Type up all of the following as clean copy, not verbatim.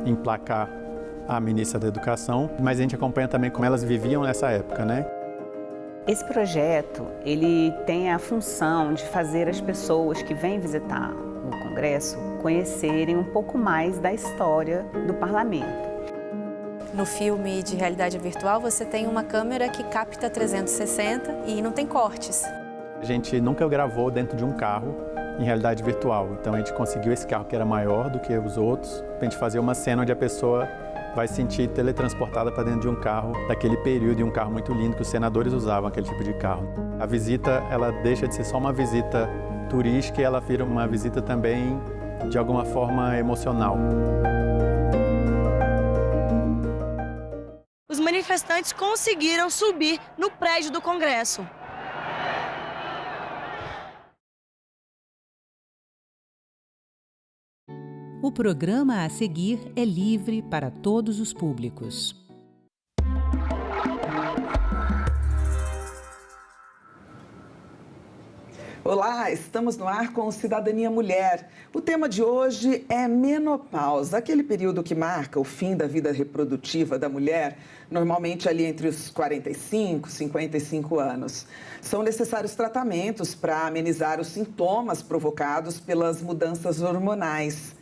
emplacar a ministra da Educação, mas a gente acompanha também como elas viviam nessa época, né? Esse projeto, ele tem a função de fazer as pessoas que vêm visitar o Congresso conhecerem um pouco mais da história do Parlamento. No filme de realidade virtual, você tem uma câmera que capta 360 e não tem cortes. A gente nunca gravou dentro de um carro em realidade virtual, então a gente conseguiu esse carro que era maior do que os outros, para a gente fazer uma cena onde a pessoa vai se sentir teletransportada para dentro de um carro daquele período, e um carro muito lindo que os senadores usavam, aquele tipo de carro. A visita, ela deixa de ser só uma visita turística e ela vira uma visita também, de alguma forma, emocional. Os manifestantes conseguiram subir no prédio do Congresso. O programa a seguir é livre para todos os públicos. Olá, estamos no ar com Cidadania Mulher. O tema de hoje é menopausa, aquele período que marca o fim da vida reprodutiva da mulher, normalmente ali entre os 45 e 55 anos. São necessários tratamentos para amenizar os sintomas provocados pelas mudanças hormonais.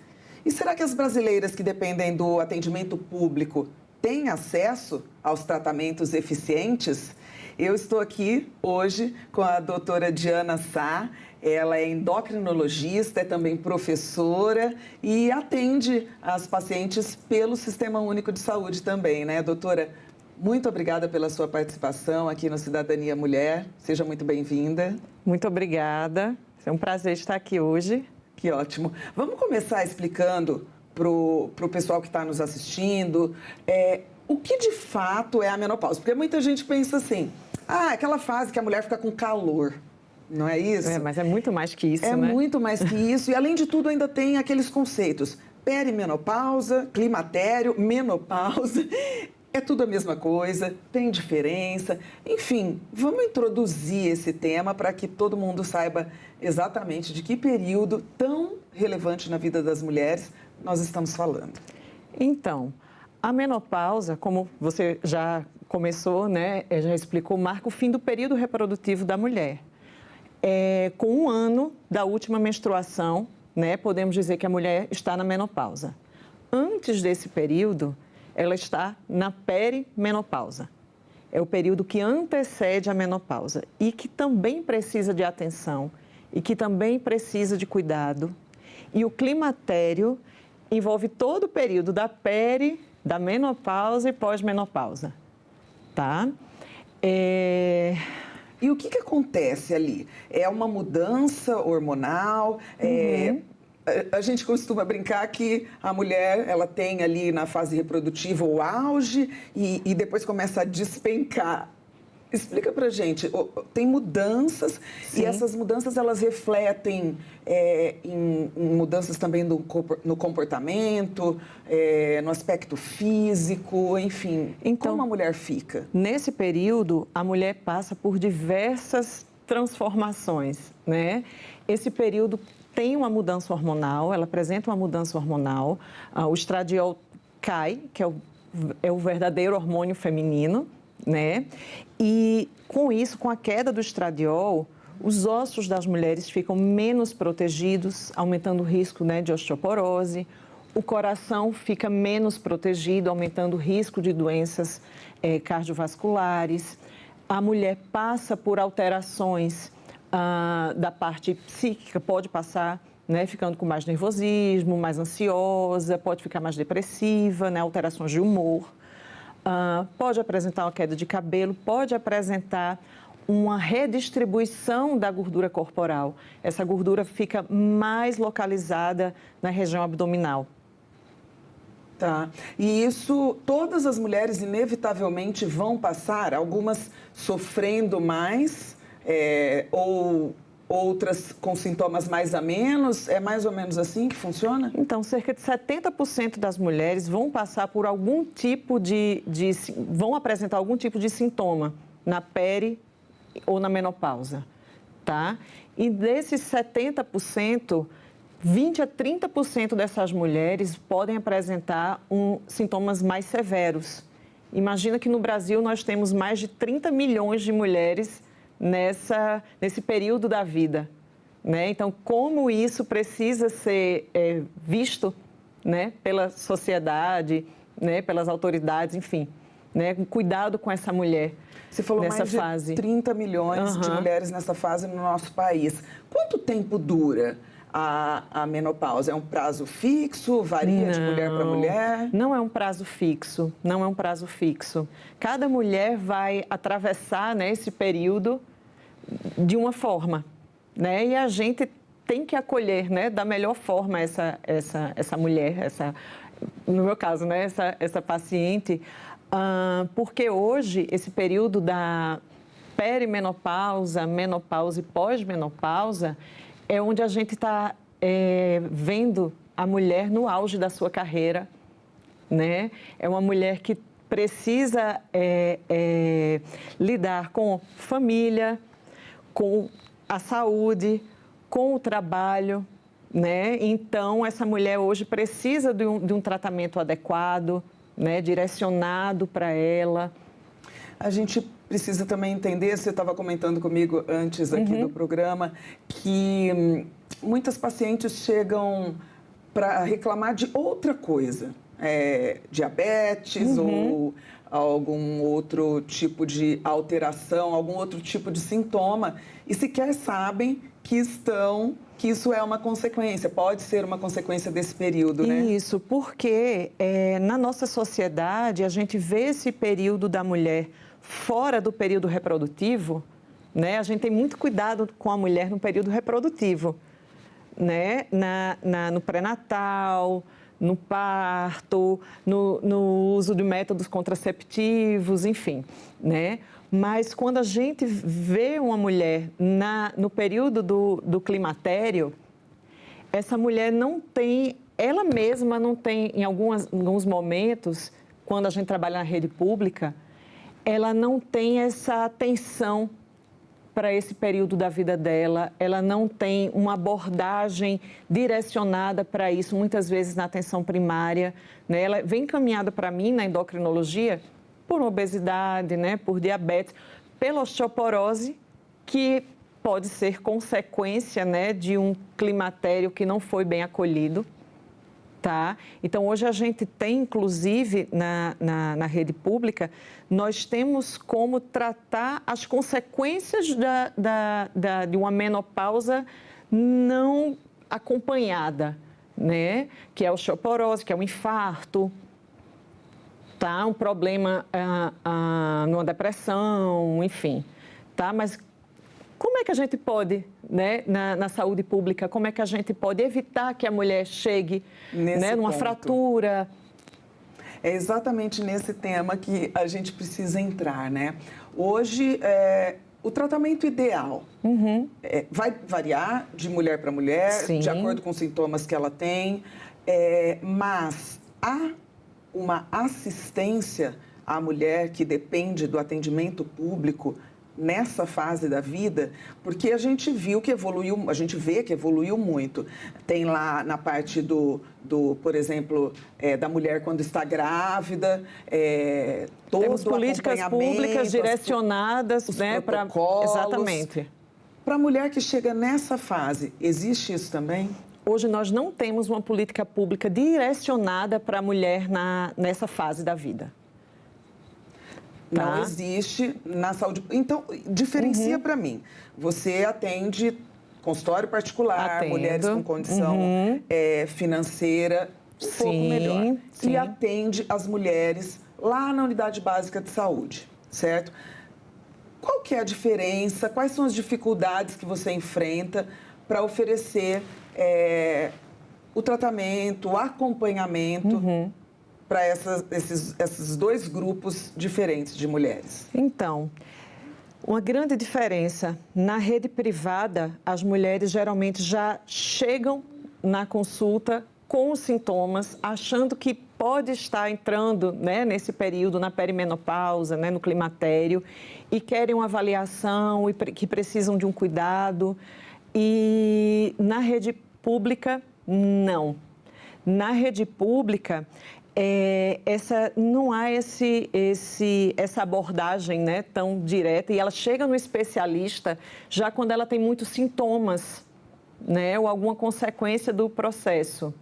E será que as brasileiras que dependem do atendimento público têm acesso aos tratamentos eficientes? Eu estou aqui hoje com a doutora Diana Sá. Ela é endocrinologista, é também professora e atende as pacientes pelo Sistema Único de Saúde também, né, doutora? Muito obrigada pela sua participação aqui no Cidadania Mulher. Seja muito bem-vinda. Muito obrigada. É um prazer estar aqui hoje. Que ótimo. Vamos começar explicando para o pessoal que está nos assistindo o que de fato é a menopausa. Porque muita gente pensa assim, aquela fase que a mulher fica com calor, não é isso? Mas é muito mais que isso, né? É muito mais que isso. E, além de tudo, ainda tem aqueles conceitos. Perimenopausa, climatério, menopausa. É tudo a mesma coisa, tem diferença. Enfim, vamos introduzir esse tema para que todo mundo saiba exatamente de que período tão relevante na vida das mulheres nós estamos falando. Então, a menopausa, como você já começou, né, já explicou, marca o fim do período reprodutivo da mulher. Com 1 ano da última menstruação, né, podemos dizer que a mulher está na menopausa. Antes desse período, ela está na perimenopausa. É o período que antecede a menopausa e que também precisa de atenção e que também precisa de cuidado. E o climatério envolve todo o período da menopausa e pós-menopausa, tá? E o que acontece ali? É uma mudança hormonal? A gente costuma brincar que a mulher, ela tem ali na fase reprodutiva o auge e depois começa a despencar. Explica pra gente, tem mudanças. Sim. E essas mudanças, elas refletem em mudanças também no comportamento, no aspecto físico, enfim. Então, como a mulher fica? Nesse período, a mulher passa por diversas transformações, né? Esse período tem uma mudança hormonal, ela apresenta uma mudança hormonal. O estradiol cai, que é o verdadeiro hormônio feminino, né? E com isso, com a queda do estradiol, os ossos das mulheres ficam menos protegidos, aumentando o risco, né, de osteoporose. O coração fica menos protegido, aumentando o risco de doenças cardiovasculares. A mulher passa por alterações da parte psíquica, pode passar, né, ficando com mais nervosismo, mais ansiosa, pode ficar mais depressiva, né, alterações de humor. Pode apresentar uma queda de cabelo, pode apresentar uma redistribuição da gordura corporal. Essa gordura fica mais localizada na região abdominal. Tá. E isso, todas as mulheres inevitavelmente vão passar, algumas sofrendo mais, ou outras com sintomas mais a menos? É mais ou menos assim que funciona? Então, cerca de 70% das mulheres vão passar por algum tipo vão apresentar algum tipo de sintoma na peri ou na menopausa, tá? E desses 70%, 20 a 30% dessas mulheres podem apresentar sintomas mais severos. Imagina que no Brasil nós temos mais de 30 milhões de mulheres nesse período da vida, né? Então, como isso precisa ser visto, né, pela sociedade, né, pelas autoridades, enfim, né, cuidado com essa mulher. Você falou nessa mais de fase. 30 milhões de mulheres nessa fase no nosso país. Quanto tempo dura a menopausa? É um prazo fixo? Varia de mulher para mulher? Não é um prazo fixo, não é um prazo fixo. Cada mulher vai atravessar, né, esse período de uma forma, né? E a gente tem que acolher, né, da melhor forma essa mulher, no meu caso, né, essa paciente, porque hoje esse período da perimenopausa, menopausa e pós-menopausa é onde a gente está vendo a mulher no auge da sua carreira, né? É uma mulher que precisa lidar com família, com a saúde, com o trabalho, né? Então, essa mulher hoje precisa de um tratamento adequado, né? Direcionado para ela. A gente precisa também entender, você estava comentando comigo antes aqui do programa, que muitas pacientes chegam para reclamar de outra coisa, diabetes ou algum outro tipo de alteração, algum outro tipo de sintoma, e sequer sabem que isso é uma consequência, pode ser uma consequência desse período, né? Isso, porque na nossa sociedade a gente vê esse período da mulher fora do período reprodutivo, né? A gente tem muito cuidado com a mulher no período reprodutivo, né? No pré-natal, no parto, no uso de métodos contraceptivos, enfim, né? Mas quando a gente vê uma mulher no período do climatério, essa mulher não tem, ela mesma não tem, em alguns momentos, quando a gente trabalha na rede pública, ela não tem essa atenção para esse período da vida dela, ela não tem uma abordagem direcionada para isso, muitas vezes na atenção primária, né? Ela vem encaminhada para mim na endocrinologia por obesidade, né? Por diabetes, pela osteoporose, que pode ser consequência, né, de um climatério que não foi bem acolhido. Tá? Então, hoje a gente tem, inclusive, na rede pública, nós temos como tratar as consequências de uma menopausa não acompanhada, né? Que é a osteoporose, que é o infarto, tá? Um problema numa depressão, enfim, tá? Mas como é que a gente pode, né, na saúde pública, como é que a gente pode evitar que a mulher chegue, né, numa fratura? É exatamente nesse tema que a gente precisa entrar, né? Hoje, o tratamento ideal vai variar de mulher para mulher, Sim. de acordo com os sintomas que ela tem, mas há uma assistência à mulher que depende do atendimento público nessa fase da vida, porque a gente viu que evoluiu, a gente vê que evoluiu muito. Tem lá na parte por exemplo, da mulher quando está grávida, todo Temos políticas públicas direcionadas, né, para exatamente. Para a mulher que chega nessa fase, existe isso também? Hoje nós não temos uma política pública direcionada para a mulher nessa fase da vida. Não existe na saúde. Então, diferencia para mim. Você atende consultório particular, mulheres com condição financeira um pouco melhor. Sim. E atende as mulheres lá na unidade básica de saúde, certo? Qual que é a diferença? Quais são as dificuldades que você enfrenta para oferecer o tratamento, o acompanhamento para esses dois grupos diferentes de mulheres? Então, uma grande diferença, na rede privada, as mulheres geralmente já chegam na consulta com os sintomas, achando que pode estar entrando, né, nesse período, na perimenopausa, né, no climatério, e querem uma avaliação, e que precisam de um cuidado. E na rede pública, não. Na rede pública, não há essa abordagem, né, tão direta, e ela chega no especialista já quando ela tem muitos sintomas, né, ou alguma consequência do processo.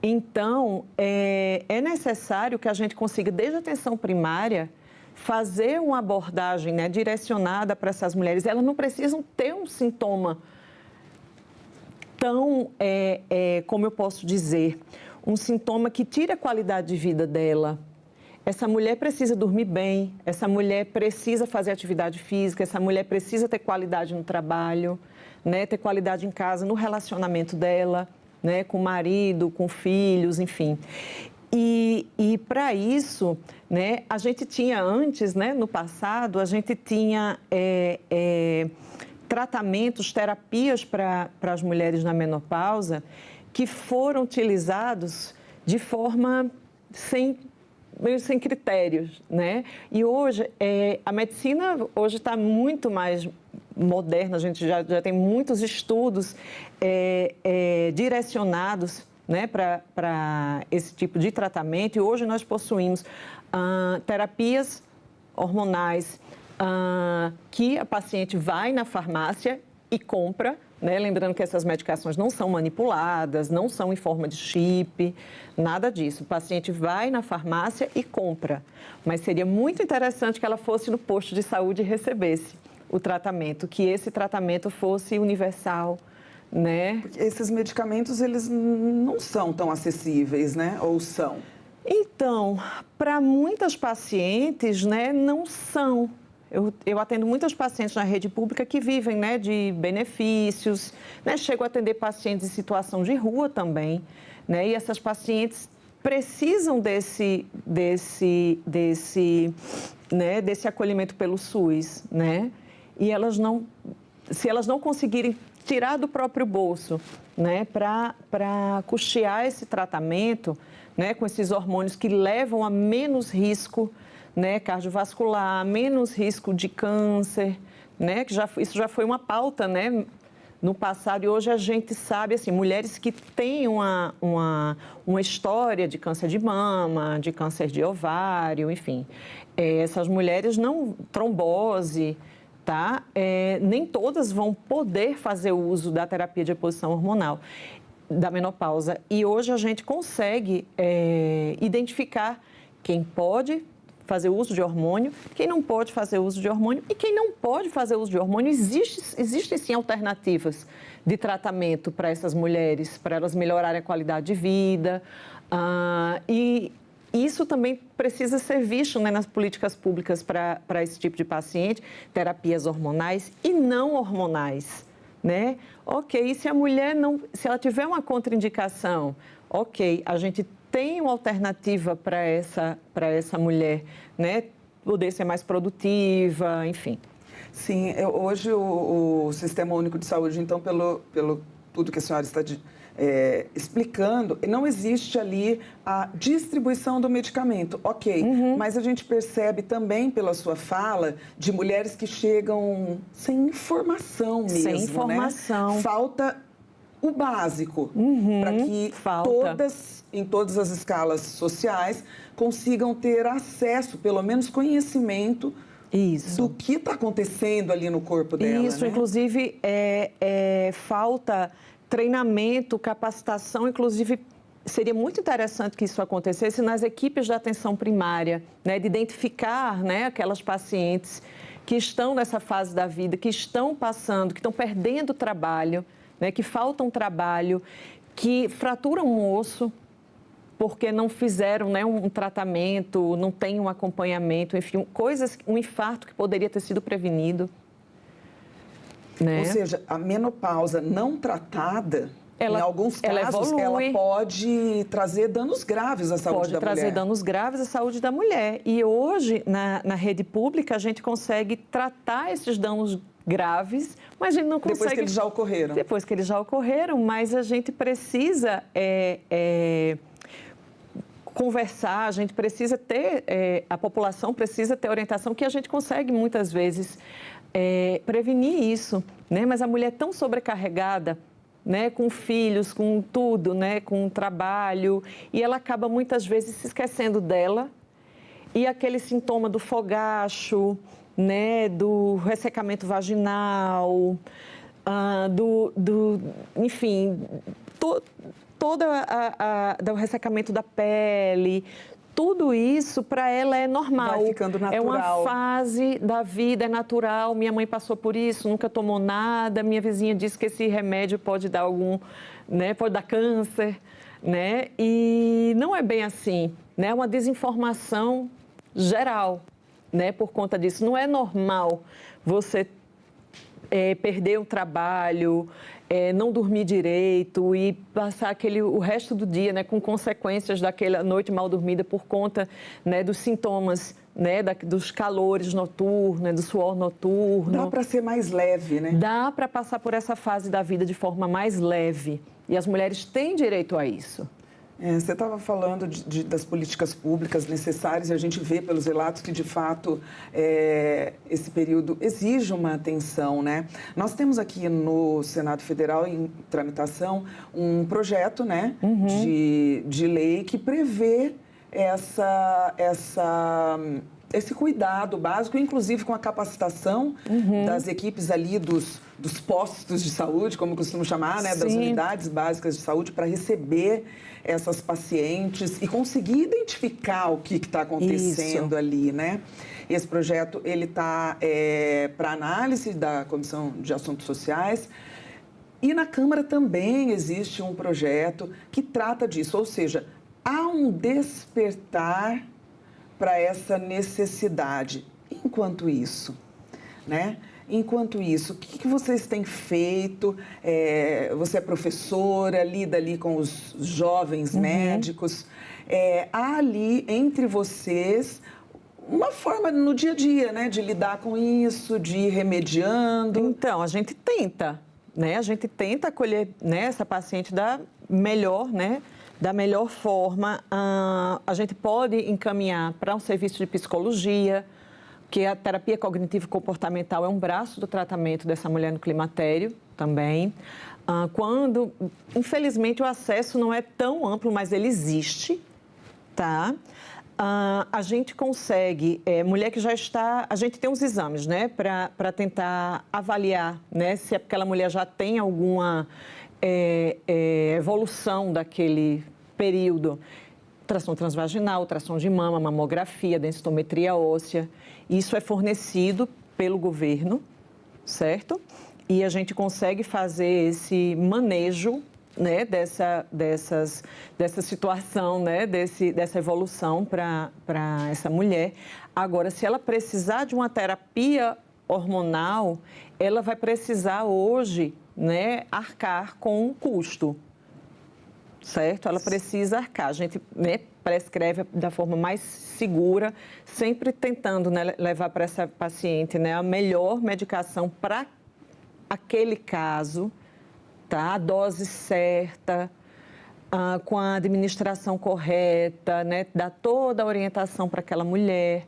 Então, é necessário que a gente consiga, desde a atenção primária, fazer uma abordagem, né, direcionada para essas mulheres. Elas não precisam ter um sintoma tão, como eu posso dizer, um sintoma que tire a qualidade de vida dela. Essa mulher precisa dormir bem, essa mulher precisa fazer atividade física, essa mulher precisa ter qualidade no trabalho, né, ter qualidade em casa, no relacionamento dela, né, com o marido, com filhos, enfim. E para isso, né, a gente tinha antes, né, no passado, a gente tinha tratamentos, terapias para as mulheres na menopausa que foram utilizados de forma meio sem critérios, né? E hoje, a medicina hoje está muito mais moderna, a gente já tem muitos estudos direcionados, né, para esse tipo de tratamento, e hoje nós possuímos terapias hormonais que a paciente vai na farmácia e compra, né? Lembrando que essas medicações não são manipuladas, não são em forma de chip, nada disso. O paciente vai na farmácia e compra, mas seria muito interessante que ela fosse no posto de saúde e recebesse o tratamento, que esse tratamento fosse universal, né? Porque esses medicamentos, eles não são tão acessíveis, né? Ou são? Então, para muitas pacientes, né, não são. Eu atendo muitas pacientes na rede pública que vivem, né, de benefícios, né? Chego a atender pacientes em situação de rua também, né? E essas pacientes precisam desse acolhimento pelo SUS, né? E se elas não conseguirem tirar do próprio bolso, né, para custear esse tratamento, né, com esses hormônios que levam a menos risco, né, cardiovascular, menos risco de câncer, né, que isso já foi uma pauta, né, no passado, e hoje a gente sabe, assim, mulheres que têm uma história de câncer de mama, de câncer de ovário, enfim, essas mulheres trombose, tá? Nem todas vão poder fazer o uso da terapia de reposição hormonal da menopausa, e hoje a gente consegue identificar quem pode fazer uso de hormônio, quem não pode fazer uso de hormônio, e quem não pode fazer uso de hormônio, existem sim alternativas de tratamento para essas mulheres, para elas melhorarem a qualidade de vida, e isso também precisa ser visto, né, nas políticas públicas para esse tipo de paciente, terapias hormonais e não hormonais, né? Ok, se a mulher se ela tiver uma contraindicação, ok, a gente tem uma alternativa para essa mulher, né, poder ser mais produtiva, enfim. Sim, hoje o Sistema Único de Saúde, então, pelo tudo que a senhora está explicando, não existe ali a distribuição do medicamento, ok, mas a gente percebe também pela sua fala de mulheres que chegam sem informação mesmo, sem informação. Né? Falta o básico para que em todas as escalas sociais, consigam ter acesso, pelo menos conhecimento do que está acontecendo ali no corpo dela. Isso, né? Inclusive, falta treinamento, capacitação, inclusive, seria muito interessante que isso acontecesse nas equipes de atenção primária, né, de identificar, né, aquelas pacientes que estão nessa fase da vida, que estão passando, que estão perdendo o trabalho, né, que faltam trabalho, que fraturam um osso porque não fizeram, né, um tratamento, não tem um acompanhamento, enfim, um infarto que poderia ter sido prevenido. Né? Ou seja, a menopausa não tratada, em alguns casos, ela pode trazer danos graves à saúde da mulher. Pode trazer danos graves à saúde da mulher. E hoje, na rede pública, a gente consegue tratar esses danos graves, mas a gente não consegue... Depois que eles já ocorreram. Depois que eles já ocorreram, mas a gente precisa conversar, a gente precisa ter... a população precisa ter orientação, que a gente consegue, muitas vezes, prevenir isso, né? Mas a mulher é tão sobrecarregada, né, com filhos, com tudo, né, com trabalho, e ela acaba muitas vezes se esquecendo dela, e aquele sintoma do fogacho, né, do ressecamento vaginal, enfim, todo o ressecamento da pele, tudo isso para ela é normal. Vai ficando natural. É uma fase da vida, é natural. Minha mãe passou por isso, nunca tomou nada. Minha vizinha disse que esse remédio pode dar pode dar câncer, né? E não é bem assim, né? É uma desinformação geral, né? Por conta disso, não é normal você perder o trabalho, não dormir direito e passar o resto do dia, né, com consequências daquela noite mal dormida por conta, né, dos sintomas, né, dos calores noturnos, né, do suor noturno. Dá para ser mais leve, né? Dá para passar por essa fase da vida de forma mais leve. E as mulheres têm direito a isso. Você estava falando das políticas públicas necessárias e a gente vê pelos relatos que, de fato, esse período exige uma atenção, né? Nós temos aqui no Senado Federal, em tramitação, um projeto, né, de lei que prevê esse cuidado básico, inclusive com a capacitação das equipes ali dos postos de saúde, como costumo chamar, né, das unidades básicas de saúde, para receber essas pacientes e conseguir identificar o que está acontecendo ali, né? Esse projeto, ele está para análise da Comissão de Assuntos Sociais e na Câmara também existe um projeto que trata disso, ou seja, há um despertar para essa necessidade. Enquanto isso, né? Enquanto isso, o que vocês têm feito? Você é professora, lida ali com os jovens médicos. Há ali entre vocês uma forma no dia a dia, né, de lidar com isso, de ir remediando? Então, a gente tenta, né? A gente tenta acolher, né, essa paciente da melhor forma. A gente pode encaminhar para um serviço de psicologia, que a terapia cognitivo-comportamental é um braço do tratamento dessa mulher no climatério também. Quando, infelizmente, o acesso não é tão amplo, mas ele existe, tá? A gente consegue, mulher que já está... A gente tem uns exames, né, para tentar avaliar, né, se aquela mulher já tem alguma evolução daquele período. Ultrassom transvaginal, ultrassom de mama, mamografia, densitometria óssea. Isso é fornecido pelo governo, certo? E a gente consegue fazer esse manejo, né, dessa situação, né, dessa evolução para essa mulher. Agora, se ela precisar de uma terapia hormonal, ela vai precisar hoje, né, arcar com um custo, certo? Ela precisa arcar. A gente, né, prescreve da forma mais segura, sempre tentando, né, levar para essa paciente, né, a melhor medicação para aquele caso, tá? A dose certa, com a administração correta, né? Dar toda a orientação para aquela mulher,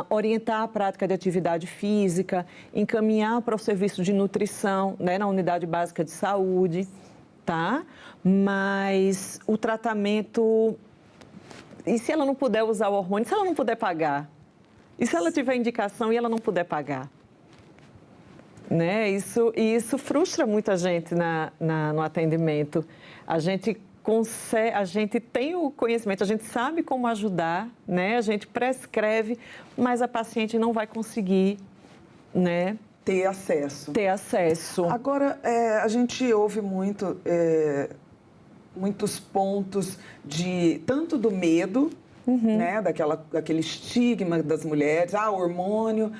orientar a prática de atividade física, encaminhar para o serviço de nutrição, né, na unidade básica de saúde, tá? Mas o tratamento... E se ela não puder usar o hormônio? Se ela não puder pagar? E se ela tiver indicação e ela não puder pagar? Né? Isso frustra muita gente no atendimento. A gente tem o conhecimento, a gente sabe como ajudar, né? A gente prescreve, mas a paciente não vai conseguir, né, ter acesso. Agora, a gente ouve muitos pontos tanto do medo, né, daquele estigma das mulheres, o hormônio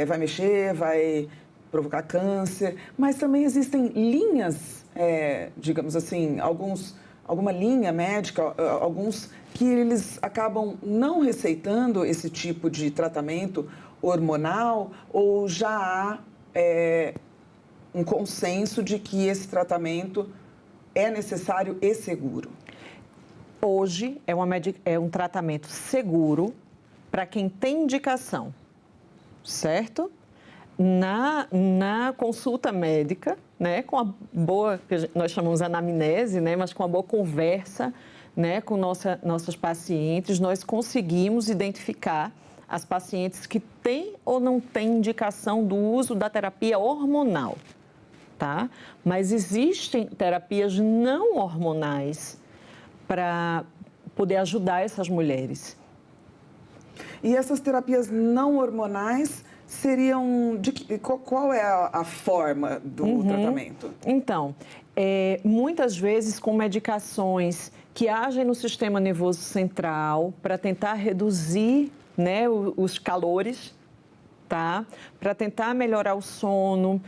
vai mexer, vai provocar câncer, mas também existem linhas, digamos assim, alguma linha médica, alguns que eles acabam não receitando esse tipo de tratamento hormonal, ou já há um consenso de que esse tratamento é necessário e seguro? Hoje é um tratamento seguro para quem tem indicação, certo? Na consulta médica, né, com a boa, que nós chamamos anamnese, né, mas com a boa conversa, né, com nossas pacientes, nós conseguimos identificar as pacientes que têm ou não têm indicação do uso da terapia hormonal, tá? Mas existem terapias não hormonais para poder ajudar essas mulheres. E essas terapias não hormonais seriam... qual é a forma do tratamento? Então, muitas vezes com medicações que agem no sistema nervoso central para tentar reduzir, né, os calores, tá? Para tentar melhorar o sono,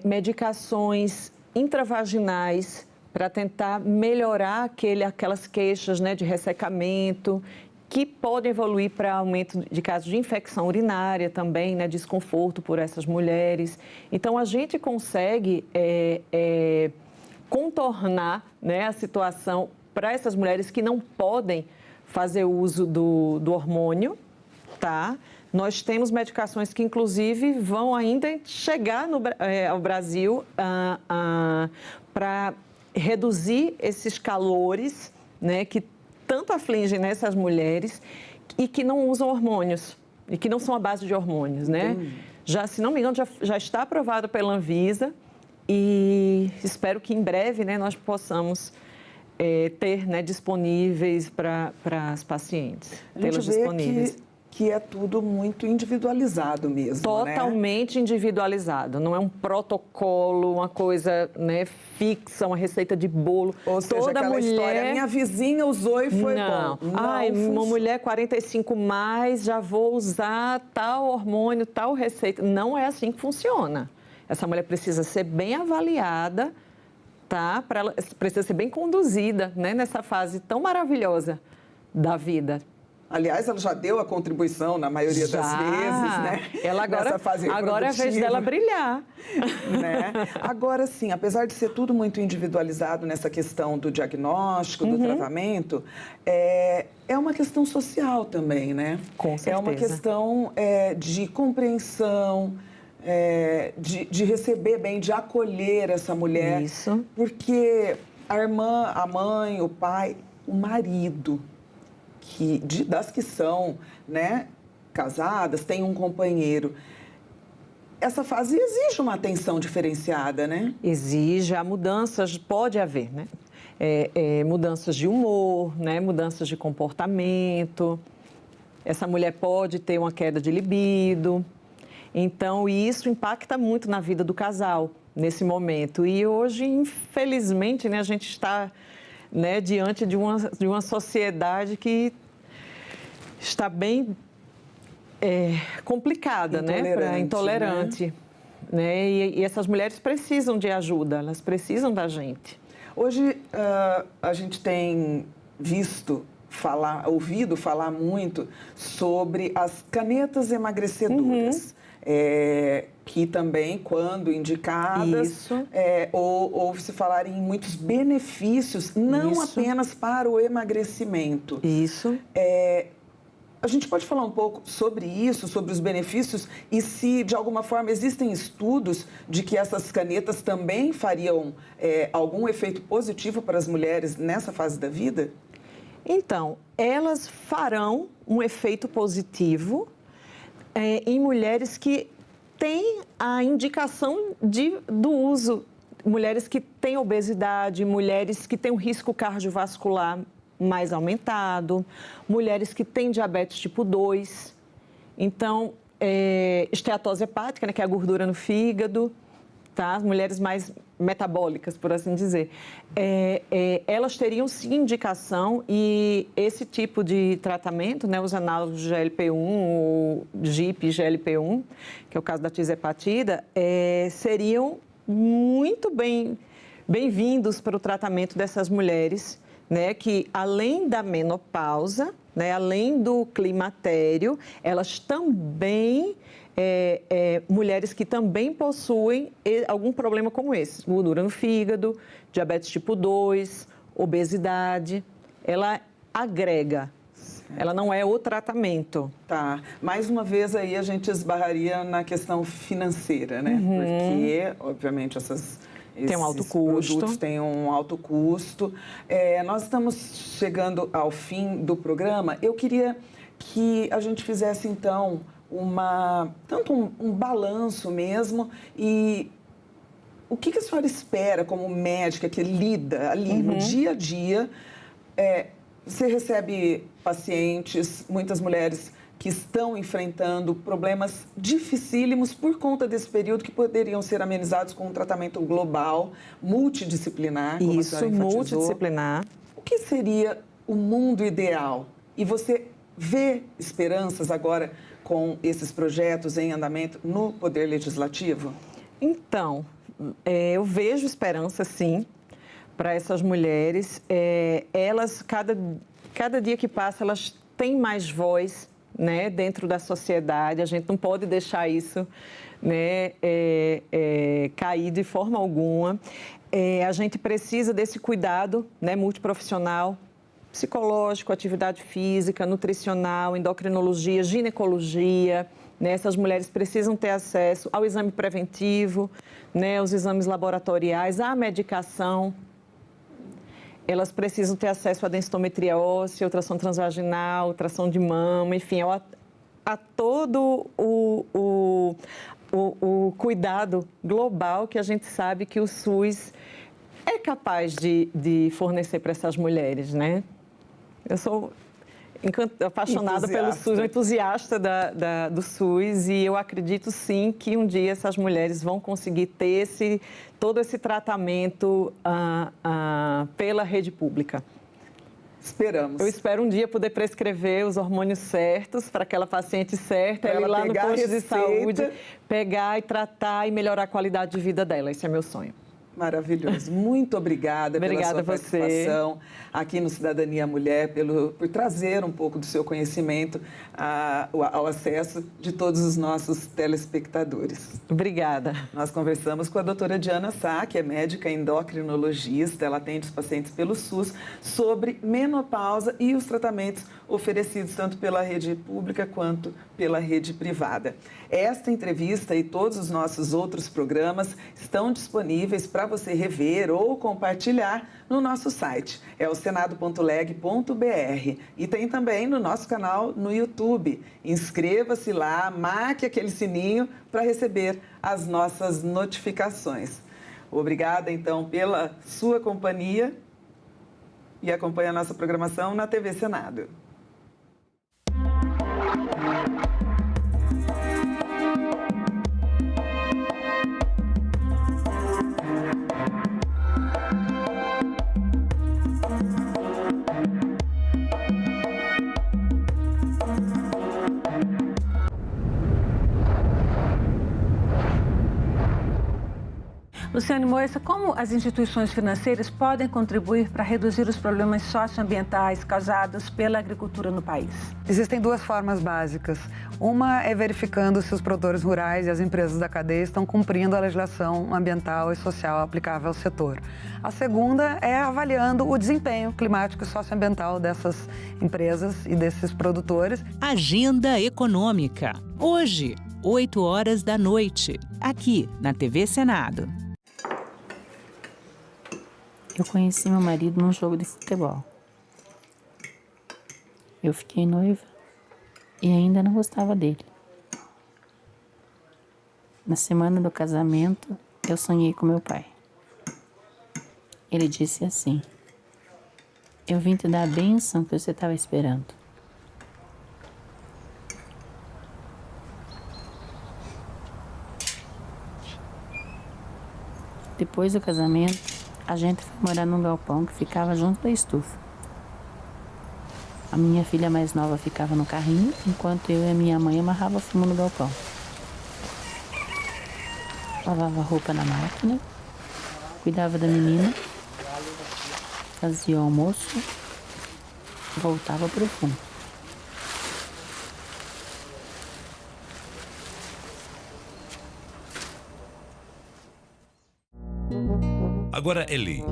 medicações intravaginais para tentar melhorar aquelas queixas, né, de ressecamento, que podem evoluir para aumento de casos de infecção urinária também, né, desconforto por essas mulheres. Então, a gente consegue contornar, né, a situação para essas mulheres que não podem fazer uso do hormônio, tá? Nós temos medicações que, inclusive, vão ainda chegar ao Brasil para reduzir esses calores, né, que tanto afligem essas mulheres e que não usam hormônios e que não são à base de hormônios, né? Já, se não me engano, já está aprovado pela Anvisa e espero que em breve, né, nós possamos ter, né, disponíveis para as pacientes. A gente vê que é tudo muito individualizado mesmo, totalmente, né? Individualizado. Não é um protocolo, uma coisa, né, fixa, uma receita de bolo. Ou seja, aquela história, minha vizinha usou e foi bom. Não, uma mulher 45 mais, já vou usar tal hormônio, tal receita. Não é assim que funciona. Essa mulher precisa ser bem avaliada, tá? Ela precisa ser bem conduzida, né, nessa fase tão maravilhosa da vida. Aliás, ela já deu a contribuição na maioria das vezes, né? Ela agora é a vez dela brilhar. Né? Agora, sim, apesar de ser tudo muito individualizado nessa questão do diagnóstico, do tratamento, é uma questão social também, né? Com certeza. É uma questão de compreensão, de receber bem, de acolher essa mulher. Isso. Porque a irmã, a mãe, o pai, o marido... das que são, né, casadas, têm um companheiro. Essa fase exige uma atenção diferenciada, né? Exige, há mudanças, pode haver, né? Mudanças de humor, né? Mudanças de comportamento. Essa mulher pode ter uma queda de libido. Então, isso impacta muito na vida do casal nesse momento. E hoje, infelizmente, né, a gente está... né, diante de uma sociedade que está bem complicada, intolerante. Né? E essas mulheres precisam de ajuda, elas precisam da gente. Hoje, a gente tem ouvido falar muito sobre as canetas emagrecedoras. Que também, quando indicadas, ouve-se falar em muitos benefícios, não apenas para o emagrecimento. Isso. A gente pode falar um pouco sobre isso, sobre os benefícios, e se, de alguma forma, existem estudos de que essas canetas também fariam algum efeito positivo para as mulheres nessa fase da vida? Então, elas farão um efeito positivo em mulheres que têm a indicação do uso, mulheres que têm obesidade, mulheres que têm um risco cardiovascular mais aumentado, mulheres que têm diabetes tipo 2, então, esteatose hepática, né, que é a gordura no fígado, tá? As mulheres mais metabólicas, por assim dizer, elas teriam sim indicação e esse tipo de tratamento, né, os análogos de GLP-1, o GIP, GLP-1, que é o caso da tirzepatida, seriam muito bem-vindos para o tratamento dessas mulheres, né, que além da menopausa, né, além do climatério, elas também... mulheres que também possuem algum problema como esse, gordura no fígado, diabetes tipo 2, obesidade, ela agrega, ela não é o tratamento. Tá, mais uma vez aí a gente esbarraria na questão financeira, né? Porque, obviamente, essas Tem um alto Esses custo. produtos têm um alto custo. Nós estamos chegando ao fim do programa. Eu queria que a gente fizesse, então, um balanço mesmo e o que a senhora espera como médica que lida ali no dia a dia? Você recebe pacientes, muitas mulheres que estão enfrentando problemas dificílimos por conta desse período que poderiam ser amenizados com um tratamento global, multidisciplinar, como a senhora enfatizou. Multidisciplinar. O que seria o mundo ideal? E você vê esperanças agora com esses projetos em andamento no Poder Legislativo? Então, eu vejo esperança, sim, para essas mulheres. Elas, cada dia que passa, elas têm mais voz, né, dentro da sociedade. A gente não pode deixar isso, né, cair de forma alguma. A gente precisa desse cuidado, né, multiprofissional, psicológico, atividade física, nutricional, endocrinologia, ginecologia. Né? Essas mulheres precisam ter acesso ao exame preventivo, né, aos exames laboratoriais, à medicação. Elas precisam ter acesso à densitometria óssea, ultrassom transvaginal, ultrassom de mama, enfim, a todo o cuidado global que a gente sabe que o SUS é capaz de fornecer para essas mulheres, né? Eu sou apaixonada pelo SUS, entusiasta do SUS, e eu acredito sim que um dia essas mulheres vão conseguir ter todo esse tratamento pela rede pública. Esperamos. Eu espero um dia poder prescrever os hormônios certos para aquela paciente certa, ela ir lá no posto de saúde, pegar e tratar e melhorar a qualidade de vida dela. Esse é meu sonho. Maravilhoso. Muito obrigada pela sua participação aqui no Cidadania Mulher, por trazer um pouco do seu conhecimento ao acesso de todos os nossos telespectadores. Obrigada. Nós conversamos com a doutora Diana Sá, que é médica endocrinologista, ela atende os pacientes pelo SUS, sobre menopausa e os tratamentos oferecidos tanto pela rede pública quanto pela rede privada. Esta entrevista e todos os nossos outros programas estão disponíveis para você rever ou compartilhar no nosso site. É o senado.leg.br e tem também no nosso canal no YouTube. Inscreva-se lá, marque aquele sininho para receber as nossas notificações. Obrigada, então, pela sua companhia e acompanhe a nossa programação na TV Senado. Luciane Moissa, como as instituições financeiras podem contribuir para reduzir os problemas socioambientais causados pela agricultura no país? Existem duas formas básicas. Uma é verificando se os produtores rurais e as empresas da cadeia estão cumprindo a legislação ambiental e social aplicável ao setor. A segunda é avaliando o desempenho climático e socioambiental dessas empresas e desses produtores. Agenda Econômica. Hoje, 20h, aqui na TV Senado. Eu conheci meu marido num jogo de futebol. Eu fiquei noiva e ainda não gostava dele. Na semana do casamento, eu sonhei com meu pai. Ele disse assim: eu vim te dar a bênção que você estava esperando. Depois do casamento, a gente foi morar num galpão que ficava junto da estufa. A minha filha mais nova ficava no carrinho, enquanto eu e a minha mãe amarrava fumo no galpão. Lavava roupa na máquina, cuidava da menina, fazia o almoço, voltava para o fumo. Agora é lei.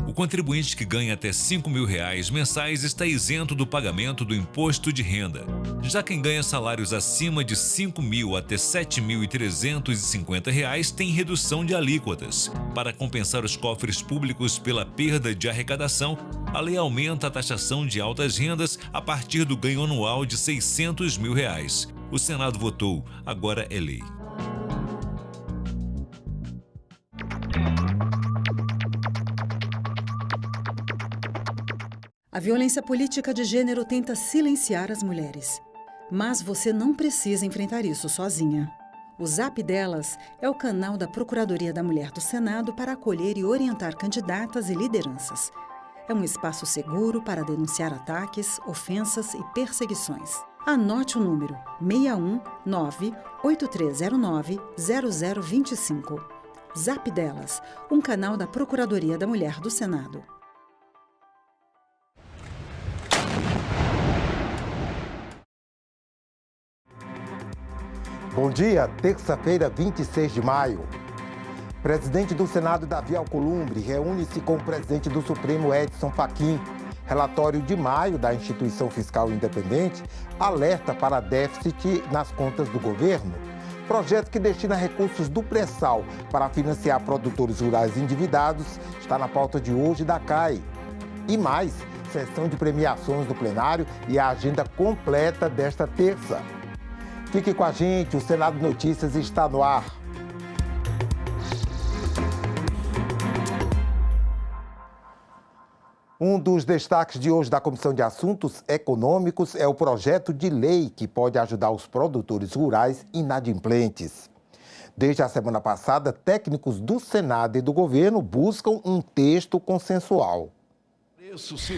O contribuinte que ganha até R$ 5.000 mensais está isento do pagamento do imposto de renda. Já quem ganha salários acima de R$ 5.000 até R$ 7.350 tem redução de alíquotas. Para compensar os cofres públicos pela perda de arrecadação, a lei aumenta a taxação de altas rendas a partir do ganho anual de R$ 600 mil. O Senado votou, agora é lei. A violência política de gênero tenta silenciar as mulheres. Mas você não precisa enfrentar isso sozinha. O Zap Delas é o canal da Procuradoria da Mulher do Senado para acolher e orientar candidatas e lideranças. É um espaço seguro para denunciar ataques, ofensas e perseguições. Anote o número 619-8309-0025. Zap Delas, um canal da Procuradoria da Mulher do Senado. Bom dia, terça-feira, 26 de maio. Presidente do Senado, Davi Alcolumbre, reúne-se com o presidente do Supremo, Edson Fachin. Relatório de maio da Instituição Fiscal Independente alerta para déficit nas contas do governo. Projeto que destina recursos do pré-sal para financiar produtores rurais endividados está na pauta de hoje da CAI. E mais, sessão de premiações do plenário e a agenda completa desta terça. Fique com a gente, o Senado Notícias está no ar. Um dos destaques de hoje da Comissão de Assuntos Econômicos é o projeto de lei que pode ajudar os produtores rurais inadimplentes. Desde a semana passada, técnicos do Senado e do governo buscam um texto consensual.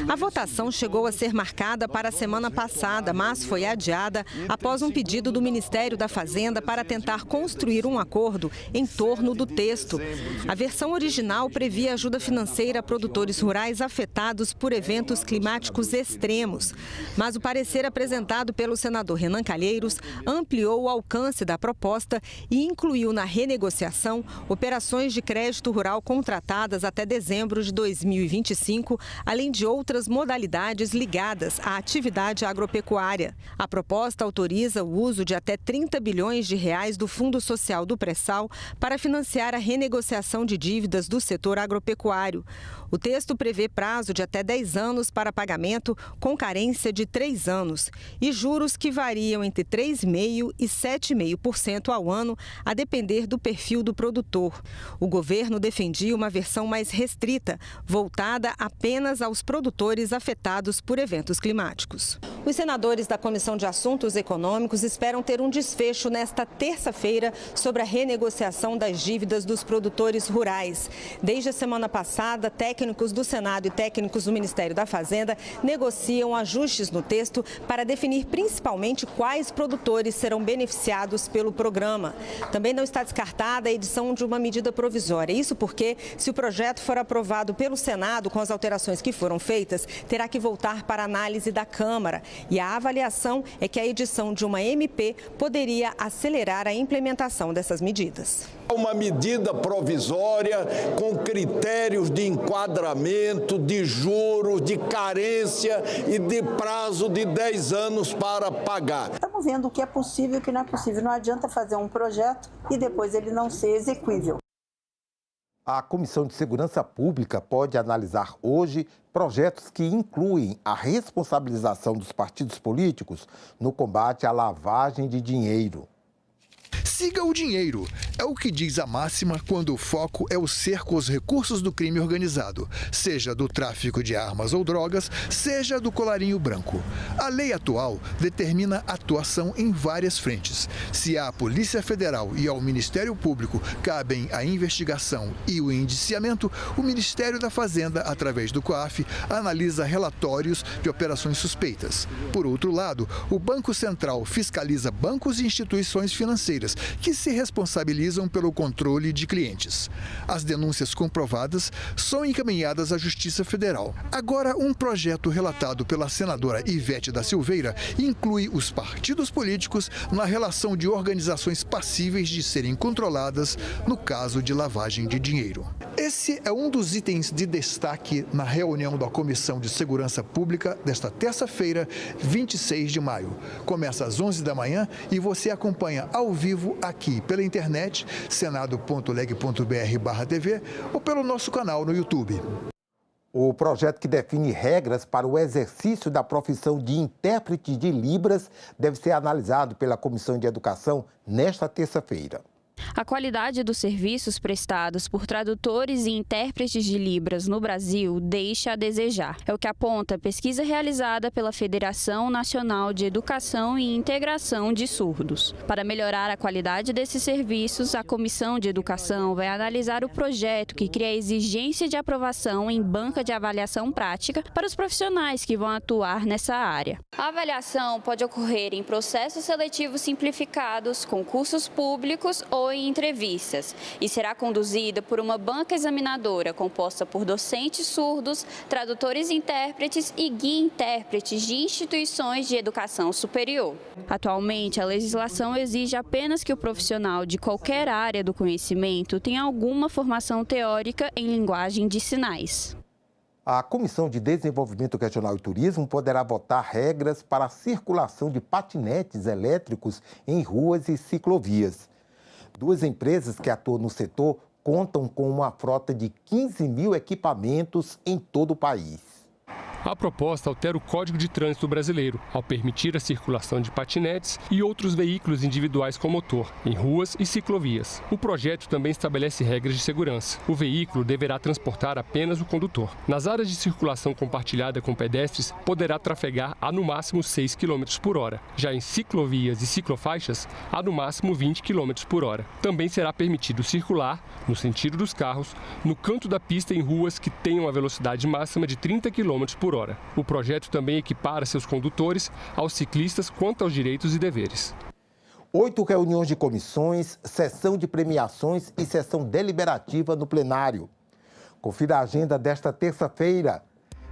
A votação chegou a ser marcada para a semana passada, mas foi adiada após um pedido do Ministério da Fazenda para tentar construir um acordo em torno do texto. A versão original previa ajuda financeira a produtores rurais afetados por eventos climáticos extremos. Mas o parecer apresentado pelo senador Renan Calheiros ampliou o alcance da proposta e incluiu na renegociação operações de crédito rural contratadas até dezembro de 2025, além de outras modalidades ligadas à atividade agropecuária. A proposta autoriza o uso de até 30 bilhões de reais do Fundo Social do Pré-Sal para financiar a renegociação de dívidas do setor agropecuário. O texto prevê prazo de até 10 anos para pagamento, com carência de 3 anos, e juros que variam entre 3,5% e 7,5% ao ano, a depender do perfil do produtor. O governo defendia uma versão mais restrita, voltada apenas aos produtores afetados por eventos climáticos. Os senadores da Comissão de Assuntos Econômicos esperam ter um desfecho nesta terça-feira sobre a renegociação das dívidas dos produtores rurais. Desde a semana passada, técnicos do Senado e técnicos do Ministério da Fazenda negociam ajustes no texto para definir principalmente quais produtores serão beneficiados pelo programa. Também não está descartada a edição de uma medida provisória. Isso porque, se o projeto for aprovado pelo Senado com as alterações que foram feitas, terá que voltar para análise da Câmara. E a avaliação é que a edição de uma MP poderia acelerar a implementação dessas medidas. Uma medida provisória com critérios de enquadramento, de juros, de carência e de prazo de 10 anos para pagar. Estamos vendo o que é possível e o que não é possível. Não adianta fazer um projeto e depois ele não ser exequível. A Comissão de Segurança Pública pode analisar hoje projetos que incluem a responsabilização dos partidos políticos no combate à lavagem de dinheiro. Siga o dinheiro, é o que diz a máxima quando o foco é o cerco aos recursos do crime organizado, seja do tráfico de armas ou drogas, seja do colarinho branco. A lei atual determina atuação em várias frentes. Se à Polícia Federal e ao Ministério Público cabem a investigação e o indiciamento, o Ministério da Fazenda, através do COAF, analisa relatórios de operações suspeitas. Por outro lado, o Banco Central fiscaliza bancos e instituições financeiras que se responsabilizam pelo controle de clientes. As denúncias comprovadas são encaminhadas à Justiça Federal. Agora, um projeto relatado pela senadora Ivete da Silveira inclui os partidos políticos na relação de organizações passíveis de serem controladas no caso de lavagem de dinheiro. Esse é um dos itens de destaque na reunião da Comissão de Segurança Pública desta terça-feira, 26 de maio. Começa às 11 da manhã e você acompanha ao vivo aqui pela internet, senado.leg.br/tv ou pelo nosso canal no YouTube. O projeto que define regras para o exercício da profissão de intérprete de Libras deve ser analisado pela Comissão de Educação nesta terça-feira. A qualidade dos serviços prestados por tradutores e intérpretes de Libras no Brasil deixa a desejar. É o que aponta a pesquisa realizada pela Federação Nacional de Educação e Integração de Surdos. Para melhorar a qualidade desses serviços, a Comissão de Educação vai analisar o projeto que cria a exigência de aprovação em banca de avaliação prática para os profissionais que vão atuar nessa área. A avaliação pode ocorrer em processos seletivos simplificados, concursos públicos ou em entrevistas e será conduzida por uma banca examinadora composta por docentes surdos, tradutores e intérpretes e guia-intérpretes de instituições de educação superior. Atualmente, a legislação exige apenas que o profissional de qualquer área do conhecimento tenha alguma formação teórica em linguagem de sinais. A Comissão de Desenvolvimento Regional e Turismo poderá votar regras para a circulação de patinetes elétricos em ruas e ciclovias. Duas empresas que atuam no setor contam com uma frota de 15 mil equipamentos em todo o país. A proposta altera o Código de Trânsito Brasileiro, ao permitir a circulação de patinetes e outros veículos individuais com motor, em ruas e ciclovias. O projeto também estabelece regras de segurança. O veículo deverá transportar apenas o condutor. Nas áreas de circulação compartilhada com pedestres, poderá trafegar a no máximo 6 km por hora. Já em ciclovias e ciclofaixas, a no máximo 20 km por hora. Também será permitido circular, no sentido dos carros, no canto da pista em ruas que tenham a velocidade máxima de 30 km por hora. O projeto também equipara seus condutores aos ciclistas quanto aos direitos e deveres. 8 reuniões de comissões, sessão de premiações e sessão deliberativa no plenário. Confira a agenda desta terça-feira.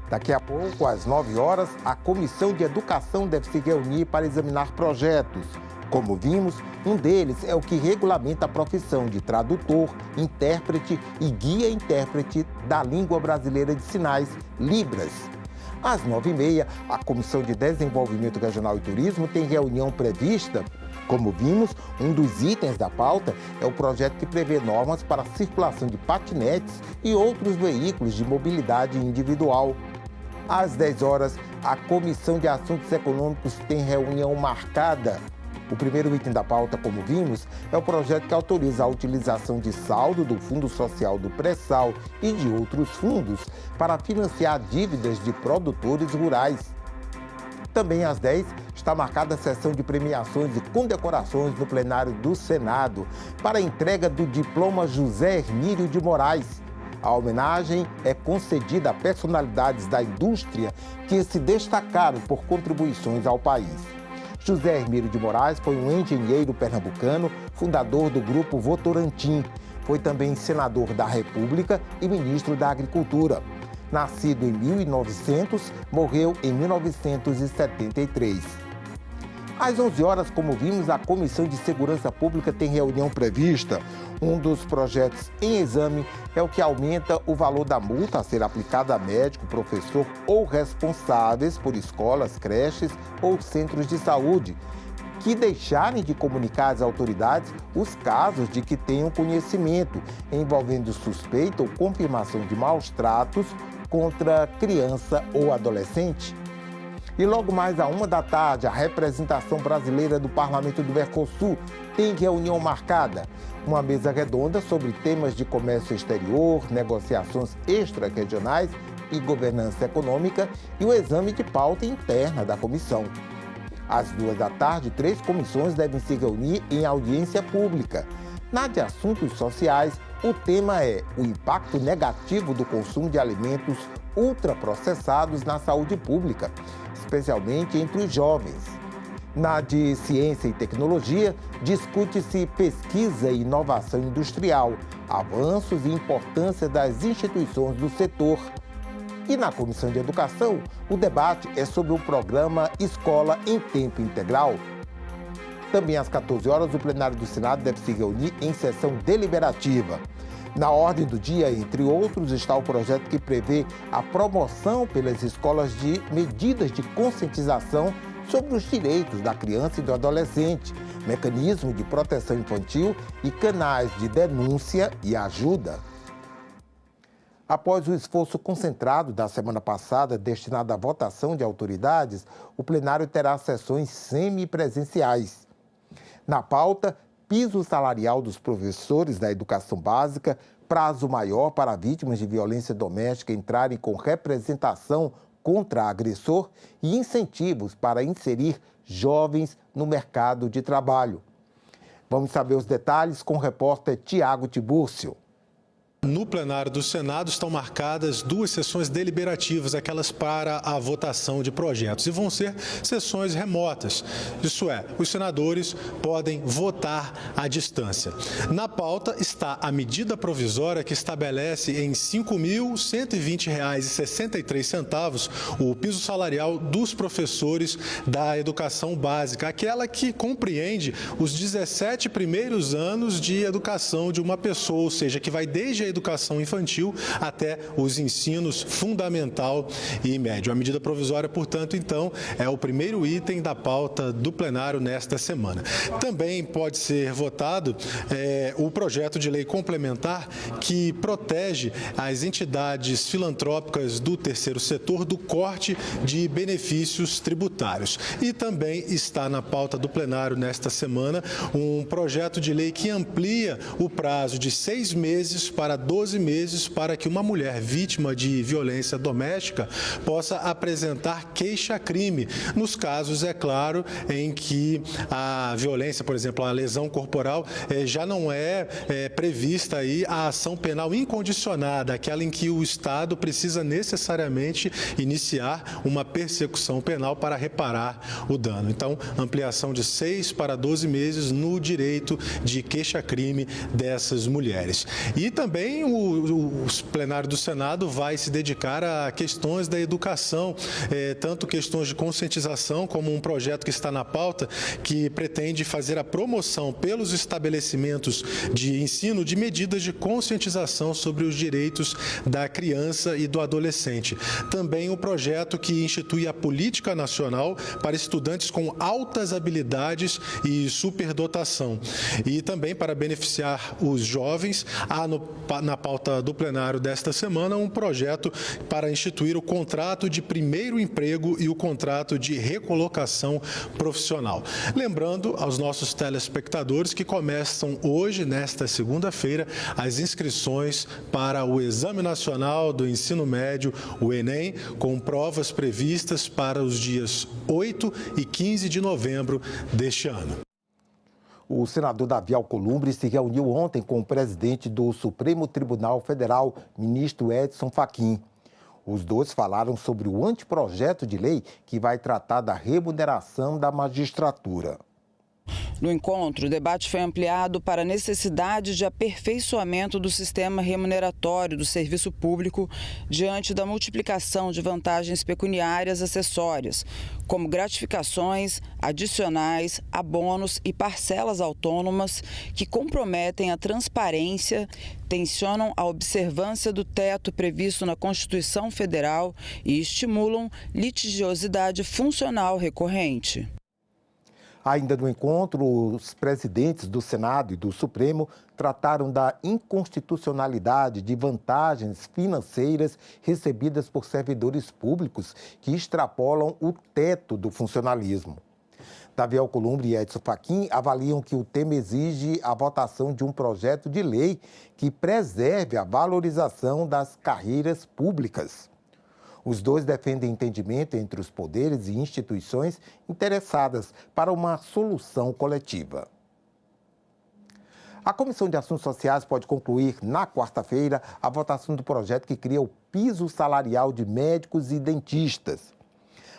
Daqui a pouco, às 9 horas, a Comissão de Educação deve se reunir para examinar projetos. Como vimos, um deles é o que regulamenta a profissão de tradutor, intérprete e guia-intérprete da língua brasileira de sinais, Libras. Às 9h30, a Comissão de Desenvolvimento Regional e Turismo tem reunião prevista. Como vimos, um dos itens da pauta é o projeto que prevê normas para a circulação de patinetes e outros veículos de mobilidade individual. Às 10 horas, a Comissão de Assuntos Econômicos tem reunião marcada. O primeiro item da pauta, como vimos, é o projeto que autoriza a utilização de saldo do Fundo Social do Pré-Sal e de outros fundos para financiar dívidas de produtores rurais. Também às 10 está marcada a sessão de premiações e condecorações no plenário do Senado para a entrega do diploma José Hermílio de Moraes. A homenagem é concedida a personalidades da indústria que se destacaram por contribuições ao país. José Hermílio de Moraes foi um engenheiro pernambucano, fundador do Grupo Votorantim. Foi também senador da República e ministro da Agricultura. Nascido em 1900, morreu em 1973. Às 11 horas, como vimos, a Comissão de Segurança Pública tem reunião prevista. Um dos projetos em exame é o que aumenta o valor da multa a ser aplicada a médico, professor ou responsáveis por escolas, creches ou centros de saúde que deixarem de comunicar às autoridades os casos de que tenham conhecimento envolvendo suspeita ou confirmação de maus tratos contra criança ou adolescente. E logo mais à 1 da tarde, a representação brasileira do Parlamento do Mercosul tem reunião marcada. Uma mesa redonda sobre temas de comércio exterior, negociações extra-regionais e governança econômica e o exame de pauta interna da comissão. Às 2 da tarde, 3 comissões devem se reunir em audiência pública. Na de assuntos sociais, o tema é o impacto negativo do consumo de alimentos ultraprocessados na saúde pública, especialmente entre os jovens. Na de Ciência e Tecnologia, discute-se pesquisa e inovação industrial, avanços e importância das instituições do setor. E na Comissão de Educação, o debate é sobre o programa Escola em Tempo Integral. Também às 14 horas, o plenário do Senado deve se reunir em sessão deliberativa. Na ordem do dia, entre outros, está o projeto que prevê a promoção pelas escolas de medidas de conscientização sobre os direitos da criança e do adolescente, mecanismo de proteção infantil e canais de denúncia e ajuda. Após o esforço concentrado da semana passada destinado à votação de autoridades, o plenário terá sessões semipresenciais. Na pauta, piso salarial dos professores da educação básica, prazo maior para vítimas de violência doméstica entrarem com representação contra agressor e incentivos para inserir jovens no mercado de trabalho. Vamos saber os detalhes com o repórter Tiago Tibúrcio. No plenário do Senado estão marcadas 2 sessões deliberativas, aquelas para a votação de projetos, e vão ser sessões remotas. Isso é, os senadores podem votar à distância. Na pauta está a medida provisória que estabelece em R$ 5.120,63 o piso salarial dos professores da educação básica, aquela que compreende os 17 primeiros anos de educação de uma pessoa, ou seja, que vai desde a educação infantil até os ensinos fundamental e médio. A medida provisória, portanto, então, é o primeiro item da pauta do plenário nesta semana. Também pode ser votado o projeto de lei complementar que protege as entidades filantrópicas do terceiro setor do corte de benefícios tributários. E também está na pauta do plenário nesta semana um projeto de lei que amplia o prazo de 6 meses para 12 meses para que uma mulher vítima de violência doméstica possa apresentar queixa-crime, nos casos, é claro, em que a violência, por exemplo, a lesão corporal, já não é prevista aí a ação penal incondicionada, aquela em que o Estado precisa necessariamente iniciar uma persecução penal para reparar o dano. Então, ampliação de 6 para 12 meses no direito de queixa-crime dessas mulheres. E também o plenário do Senado vai se dedicar a questões da educação, tanto questões de conscientização, como um projeto que está na pauta, que pretende fazer a promoção pelos estabelecimentos de ensino de medidas de conscientização sobre os direitos da criança e do adolescente. Também o projeto que institui a Política Nacional para estudantes com altas habilidades e superdotação. E também para beneficiar os jovens, na pauta do plenário desta semana, um projeto para instituir o contrato de primeiro emprego e o contrato de recolocação profissional. Lembrando aos nossos telespectadores que começam hoje, nesta segunda-feira, as inscrições para o Exame Nacional do Ensino Médio, o Enem, com provas previstas para os dias 8 e 15 de novembro deste ano. O senador Davi Alcolumbre se reuniu ontem com o presidente do Supremo Tribunal Federal, ministro Edson Fachin. Os dois falaram sobre o anteprojeto de lei que vai tratar da remuneração da magistratura. No encontro, o debate foi ampliado para a necessidade de aperfeiçoamento do sistema remuneratório do serviço público diante da multiplicação de vantagens pecuniárias acessórias, como gratificações adicionais, abonos e parcelas autônomas que comprometem a transparência, tensionam a observância do teto previsto na Constituição Federal e estimulam litigiosidade funcional recorrente. Ainda no encontro, os presidentes do Senado e do Supremo trataram da inconstitucionalidade de vantagens financeiras recebidas por servidores públicos que extrapolam o teto do funcionalismo. Davi Alcolumbre e Edson Fachin avaliam que o tema exige a votação de um projeto de lei que preserve a valorização das carreiras públicas. Os dois defendem entendimento entre os poderes e instituições interessadas para uma solução coletiva. A Comissão de Assuntos Sociais pode concluir, na quarta-feira, a votação do projeto que cria o piso salarial de médicos e dentistas.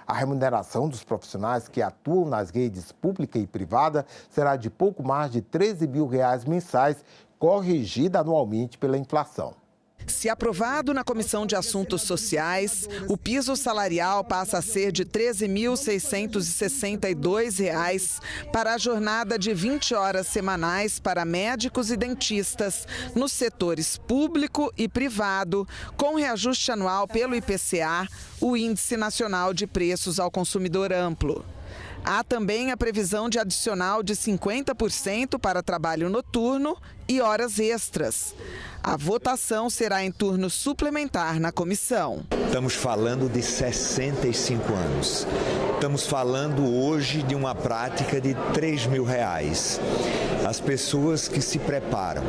A remuneração dos profissionais que atuam nas redes pública e privada será de pouco mais de R$ 13 mil mensais, corrigida anualmente pela inflação. Se aprovado na Comissão de Assuntos Sociais, o piso salarial passa a ser de R$ 13.662 para a jornada de 20 horas semanais para médicos e dentistas nos setores público e privado, com reajuste anual pelo IPCA, o Índice Nacional de Preços ao Consumidor Amplo. Há também a previsão de adicional de 50% para trabalho noturno e horas extras. A votação será em turno suplementar na comissão. Estamos falando de 65 anos. Estamos falando hoje de uma prática de R$ 3.000. As pessoas que se preparam,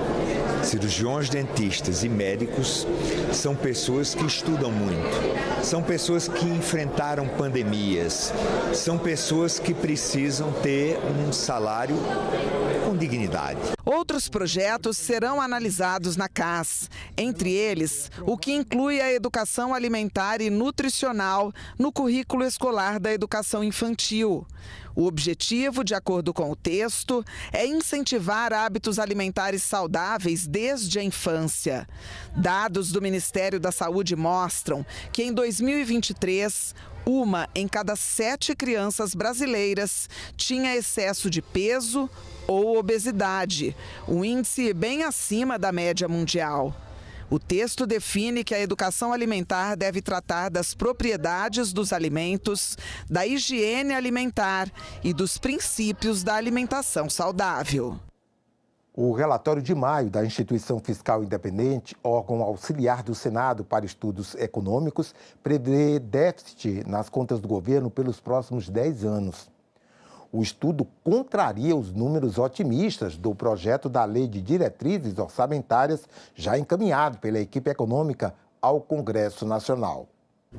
cirurgiões, dentistas e médicos, são pessoas que estudam muito. São pessoas que enfrentaram pandemias. São pessoas que precisam ter um salário com dignidade. Outros projetos serão analisados na CAS, entre eles o que inclui a educação alimentar e nutricional no currículo escolar da educação infantil. O objetivo, de acordo com o texto, é incentivar hábitos alimentares saudáveis desde a infância. Dados do Ministério da Saúde mostram que em 2023, 1 em cada 7 crianças brasileiras tinha excesso de peso ou obesidade, um índice bem acima da média mundial. O texto define que a educação alimentar deve tratar das propriedades dos alimentos, da higiene alimentar e dos princípios da alimentação saudável. O relatório de maio da Instituição Fiscal Independente, órgão auxiliar do Senado para estudos econômicos, prevê déficit nas contas do governo pelos próximos 10 anos. O estudo contraria os números otimistas do projeto da Lei de Diretrizes Orçamentárias, já encaminhado pela equipe econômica ao Congresso Nacional.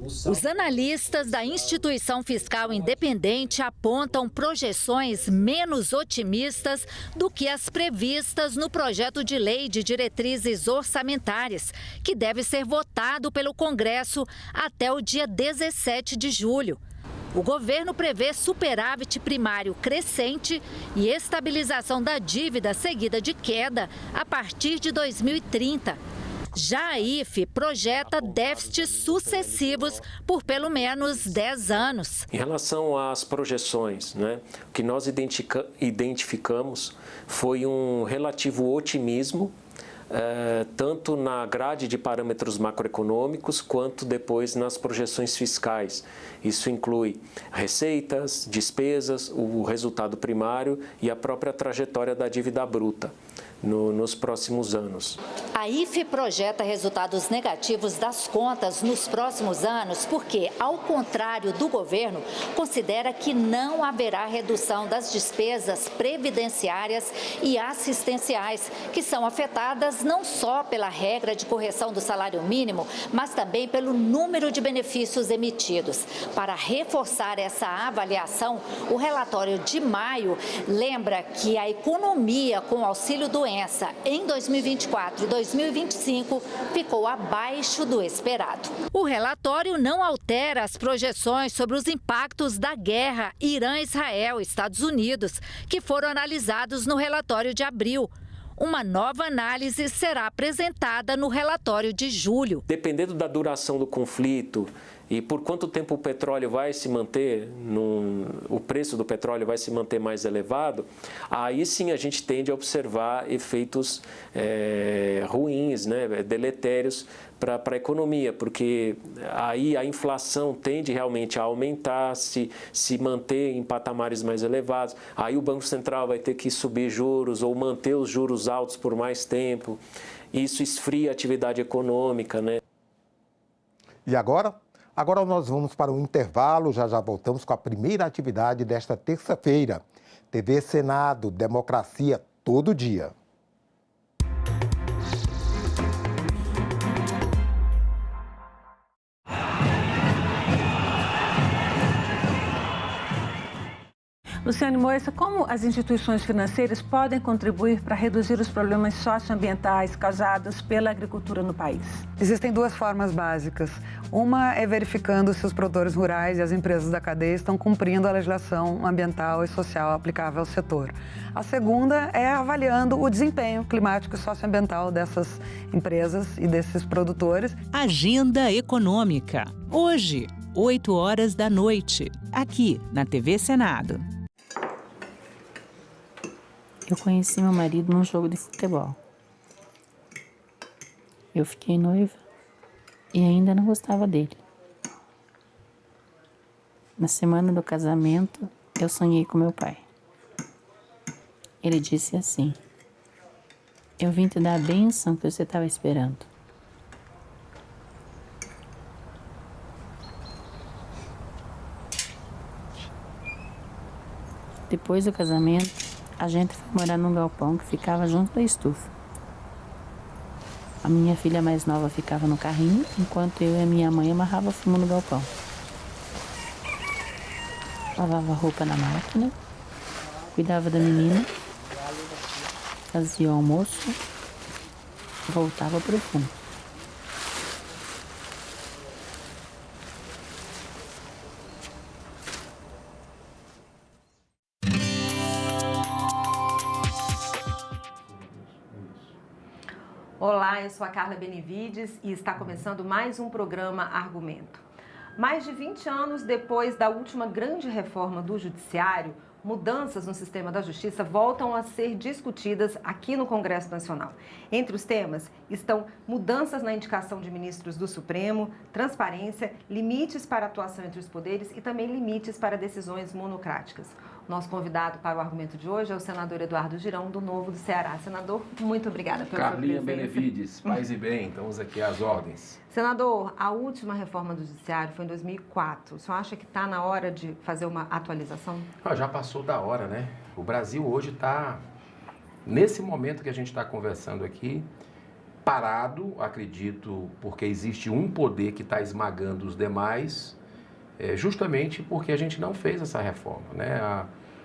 Os analistas da Instituição Fiscal Independente apontam projeções menos otimistas do que as previstas no projeto de lei de diretrizes orçamentárias, que deve ser votado pelo Congresso até o dia 17 de julho. O governo prevê superávit primário crescente e estabilização da dívida seguida de queda a partir de 2030. Já a IFE projeta déficits sucessivos por pelo menos 10 anos. Em relação às projeções, o que nós identificamos foi um relativo otimismo, tanto na grade de parâmetros macroeconômicos quanto depois nas projeções fiscais. Isso inclui receitas, despesas, o resultado primário e a própria trajetória da dívida bruta nos próximos anos. A IFE projeta resultados negativos das contas nos próximos anos porque, ao contrário do governo, considera que não haverá redução das despesas previdenciárias e assistenciais, que são afetadas não só pela regra de correção do salário mínimo, mas também pelo número de benefícios emitidos. Para reforçar essa avaliação, o relatório de maio lembra que a economia com auxílio doença em 2024 e 2025 ficou abaixo do esperado. O relatório não altera as projeções sobre os impactos da guerra Irã-Israel e Estados Unidos, que foram analisados no relatório de abril. Uma nova análise será apresentada no relatório de julho. Dependendo da duração do conflito e por quanto tempo o petróleo vai se manter, o preço do petróleo vai se manter mais elevado, aí sim a gente tende a observar efeitos ruins, deletérios para a economia, porque aí a inflação tende realmente a aumentar, se manter em patamares mais elevados. Aí o Banco Central vai ter que subir juros ou manter os juros altos por mais tempo. Isso esfria a atividade econômica, E agora? Agora nós vamos para um intervalo, já voltamos com a primeira atividade desta terça-feira. TV Senado, democracia todo dia. Luciane Moissa, como as instituições financeiras podem contribuir para reduzir os problemas socioambientais causados pela agricultura no país? Existem duas formas básicas. Uma é verificando se os produtores rurais e as empresas da cadeia estão cumprindo a legislação ambiental e social aplicável ao setor. A segunda é avaliando o desempenho climático e socioambiental dessas empresas e desses produtores. Agenda Econômica. Hoje, 20h, aqui na TV Senado. Eu conheci meu marido num jogo de futebol. Eu fiquei noiva e ainda não gostava dele. Na semana do casamento, eu sonhei com meu pai. Ele disse assim: eu vim te dar a bênção que você estava esperando. Depois do casamento, a gente foi morar num galpão que ficava junto da estufa. A minha filha mais nova ficava no carrinho, enquanto eu e a minha mãe amarrava fumo no galpão. Lavava roupa na máquina, cuidava da menina, fazia o almoço, voltava para o fundo. Olá, eu sou a Carla Benevides e está começando mais um programa Argumento. Mais de 20 anos depois da última grande reforma do Judiciário, mudanças no sistema da Justiça voltam a ser discutidas aqui no Congresso Nacional. Entre os temas estão mudanças na indicação de ministros do Supremo, transparência, limites para a atuação entre os poderes e também limites para decisões monocráticas. Nosso convidado para o argumento de hoje é o senador Eduardo Girão, do Novo do Ceará. Senador, muito obrigada pela sua presença. Carlinha Benevides, paz e bem, estamos aqui às ordens. Senador, a última reforma do Judiciário foi em 2004. O senhor acha que está na hora de fazer uma atualização? Já passou da hora, né? O Brasil hoje está, nesse momento que a gente está conversando aqui, parado, acredito, porque existe um poder que está esmagando os demais, justamente porque a gente não fez essa reforma, né?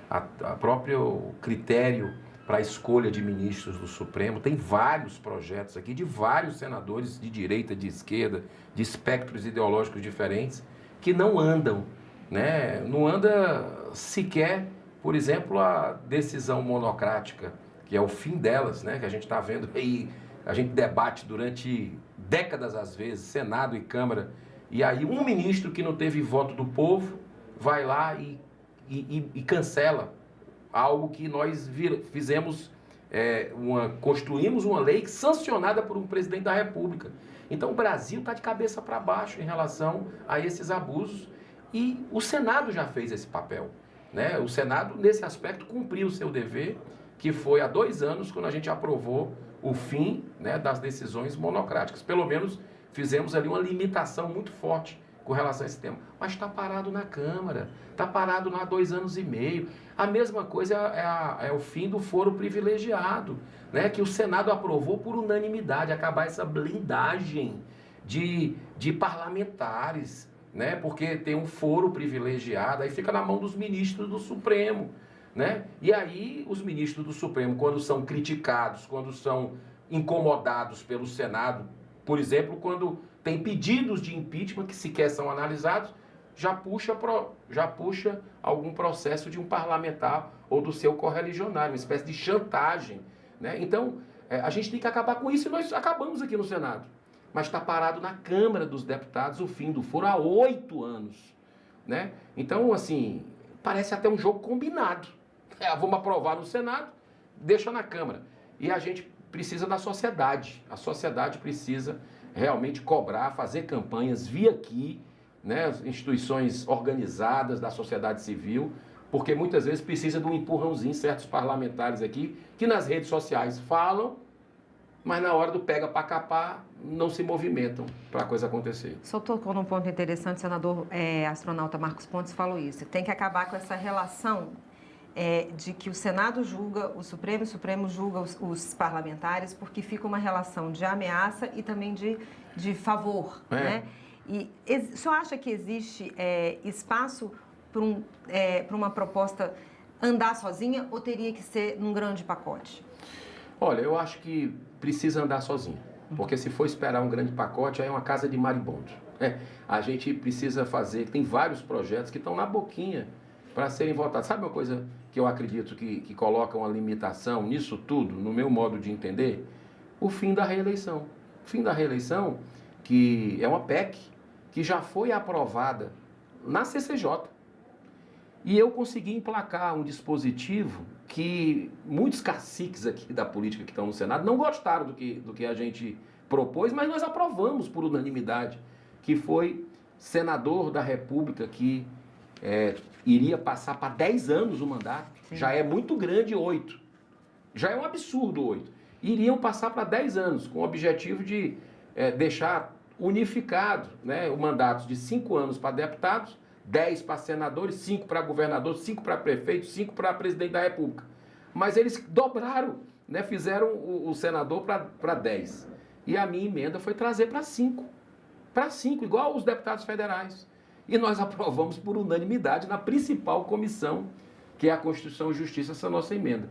A próprio critério para a escolha de ministros do Supremo, tem vários projetos aqui de vários senadores de direita, de esquerda, de espectros ideológicos diferentes, que não andam, né? Não anda sequer, por exemplo, a decisão monocrática, que é o fim delas, né? Que a gente está vendo aí, a gente debate durante décadas às vezes, Senado e Câmara, e aí um ministro que não teve voto do povo vai lá e cancela algo que nós fizemos, construímos uma lei sancionada por um presidente da República. Então o Brasil está de cabeça para baixo em relação a esses abusos e o Senado já fez esse papel, né? O Senado, nesse aspecto, cumpriu o seu dever, que foi há 2 anos, quando a gente aprovou o fim, né, das decisões monocráticas. Pelo menos fizemos ali uma limitação muito forte com relação a esse tema. Mas está parado na Câmara, está parado há 2 anos e meio. A mesma coisa é o fim do foro privilegiado, né, que o Senado aprovou por unanimidade, acabar essa blindagem de parlamentares, né, porque tem um foro privilegiado, aí fica na mão dos ministros do Supremo, né? E aí os ministros do Supremo, quando são criticados, quando são incomodados pelo Senado, por exemplo, quando tem pedidos de impeachment que sequer são analisados, já puxa algum processo de um parlamentar ou do seu correligionário, uma espécie de chantagem, né? Então, a gente tem que acabar com isso e nós acabamos aqui no Senado. Mas está parado na Câmara dos Deputados o fim do foro há 8 anos, né? Então, assim, parece até um jogo combinado. Vamos aprovar no Senado, deixa na Câmara. E a gente precisa da sociedade. A sociedade precisa realmente cobrar, fazer campanhas via aqui, né, as instituições organizadas da sociedade civil, porque muitas vezes precisa de um empurrãozinho, certos parlamentares aqui, que nas redes sociais falam, mas na hora do pega para capar, não se movimentam para a coisa acontecer. O senhor tocou num ponto interessante, o senador astronauta Marcos Pontes falou isso. Tem que acabar com essa relação de que o Senado julga o Supremo julga os parlamentares, porque fica uma relação de ameaça e também de favor, né? E o senhor acha que existe espaço para uma proposta andar sozinha ou teria que ser num grande pacote? Olha, eu acho que precisa andar sozinha, porque se for esperar um grande pacote, aí é uma casa de maribondo. A gente precisa fazer, tem vários projetos que estão na boquinha para serem votados. Sabe uma coisa que eu acredito que coloca uma limitação nisso tudo, no meu modo de entender? O fim da reeleição. O fim da reeleição, que é uma PEC que já foi aprovada na CCJ. E eu consegui emplacar um dispositivo que muitos caciques aqui da política que estão no Senado não gostaram do que a gente propôs, mas nós aprovamos por unanimidade, que foi senador da República que iria passar para 10 anos o mandato. Sim. Já é muito grande 8. Já é um absurdo 8. Iriam passar para 10 anos, com o objetivo de deixar unificado, né, o mandato de 5 anos para deputados, 10 para senadores, 5 para governador, 5 para prefeito, 5 para presidente da República. Mas eles dobraram, né, fizeram o senador para 10. E a minha emenda foi trazer para 5. Para 5, igual os deputados federais. E nós aprovamos por unanimidade na principal comissão, que é a Constituição e Justiça, essa nossa emenda.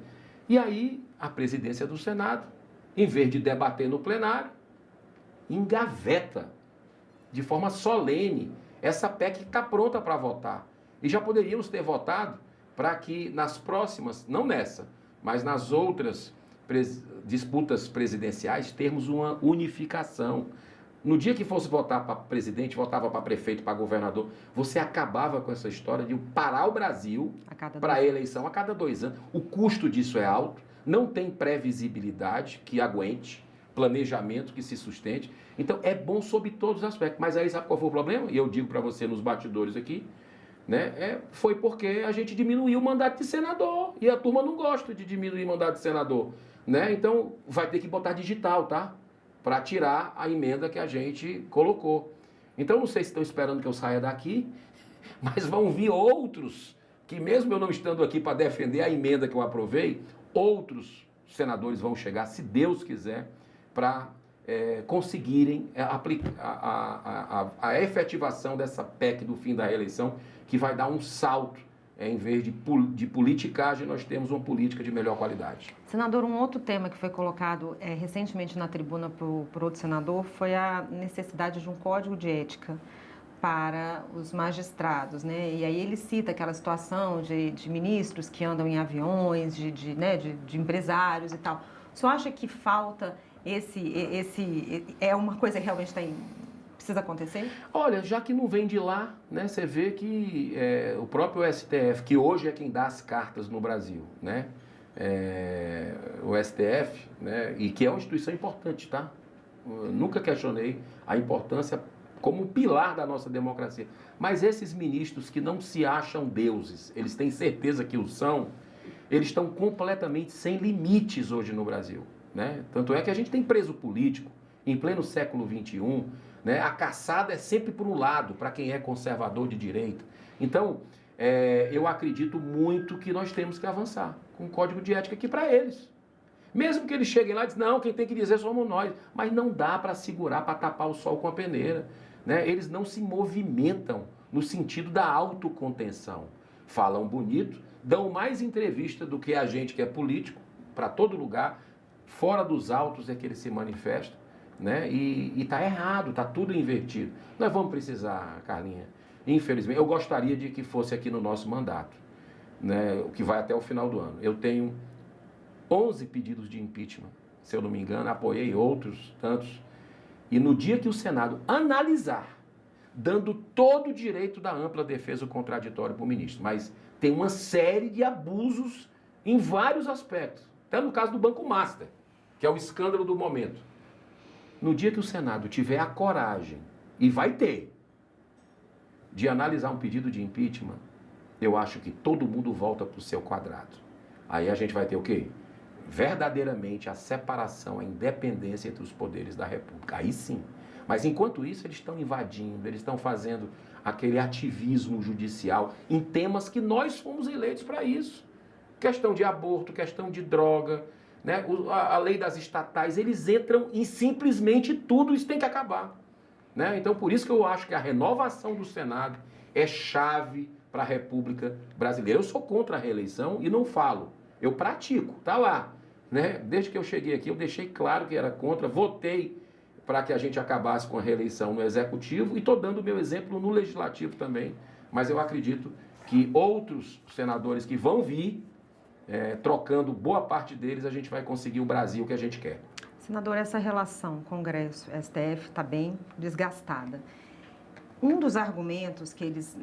E aí, a presidência do Senado, em vez de debater no plenário, engaveta de forma solene essa PEC que está pronta para votar. E já poderíamos ter votado para que nas próximas, não nessa, mas nas outras disputas presidenciais, termos uma unificação. No dia que fosse votar para presidente, votava para prefeito, para governador, você acabava com essa história de parar o Brasil para a eleição a cada 2 anos. O custo disso é alto, não tem previsibilidade que aguente, planejamento que se sustente. Então, é bom sob todos os aspectos. Mas aí, sabe qual foi o problema? E eu digo para você nos bastidores aqui, né? Foi porque a gente diminuiu o mandato de senador. E a turma não gosta de diminuir o mandato de senador, né? Então, vai ter que botar digital, tá? Para tirar a emenda que a gente colocou. Então, não sei se estão esperando que eu saia daqui, mas vão vir outros, que mesmo eu não estando aqui para defender a emenda que eu aprovei, outros senadores vão chegar, se Deus quiser, para conseguirem aplicar a efetivação dessa PEC do fim da reeleição, que vai dar um salto. Em vez de politicagem, nós temos uma política de melhor qualidade. Senador, um outro tema que foi colocado recentemente na tribuna por outro senador foi a necessidade de um código de ética para os magistrados, né? E aí ele cita aquela situação de ministros que andam em aviões, de empresários e tal. O senhor acha que falta é uma coisa que realmente precisa acontecer? Olha, já que não vem de lá, né, você vê que o próprio STF, que hoje é quem dá as cartas no Brasil, né, o STF, né, e que é uma instituição importante, tá? Eu nunca questionei a importância como pilar da nossa democracia. Mas esses ministros que não se acham deuses, eles têm certeza que o são, eles estão completamente sem limites hoje no Brasil, né? Tanto é que a gente tem preso político em pleno século XXI, né? A caçada é sempre por um lado, para quem é conservador de direita. Então, eu acredito muito que nós temos que avançar com um código de ética aqui para eles. Mesmo que eles cheguem lá e dizem, não, quem tem que dizer somos nós. Mas não dá para segurar, para tapar o sol com a peneira, né? Eles não se movimentam no sentido da autocontenção. Falam bonito, dão mais entrevista do que a gente que é político, para todo lugar. Fora dos autos é que eles se manifestam, né? E está errado, está tudo invertido. Nós vamos precisar, Carlinha, infelizmente, eu gostaria de que fosse aqui no nosso mandato, né? O que vai até o final do ano. Eu tenho 11 pedidos de impeachment, se eu não me engano, apoiei outros tantos. E no dia que o Senado analisar, dando todo o direito da ampla defesa contraditória para o ministro, mas tem uma série de abusos em vários aspectos, até no caso do Banco Master, que é o escândalo do momento. No dia que o Senado tiver a coragem, e vai ter, de analisar um pedido de impeachment, eu acho que todo mundo volta para o seu quadrado. Aí a gente vai ter o quê? Verdadeiramente a separação, a independência entre os poderes da República. Aí sim. Mas enquanto isso, eles estão invadindo, eles estão fazendo aquele ativismo judicial em temas que nós fomos eleitos para isso. Questão de aborto, questão de droga, né? A lei das estatais, eles entram em simplesmente tudo, isso tem que acabar, né? Então, por isso que eu acho que a renovação do Senado é chave para a República Brasileira. Eu sou contra a reeleição e não falo, eu pratico, tá lá. Né? Desde que eu cheguei aqui, eu deixei claro que era contra, votei para que a gente acabasse com a reeleição no Executivo e estou dando o meu exemplo no Legislativo também, mas eu acredito que outros senadores que vão vir, trocando boa parte deles, a gente vai conseguir o Brasil que a gente quer. Senador, essa relação Congresso-STF está bem desgastada. Um dos argumentos que eles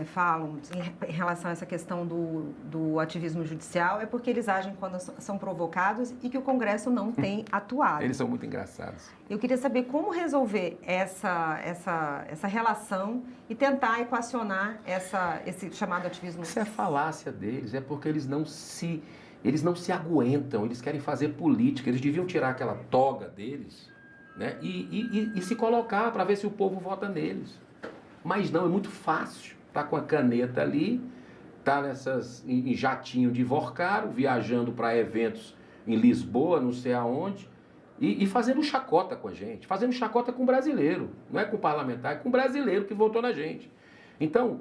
falam em relação a essa questão do ativismo judicial é porque eles agem quando são provocados e que o Congresso não tem atuado. Eles são muito engraçados. Eu queria saber como resolver essa relação e tentar equacionar esse chamado ativismo. Isso é a falácia deles, é porque eles não se aguentam, eles querem fazer política, eles deviam tirar aquela toga deles, né, e se colocar para ver se o povo vota neles. Mas não, é muito fácil. Tá com a caneta ali, tá em jatinho de Vorcaro, viajando para eventos em Lisboa, não sei aonde, e fazendo chacota com a gente, fazendo chacota com o brasileiro. Não é com o parlamentar, é com o brasileiro que votou na gente. Então,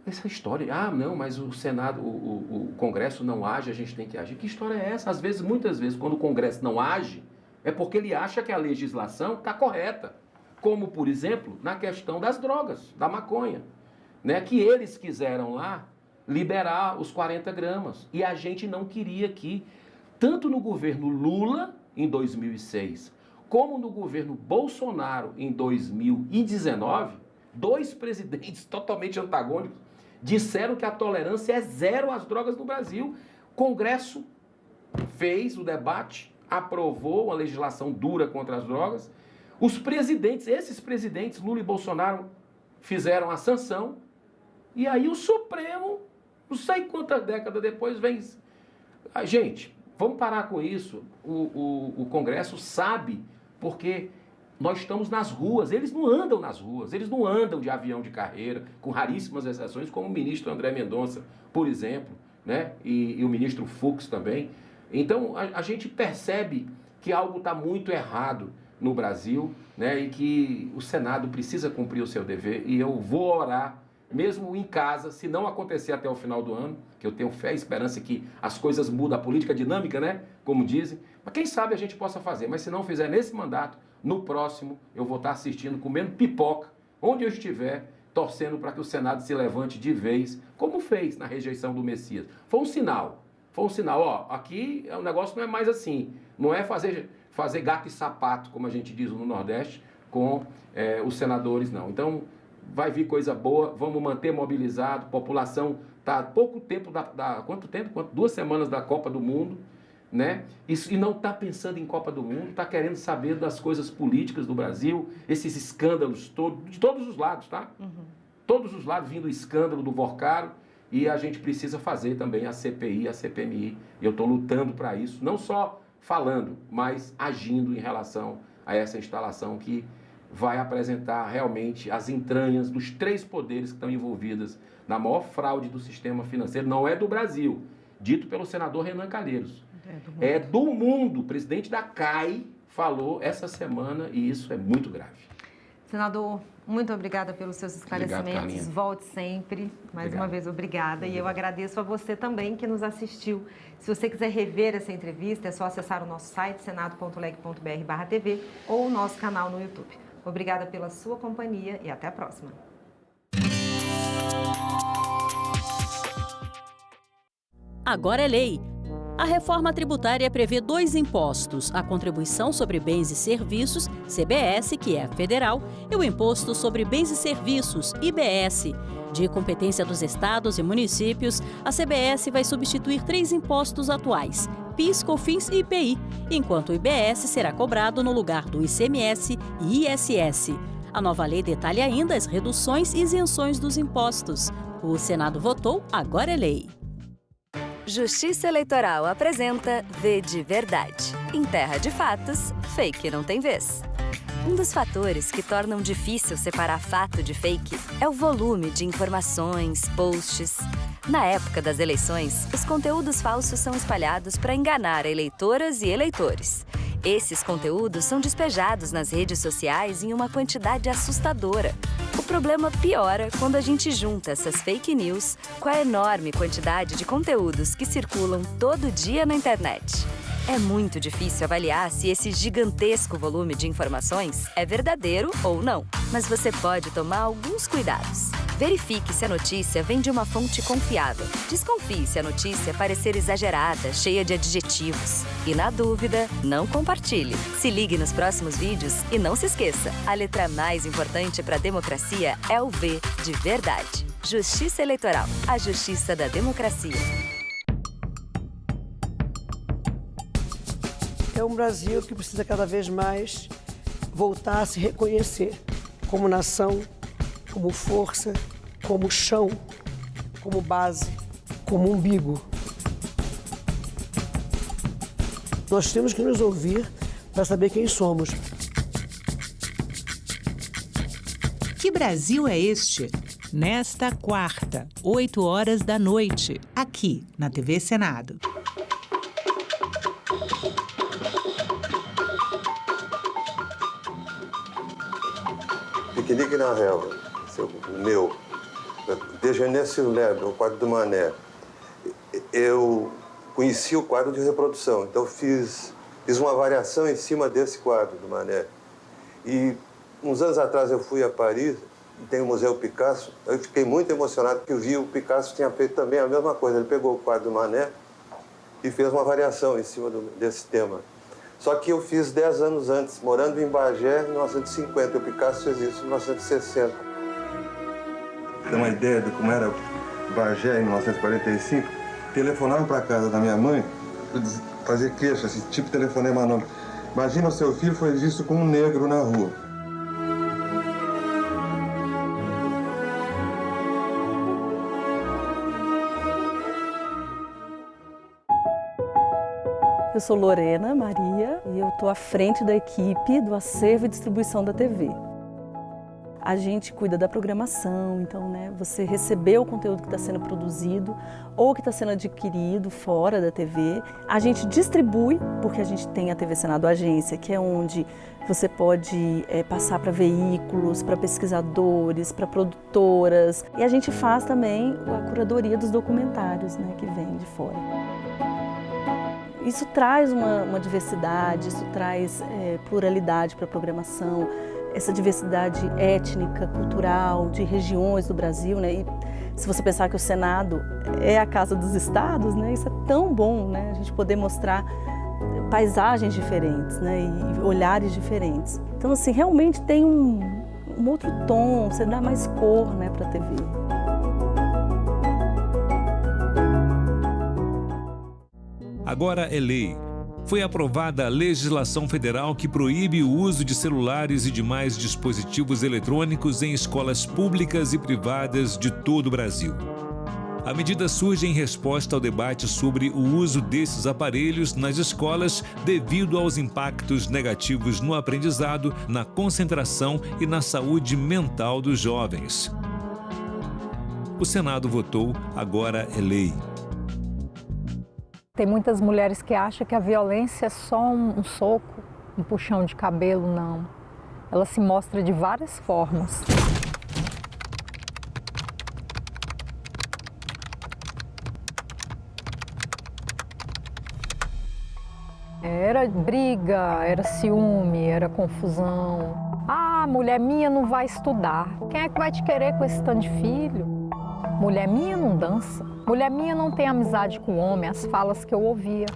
essa história, não, mas o Senado, o Congresso não age, a gente tem que agir. Que história é essa? Às vezes, muitas vezes, quando o Congresso não age, é porque ele acha que a legislação está correta. Como, por exemplo, na questão das drogas, da maconha, né? Que eles quiseram lá liberar os 40 gramas. E a gente não queria que, tanto no governo Lula, em 2006, como no governo Bolsonaro, em 2019, dois presidentes totalmente antagônicos disseram que a tolerância é zero às drogas no Brasil. O Congresso fez o debate, aprovou uma legislação dura contra as drogas. Esses presidentes, Lula e Bolsonaro, fizeram a sanção. E aí o Supremo, não sei quantas décadas depois, vem... Gente, vamos parar com isso. O Congresso sabe, porque nós estamos nas ruas. Eles não andam nas ruas, eles não andam de avião de carreira, com raríssimas exceções, como o ministro André Mendonça, por exemplo, né? E o ministro Fux também. Então, a gente percebe que algo está muito errado no Brasil, né, e que o Senado precisa cumprir o seu dever, e eu vou orar, mesmo em casa, se não acontecer até o final do ano, que eu tenho fé e esperança que as coisas mudam, a política dinâmica, né, como dizem, mas quem sabe a gente possa fazer, mas se não fizer nesse mandato, no próximo eu vou estar assistindo, comendo pipoca, onde eu estiver, torcendo para que o Senado se levante de vez, como fez na rejeição do Messias. Foi um sinal, aqui o negócio não é mais assim, não é fazer gato e sapato, como a gente diz no Nordeste, com os senadores, não. Então, vai vir coisa boa, vamos manter mobilizado, a população está há pouco tempo, quanto tempo? 2 semanas da Copa do Mundo, né? E não está pensando em Copa do Mundo, está querendo saber das coisas políticas do Brasil, esses escândalos todos, de todos os lados, tá? Uhum. Todos os lados vindo o escândalo do Vorcaro, e a gente precisa fazer também a CPI, a CPMI, e eu estou lutando para isso, não só falando, mas agindo em relação a essa instalação que vai apresentar realmente as entranhas dos 3 poderes que estão envolvidos na maior fraude do sistema financeiro. Não é do Brasil, dito pelo senador Renan Calheiros. É do mundo. O presidente da CAI falou essa semana e isso é muito grave. Senador, muito obrigada pelos seus esclarecimentos. Obrigado, volte sempre. Mais uma vez, obrigada. E eu agradeço a você também que nos assistiu. Se você quiser rever essa entrevista, é só acessar o nosso site, senado.leg.br/tv, ou o nosso canal no YouTube. Obrigada pela sua companhia e até a próxima. Agora é lei. A reforma tributária prevê 2 impostos, a Contribuição sobre Bens e Serviços, CBS, que é federal, e o Imposto sobre Bens e Serviços, IBS. De competência dos estados e municípios, a CBS vai substituir 3 impostos atuais, PIS, COFINS e IPI, enquanto o IBS será cobrado no lugar do ICMS e ISS. A nova lei detalha ainda as reduções e isenções dos impostos. O Senado votou, agora é lei. Justiça Eleitoral apresenta V de Verdade. Em terra de fatos, fake não tem vez. Um dos fatores que tornam difícil separar fato de fake é o volume de informações, posts. Na época das eleições, os conteúdos falsos são espalhados para enganar eleitoras e eleitores. Esses conteúdos são despejados nas redes sociais em uma quantidade assustadora. O problema piora quando a gente junta essas fake news com a enorme quantidade de conteúdos que circulam todo dia na internet. É muito difícil avaliar se esse gigantesco volume de informações é verdadeiro ou não. Mas você pode tomar alguns cuidados. Verifique se a notícia vem de uma fonte confiável. Desconfie se a notícia parecer exagerada, cheia de adjetivos. E, na dúvida, não compartilhe. Se ligue nos próximos vídeos e não se esqueça, a letra mais importante para a democracia é o V de verdade. Justiça Eleitoral, a justiça da democracia. É um Brasil que precisa cada vez mais voltar a se reconhecer como nação, como força, como chão, como base, como umbigo. Nós temos que nos ouvir para saber quem somos. Que Brasil é este? Nesta quarta, 20h, aqui na TV Senado. Piquenique na relva, o meu, Déjeuner sur l'herbe, o quadro do Manet. Eu conheci o quadro de reprodução, então fiz uma variação em cima desse quadro do Manet. E uns anos atrás eu fui a Paris, e tem o Museu Picasso, eu fiquei muito emocionado porque eu vi o Picasso tinha feito também a mesma coisa. Ele pegou o quadro do Manet e fez uma variação em cima desse tema. Só que eu fiz 10 anos antes, morando em Bagé, em 1950. O Picasso fez isso em 1960. Tem uma ideia de como era Bagé em 1945? Telefonava para casa da minha mãe, fazia queixa, esse tipo de telefonema anônimo. Imagina o seu filho foi visto como um negro na rua. Eu sou Lorena Maria e eu estou à frente da equipe do acervo e distribuição da TV. A gente cuida da programação, então, você recebeu o conteúdo que está sendo produzido ou que está sendo adquirido fora da TV. A gente distribui, porque a gente tem a TV Senado Agência, que é onde você pode passar para veículos, para pesquisadores, para produtoras. E a gente faz também a curadoria dos documentários, que vem de fora. Isso traz uma diversidade, isso traz pluralidade para a programação, essa diversidade étnica, cultural, de regiões do Brasil, E se você pensar que o Senado é a casa dos estados, isso é tão bom, A gente poder mostrar paisagens diferentes, E olhares diferentes. Então, assim, realmente tem um outro tom, você dá mais cor, para a TV. Agora é lei. Foi aprovada a legislação federal que proíbe o uso de celulares e demais dispositivos eletrônicos em escolas públicas e privadas de todo o Brasil. A medida surge em resposta ao debate sobre o uso desses aparelhos nas escolas devido aos impactos negativos no aprendizado, na concentração e na saúde mental dos jovens. O Senado votou, agora é lei. Tem muitas mulheres que acham que a violência é só um soco, um puxão de cabelo, não. Ela se mostra de várias formas. Era briga, era ciúme, era confusão. Ah, mulher minha não vai estudar. Quem é que vai te querer com esse tanto de filho? Mulher minha não dança. Mulher minha não tem amizade com homem, as falas que eu ouvia.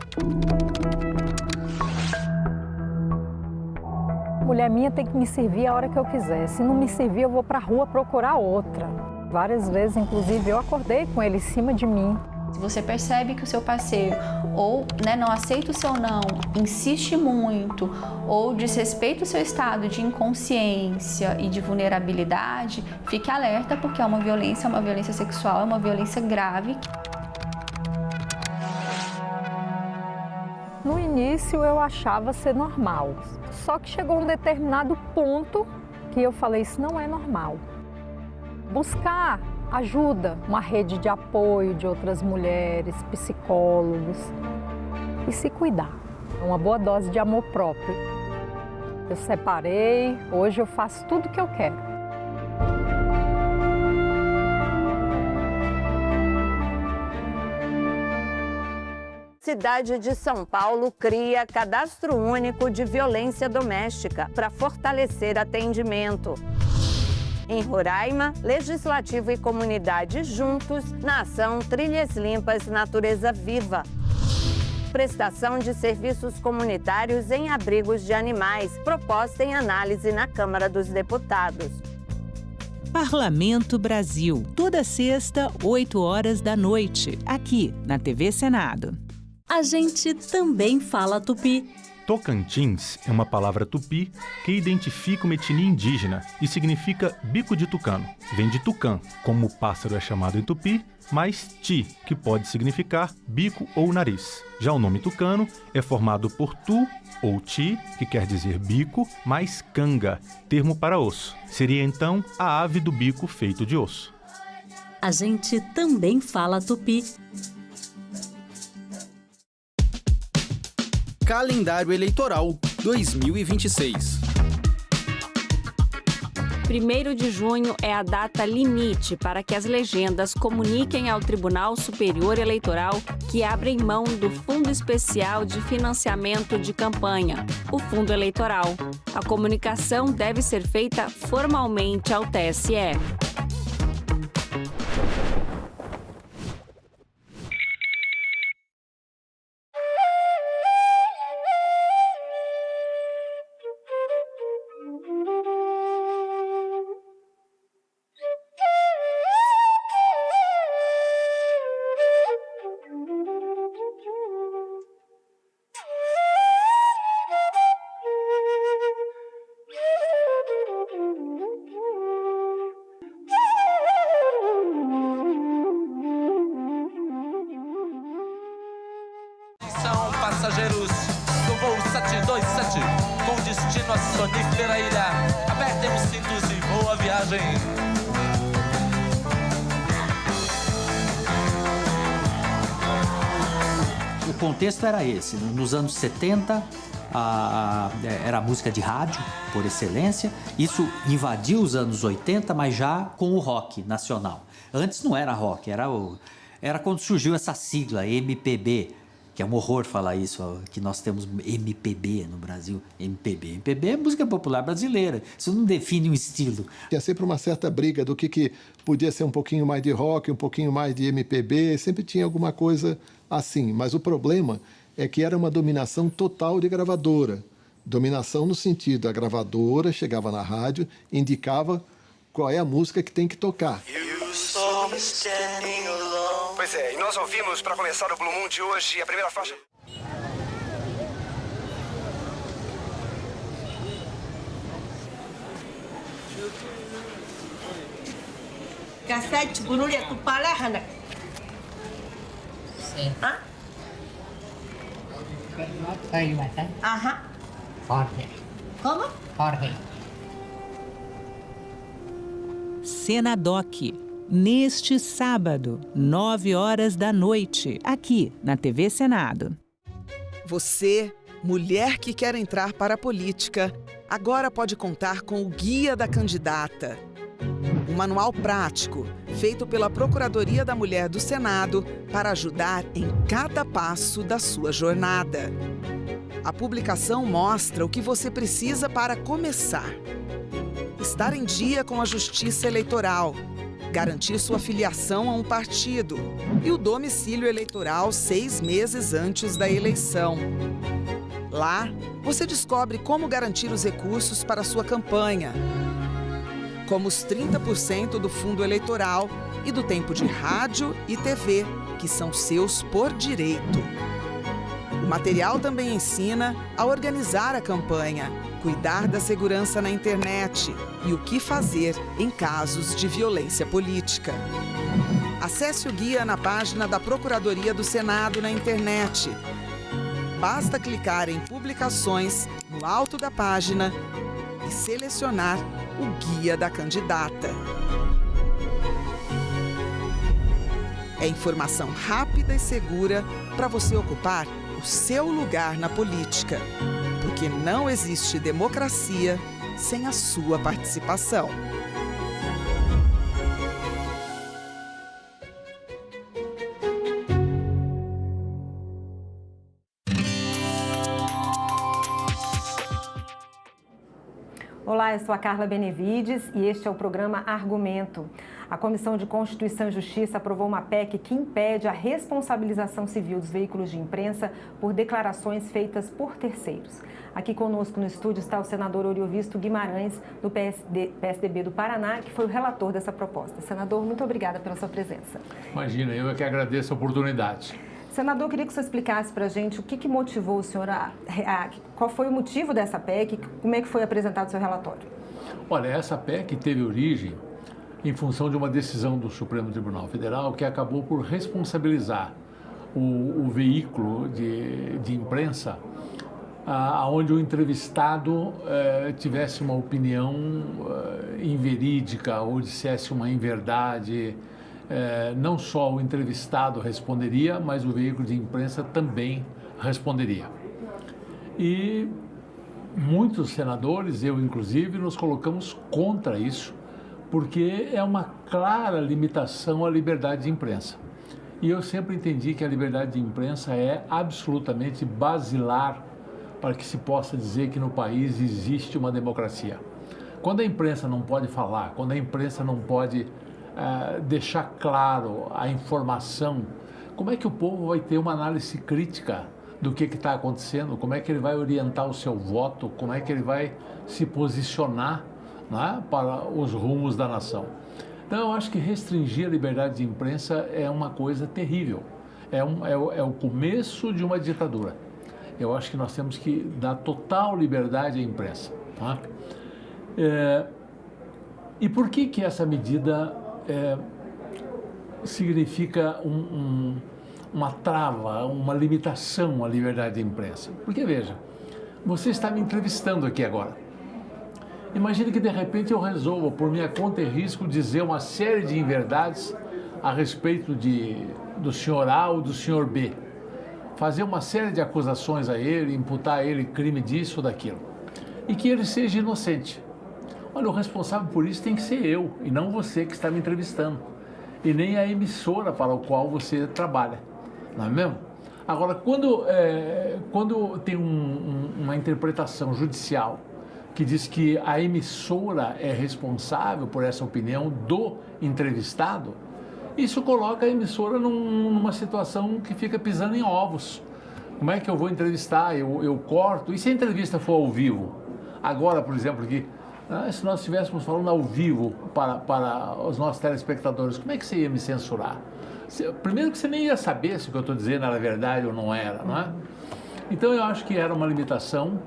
Mulher minha tem que me servir a hora que eu quiser. Se não me servir, eu vou pra rua procurar outra. Várias vezes, inclusive, eu acordei com ele em cima de mim. Se você percebe que o seu parceiro ou não aceita o seu não, insiste muito ou desrespeita o seu estado de inconsciência e de vulnerabilidade, fique alerta porque é uma violência sexual, é uma violência grave. No início eu achava ser normal, só que chegou um determinado ponto que eu falei, isso não é normal. Buscar ajuda, uma rede de apoio de outras mulheres, psicólogos e se cuidar. É uma boa dose de amor próprio. Eu separei, hoje eu faço tudo o que eu quero. cidade de São Paulo cria cadastro único de violência doméstica para fortalecer atendimento. Em Roraima, Legislativo e comunidade juntos na ação Trilhas Limpas Natureza Viva. Prestação de serviços comunitários em abrigos de animais, proposta em análise na Câmara dos Deputados. Parlamento Brasil, toda sexta, 8 horas da noite, aqui na TV Senado. A gente também fala tupi. Tocantins é uma palavra tupi que identifica uma etnia indígena e significa bico de tucano. Vem de tucã, como o pássaro é chamado em tupi, mais ti, que pode significar bico ou nariz. Já o nome tucano é formado por tu ou ti, que quer dizer bico, mais canga, termo para osso. Seria então a ave do bico feito de osso. A gente também fala tupi. Calendário Eleitoral 2026. 1º de junho é a data limite para que as legendas comuniquem ao Tribunal Superior Eleitoral que abrem mão do Fundo Especial de Financiamento de Campanha, o Fundo Eleitoral. A comunicação deve ser feita formalmente ao TSE. Passageiros do voo 727 com destino a Sonífera Ilha. Apertem os cintos e boa viagem. O contexto era esse. Nos anos 70, era a música de rádio, por excelência. Isso invadiu os anos 80, mas já com o rock nacional. Antes não era rock, era quando surgiu essa sigla, MPB, que é um horror falar isso, que nós temos MPB no Brasil. MPB é música popular brasileira. Isso não define um estilo. Tinha sempre uma certa briga do que podia ser um pouquinho mais de rock, um pouquinho mais de MPB. Sempre tinha alguma coisa assim. Mas o problema é que era uma dominação total de gravadora. Dominação no sentido, a gravadora chegava na rádio, indicava qual é a música que tem que tocar. Pois é, e nós ouvimos, para começar o Blue Moon de hoje, a primeira faixa. Cassete Burulia Tupalahana. Sim. Hã? Aham. Jorge. Como? Jorge. Senadoc, neste sábado, 9 horas da noite, aqui na TV Senado. Você, mulher que quer entrar para a política, agora pode contar com o Guia da Candidata. Um manual prático, feito pela Procuradoria da Mulher do Senado para ajudar em cada passo da sua jornada. A publicação mostra o que você precisa para começar. Estar em dia com a Justiça Eleitoral, garantir sua filiação a um partido e o domicílio eleitoral 6 meses antes da eleição. Lá, você descobre como garantir os recursos para sua campanha, como os 30% do fundo eleitoral e do tempo de rádio e TV, que são seus por direito. O material também ensina a organizar a campanha, cuidar da segurança na internet e o que fazer em casos de violência política. Acesse o guia na página da Procuradoria do Senado na internet. Basta clicar em Publicações no alto da página e selecionar o Guia da Candidata. É informação rápida e segura para você ocupar o seu lugar na política, porque não existe democracia sem a sua participação. Olá, eu sou a Carla Benevides e este é o programa Argumento. A Comissão de Constituição e Justiça aprovou uma PEC que impede a responsabilização civil dos veículos de imprensa por declarações feitas por terceiros. Aqui conosco no estúdio está o senador Oriovisto Guimarães, do PSDB do Paraná, que foi o relator dessa proposta. Senador, muito obrigada pela sua presença. Imagina, eu é que agradeço a oportunidade. Senador, eu queria que você explicasse para a gente o que motivou o senhor, qual foi o motivo dessa PEC, como é que foi apresentado o seu relatório? Olha, essa PEC teve origem em função de uma decisão do Supremo Tribunal Federal que acabou por responsabilizar o veículo de imprensa onde o entrevistado tivesse uma opinião inverídica ou dissesse uma inverdade. Não só o entrevistado responderia, mas o veículo de imprensa também responderia. E muitos senadores, eu inclusive, nos colocamos contra isso, porque é uma clara limitação à liberdade de imprensa. E eu sempre entendi que a liberdade de imprensa é absolutamente basilar para que se possa dizer que no país existe uma democracia. Quando a imprensa não pode falar, quando a imprensa não pode deixar claro a informação, como é que o povo vai ter uma análise crítica do que está acontecendo, como é que ele vai orientar o seu voto, como é que ele vai se posicionar, né, para os rumos da nação. Então, eu acho que restringir a liberdade de imprensa é uma coisa terrível, é o começo de uma ditadura. Eu acho que nós temos que dar total liberdade à imprensa. Tá? E por que essa medida significa uma trava, uma limitação à liberdade de imprensa? Porque, veja, você está me entrevistando aqui agora. Imagine que, de repente, eu resolva, por minha conta e risco, dizer uma série de inverdades a respeito do senhor A ou do senhor B. Fazer uma série de acusações a ele, imputar a ele crime disso ou daquilo. E que ele seja inocente. Olha, o responsável por isso tem que ser eu, e não você que está me entrevistando. E nem a emissora para a qual você trabalha. Não é mesmo? Agora, quando tem uma interpretação judicial que diz que a emissora é responsável por essa opinião do entrevistado, isso coloca a emissora numa situação que fica pisando em ovos. Como é que eu vou entrevistar? Eu corto. E se a entrevista for ao vivo? Agora, por exemplo, aqui, se nós estivéssemos falando ao vivo para os nossos telespectadores, como é que você ia me censurar? Primeiro que você nem ia saber se o que eu estou dizendo era verdade ou não era, não é? Então eu acho que era uma limitação.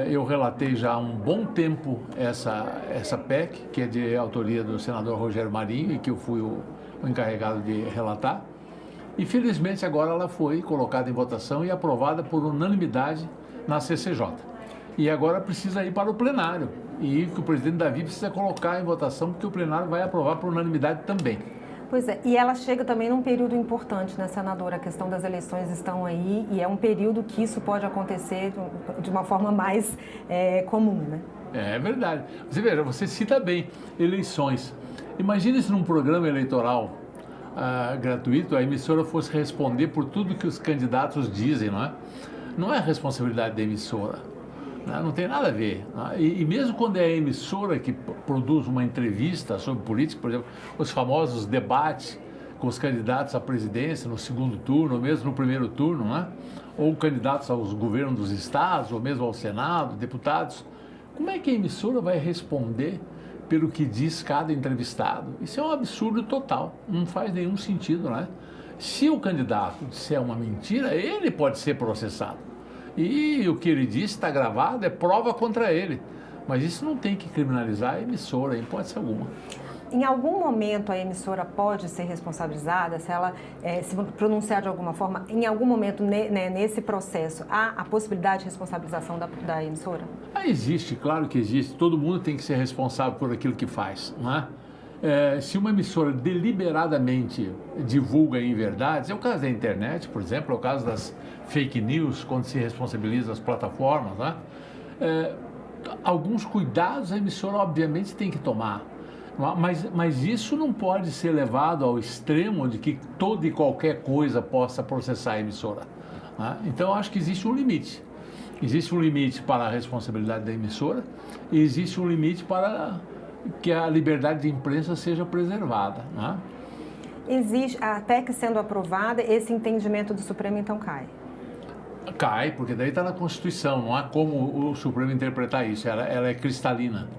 Eu relatei já há um bom tempo essa PEC, que é de autoria do senador Rogério Marinho, e que eu fui o encarregado de relatar. E felizmente agora ela foi colocada em votação e aprovada por unanimidade na CCJ. E agora precisa ir para o plenário. E que o presidente Davi precisa colocar em votação, porque o plenário vai aprovar por unanimidade também. Pois é, e ela chega também num período importante, né, senadora? A questão das eleições estão aí e é um período que isso pode acontecer de uma forma mais comum, né? É verdade. Você veja, você cita bem eleições. Imagine se num programa eleitoral gratuito a emissora fosse responder por tudo que os candidatos dizem, não é? Não é responsabilidade da emissora. Não tem nada a ver. E mesmo quando é a emissora que produz uma entrevista sobre política, por exemplo, os famosos debates com os candidatos à presidência no segundo turno, ou mesmo no primeiro turno, não é? Ou candidatos aos governos dos estados, ou mesmo ao Senado, deputados, como é que a emissora vai responder pelo que diz cada entrevistado? Isso é um absurdo total, não faz nenhum sentido, não é? Se o candidato disser uma mentira, ele pode ser processado. E o que ele disse está gravado, é prova contra ele. Mas isso não tem que criminalizar a emissora, em hipótese alguma. Em algum momento a emissora pode ser responsabilizada, se ela se pronunciar de alguma forma, em algum momento nesse processo, há a possibilidade de responsabilização da emissora? Existe, claro que existe. Todo mundo tem que ser responsável por aquilo que faz, não é? Se uma emissora deliberadamente divulga inverdades, é o caso da internet, por exemplo, é o caso das fake news, quando se responsabiliza as plataformas, né? Alguns cuidados a emissora obviamente tem que tomar, mas isso não pode ser levado ao extremo de que toda e qualquer coisa possa processar a emissora, né? Então eu acho que existe um limite. Existe um limite para a responsabilidade da emissora e existe um limite para que a liberdade de imprensa seja preservada, né? Existe, a PEC sendo aprovada, esse entendimento do Supremo então cai? Cai, porque daí está na Constituição, não há como o Supremo interpretar isso, ela é cristalina.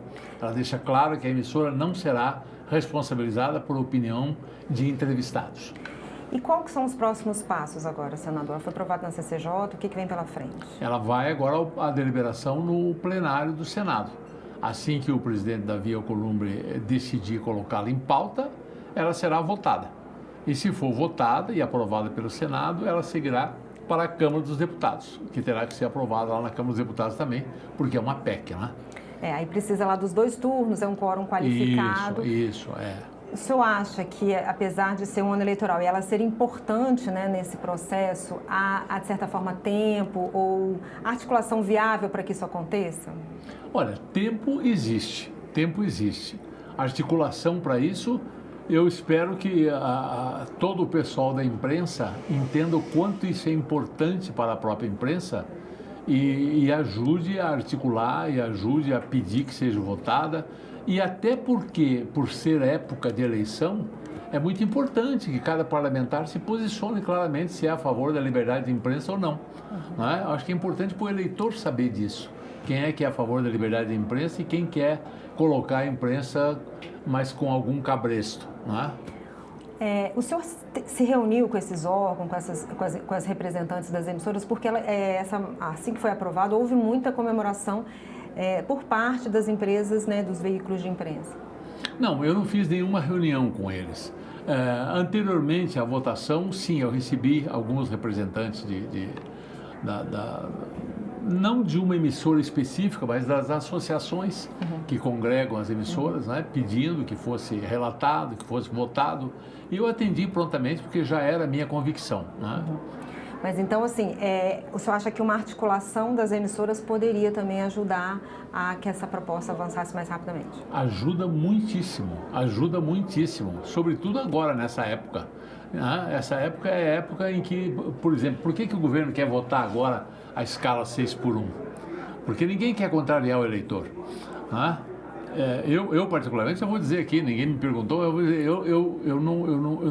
Ela deixa claro que a emissora não será responsabilizada por opinião de entrevistados. E quais são os próximos passos agora, senador? Foi aprovado na CCJ, o que vem pela frente? Ela vai agora à deliberação no plenário do Senado. Assim que o presidente Davi Alcolumbre decidir colocá-la em pauta, ela será votada. E se for votada e aprovada pelo Senado, ela seguirá para a Câmara dos Deputados, que terá que ser aprovada lá na Câmara dos Deputados também, porque é uma PEC, né? Aí precisa lá dos 2 turnos, é um quórum qualificado. Isso. O senhor acha que, apesar de ser um ano eleitoral e ela ser importante, né, nesse processo, há, de certa forma, tempo ou articulação viável para que isso aconteça? Olha, tempo existe. Articulação para isso, eu espero que todo o pessoal da imprensa entenda o quanto isso é importante para a própria imprensa e ajude a articular e ajude a pedir que seja votada. E até porque, por ser época de eleição, é muito importante que cada parlamentar se posicione claramente se é a favor da liberdade de imprensa ou não. Não é? Acho que é importante para o eleitor saber disso. Quem é que é a favor da liberdade de imprensa e quem quer colocar a imprensa, mas com algum cabresto. Não é? O senhor se reuniu com esses órgãos, com as representantes das emissoras, porque assim que foi aprovado, houve muita comemoração por parte das empresas, né, dos veículos de imprensa. Não, eu não fiz nenhuma reunião com eles. Anteriormente à votação, sim, eu recebi alguns representantes não de uma emissora específica, mas das associações que congregam as emissoras, né, pedindo que fosse relatado, que fosse votado. E eu atendi prontamente, porque já era a minha convicção, né? Mas então, assim, o senhor acha que uma articulação das emissoras poderia também ajudar a que essa proposta avançasse mais rapidamente? Ajuda muitíssimo, sobretudo agora, nessa época. Essa época é a época em que, por exemplo, por que o governo quer votar agora a escala 6:1? Porque ninguém quer contrariar o eleitor. Eu particularmente, eu vou dizer aqui, ninguém me perguntou, eu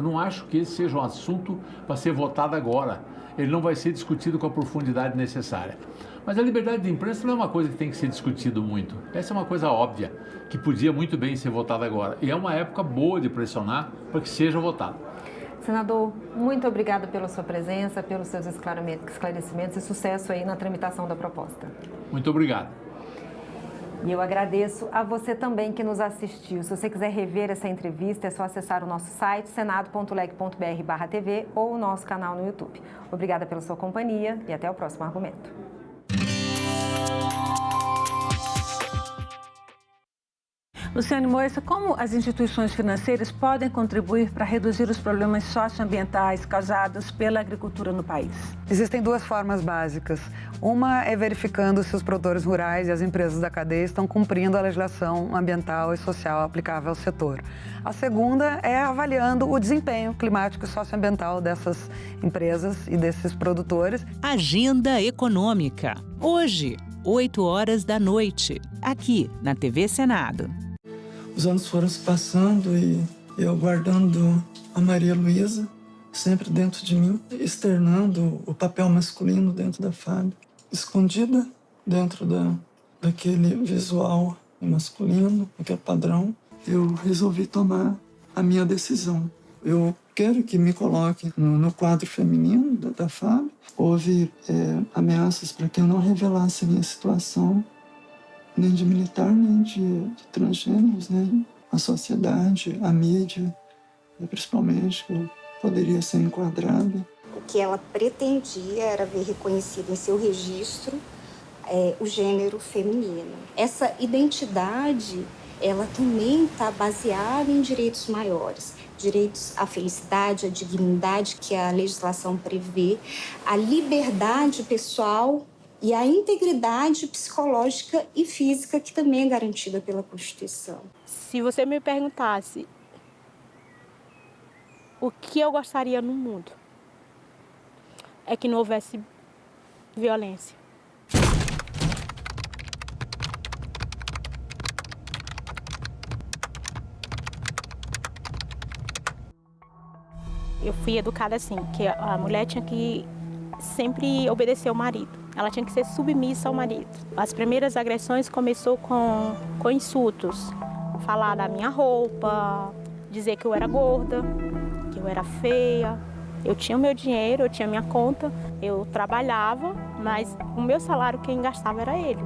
não acho que esse seja um assunto para ser votado agora. Ele não vai ser discutido com a profundidade necessária. Mas a liberdade de imprensa não é uma coisa que tem que ser discutido muito. Essa é uma coisa óbvia, que podia muito bem ser votada agora. E é uma época boa de pressionar para que seja votada. Senador, muito obrigada pela sua presença, pelos seus esclarecimentos e sucesso aí na tramitação da proposta. Muito obrigado. E eu agradeço a você também que nos assistiu. Se você quiser rever essa entrevista, é só acessar o nosso site, senado.leg.br/tv ou o nosso canal no YouTube. Obrigada pela sua companhia e até o próximo argumento. Luciane Moissa, como as instituições financeiras podem contribuir para reduzir os problemas socioambientais causados pela agricultura no país? Existem 2 formas básicas. Uma é verificando se os produtores rurais e as empresas da cadeia estão cumprindo a legislação ambiental e social aplicável ao setor. A segunda é avaliando o desempenho climático e socioambiental dessas empresas e desses produtores. Agenda Econômica. Hoje, 20h, aqui na TV Senado. Os anos foram se passando e eu guardando a Maria Luísa sempre dentro de mim, externando o papel masculino dentro da Fábio, escondida dentro daquele visual masculino, aquele padrão. Eu resolvi tomar a minha decisão. Eu quero que me coloque no quadro feminino da Fábio. Houve ameaças para que eu não revelasse a minha situação, nem de militar, nem de transgêneros, né? A sociedade, a mídia, principalmente, que eu poderia ser enquadrada. O que ela pretendia era ver reconhecido em seu registro o gênero feminino. Essa identidade, ela também está baseada em direitos maiores. Direitos à felicidade, à dignidade que a legislação prevê, a liberdade pessoal e a integridade psicológica e física que também é garantida pela Constituição. Se você me perguntasse o que eu gostaria no mundo, é que não houvesse violência. Eu fui educada assim, que a mulher tinha que sempre obedecer ao marido. Ela tinha que ser submissa ao marido. As primeiras agressões começou com insultos. Falar da minha roupa, dizer que eu era gorda, que eu era feia. Eu tinha o meu dinheiro, eu tinha a minha conta, eu trabalhava, mas o meu salário quem gastava era ele.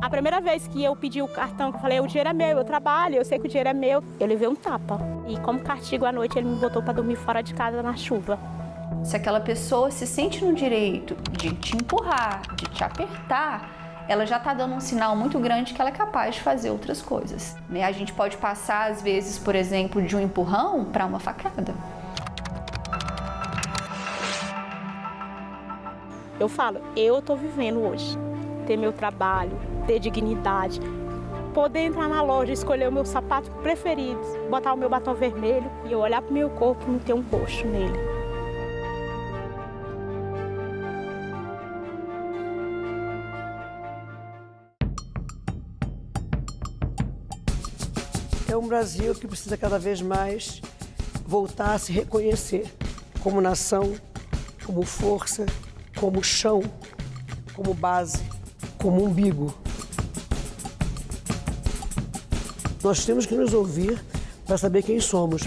A primeira vez que eu pedi o cartão, que eu falei, o dinheiro é meu, eu trabalho, eu sei que o dinheiro é meu, eu levei um tapa. E como castigo à noite, ele me botou para dormir fora de casa na chuva. Se aquela pessoa se sente no direito de te empurrar, de te apertar, ela já está dando um sinal muito grande que ela é capaz de fazer outras coisas. A gente pode passar, às vezes, por exemplo, de um empurrão para uma facada. Eu falo, eu estou vivendo hoje. Ter meu trabalho, ter dignidade, poder entrar na loja, escolher o meu sapato preferido, botar o meu batom vermelho e eu olhar para o meu corpo e não ter um roxo nele. É um Brasil que precisa cada vez mais voltar a se reconhecer como nação, como força, como chão, como base, como umbigo. Nós temos que nos ouvir para saber quem somos.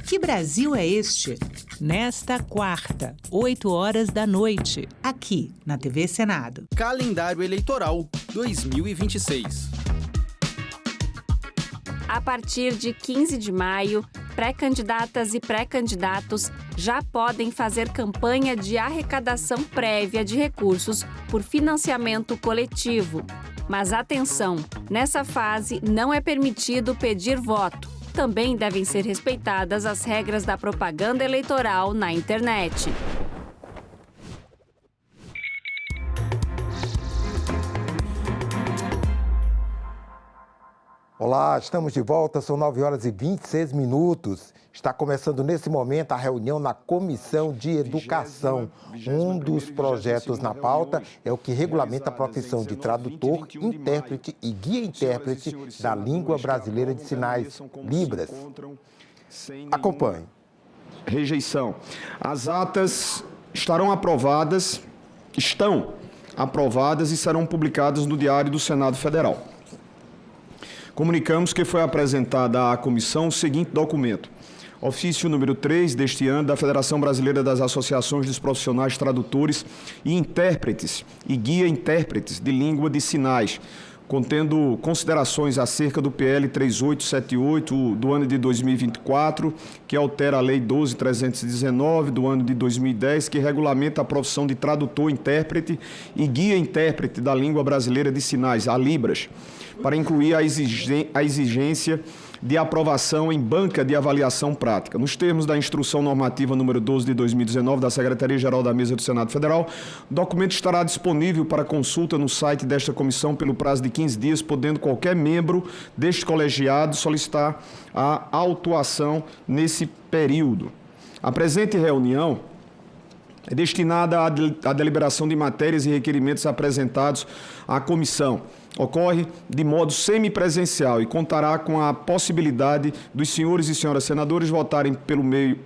Que Brasil é este? Nesta quarta, 20h, aqui na TV Senado. Calendário Eleitoral 2026. A partir de 15 de maio, pré-candidatas e pré-candidatos já podem fazer campanha de arrecadação prévia de recursos por financiamento coletivo. Mas atenção, nessa fase não é permitido pedir voto. Também devem ser respeitadas as regras da propaganda eleitoral na internet. Olá, estamos de volta, são 9h26. Está começando nesse momento a reunião na Comissão de Educação. Um dos projetos na pauta é o que regulamenta a profissão de tradutor, intérprete e guia-intérprete da língua brasileira de sinais, Libras. Acompanhe. Rejeição. As atas estão aprovadas e serão publicadas no Diário do Senado Federal. Comunicamos que foi apresentada à comissão o seguinte documento. Ofício número 3 deste ano da Federação Brasileira das Associações dos Profissionais Tradutores e Intérpretes e Guia-Intérpretes de Língua de Sinais, contendo considerações acerca do PL 3878 do ano de 2024, que altera a Lei 12.319 do ano de 2010, que regulamenta a profissão de tradutor, intérprete e guia-intérprete da língua brasileira de sinais, a Libras, para incluir a exigência de aprovação em banca de avaliação prática. Nos termos da Instrução Normativa número 12 de 2019 da Secretaria-Geral da Mesa do Senado Federal, o documento estará disponível para consulta no site desta comissão pelo prazo de 15 dias, podendo qualquer membro deste colegiado solicitar a autuação nesse período. A presente reunião é destinada à deliberação de matérias e requerimentos apresentados à comissão. Ocorre de modo semipresencial e contará com a possibilidade dos senhores e senhoras senadores votarem pelo meio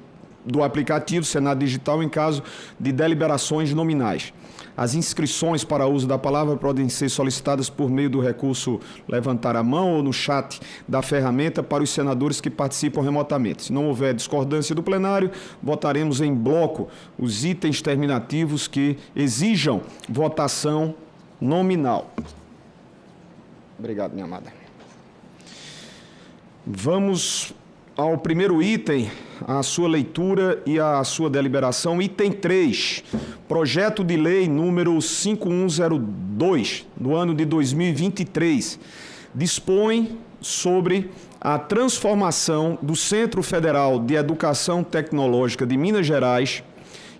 do aplicativo Senado Digital em caso de deliberações nominais. As inscrições para uso da palavra podem ser solicitadas por meio do recurso levantar a mão ou no chat da ferramenta para os senadores que participam remotamente. Se não houver discordância do plenário, votaremos em bloco os itens terminativos que exijam votação nominal. Obrigado, minha amada. Vamos ao primeiro item, a sua leitura e a sua deliberação. Item 3, projeto de lei número 5102, do ano de 2023, dispõe sobre a transformação do Centro Federal de Educação Tecnológica de Minas Gerais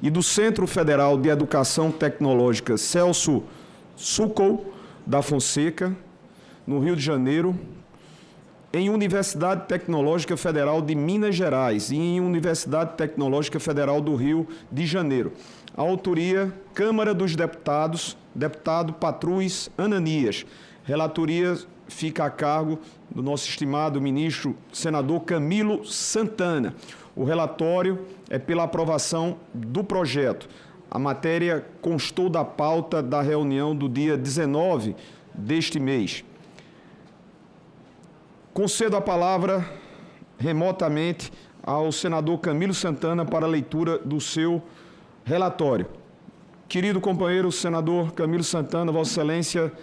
e do Centro Federal de Educação Tecnológica Celso Sucol da Fonseca, no Rio de Janeiro, em Universidade Tecnológica Federal de Minas Gerais e em Universidade Tecnológica Federal do Rio de Janeiro. A autoria, Câmara dos Deputados, deputado Patrus Ananias. Relatoria fica a cargo do nosso estimado ministro senador Camilo Santana. O relatório é pela aprovação do projeto. A matéria constou da pauta da reunião do dia 19 deste mês. Concedo a palavra remotamente ao senador Camilo Santana para a leitura do seu relatório. Querido companheiro senador Camilo Santana, Vossa Excelência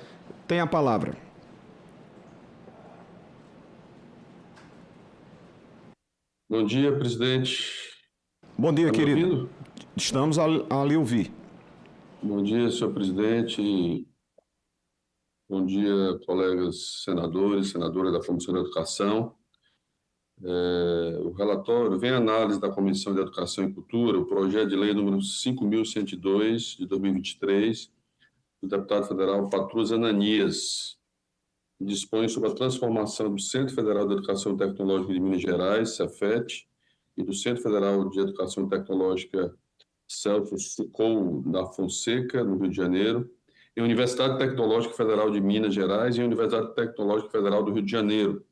tem a palavra. Bom dia, presidente. Bom dia, Tá me querido. ouvindo? Estamos a lhe ouvir. Bom dia, senhor presidente. Bom dia, colegas senadores, senadoras da Comissão de Educação. O relatório vem à análise da Comissão de Educação e Cultura, o projeto de lei número 5.102, de 2023, do deputado federal Patrus Ananias, que dispõe sobre a transformação do Centro Federal de Educação Tecnológica de Minas Gerais, Cefet, e do Centro Federal de Educação Tecnológica Celso Sucou da Fonseca, no Rio de Janeiro, e a Universidade Tecnológica Federal de Minas Gerais e a Universidade Tecnológica Federal do Rio de Janeiro.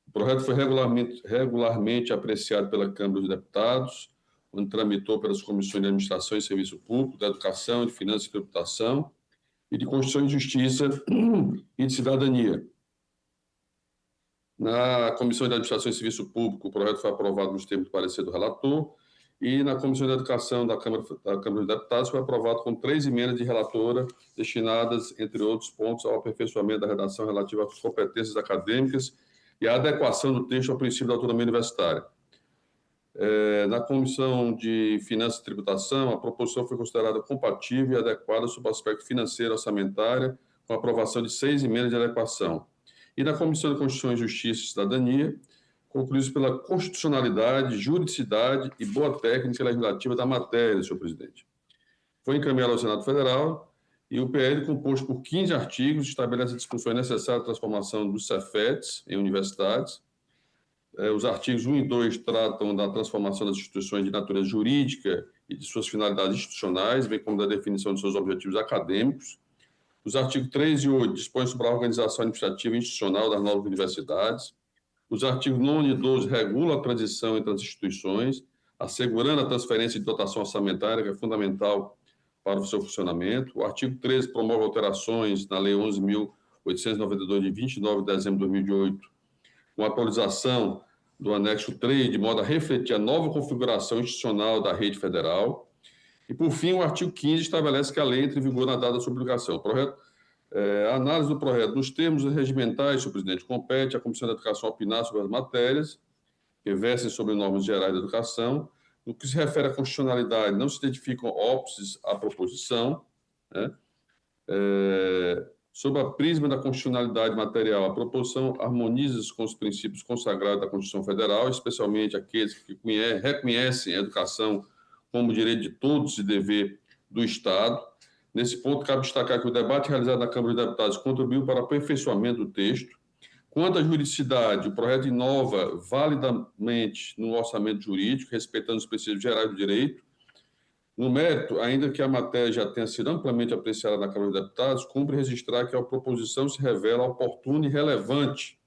O projeto foi regularmente apreciado pela Câmara dos Deputados, onde tramitou pelas comissões de Administração e Serviço Público, da Educação, de Finanças e Tributação, e de Constituição e Justiça e de Cidadania. Na Comissão de Administração e Serviço Público, o projeto foi aprovado nos termos do parecer do relator, e na Comissão de Educação da Câmara dos Deputados foi aprovado com 3 emendas de relatora, destinadas, entre outros pontos, ao aperfeiçoamento da redação relativa às competências acadêmicas e à adequação do texto ao princípio da autonomia universitária. Na Comissão de Finanças e Tributação, a proposição foi considerada compatível e adequada sob o aspecto financeiro e orçamentário, com a aprovação de 6 emendas de adequação. E na Comissão de Constituição e Justiça e Cidadania, concluídos pela constitucionalidade, juridicidade e boa técnica legislativa da matéria, senhor presidente. Foi encaminhado ao Senado Federal e o PL, composto por 15 artigos, estabelece as discussões necessárias à transformação dos Cefets em universidades. Os artigos 1 e 2 tratam da transformação das instituições de natureza jurídica e de suas finalidades institucionais, bem como da definição de seus objetivos acadêmicos. Os artigos 3 e 8 dispõem sobre a organização administrativa e institucional das novas universidades. Os artigos 9 e 12 regulam a transição entre as instituições, assegurando a transferência de dotação orçamentária, que é fundamental para o seu funcionamento. O artigo 13 promove alterações na Lei 11.892, de 29 de dezembro de 2008, com atualização do anexo 3, de modo a refletir a nova configuração institucional da rede federal. E, por fim, o artigo 15 estabelece que a lei entre em vigor na data da sua publicação. A análise do projeto nos termos regimentais, senhor presidente, compete à Comissão de Educação opinar sobre as matérias que versem sobre normas gerais da educação. No que se refere à constitucionalidade, não se identificam óbices à proposição, né? Sob a prisma da constitucionalidade material, a proposição harmoniza-se com os princípios consagrados da Constituição Federal, especialmente aqueles que reconhecem a educação como direito de todos e dever do Estado. Nesse ponto, cabe destacar que o debate realizado na Câmara dos Deputados contribuiu para o aperfeiçoamento do texto. Quanto à juridicidade, o projeto inova validamente no orçamento jurídico, respeitando os princípios gerais do direito. No mérito, ainda que a matéria já tenha sido amplamente apreciada na Câmara dos Deputados, cumpre registrar que a proposição se revela oportuna e relevante.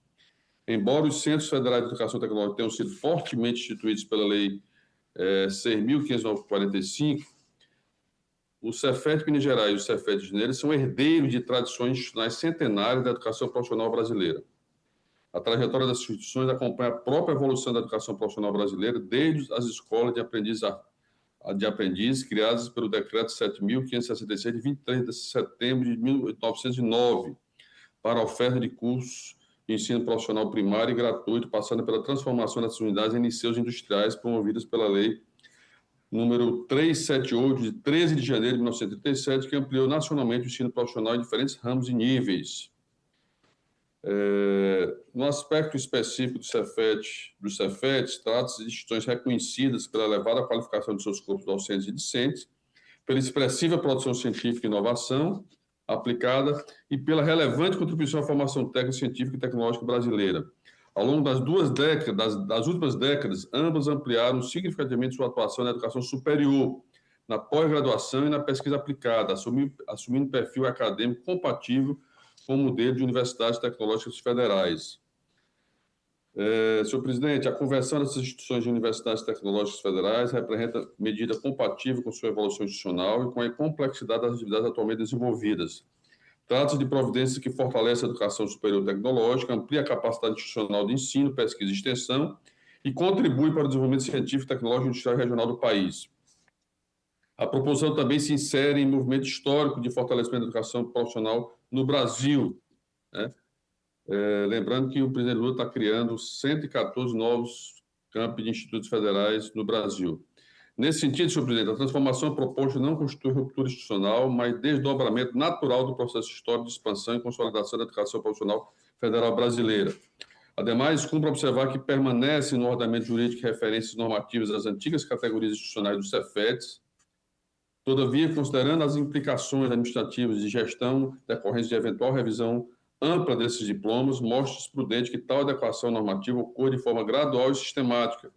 Embora os Centros Federais de Educação Tecnológica tenham sido fortemente instituídos pela Lei 6.545, o Cefet de Minas Gerais e o Cefet de Janeiro são herdeiros de tradições institucionais centenárias da educação profissional brasileira. A trajetória das instituições acompanha a própria evolução da educação profissional brasileira desde as escolas de aprendiz criadas pelo Decreto 7.566, de 23 de setembro de 1909, para a oferta de cursos de ensino profissional primário e gratuito, passando pela transformação dessas unidades em liceus industriais promovidas pela Lei número 378, de 13 de janeiro de 1937, que ampliou nacionalmente o ensino profissional em diferentes ramos e níveis. No aspecto específico dos Cefets, trata-se de instituições reconhecidas pela elevada qualificação de seus corpos docentes e discentes, pela expressiva produção científica e inovação aplicada e pela relevante contribuição à formação técnica, científica e tecnológica brasileira. Ao longo das últimas décadas, ambas ampliaram significativamente sua atuação na educação superior, na pós-graduação e na pesquisa aplicada, assumindo perfil acadêmico compatível com o modelo de universidades tecnológicas federais. Senhor presidente, a conversão dessas instituições de universidades tecnológicas federais representa medida compatível com sua evolução institucional e com a complexidade das atividades atualmente desenvolvidas. Trata-se de providências que fortalecem a educação superior tecnológica, amplia a capacidade institucional de ensino, pesquisa e extensão e contribui para o desenvolvimento científico, tecnológico e industrial regional do país. A proposição também se insere em movimento histórico de fortalecimento da educação profissional no Brasil, né? Lembrando que o presidente Lula está criando 114 novos campi de institutos federais no Brasil. Nesse sentido, senhor presidente, a transformação proposta não constitui ruptura institucional, mas desdobramento natural do processo histórico de expansão e consolidação da educação profissional federal brasileira. Ademais, cumpre observar que permanece no ordenamento jurídico referências normativas às antigas categorias institucionais dos Cefetes. Todavia, considerando as implicações administrativas de gestão decorrentes de eventual revisão ampla desses diplomas, mostra-se prudente que tal adequação normativa ocorra de forma gradual e sistemática,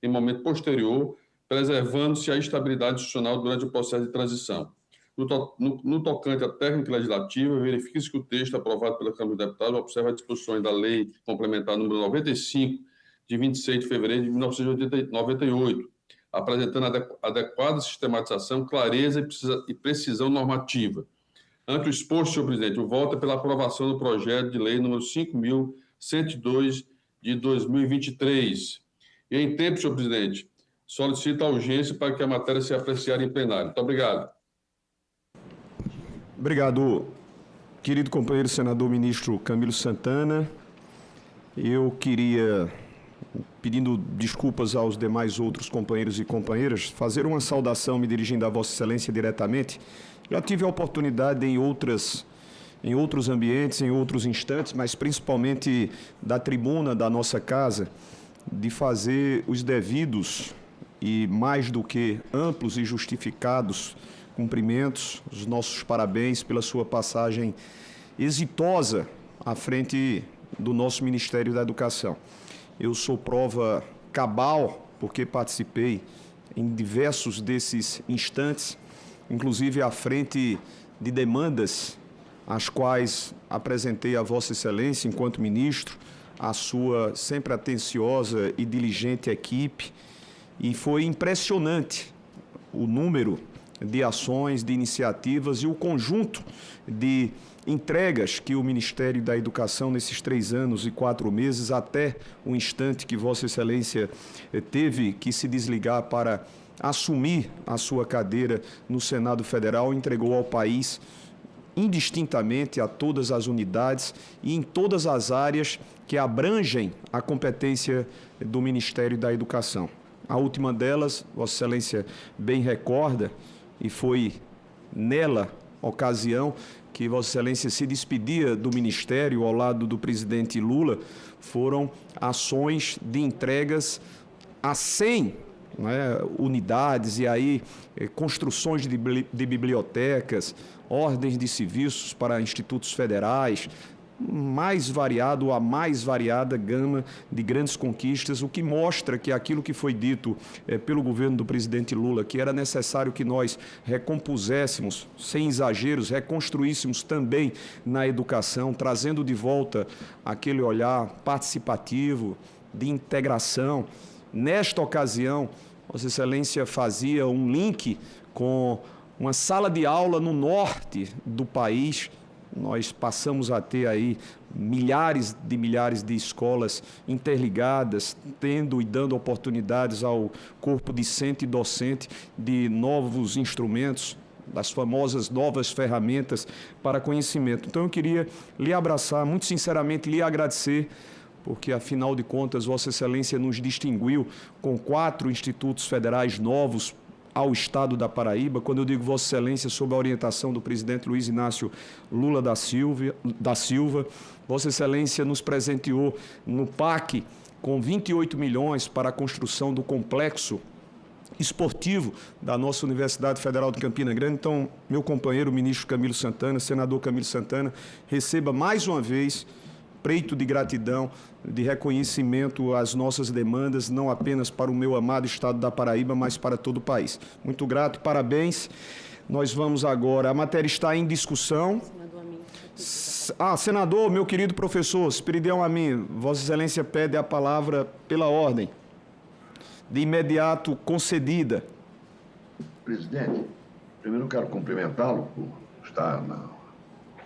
em momento posterior, preservando-se a estabilidade institucional durante o processo de transição. No tocante à técnica legislativa, verifica-se que o texto aprovado pela Câmara dos Deputados observa as disposições da Lei Complementar número 95, de 26 de fevereiro de 1998, apresentando adequada sistematização, clareza e precisão normativa. Ante o exposto, senhor presidente, o voto é pela aprovação do projeto de lei número 5.102 de 2023. E em tempo, senhor presidente, solicito a urgência para que a matéria seja apreciada em plenário. Muito obrigado. Obrigado, querido companheiro senador ministro Camilo Santana. Eu queria, pedindo desculpas aos demais outros companheiros e companheiras, fazer uma saudação me dirigindo a Vossa Excelência diretamente. Já tive a oportunidade em outros ambientes, em outros instantes, mas principalmente da tribuna da nossa casa, de fazer os devidos e mais do que amplos e justificados cumprimentos, os nossos parabéns pela sua passagem exitosa à frente do nosso Ministério da Educação. Eu sou prova cabal, porque participei em diversos desses instantes, inclusive à frente de demandas as quais apresentei a Vossa Excelência, enquanto ministro, a sua sempre atenciosa e diligente equipe, e foi impressionante o número de ações, de iniciativas e o conjunto de entregas que o Ministério da Educação, nesses 3 anos e 4 meses, até o instante que Vossa Excelência teve que se desligar para assumir a sua cadeira no Senado Federal, entregou ao país indistintamente a todas as unidades e em todas as áreas que abrangem a competência do Ministério da Educação. A última delas, Vossa Excelência bem recorda, e foi nela ocasião que Vossa Excelência se despedia do Ministério ao lado do presidente Lula, foram ações de entregas a 100 unidades e aí construções de bibliotecas, ordens de serviços para institutos federais, a mais variada gama de grandes conquistas, o que mostra que aquilo que foi dito pelo governo do presidente Lula, que era necessário que nós recompuséssemos, sem exageros, reconstruíssemos também na educação, trazendo de volta aquele olhar participativo, de integração. Nesta ocasião, Vossa Excelência fazia um link com uma sala de aula no norte do país. Nós passamos a ter aí milhares de escolas interligadas, tendo e dando oportunidades ao corpo discente e docente de novos instrumentos, das famosas novas ferramentas para conhecimento. Então, eu queria lhe abraçar, muito sinceramente lhe agradecer, porque, afinal de contas, Vossa Excelência nos distinguiu com 4 institutos federais novos ao Estado da Paraíba. Quando eu digo Vossa Excelência, sob a orientação do presidente Luiz Inácio Lula da Silva, Vossa Excelência nos presenteou no PAC com 28 milhões para a construção do complexo esportivo da nossa Universidade Federal de Campina Grande. Então, meu companheiro, o ministro Camilo Santana, senador Camilo Santana, receba mais uma vez preito de gratidão, de reconhecimento às nossas demandas, não apenas para o meu amado Estado da Paraíba, mas para todo o país. Muito grato, parabéns. Nós vamos agora, a matéria está em discussão. Senador, meu querido professor Esperidião Amin, Vossa Excelência pede a palavra pela ordem. De imediato concedida. Presidente, primeiro quero cumprimentá-lo por estar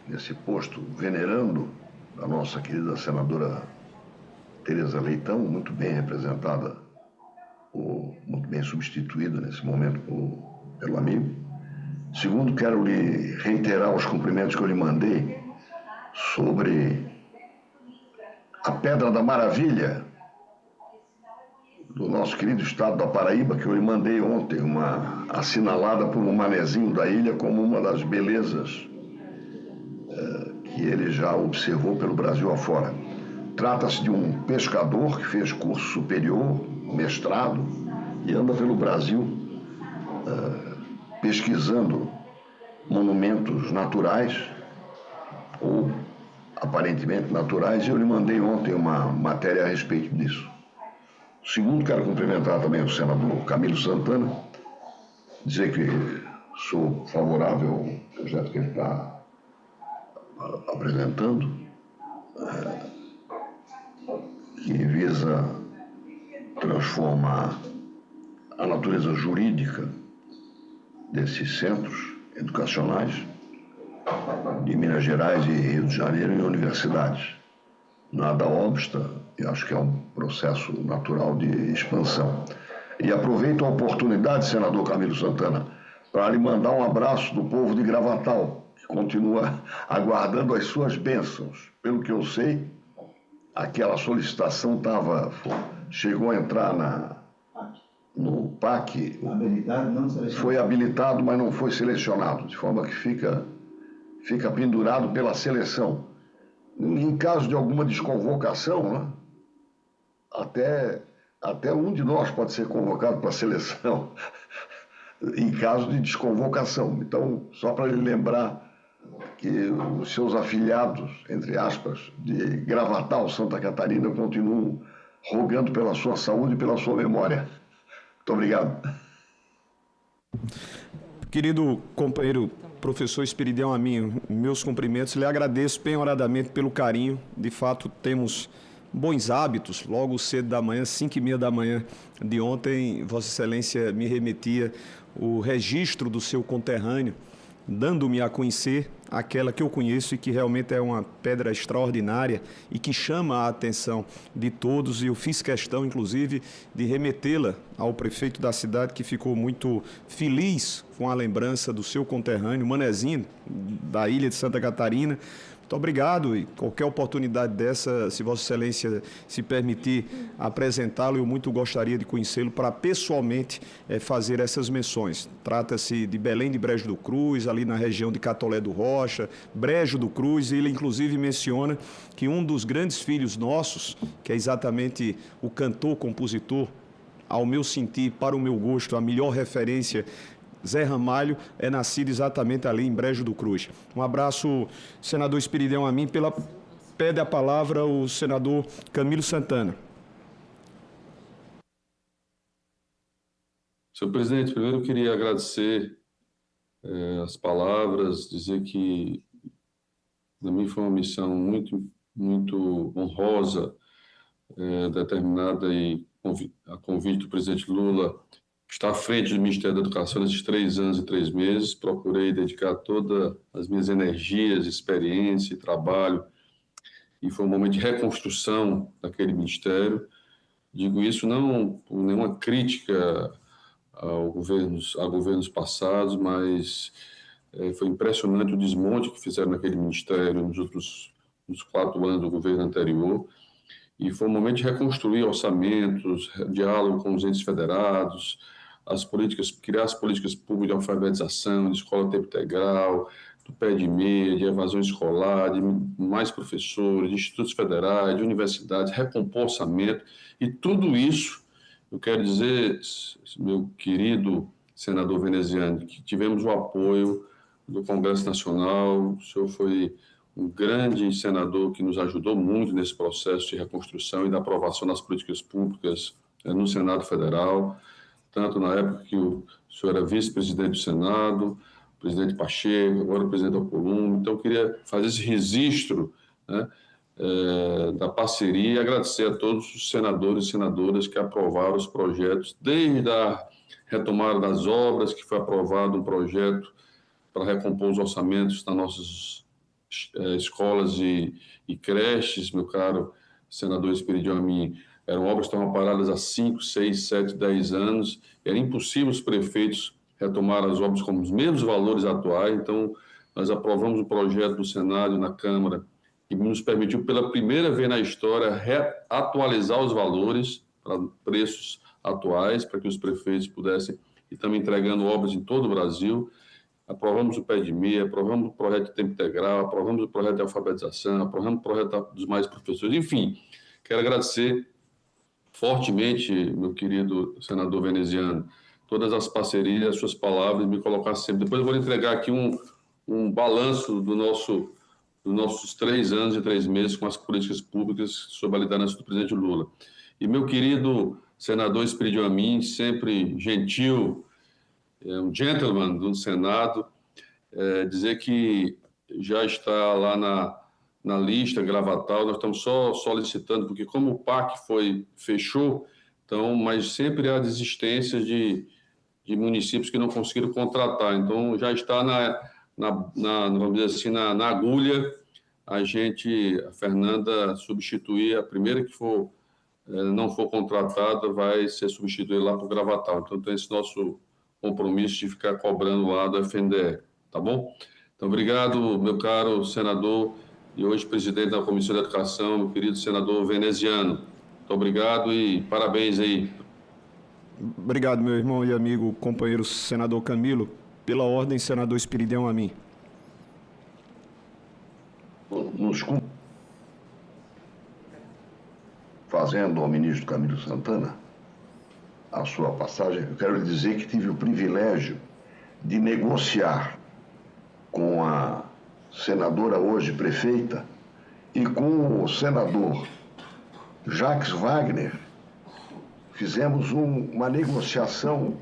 nesse posto venerando a nossa querida senadora Tereza Leitão, muito bem representada, muito bem substituída nesse momento pelo amigo. Segundo, quero lhe reiterar os cumprimentos que eu lhe mandei sobre a Pedra da Maravilha do nosso querido estado da Paraíba, que eu lhe mandei ontem, assinalada por um manezinho da ilha como uma das belezas que ele já observou pelo Brasil afora. Trata-se de um pescador que fez curso superior, mestrado, e anda pelo Brasil pesquisando monumentos naturais, ou aparentemente naturais, e eu lhe mandei ontem uma matéria a respeito disso. Segundo, quero cumprimentar também o senador Camilo Santana, dizer que sou favorável ao projeto que ele está apresentando, que visa transformar a natureza jurídica desses centros educacionais de Minas Gerais e Rio de Janeiro em universidades. Nada obsta, eu acho que é um processo natural de expansão. E aproveito a oportunidade, senador Camilo Santana, para lhe mandar um abraço do povo de Gravatal, que continua aguardando as suas bênçãos. Pelo que eu sei, aquela solicitação chegou a entrar no PAC, foi habilitado, mas não foi selecionado, de forma que fica pendurado pela seleção. Em caso de alguma desconvocação, né, até um de nós pode ser convocado para a seleção, em caso de desconvocação. Então, só para lhe lembrar que os seus afiliados, entre aspas, de Gravatal, Santa Catarina, continuam rogando pela sua saúde e pela sua memória. Muito obrigado. Querido companheiro professor Esperidião Amin, meus cumprimentos, lhe agradeço penhoradamente pelo carinho. De fato, temos bons hábitos. Logo cedo da manhã, 5h30 da manhã de ontem, Vossa Excelência me remetia o registro do seu conterrâneo, dando-me a conhecer aquela que eu conheço e que realmente é uma pedra extraordinária e que chama a atenção de todos. E eu fiz questão, inclusive, de remetê-la ao prefeito da cidade, que ficou muito feliz com a lembrança do seu conterrâneo, Manezinho, da ilha de Santa Catarina. Muito obrigado, e qualquer oportunidade dessa, se Vossa Excelência se permitir apresentá-lo, eu muito gostaria de conhecê-lo para pessoalmente fazer essas menções. Trata-se de Belém de Brejo do Cruz, ali na região de Catolé do Rocha, Brejo do Cruz, e ele inclusive menciona que um dos grandes filhos nossos, que é exatamente o cantor, compositor, ao meu sentir, para o meu gosto, a melhor referência, Zé Ramalho, é nascido exatamente ali em Brejo do Cruz. Um abraço, senador Esperidião Amin. Pede a palavra o senador Camilo Santana. Senhor presidente, primeiro eu queria agradecer as palavras, dizer que para mim foi uma missão muito honrosa, determinada e a convite do presidente Lula, estar à frente do Ministério da Educação nesses 3 anos e 3 meses. Procurei dedicar todas as minhas energias, experiência e trabalho, e foi um momento de reconstrução daquele ministério. Digo isso não por nenhuma crítica a governos passados, mas foi impressionante o desmonte que fizeram naquele ministério nos 4 anos do governo anterior. E foi um momento de reconstruir orçamentos, diálogo com os entes federados, criar as políticas públicas de alfabetização, de escola tempo integral, do pé de meia, de evasão escolar, de mais professores, de institutos federais, de universidades, recompor orçamento. E tudo isso, eu quero dizer, meu querido senador veneziano, que tivemos o apoio do Congresso Nacional. O senhor foi um grande senador que nos ajudou muito nesse processo de reconstrução e da aprovação das políticas públicas no Senado Federal, tanto na época que o senhor era vice-presidente do Senado, presidente Pacheco, agora o presidente Alcolumbre. Então, eu queria fazer esse registro, né, da parceria e agradecer a todos os senadores e senadoras que aprovaram os projetos, desde a retomada das obras, que foi aprovado um projeto para recompor os orçamentos das nossas escolas e creches, meu caro senador Esperidião Amin. Eram obras que estavam paradas há 5, 6, 7, 10 anos, era impossível os prefeitos retomar as obras com os mesmos valores atuais. Então, nós aprovamos um projeto no Senado e na Câmara que nos permitiu, pela primeira vez na história, atualizar os valores para preços atuais, para que os prefeitos pudessem, e estamos entregando obras em todo o Brasil. Aprovamos o pé de meia, aprovamos o projeto de tempo integral, aprovamos o projeto de alfabetização, aprovamos o projeto dos mais professores. Enfim, quero agradecer fortemente, meu querido senador veneziano, todas as parcerias, as suas palavras, me colocar sempre. Depois eu vou entregar aqui um balanço dos nossos 3 anos e 3 meses com as políticas públicas sob a liderança do presidente Lula. E meu querido senador Esperidião Amin, sempre gentil, um gentleman do Senado, dizer que já está lá na lista Gravatal, nós estamos só solicitando, porque como o PAC fechou, então, mas sempre há desistência de municípios que não conseguiram contratar, então já está vamos dizer assim, na agulha, a Fernanda substituir, a primeira que não for contratada vai ser substituída lá para o Gravatal. Então, tem esse nosso compromisso de ficar cobrando lá do FNDE, tá bom? Então, obrigado, meu caro senador e hoje presidente da Comissão de Educação, meu querido senador veneziano. Muito obrigado e parabéns aí. Obrigado, meu irmão e amigo, companheiro senador Camilo. Pela ordem, senador Esperidião Amin. Fazendo ao ministro Camilo Santana a sua passagem, eu quero lhe dizer que tive o privilégio de negociar com a senadora hoje prefeita e com o senador Jacques Wagner. Fizemos uma negociação.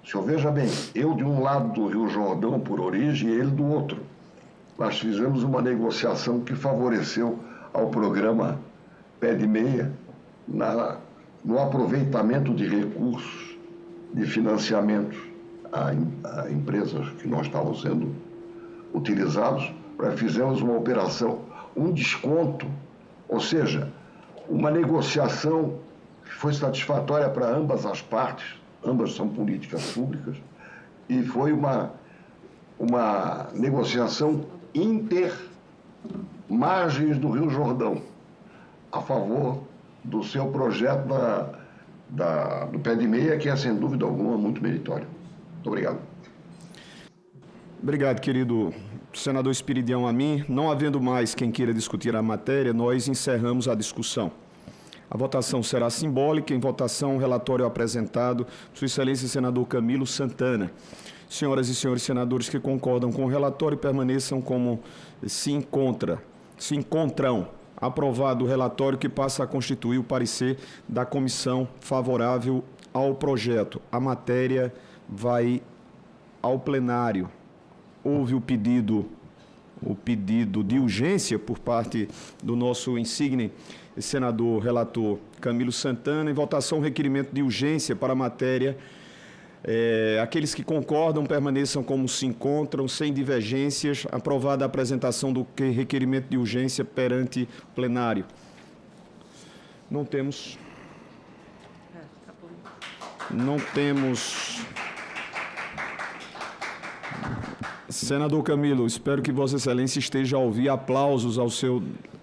O senhor veja bem, eu de um lado do Rio Jordão por origem e ele do outro. Nós fizemos uma negociação que favoreceu ao programa Pé de Meia no aproveitamento de recursos de financiamento a empresas que não estavam sendo utilizados. Nós fizemos uma operação, um desconto, ou seja, uma negociação que foi satisfatória para ambas as partes. Ambas são políticas públicas, e foi uma negociação inter-margens do Rio Jordão, a favor do seu projeto do Pé de Meia, que é, sem dúvida alguma, muito meritório. Muito obrigado. Obrigado, querido senador Esperidião Amin. Não havendo mais quem queira discutir a matéria, nós encerramos a discussão. A votação será simbólica. Em votação, o relatório apresentado por Sua Excelência senador Camilo Santana. Senhoras e senhores senadores que concordam com o relatório, permaneçam como se encontram. Aprovado o relatório, que passa a constituir o parecer da comissão favorável ao projeto. A matéria vai ao plenário. Houve o pedido de urgência por parte do nosso insigne senador relator Camilo Santana. Em votação, o requerimento de urgência para a matéria. Aqueles que concordam permaneçam como se encontram, sem divergências. Aprovada a apresentação do requerimento de urgência perante o plenário. Não temos... Senador Camilo, espero que Vossa Excelência esteja a ouvir aplausos ao seu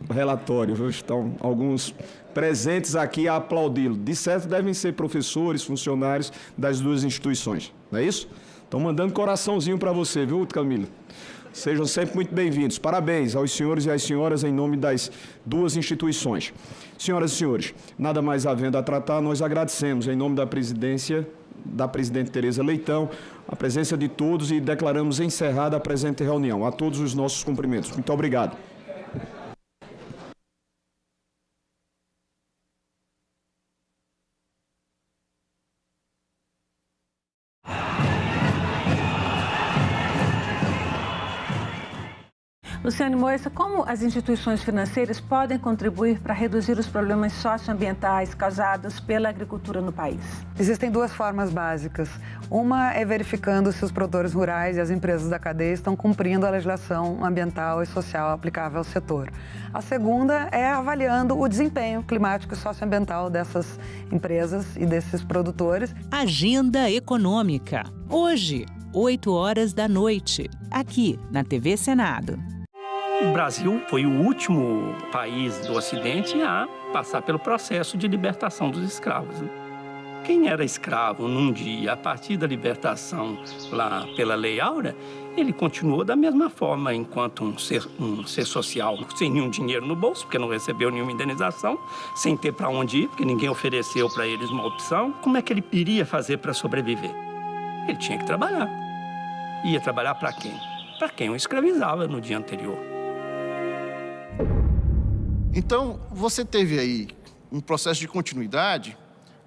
relatório. Estão alguns presentes aqui a aplaudi-lo. De certo, devem ser professores, funcionários das duas instituições. Não é isso? Estão mandando coraçãozinho para você, viu, Camilo? Sejam sempre muito bem-vindos. Parabéns aos senhores e às senhoras em nome das duas instituições. Senhoras e senhores, nada mais havendo a tratar, nós agradecemos em nome da presidência, da presidente Tereza Leitão, a presença de todos e declaramos encerrada a presente reunião. A todos os nossos cumprimentos. Muito obrigado. Luciane Moissa, como as instituições financeiras podem contribuir para reduzir os problemas socioambientais causados pela agricultura no país? Existem duas formas básicas. Uma é verificando se os produtores rurais e as empresas da cadeia estão cumprindo a legislação ambiental e social aplicável ao setor. A segunda é avaliando o desempenho climático e socioambiental dessas empresas e desses produtores. Agenda Econômica. Hoje, 20h, aqui na TV Senado. O Brasil foi o último país do Ocidente a passar pelo processo de libertação dos escravos. Quem era escravo num dia, a partir da libertação lá pela Lei Áurea, ele continuou da mesma forma enquanto um ser social, sem nenhum dinheiro no bolso, porque não recebeu nenhuma indenização, sem ter para onde ir, porque ninguém ofereceu para eles uma opção. Como é que ele iria fazer para sobreviver? Ele tinha que trabalhar. Ia trabalhar para quem? Para quem o escravizava no dia anterior. Então, você teve aí um processo de continuidade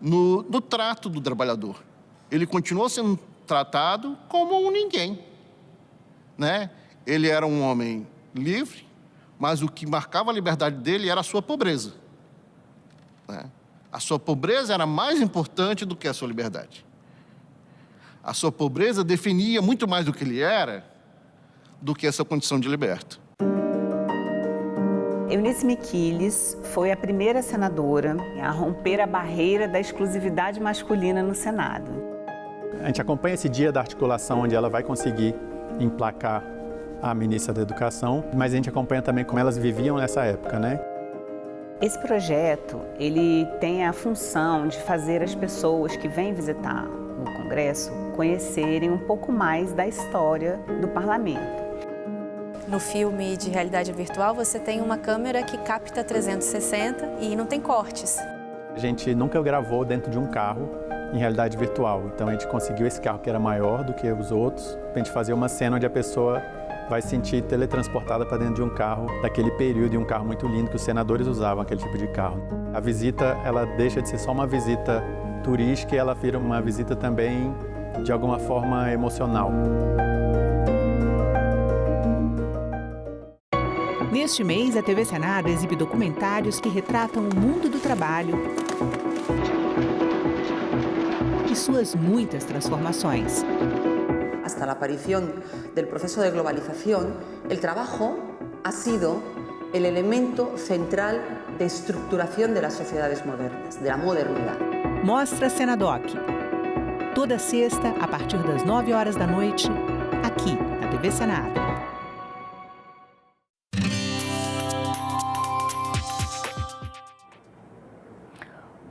no trato do trabalhador. Ele continuou sendo tratado como um ninguém, né? Ele era um homem livre, mas o que marcava a liberdade dele era a sua pobreza, né? A sua pobreza era mais importante do que a sua liberdade. A sua pobreza definia muito mais do que ele era do que essa condição de liberto. Eunice Miquiles foi a primeira senadora a romper a barreira da exclusividade masculina no Senado. A gente acompanha esse dia da articulação onde ela vai conseguir emplacar a ministra da Educação, mas a gente acompanha também como elas viviam nessa época, né? Esse projeto, ele tem a função de fazer as pessoas que vêm visitar o Congresso conhecerem um pouco mais da história do Parlamento. No filme de realidade virtual, você tem uma câmera que capta 360 e não tem cortes. A gente nunca gravou dentro de um carro em realidade virtual, então a gente conseguiu esse carro que era maior do que os outros, para a gente fazer uma cena onde a pessoa vai se sentir teletransportada para dentro de um carro daquele período, e um carro muito lindo que os senadores usavam, aquele tipo de carro. A visita, ela deixa de ser só uma visita turística e ela vira uma visita também, de alguma forma, emocional. Neste mês, a TV Senado exibe documentários que retratam o mundo do trabalho e suas muitas transformações. Hasta la aparición del proceso de globalización, el trabajo ha sido el elemento central de estructuración de las sociedades modernas, de la modernidad. Mostra Senadoc. Toda sexta, a partir das 20h, aqui na TV Senado.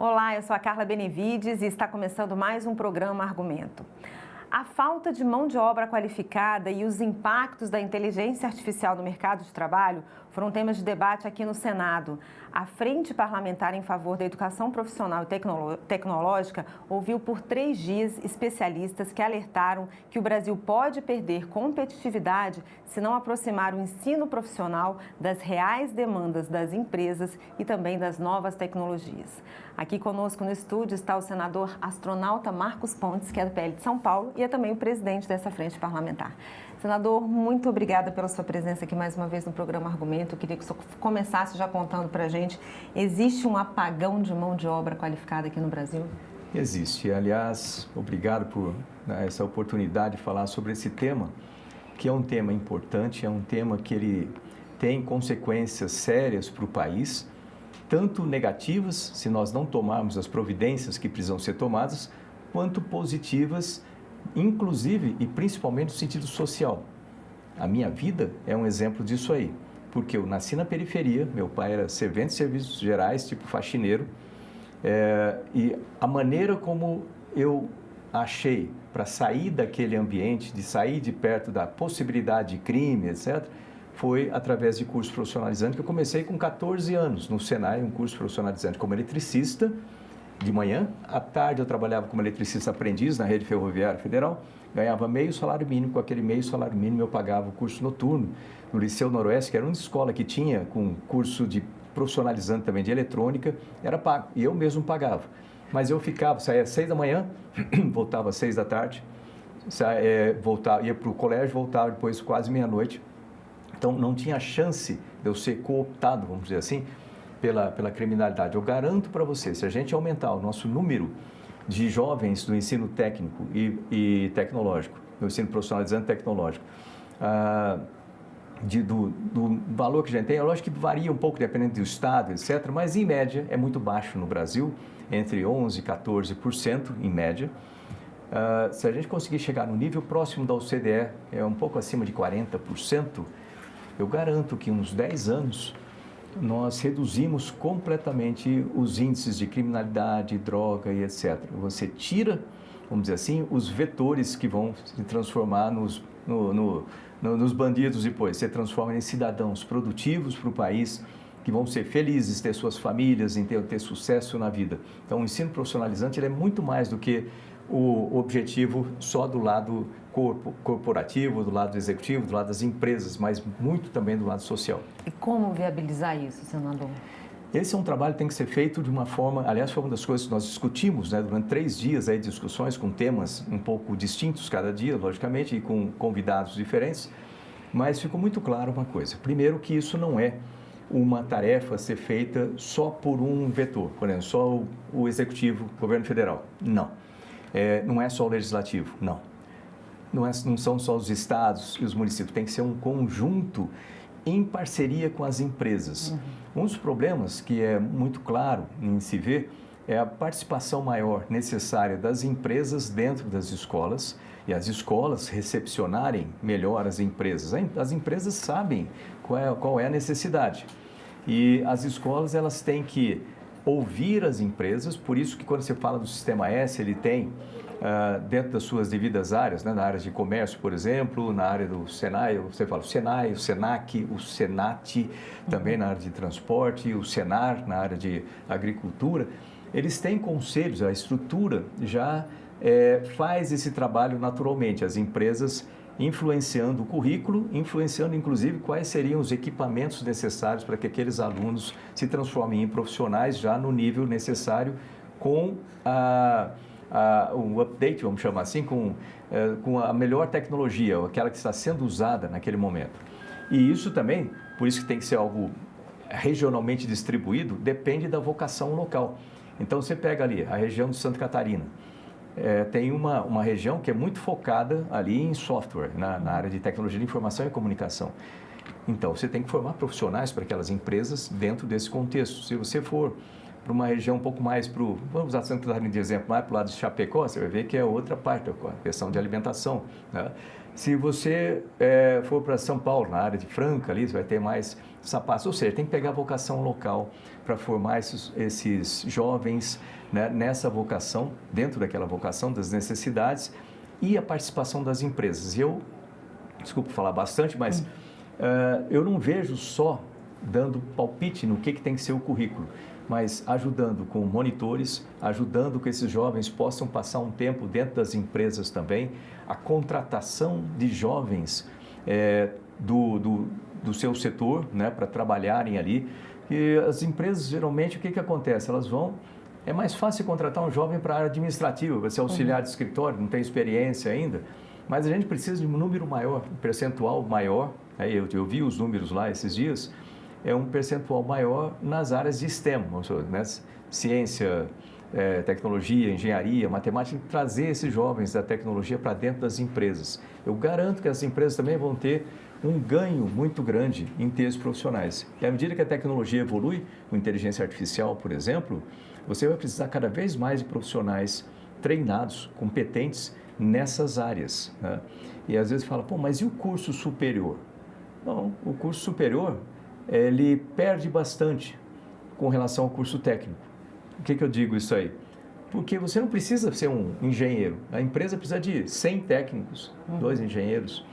Olá, eu sou a Carla Benevides e está começando mais um programa Argumento. A falta de mão de obra qualificada e os impactos da inteligência artificial no mercado de trabalho foram temas de debate aqui no Senado. A Frente Parlamentar em Favor da Educação Profissional e Tecnológica ouviu por 3 dias especialistas que alertaram que o Brasil pode perder competitividade se não aproximar o ensino profissional das reais demandas das empresas e também das novas tecnologias. Aqui conosco no estúdio está o senador astronauta Marcos Pontes, que é do PL de São Paulo e é também o presidente dessa frente parlamentar. Senador, muito obrigada pela sua presença aqui mais uma vez no programa Argumento. Eu queria que o senhor começasse já contando para a gente, existe um apagão de mão de obra qualificada aqui no Brasil? Existe. Aliás, obrigado por essa oportunidade de falar sobre esse tema, que é um tema importante, é um tema que ele tem consequências sérias para o país, tanto negativas, se nós não tomarmos as providências que precisam ser tomadas, quanto positivas, inclusive e principalmente no sentido social. A minha vida é um exemplo disso aí, porque eu nasci na periferia, meu pai era servente de serviços gerais, tipo faxineiro, e a maneira como eu achei para sair daquele ambiente, de sair de perto da possibilidade de crime, etc., foi através de curso profissionalizante, que eu comecei com 14 anos no Senai, um curso profissionalizante como eletricista, de manhã. À tarde eu trabalhava como eletricista aprendiz na Rede Ferroviária Federal, ganhava meio salário mínimo, com aquele meio salário mínimo eu pagava o curso noturno no Liceu Noroeste, que era uma escola que tinha com curso de profissionalizante também de eletrônica, era pago, e eu mesmo pagava. Mas eu ficava, saía às 6 da manhã, voltava às 6 da tarde, ia para o colégio, voltava depois quase meia-noite, Então, não tinha chance de eu ser cooptado, vamos dizer assim, pela criminalidade. Eu garanto para você, se a gente aumentar o nosso número de jovens do ensino técnico e tecnológico, do ensino profissionalizante tecnológico, do valor que a gente tem, é lógico que varia um pouco dependendo do estado, etc., mas em média é muito baixo no Brasil, entre 11% e 14% em média. Se a gente conseguir chegar no nível próximo da OCDE, é um pouco acima de 40%, eu garanto que em uns 10 anos nós reduzimos completamente os índices de criminalidade, droga e etc. Você tira, vamos dizer assim, os vetores que vão se transformar nos bandidos depois. Você transforma em cidadãos produtivos para o país, que vão ser felizes, ter suas famílias, ter sucesso na vida. Então, o ensino profissionalizante ele é muito mais do que o objetivo só do lado corporativo, do lado executivo, do lado das empresas, mas muito também do lado social. E como viabilizar isso, senador? Esse é um trabalho que tem que ser feito de uma forma, aliás, foi uma das coisas que nós discutimos, né, durante 3 dias aí, discussões com temas um pouco distintos cada dia, logicamente, e com convidados diferentes, mas ficou muito claro uma coisa. Primeiro, que isso não é uma tarefa a ser feita só por um vetor, por exemplo, só o executivo, o governo federal. Não. Não é só o legislativo, não. Não são só os estados e os municípios, tem que ser um conjunto em parceria com as empresas. Um dos problemas que é muito claro em se ver é a participação maior necessária das empresas dentro das escolas e as escolas recepcionarem melhor as empresas. As empresas sabem qual é a necessidade e as escolas elas têm que ouvir as empresas, por isso que quando você fala do Sistema S, ele tem dentro das suas devidas áreas, né, na área de comércio, por exemplo, na área do Senai, você fala o Senai, o Senac, o Senat, também na área de transporte, o Senar, na área de agricultura, eles têm conselhos, a estrutura já faz esse trabalho naturalmente, as empresas influenciando o currículo, influenciando inclusive quais seriam os equipamentos necessários para que aqueles alunos se transformem em profissionais já no nível necessário com um update, vamos chamar assim, com a melhor tecnologia, aquela que está sendo usada naquele momento. E isso também, por isso que tem que ser algo regionalmente distribuído, depende da vocação local. Então você pega ali a região de Santa Catarina, tem uma região que é muito focada ali em software, na área de tecnologia de informação e comunicação. Então, você tem que formar profissionais para aquelas empresas dentro desse contexto. Se você for para uma região um pouco mais vamos usar Santa Catarina de exemplo, mais para o lado de Chapecó, você vai ver que é outra parte, a questão de alimentação, né? Se você for para São Paulo, na área de Franca, ali, você vai ter mais sapatos. Ou seja, tem que pegar a vocação local para formar esses jovens, né, nessa vocação, dentro daquela vocação, das necessidades e a participação das empresas. Desculpa falar bastante, mas eu não vejo só dando palpite no que tem que ser o currículo, mas ajudando com monitores, ajudando que esses jovens possam passar um tempo dentro das empresas também, a contratação de jovens do seu setor, né, para trabalharem ali. E as empresas, geralmente, o que acontece? É mais fácil contratar um jovem para a área administrativa, para ser auxiliar de escritório, não tem experiência ainda, mas a gente precisa de um número maior, um percentual maior, aí eu vi os números lá esses dias, é um percentual maior nas áreas de STEM, né? Ciência, tecnologia, engenharia, matemática, trazer esses jovens da tecnologia para dentro das empresas. Eu garanto que as empresas também vão ter um ganho muito grande em ter esses profissionais. E à medida que a tecnologia evolui, com inteligência artificial, por exemplo, você vai precisar cada vez mais de profissionais treinados, competentes nessas áreas, né? E às vezes fala, mas e o curso superior? Não, o curso superior, ele perde bastante com relação ao curso técnico. Por que eu digo isso aí? Porque você não precisa ser um engenheiro. A empresa precisa de 100 técnicos, 2 engenheiros.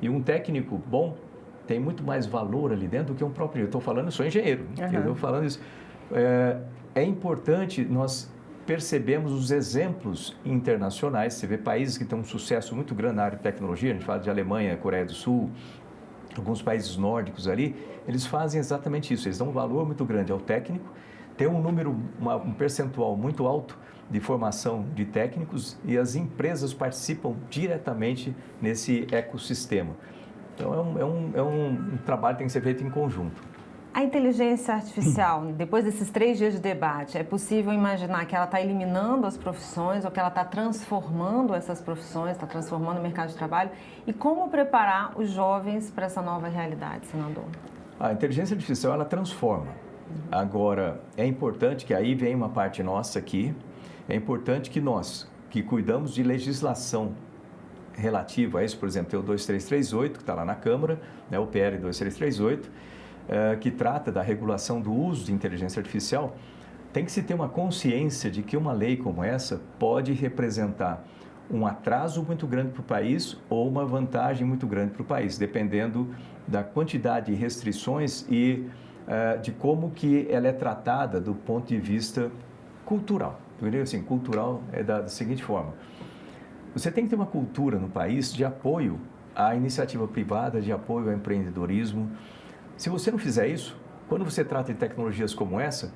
E um técnico bom tem muito mais valor ali dentro do que um próprio. Eu estou falando, eu sou engenheiro. Eu estou falando isso. É importante nós percebemos os exemplos internacionais. Você vê países que têm um sucesso muito grande na área de tecnologia. A gente fala de Alemanha, Coreia do Sul, alguns países nórdicos ali. Eles fazem exatamente isso. Eles dão um valor muito grande ao técnico. Tem um percentual muito alto de formação de técnicos e as empresas participam diretamente nesse ecossistema. Então, é um trabalho que tem que ser feito em conjunto. A inteligência artificial, depois desses 3 dias de debate, é possível imaginar que ela está eliminando as profissões ou que ela está transformando essas profissões, está transformando o mercado de trabalho? E como preparar os jovens para essa nova realidade, senador? A inteligência artificial, ela transforma. Agora, é importante que aí vem uma parte nossa aqui, é importante que nós, que cuidamos de legislação relativa a isso, por exemplo, tem o 2338, que está lá na Câmara, né, o PL 2338, que trata da regulação do uso de inteligência artificial, tem que se ter uma consciência de que uma lei como essa pode representar um atraso muito grande para o país ou uma vantagem muito grande para o país, dependendo da quantidade de restrições e de como que ela é tratada do ponto de vista cultural. Entendeu? Assim, cultural é da seguinte forma: você tem que ter uma cultura no país de apoio à iniciativa privada, de apoio ao empreendedorismo. Se você não fizer isso, quando você trata de tecnologias como essa,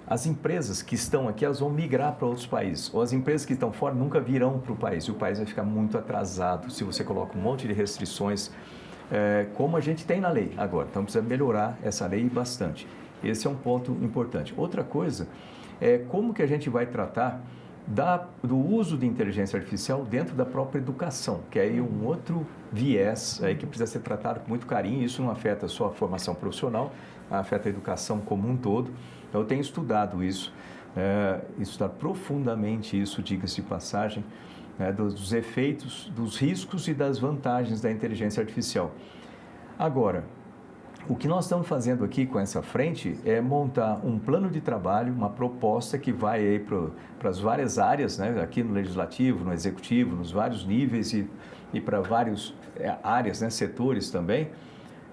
as empresas que estão aqui, elas vão migrar para outros países. Ou as empresas que estão fora nunca virão para o país. E o país vai ficar muito atrasado se você coloca um monte de restrições, como a gente tem na lei agora. Então, precisa melhorar essa lei bastante. Esse é um ponto importante. Outra coisa é como que a gente vai tratar do uso de inteligência artificial dentro da própria educação, que é aí um outro viés aí que precisa ser tratado com muito carinho. Isso não afeta só a formação profissional, afeta a educação como um todo. Então, eu tenho estudado isso, estudado profundamente isso, diga-se de passagem, dos efeitos, dos riscos e das vantagens da inteligência artificial. Agora, o que nós estamos fazendo aqui com essa frente é montar um plano de trabalho, uma proposta que vai aí para as várias áreas, né? Aqui no Legislativo, no Executivo, nos vários níveis e para várias áreas, né? Setores também,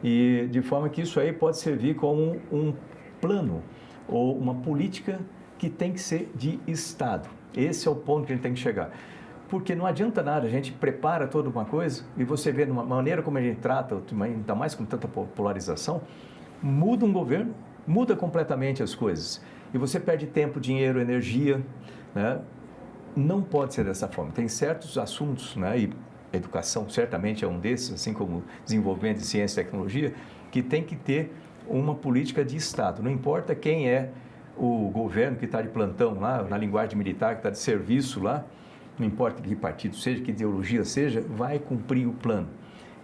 e de forma que isso aí pode servir como um plano ou uma política que tem que ser de Estado. Esse é o ponto que a gente tem que chegar. Porque não adianta nada, a gente prepara toda uma coisa e você vê de uma maneira como a gente trata, ainda mais com tanta polarização, muda um governo, muda completamente as coisas. E você perde tempo, dinheiro, energia, né? Não pode ser dessa forma. Tem certos assuntos, né? E a educação certamente é um desses, assim como desenvolvimento de ciência e tecnologia, que tem que ter uma política de Estado. Não importa quem é o governo que está de plantão lá, na linguagem militar, que está de serviço lá, não importa que partido seja, que ideologia seja, vai cumprir o plano.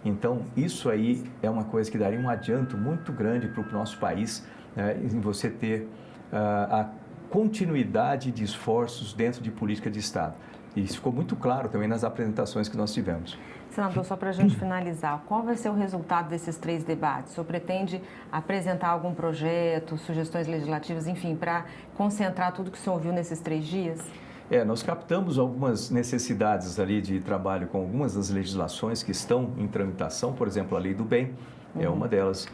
Então, isso aí é uma coisa que daria um adianto muito grande para o nosso país, em você ter a continuidade de esforços dentro de política de Estado. E isso ficou muito claro também nas apresentações que nós tivemos. Senador, só para a gente finalizar, qual vai ser o resultado desses 3 debates? O senhor pretende apresentar algum projeto, sugestões legislativas, enfim, para concentrar tudo que o senhor ouviu nesses 3 dias? Nós captamos algumas necessidades ali de trabalho com algumas das legislações que estão em tramitação, por exemplo, a Lei do Bem é uma delas,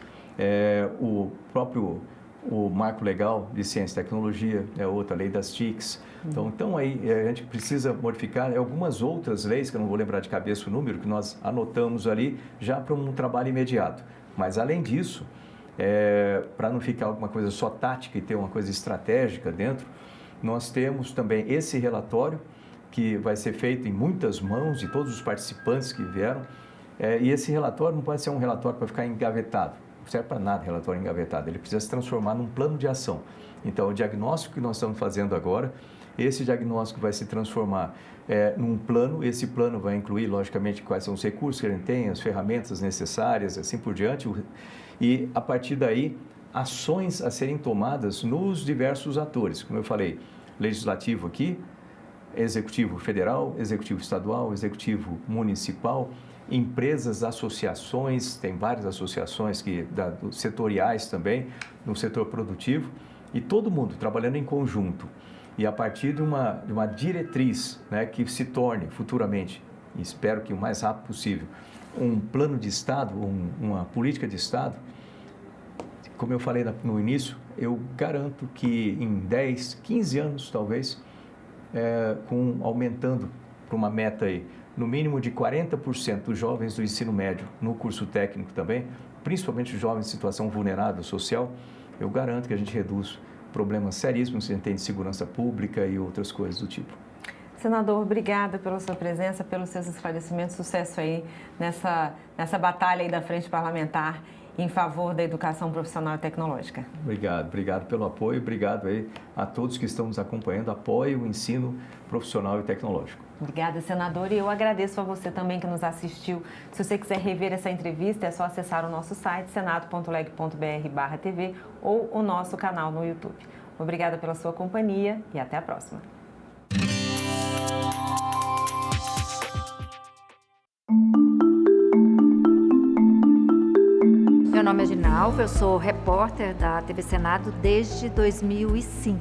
o Marco Legal de Ciência e Tecnologia é outra, a Lei das TICs. Então aí a gente precisa modificar algumas outras leis, que eu não vou lembrar de cabeça o número, que nós anotamos ali já para um trabalho imediato. Mas, além disso, para não ficar alguma coisa só tática e ter uma coisa estratégica dentro, nós temos também esse relatório, que vai ser feito em muitas mãos de todos os participantes que vieram, e esse relatório não pode ser um relatório para ficar engavetado, não serve para nada relatório engavetado, ele precisa se transformar num plano de ação. Então, o diagnóstico que nós estamos fazendo agora, esse diagnóstico vai se transformar num plano, esse plano vai incluir, logicamente, quais são os recursos que a gente tem, as ferramentas necessárias, assim por diante, e a partir daí, ações a serem tomadas nos diversos atores, como eu falei, legislativo aqui, executivo federal, executivo estadual, executivo municipal, empresas, associações, tem várias associações setoriais também, no setor produtivo, e todo mundo trabalhando em conjunto. E a partir de uma diretriz, né, que se torne futuramente, e espero que o mais rápido possível, um plano de Estado, uma política de Estado. Como eu falei no início, eu garanto que em 10, 15 anos, talvez, aumentando para uma meta aí, no mínimo de 40% dos jovens do ensino médio no curso técnico também, principalmente os jovens em situação vulnerável social, eu garanto que a gente reduz problemas seríssimos que a gente tem de segurança pública e outras coisas do tipo. Senador, obrigada pela sua presença, pelos seus esclarecimentos. Sucesso aí nessa batalha aí da Frente Parlamentar em favor da educação profissional e tecnológica. Obrigado pelo apoio, obrigado aí a todos que estão nos acompanhando. Apoie o ensino profissional e tecnológico. Obrigada, senador. E eu agradeço a você também que nos assistiu. Se você quiser rever essa entrevista, é só acessar o nosso site, senado.leg.br/tv ou o nosso canal no YouTube. Obrigada pela sua companhia e até a próxima. Meu nome é Ginalva, eu sou repórter da TV Senado desde 2005.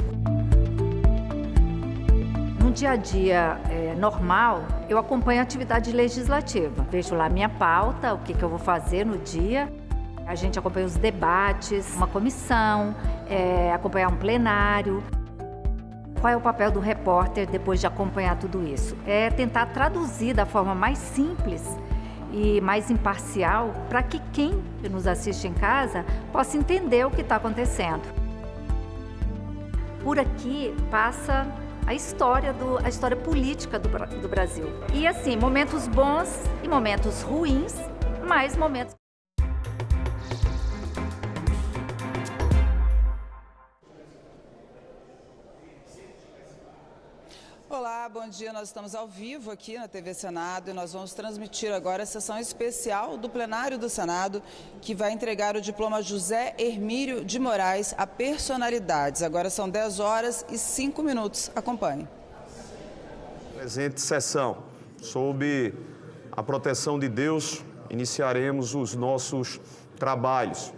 No dia a dia normal, eu acompanho a atividade legislativa. Vejo lá minha pauta, o que eu vou fazer no dia. A gente acompanha os debates, uma comissão, acompanhar um plenário. Qual é o papel do repórter depois de acompanhar tudo isso? É tentar traduzir da forma mais simples e mais imparcial para que quem nos assiste em casa possa entender o que está acontecendo. Por aqui passa a história política do Brasil. E assim, momentos bons e momentos ruins, mas momentos... Olá, bom dia. Nós estamos ao vivo aqui na TV Senado e nós vamos transmitir agora a sessão especial do plenário do Senado, que vai entregar o diploma José Hermílio de Moraes a personalidades. Agora são 10 horas e 5 minutos. Acompanhe. Presente sessão, sob a proteção de Deus, iniciaremos os nossos trabalhos.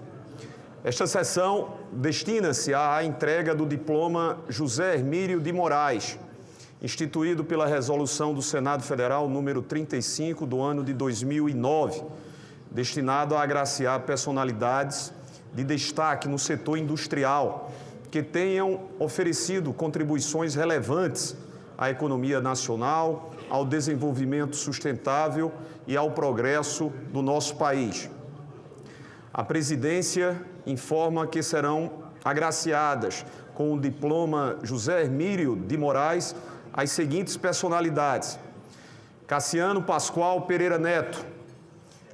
Esta sessão destina-se à entrega do diploma José Hermílio de Moraes, instituído pela Resolução do Senado Federal número 35 do ano de 2009, destinado a agraciar personalidades de destaque no setor industrial que tenham oferecido contribuições relevantes à economia nacional, ao desenvolvimento sustentável e ao progresso do nosso país. A presidência informa que serão agraciadas com o diploma José Hermílio de Moraes as seguintes personalidades: Cassiano Pascoal Pereira Neto,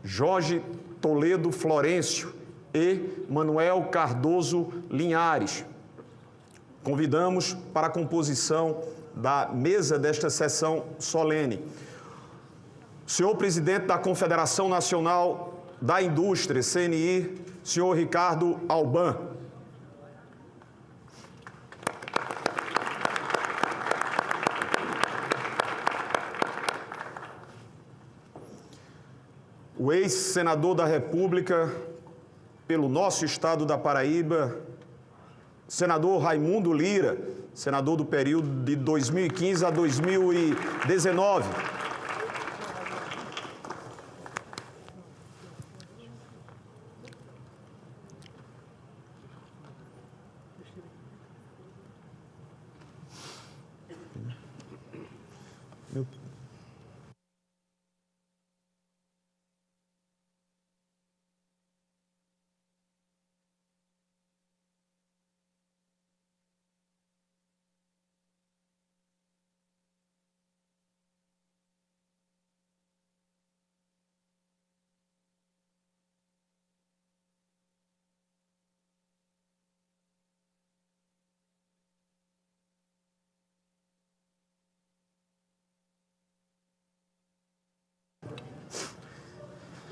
Jorge Toledo Florencio e Manuel Cardoso Linhares. Convidamos para a composição da mesa desta sessão solene o senhor presidente da Confederação Nacional da Indústria, CNI, senhor Ricardo Alban. O ex-senador da República pelo nosso estado da Paraíba, senador Raimundo Lira, senador do período de 2015 a 2019.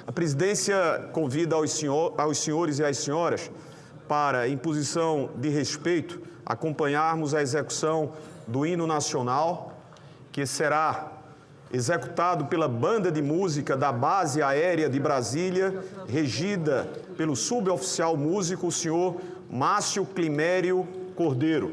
A presidência convida aos senhores e às senhoras para, em posição de respeito, acompanharmos a execução do hino nacional, que será executado pela Banda de Música da Base Aérea de Brasília, regida pelo suboficial músico, o senhor Márcio Climério Cordeiro.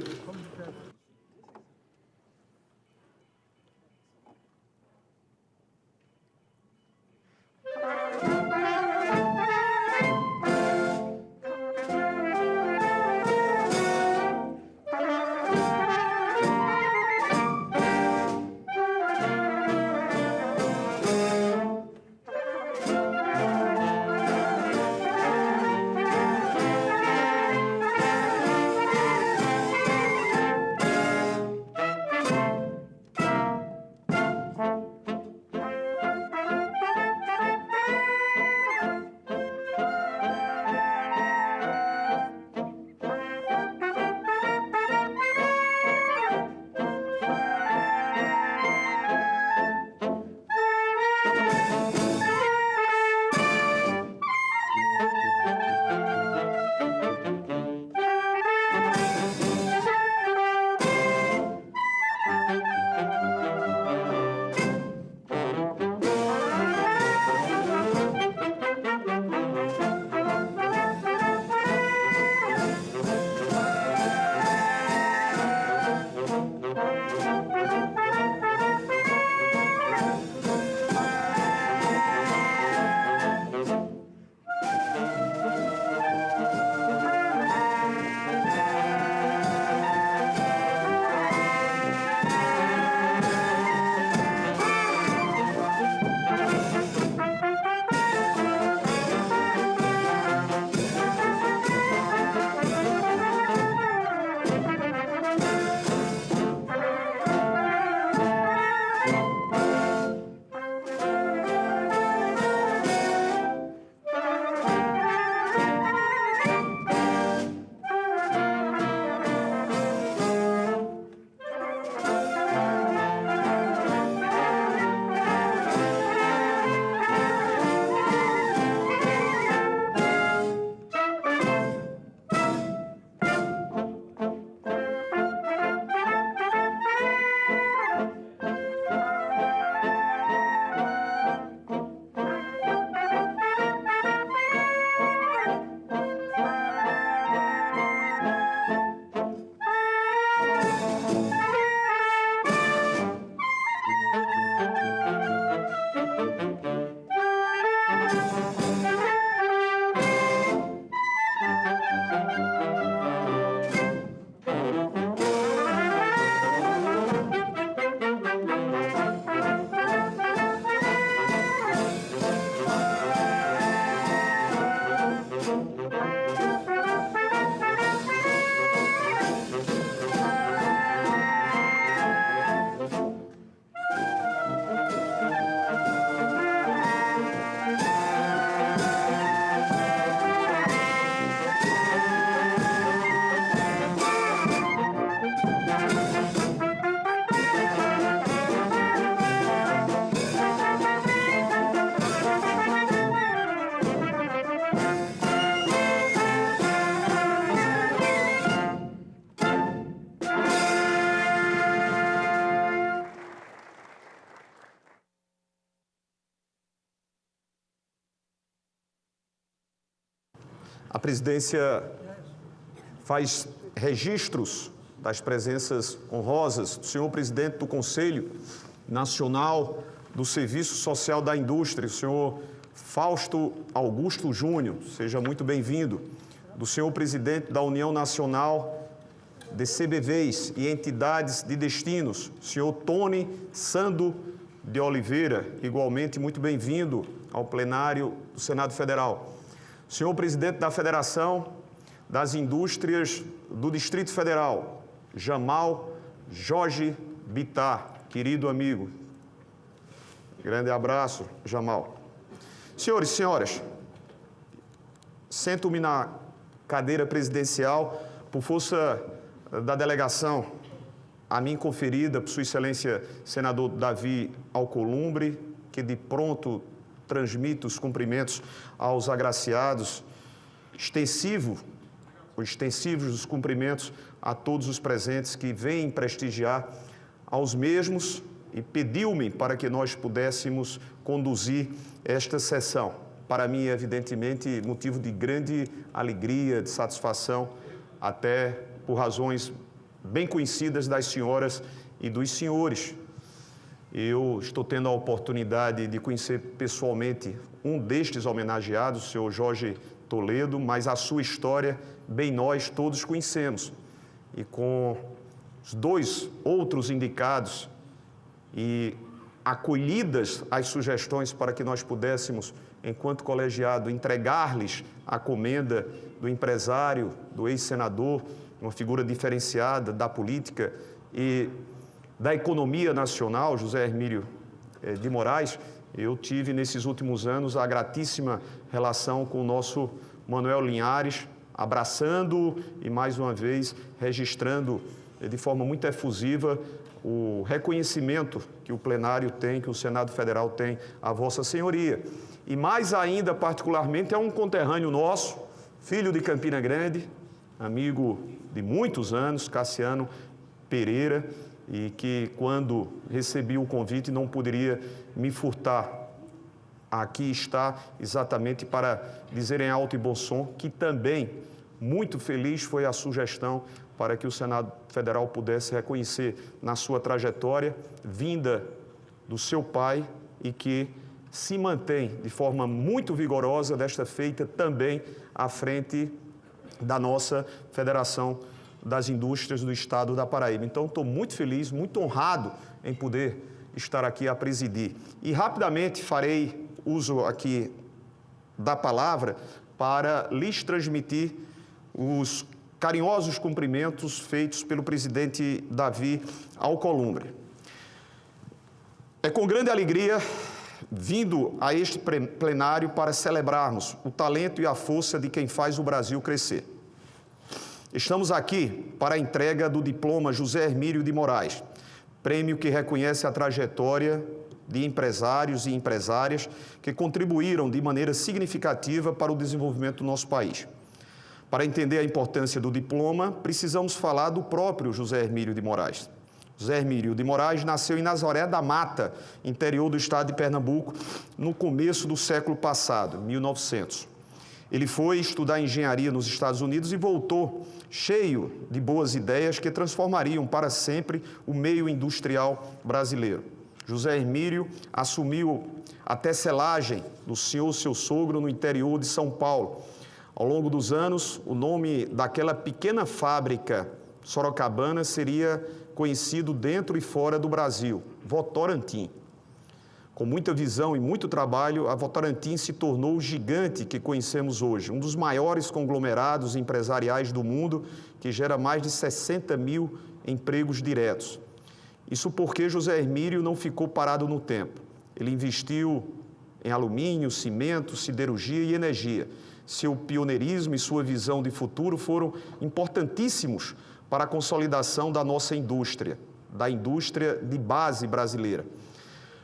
A presidência faz registros das presenças honrosas do senhor presidente do Conselho Nacional do Serviço Social da Indústria, o senhor Fausto Augusto Júnior, seja muito bem-vindo. Do senhor presidente da União Nacional de CBVs e Entidades de Destinos, o senhor Tony Sando de Oliveira, igualmente muito bem-vindo ao plenário do Senado Federal. O senhor presidente da Federação das Indústrias do Distrito Federal, Jamal Jorge Bittar, querido amigo. Grande abraço, Jamal. Senhores e senhoras, sento-me na cadeira presidencial por força da delegação a mim conferida por Sua Excelência Senador Davi Alcolumbre, que de pronto transmite os cumprimentos aos agraciados, extensivos dos cumprimentos a todos os presentes que vêm prestigiar aos mesmos e pediu-me para que nós pudéssemos conduzir esta sessão. Para mim, evidentemente, motivo de grande alegria, de satisfação, até por razões bem conhecidas das senhoras e dos senhores. Eu estou tendo a oportunidade de conhecer pessoalmente um destes homenageados, o senhor Jorge Toledo, mas a sua história, bem nós todos conhecemos. E com os dois outros indicados e acolhidas as sugestões para que nós pudéssemos, enquanto colegiado, entregar-lhes a comenda do empresário, do ex-senador, uma figura diferenciada da política e da economia nacional, José Hermílio de Moraes, eu tive nesses últimos anos a gratíssima relação com o nosso Manuel Linhares, abraçando e, mais uma vez, registrando de forma muito efusiva o reconhecimento que o plenário tem, que o Senado Federal tem a Vossa Senhoria. E mais ainda, particularmente, é um conterrâneo nosso, filho de Campina Grande, amigo de muitos anos, Cassiano Pereira, e que, quando recebi o convite, não poderia me furtar. Aqui está exatamente para dizer em alto e bom som que também muito feliz foi a sugestão para que o Senado Federal pudesse reconhecer na sua trajetória, vinda do seu pai e que se mantém de forma muito vigorosa, desta feita também à frente da nossa Federação das Indústrias do Estado da Paraíba. Então, estou muito feliz, muito honrado em poder estar aqui a presidir. E rapidamente farei uso aqui da palavra para lhes transmitir os carinhosos cumprimentos feitos pelo presidente Davi Alcolumbre. É com grande alegria vindo a este plenário para celebrarmos o talento e a força de quem faz o Brasil crescer. Estamos aqui para a entrega do diploma José Hermílio de Moraes, prêmio que reconhece a trajetória de empresários e empresárias que contribuíram de maneira significativa para o desenvolvimento do nosso país. Para entender a importância do diploma, precisamos falar do próprio José Hermílio de Moraes. José Hermílio de Moraes nasceu em Nazaré da Mata, interior do estado de Pernambuco, no começo do século passado, 1900. Ele foi estudar engenharia nos Estados Unidos e voltou cheio de boas ideias que transformariam para sempre o meio industrial brasileiro. José Hermílio assumiu a tecelagem do seu sogro no interior de São Paulo. Ao longo dos anos, o nome daquela pequena fábrica sorocabana seria conhecido dentro e fora do Brasil, Votorantim. Com muita visão e muito trabalho, a Votorantim se tornou o gigante que conhecemos hoje, um dos maiores conglomerados empresariais do mundo, que gera mais de 60 mil empregos diretos. Isso porque José Hermílio não ficou parado no tempo. Ele investiu em alumínio, cimento, siderurgia e energia. Seu pioneirismo e sua visão de futuro foram importantíssimos para a consolidação da nossa indústria, da indústria de base brasileira.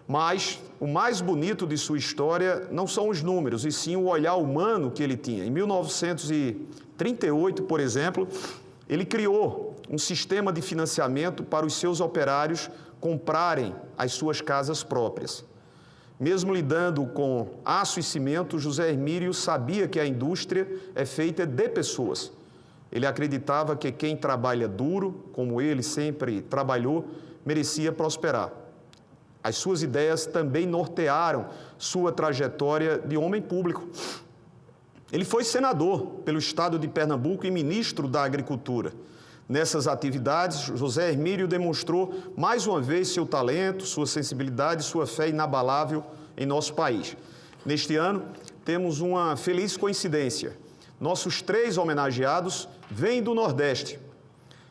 Mas o mais bonito de sua história não são os números, e sim o olhar humano que ele tinha. Em 1938, por exemplo, ele criou um sistema de financiamento para os seus operários comprarem as suas casas próprias. Mesmo lidando com aço e cimento, José Hermírio sabia que a indústria é feita de pessoas. Ele acreditava que quem trabalha duro, como ele sempre trabalhou, merecia prosperar. As suas ideias também nortearam sua trajetória de homem público. Ele foi senador pelo estado de Pernambuco e ministro da Agricultura. Nessas atividades, José Hermírio demonstrou mais uma vez seu talento, sua sensibilidade e sua fé inabalável em nosso país. Neste ano, temos uma feliz coincidência. Nossos 3 homenageados vêm do Nordeste.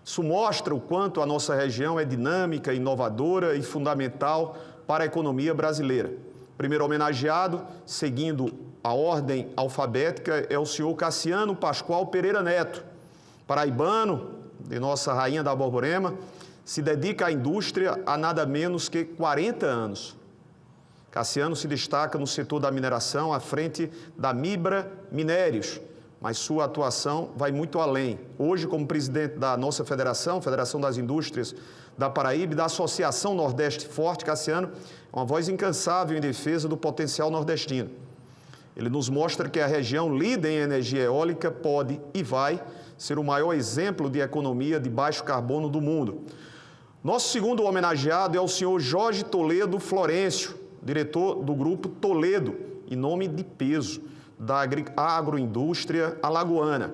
Isso mostra o quanto a nossa região é dinâmica, inovadora e fundamental para a economia brasileira. O primeiro homenageado, seguindo a ordem alfabética, é o senhor Cassiano Pascoal Pereira Neto, paraibano, de nossa rainha da Borborema, se dedica à indústria há nada menos que 40 anos. Cassiano se destaca no setor da mineração à frente da Mibra Minérios, mas sua atuação vai muito além. Hoje, como presidente da nossa federação, Federação das Indústrias da Paraíba e da Associação Nordeste Forte, Cassiano é uma voz incansável em defesa do potencial nordestino. Ele nos mostra que a região líder em energia eólica pode e vai ser o maior exemplo de economia de baixo carbono do mundo. Nosso segundo homenageado é o senhor Jorge Toledo Florencio, diretor do Grupo Toledo, em nome de peso, da agroindústria alagoana.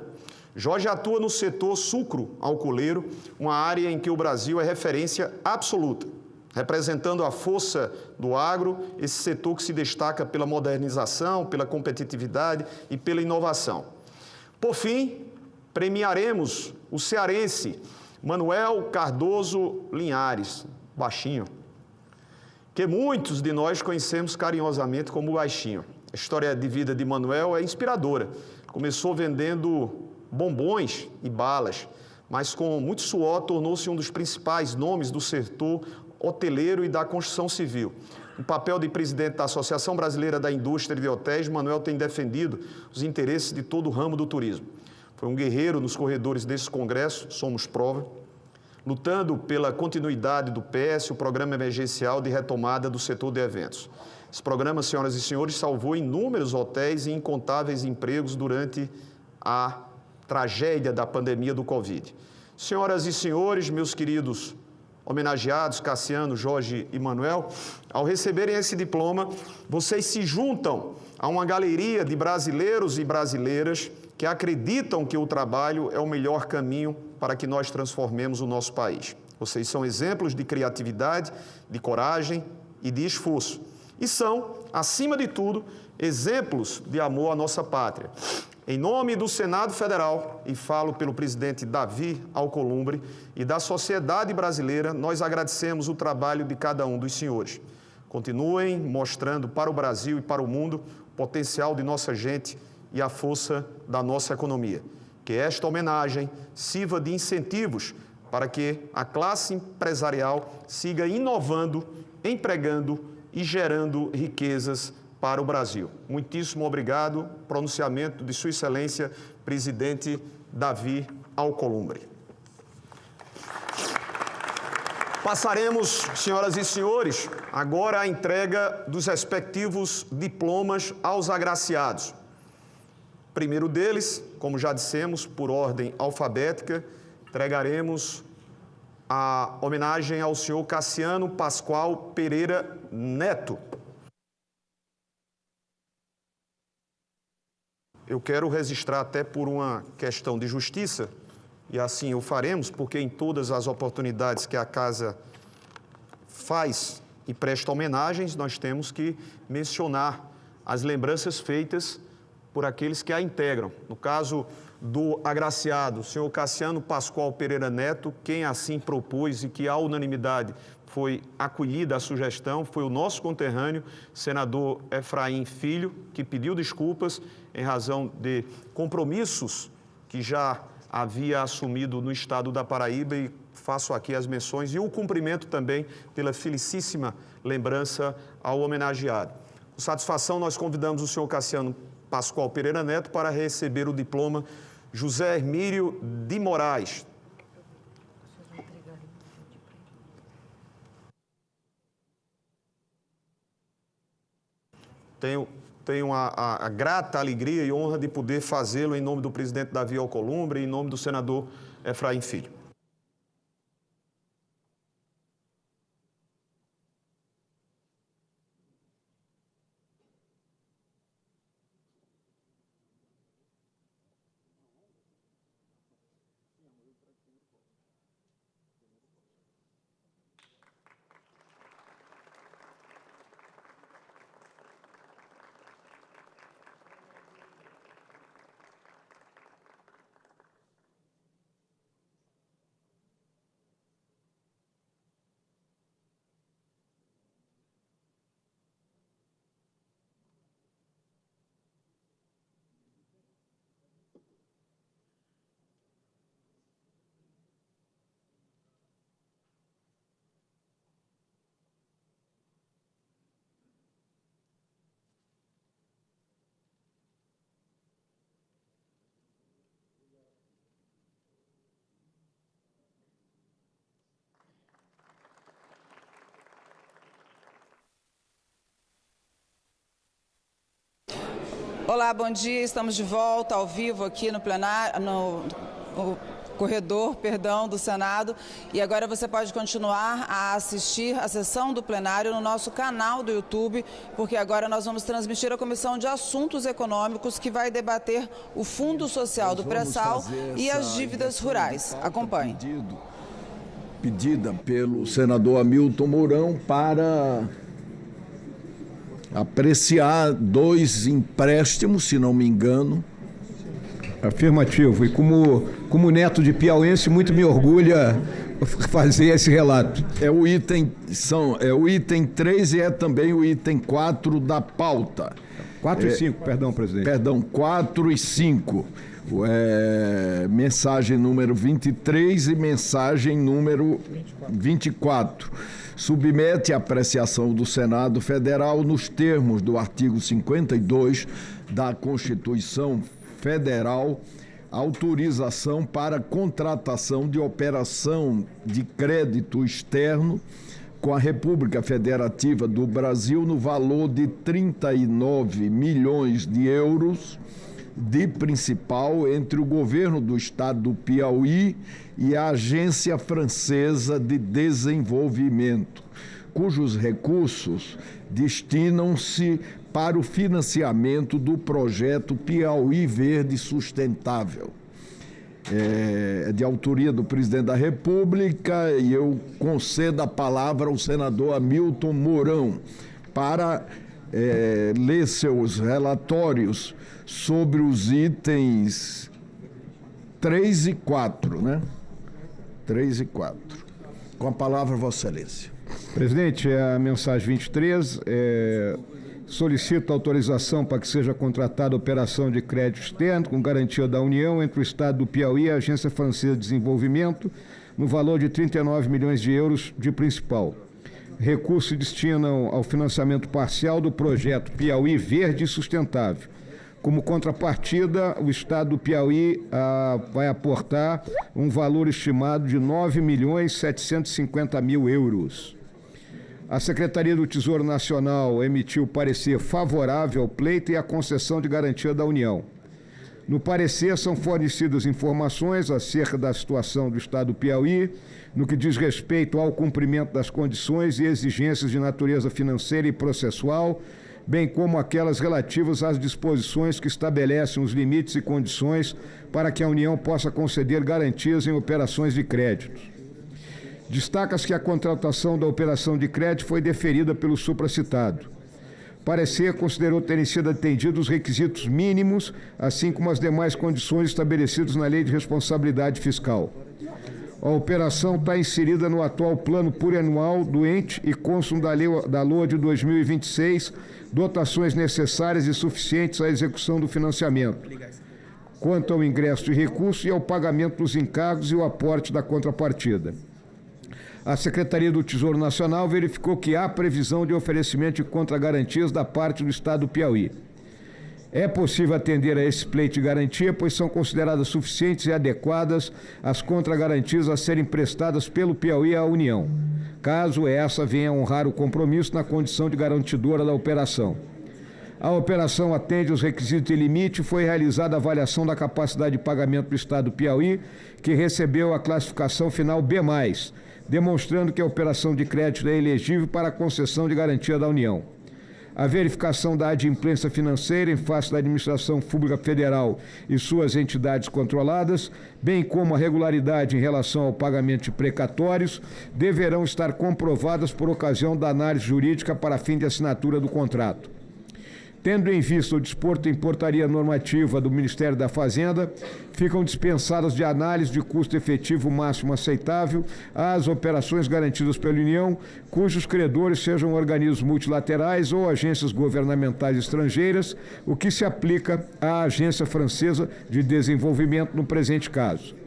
Jorge atua no setor sucro-alcooleiro, uma área em que o Brasil é referência absoluta, representando a força do agro, esse setor que se destaca pela modernização, pela competitividade e pela inovação. Por fim, premiaremos o cearense Manuel Cardoso Linhares, baixinho, que muitos de nós conhecemos carinhosamente como Baixinho. A história de vida de Manuel é inspiradora. Começou vendendo bombons e balas, mas com muito suor tornou-se um dos principais nomes do setor hoteleiro e da construção civil. No papel de presidente da Associação Brasileira da Indústria de Hotéis, Manuel tem defendido os interesses de todo o ramo do turismo. Foi um guerreiro nos corredores desse congresso, somos prova, lutando pela continuidade do PS, o Programa Emergencial de Retomada do Setor de Eventos. Esse programa, senhoras e senhores, salvou inúmeros hotéis e incontáveis empregos durante a tragédia da pandemia do Covid. Senhoras e senhores, meus queridos homenageados, Cassiano, Jorge e Manuel, ao receberem esse diploma, vocês se juntam a uma galeria de brasileiros e brasileiras que acreditam que o trabalho é o melhor caminho para que nós transformemos o nosso país. Vocês são exemplos de criatividade, de coragem e de esforço. E são, acima de tudo, exemplos de amor à nossa pátria. Em nome do Senado Federal, e falo pelo presidente Davi Alcolumbre e da sociedade brasileira, nós agradecemos o trabalho de cada um dos senhores. Continuem mostrando para o Brasil e para o mundo o potencial de nossa gente e a força da nossa economia. Que esta homenagem sirva de incentivos para que a classe empresarial siga inovando, empregando e gerando riquezas para o Brasil. Muitíssimo obrigado. Pronunciamento de Sua Excelência, presidente Davi Alcolumbre. Passaremos, senhoras e senhores, agora a entrega dos respectivos diplomas aos agraciados. Primeiro deles, como já dissemos, por ordem alfabética, entregaremos a homenagem ao senhor Cassiano Pascoal Pereira Neto. Eu quero registrar até por uma questão de justiça, e assim o faremos, porque em todas as oportunidades que a Casa faz e presta homenagens, nós temos que mencionar as lembranças feitas por aqueles que a integram. No caso do agraciado, o senhor Cassiano Pascoal Pereira Neto, quem assim propôs e que à unanimidade foi acolhida a sugestão, foi o nosso conterrâneo, senador Efraim Filho, que pediu desculpas em razão de compromissos que já havia assumido no estado da Paraíba, e faço aqui as menções e o cumprimento também pela felicíssima lembrança ao homenageado. Com satisfação, nós convidamos o senhor Cassiano Pascoal Pereira Neto para receber o diploma José Hermírio de Moraes. Tenho a grata alegria e honra de poder fazê-lo em nome do presidente Davi Alcolumbre e em nome do senador Efraim Filho. Olá, bom dia. Estamos de volta ao vivo aqui no plenário, no corredor, do Senado. E agora você pode continuar a assistir a sessão do plenário no nosso canal do YouTube, porque agora nós vamos transmitir a Comissão de Assuntos Econômicos, que vai debater o Fundo Social do Pré-Sal e as dívidas rurais. Acompanhe. Pedida pelo senador Hamilton Mourão para apreciar 2 empréstimos, se não me engano. Afirmativo. E como neto de piauiense, muito me orgulha fazer esse relato. O item 3 e é também o item 4 da pauta. 4 e 5, perdão, presidente. Perdão, 4 e 5. Mensagem número 23 e mensagem número 24. Submete à apreciação do Senado Federal, nos termos do artigo 52 da Constituição Federal, autorização para contratação de operação de crédito externo com a República Federativa do Brasil no valor de 39 milhões de euros de principal entre o governo do estado do Piauí e a Agência Francesa de Desenvolvimento, cujos recursos destinam-se para o financiamento do projeto Piauí Verde Sustentável. É de autoria do presidente da República e eu concedo a palavra ao senador Hamilton Mourão para ler seus relatórios sobre os itens 3 e 4, né? 3 e 4. Com a palavra, Vossa Excelência. Presidente, a mensagem 23 solicita autorização para que seja contratada operação de crédito externo com garantia da União entre o Estado do Piauí e a Agência Francesa de Desenvolvimento no valor de 39 milhões de euros de principal. Recursos se destinam ao financiamento parcial do projeto Piauí Verde Sustentável. Como contrapartida, o Estado do Piauí vai aportar um valor estimado de 9.750.000 euros. A Secretaria do Tesouro Nacional emitiu parecer favorável ao pleito e à concessão de garantia da União. No parecer são fornecidas informações acerca da situação do Estado do Piauí, no que diz respeito ao cumprimento das condições e exigências de natureza financeira e processual, bem como aquelas relativas às disposições que estabelecem os limites e condições para que a União possa conceder garantias em operações de crédito. Destaca-se que a contratação da operação de crédito foi deferida pelo supracitado. Parecer considerou terem sido atendidos os requisitos mínimos, assim como as demais condições estabelecidas na Lei de Responsabilidade Fiscal. A operação está inserida no atual plano plurianual do ente e consta da LOA de 2026, dotações necessárias e suficientes à execução do financiamento, quanto ao ingresso de recursos e ao pagamento dos encargos e o aporte da contrapartida. A Secretaria do Tesouro Nacional verificou que há previsão de oferecimento de contragarantias da parte do Estado do Piauí. É possível atender a esse pleito de garantia, pois são consideradas suficientes e adequadas as contragarantias a serem prestadas pelo Piauí à União, caso essa venha a honrar o compromisso na condição de garantidora da operação. A operação atende os requisitos de limite e foi realizada a avaliação da capacidade de pagamento do Estado do Piauí, que recebeu a classificação final B+, demonstrando que a operação de crédito é elegível para a concessão de garantia da União. A verificação da adimplência financeira em face da Administração Pública Federal e suas entidades controladas, bem como a regularidade em relação ao pagamento de precatórios, deverão estar comprovadas por ocasião da análise jurídica para fim de assinatura do contrato. Tendo em vista o disporto em portaria normativa do Ministério da Fazenda, ficam dispensadas de análise de custo efetivo máximo aceitável as operações garantidas pela União, cujos credores sejam organismos multilaterais ou agências governamentais estrangeiras, o que se aplica à Agência Francesa de Desenvolvimento no presente caso.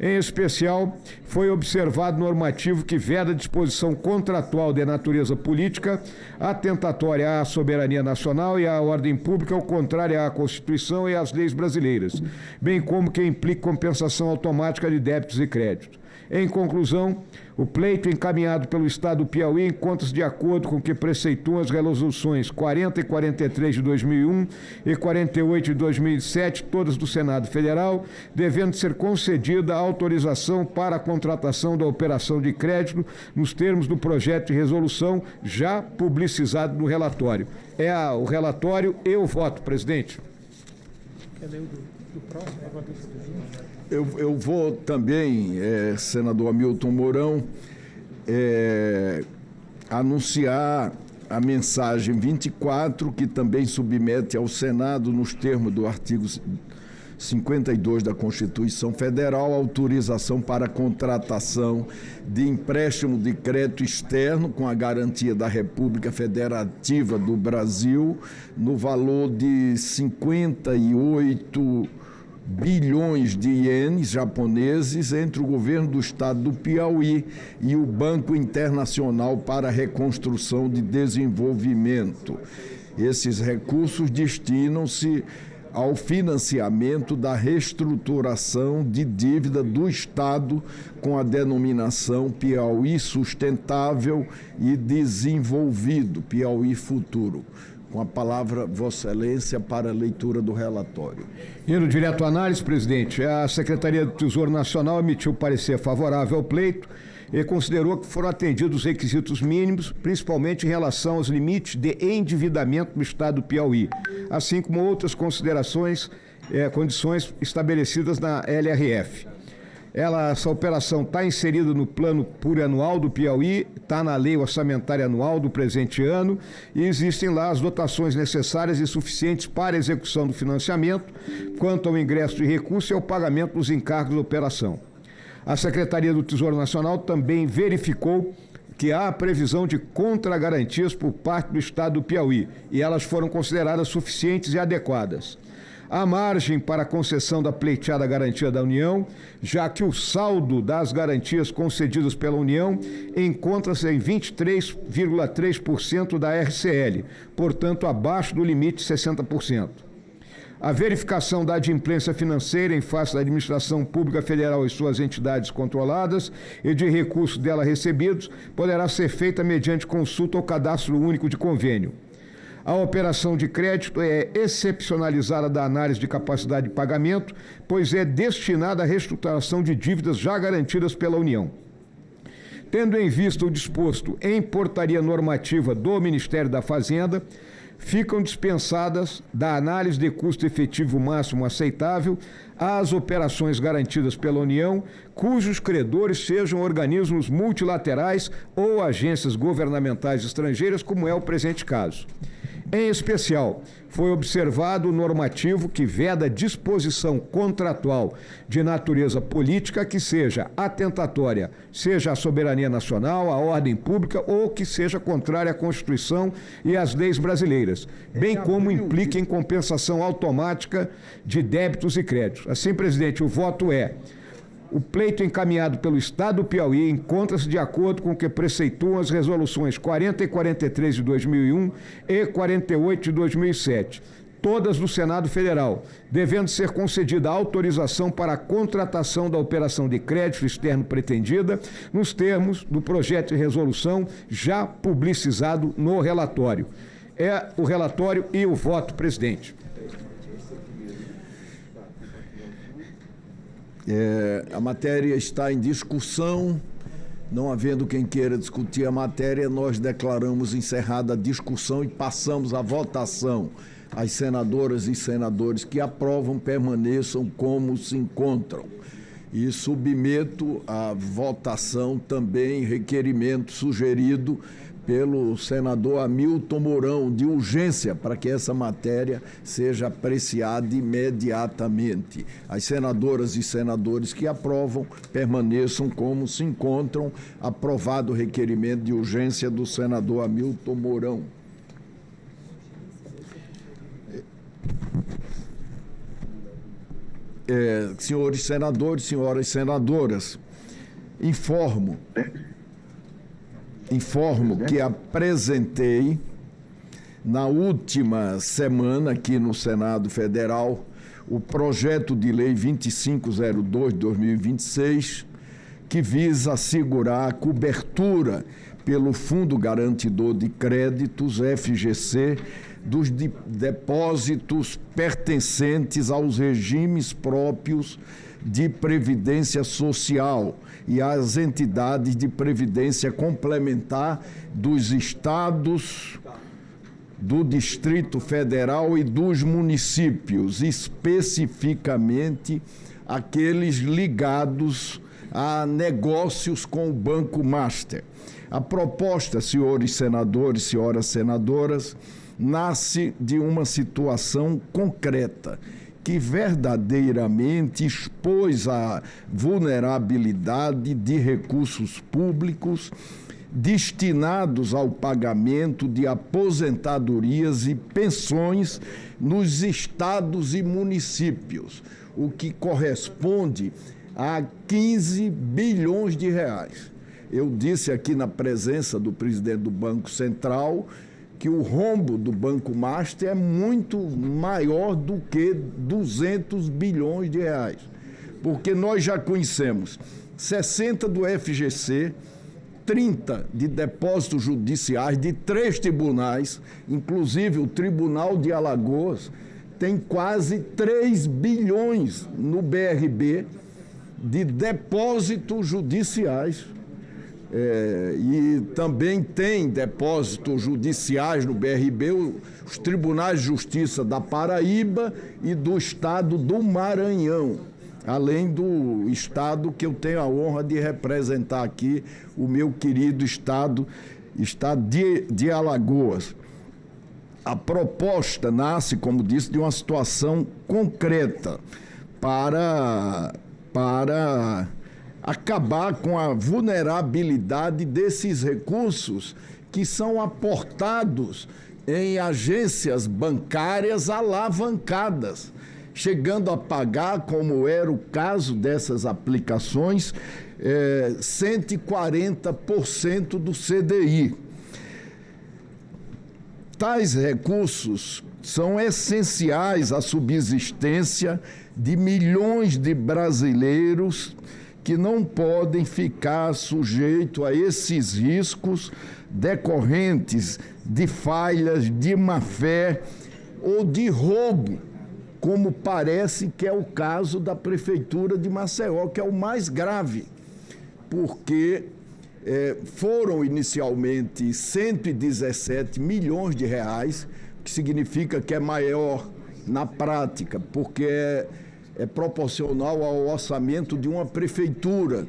Em especial, foi observado normativo que veda disposição contratual de natureza política, atentatória à soberania nacional e à ordem pública, ou contrária à Constituição e às leis brasileiras, bem como que implique compensação automática de débitos e créditos. Em conclusão, o pleito encaminhado pelo Estado do Piauí encontra-se de acordo com o que preceituam as resoluções 40 e 43 de 2001 e 48 de 2007, todas do Senado Federal, devendo ser concedida a autorização para a contratação da operação de crédito nos termos do projeto de resolução já publicizado no relatório. É o relatório e o voto, presidente. Eu vou também, senador Hamilton Mourão, anunciar a mensagem 24, que também submete ao Senado, nos termos do artigo 52 da Constituição Federal, autorização para a contratação de empréstimo de crédito externo com a garantia da República Federativa do Brasil, no valor de 58 bilhões de ienes japoneses entre o governo do estado do Piauí e o Banco Internacional para a Reconstrução e Desenvolvimento. Esses recursos destinam-se ao financiamento da reestruturação de dívida do Estado com a denominação Piauí Sustentável e Desenvolvido, Piauí Futuro. Com a palavra, Vossa Excelência, para a leitura do relatório. Indo direto à análise, presidente, a Secretaria do Tesouro Nacional emitiu parecer favorável ao pleito e considerou que foram atendidos os requisitos mínimos, principalmente em relação aos limites de endividamento do Estado do Piauí, assim como outras considerações, condições estabelecidas na LRF. Essa operação está inserida no plano plurianual do Piauí, está na lei orçamentária anual do presente ano e existem lá as dotações necessárias e suficientes para a execução do financiamento, quanto ao ingresso de recursos e ao pagamento dos encargos da operação. A Secretaria do Tesouro Nacional também verificou que há a previsão de contragarantias por parte do Estado do Piauí e elas foram consideradas suficientes e adequadas. Há margem para a concessão da pleiteada garantia da União, já que o saldo das garantias concedidas pela União encontra-se em 23,3% da RCL, portanto, abaixo do limite de 60%. A verificação da adimplência financeira em face da Administração Pública Federal e suas entidades controladas e de recursos dela recebidos poderá ser feita mediante consulta ao Cadastro Único de Convênio. A operação de crédito é excepcionalizada da análise de capacidade de pagamento, pois é destinada à reestruturação de dívidas já garantidas pela União. Tendo em vista o disposto em portaria normativa do Ministério da Fazenda, ficam dispensadas da análise de custo efetivo máximo aceitável as operações garantidas pela União, cujos credores sejam organismos multilaterais ou agências governamentais estrangeiras, como é o presente caso. Em especial, foi observado o normativo que veda disposição contratual de natureza política que seja atentatória, seja à soberania nacional, à ordem pública ou que seja contrária à Constituição e às leis brasileiras, bem como implique em compensação automática de débitos e créditos. Assim, presidente, o voto é: o pleito encaminhado pelo Estado do Piauí encontra-se de acordo com o que preceituam as resoluções 40 e 43 de 2001 e 48 de 2007, todas do Senado Federal, devendo ser concedida a autorização para a contratação da operação de crédito externo pretendida, nos termos do projeto de resolução já publicizado no relatório. É o relatório e o voto, presidente. A matéria está em discussão. Não havendo quem queira discutir a matéria, nós declaramos encerrada a discussão e passamos à votação. As senadoras e senadores que aprovam permaneçam como se encontram. E submeto à votação também requerimento sugerido pelo senador Hamilton Mourão, de urgência, para que essa matéria seja apreciada imediatamente. As senadoras e senadores que aprovam permaneçam como se encontram. Aprovado o requerimento de urgência do senador Hamilton Mourão. Senhores senadores, senhoras senadoras, informo que apresentei na última semana aqui no Senado Federal o projeto de lei 2502/2026, que visa assegurar a cobertura pelo Fundo Garantidor de Créditos, FGC, dos depósitos pertencentes aos regimes próprios de previdência social e às entidades de previdência complementar dos estados, do Distrito Federal e dos municípios, especificamente aqueles ligados a negócios com o Banco Master. A proposta, senhores senadores, senhoras senadoras, nasce de uma situação concreta que verdadeiramente expôs a vulnerabilidade de recursos públicos destinados ao pagamento de aposentadorias e pensões nos estados e municípios, o que corresponde a 15 bilhões de reais. Eu disse aqui na presença do presidente do Banco Central que o rombo do Banco Master é muito maior do que 200 bilhões de reais, porque nós já conhecemos 60 do FGC, 30 de depósitos judiciais de 3 tribunais, inclusive o Tribunal de Alagoas tem quase 3 bilhões no BRB de depósitos judiciais. E também tem depósitos judiciais no BRB, os tribunais de justiça da Paraíba e do estado do Maranhão, além do estado que eu tenho a honra de representar aqui, o meu querido estado de Alagoas. A proposta nasce, como disse, de uma situação concreta para acabar com a vulnerabilidade desses recursos que são aportados em agências bancárias alavancadas, chegando a pagar, como era o caso dessas aplicações, 140% do CDI. Tais recursos são essenciais à subsistência de milhões de brasileiros que não podem ficar sujeitos a esses riscos decorrentes de falhas, de má-fé ou de roubo, como parece que é o caso da Prefeitura de Maceió, que é o mais grave, porque foram inicialmente 117 milhões de reais, que significa que é maior na prática, porque é proporcional ao orçamento de uma prefeitura,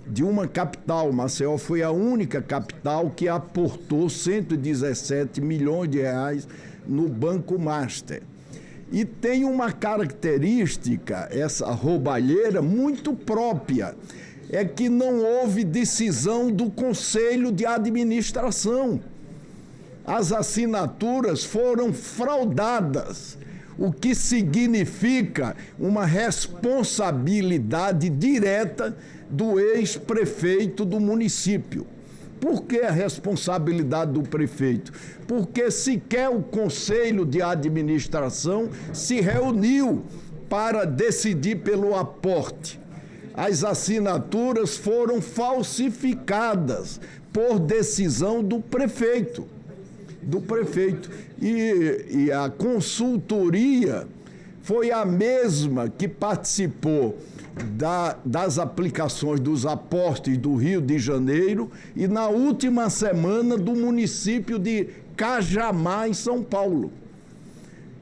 de uma capital. Maceió foi a única capital que aportou 117 milhões de reais no Banco Master. E tem uma característica, essa roubalheira, muito própria, é que não houve decisão do Conselho de Administração. As assinaturas foram fraudadas, o que significa uma responsabilidade direta do ex-prefeito do município. Por que a responsabilidade do prefeito? Porque sequer o Conselho de Administração se reuniu para decidir pelo aporte. As assinaturas foram falsificadas por decisão do prefeito. do prefeito. E a consultoria foi a mesma que participou das aplicações dos aportes do Rio de Janeiro e na última semana do município de Cajamar, em São Paulo.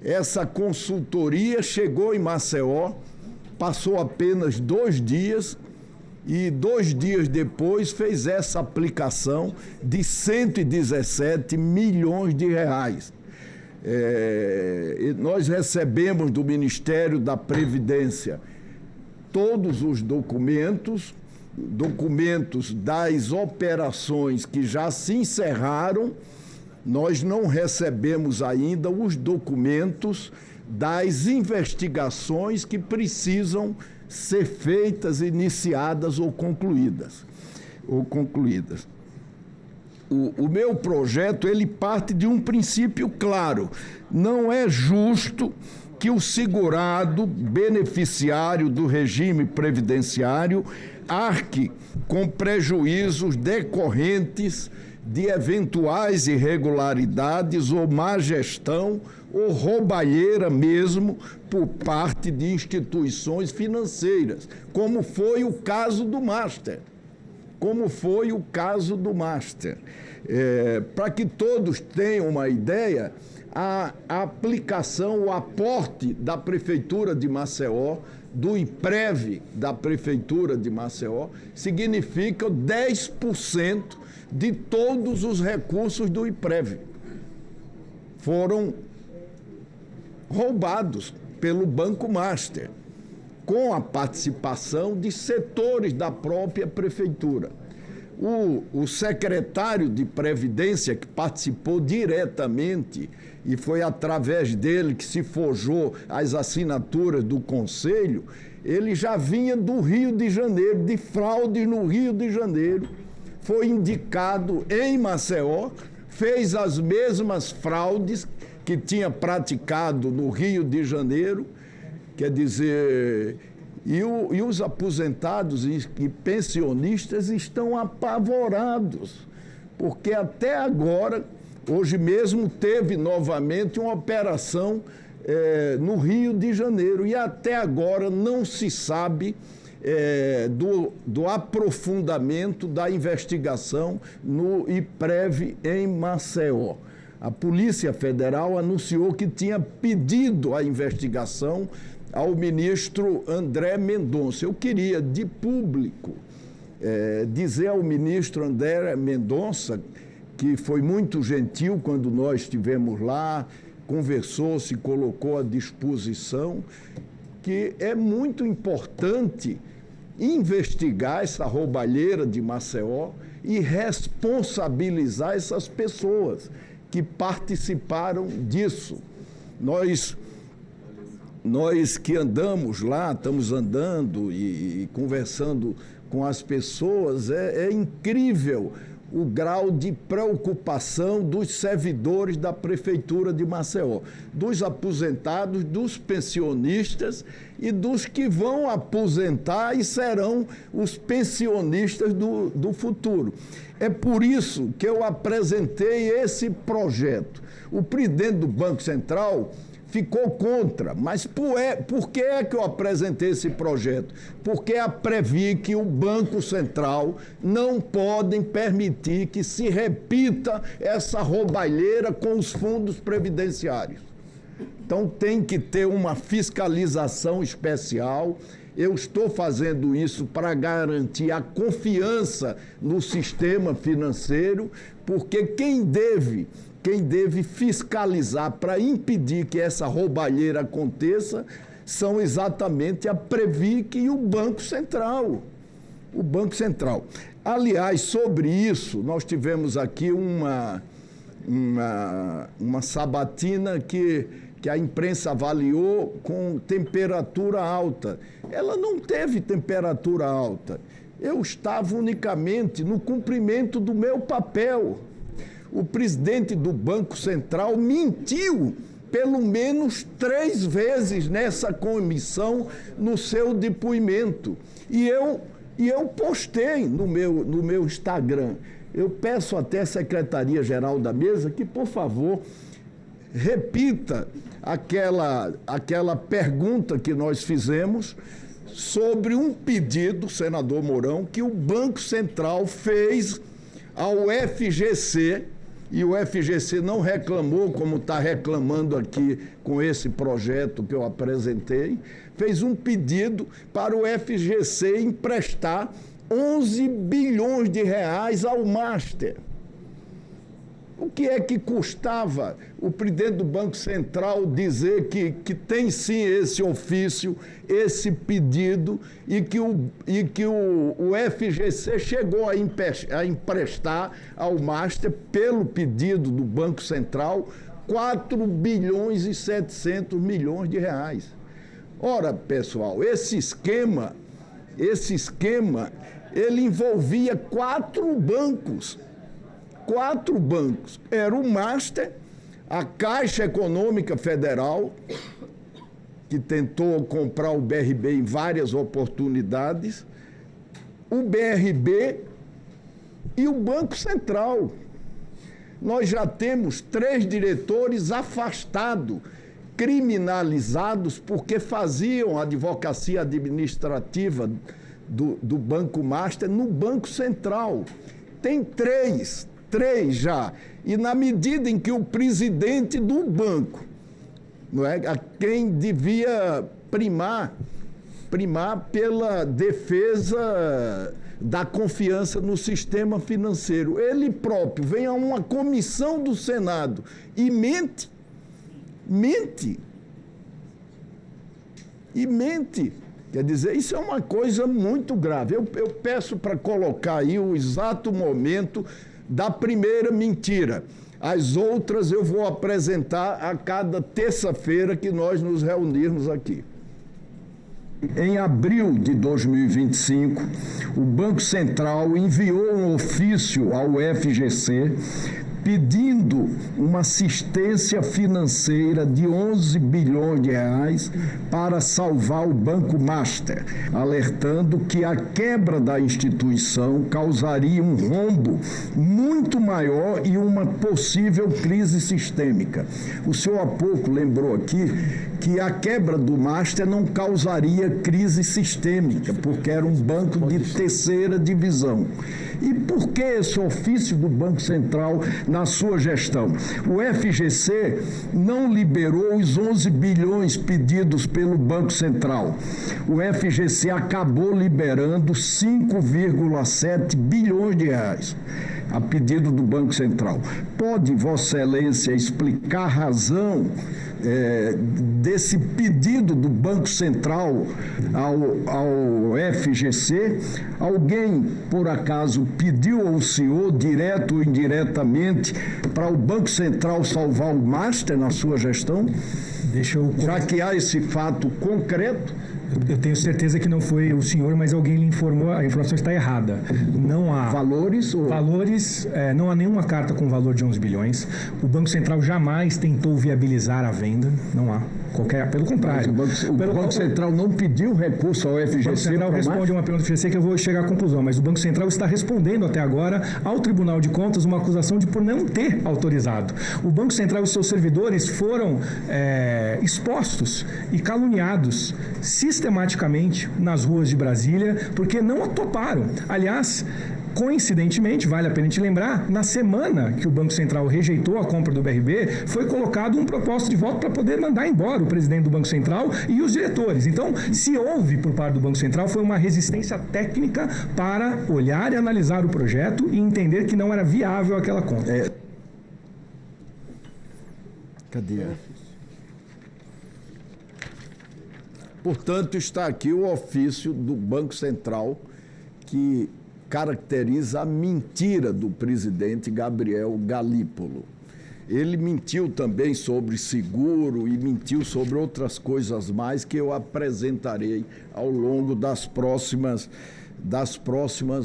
Essa consultoria chegou em Maceió, passou apenas 2 dias e 2 dias depois fez essa aplicação de 117 milhões de reais. Nós recebemos do Ministério da Previdência todos os documentos das operações que já se encerraram. Nós não recebemos ainda os documentos das investigações que precisam ser feitas, iniciadas ou concluídas. O meu projeto, ele parte de um princípio claro. Não é justo que o segurado beneficiário do regime previdenciário arque com prejuízos decorrentes de eventuais irregularidades ou má gestão ou roubalheira mesmo por parte de instituições financeiras, como foi o caso do Master. Para que todos tenham uma ideia, a aplicação, o aporte da Prefeitura de Maceió, do IPREV da Prefeitura de Maceió, significa 10% de todos os recursos do IPREV. Foram roubados pelo Banco Master, com a participação de setores da própria Prefeitura. O secretário de Previdência, que participou diretamente, e foi através dele que se forjou as assinaturas do Conselho, ele já vinha do Rio de Janeiro, de fraude no Rio de Janeiro, foi indicado em Maceió, fez as mesmas fraudes que tinha praticado no Rio de Janeiro, quer dizer, e os aposentados e pensionistas estão apavorados, porque até agora, hoje mesmo, teve novamente uma operação no Rio de Janeiro, e até agora não se sabe do aprofundamento da investigação no IPREV em Maceió. A Polícia Federal anunciou que tinha pedido a investigação ao ministro André Mendonça. Eu queria, de público, dizer ao ministro André Mendonça, que foi muito gentil quando nós estivemos lá, conversou, se colocou à disposição, que é muito importante investigar essa roubalheira de Maceió e responsabilizar essas pessoas que participaram disso. Nós que andamos lá, estamos andando e conversando com as pessoas, é incrível o grau de preocupação dos servidores da Prefeitura de Maceió, dos aposentados, dos pensionistas e dos que vão aposentar e serão os pensionistas do futuro. É por isso que eu apresentei esse projeto. O presidente do Banco Central ficou contra, mas por que é que eu apresentei esse projeto? Porque a Previc e o Banco Central não podem permitir que se repita essa roubalheira com os fundos previdenciários. Então tem que ter uma fiscalização especial. Eu estou fazendo isso para garantir a confiança no sistema financeiro, porque quem deve fiscalizar para impedir que essa roubalheira aconteça são exatamente a Previc e o Banco Central. O Banco Central. Aliás, sobre isso, nós tivemos aqui uma sabatina que a imprensa avaliou com temperatura alta. Ela não teve temperatura alta. Eu estava unicamente no cumprimento do meu papel. O presidente do Banco Central mentiu pelo menos 3 vezes nessa comissão no seu depoimento. E eu postei no meu Instagram. Eu peço até à Secretaria-Geral da Mesa que, por favor, repita aquela pergunta que nós fizemos sobre um pedido, senador Mourão, que o Banco Central fez ao FGC, e o FGC não reclamou, como está reclamando aqui com esse projeto que eu apresentei, fez um pedido para o FGC emprestar 11 bilhões de reais ao Master. O que é que custava o presidente do Banco Central dizer que tem sim esse ofício, esse pedido, e que o FGC chegou a emprestar ao Master, pelo pedido do Banco Central, 4 bilhões e 700 milhões de reais. Ora, pessoal, esse esquema, ele envolvia 4 bancos. 4 bancos. Era o Master, a Caixa Econômica Federal, que tentou comprar o BRB em várias oportunidades, o BRB e o Banco Central. Nós já temos 3 diretores afastados, criminalizados, porque faziam advocacia administrativa do Banco Master no Banco Central. Tem 3 já. E na medida em que o presidente do banco, não é, a quem devia primar pela defesa da confiança no sistema financeiro, ele próprio vem a uma comissão do Senado e mente. Quer dizer, isso é uma coisa muito grave. Eu peço para colocar aí o exato momento da primeira mentira. As outras eu vou apresentar a cada terça-feira que nós nos reunirmos aqui. Em abril de 2025, o Banco Central enviou um ofício ao FGC pedindo uma assistência financeira de 11 bilhões de reais para salvar o Banco Master, alertando que a quebra da instituição causaria um rombo muito maior e uma possível crise sistêmica. O senhor há pouco lembrou aqui que a quebra do Master não causaria crise sistêmica, porque era um banco de terceira divisão. E por que esse ofício do Banco Central na sua gestão? O FGC não liberou os 11 bilhões pedidos pelo Banco Central. O FGC acabou liberando 5,7 bilhões de reais a pedido do Banco Central. Pode Vossa Excelência explicar a razão desse pedido do Banco Central ao FGC? Alguém, por acaso, pediu ao senhor, direto ou indiretamente, para o Banco Central salvar o Master na sua gestão? Já que há esse fato concreto. Eu tenho certeza que não foi o senhor, mas alguém lhe informou, a informação está errada. Não há... Valores? Valores, não há nenhuma carta com valor de 11 bilhões. O Banco Central jamais tentou viabilizar a venda, não há. Pelo contrário. O Banco Central não pediu recurso ao FGC? O Banco Central responde uma pergunta do FGC que eu vou chegar à conclusão, mas o Banco Central está respondendo até agora ao Tribunal de Contas uma acusação de por não ter autorizado. O Banco Central e seus servidores foram expostos e caluniados sistematicamente nas ruas de Brasília, porque não a toparam. Aliás, coincidentemente, vale a pena te lembrar, na semana que o Banco Central rejeitou a compra do BRB, foi colocado um propósito de voto para poder mandar embora o presidente do Banco Central e os diretores. Então, se houve por parte do Banco Central, foi uma resistência técnica para olhar e analisar o projeto e entender que não era viável aquela compra. Cadê? Portanto, está aqui o ofício do Banco Central que caracteriza a mentira do presidente Gabriel Galípolo. Ele mentiu também sobre seguro e mentiu sobre outras coisas mais que eu apresentarei ao longo das próximas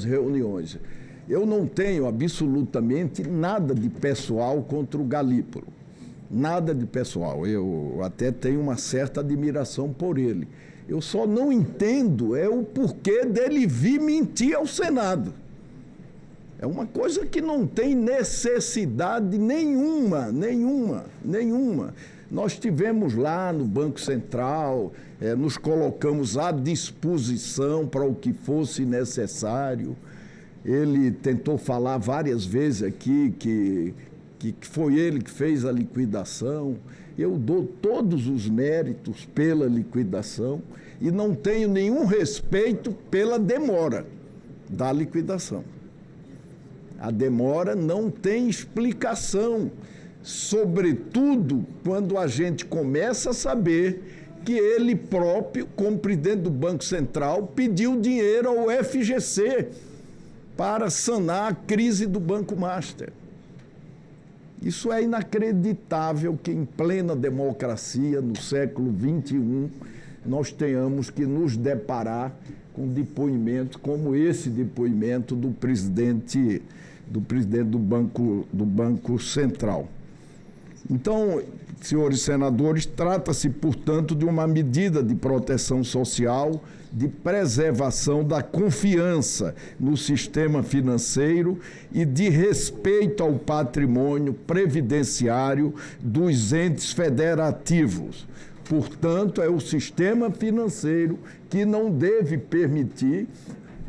reuniões. Eu não tenho absolutamente nada de pessoal contra o Galípolo. Nada de pessoal. Eu até tenho uma certa admiração por ele. Eu só não entendo o porquê dele vir mentir ao Senado. É uma coisa que não tem necessidade nenhuma. Nós tivemos lá no Banco Central, nos colocamos à disposição para o que fosse necessário. Ele tentou falar várias vezes aqui que foi ele que fez a liquidação. Eu dou todos os méritos pela liquidação e não tenho nenhum respeito pela demora da liquidação. A demora não tem explicação, sobretudo quando a gente começa a saber que ele próprio, como presidente do Banco Central, pediu dinheiro ao FGC para sanar a crise do Banco Master. Isso é inacreditável que em plena democracia, no século XXI, nós tenhamos que nos deparar com depoimentos como esse depoimento do presidente do Banco Central. Então, senhores senadores, trata-se, portanto, de uma medida de proteção social, de preservação da confiança no sistema financeiro e de respeito ao patrimônio previdenciário dos entes federativos. Portanto, é o sistema financeiro que não deve permitir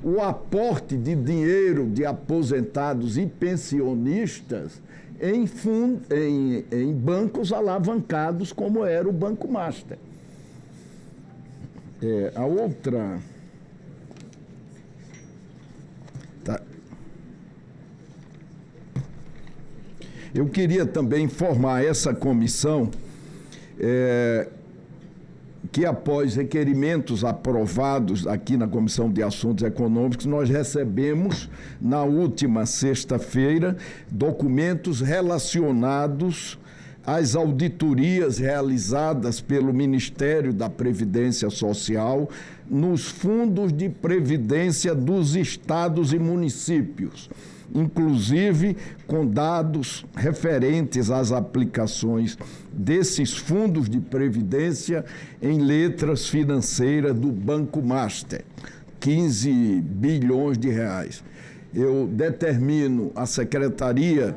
o aporte de dinheiro de aposentados e pensionistas em bancos alavancados, como era o Banco Master. A outra... Tá. Eu queria também informar essa comissão que, após requerimentos aprovados aqui na Comissão de Assuntos Econômicos, nós recebemos, na última sexta-feira, documentos relacionados às auditorias realizadas pelo Ministério da Previdência Social nos fundos de previdência dos estados e municípios, inclusive com dados referentes às aplicações desses fundos de previdência em letras financeiras do Banco Master, 15 bilhões de reais. Eu determino à Secretaria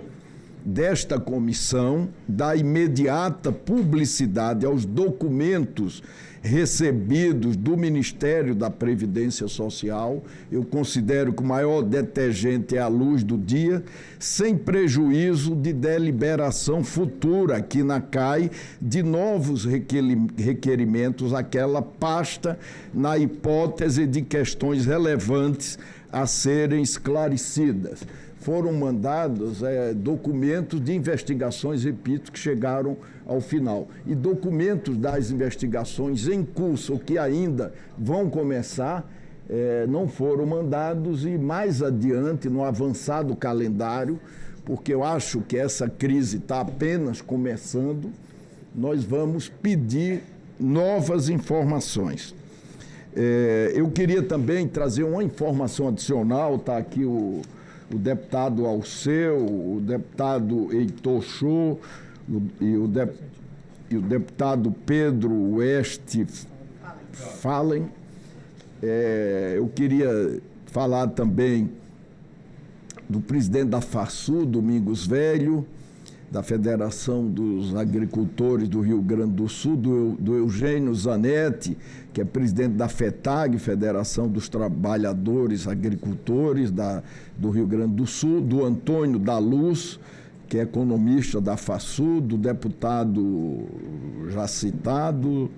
desta comissão dar imediata publicidade aos documentos recebidos do Ministério da Previdência Social. Eu considero que o maior detergente é a luz do dia, sem prejuízo de deliberação futura aqui na CAI de novos requerimentos àquela pasta, na hipótese de questões relevantes a serem esclarecidas. Foram mandados documentos de investigações, repito, que chegaram ao final. E documentos das investigações em curso, ou que ainda vão começar, não foram mandados, e mais adiante, no avançado calendário, porque eu acho que essa crise está apenas começando, nós vamos pedir novas informações. Eu queria também trazer uma informação adicional, está aqui o deputado Alceu, o deputado Heitor Show e o deputado Pedro Westphalen. Eu queria falar também do presidente da FASU, Domingos Velho, da Federação dos Agricultores do Rio Grande do Sul, do Eugênio Zanetti, que é presidente da FETAG, Federação dos Trabalhadores Agricultores do Rio Grande do Sul, do Antônio da Luz, que é economista da FASU, do deputado já citado,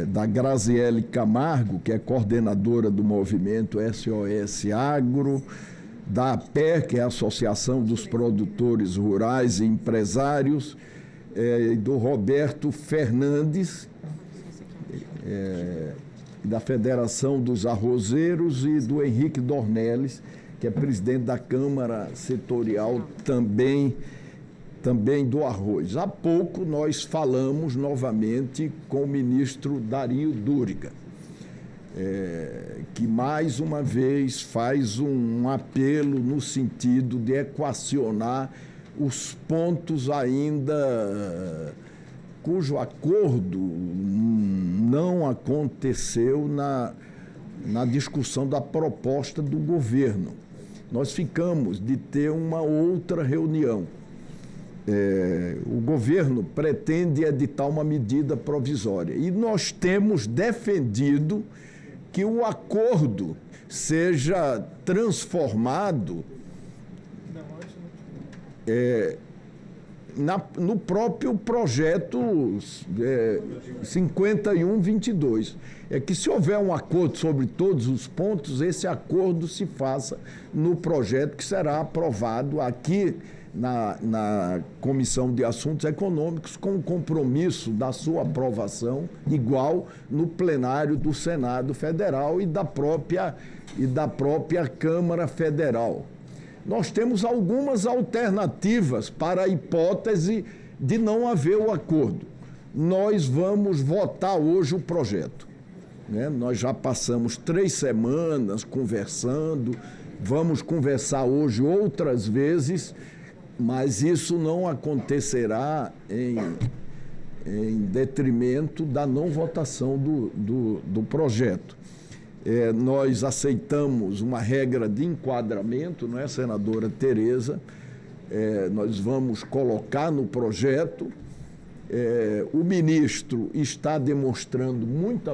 da Graziele Camargo, que é coordenadora do movimento SOS Agro, da APER, que é a Associação dos Produtores Rurais e Empresários, e do Roberto Fernandes, da Federação dos Arrozeiros, e do Henrique Dornelles, que é presidente da Câmara Setorial também do arroz. Há pouco nós falamos novamente com o ministro Dario Duriga, que mais uma vez faz um apelo no sentido de equacionar os pontos ainda cujo acordo não aconteceu na discussão da proposta do governo. nós ficamos de ter uma outra reunião. O governo pretende editar uma medida provisória e nós temos defendido que o acordo seja transformado no próprio projeto 5122. É que se houver um acordo sobre todos os pontos, esse acordo se faça no projeto que será aprovado aqui na Comissão de Assuntos Econômicos, com o compromisso da sua aprovação igual no plenário do Senado Federal e da própria Câmara Federal. Nós temos algumas alternativas para a hipótese de não haver o acordo. Nós vamos votar hoje o projeto, né? Nós já passamos 3 semanas conversando, vamos conversar hoje outras vezes, mas isso não acontecerá em detrimento da não votação do projeto. Nós aceitamos uma regra de enquadramento, não é, senadora Tereza? Nós vamos colocar no projeto. O ministro está demonstrando muita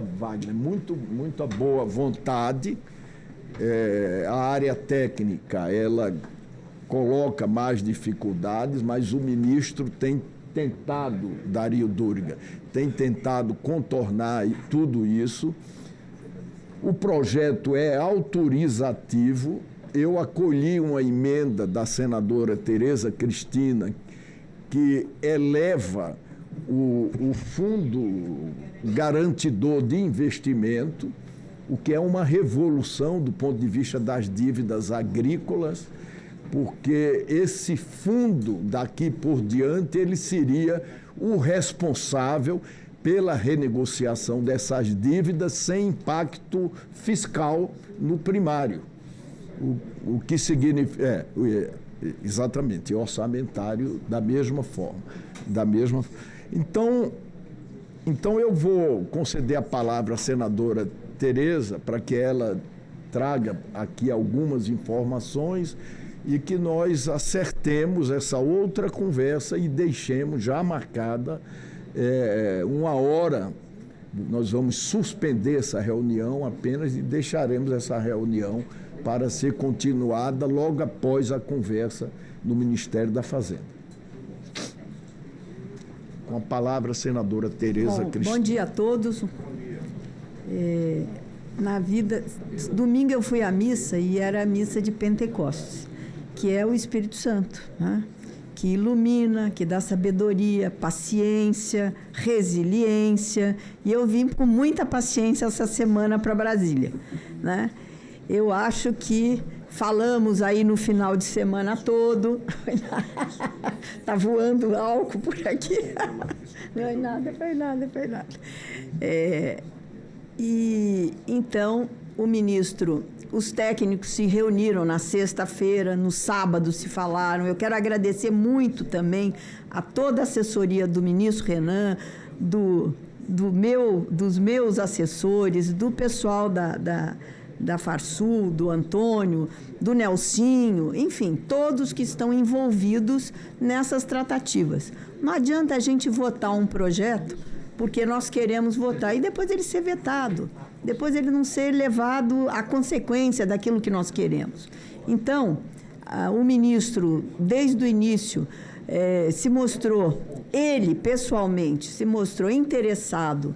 boa vontade. A área técnica, ela coloca mais dificuldades, mas o ministro tem tentado, Dario Duriga, tem tentado contornar tudo isso. O projeto é autorizativo. Eu acolhi uma emenda da senadora Tereza Cristina que eleva o fundo garantidor de investimento, o que é uma revolução do ponto de vista das dívidas agrícolas, porque esse fundo, daqui por diante, ele seria o responsável pela renegociação dessas dívidas sem impacto fiscal no primário. O que significa... exatamente, orçamentário da mesma forma. Então, eu vou conceder a palavra à senadora Tereza para que ela traga aqui algumas informações e que nós acertemos essa outra conversa e deixemos já marcada uma hora. Nós vamos suspender essa reunião apenas e deixaremos essa reunião para ser continuada logo após a conversa no Ministério da Fazenda. Com a palavra, a senadora Tereza Cristina. Bom dia a todos. Domingo eu fui à missa e era a missa de Pentecostes, que é o Espírito Santo, né? Que ilumina, que dá sabedoria, paciência, resiliência. E eu vim com muita paciência essa semana para Brasília, né? Eu acho que falamos aí no final de semana todo. Está voando álcool por aqui. Não é nada, foi nada. E então o ministro, os técnicos se reuniram na sexta-feira, no sábado se falaram. Eu quero agradecer muito também a toda a assessoria do ministro Renan, dos meus assessores, do pessoal da Farsul, do Antônio, do Nelsinho, enfim, todos que estão envolvidos nessas tratativas. Não adianta a gente votar um projeto porque nós queremos votar e depois ele ser vetado, depois ele não ser levado à consequência daquilo que nós queremos. Então, o ministro, desde o início, se mostrou, ele pessoalmente, se mostrou interessado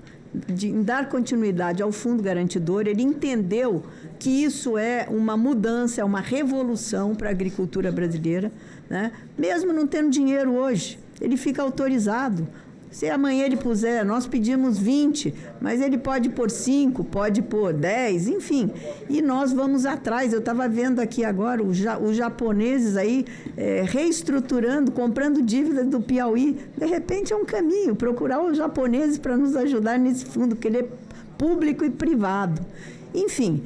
em dar continuidade ao Fundo Garantidor. Ele entendeu que isso é uma mudança, é uma revolução para a agricultura brasileira, né? Mesmo não tendo dinheiro hoje, ele fica autorizado. Se amanhã ele puser, nós pedimos 20, mas ele pode pôr 5, pode pôr 10, enfim. E nós vamos atrás. Eu estava vendo aqui agora os japoneses aí reestruturando, comprando dívida do Piauí. De repente é um caminho, procurar os japoneses para nos ajudar nesse fundo, porque ele é público e privado. Enfim,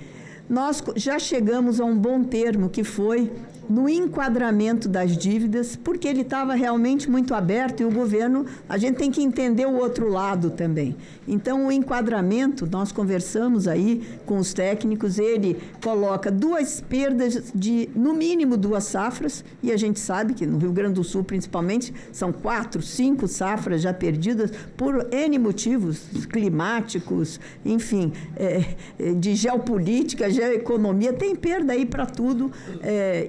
nós já chegamos a um bom termo, que foi no enquadramento das dívidas, porque ele estava realmente muito aberto e o governo, a gente tem que entender o outro lado também. Então, o enquadramento, nós conversamos aí com os técnicos, ele coloca 2 perdas de, no mínimo, 2 safras, e a gente sabe que no Rio Grande do Sul, principalmente, são 4, 5 safras já perdidas por N motivos climáticos, enfim, de geopolítica, geoeconomia, tem perda aí para tudo,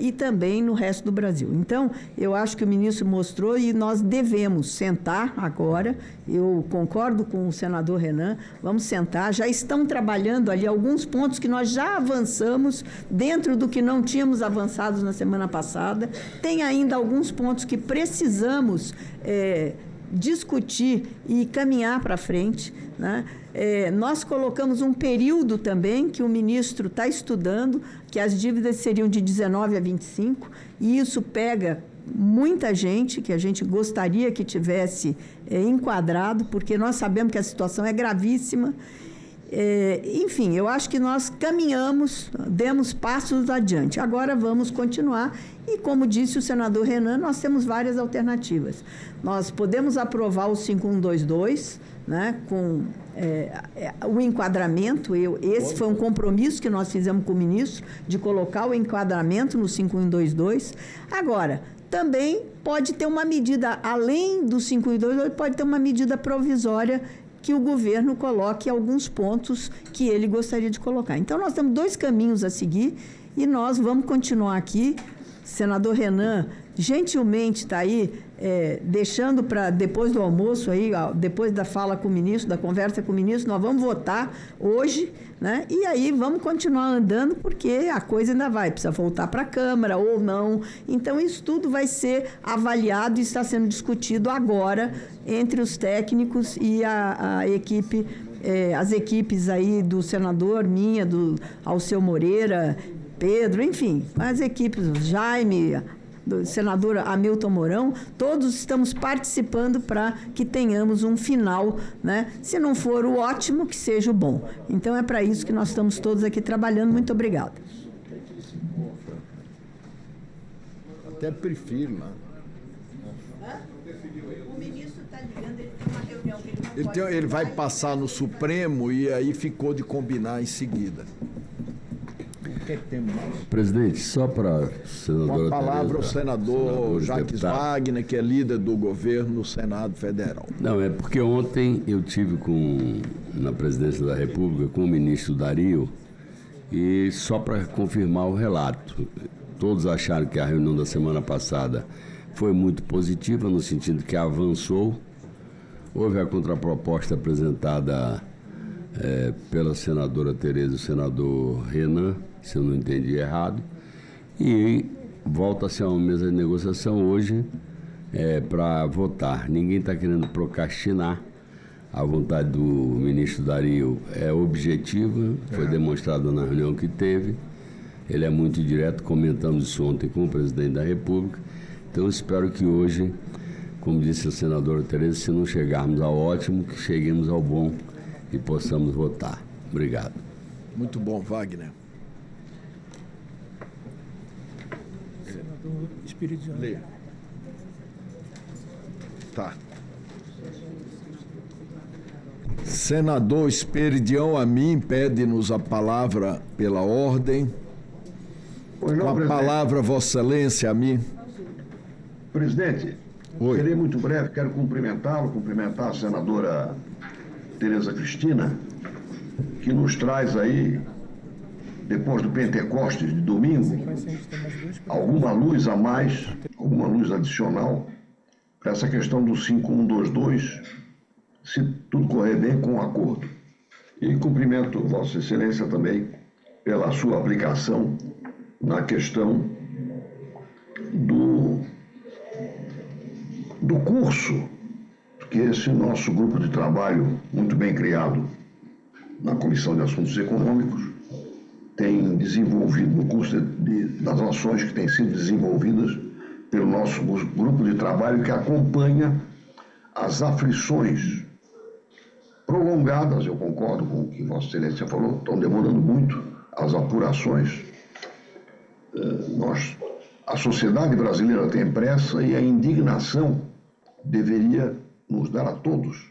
e também no resto do Brasil. Então, eu acho que o ministro mostrou e nós devemos sentar agora, eu concordo com o senador Renan, vamos sentar, já estão trabalhando ali alguns pontos que nós já avançamos dentro do que não tínhamos avançado na semana passada, tem ainda alguns pontos que precisamos discutir e caminhar para frente, né? Nós colocamos um período também que o ministro está estudando, que as dívidas seriam de 19 a 25, e isso pega muita gente, que a gente gostaria que tivesse enquadrado, porque nós sabemos que a situação é gravíssima. Enfim, eu acho que nós caminhamos, demos passos adiante. Agora vamos continuar e, como disse o senador Renan, nós temos várias alternativas. Nós podemos aprovar o 5122, né, com o enquadramento. Esse foi um compromisso que nós fizemos com o ministro, de colocar o enquadramento no 5122. Agora, também pode ter uma medida, além do 5122, pode ter uma medida provisória que o governo coloque alguns pontos que ele gostaria de colocar. Então, nós temos 2 caminhos a seguir e nós vamos continuar aqui. Senador Renan, gentilmente está aí, deixando para depois do almoço, aí, depois da fala com o ministro, da conversa com o ministro, nós vamos votar hoje, né? E aí vamos continuar andando, porque a coisa ainda vai, precisa voltar para a Câmara ou não. Então, isso tudo vai ser avaliado e está sendo discutido agora entre os técnicos e a equipe, as equipes aí do senador, minha, do Alceu Moreira, Pedro, enfim, as equipes, Jaime, do senador Hamilton Mourão, todos estamos participando para que tenhamos um final, né? Se não for o ótimo, que seja o bom. Então, é para isso que nós estamos todos aqui trabalhando. Muito obrigada. Até prefiro, né? O ministro está ligando, ele tem uma reunião que ele vai passar no Supremo e aí ficou de combinar em seguida. O que temos mais? Presidente, só para a senadora Com a palavra Tereza, o senador Jacques Wagner, que é líder do governo no Senado Federal. Não, é porque ontem eu tive na presidência da República com o ministro Dario, e só para confirmar o relato, todos acharam que a reunião da semana passada foi muito positiva, no sentido que avançou. Houve a contraproposta apresentada pela senadora Tereza e o senador Renan, se eu não entendi errado, e volta-se a uma mesa de negociação hoje para votar. Ninguém está querendo procrastinar. A vontade do ministro Dario é objetiva, foi demonstrada na reunião que teve. Ele é muito direto, comentamos isso ontem com o presidente da República. Então, eu espero que hoje, como disse a senadora Tereza, se não chegarmos ao ótimo, que cheguemos ao bom e possamos votar. Obrigado. Muito bom, Wagner. Senador Espiridião. Lê. Tá. Senador Esperidião Amin pede-nos a palavra pela ordem. Pois não, com a presidente. palavra, Vossa Excelência, Amin. Presidente, serei muito breve, quero cumprimentar a senadora Tereza Cristina, que nos traz aí, depois do Pentecostes de domingo, alguma luz a mais, alguma luz adicional para essa questão do 5122, se tudo correr bem com o acordo. E cumprimento Vossa Excelência também pela sua aplicação na questão do curso que esse nosso grupo de trabalho, muito bem criado na Comissão de Assuntos Econômicos, tem desenvolvido, no curso das ações que têm sido desenvolvidas pelo nosso grupo de trabalho, que acompanha as aflições prolongadas, eu concordo com o que Vossa Excelência falou, estão demorando muito as apurações. Nós A sociedade brasileira tem pressa e a indignação deveria nos dar a todos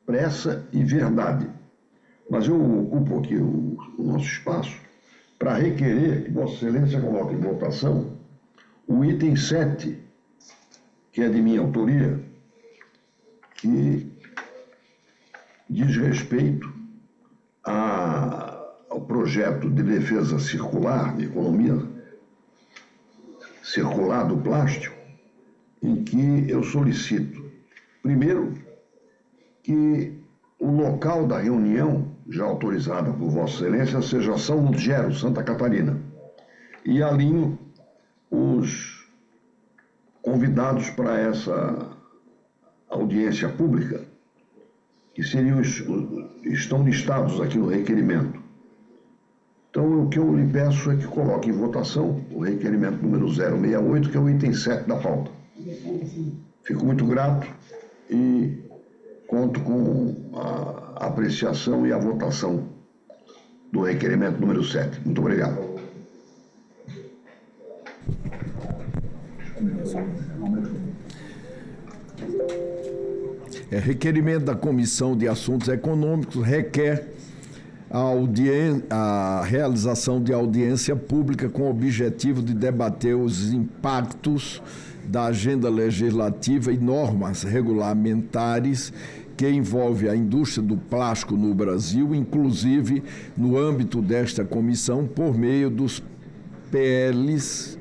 pressa e verdade. Mas eu ocupo aqui o nosso espaço para requerer que Vossa Excelência coloque em votação o item 7, que é de minha autoria, que diz respeito ao projeto de defesa circular, de economia circular do plástico, em que eu solicito, primeiro, que o local da reunião, já autorizada por Vossa Excelência, seja São Lugero, Santa Catarina, e alinho os convidados para essa audiência pública, que estão listados aqui no requerimento. Então, o que eu lhe peço é que coloque em votação o requerimento número 068, que é o item 7 da pauta. Fico muito grato e conto com a apreciação e a votação do requerimento número 7. Muito obrigado. Requerimento da Comissão de Assuntos Econômicos requer a realização de audiência pública com o objetivo de debater os impactos da agenda legislativa e normas regulamentares que envolve a indústria do plástico no Brasil, inclusive no âmbito desta comissão, por meio dos PLs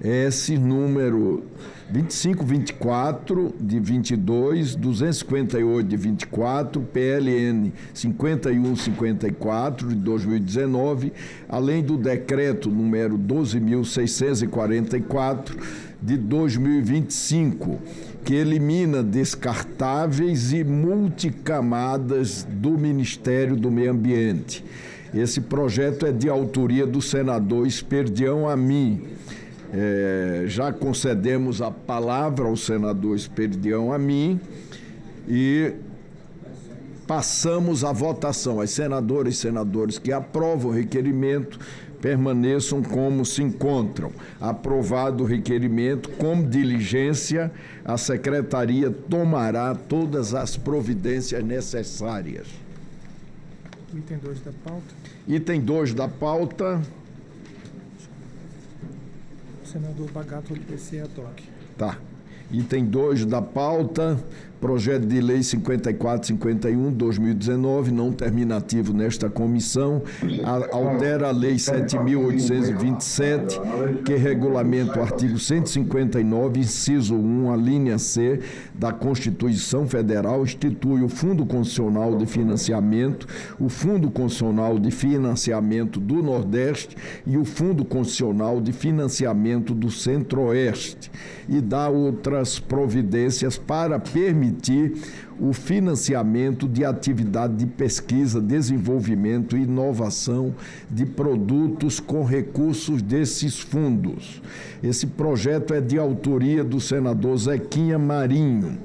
S número 2524 de 22, 258 de 24, PLN 5154 de 2019, além do decreto número 12.644 de 2025, que elimina descartáveis e multicamadas do Ministério do Meio Ambiente. Esse projeto é de autoria do senador Esperdião Amin. Já concedemos a palavra ao senador Esperdião Amin e passamos à votação. As senadoras e senadores que aprovam o requerimento permaneçam como se encontram. Aprovado o requerimento, com diligência, a Secretaria tomará todas as providências necessárias. Item 2 da pauta. Item 2 da pauta. Senador Bagato, do PC, ADOC. Tá. Item 2 da pauta, projeto de lei 5451/2019, não terminativo nesta comissão, altera a lei 7.827, que regulamenta o artigo 159, inciso 1, a linha C da Constituição Federal, institui o Fundo Constitucional de Financiamento, o Fundo Constitucional de Financiamento do Nordeste e o Fundo Constitucional de Financiamento do Centro-Oeste, e dá outras providências para permitir o financiamento de atividade de pesquisa, desenvolvimento e inovação de produtos com recursos desses fundos. Esse projeto é de autoria do senador Zequinha Marinho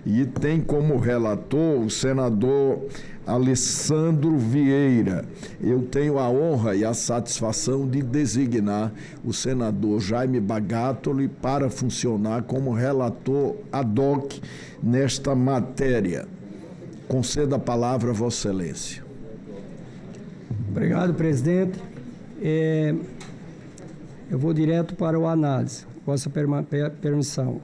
e tem como relator o senador Alessandro Vieira. Eu tenho a honra e a satisfação de designar o senador Jaime Bagatoli para funcionar como relator ad hoc nesta matéria. Conceda a palavra a Vossa Excelência. Obrigado, presidente. Eu vou direto para o análise. Vossa permissão.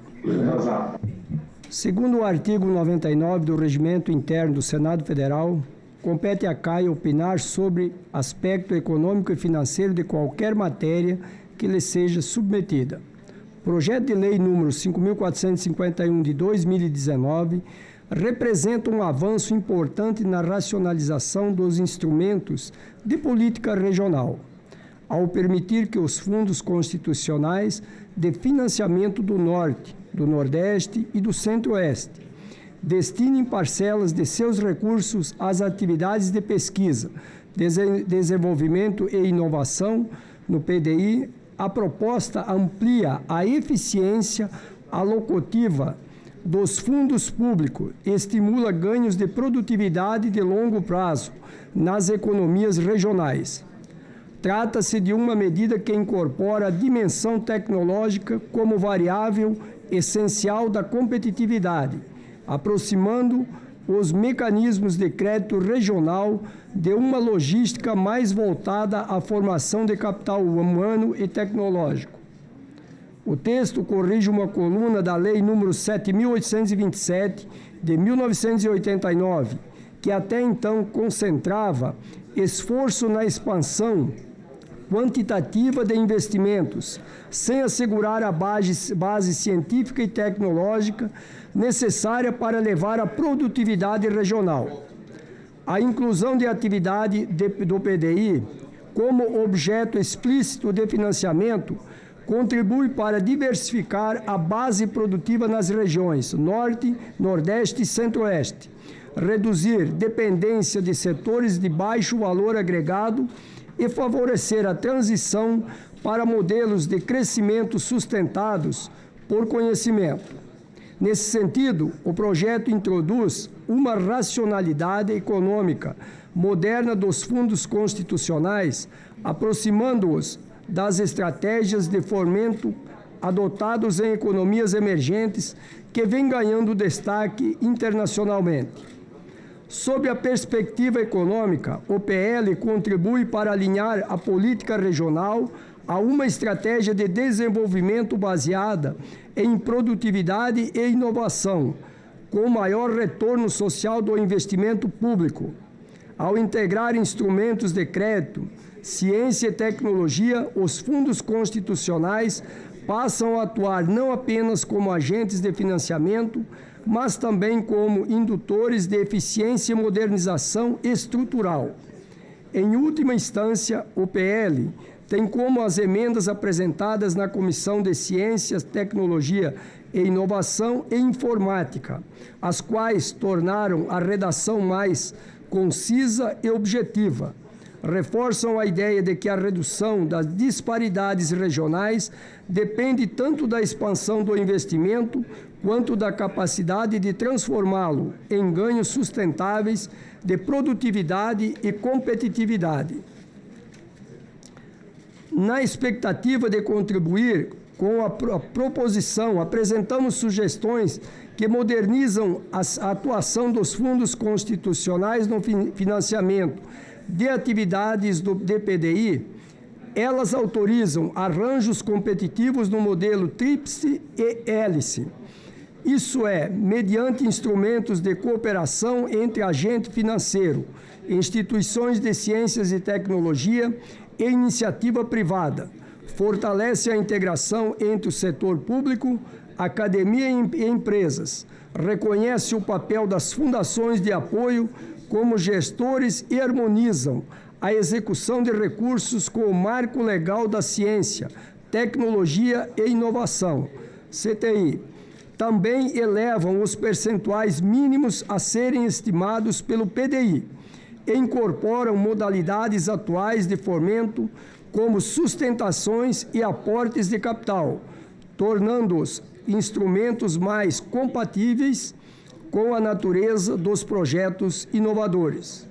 Segundo o artigo 99 do Regimento Interno do Senado Federal, compete à CAI opinar sobre aspecto econômico e financeiro de qualquer matéria que lhe seja submetida. Projeto de Lei número 5.451 de 2019 representa um avanço importante na racionalização dos instrumentos de política regional, ao permitir que os fundos constitucionais de financiamento do Norte, do Nordeste e do Centro-Oeste destinem parcelas de seus recursos às atividades de pesquisa, desenvolvimento e inovação no PDI. A proposta amplia a eficiência alocativa dos fundos públicos e estimula ganhos de produtividade de longo prazo nas economias regionais. Trata-se de uma medida que incorpora a dimensão tecnológica como variável essencial da competitividade, aproximando os mecanismos de crédito regional de uma logística mais voltada à formação de capital humano e tecnológico. O texto corrige uma coluna da Lei nº 7.827, de 1989, que até então concentrava esforço na expansão quantitativa de investimentos, sem assegurar a base científica e tecnológica necessária para levar a produtividade regional. A inclusão de atividade do PDI como objeto explícito de financiamento contribui para diversificar a base produtiva nas regiões Norte, Nordeste e Centro-Oeste, reduzir dependência de setores de baixo valor agregado e favorecer a transição para modelos de crescimento sustentados por conhecimento. Nesse sentido, o projeto introduz uma racionalidade econômica moderna dos fundos constitucionais, aproximando-os das estratégias de fomento adotados em economias emergentes que vêm ganhando destaque internacionalmente. Sob a perspectiva econômica, o PL contribui para alinhar a política regional a uma estratégia de desenvolvimento baseada em produtividade e inovação, com maior retorno social do investimento público. Ao integrar instrumentos de crédito, ciência e tecnologia, os fundos constitucionais passam a atuar não apenas como agentes de financiamento, mas também como indutores de eficiência e modernização estrutural. Em última instância, o PL tem como as emendas apresentadas na Comissão de Ciências, Tecnologia e Inovação e Informática, as quais tornaram a redação mais concisa e objetiva. Reforçam a ideia de que a redução das disparidades regionais depende tanto da expansão do investimento quanto da capacidade de transformá-lo em ganhos sustentáveis de produtividade e competitividade. Na expectativa de contribuir com a proposição, apresentamos sugestões que modernizam a atuação dos fundos constitucionais no financiamento de atividades do DPDI. Elas autorizam arranjos competitivos no modelo tríplice e hélice. Isso é, mediante instrumentos de cooperação entre agente financeiro, instituições de ciências e tecnologia e iniciativa privada. Fortalece a integração entre o setor público, academia e empresas. Reconhece o papel das fundações de apoio como gestores e harmonizam a execução de recursos com o marco legal da ciência, tecnologia e inovação, CTI. Também elevam os percentuais mínimos a serem estimados pelo PDI e incorporam modalidades atuais de fomento como sustentações e aportes de capital, tornando-os instrumentos mais compatíveis com a natureza dos projetos inovadores.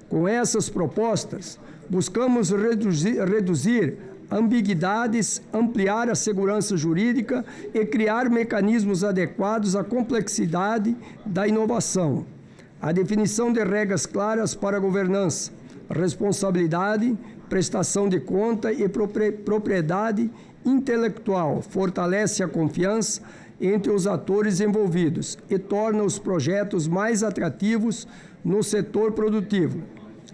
Com essas propostas, buscamos reduzir ambiguidades, ampliar a segurança jurídica e criar mecanismos adequados à complexidade da inovação. A definição de regras claras para a governança, responsabilidade, prestação de conta e propriedade intelectual fortalece a confiança entre os atores envolvidos e torna os projetos mais atrativos no setor produtivo.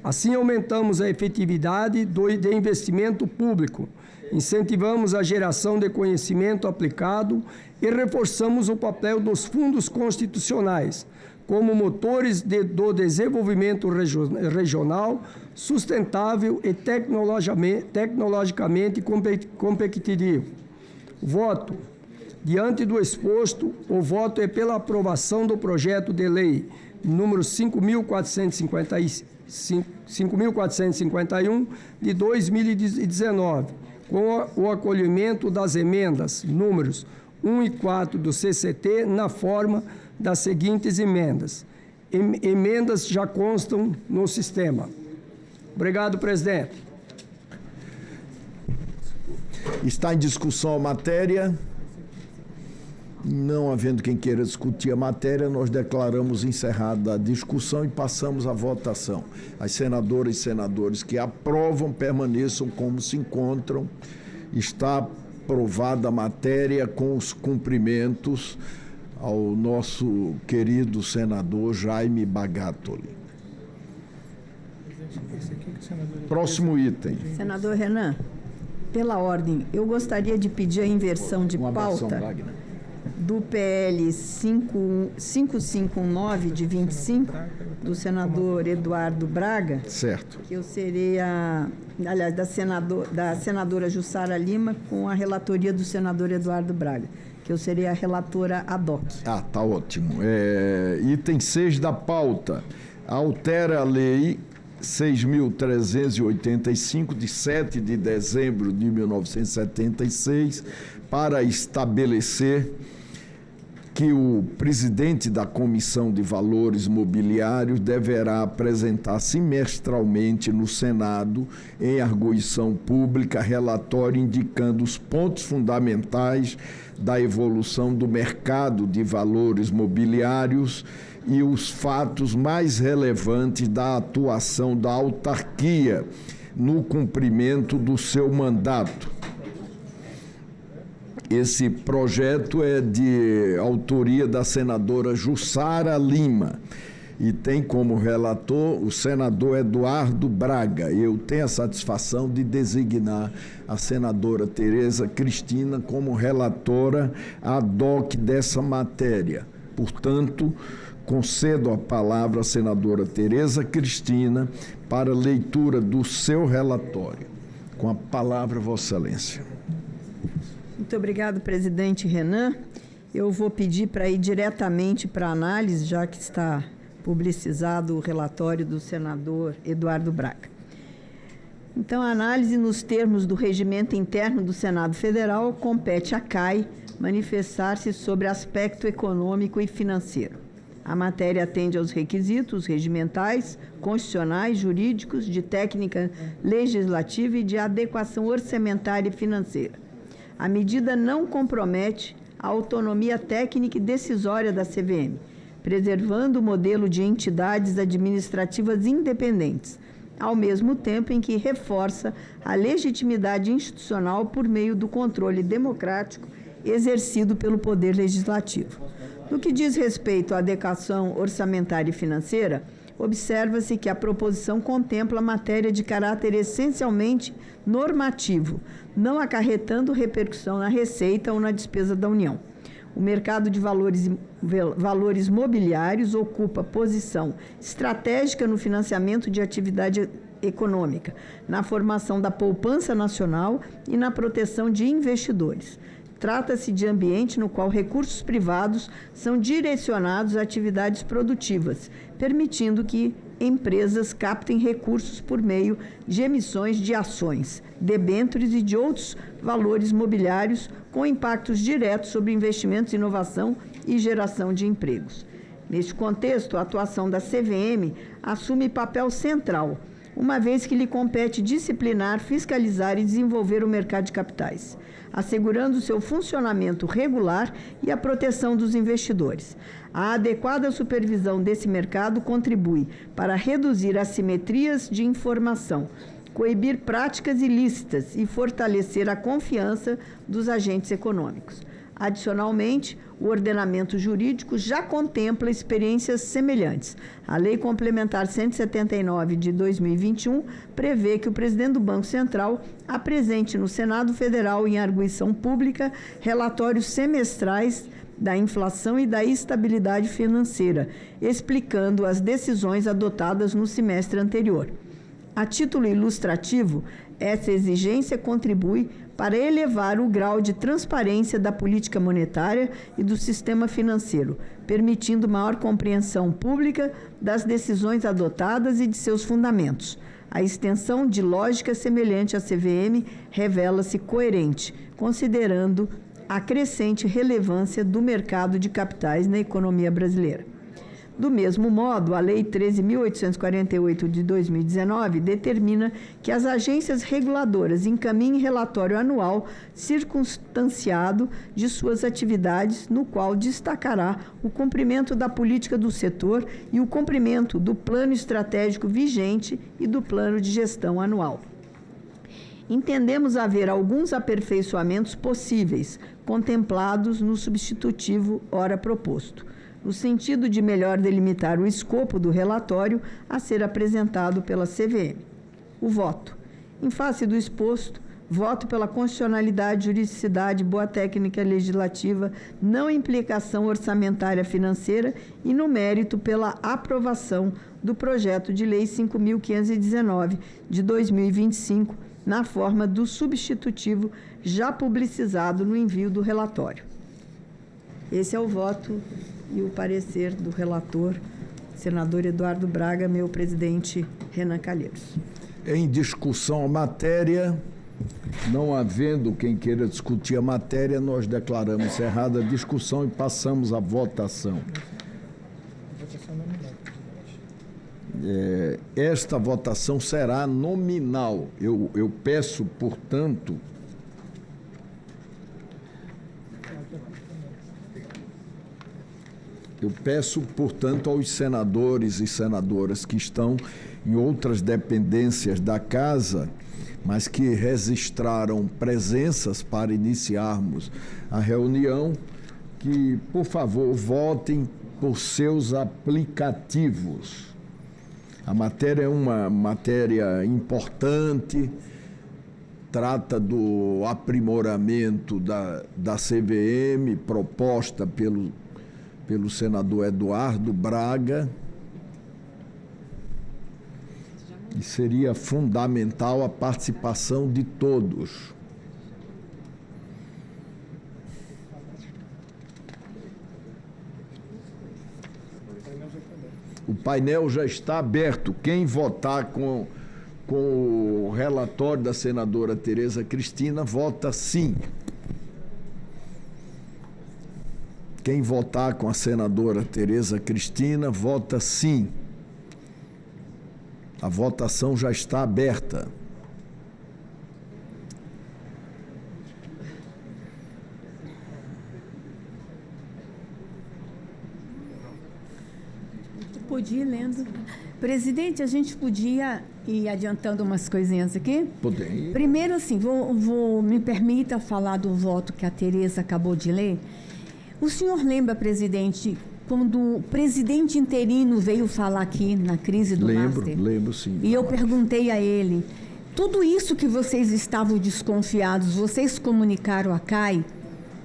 Assim, aumentamos a efetividade de investimento público, incentivamos a geração de conhecimento aplicado e reforçamos o papel dos fundos constitucionais como motores do desenvolvimento regional sustentável e tecnologicamente competitivo. Voto. Diante do exposto, o voto é pela aprovação do projeto de lei número 5.451 de 2019, com o acolhimento das emendas números 1 e 4 do CCT na forma das seguintes emendas. Emendas já constam no sistema. Obrigado, presidente. Está em discussão a matéria. Não havendo quem queira discutir a matéria, nós declaramos encerrada a discussão e passamos à votação. As senadoras e senadores que aprovam permaneçam como se encontram. Está aprovada a matéria com os cumprimentos ao nosso querido senador Jaime Bagatoli. Próximo item. Senador Renan, pela ordem, eu gostaria de pedir a inversão de pauta do PL 5519 de 25, do senador Eduardo Braga. Certo. Que eu serei aliás, da senadora Jussara Lima com a relatoria do senador Eduardo Braga, que eu serei a relatora ad hoc. Ah, tá ótimo. Item 6 da pauta. Altera a lei 6.385, de 7 de dezembro de 1976, para estabelecer que o presidente da Comissão de Valores Mobiliários deverá apresentar semestralmente no Senado, em arguição pública, relatório indicando os pontos fundamentais da evolução do mercado de valores mobiliários e os fatos mais relevantes da atuação da autarquia no cumprimento do seu mandato. Esse projeto é de autoria da senadora Jussara Lima e tem como relator o senador Eduardo Braga. Eu tenho a satisfação de designar a senadora Tereza Cristina como relatora ad hoc dessa matéria. Portanto, concedo a palavra à senadora Tereza Cristina para leitura do seu relatório. Com a palavra, Vossa Excelência. Muito obrigado, presidente Renan. Eu vou pedir para ir diretamente para a análise, já que está publicizado o relatório do senador Eduardo Braga. Então, a análise nos termos do regimento interno do Senado Federal compete à CAI manifestar-se sobre aspecto econômico e financeiro. A matéria atende aos requisitos regimentais, constitucionais, jurídicos, de técnica legislativa e de adequação orçamentária e financeira. A medida não compromete a autonomia técnica e decisória da CVM, preservando o modelo de entidades administrativas independentes, ao mesmo tempo em que reforça a legitimidade institucional por meio do controle democrático exercido pelo Poder Legislativo. No que diz respeito à adequação orçamentária e financeira, observa-se que a proposição contempla matéria de caráter essencialmente normativo, não acarretando repercussão na receita ou na despesa da União. O mercado de valores mobiliários ocupa posição estratégica no financiamento de atividade econômica, na formação da poupança nacional e na proteção de investidores. Trata-se de ambiente no qual recursos privados são direcionados a atividades produtivas, permitindo que empresas captem recursos por meio de emissões de ações, debêntures e de outros valores mobiliários com impactos diretos sobre investimentos, inovação e geração de empregos. Neste contexto, a atuação da CVM assume papel central, uma vez que lhe compete disciplinar, fiscalizar e desenvolver o mercado de capitais, assegurando seu funcionamento regular e a proteção dos investidores. A adequada supervisão desse mercado contribui para reduzir assimetrias de informação, coibir práticas ilícitas e fortalecer a confiança dos agentes econômicos. Adicionalmente, o ordenamento jurídico já contempla experiências semelhantes. A Lei Complementar 179 de 2021 prevê que o presidente do Banco Central apresente no Senado Federal, em arguição pública, relatórios semestrais da inflação e da estabilidade financeira, explicando as decisões adotadas no semestre anterior. A título ilustrativo, essa exigência contribui para elevar o grau de transparência da política monetária e do sistema financeiro, permitindo maior compreensão pública das decisões adotadas e de seus fundamentos. A extensão de lógica semelhante à CVM revela-se coerente, considerando a crescente relevância do mercado de capitais na economia brasileira. Do mesmo modo, a Lei 13.848 de 2019 determina que as agências reguladoras encaminhem relatório anual circunstanciado de suas atividades, no qual destacará o cumprimento da política do setor e o cumprimento do plano estratégico vigente e do plano de gestão anual. Entendemos haver alguns aperfeiçoamentos possíveis, contemplados no substitutivo ora proposto, no sentido de melhor delimitar o escopo do relatório a ser apresentado pela CVM. O voto. Em face do exposto, voto pela constitucionalidade, juridicidade, boa técnica legislativa, não implicação orçamentária financeira e, no mérito, pela aprovação do projeto de lei 5.519 de 2025, na forma do substitutivo já publicizado no envio do relatório. Esse é o voto e o parecer do relator, senador Eduardo Braga, meu presidente Renan Calheiros. Em discussão a matéria, não havendo quem queira discutir a matéria, nós declaramos encerrada a discussão e passamos à votação. Esta votação será nominal. Eu peço, portanto, aos senadores e senadoras que estão em outras dependências da Casa, mas que registraram presenças para iniciarmos a reunião, que, por favor, votem por seus aplicativos. A matéria é uma matéria importante, trata do aprimoramento da CVM, proposta pelo senador Eduardo Braga, e seria fundamental a participação de todos. O painel já está aberto. Quem votar com o relatório da senadora Tereza Cristina, vota sim. Quem votar com a senadora Tereza Cristina, vota sim. A votação já está aberta. Podia ir lendo. Presidente, a gente podia ir adiantando umas coisinhas aqui? Podem. Primeiro, assim, me permita falar do voto que a Tereza acabou de ler. O senhor lembra, presidente, quando o presidente interino veio falar aqui na crise do Master? Lembro, sim. E eu perguntei a ele, tudo isso que vocês estavam desconfiados, vocês comunicaram a CAI?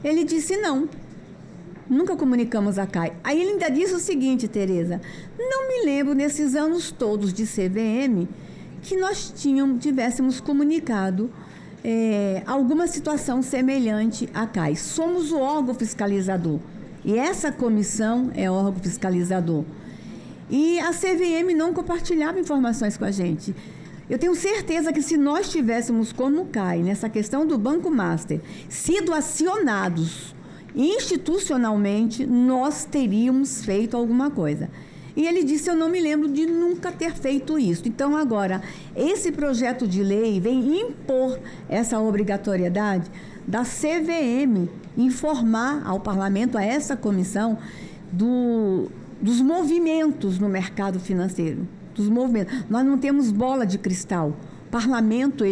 Ele disse não. Nunca comunicamos a CAI. Aí ele ainda disse o seguinte, Tereza, não me lembro nesses anos todos de CVM que nós tivéssemos comunicado alguma situação semelhante à CAI. Somos o órgão fiscalizador e essa comissão é órgão fiscalizador. E a CVM não compartilhava informações com a gente. Eu tenho certeza que se nós tivéssemos, como CAI, nessa questão do Banco Master, sido acionados institucionalmente, nós teríamos feito alguma coisa. E ele disse, eu não me lembro de nunca ter feito isso. Então, agora, esse projeto de lei vem impor essa obrigatoriedade da CVM informar ao parlamento, a essa comissão, dos movimentos no mercado financeiro. Dos movimentos. Nós não temos bola de cristal. O parlamento,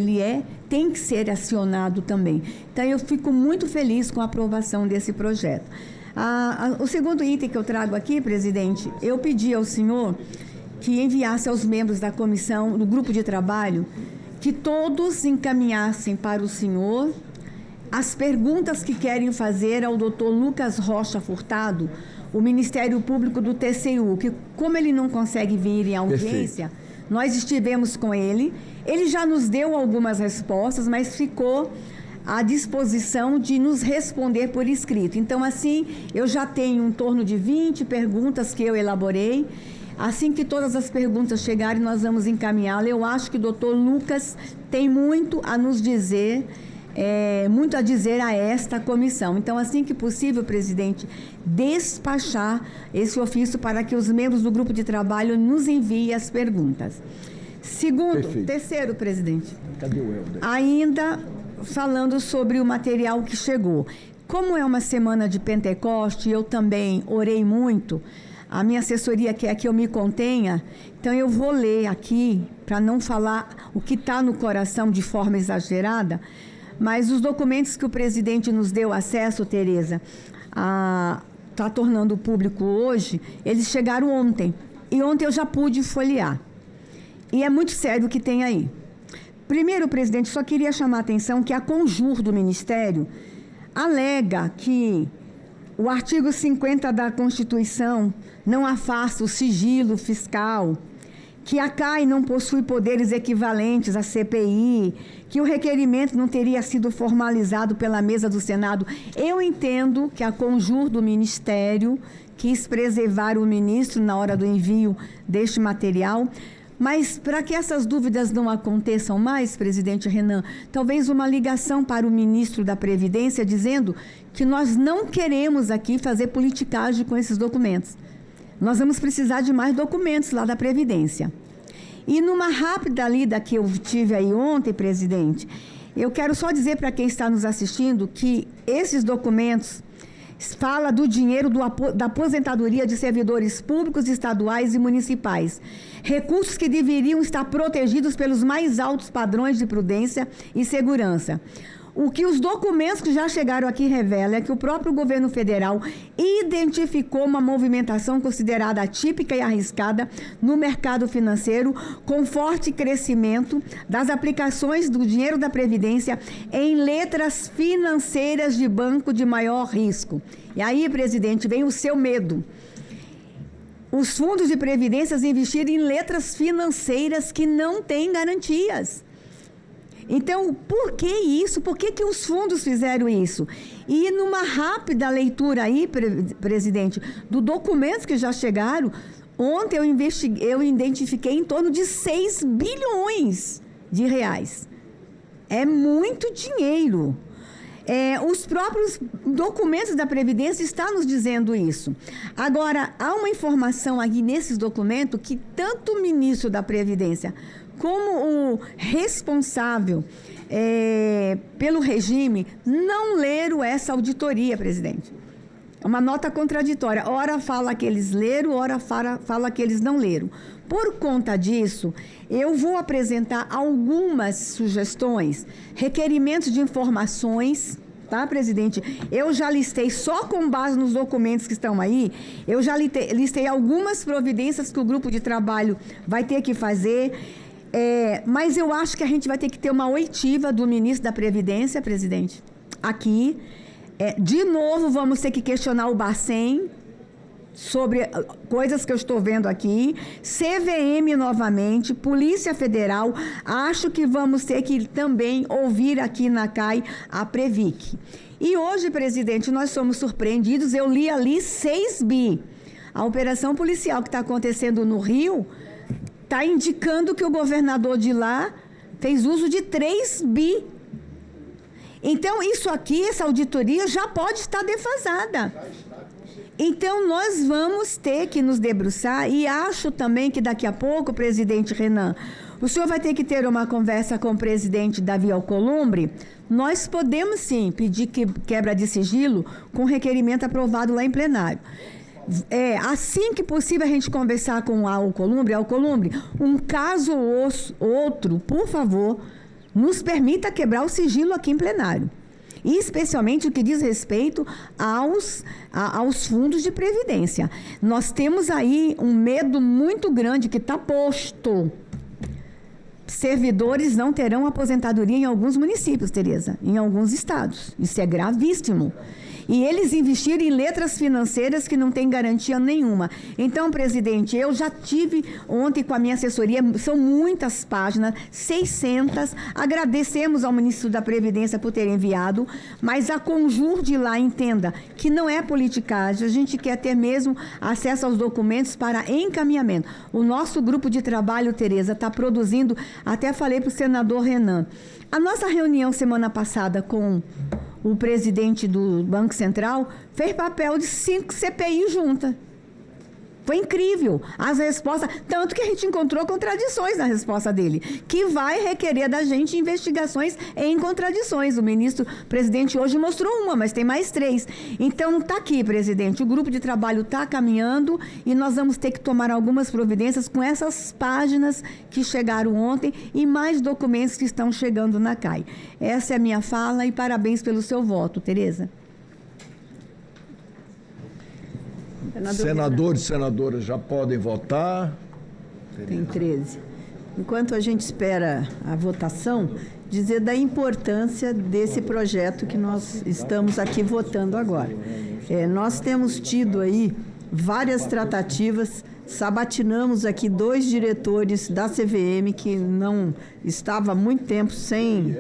tem que ser acionado também. Então, eu fico muito feliz com a aprovação desse projeto. O segundo item que eu trago aqui, presidente, eu pedi ao senhor que enviasse aos membros da comissão, do grupo de trabalho, que todos encaminhassem para o senhor as perguntas que querem fazer ao doutor Lucas Rocha Furtado, o Ministério Público do TCU, que como ele não consegue vir em audiência, nós estivemos com ele, ele já nos deu algumas respostas, mas ficou à disposição de nos responder por escrito. Então, assim, eu já tenho em torno de 20 perguntas que eu elaborei. Assim que todas as perguntas chegarem, nós vamos encaminhá-la. Eu acho que o doutor Lucas tem muito a nos dizer muito a dizer a esta comissão. Então, assim que possível, presidente, despachar esse ofício para que os membros do grupo de trabalho nos enviem as perguntas. Terceiro, presidente. Cadê o Helder? Ainda falando sobre o material que chegou. Como é uma semana de Pentecoste, eu também orei muito. A minha assessoria quer que eu me contenha, então eu vou ler aqui, para não falar o que está no coração de forma exagerada, mas os documentos que o presidente nos deu acesso, Tereza, está tornando público hoje, eles chegaram ontem. E ontem eu já pude folhear. E é muito sério o que tem aí. Primeiro, presidente, só queria chamar a atenção que a Conjur do Ministério alega que o artigo 50 da Constituição não afasta o sigilo fiscal, que a CAI não possui poderes equivalentes à CPI, que o requerimento não teria sido formalizado pela mesa do Senado. Eu entendo que a Conjur do Ministério quis preservar o ministro na hora do envio deste material, mas para que essas dúvidas não aconteçam mais, presidente Renan, talvez uma ligação para o ministro da Previdência dizendo que nós não queremos aqui fazer politicagem com esses documentos. Nós vamos precisar de mais documentos lá da Previdência. E numa rápida lida que eu tive aí ontem, presidente, eu quero só dizer para quem está nos assistindo que esses documentos fala do dinheiro da aposentadoria de servidores públicos, estaduais e municipais. Recursos que deveriam estar protegidos pelos mais altos padrões de prudência e segurança. O que os documentos que já chegaram aqui revelam é que o próprio governo federal identificou uma movimentação considerada atípica e arriscada no mercado financeiro, com forte crescimento das aplicações do dinheiro da Previdência em letras financeiras de banco de maior risco. E aí, presidente, vem o seu medo. Os fundos de previdência investiram em letras financeiras que não têm garantias. Então, por que isso? Por que os fundos fizeram isso? E numa rápida leitura aí, presidente, do documentos que já chegaram, ontem eu identifiquei em torno de 6 bilhões de reais. É muito dinheiro. Os próprios documentos da Previdência estão nos dizendo isso. Agora, há uma informação aqui nesses documentos que tanto o ministro da Previdência como o responsável pelo regime não leram essa auditoria, presidente. É uma nota contraditória. Ora fala que eles leram, ora fala que eles não leram. Por conta disso, eu vou apresentar algumas sugestões, requerimentos de informações, tá, presidente? Eu já listei, só com base nos documentos que estão aí, eu já listei algumas providências que o grupo de trabalho vai ter que fazer, mas eu acho que a gente vai ter que ter uma oitiva do ministro da Previdência, presidente, aqui. De novo, vamos ter que questionar o Bacen sobre coisas que eu estou vendo aqui, CVM novamente, Polícia Federal, acho que vamos ter que também ouvir aqui na CAI a Previc. E hoje, presidente, nós somos surpreendidos, eu li ali 6 bi. A operação policial que está acontecendo no Rio está indicando que o governador de lá fez uso de 3 bi. Então, isso aqui, essa auditoria já pode estar defasada. Então, nós vamos ter que nos debruçar e acho também que daqui a pouco, presidente Renan, o senhor vai ter que ter uma conversa com o presidente Davi Alcolumbre. Nós podemos, sim, pedir quebra de sigilo com requerimento aprovado lá em plenário. Assim que possível a gente conversar com o Alcolumbre, um caso ou outro, por favor, nos permita quebrar o sigilo aqui em plenário. E especialmente o que diz respeito aos fundos de previdência. Nós temos aí um medo muito grande que está posto. Servidores não terão aposentadoria em alguns municípios, Tereza, em alguns estados. Isso é gravíssimo. E eles investiram em letras financeiras que não têm garantia nenhuma. Então, presidente, eu já tive ontem com a minha assessoria, são muitas páginas, 600. Agradecemos ao ministro da Previdência por ter enviado, mas a Conjur de lá entenda que não é politicagem, a gente quer ter mesmo acesso aos documentos para encaminhamento. O nosso grupo de trabalho, Tereza, está produzindo, até falei para o senador Renan, a nossa reunião semana passada com o presidente do Banco Central fez papel de 5 CPI juntas. Foi incrível as respostas, tanto que a gente encontrou contradições na resposta dele, que vai requerer da gente investigações em contradições. O presidente hoje mostrou uma, mas tem mais 3. Então, está aqui, presidente, o grupo de trabalho está caminhando e nós vamos ter que tomar algumas providências com essas páginas que chegaram ontem e mais documentos que estão chegando na CAI. Essa é a minha fala e parabéns pelo seu voto, Tereza. Senadores e senadoras já podem votar. Tem 13. Enquanto a gente espera a votação, dizer da importância desse projeto que nós estamos aqui votando agora. Nós temos tido aí várias tratativas, sabatinamos aqui 2 diretores da CVM que não estava há muito tempo sem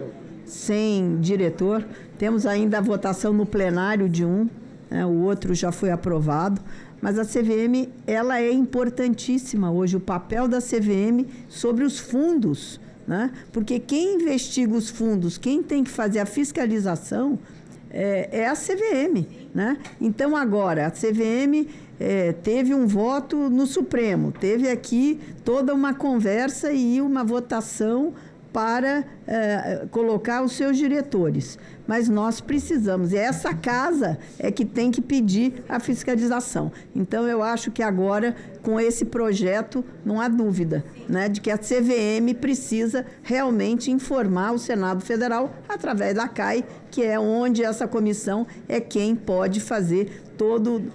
diretor. Temos ainda a votação no plenário de um, o outro já foi aprovado. Mas a CVM, ela é importantíssima hoje, o papel da CVM sobre os fundos, né? Porque quem investiga os fundos, quem tem que fazer a fiscalização é a CVM, né? Então, agora, a CVM teve um voto no Supremo, teve aqui toda uma conversa e uma votação para colocar os seus diretores. Mas nós precisamos, e essa casa é que tem que pedir a fiscalização. Então, eu acho que agora, com esse projeto, não há dúvida, né, de que a CVM precisa realmente informar o Senado Federal através da CAI, que é onde essa comissão é quem pode fazer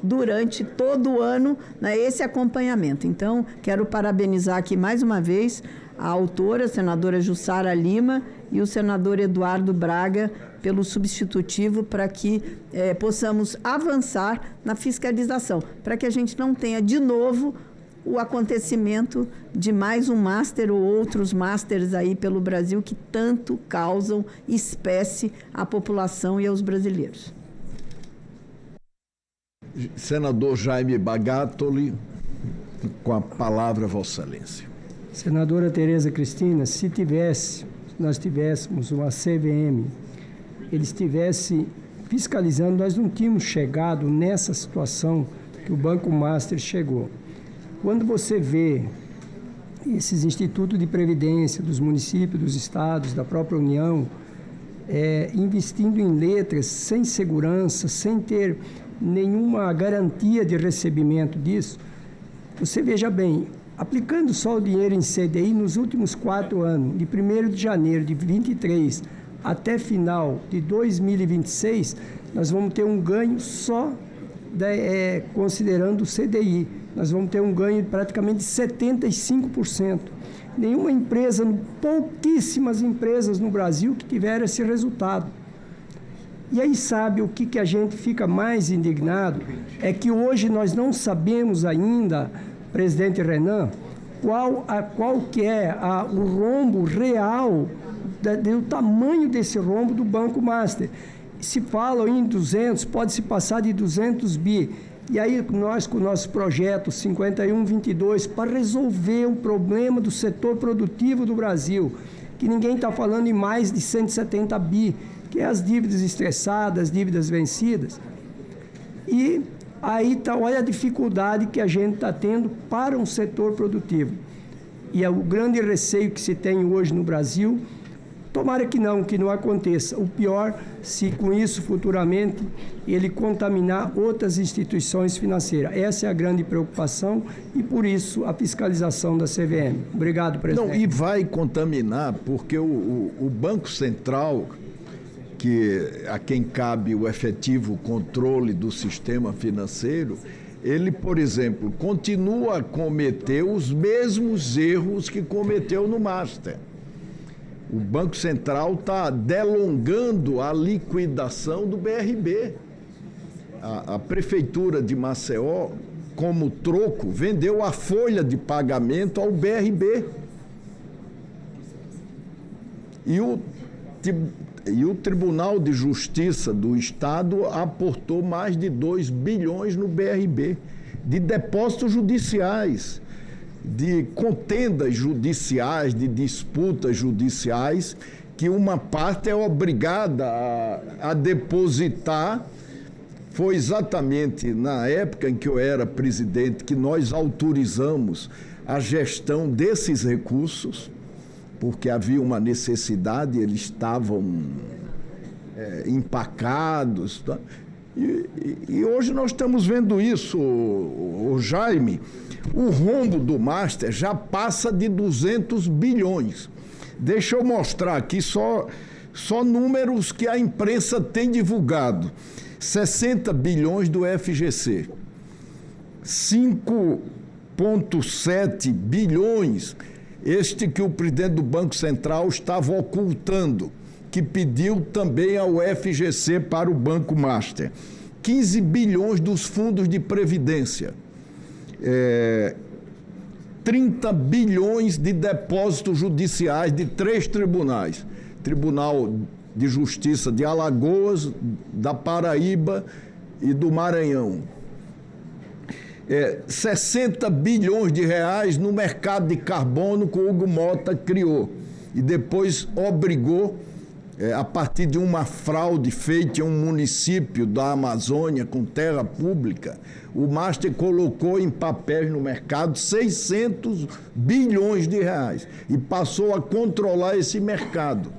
durante todo o ano, né, esse acompanhamento. Então, quero parabenizar aqui mais uma vez a autora, a senadora Jussara Lima, e o senador Eduardo Braga, pelo substitutivo, para que possamos avançar na fiscalização, para que a gente não tenha, de novo, o acontecimento de mais um master ou outros masters aí pelo Brasil que tanto causam espécie à população e aos brasileiros. Senador Jaime Bagatoli, com a palavra, Vossa Excelência. Senadora Tereza Cristina, se nós tivéssemos uma CVM, ele estivesse fiscalizando, nós não tínhamos chegado nessa situação que o Banco Master chegou. Quando você vê esses institutos de previdência dos municípios, dos estados, da própria União, investindo em letras sem segurança, sem ter nenhuma garantia de recebimento disso, você veja bem, aplicando só o dinheiro em CDI nos últimos 4 anos, de 1º de janeiro de 23 até final de 2026, nós vamos ter um ganho só considerando o CDI. Nós vamos ter um ganho de praticamente 75%. Nenhuma empresa, pouquíssimas empresas no Brasil que tiveram esse resultado. E aí, sabe, o que a gente fica mais indignado é que hoje nós não sabemos ainda, presidente Renan, qual que é o rombo real, do tamanho desse rombo do Banco Master. Se fala em 200, pode se passar de 200 bi. E aí nós, com o nosso projeto 5122, para resolver o problema do setor produtivo do Brasil, que ninguém está falando em mais de 170 bi, que é as dívidas estressadas, as dívidas vencidas. E aí olha a dificuldade que a gente está tendo para um setor produtivo. E é o grande receio que se tem hoje no Brasil. Tomara que não aconteça. O pior, se com isso futuramente ele contaminar outras instituições financeiras. Essa é a grande preocupação e, por isso, a fiscalização da CVM. Obrigado, presidente. Não, e vai contaminar, porque o Banco Central, a quem cabe o efetivo controle do sistema financeiro, ele, por exemplo, continua a cometer os mesmos erros que cometeu no Master. O Banco Central está delongando a liquidação do BRB. A Prefeitura de Maceió, como troco, vendeu a folha de pagamento ao BRB. E o Tribunal de Justiça do Estado aportou mais de 2 bilhões no BRB, de depósitos judiciais, de contendas judiciais, de disputas judiciais, que uma parte é obrigada a depositar. Foi exatamente na época em que eu era presidente que nós autorizamos a gestão desses recursos, porque havia uma necessidade, eles estavam empacados. Tá? E hoje nós estamos vendo isso, o Jaime. O rombo do Master já passa de 200 bilhões. Deixa eu mostrar aqui só números que a imprensa tem divulgado. 60 bilhões do FGC, 5,7 bilhões, este que o presidente do Banco Central estava ocultando, que pediu também ao FGC para o Banco Master. 15 bilhões dos fundos de previdência, 30 bilhões de depósitos judiciais de 3 tribunais, Tribunal de Justiça de Alagoas, da Paraíba e do Maranhão. 60 bilhões de reais no mercado de carbono que o Hugo Mota criou e depois obrigou, a partir de uma fraude feita em um município da Amazônia com terra pública, o Master colocou em papéis no mercado 600 bilhões de reais e passou a controlar esse mercado.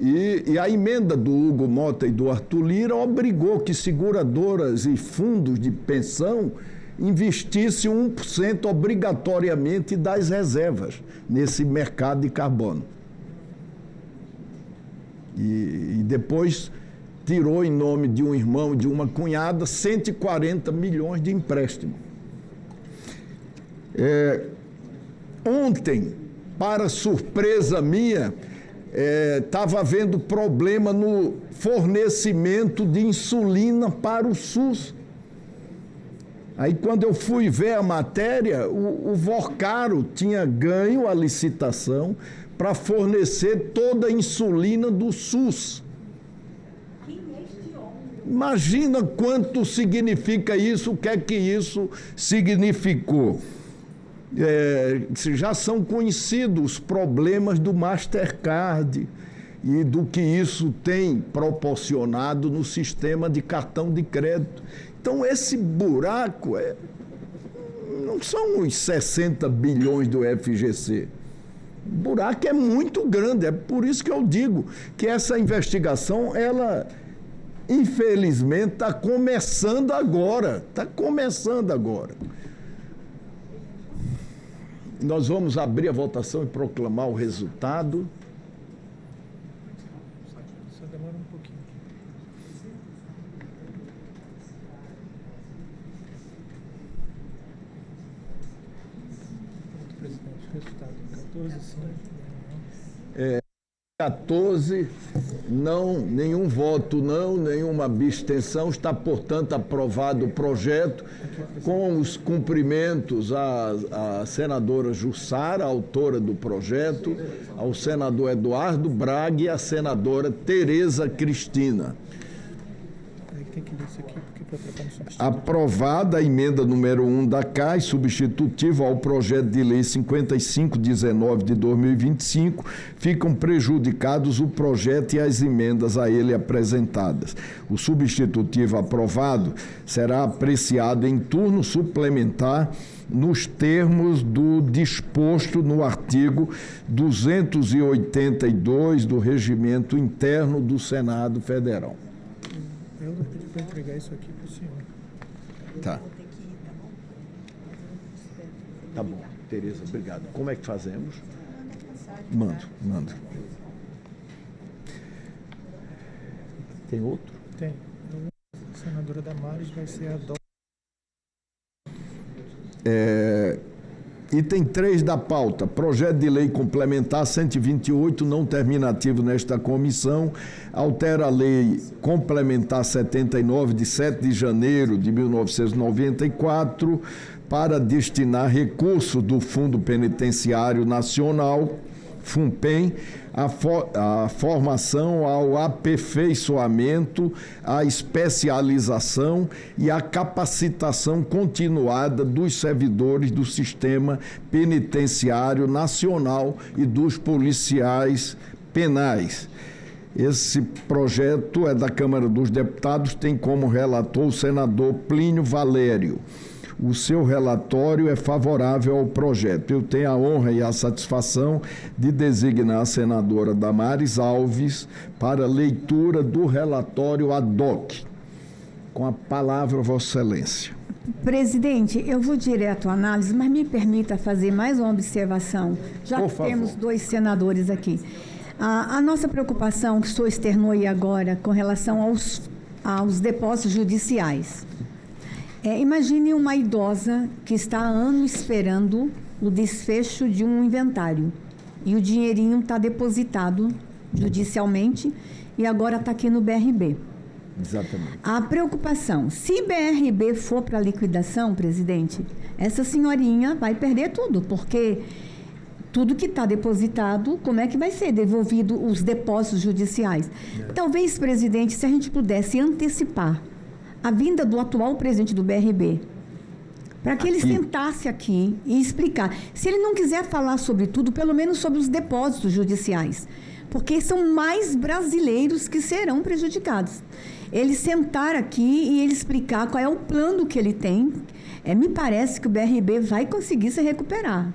E a emenda do Hugo Mota e do Arthur Lira obrigou que seguradoras e fundos de pensão investissem 1% obrigatoriamente das reservas nesse mercado de carbono. E depois tirou, em nome de um irmão e de uma cunhada, 140 milhões de empréstimo. Ontem, para surpresa minha, estava havendo problema no fornecimento de insulina para o SUS. Aí, quando eu fui ver a matéria, o Vocaro tinha ganho a licitação para fornecer toda a insulina do SUS. Imagina quanto significa isso, o que é que isso significou. Já são conhecidos os problemas do Mastercard e do que isso tem proporcionado no sistema de cartão de crédito. Então, esse buraco não são os 60 bilhões do FGC. O buraco é muito grande, é por isso que eu digo que essa investigação, ela, infelizmente, está começando agora. Nós vamos abrir a votação e proclamar o resultado. Só demora um pouquinho. Pronto, presidente. Resultado: 14, sim. 14, não, nenhum voto não, nenhuma abstenção. Está, portanto, aprovado o projeto, com os cumprimentos à senadora Jussara, autora do projeto, ao senador Eduardo Braga e à senadora Tereza Cristina. Tem que ler isso aqui, porque para trocar no substitutivo. Aprovada a emenda número 1 da CAI, substitutiva ao projeto de lei 5519 de 2025, ficam prejudicados o projeto e as emendas a ele apresentadas. O substitutivo aprovado será apreciado em turno suplementar nos termos do disposto no artigo 282 do Regimento Interno do Senado Federal. Eu vou pedir para entregar isso aqui para o senhor. Tá. Tá bom. Tereza, obrigado. Como é que fazemos? Mando. Tem outro? Tem. A senadora Damares vai ser a Item 3 da pauta, projeto de lei complementar 128, não terminativo nesta comissão, altera a lei complementar 79, de 7 de janeiro de 1994, para destinar recursos do Fundo Penitenciário Nacional, FUNPEN, a formação, ao aperfeiçoamento, à especialização e à capacitação continuada dos servidores do Sistema Penitenciário Nacional e dos policiais penais. Esse projeto é da Câmara dos Deputados, tem como relator o senador Plínio Valério. O seu relatório é favorável ao projeto. Eu tenho a honra e a satisfação de designar a senadora Damares Alves para leitura do relatório ad hoc. Com a palavra, Vossa Excelência. Presidente, eu vou direto à análise, mas me permita fazer mais uma observação, já que temos 2 senadores aqui. A nossa preocupação, que o senhor externou aí agora, com relação aos depósitos judiciais. Imagine uma idosa que está há anos esperando o desfecho de um inventário e o dinheirinho está depositado judicialmente e agora está aqui no BRB. Exatamente. A preocupação, se BRB for para liquidação, presidente, essa senhorinha vai perder tudo, porque tudo que está depositado, como é que vai ser devolvido os depósitos judiciais? Talvez, presidente, se a gente pudesse antecipar a vinda do atual presidente do BRB, para que ele sentasse aqui e explicar. Se ele não quiser falar sobre tudo, pelo menos sobre os depósitos judiciais, porque são mais brasileiros que serão prejudicados. Ele sentar aqui e ele explicar qual é o plano que ele tem, me parece que o BRB vai conseguir se recuperar.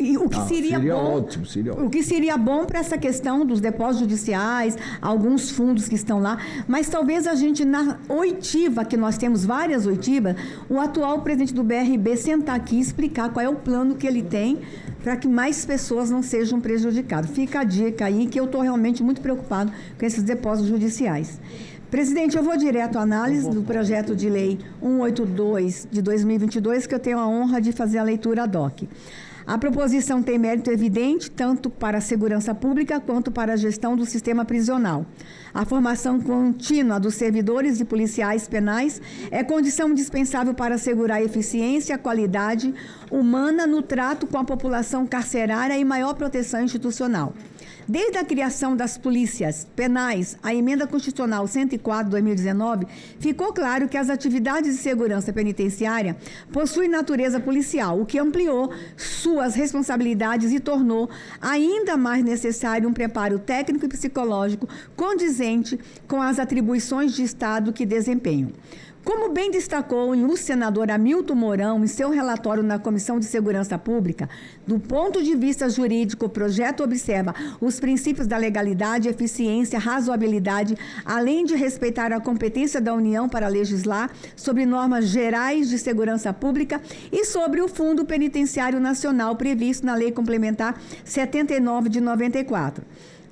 E o que seria bom, ótimo, seria ótimo. O que seria bom para essa questão dos depósitos judiciais, alguns fundos que estão lá, mas talvez a gente, na oitiva, que nós temos várias oitivas, o atual presidente do BRB sentar aqui e explicar qual é o plano que ele tem para que mais pessoas não sejam prejudicadas. Fica a dica aí, que eu estou realmente muito preocupado com esses depósitos judiciais. Presidente, eu vou direto à análise do projeto de lei 182 de 2022, que eu tenho a honra de fazer a leitura ad hoc. A proposição tem mérito evidente, tanto para a segurança pública quanto para a gestão do sistema prisional. A formação contínua dos servidores e policiais penais é condição indispensável para assegurar a eficiência e a qualidade humana no trato com a população carcerária e maior proteção institucional. Desde a criação das polícias penais, a emenda constitucional 104 de 2019, ficou claro que as atividades de segurança penitenciária possuem natureza policial, o que ampliou suas responsabilidades e tornou ainda mais necessário um preparo técnico e psicológico condizente com as atribuições de Estado que desempenham. Como bem destacou o senador Hamilton Mourão em seu relatório na Comissão de Segurança Pública, do ponto de vista jurídico, o projeto observa os princípios da legalidade, eficiência, razoabilidade, além de respeitar a competência da União para legislar sobre normas gerais de segurança pública e sobre o Fundo Penitenciário Nacional previsto na Lei Complementar 79 de 94.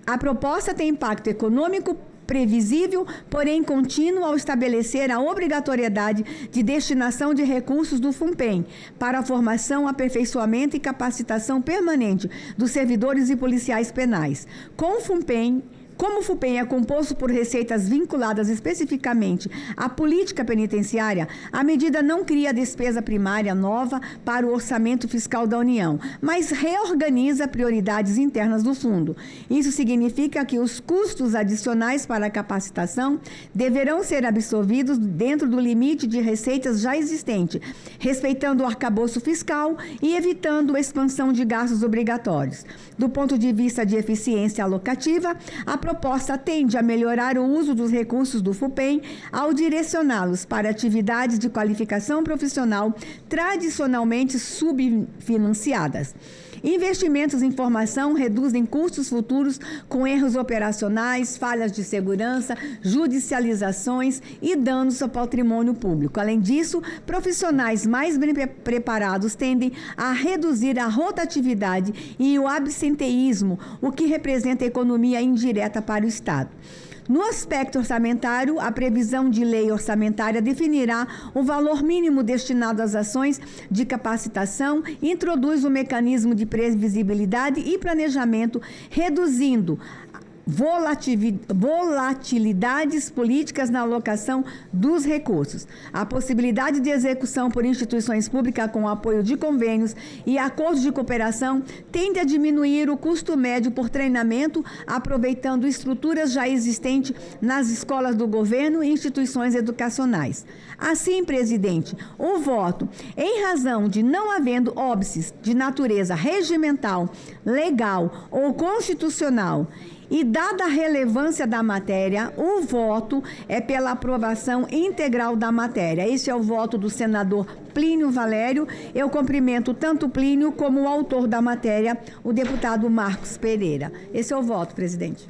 A proposta tem impacto econômico previsível, porém contínuo, ao estabelecer a obrigatoriedade de destinação de recursos do FUNPEN para a formação, aperfeiçoamento e capacitação permanente dos servidores e policiais penais. Como o FUNPEN é composto por receitas vinculadas especificamente à política penitenciária, a medida não cria despesa primária nova para o orçamento fiscal da União, mas reorganiza prioridades internas do fundo. Isso significa que os custos adicionais para a capacitação deverão ser absorvidos dentro do limite de receitas já existente, respeitando o arcabouço fiscal e evitando a expansão de gastos obrigatórios. Do ponto de vista de eficiência alocativa, a proposta tende a melhorar o uso dos recursos do FUNPEN ao direcioná-los para atividades de qualificação profissional tradicionalmente subfinanciadas. Investimentos em formação reduzem custos futuros com erros operacionais, falhas de segurança, judicializações e danos ao patrimônio público. Além disso, profissionais mais bem preparados tendem a reduzir a rotatividade e o absenteísmo, o que representa economia indireta para o Estado. No aspecto orçamentário, a previsão de lei orçamentária definirá o valor mínimo destinado às ações de capacitação, introduz o mecanismo de previsibilidade e planejamento, reduzindo volatilidades políticas na alocação dos recursos. A possibilidade de execução por instituições públicas com apoio de convênios e acordos de cooperação tende a diminuir o custo médio por treinamento, aproveitando estruturas já existentes nas escolas do governo e instituições educacionais. Assim, presidente, o voto, em razão de não havendo óbices de natureza regimental, legal ou constitucional, e dada a relevância da matéria, o voto é pela aprovação integral da matéria. Esse é o voto do senador Plínio Valério. Eu cumprimento tanto Plínio como o autor da matéria, o deputado Marcos Pereira. Esse é o voto, presidente.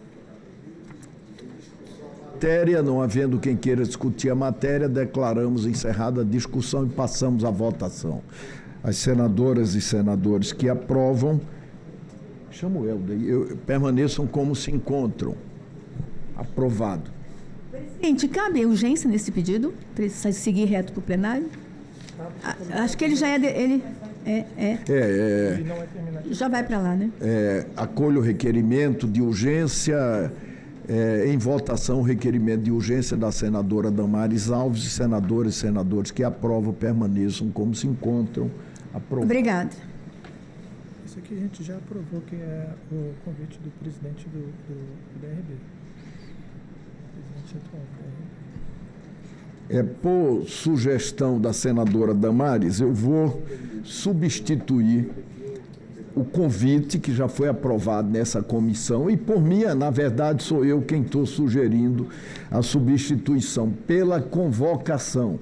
Matéria, não havendo quem queira discutir a matéria, declaramos encerrada a discussão e passamos à votação. As senadoras e senadores que aprovam, chamo o Helder, permaneçam como se encontram. Aprovado. Presidente, cabe urgência nesse pedido? Precisa seguir reto para o plenário? Acho que ele já é... Já vai para lá, né? Acolho o requerimento de urgência, em votação, o requerimento de urgência da senadora Damares Alves e senadores e senadores que aprovam permaneçam como se encontram. Aprovado. Obrigada. Isso aqui a gente já aprovou, que é o convite do presidente do DRB. Presidente atual do DRB. Por sugestão da senadora Damares, eu vou substituir o convite que já foi aprovado nessa comissão e, por mim, na verdade, sou eu quem estou sugerindo a substituição pela convocação.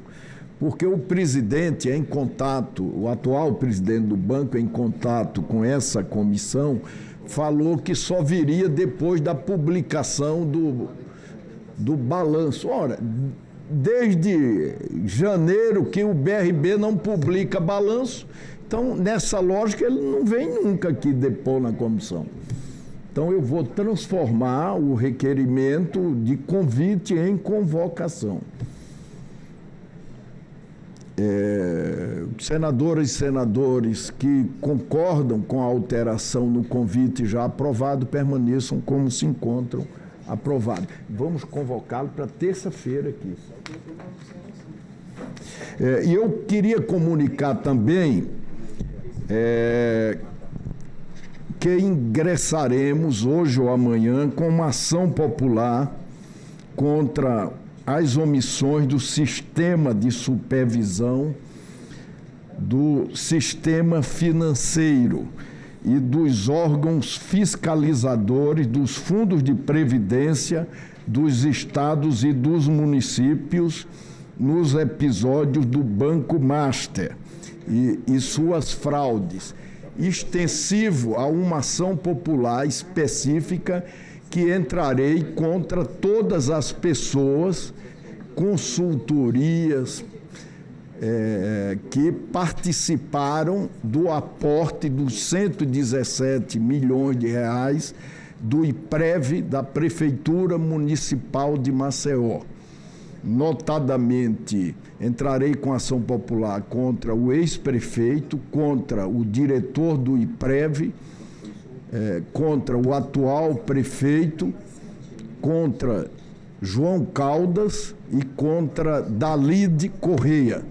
Porque o presidente é em contato, o atual presidente do banco é em contato com essa comissão, falou que só viria depois da publicação do balanço. Ora, desde janeiro que o BRB não publica balanço, então, nessa lógica, ele não vem nunca aqui depor na comissão. Então, eu vou transformar o requerimento de convite em convocação. Senadoras e senadores que concordam com a alteração no convite já aprovado, permaneçam como se encontram. Aprovado. Vamos convocá-lo para terça-feira aqui. E eu queria comunicar também que ingressaremos hoje ou amanhã com uma ação popular contra as omissões do sistema de supervisão, do sistema financeiro e dos órgãos fiscalizadores dos fundos de previdência dos estados e dos municípios nos episódios do Banco Master e suas fraudes, extensivo a uma ação popular específica que entrarei contra todas as pessoas, consultorias, que participaram do aporte dos 117 milhões de reais do IPREV da Prefeitura Municipal de Maceió. Notadamente, entrarei com ação popular contra o ex-prefeito, contra o diretor do IPREV, contra o atual prefeito, contra João Caldas e contra Dalide Correia.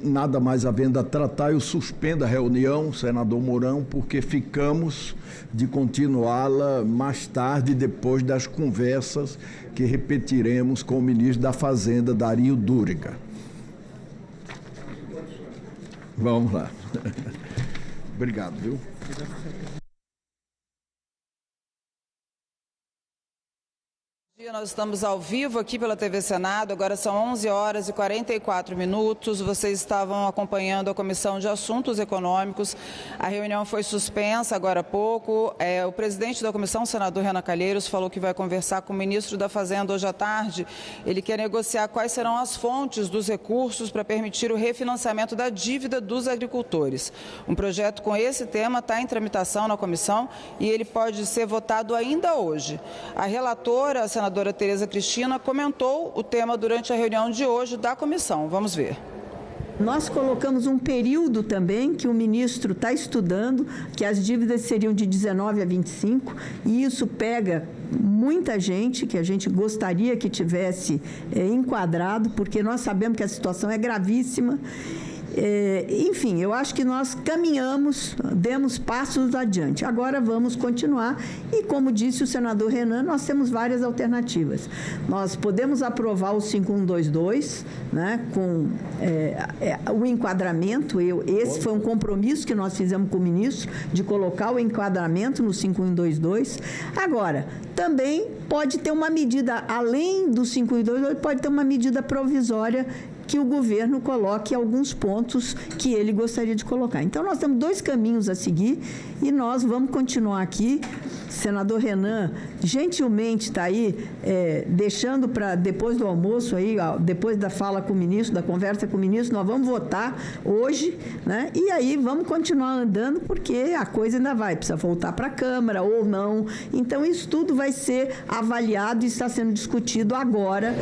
Nada mais havendo a tratar, eu suspendo a reunião, senador Mourão, porque ficamos de continuá-la mais tarde, depois das conversas que repetiremos com o ministro da Fazenda, Dario Dúriga. Vamos lá. Obrigado, viu? Nós estamos ao vivo aqui pela TV Senado, agora são 11 horas e 44 minutos. Vocês estavam acompanhando a Comissão de Assuntos Econômicos. A reunião foi suspensa agora há pouco. O presidente da comissão, o senador Renan Calheiros, falou que vai conversar com o ministro da Fazenda hoje à tarde. Ele quer negociar quais serão as fontes dos recursos para permitir o refinanciamento da dívida dos agricultores. Um projeto com esse tema está em tramitação na comissão e ele pode ser votado ainda hoje. A relatora, a senadora Tereza Cristina, comentou o tema durante a reunião de hoje da comissão. Vamos ver. Nós colocamos um período também que o ministro está estudando, que as dívidas seriam de 19 a 25, e isso pega muita gente, que a gente gostaria que tivesse enquadrado, porque nós sabemos que a situação é gravíssima. Enfim, eu acho que nós caminhamos, demos passos adiante. Agora vamos continuar e, como disse o senador Renan, nós temos várias alternativas. Nós podemos aprovar o 5122, né, com o enquadramento. Esse foi um compromisso que nós fizemos com o ministro, de colocar o enquadramento no 5122. Agora, também pode ter uma medida, além do 5122, pode ter uma medida provisória que o governo coloque alguns pontos que ele gostaria de colocar. Então, nós temos dois caminhos a seguir e nós vamos continuar aqui. Senador Renan, gentilmente está aí, deixando para depois do almoço, aí, depois da fala com o ministro, da conversa com o ministro, nós vamos votar hoje, né? E aí vamos continuar andando, porque a coisa ainda precisa voltar para a Câmara ou não. Então, isso tudo vai ser avaliado e está sendo discutido agora.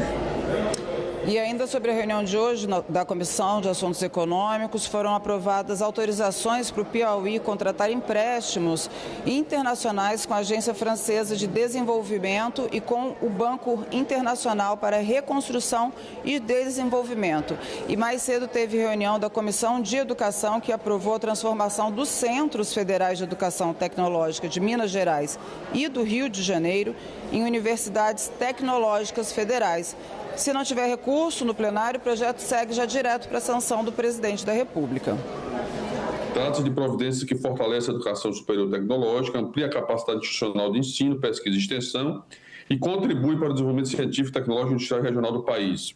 E ainda sobre a reunião de hoje da Comissão de Assuntos Econômicos, foram aprovadas autorizações para o Piauí contratar empréstimos internacionais com a Agência Francesa de Desenvolvimento e com o Banco Internacional para Reconstrução e Desenvolvimento. E mais cedo teve reunião da Comissão de Educação, que aprovou a transformação dos Centros Federais de Educação Tecnológica de Minas Gerais e do Rio de Janeiro em universidades tecnológicas federais. Se não tiver recurso no plenário, o projeto segue já direto para a sanção do presidente da República. Trata-se de providências que fortalecem a educação superior tecnológica, amplia a capacidade institucional de ensino, pesquisa e extensão e contribui para o desenvolvimento científico, tecnológico e industrial regional do país.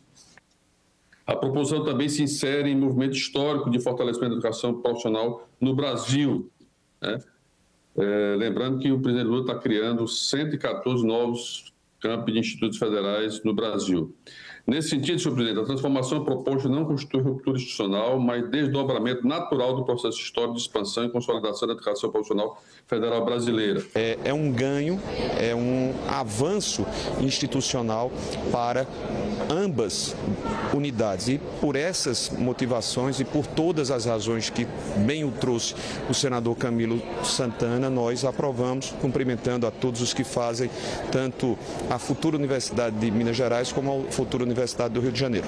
A proposição também se insere em movimento histórico de fortalecimento da educação profissional no Brasil, né? Lembrando que o presidente Lula está criando 114 novos campi de institutos federais no Brasil. Nesse sentido, senhor presidente, a transformação proposta não constitui ruptura institucional, mas desdobramento natural do processo histórico de expansão e consolidação da educação profissional federal brasileira. É um ganho, é um avanço institucional para ambas unidades. E por essas motivações e por todas as razões que bem o trouxe o senador Camilo Santana, nós aprovamos, cumprimentando a todos os que fazem tanto a futura Universidade de Minas Gerais como a futura Universidade do Rio de Janeiro.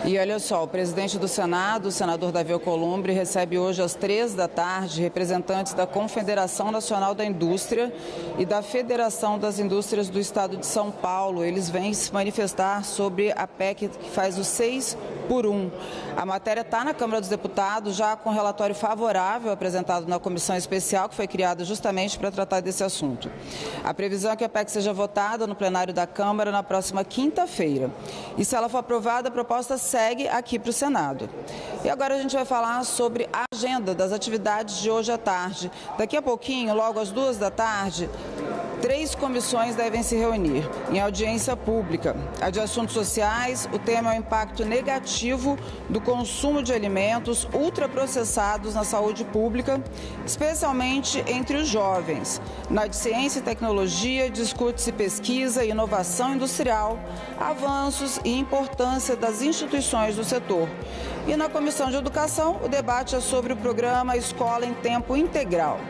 E olha só, o presidente do Senado, o senador Davi Alcolumbre, recebe hoje às 15h representantes da Confederação Nacional da Indústria e da Federação das Indústrias do Estado de São Paulo. Eles vêm se manifestar sobre a PEC que faz o 6x1. A matéria está na Câmara dos Deputados, já com relatório favorável apresentado na comissão especial, que foi criada justamente para tratar desse assunto. A previsão é que a PEC seja votada no plenário da Câmara na próxima quinta-feira. E se ela for aprovada, a proposta segue aqui para o Senado. E agora a gente vai falar sobre a agenda das atividades de hoje à tarde. Daqui a pouquinho, logo às 14h, 3 comissões devem se reunir em audiência pública. A de Assuntos Sociais, o tema é o impacto negativo do consumo de alimentos ultraprocessados na saúde pública, especialmente entre os jovens. Na de Ciência e Tecnologia, discute-se pesquisa e inovação industrial, avanços e importância das instituições do setor. E na Comissão de Educação, o debate é sobre o programa Escola em Tempo Integral.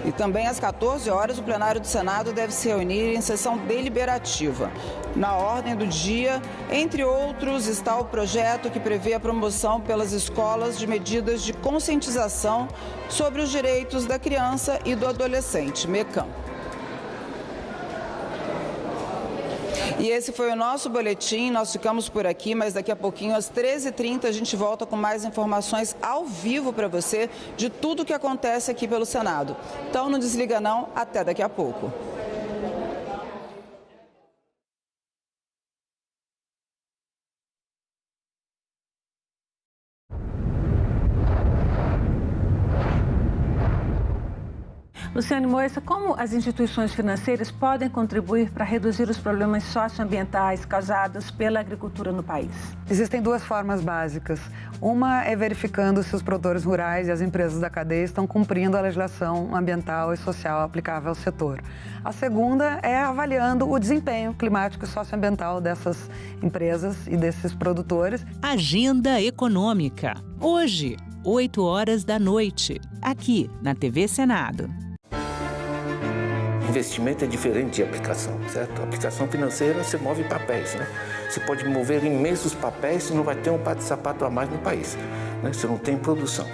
E também às 14h, o plenário do Senado deve se reunir em sessão deliberativa. Na ordem do dia, entre outros, está o projeto que prevê a promoção pelas escolas de medidas de conscientização sobre os direitos da criança e do adolescente, MECAM. E esse foi o nosso boletim, nós ficamos por aqui, mas daqui a pouquinho, às 13h30, a gente volta com mais informações ao vivo para você de tudo o que acontece aqui pelo Senado. Então não desliga não, até daqui a pouco. Luciane Moissa, como as instituições financeiras podem contribuir para reduzir os problemas socioambientais causados pela agricultura no país? Existem duas formas básicas. Uma é verificando se os produtores rurais e as empresas da cadeia estão cumprindo a legislação ambiental e social aplicável ao setor. A segunda é avaliando o desempenho climático e socioambiental dessas empresas e desses produtores. Agenda Econômica. Hoje, 20h, aqui na TV Senado. Investimento é diferente de aplicação, certo? A aplicação financeira, você move papéis, né? Você pode mover imensos papéis e não vai ter um par de sapato a mais no país, né? Você não tem produção.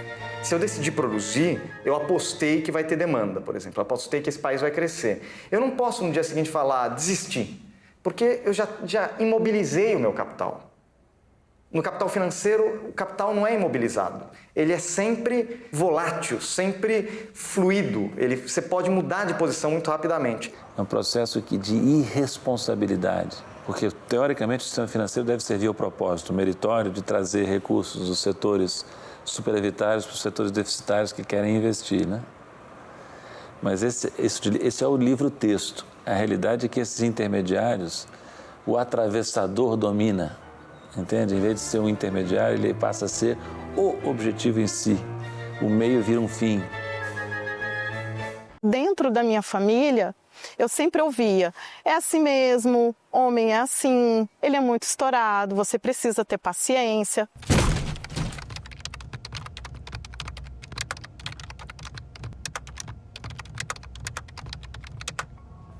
Se eu decidir produzir, eu apostei que vai ter demanda, por exemplo. Eu apostei que esse país vai crescer. Eu não posso no dia seguinte falar, desistir, porque eu já imobilizei o meu capital. No capital financeiro, o capital não é imobilizado. Ele é sempre volátil, sempre fluido. Você pode mudar de posição muito rapidamente. É um processo aqui de irresponsabilidade, porque, teoricamente, o sistema financeiro deve servir ao propósito meritório de trazer recursos dos setores superavitários para os setores deficitários que querem investir, né? Mas esse é o livro-texto. A realidade é que esses intermediários, o atravessador domina. Entende? Em vez de ser um intermediário, ele passa a ser o objetivo em si. O meio vira um fim. Dentro da minha família, eu sempre ouvia, é assim mesmo, homem é assim, ele é muito estourado, você precisa ter paciência.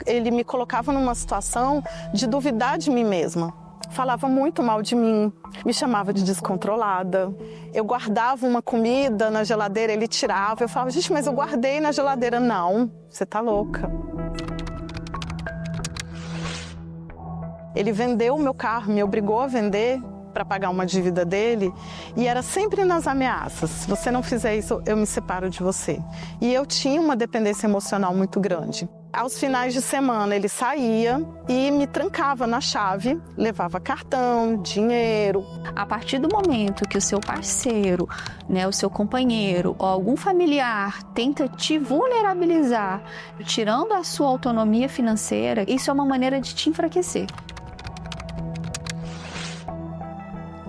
Ele me colocava numa situação de duvidar de mim mesma. Falava muito mal de mim, me chamava de descontrolada. Eu guardava uma comida na geladeira, ele tirava. Eu falava, gente, mas eu guardei na geladeira. Não, você tá louca. Ele vendeu o meu carro, me obrigou a vender para pagar uma dívida dele. E era sempre nas ameaças. Se você não fizer isso, eu me separo de você. E eu tinha uma dependência emocional muito grande. Aos finais de semana ele saía e me trancava na chave, levava cartão, dinheiro. A partir do momento que o seu parceiro, o seu companheiro ou algum familiar tenta te vulnerabilizar, tirando a sua autonomia financeira, isso é uma maneira de te enfraquecer.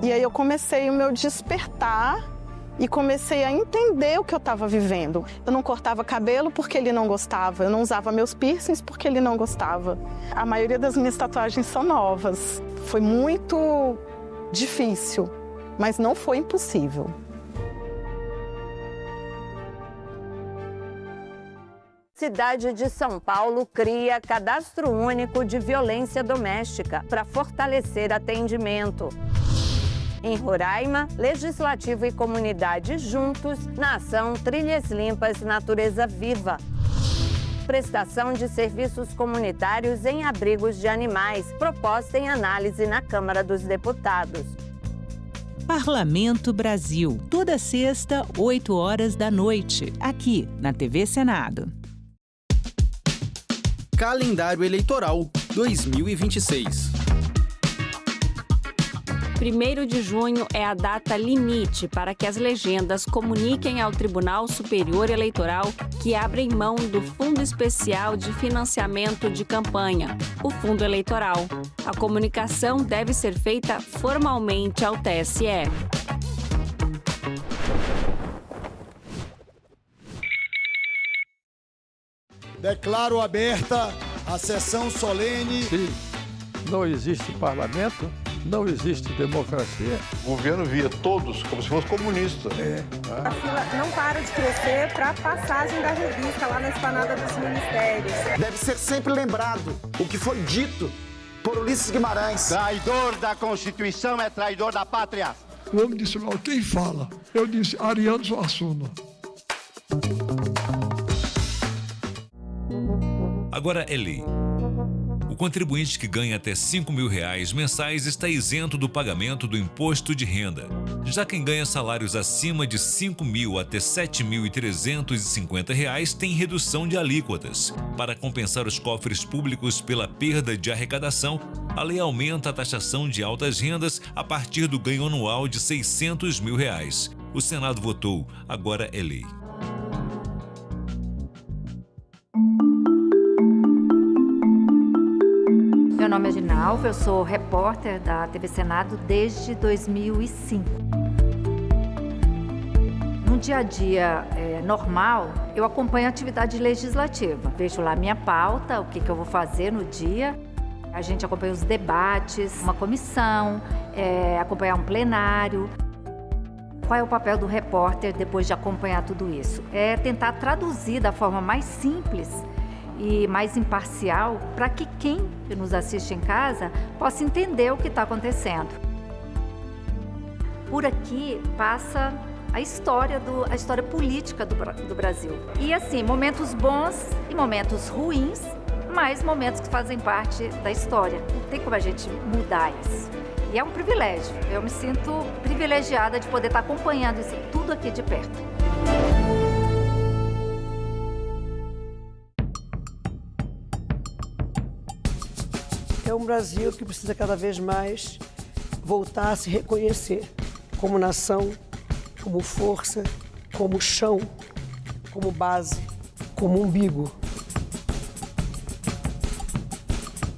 E aí eu comecei o meu despertar e comecei a entender o que eu estava vivendo. Eu não cortava cabelo porque ele não gostava, eu não usava meus piercings porque ele não gostava. A maioria das minhas tatuagens são novas. Foi muito difícil, mas não foi impossível. Cidade de São Paulo cria cadastro único de violência doméstica para fortalecer atendimento. Em Roraima, Legislativo e comunidade juntos na ação Trilhas Limpas Natureza Viva. Prestação de serviços comunitários em abrigos de animais, proposta em análise na Câmara dos Deputados. Parlamento Brasil, toda sexta, 20h, aqui na TV Senado. Calendário Eleitoral 2026. 1º de junho é a data limite para que as legendas comuniquem ao Tribunal Superior Eleitoral que abrem mão do Fundo Especial de Financiamento de Campanha, o Fundo Eleitoral. A comunicação deve ser feita formalmente ao TSE. Declaro aberta a sessão solene. Se não existe parlamento, não existe democracia. O governo via todos como se fosse comunista. A fila não para de crescer para a passagem da revista lá na esplanada dos ministérios. Deve ser sempre lembrado o que foi dito por Ulisses Guimarães. Traidor da Constituição é traidor da pátria. O homem disse logo, quem fala? Eu disse, Ariano Suassuna. Agora é lei. O contribuinte que ganha até R$ 5.000 mensais está isento do pagamento do imposto de renda. Já quem ganha salários acima de R$ 5.000 até R$ 7.350 tem redução de alíquotas. Para compensar os cofres públicos pela perda de arrecadação, a lei aumenta a taxação de altas rendas a partir do ganho anual de R$ 600 mil. O Senado votou, agora é lei. nome é Ginalva, eu sou repórter da TV Senado desde 2005. No dia a dia normal, eu acompanho a atividade legislativa. Vejo lá minha pauta, o que eu vou fazer no dia. A gente acompanha os debates, uma comissão, acompanhar um plenário. Qual é o papel do repórter depois de acompanhar tudo isso? É tentar traduzir da forma mais simples e mais imparcial para que quem nos assiste em casa possa entender o que está acontecendo. Por aqui passa a história política do Brasil. E assim, momentos bons e momentos ruins, mas momentos que fazem parte da história. Não tem como a gente mudar isso. E é um privilégio. Eu me sinto privilegiada de poder estar acompanhando isso tudo aqui de perto. É um Brasil que precisa cada vez mais voltar a se reconhecer como nação, como força, como chão, como base, como umbigo.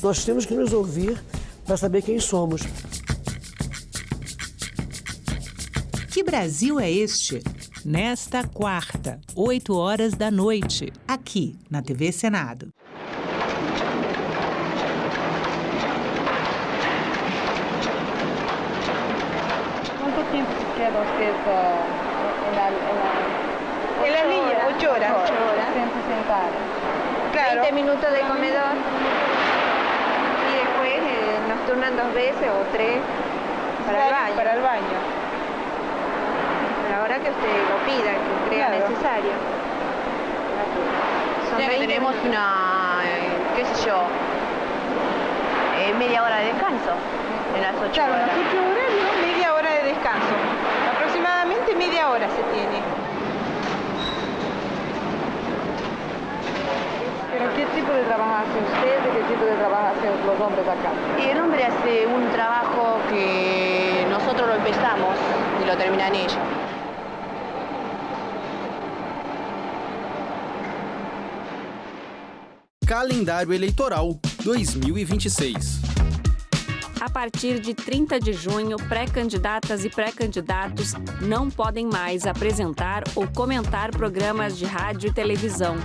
Nós temos que nos ouvir para saber quem somos. Que Brasil é este? Nesta quarta, 8 horas da noite, aqui na TV Senado. ¿Cuánto tiempo se queda usted en la línea? 8 horas. 8 horas. Sentada. Claro. 20 minutos de comedor. Y después nos turnan 2 veces o 3 para el baño. Para el baño. A la hora que usted lo pida, que crea necesario. Ya que tenemos una, qué sé yo, media hora de descanso en las 8 horas. Claro, en las 8 horas, ¿no? Media hora de descanso. Aproximadamente media hora se tiene. ¿Pero qué tipo de trabajo hace usted y qué tipo de trabajo hacen los hombres acá? Y el hombre hace un trabajo que nosotros lo empezamos y lo terminan ellos. Calendário Eleitoral 2026. A partir de 30 de junho, pré-candidatas e pré-candidatos não podem mais apresentar ou comentar programas de rádio e televisão.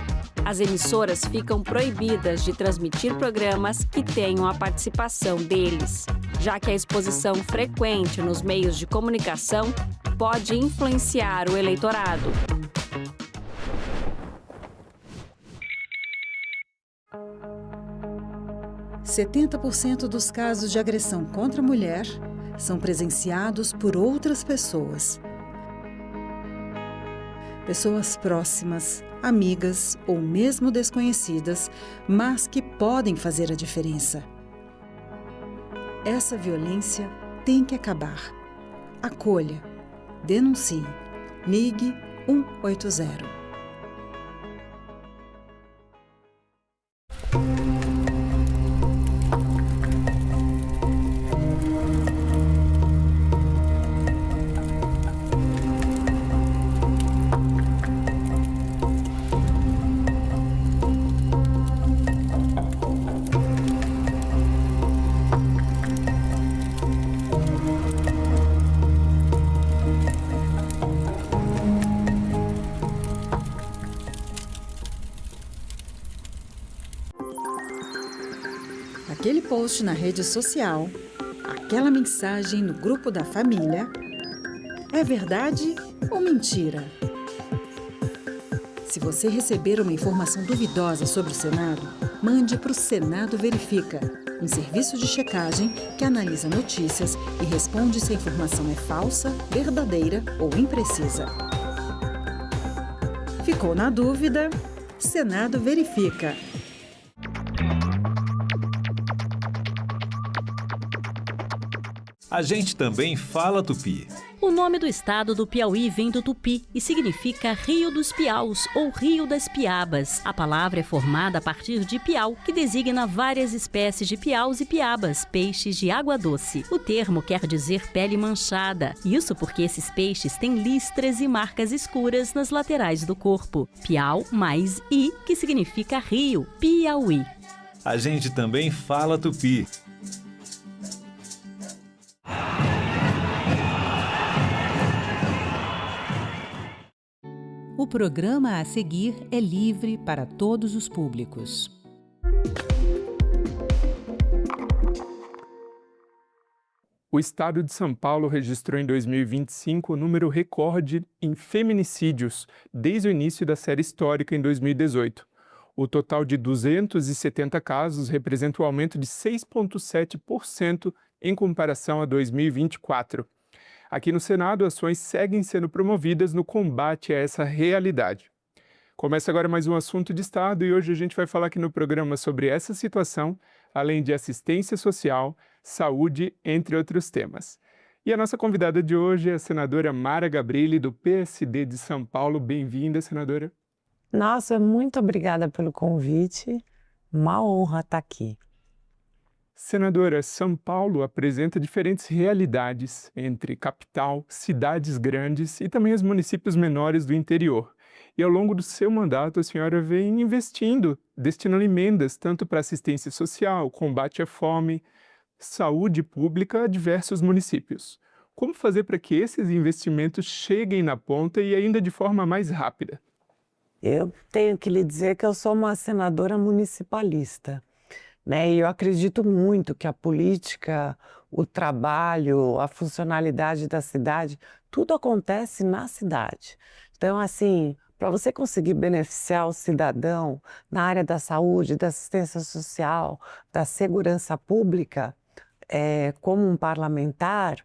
As emissoras ficam proibidas de transmitir programas que tenham a participação deles, já que a exposição frequente nos meios de comunicação pode influenciar o eleitorado. – 70% dos casos de agressão contra a mulher são presenciados por outras pessoas. Pessoas próximas, amigas ou mesmo desconhecidas, mas que podem fazer a diferença. Essa violência tem que acabar. Acolha, denuncie, ligue 180. Aquele post na rede social, aquela mensagem no grupo da família, é verdade ou mentira? Se você receber uma informação duvidosa sobre o Senado, mande para o Senado Verifica, um serviço de checagem que analisa notícias e responde se a informação é falsa, verdadeira ou imprecisa. Ficou na dúvida? Senado Verifica. A gente também fala tupi. O nome do estado do Piauí vem do tupi e significa Rio dos Piaus ou Rio das Piabas. A palavra é formada a partir de piau, que designa várias espécies de piaus e piabas, peixes de água doce. O termo quer dizer pele manchada. Isso porque esses peixes têm listras e marcas escuras nas laterais do corpo. Piau mais I, que significa rio, Piauí. A gente também fala tupi. O programa a seguir é livre para todos os públicos. O estado de São Paulo registrou em 2025 o número recorde em feminicídios desde o início da série histórica em 2018. O total de 270 casos representa um aumento de 6,7% em comparação a 2024. Aqui no Senado, ações seguem sendo promovidas no combate a essa realidade. Começa agora mais um assunto de Estado e hoje a gente vai falar aqui no programa sobre essa situação, além de assistência social, saúde, entre outros temas. E a nossa convidada de hoje é a senadora Mara Gabrilli, do PSD de São Paulo. Bem-vinda, senadora. Nossa, muito obrigada pelo convite. Uma honra estar aqui. Senadora, São Paulo apresenta diferentes realidades entre capital, cidades grandes e também os municípios menores do interior. E ao longo do seu mandato, a senhora vem investindo, destinando emendas tanto para assistência social, combate à fome, saúde pública a diversos municípios. Como fazer para que esses investimentos cheguem na ponta e ainda de forma mais rápida? Eu tenho que lhe dizer que eu sou uma senadora municipalista, né? E eu acredito muito que a política, o trabalho, a funcionalidade da cidade, tudo acontece na cidade. Então, assim, para você conseguir beneficiar o cidadão na área da saúde, da assistência social, da segurança pública, como um parlamentar,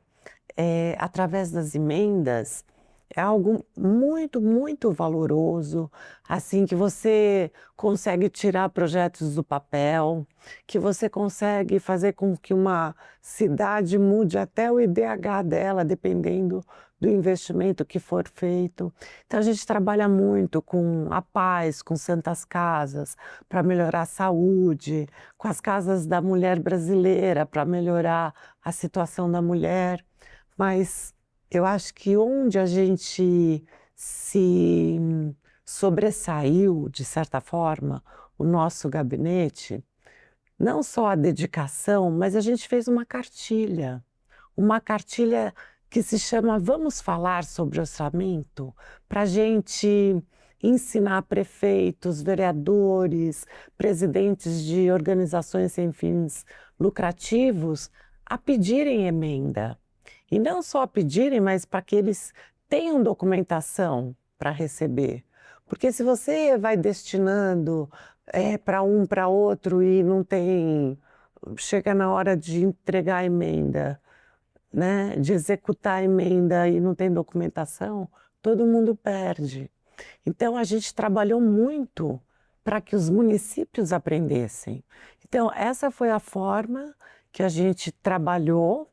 através das emendas, é algo muito, muito valoroso, assim, que você consegue tirar projetos do papel, que você consegue fazer com que uma cidade mude até o IDH dela, dependendo do investimento que for feito. Então a gente trabalha muito com a paz, com Santas Casas, para melhorar a saúde, com as casas da mulher brasileira, para melhorar a situação da mulher, mas eu acho que onde a gente se sobressaiu, de certa forma, o nosso gabinete, não só a dedicação, mas a gente fez uma cartilha que se chama Vamos Falar sobre Orçamento, para a gente ensinar prefeitos, vereadores, presidentes de organizações sem fins lucrativos a pedirem emenda. E não só pedirem, mas para que eles tenham documentação para receber. Porque se você vai destinando para um, para outro e não tem... Chega na hora de entregar a emenda, né, de executar a emenda e não tem documentação, todo mundo perde. Então a gente trabalhou muito para que os municípios aprendessem. Então essa foi a forma que a gente trabalhou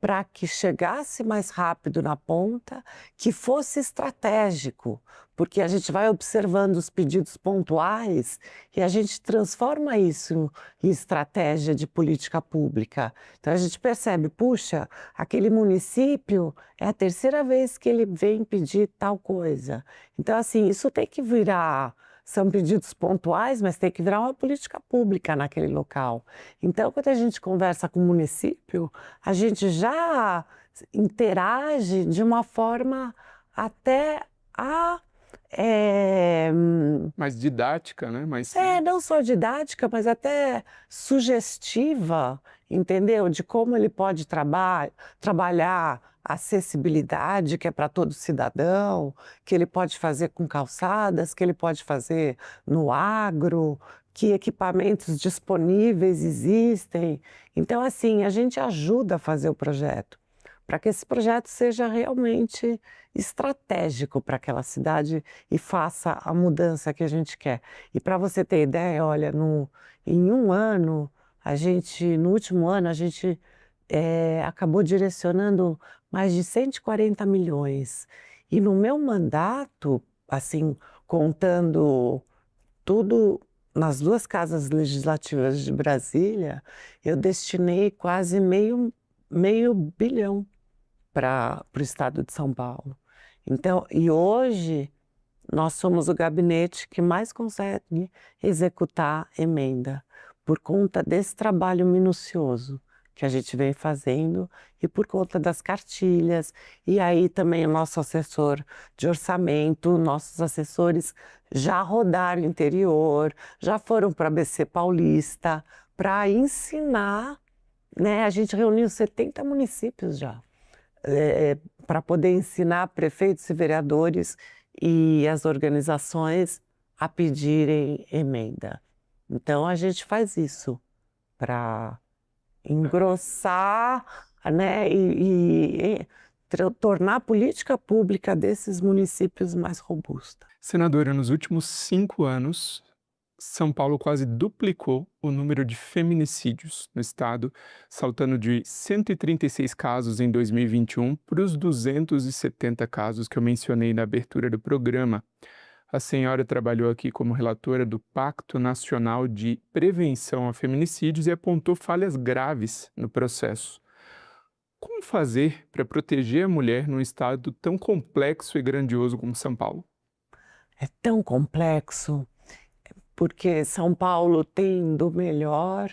para que chegasse mais rápido na ponta, que fosse estratégico, porque a gente vai observando os pedidos pontuais e a gente transforma isso em estratégia de política pública. Então a gente percebe, puxa, aquele município é a terceira vez que ele vem pedir tal coisa. Então assim, isso tem que virar... São pedidos pontuais, mas tem que virar uma política pública naquele local. Então, quando a gente conversa com o município, a gente já interage de uma forma até mais didática, né? Não só didática, mas até sugestiva, entendeu? De como ele pode trabalhar a acessibilidade, que é para todo cidadão, que ele pode fazer com calçadas, que ele pode fazer no agro, que equipamentos disponíveis existem. Então, assim, a gente ajuda a fazer o projeto, para que esse projeto seja realmente estratégico para aquela cidade e faça a mudança que a gente quer. E para você ter ideia, olha, em um ano, no último ano, a gente acabou direcionando mais de 140 milhões. E no meu mandato, assim, contando tudo nas duas casas legislativas de Brasília, eu destinei quase meio bilhão para o estado de São Paulo. Então, e hoje nós somos o gabinete que mais consegue executar emenda por conta desse trabalho minucioso que a gente vem fazendo e por conta das cartilhas. E aí também o nosso assessor de orçamento, nossos assessores já rodaram o interior, já foram para a ABC Paulista para ensinar, né? A gente reuniu 70 municípios já, para poder ensinar prefeitos e vereadores e as organizações a pedirem emenda. Então a gente faz isso para engrossar, né, e tornar a política pública desses municípios mais robusta. Senadora, nos últimos 5 anos, São Paulo quase duplicou o número de feminicídios no estado, saltando de 136 casos em 2021 para os 270 casos que eu mencionei na abertura do programa. A senhora trabalhou aqui como relatora do Pacto Nacional de Prevenção a Feminicídios e apontou falhas graves no processo. Como fazer para proteger a mulher num estado tão complexo e grandioso como São Paulo? É tão complexo, porque São Paulo tem do melhor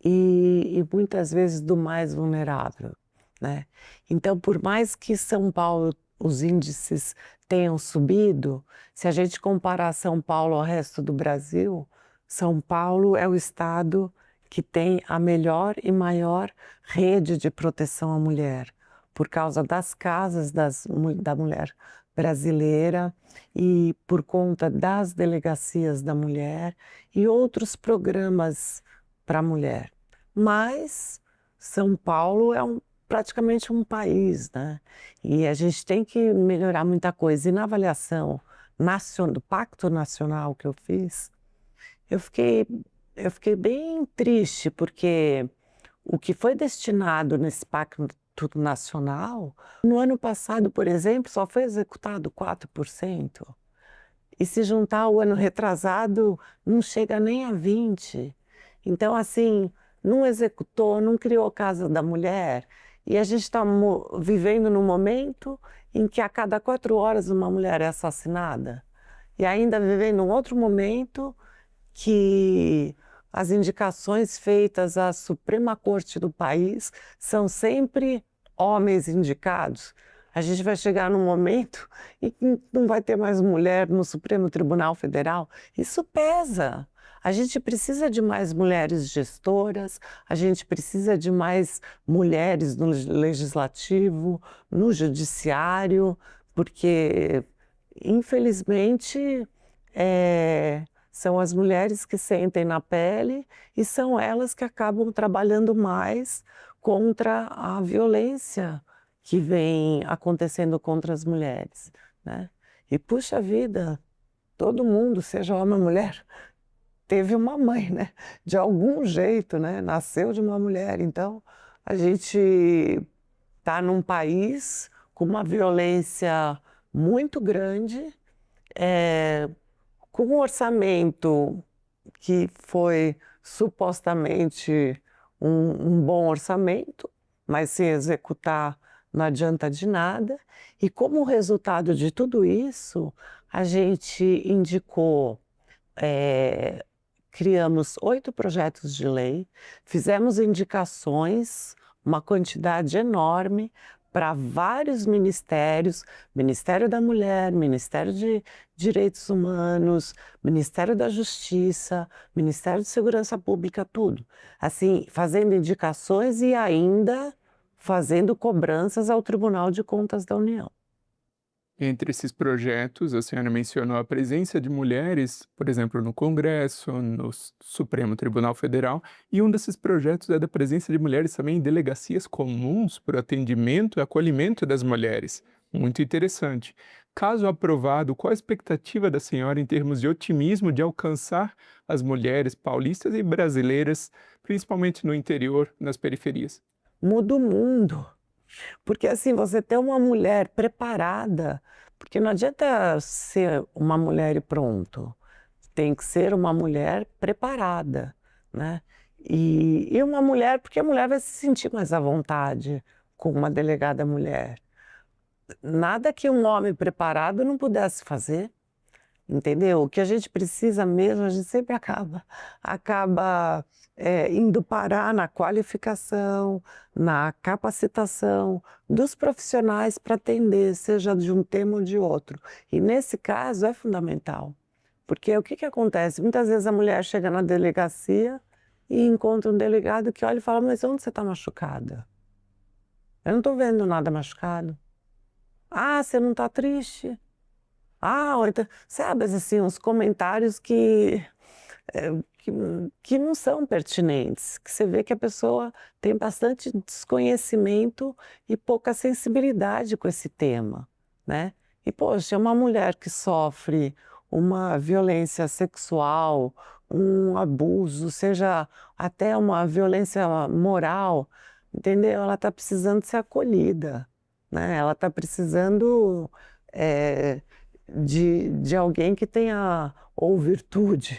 e muitas vezes do mais vulnerável, né? Então, por mais que São Paulo, os índices tenham subido, se a gente comparar São Paulo ao resto do Brasil, São Paulo é o estado que tem a melhor e maior rede de proteção à mulher, por causa das casas da mulher brasileira e por conta das delegacias da mulher e outros programas para a mulher. Mas São Paulo é praticamente um país, né? E a gente tem que melhorar muita coisa. E na avaliação do Pacto Nacional que eu fiz, eu fiquei bem triste, porque o que foi destinado nesse Pacto Nacional, no ano passado, por exemplo, só foi executado 4%. E se juntar o ano retrasado, não chega nem a 20%. Então, assim, não executou, não criou Casa da Mulher. E a gente está vivendo num momento em que a cada 4 horas uma mulher é assassinada. E ainda vivendo um outro momento que as indicações feitas à Suprema Corte do país são sempre homens indicados. A gente vai chegar num momento em que não vai ter mais mulher no Supremo Tribunal Federal. Isso pesa. A gente precisa de mais mulheres gestoras, a gente precisa de mais mulheres no legislativo, no judiciário, porque, infelizmente, são as mulheres que sentem na pele e são elas que acabam trabalhando mais contra a violência que vem acontecendo contra as mulheres, né? E, puxa vida, todo mundo, seja homem ou mulher, teve uma mãe, né? De algum jeito, né? Nasceu de uma mulher. Então, a gente está num país com uma violência muito grande, com um orçamento que foi supostamente um bom orçamento, mas sem executar não adianta de nada. E como resultado de tudo isso, a gente indicou, criamos 8 projetos de lei, fizemos indicações, uma quantidade enorme, para vários ministérios, Ministério da Mulher, Ministério de Direitos Humanos, Ministério da Justiça, Ministério de Segurança Pública, tudo. Assim, fazendo indicações e ainda fazendo cobranças ao Tribunal de Contas da União. Entre esses projetos, a senhora mencionou a presença de mulheres, por exemplo, no Congresso, no Supremo Tribunal Federal, e um desses projetos é da presença de mulheres também em delegacias comuns para o atendimento e acolhimento das mulheres. Muito interessante. Caso aprovado, qual a expectativa da senhora em termos de otimismo de alcançar as mulheres paulistas e brasileiras, principalmente no interior, nas periferias? Muda o mundo. Porque assim, você ter uma mulher preparada, porque não adianta ser uma mulher e pronto, tem que ser uma mulher preparada, né? E uma mulher, porque a mulher vai se sentir mais à vontade com uma delegada mulher. Nada que um homem preparado não pudesse fazer, entendeu? O que a gente precisa mesmo, a gente sempre acaba indo parar na qualificação, na capacitação dos profissionais para atender, seja de um tema ou de outro. E nesse caso é fundamental, porque o que acontece? Muitas vezes a mulher chega na delegacia e encontra um delegado que olha e fala, mas onde você está machucada? Eu não estou vendo nada machucado. Ah, você não está triste? Ah, então, sabe, assim, uns comentários que não são pertinentes, que você vê que a pessoa tem bastante desconhecimento e pouca sensibilidade com esse tema, né? E, poxa, uma mulher que sofre uma violência sexual, um abuso, seja até uma violência moral, entendeu? Ela está precisando ser acolhida, né? Ela está precisando de alguém que tenha ou virtude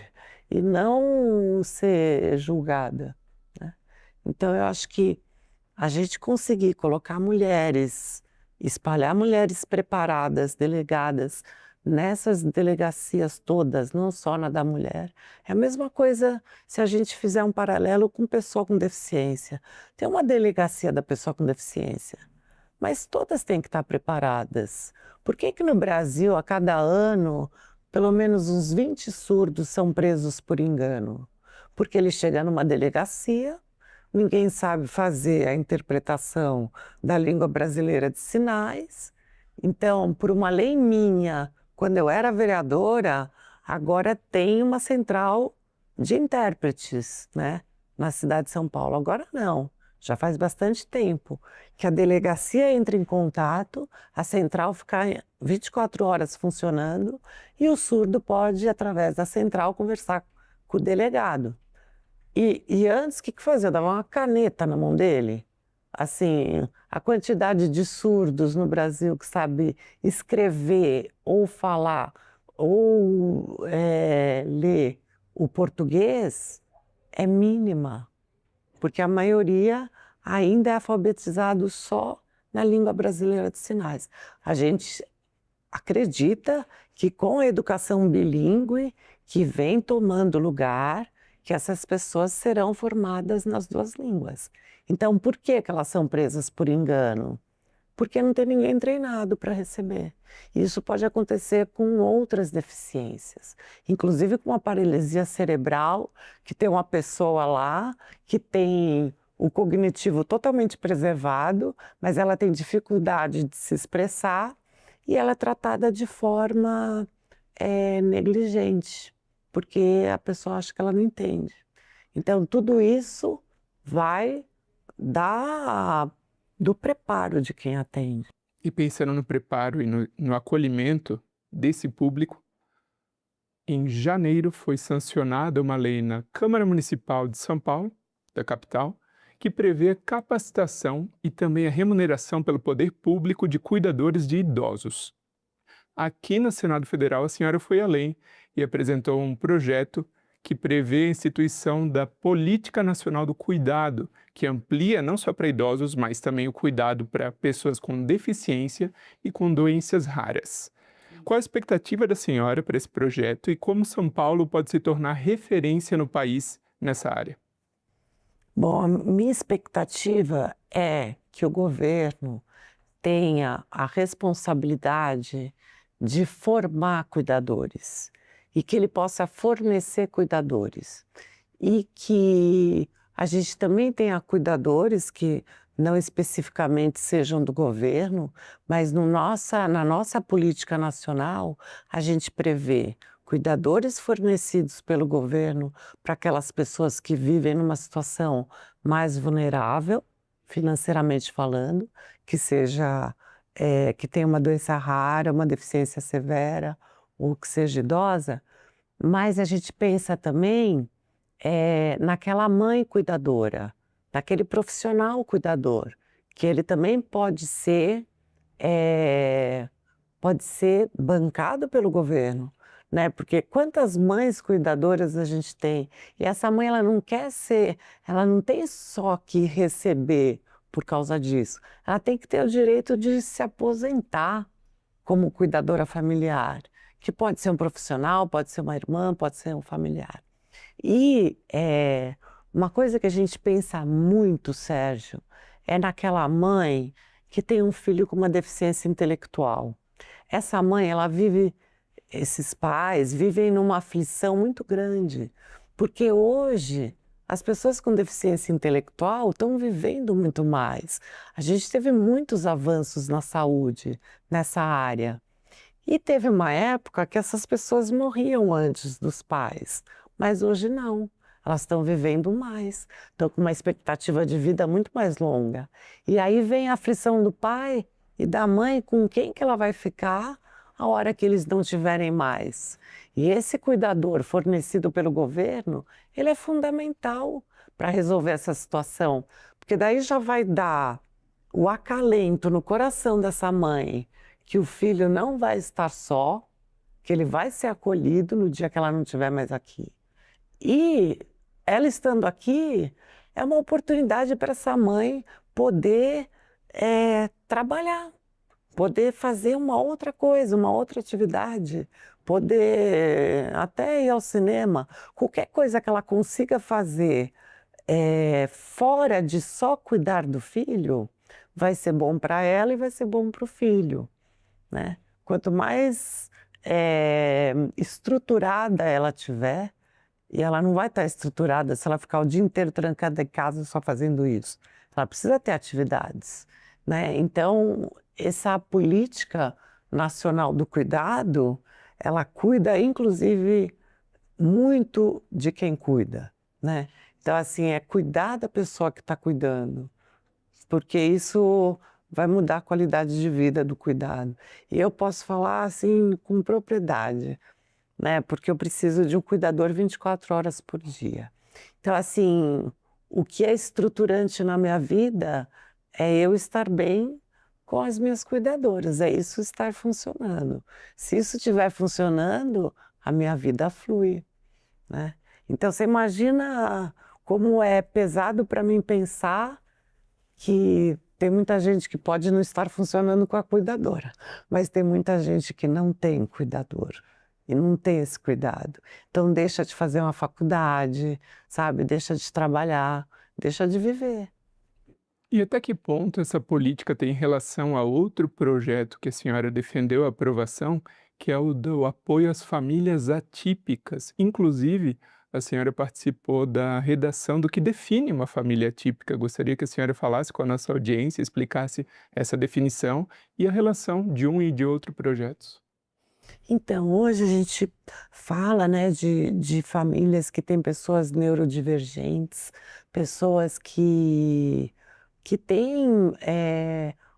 e não ser julgada, né? Então eu acho que a gente conseguir colocar mulheres, espalhar mulheres preparadas, delegadas, nessas delegacias todas, não só na da mulher, é a mesma coisa se a gente fizer um paralelo com pessoa com deficiência. Tem uma delegacia da pessoa com deficiência, mas todas têm que estar preparadas. Por que no Brasil, a cada ano, pelo menos uns 20 surdos são presos por engano? Porque ele chega numa delegacia, ninguém sabe fazer a interpretação da língua brasileira de sinais. Então, por uma lei minha, quando eu era vereadora, agora tem uma central de intérpretes, né, na cidade de São Paulo. Agora não, já faz bastante tempo que a delegacia entra em contato, a central fica 24 horas funcionando e o surdo pode, através da central, conversar com o delegado. E antes, o que fazia? Eu dava uma caneta na mão dele. Assim, a quantidade de surdos no Brasil que sabe escrever ou falar ou ler o português é mínima, porque a maioria ainda é alfabetizado só na língua brasileira de sinais. A gente acredita que com a educação bilíngue que vem tomando lugar, que essas pessoas serão formadas nas duas línguas. Então, por que elas são presas por engano? Porque não tem ninguém treinado para receber. Isso pode acontecer com outras deficiências, inclusive com uma paralisia cerebral, que tem uma pessoa lá que tem o cognitivo totalmente preservado, mas ela tem dificuldade de se expressar e ela é tratada de forma negligente, porque a pessoa acha que ela não entende. Então, tudo isso vai do preparo de quem atende. E pensando no preparo e no acolhimento desse público, em janeiro foi sancionada uma lei na Câmara Municipal de São Paulo, da capital, que prevê a capacitação e também a remuneração pelo poder público de cuidadores de idosos. Aqui no Senado Federal, a senhora foi além e apresentou um projeto que prevê a instituição da Política Nacional do Cuidado, que amplia não só para idosos, mas também o cuidado para pessoas com deficiência e com doenças raras. Qual a expectativa da senhora para esse projeto e como São Paulo pode se tornar referência no país nessa área? Bom, a minha expectativa é que o governo tenha a responsabilidade de formar cuidadores e que ele possa fornecer cuidadores e que a gente também tenha cuidadores que não especificamente sejam do governo, mas na nossa política nacional a gente prevê cuidadores fornecidos pelo governo para aquelas pessoas que vivem numa situação mais vulnerável, financeiramente falando, que tenha uma doença rara, uma deficiência severa, ou que seja idosa, mas a gente pensa também naquela mãe cuidadora, naquele profissional cuidador, que ele também pode ser bancado pelo governo, né? Porque quantas mães cuidadoras a gente tem? E essa mãe, ela não tem só que receber por causa disso. Ela tem que ter o direito de se aposentar como cuidadora familiar, que pode ser um profissional, pode ser uma irmã, pode ser um familiar. E uma coisa que a gente pensa muito, Sérgio, é naquela mãe que tem um filho com uma deficiência intelectual. Essa mãe, esses pais vivem numa aflição muito grande, porque hoje as pessoas com deficiência intelectual estão vivendo muito mais. A gente teve muitos avanços na saúde nessa área. E teve uma época que essas pessoas morriam antes dos pais, mas hoje não. Elas estão vivendo mais, estão com uma expectativa de vida muito mais longa. E aí vem a aflição do pai e da mãe com quem que ela vai ficar a hora que eles não tiverem mais. E esse cuidador fornecido pelo governo, ele é fundamental para resolver essa situação, porque daí já vai dar o acalento no coração dessa mãe que o filho não vai estar só, que ele vai ser acolhido no dia que ela não estiver mais aqui. E ela estando aqui é uma oportunidade para essa mãe poder trabalhar, poder fazer uma outra coisa, uma outra atividade, poder até ir ao cinema, qualquer coisa que ela consiga fazer fora de só cuidar do filho, vai ser bom para ela e vai ser bom para o filho, né? Quanto mais estruturada ela tiver, e ela não vai estar estruturada se ela ficar o dia inteiro trancada em casa só fazendo isso. Ela precisa ter atividades, né? Então, essa política nacional do cuidado, ela cuida, inclusive, muito de quem cuida, né? Então, assim, é cuidar da pessoa que está cuidando, porque isso vai mudar a qualidade de vida do cuidado. E eu posso falar, assim, com propriedade, né? Porque eu preciso de um cuidador 24 horas por dia. Então, assim, o que é estruturante na minha vida é eu estar bem com as minhas cuidadoras, é isso estar funcionando. Se isso estiver funcionando, a minha vida flui, né? Então, você imagina como é pesado para mim pensar que tem muita gente que pode não estar funcionando com a cuidadora, mas tem muita gente que não tem cuidador e não tem esse cuidado. Então, deixa de fazer uma faculdade, sabe? Deixa de trabalhar, deixa de viver. E até que ponto essa política tem relação a outro projeto que a senhora defendeu a aprovação, que é o do apoio às famílias atípicas? Inclusive, a senhora participou da redação do que define uma família atípica. Gostaria que a senhora falasse com a nossa audiência, explicasse essa definição e a relação de um e de outro projetos. Então, hoje a gente fala, né, de famílias que têm pessoas neurodivergentes, pessoas que têm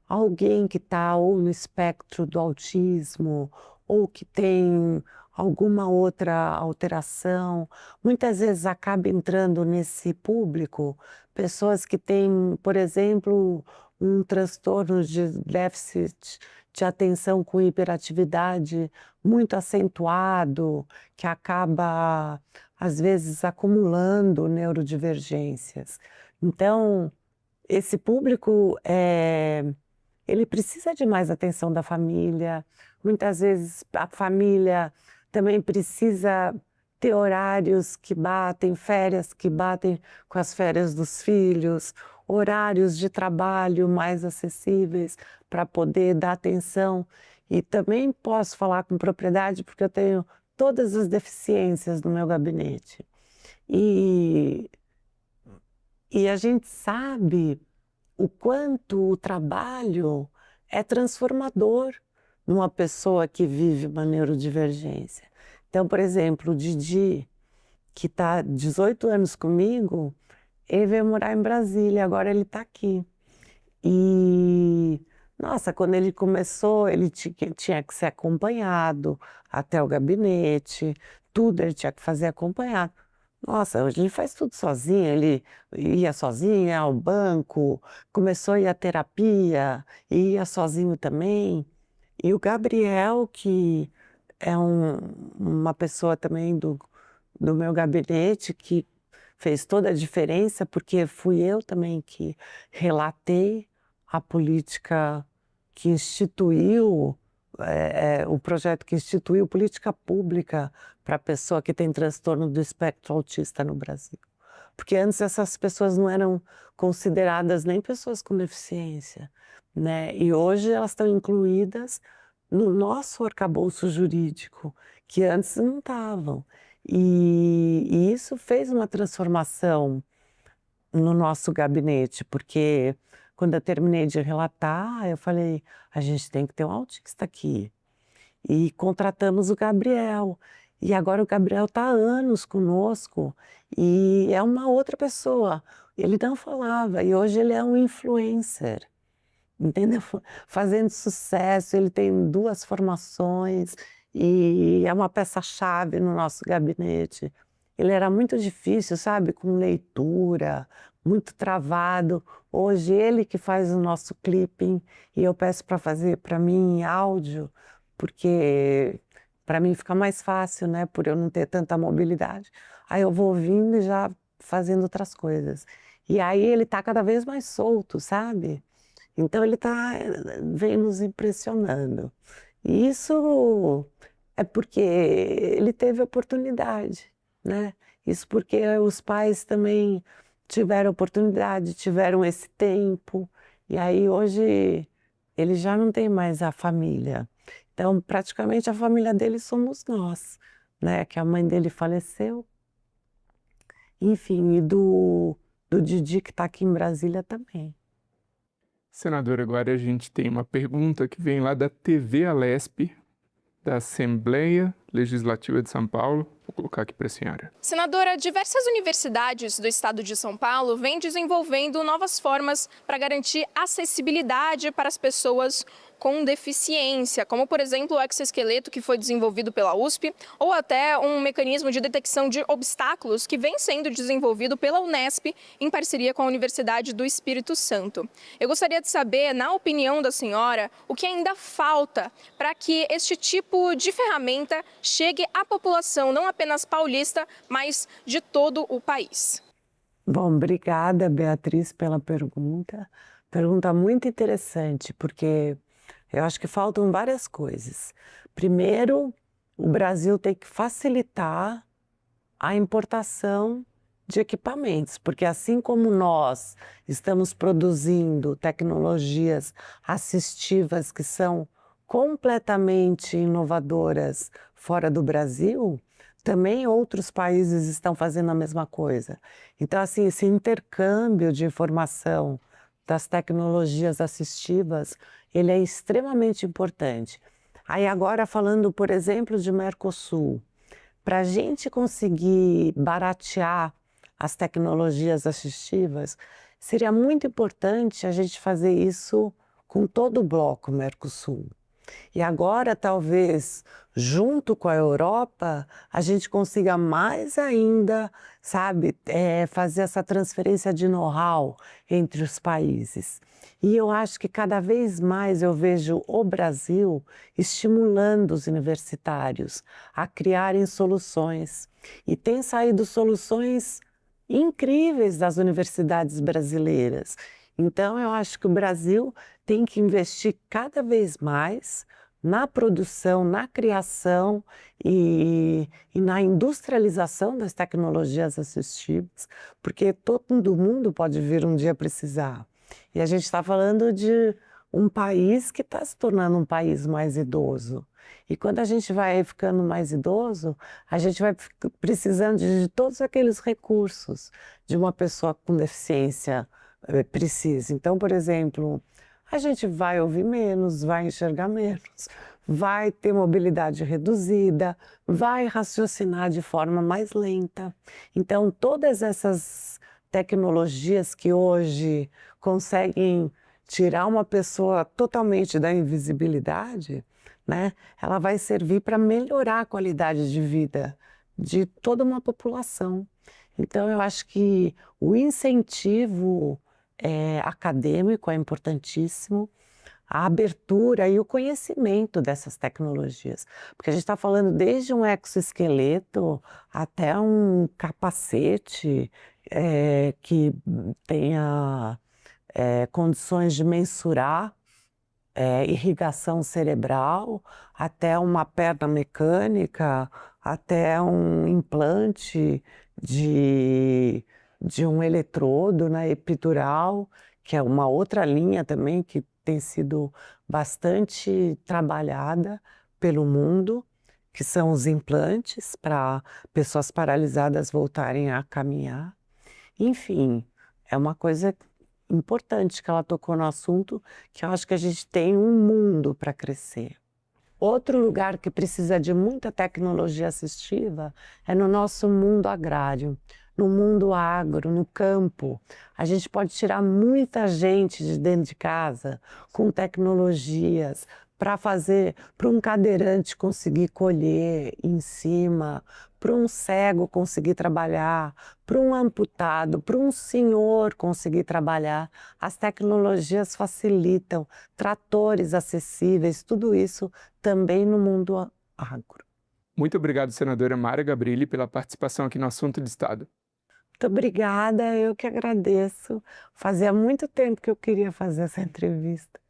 alguém que está ou no espectro do autismo ou que tem alguma outra alteração. Muitas vezes acaba entrando nesse público pessoas que têm, por exemplo, um transtorno de déficit de atenção com hiperatividade muito acentuado, que acaba, às vezes, acumulando neurodivergências. Então, esse público, ele precisa de mais atenção da família. Muitas vezes a família também precisa ter horários que batem, férias que batem com as férias dos filhos, horários de trabalho mais acessíveis para poder dar atenção. E também posso falar com propriedade porque eu tenho todas as deficiências no meu gabinete. E a gente sabe o quanto o trabalho é transformador numa pessoa que vive uma neurodivergência. Então, por exemplo, o Didi, que está 18 anos comigo, ele veio morar em Brasília, agora ele está aqui. E, nossa, quando ele começou, ele tinha que ser acompanhado até o gabinete, tudo ele tinha que fazer acompanhado. Nossa, hoje ele faz tudo sozinho, ele ia sozinho, ia ao banco, começou a ir à terapia, ia sozinho também. E o Gabriel, que é uma pessoa também do meu gabinete, que fez toda a diferença, porque fui eu também que relatei a política que instituiu o projeto que instituiu política pública para a pessoa que tem transtorno do espectro autista no Brasil. Porque antes essas pessoas não eram consideradas nem pessoas com deficiência, né? E hoje elas estão incluídas no nosso arcabouço jurídico, que antes não estavam. E isso fez uma transformação no nosso gabinete, porque quando eu terminei de relatar, eu falei, a gente tem que ter um autista aqui. E contratamos o Gabriel. E agora o Gabriel está há anos conosco e é uma outra pessoa. Ele não falava e hoje ele é um influencer, entendeu? Fazendo sucesso, ele tem 2 formações e é uma peça-chave no nosso gabinete. Ele era muito difícil, sabe? Com leitura, muito travado. Hoje ele que faz o nosso clipping e eu peço para fazer para mim em áudio, porque para mim fica mais fácil, né? Por eu não ter tanta mobilidade. Aí eu vou ouvindo e já fazendo outras coisas. E aí ele está cada vez mais solto, sabe? Então ele vem nos impressionando. E isso é porque ele teve oportunidade, né? Isso porque os pais também tiveram oportunidade, tiveram esse tempo. E aí hoje ele já não tem mais a família. Então, praticamente a família dele somos nós, né? Que a mãe dele faleceu. Enfim, e do Didi, que está aqui em Brasília também. Senadora, agora a gente tem uma pergunta que vem lá da TV Alesp, da Assembleia Legislativa de São Paulo. Vou colocar aqui para a senhora. Senadora, diversas universidades do estado de São Paulo vêm desenvolvendo novas formas para garantir acessibilidade para as pessoas com deficiência, como, por exemplo, o exoesqueleto que foi desenvolvido pela USP, ou até um mecanismo de detecção de obstáculos que vem sendo desenvolvido pela Unesp em parceria com a Universidade do Espírito Santo. Eu gostaria de saber, na opinião da senhora, o que ainda falta para que este tipo de ferramenta chegue à população, não apenas paulista, mas de todo o país. Bom, obrigada, Beatriz, pela pergunta. Pergunta muito interessante, porque eu acho que faltam várias coisas. Primeiro, o Brasil tem que facilitar a importação de equipamentos, porque assim como nós estamos produzindo tecnologias assistivas que são completamente inovadoras fora do Brasil, também outros países estão fazendo a mesma coisa. Então, assim, esse intercâmbio de informação das tecnologias assistivas, ele é extremamente importante. Aí agora falando, por exemplo, de Mercosul, para a gente conseguir baratear as tecnologias assistivas, seria muito importante a gente fazer isso com todo o bloco Mercosul. E agora, talvez, junto com a Europa, a gente consiga mais ainda, sabe, fazer essa transferência de know-how entre os países. E eu acho que cada vez mais eu vejo o Brasil estimulando os universitários a criarem soluções. E tem saído soluções incríveis das universidades brasileiras. Então, eu acho que o Brasil tem que investir cada vez mais na produção, na criação e na industrialização das tecnologias assistivas, porque todo mundo pode vir um dia precisar. E a gente está falando de um país que está se tornando um país mais idoso. E quando a gente vai ficando mais idoso, a gente vai precisando de todos aqueles recursos de uma pessoa com deficiência precisa. Então, por exemplo, a gente vai ouvir menos, vai enxergar menos, vai ter mobilidade reduzida, vai raciocinar de forma mais lenta. Então, todas essas tecnologias que hoje conseguem tirar uma pessoa totalmente da invisibilidade, né, ela vai servir para melhorar a qualidade de vida de toda uma população. Então, eu acho que o incentivo acadêmico é importantíssimo, a abertura e o conhecimento dessas tecnologias. Porque a gente está falando desde um exoesqueleto até um capacete que tenha condições de mensurar irrigação cerebral, até uma perna mecânica, até um implante de um eletrodo, né, epidural, que é uma outra linha também que tem sido bastante trabalhada pelo mundo, que são os implantes para pessoas paralisadas voltarem a caminhar. Enfim, é uma coisa importante que ela tocou no assunto, que eu acho que a gente tem um mundo para crescer. Outro lugar que precisa de muita tecnologia assistiva é no nosso mundo agrário, no mundo agro, no campo. A gente pode tirar muita gente de dentro de casa com tecnologias para um cadeirante conseguir colher em cima, para um cego conseguir trabalhar, para um amputado, para um senhor conseguir trabalhar. As tecnologias facilitam, tratores acessíveis, tudo isso também no mundo agro. Muito obrigado, senadora Mara Gabrilli, pela participação aqui no Assunto de Estado. Muito obrigada, eu que agradeço. Fazia muito tempo que eu queria fazer essa entrevista.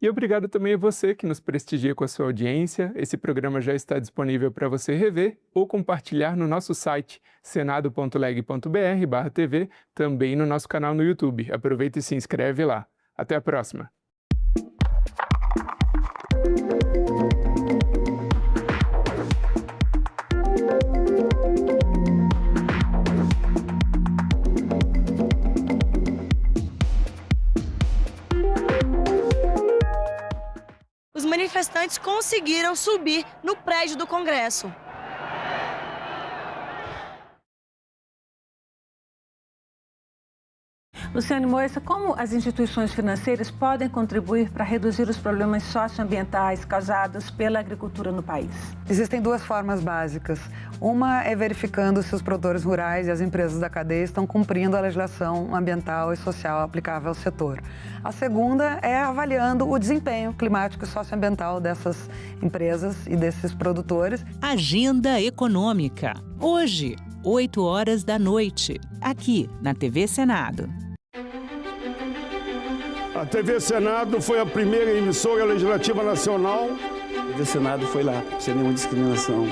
E obrigado também a você que nos prestigia com a sua audiência. Esse programa já está disponível para você rever ou compartilhar no nosso site senado.leg.br/tv, também no nosso canal no YouTube. Aproveita e se inscreve lá. Até a próxima! Os manifestantes conseguiram subir no prédio do Congresso. Luciane Moissa, como as instituições financeiras podem contribuir para reduzir os problemas socioambientais causados pela agricultura no país? Existem duas formas básicas. Uma é verificando se os produtores rurais e as empresas da cadeia estão cumprindo a legislação ambiental e social aplicável ao setor. A segunda é avaliando o desempenho climático e socioambiental dessas empresas e desses produtores. Agenda Econômica. Hoje, 20h, aqui na TV Senado. A TV Senado foi a primeira emissora legislativa nacional. A TV Senado foi lá, sem nenhuma discriminação.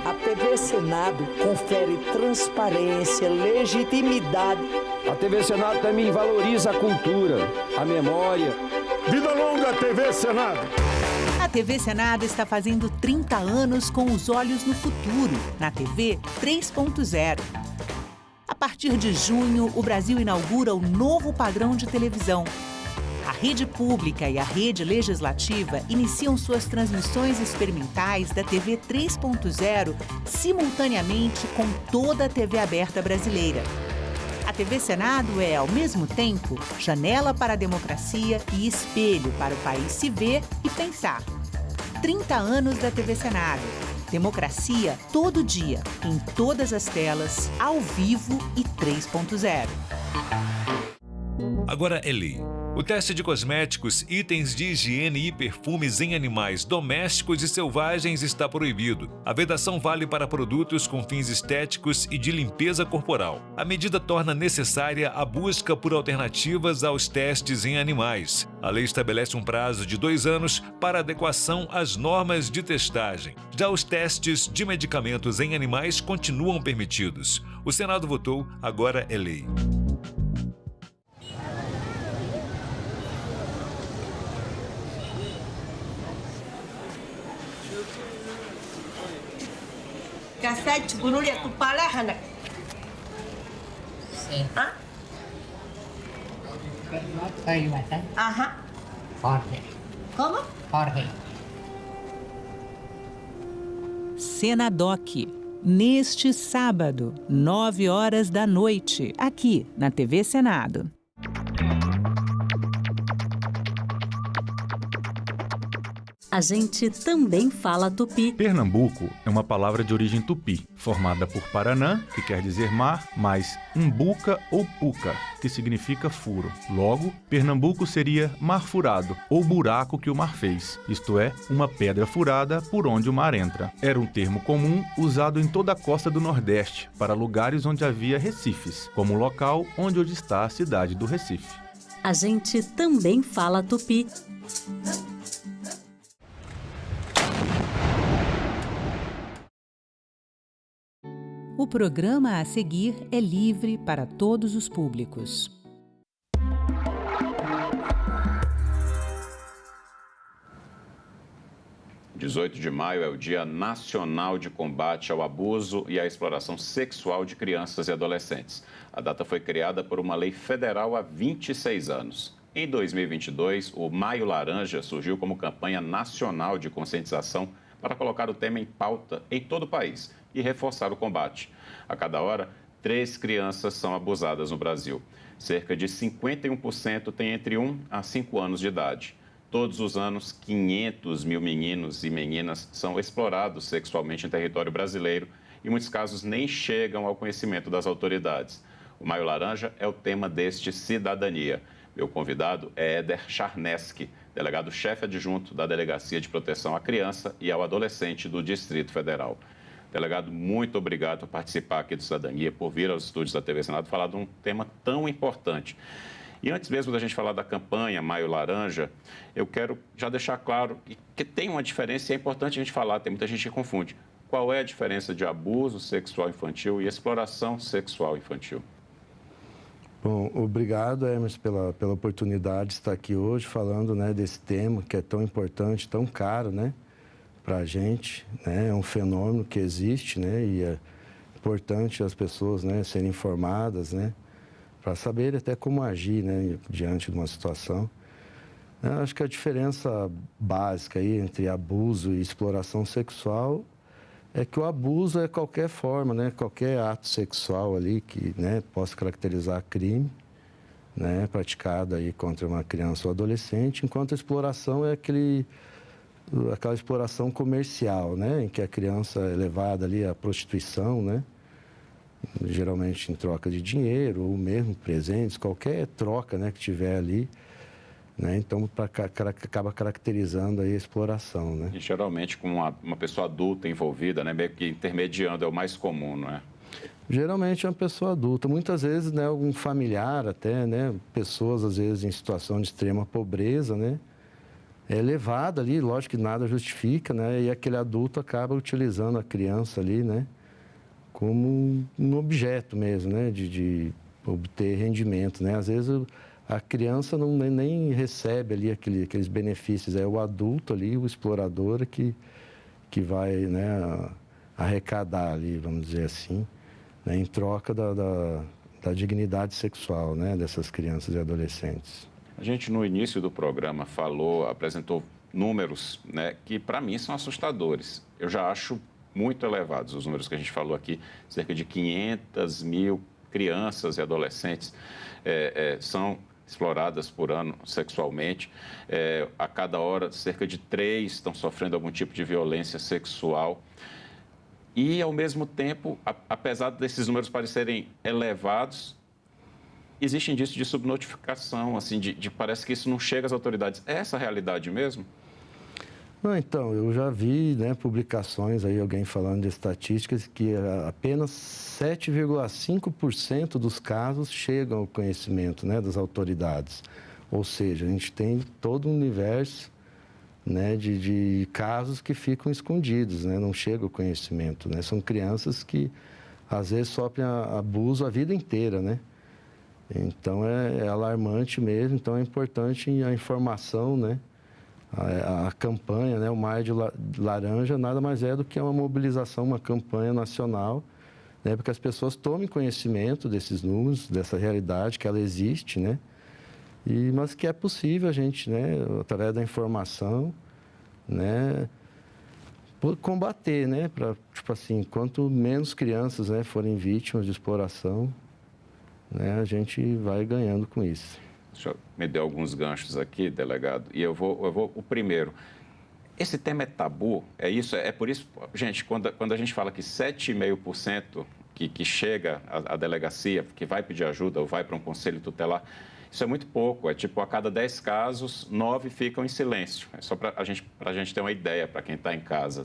A TV Senado confere transparência, legitimidade. A TV Senado também valoriza a cultura, a memória. Vida longa, TV Senado! A TV Senado está fazendo 30 anos com os olhos no futuro, na TV 3.0. A partir de junho, o Brasil inaugura o novo padrão de televisão. A rede pública e a rede legislativa iniciam suas transmissões experimentais da TV 3.0 simultaneamente com toda a TV aberta brasileira. A TV Senado é, ao mesmo tempo, janela para a democracia e espelho para o país se ver e pensar. 30 anos da TV Senado. Democracia todo dia, em todas as telas, ao vivo e 3.0. Agora é lei. O teste de cosméticos, itens de higiene e perfumes em animais domésticos e selvagens está proibido. A vedação vale para produtos com fins estéticos e de limpeza corporal. A medida torna necessária a busca por alternativas aos testes em animais. A lei estabelece um prazo de 2 anos para adequação às normas de testagem. Já os testes de medicamentos em animais continuam permitidos. O Senado votou, agora é lei. Cassete, Burulia, tu palahana. Sim. Ah? Ajá. Jorge. Como? Jorge. Senadoc. Neste sábado, 21h, aqui na TV Senado. A gente também fala tupi. Pernambuco é uma palavra de origem tupi, formada por Paranã, que quer dizer mar, mais umbuca ou puca, que significa furo. Logo, Pernambuco seria mar furado, ou buraco que o mar fez, isto é, uma pedra furada por onde o mar entra. Era um termo comum usado em toda a costa do Nordeste, para lugares onde havia recifes, como o local onde hoje está a cidade do Recife. A gente também fala tupi. O programa a seguir é livre para todos os públicos. O 18 de maio é o Dia Nacional de Combate ao Abuso e à Exploração Sexual de Crianças e Adolescentes. A data foi criada por uma lei federal há 26 anos. Em 2022, o Maio Laranja surgiu como campanha nacional de conscientização para colocar o tema em pauta em todo o país e reforçar o combate. A cada hora, 3 crianças são abusadas no Brasil. Cerca de 51% têm entre 1 a 5 anos de idade. Todos os anos, 500 mil meninos e meninas são explorados sexualmente em território brasileiro e, em muitos casos, nem chegam ao conhecimento das autoridades. O Maio Laranja é o tema deste Cidadania. Meu convidado é Éder Charneski, delegado-chefe adjunto da Delegacia de Proteção à Criança e ao Adolescente do Distrito Federal. Delegado, muito obrigado por participar aqui do Cidadania, por vir aos estúdios da TV Senado falar de um tema tão importante. E antes mesmo da gente falar da campanha Maio Laranja, eu quero já deixar claro que tem uma diferença e é importante a gente falar, tem muita gente que confunde. Qual é a diferença de abuso sexual infantil e exploração sexual infantil? Bom, obrigado, Hermes, pela oportunidade de estar aqui hoje falando, né, desse tema que é tão importante, tão caro, né, para a gente, né, é um fenômeno que existe, né, e é importante as pessoas, né, serem informadas, né, para saber até como agir, né, diante de uma situação. Eu acho que a diferença básica aí entre abuso e exploração sexual é que o abuso é qualquer forma, né, qualquer ato sexual ali que, né, possa caracterizar crime, né, praticado aí contra uma criança ou adolescente, enquanto a exploração é aquela exploração comercial, né, em que a criança é levada ali à prostituição, né, geralmente em troca de dinheiro ou mesmo presentes, qualquer troca, né, que tiver ali, né, então acaba caracterizando aí a exploração, né. E geralmente com uma pessoa adulta envolvida, né, meio que intermediando, é o mais comum, não é? Geralmente é uma pessoa adulta, muitas vezes, né, algum familiar até, né, pessoas às vezes em situação de extrema pobreza, né, é levado ali, lógico que nada justifica, né, e aquele adulto acaba utilizando a criança ali, né, como um objeto mesmo, né, de obter rendimento, né, às vezes a criança nem recebe ali aqueles benefícios, é o adulto ali, o explorador que vai, né, arrecadar ali, vamos dizer assim, né, em troca da dignidade sexual, né, dessas crianças e adolescentes. A gente, no início do programa, apresentou números, né, que, para mim, são assustadores. Eu já acho muito elevados os números que a gente falou aqui. Cerca de 500 mil crianças e adolescentes são exploradas por ano sexualmente. A cada hora, cerca de 3 estão sofrendo algum tipo de violência sexual. E, ao mesmo tempo, apesar desses números parecerem elevados, existe indício de subnotificação, assim, parece que isso não chega às autoridades. É essa a realidade mesmo? Não, então, eu já vi, né, publicações aí, alguém falando de estatísticas, que apenas 7,5% dos casos chegam ao conhecimento, né, das autoridades. Ou seja, a gente tem todo um universo, né, de casos que ficam escondidos, né, não chega ao conhecimento, né? São crianças que, às vezes, sofrem abuso a vida inteira, né? Então, é alarmante mesmo, então é importante a informação, né? A campanha, né, o Maio de Laranja, nada mais é do que uma mobilização, uma campanha nacional, né, para que as pessoas tomem conhecimento desses números, dessa realidade, que ela existe, né? Mas que é possível a gente, né, através da informação, né, combater, né, para, tipo assim, quanto menos crianças, né, forem vítimas de exploração, né, a gente vai ganhando com isso. O senhor me deu alguns ganchos aqui, delegado, e eu vou o primeiro. Esse tema é tabu, é isso? É por isso, gente, quando a gente fala que 7,5% que chega à delegacia, que vai pedir ajuda ou vai para um conselho tutelar, isso é muito pouco, é tipo a cada 10 casos, 9 ficam em silêncio. É só para a gente ter uma ideia, para quem está em casa.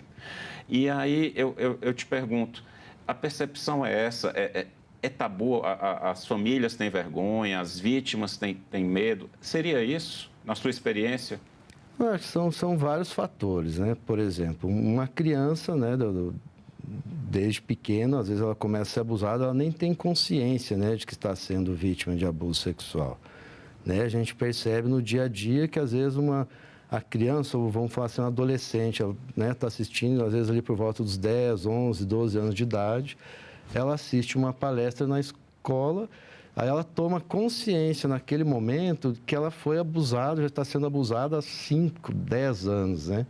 E aí eu te pergunto, a percepção é essa? É tabu, as famílias têm vergonha, as vítimas têm medo. Seria isso, na sua experiência? Eu acho que são vários fatores, né? Por exemplo, uma criança, né, desde pequena, às vezes ela começa a ser abusada, ela nem tem consciência, né, de que está sendo vítima de abuso sexual. Né? A gente percebe no dia a dia que, às vezes, a criança, ou vamos falar assim, um adolescente, ela está assistindo, às vezes, ali por volta dos 10, 11, 12 anos de idade, ela assiste uma palestra na escola, aí ela toma consciência naquele momento que ela foi abusada, já está sendo abusada há 5, 10 anos, né?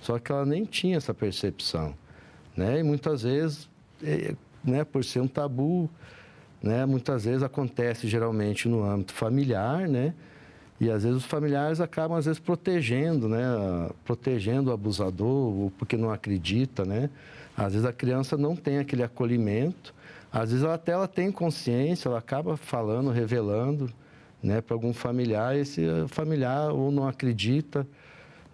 Só que ela nem tinha essa percepção, né? E muitas vezes, né, por ser um tabu, né, muitas vezes acontece geralmente no âmbito familiar, né? E às vezes os familiares acabam, às vezes, protegendo, né? Protegendo o abusador, ou porque não acredita, né? Às vezes a criança não tem aquele acolhimento, às vezes ela tem consciência, ela acaba falando, revelando, né, para algum familiar, esse familiar ou não acredita,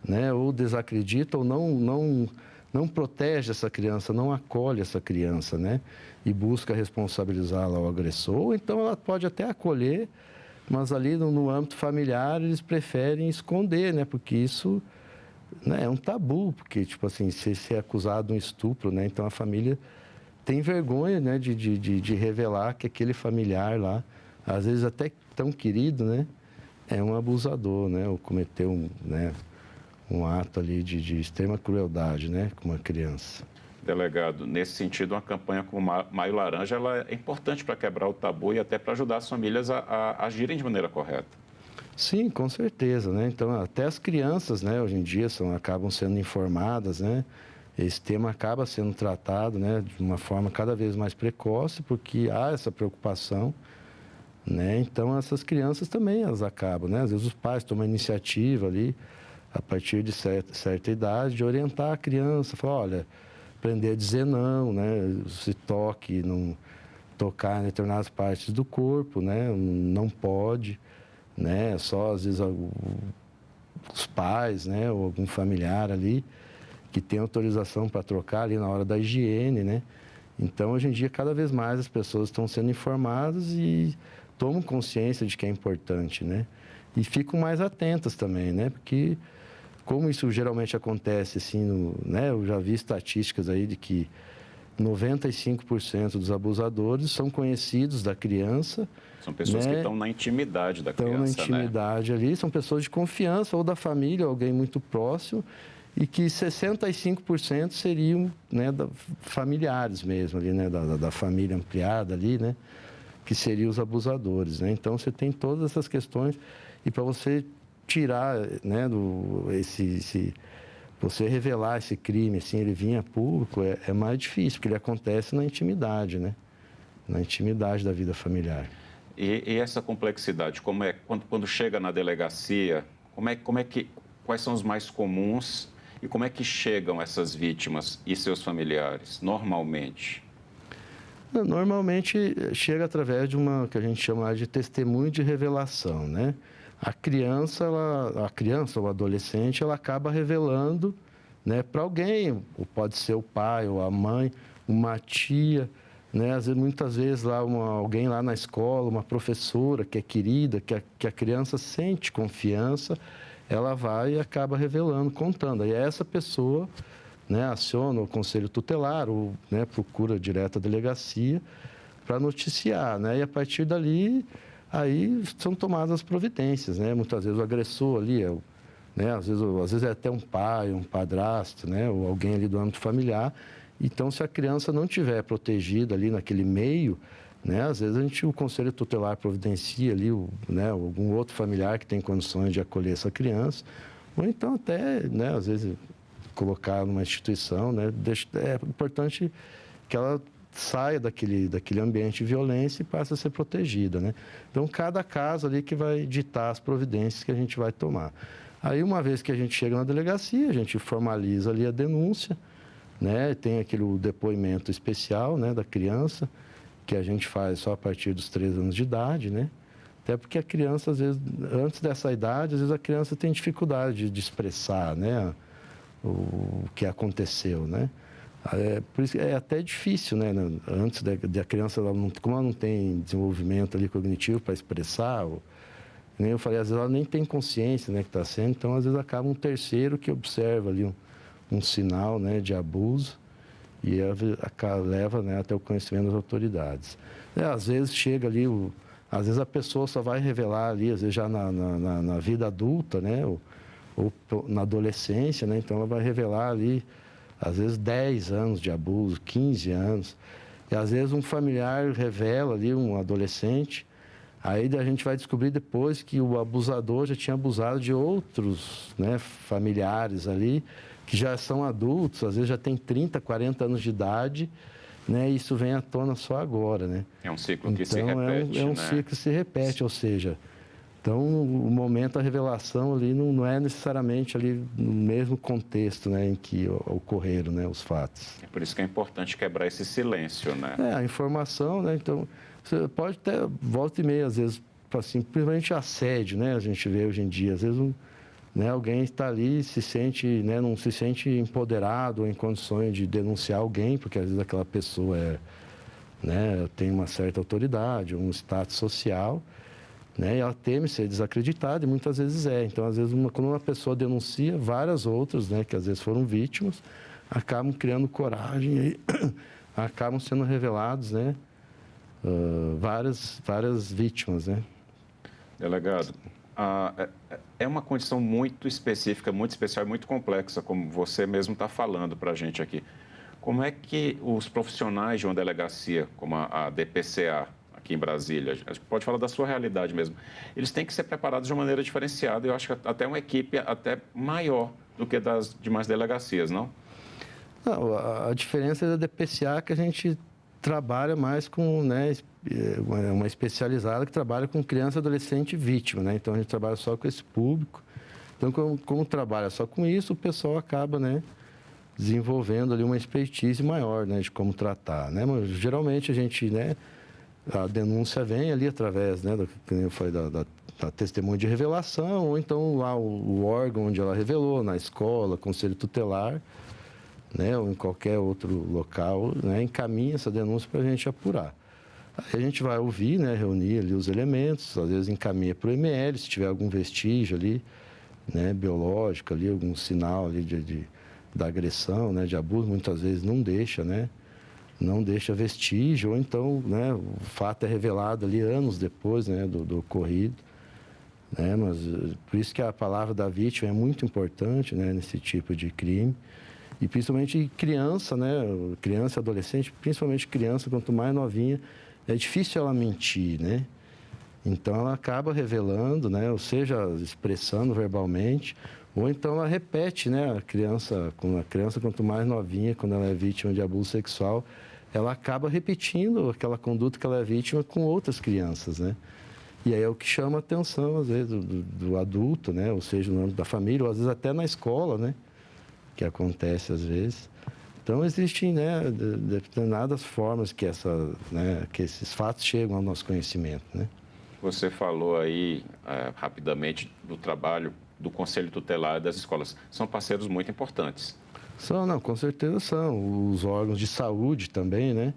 né, ou desacredita, ou não protege essa criança, não acolhe essa criança, né, e busca responsabilizá-la ao agressor. Ou então ela pode até acolher, mas ali no âmbito familiar eles preferem esconder, né, porque isso, né, é um tabu, porque, tipo assim, se é acusado de um estupro, né, então a família tem vergonha, né, de revelar que aquele familiar lá, às vezes até tão querido, né, é um abusador, né, ou cometeu um ato ali de extrema crueldade, né, com uma criança. Delegado, nesse sentido, uma campanha como Maio Laranja, ela é importante para quebrar o tabu e até para ajudar as famílias a agirem de maneira correta. Sim, com certeza, né, então até as crianças, né, hoje em dia acabam sendo informadas, né. Esse tema acaba sendo tratado, né, de uma forma cada vez mais precoce, porque há essa preocupação, né? Então, essas crianças também elas acabam, né? Às vezes os pais tomam a iniciativa ali, a partir de certa idade, de orientar a criança, falar, olha, aprender a dizer não, né? Se toque, não tocar em determinadas partes do corpo, né? Não pode, né? Só, às vezes, os pais, né? Ou algum familiar ali, que tem autorização para trocar ali na hora da higiene, né? Então, hoje em dia, cada vez mais as pessoas estão sendo informadas e tomam consciência de que é importante, né? E ficam mais atentas também, né? Porque, como isso geralmente acontece, assim, né? Eu já vi estatísticas aí de que 95% dos abusadores são conhecidos da criança. São pessoas, né, que estão na intimidade da criança, né? Estão na intimidade, né, ali, são pessoas de confiança ou da família, alguém muito próximo, e que 65% seriam, né, familiares mesmo, ali, né, da família ampliada ali, né, que seriam os abusadores, né? Então, você tem todas essas questões e para você tirar, né, você revelar esse crime, assim, ele vir a público, é mais difícil, porque ele acontece na intimidade, né? Na intimidade da vida familiar. E essa complexidade, como é quando chega na delegacia, quais são os mais comuns e como é que chegam essas vítimas e seus familiares, normalmente? Normalmente chega através de uma que a gente chama de testemunho de revelação, né? A criança ou o adolescente, ela acaba revelando, né, para alguém, ou pode ser o pai ou a mãe, uma tia, né? Muitas vezes alguém lá na escola, uma professora que é querida, que a criança sente confiança, ela vai e acaba revelando, contando. Aí essa pessoa, né, aciona o conselho tutelar ou, né, procura direto a delegacia para noticiar, né? E a partir dali, aí são tomadas as providências, né? Muitas vezes o agressor ali, né, às vezes é até um pai, um padrasto, né, ou alguém ali do âmbito familiar. Então, se a criança não estiver protegida ali naquele meio, né, às vezes o conselho tutelar providencia ali, né, algum outro familiar que tem condições de acolher essa criança, ou então até, né, às vezes, colocar numa instituição, né, é importante que ela saia daquele ambiente de violência e passe a ser protegida, né? Então, cada caso ali que vai ditar as providências que a gente vai tomar. Aí, uma vez que a gente chega na delegacia, a gente formaliza ali a denúncia, né? Tem aquele depoimento especial, né, da criança, que a gente faz só a partir dos 3 anos de idade, né? Até porque a criança, às vezes, antes dessa idade, às vezes a criança tem dificuldade de expressar, né, o que aconteceu, né? Por isso é até difícil, né? Antes da criança, como ela não tem desenvolvimento ali cognitivo para expressar, nem eu falei, às vezes ela nem tem consciência, né, que está sendo, então às vezes acaba um terceiro que observa ali um sinal, né, de abuso e leva, né, até o conhecimento das autoridades. Às vezes chega ali, às vezes a pessoa só vai revelar ali, às vezes já na vida adulta, né, ou na adolescência, né, então ela vai revelar ali, às vezes 10 anos de abuso, 15 anos, e às vezes um familiar revela ali, um adolescente. Aí a gente vai descobrir depois que o abusador já tinha abusado de outros, né, familiares ali, que já são adultos, às vezes já tem 30, 40 anos de idade, né, e isso vem à tona só agora, né? É um ciclo que se repete, é um né? ciclo que se repete, ou seja, então o momento da revelação ali não é necessariamente ali no mesmo contexto, né, em que ocorreram, né, os fatos. É por isso que é importante quebrar esse silêncio, né? A informação, né, então... Você pode ter volta e meia, às vezes, assim, principalmente assédio, né? A gente vê hoje em dia, às vezes, né, alguém está ali e se sente, né, não se sente empoderado ou em condições de denunciar alguém, porque às vezes aquela pessoa né, tem uma certa autoridade, um status social, né, e ela teme ser desacreditada e muitas vezes é. Então, às vezes, quando uma pessoa denuncia, várias outras, né, que às vezes foram vítimas, acabam criando coragem e acabam sendo revelados, né? Várias vítimas, né? Delegado, é uma condição muito específica, muito especial e muito complexa, como você mesmo está falando para a gente aqui. Como é que os profissionais de uma delegacia, como a DPCA, aqui em Brasília, a gente pode falar da sua realidade mesmo, eles têm que ser preparados de uma maneira diferenciada, eu acho que até uma equipe até maior do que das demais delegacias, não? Não, a diferença da DPCA é que a gente trabalha mais com, né, uma especializada que trabalha com criança, adolescente e vítima, né? Então, a gente trabalha só com esse público. Então, como trabalha só com isso, o pessoal acaba, né, desenvolvendo ali uma expertise maior, né, de como tratar, né? Mas, geralmente, a gente, né, a denúncia vem ali através, né, como eu falei, da testemunho de revelação, ou então lá o órgão onde ela revelou, na escola, conselho tutelar, né, ou em qualquer outro local, né, encaminha essa denúncia para a gente apurar. Aí a gente vai ouvir, né, reunir ali os elementos, às vezes encaminha para o ML, se tiver algum vestígio ali, né, biológico ali, algum sinal ali da agressão, né, de abuso, muitas vezes não deixa, né, não deixa vestígio, ou então, né, o fato é revelado ali anos depois, né, do ocorrido, né, mas por isso que a palavra da vítima é muito importante, né, nesse tipo de crime. E principalmente criança, né? Criança, adolescente, principalmente criança, quanto mais novinha, é difícil ela mentir, né? Então ela acaba revelando, né? Ou seja, expressando verbalmente, ou então ela repete, né? A criança quanto mais novinha, quando ela é vítima de abuso sexual, ela acaba repetindo aquela conduta que ela é vítima com outras crianças, né? E aí é o que chama a atenção, às vezes, do adulto, né? Ou seja, no âmbito da família, ou às vezes até na escola, né? Que acontece às vezes. Então, existem, né, determinadas formas que esses fatos chegam ao nosso conhecimento, né? Você falou aí, rapidamente, do trabalho do Conselho Tutelar das escolas. São parceiros muito importantes. Não, com certeza são. Os órgãos de saúde também, né?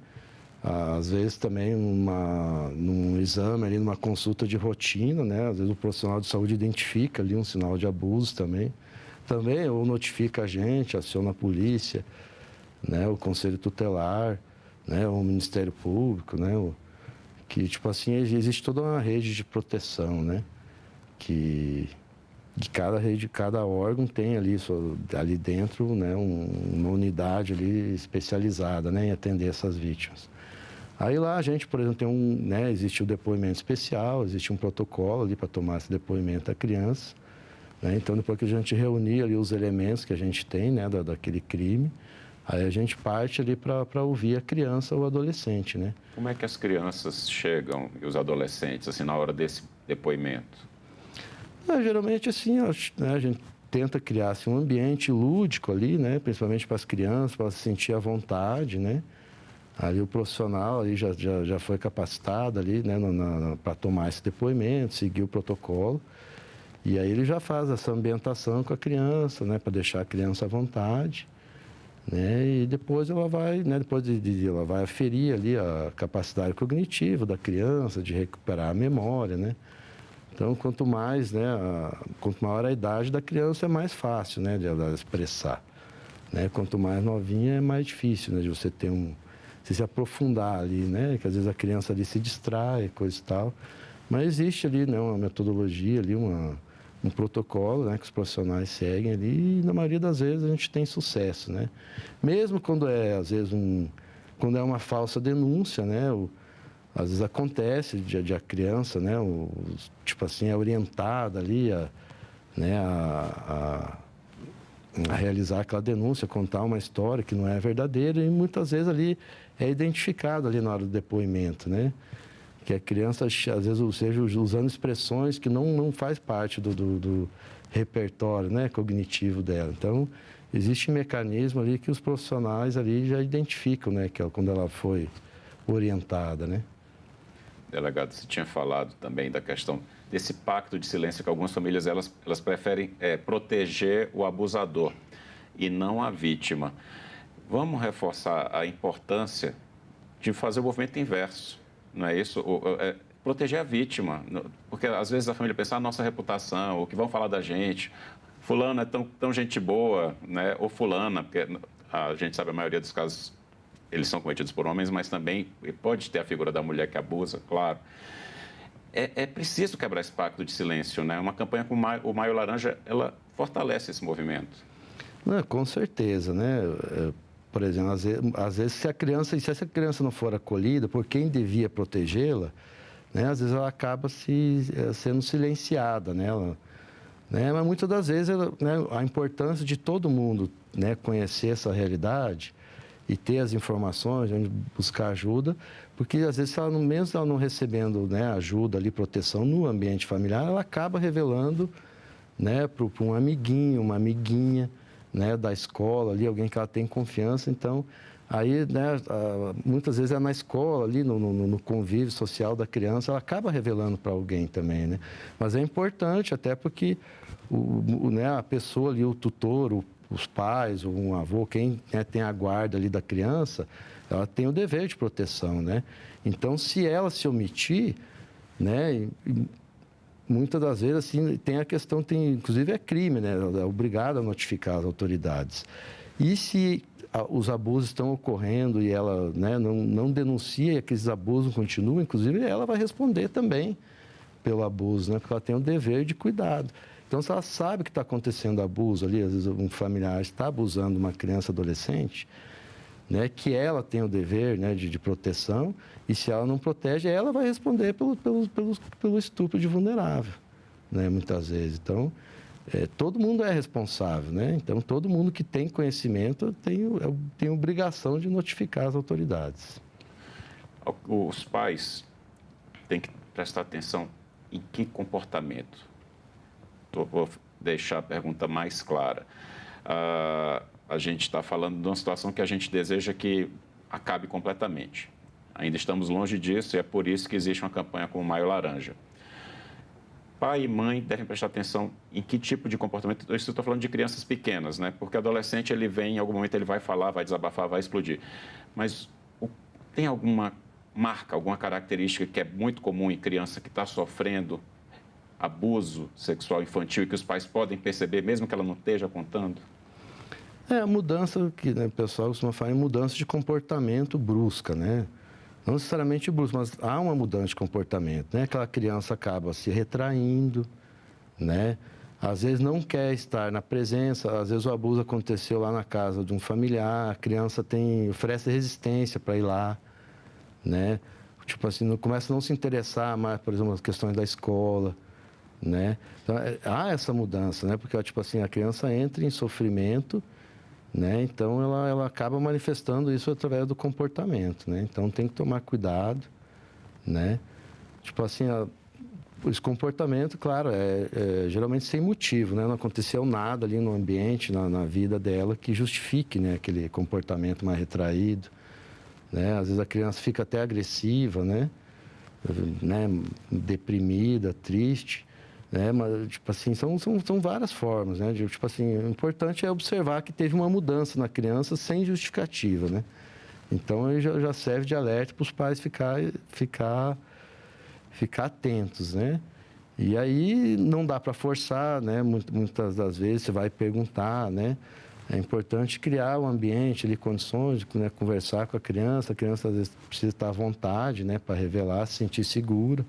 Às vezes também num exame, ali, numa consulta de rotina, né? Às vezes o profissional de saúde identifica ali um sinal de abuso também. Também ou notifica a gente, aciona a polícia, né, o Conselho Tutelar, né, o Ministério Público, né, que, tipo assim, existe toda uma rede de proteção, né, que cada órgão tem ali dentro, né, uma unidade ali especializada, né, em atender essas vítimas. Aí lá a gente, por exemplo, tem né, existe o depoimento especial, existe um protocolo ali para tomar esse depoimento da criança. Então, depois que a gente reunir ali os elementos que a gente tem, né, daquele crime, aí a gente parte ali para ouvir a criança ou o adolescente, né? Como é que as crianças chegam e os adolescentes, assim, na hora desse depoimento? Geralmente, assim, a gente tenta criar assim, um ambiente lúdico ali, né, principalmente para as crianças, para se sentir à vontade, né? Ali o profissional ali já foi capacitado ali, né, para tomar esse depoimento, seguir o protocolo. E aí ele já faz essa ambientação com a criança, né, para deixar a criança à vontade, né, e depois ela vai, né, ela vai aferir ali a capacidade cognitiva da criança, de recuperar a memória, né, Então, quanto mais, né, quanto maior a idade da criança, é mais fácil, né, de ela expressar. Né? Quanto mais novinha, é mais difícil, né, de você ter se aprofundar ali, né, que às vezes a criança ali se distrai, coisa e tal. Mas existe ali, né, uma metodologia ali, um protocolo, né, que os profissionais seguem ali e na maioria das vezes a gente tem sucesso, né? Mesmo quando às vezes quando é uma falsa denúncia, né, às vezes acontece de a criança, né, tipo assim, é orientada ali a realizar aquela denúncia, contar uma história que não é verdadeira e muitas vezes ali é identificado ali na hora do depoimento, né? Que a criança, às vezes, seja usando expressões que não faz parte do repertório, né, cognitivo dela. Então, existe um mecanismo ali que os profissionais ali já identificam, né, que é quando ela foi orientada, né? Delegado, você tinha falado também da questão desse pacto de silêncio que algumas famílias elas preferem proteger o abusador e não a vítima. Vamos reforçar a importância de fazer o movimento inverso, não é isso? Proteger a vítima, porque às vezes a família pensa a nossa reputação, o que vão falar da gente, fulano é tão gente boa, né? Ou fulana, porque a gente sabe a maioria dos casos eles são cometidos por homens, mas também pode ter a figura da mulher que abusa, claro. É preciso quebrar esse pacto de silêncio, né? Uma campanha como o Maio Laranja, ela fortalece esse movimento. Não, com certeza, né? Por exemplo, às vezes se essa criança não for acolhida por quem devia protegê-la, né? Às vezes ela acaba sendo silenciada, né? Mas muitas das vezes, né, a importância de todo mundo, né, conhecer essa realidade e ter as informações, buscar ajuda, porque às vezes mesmo ela não recebendo, né, ajuda ali, proteção no ambiente familiar, ela acaba revelando, né, para um amiguinho, uma amiguinha, né, da escola ali, alguém que ela tem confiança. Então, aí, né, muitas vezes é na escola ali, no convívio social da criança, ela acaba revelando para alguém também, né? Mas é importante até porque né, a pessoa ali, o tutor, os pais, ou um avô, quem, né, tem a guarda ali da criança, ela tem o dever de proteção, né? Então, se ela se omitir, né, muitas das vezes, assim, tem a questão, inclusive é crime, né? Ela é obrigada a notificar as autoridades. E se os abusos estão ocorrendo e ela, né, não denuncia e que esses abusos continuam, inclusive ela vai responder também pelo abuso, né? Porque ela tem o dever de cuidado. Então, se ela sabe que está acontecendo abuso ali, às vezes um familiar está abusando de uma criança adolescente, né, que ela tem o dever, né, de proteção, e se ela não protege, ela vai responder pelo estupro de vulnerável, né, muitas vezes. Então, todo mundo é responsável, né? Então, todo mundo que tem conhecimento tem obrigação de notificar as autoridades. Os pais têm que prestar atenção em que comportamento. Vou deixar a pergunta mais clara. A gente está falando de uma situação que a gente deseja que acabe completamente. Ainda estamos longe disso e é por isso que existe uma campanha como o Maio Laranja. Pai e mãe devem prestar atenção em que tipo de comportamento. Eu estou falando de crianças pequenas, né? Porque adolescente, ele vem, em algum momento ele vai falar, vai desabafar, vai explodir. Mas tem alguma marca, alguma característica que é muito comum em criança que está sofrendo abuso sexual infantil e que os pais podem perceber, mesmo que ela não esteja contando? A mudança que, né, o pessoal costuma falar em mudança de comportamento brusca, né? Não necessariamente brusca, mas há uma mudança de comportamento, né? Aquela criança acaba se retraindo, né? Às vezes não quer estar na presença, às vezes o abuso aconteceu lá na casa de um familiar, a criança oferece resistência para ir lá, né? Tipo assim, começa a não se interessar mais, por exemplo, nas questões da escola, né? Então, há essa mudança, né? Porque, tipo assim, a criança entra em sofrimento, né? Então, ela acaba manifestando isso através do comportamento, né? Então, tem que tomar cuidado, né? Tipo assim, esse comportamento, claro, geralmente sem motivo, né? Não aconteceu nada ali no ambiente, na vida dela, que justifique, né, aquele comportamento mais retraído, né? Às vezes a criança fica até agressiva, né? Deprimida, triste, né? Mas, tipo assim, são várias formas, né? Tipo assim, o importante é observar que teve uma mudança na criança sem justificativa, né? Então, aí já serve de alerta para os pais ficar atentos, né? E aí não dá para forçar, né? Muitas das vezes você vai perguntar, né? É importante criar um ambiente ali, condições de, né, conversar com a criança às vezes precisa estar à vontade, né? Para revelar, se sentir segura,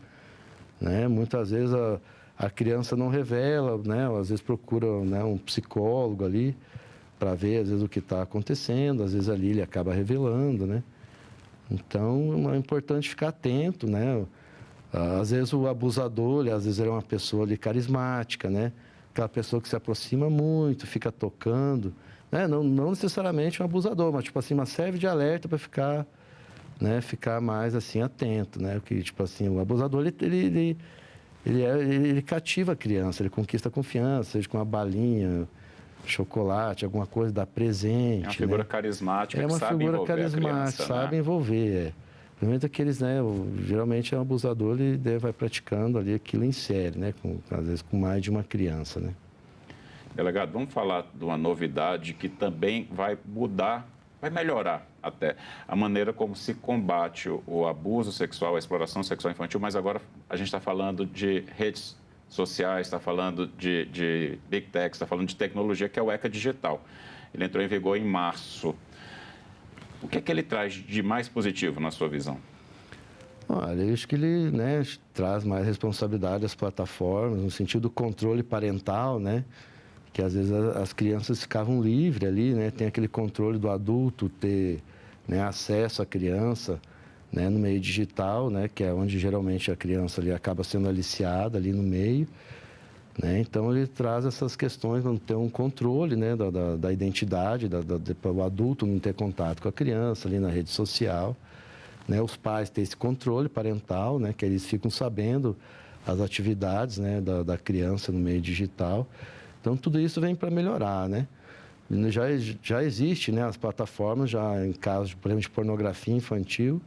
né? Muitas vezes a criança não revela, né? Ou às vezes procura, né, um psicólogo ali para ver às vezes o que está acontecendo, às vezes ali ele acaba revelando, né? Então é importante ficar atento, né? Às vezes o abusador, às vezes ele é uma pessoa ali carismática, né? Aquela pessoa que se aproxima muito, fica tocando, né? Não necessariamente um abusador, mas tipo assim, uma serve de alerta para ficar, né? Ficar mais assim atento, né? Porque tipo assim, o abusador ele cativa a criança, ele conquista a confiança, seja com uma balinha, chocolate, alguma coisa, dá presente. É uma figura, né, carismática que sabe envolver a criança. É uma figura carismática, sabe envolver, Principalmente aqueles, né, geralmente é um abusador, ele vai praticando ali aquilo em série, né, às vezes com mais de uma criança, né. Delegado, vamos falar de uma novidade que também vai mudar, vai melhorar até a maneira como se combate o abuso sexual, a exploração sexual infantil, mas agora a gente está falando de redes sociais, está falando de Big Tech, está falando de tecnologia, que é o ECA Digital. Ele entrou em vigor em março. O que é que ele traz de mais positivo na sua visão? Olha, eu acho que ele, né, traz mais responsabilidade às plataformas, no sentido do controle parental, né? Que às vezes as crianças ficavam livres ali, né? Tem aquele controle do adulto ter, né, acesso à criança, né, no meio digital, né? Que é onde geralmente a criança ali acaba sendo aliciada ali no meio, né? Então ele traz essas questões, não ter um controle, né, da identidade, para o adulto não ter contato com a criança ali na rede social, né? Os pais terem esse controle parental, né, que eles ficam sabendo as atividades, né, da criança no meio digital. Então tudo isso vem para melhorar, né? Já existe, né, as plataformas, já em casos, por exemplo, de pornografia infantil,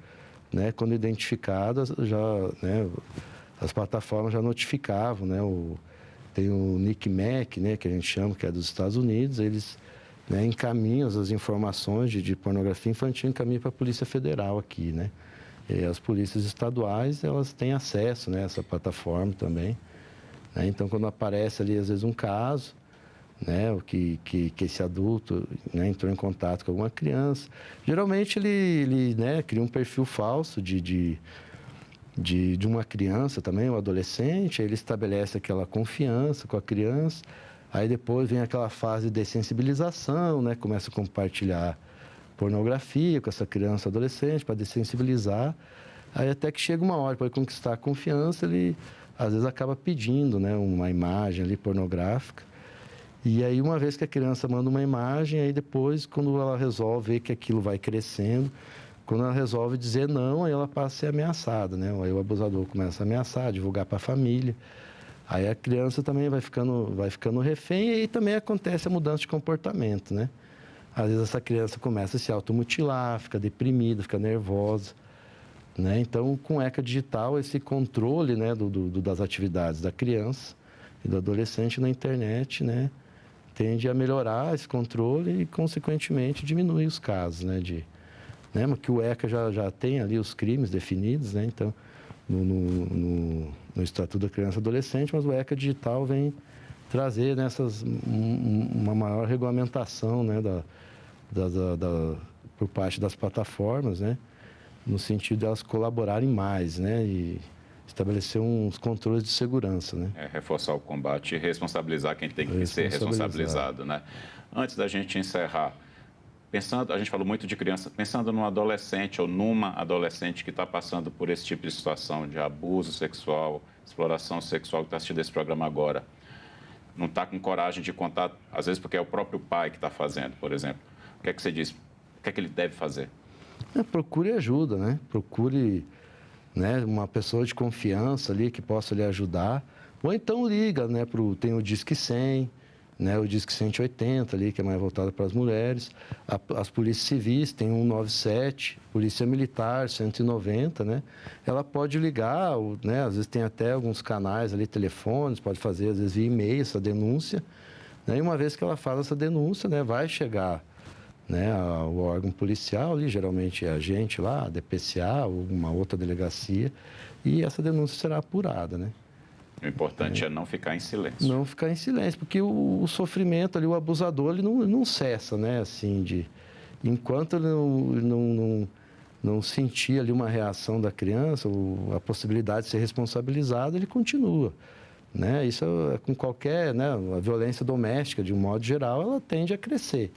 né, quando identificadas, já, né, as plataformas já notificavam, né, tem o NICMEC, né, que a gente chama, que é dos Estados Unidos, eles, né, encaminham as informações de pornografia infantil, encaminham para a Polícia Federal aqui, né. E as polícias estaduais, elas têm acesso, né, a essa plataforma também, né. Então, quando aparece ali, às vezes, um caso, né, que esse adulto, né, entrou em contato com alguma criança, geralmente ele né, cria um perfil falso de uma criança também, um adolescente, aí ele estabelece aquela confiança com a criança, aí depois vem aquela fase de dessensibilização, né, começa a compartilhar pornografia com essa criança adolescente para dessensibilizar, aí até que chega uma hora para conquistar a confiança, ele às vezes acaba pedindo, né, uma imagem ali pornográfica. E aí, uma vez que a criança manda uma imagem, aí depois, quando ela resolve ver que aquilo vai crescendo, quando ela resolve dizer não, aí ela passa a ser ameaçada, né? Aí o abusador começa a ameaçar, divulgar para a família. Aí a criança também vai ficando refém e aí também acontece a mudança de comportamento, né? Às vezes essa criança começa a se automutilar, fica deprimida, fica nervosa, né? Então, com o ECA Digital, esse controle, né, das atividades da criança e do adolescente na internet, né, tende a melhorar esse controle e, consequentemente, diminuir os casos, né, né, que o ECA já tem ali os crimes definidos, né, então, no Estatuto da Criança e Adolescente, mas o ECA Digital vem trazer uma maior regulamentação, né, por parte das plataformas, né, no sentido de elas colaborarem mais, né, e estabelecer uns controles de segurança, né? Reforçar o combate e responsabilizar quem tem que ser responsabilizado, né? Antes da gente encerrar, a gente falou muito de criança, pensando num adolescente ou numa adolescente que está passando por esse tipo de situação de abuso sexual, exploração sexual, que está assistindo esse programa agora, não está com coragem de contar, às vezes porque é o próprio pai que está fazendo, por exemplo. O que é que você diz? O que é que ele deve fazer? Procure ajuda, né? Procure, né, uma pessoa de confiança ali que possa lhe ajudar, ou então liga, né, tem o Disque 100, né, o Disque 180 ali, que é mais voltado para as mulheres, as polícias civis tem 197, Polícia Militar 190, né, ela pode ligar, né, às vezes tem até alguns canais ali, telefones, pode fazer às vezes via e-mail essa denúncia, né, e uma vez que ela faz essa denúncia, né, vai chegar, né, o órgão policial ali, geralmente é a gente lá, a DPCA ou uma outra delegacia, e essa denúncia será apurada, né? O importante é não ficar em silêncio. Não ficar em silêncio, porque o sofrimento ali, o abusador, ele não cessa, né? Assim, enquanto ele não sentir ali uma reação da criança, a possibilidade de ser responsabilizado, ele continua. Né? Isso é com qualquer, né? A violência doméstica, de um modo geral, ela tende a crescer.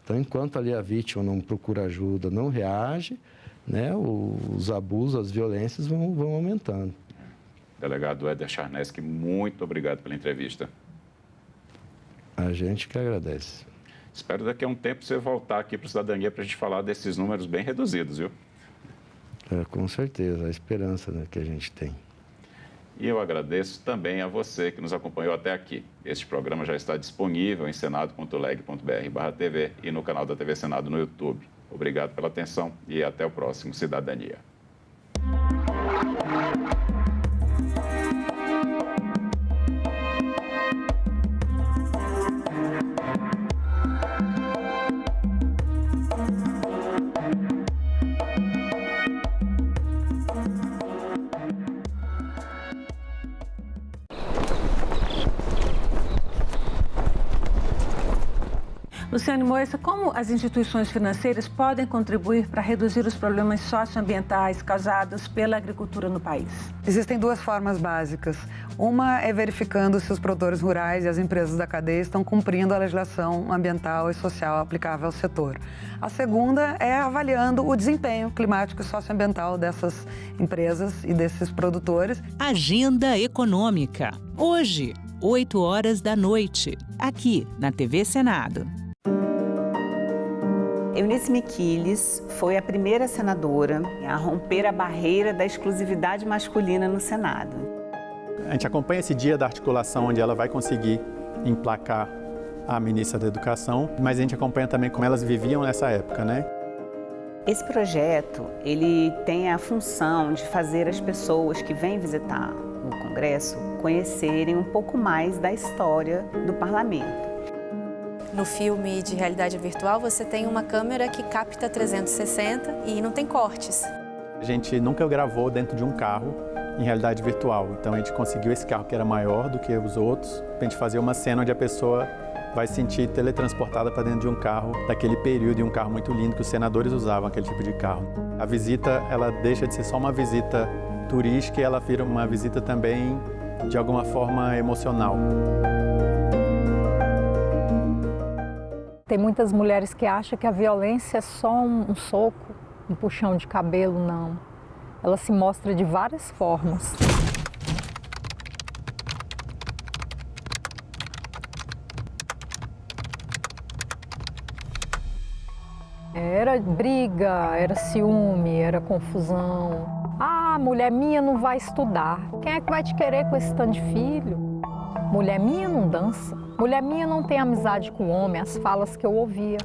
Então, enquanto ali a vítima não procura ajuda, não reage, né? Os abusos, as violências vão aumentando. Delegado Éder Charneski, muito obrigado pela entrevista. A gente que agradece. Espero daqui a um tempo você voltar aqui para a Cidadania para a gente falar desses números bem reduzidos, viu? Com certeza, a esperança, né, que a gente tem. E eu agradeço também a você que nos acompanhou até aqui. Este programa já está disponível em senado.leg.br/TV e no canal da TV Senado no YouTube. Obrigado pela atenção e até o próximo Cidadania. Luciane Moissa, como as instituições financeiras podem contribuir para reduzir os problemas socioambientais causados pela agricultura no país? Existem duas formas básicas. Uma é verificando se os produtores rurais e as empresas da cadeia estão cumprindo a legislação ambiental e social aplicável ao setor. A segunda é avaliando o desempenho climático e socioambiental dessas empresas e desses produtores. Agenda Econômica. Hoje, 20h, aqui na TV Senado. Eunice Miquiles foi a primeira senadora a romper a barreira da exclusividade masculina no Senado. A gente acompanha esse dia da articulação onde ela vai conseguir emplacar a ministra da Educação, mas a gente acompanha também como elas viviam nessa época, né? Esse projeto, ele tem a função de fazer as pessoas que vêm visitar o Congresso conhecerem um pouco mais da história do Parlamento. No filme de realidade virtual, você tem uma câmera que capta 360 e não tem cortes. A gente nunca gravou dentro de um carro em realidade virtual, então a gente conseguiu esse carro que era maior do que os outros, para a gente fazer uma cena onde a pessoa vai se sentir teletransportada para dentro de um carro daquele período, e um carro muito lindo que os senadores usavam, aquele tipo de carro. A visita, ela deixa de ser só uma visita turística e ela vira uma visita também, de alguma forma, emocional. Tem muitas mulheres que acham que a violência é só um soco, um puxão de cabelo, não. Ela se mostra de várias formas. Era briga, era ciúme, era confusão. Ah, mulher minha não vai estudar. Quem é que vai te querer com esse tanto de filho? Mulher minha não dança. Mulher minha não tem amizade com homem, as falas que eu ouvia.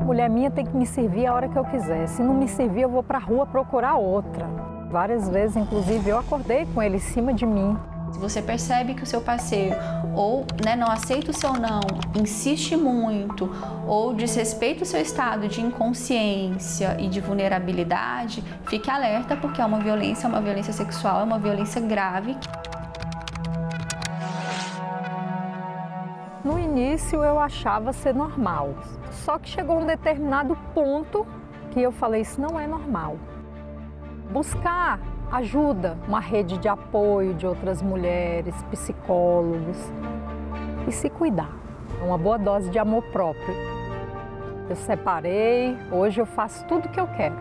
Mulher minha tem que me servir a hora que eu quiser. Se não me servir, eu vou pra rua procurar outra. Várias vezes, inclusive, eu acordei com ele em cima de mim. Se você percebe que o seu parceiro ou não aceita o seu não, insiste muito ou desrespeita o seu estado de inconsciência e de vulnerabilidade, fique alerta, porque é uma violência sexual, é uma violência grave. No início eu achava ser normal, só que chegou um determinado ponto que eu falei, isso não é normal. Buscar ajuda, uma rede de apoio de outras mulheres, psicólogos e se cuidar. Uma boa dose de amor próprio. Eu separei, hoje eu faço tudo o que eu quero.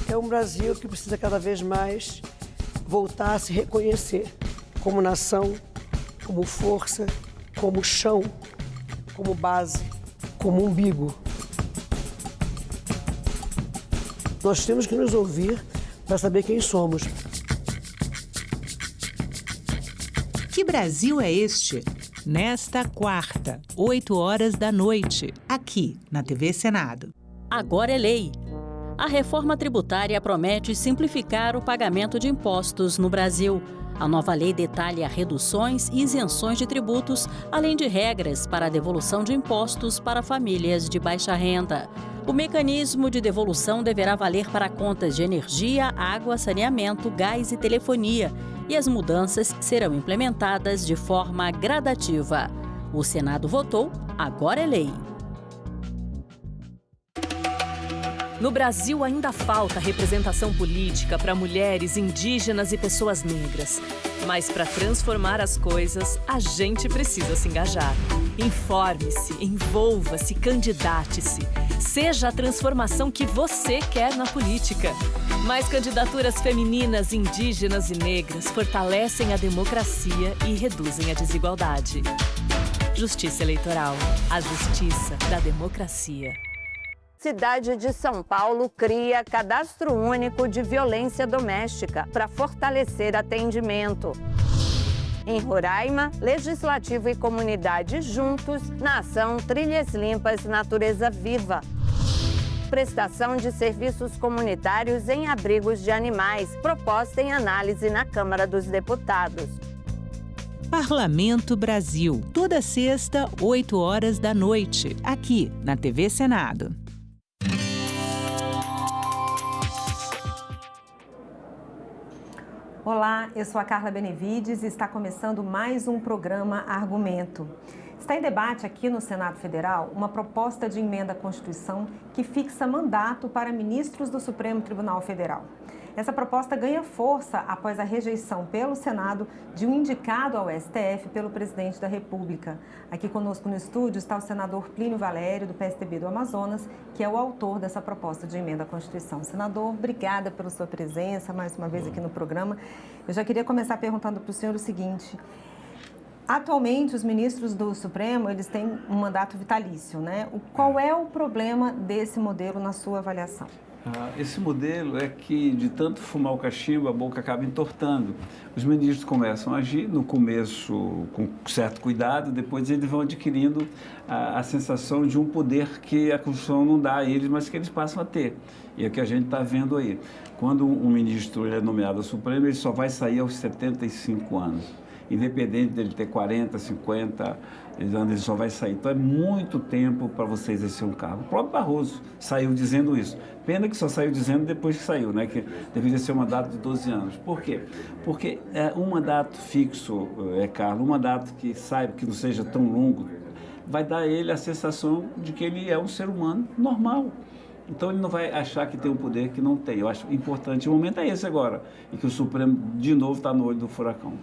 É um Brasil que precisa cada vez mais voltar a se reconhecer como nação, como força, como chão, como base, como umbigo. Nós temos que nos ouvir para saber quem somos. Que Brasil é este? Nesta quarta, 20h, aqui na TV Senado. Agora é lei. A reforma tributária promete simplificar o pagamento de impostos no Brasil. A nova lei detalha reduções e isenções de tributos, além de regras para a devolução de impostos para famílias de baixa renda. O mecanismo de devolução deverá valer para contas de energia, água, saneamento, gás e telefonia, e as mudanças serão implementadas de forma gradativa. O Senado votou, agora é lei. No Brasil, ainda falta representação política para mulheres, indígenas e pessoas negras. Mas para transformar as coisas, a gente precisa se engajar. Informe-se, envolva-se, candidate-se. Seja a transformação que você quer na política. Mais candidaturas femininas, indígenas e negras fortalecem a democracia e reduzem a desigualdade. Justiça Eleitoral. A justiça da democracia. Cidade de São Paulo cria cadastro único de violência doméstica para fortalecer atendimento. Em Roraima, Legislativo e comunidade juntos na ação Trilhas Limpas Natureza Viva. Prestação de serviços comunitários em abrigos de animais, proposta em análise na Câmara dos Deputados. Parlamento Brasil, toda sexta, 8 horas da noite, aqui na TV Senado. Olá, eu sou a Carla Benevides e está começando mais um programa Argumento. Está em debate aqui no Senado Federal uma proposta de emenda à Constituição que fixa mandato para ministros do Supremo Tribunal Federal. Essa proposta ganha força após a rejeição pelo Senado de um indicado ao STF pelo presidente da República. Aqui conosco no estúdio está o senador Plínio Valério, do PSDB do Amazonas, que é o autor dessa proposta de emenda à Constituição. Senador, obrigada pela sua presença mais uma vez aqui no programa. Eu já queria começar perguntando para o senhor o seguinte: atualmente, os ministros do Supremo, eles têm um mandato vitalício, né? Qual é o problema desse modelo na sua avaliação? Esse modelo é que, de tanto fumar o cachimbo, a boca acaba entortando. Os ministros começam a agir, no começo com certo cuidado, depois eles vão adquirindo a sensação de um poder que a Constituição não dá a eles, mas que eles passam a ter. E é o que a gente está vendo aí. Quando um ministro é nomeado ao Supremo, ele só vai sair aos 75 anos. Independente dele ter 40, 50 anos, ele só vai sair. Então, é muito tempo para você exercer um cargo. O próprio Barroso saiu dizendo isso. Pena que só saiu dizendo depois que saiu, né? Que deveria ser um mandato de 12 anos. Por quê? Porque um mandato fixo, Carlos, um mandato que saiba que não seja tão longo, vai dar a ele a sensação de que ele é um ser humano normal. Então, ele não vai achar que tem um poder que não tem. Eu acho importante. O momento é esse agora, em que o Supremo, de novo, está no olho do furacão.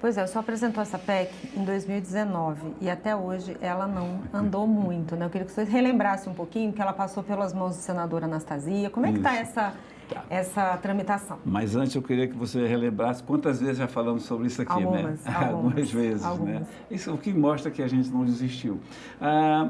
Pois é, o senhor apresentou essa PEC em 2019 e até hoje ela não andou muito, né? Eu queria que o senhor relembrasse um pouquinho que ela passou pelas mãos do senador Anastasia. Como é que está essa tramitação? Mas antes eu queria que você relembrasse quantas vezes já falamos sobre isso aqui, né? Algumas vezes, né? Isso é o que mostra que a gente não desistiu.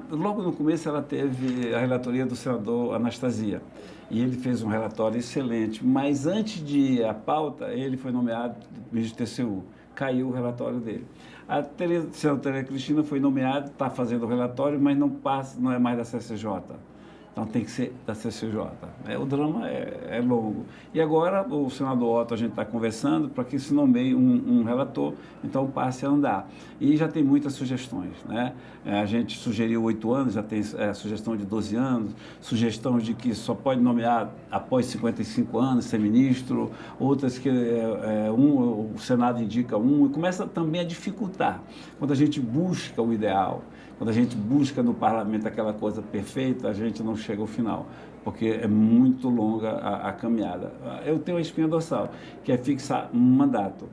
Logo no começo ela teve a relatoria do senador Anastasia e ele fez um relatório excelente, mas antes de ir à pauta, ele foi nomeado ministro do TCU. Caiu o relatório dele. A senadora Cristina foi nomeada, está fazendo o relatório, mas não é mais da CCJ. Então tem que ser da CCJ. O drama é longo. E agora o senador Otto, a gente está conversando para que se nomeie um relator, então passe a andar. E já tem muitas sugestões, né? A gente sugeriu 8 anos, já tem sugestão de 12 anos, sugestão de que só pode nomear após 55 anos, ser ministro, outras que o Senado indica e começa também a dificultar. Quando a gente busca o ideal, quando a gente busca no parlamento aquela coisa perfeita, a gente não chega ao final, porque é muito longa a caminhada. Eu tenho a espinha dorsal, que é fixar um mandato.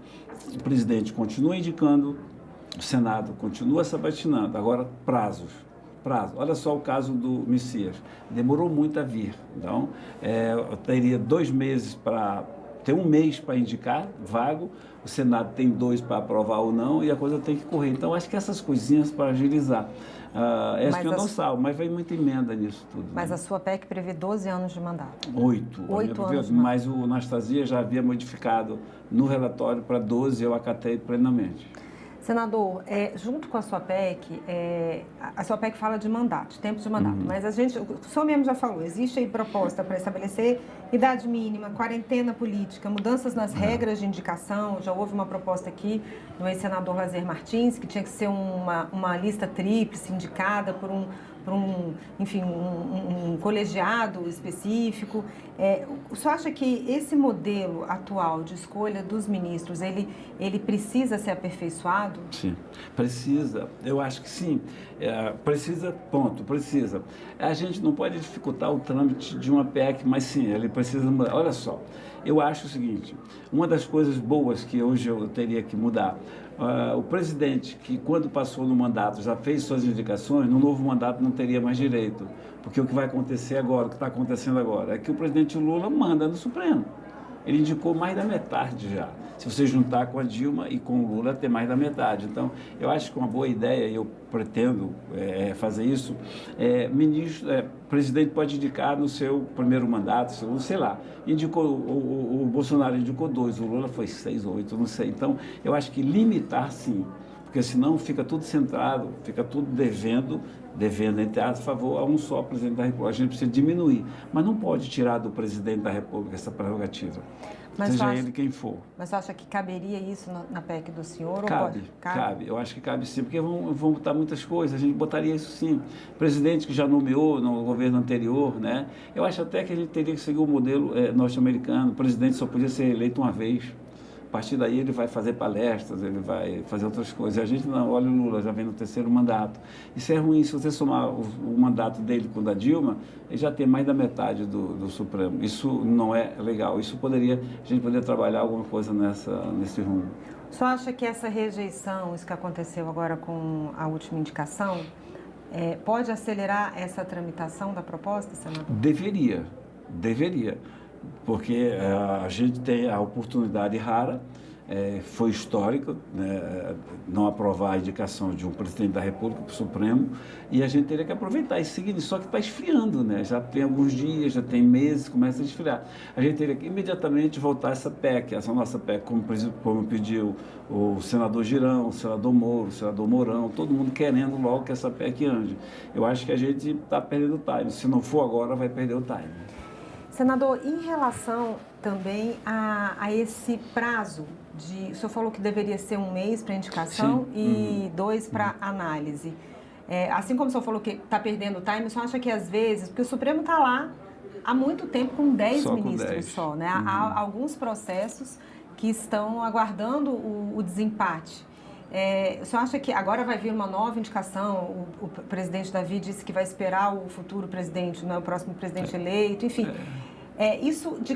O presidente continua indicando, o Senado continua sabatinando. Agora, prazos. Olha só o caso do Messias. Demorou muito a vir. Então, eu teria 2 meses para... Tem 1 mês para indicar, vago, o Senado tem 2 para aprovar ou não, e a coisa tem que correr. Então, acho que essas coisinhas para agilizar. Essa que eu não salvo, mas vem muita emenda nisso tudo. Mas a sua PEC prevê 12 anos de mandato. 8 anos. Mas o Anastasia já havia modificado no relatório para 12, eu acatei plenamente. Senador, junto com a sua PEC, a sua PEC fala de mandato, tempos de mandato, mas o senhor mesmo já falou, existe aí proposta para estabelecer idade mínima, quarentena política, mudanças nas regras de indicação, já houve uma proposta aqui do ex-senador Lazer Martins, que tinha que ser uma lista tríplice indicada por um colegiado específico. O senhor acha que esse modelo atual de escolha dos ministros, ele precisa ser aperfeiçoado? Sim, precisa. Eu acho que sim. Precisa, ponto, precisa. A gente não pode dificultar o trâmite de uma PEC, mas sim, ele precisa mudar. Olha só, eu acho o seguinte, uma das coisas boas que hoje eu teria que mudar, o presidente que quando passou no mandato já fez suas indicações, no novo mandato não teria mais direito, porque o que vai acontecer agora, o que está acontecendo agora, é que o presidente Lula manda no Supremo. Ele indicou mais da metade já. Se você juntar com a Dilma e com o Lula, tem mais da metade. Então, eu acho que uma boa ideia, e eu pretendo fazer isso, o presidente pode indicar no seu primeiro mandato, sei lá. Indicou, o Bolsonaro indicou 2, o Lula foi 6 ou 8, não sei. Então, eu acho que limitar, sim, porque senão fica tudo centrado, fica tudo devendo entre aspas, favor a um só presidente da República. A gente precisa diminuir, mas não pode tirar do presidente da República essa prerrogativa, seja ele quem for. Mas você acha que caberia isso na PEC do senhor? Cabe. Eu acho que cabe sim, porque vão botar muitas coisas, a gente botaria isso sim. Presidente que já nomeou no governo anterior, né? Eu acho até que a gente teria que seguir o modelo norte-americano, o presidente só podia ser eleito uma vez. A partir daí ele vai fazer palestras, ele vai fazer outras coisas. E a gente não, olha o Lula, já vem no 3º mandato. Isso é ruim, se você somar o mandato dele com o da Dilma, ele já tem mais da metade do Supremo. Isso não é legal. A gente poderia trabalhar alguma coisa nesse rumo. O senhor acha que essa rejeição, isso que aconteceu agora com a última indicação, pode acelerar essa tramitação da proposta, senador? Deveria. Porque a gente tem a oportunidade rara, foi histórico, né, não aprovar a indicação de um presidente da República para o Supremo, e a gente teria que aproveitar e seguir, só que está esfriando, né? Já tem alguns dias, já tem meses, começa a esfriar. A gente teria que imediatamente voltar essa PEC, essa nossa PEC, como pediu o senador Girão, o senador Moro, o senador Mourão, todo mundo querendo logo que essa PEC ande. Eu acho que a gente está perdendo o time, se não for agora, vai perder o time. Senador, em relação também a esse prazo, o senhor falou que deveria ser 1 mês para indicação e 2 para análise. Assim como o senhor falou que está perdendo o time, o senhor acha que às vezes, porque o Supremo está lá há muito tempo com 10 ministros só, né? Há alguns processos que estão aguardando o desempate. O senhor acha que agora vai vir uma nova indicação? O presidente Davi disse que vai esperar o futuro presidente, não é o próximo presidente eleito, enfim.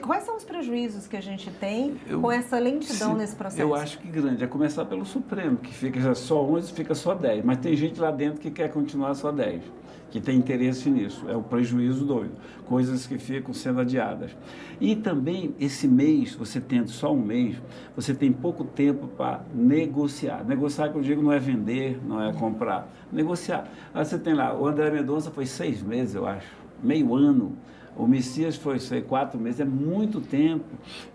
Quais são os prejuízos que a gente tem com essa lentidão nesse processo? Eu acho que grande. É começar pelo Supremo, que fica só 11, fica só 10. Mas tem gente lá dentro que quer continuar só 10, que tem interesse nisso. É o prejuízo doido. Coisas que ficam sendo adiadas. E também, esse mês, você tendo só 1 mês, você tem pouco tempo para negociar. Negociar, que eu digo, não é vender, não é comprar. Negociar. Aí você tem lá, o André Mendonça foi 6 meses, eu acho, meio ano. O Messias foi 4 meses, é muito tempo,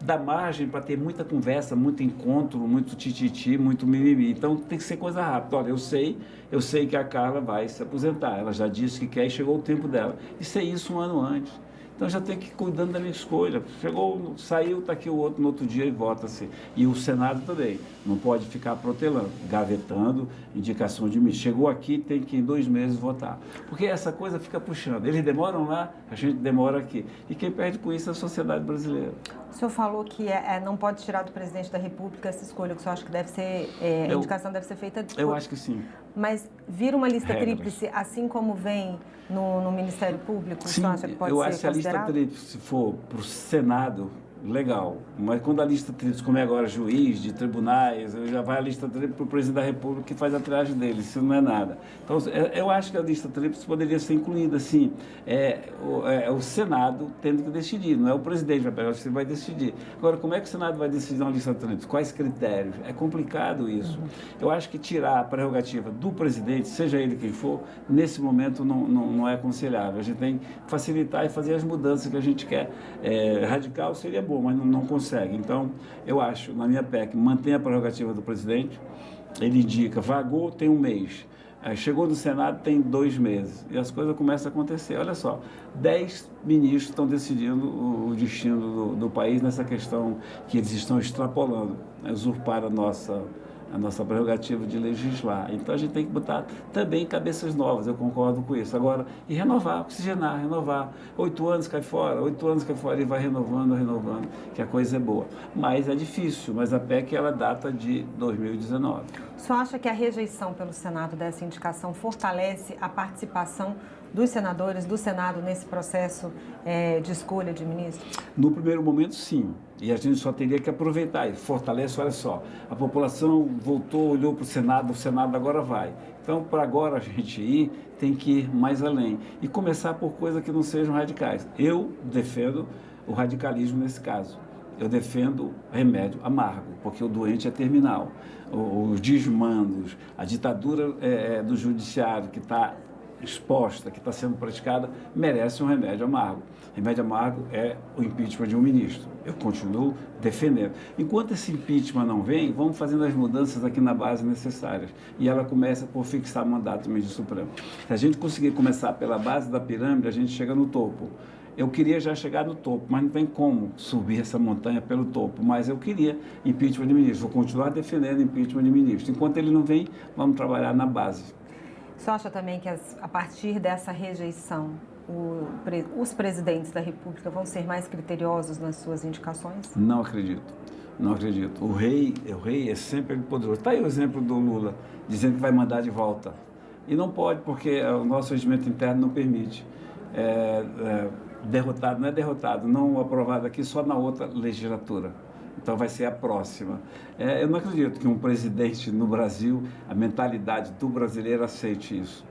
dá margem para ter muita conversa, muito encontro, muito tititi, muito mimimi. Então tem que ser coisa rápida. Olha, eu sei que a Carla vai se aposentar, ela já disse que quer e chegou o tempo dela. E ser isso 1 ano antes. Então já tem que ir cuidando da minha escolha. Chegou, saiu, está aqui o outro, no outro dia e vota-se. E o Senado também. Não pode ficar protelando, gavetando, indicação de mim. Chegou aqui, tem que em 2 meses votar. Porque essa coisa fica puxando. Eles demoram lá, a gente demora aqui. E quem perde com isso é a sociedade brasileira. O senhor falou que não pode tirar do presidente da República essa escolha, que o senhor acha que deve ser, a indicação deve ser feita... Eu acho que sim. Mas vira uma lista tríplice, assim como vem no Ministério Público? Sim, o senhor acha que pode eu ser acho que a lista tríplice, se for para o Senado, legal. Mas quando a lista tríplice, como é agora juiz de tribunais, já vai a lista tríplice para o presidente da República que faz a triagem dele, isso não é nada. Então, eu acho que a lista tríplice poderia ser incluída, assim, o Senado tendo que decidir, não é o presidente vai pegar, você vai decidir. Agora, como é que o Senado vai decidir uma lista tríplice? Quais critérios? É complicado isso. Eu acho que tirar a prerrogativa do presidente, seja ele quem for, nesse momento não é aconselhável. A gente tem que facilitar e fazer as mudanças que a gente quer. Radical seria bom, mas não consegue. Então, eu acho, na minha PEC, mantém a prerrogativa do presidente, Ele indica, vagou, tem 1 mês. Chegou no Senado, tem 2 meses. E as coisas começam a acontecer. Olha só, 10 ministros estão decidindo o destino do país nessa questão que eles estão extrapolando, usurpar a nossa prerrogativa de legislar. Então a gente tem que botar também cabeças novas, eu concordo com isso. Agora, e renovar, oxigenar, renovar. 8 anos cai fora, 8 anos cai fora, e vai renovando, que a coisa é boa. Mas é difícil, mas a PEC ela data de 2019. O senhor acha que a rejeição pelo Senado dessa indicação fortalece a participação dos senadores, do Senado, nesse processo de escolha de ministro? No primeiro momento, sim. E a gente só teria que aproveitar. E fortalece, olha só, a população voltou, olhou para o Senado agora vai. Então, para agora a gente ir, tem que ir mais além. E começar por coisas que não sejam radicais. Eu defendo o radicalismo nesse caso. Eu defendo remédio amargo, porque o doente é terminal. Os desmandos, a ditadura do judiciário que está exposta, que está sendo praticada, merece um remédio amargo. Remédio amargo é o impeachment de um ministro. Eu continuo defendendo. Enquanto esse impeachment não vem, vamos fazendo as mudanças aqui na base necessárias. E ela começa por fixar mandato do ministro Supremo. Se a gente conseguir começar pela base da pirâmide, a gente chega no topo. Eu queria já chegar no topo, mas não tem como subir essa montanha pelo topo. Mas eu queria impeachment de ministro. Vou continuar defendendo impeachment de ministro. Enquanto ele não vem, vamos trabalhar na base. Você acha também que a partir dessa rejeição, os presidentes da República vão ser mais criteriosos nas suas indicações? Não acredito. Não acredito. O rei é sempre poderoso. Está aí o exemplo do Lula, dizendo que vai mandar de volta. E não pode, porque o nosso regimento interno não permite. Derrotado, não é derrotado, não aprovado aqui só na outra legislatura. Então vai ser a próxima. Eu não acredito que um presidente no Brasil, a mentalidade do brasileiro aceite isso.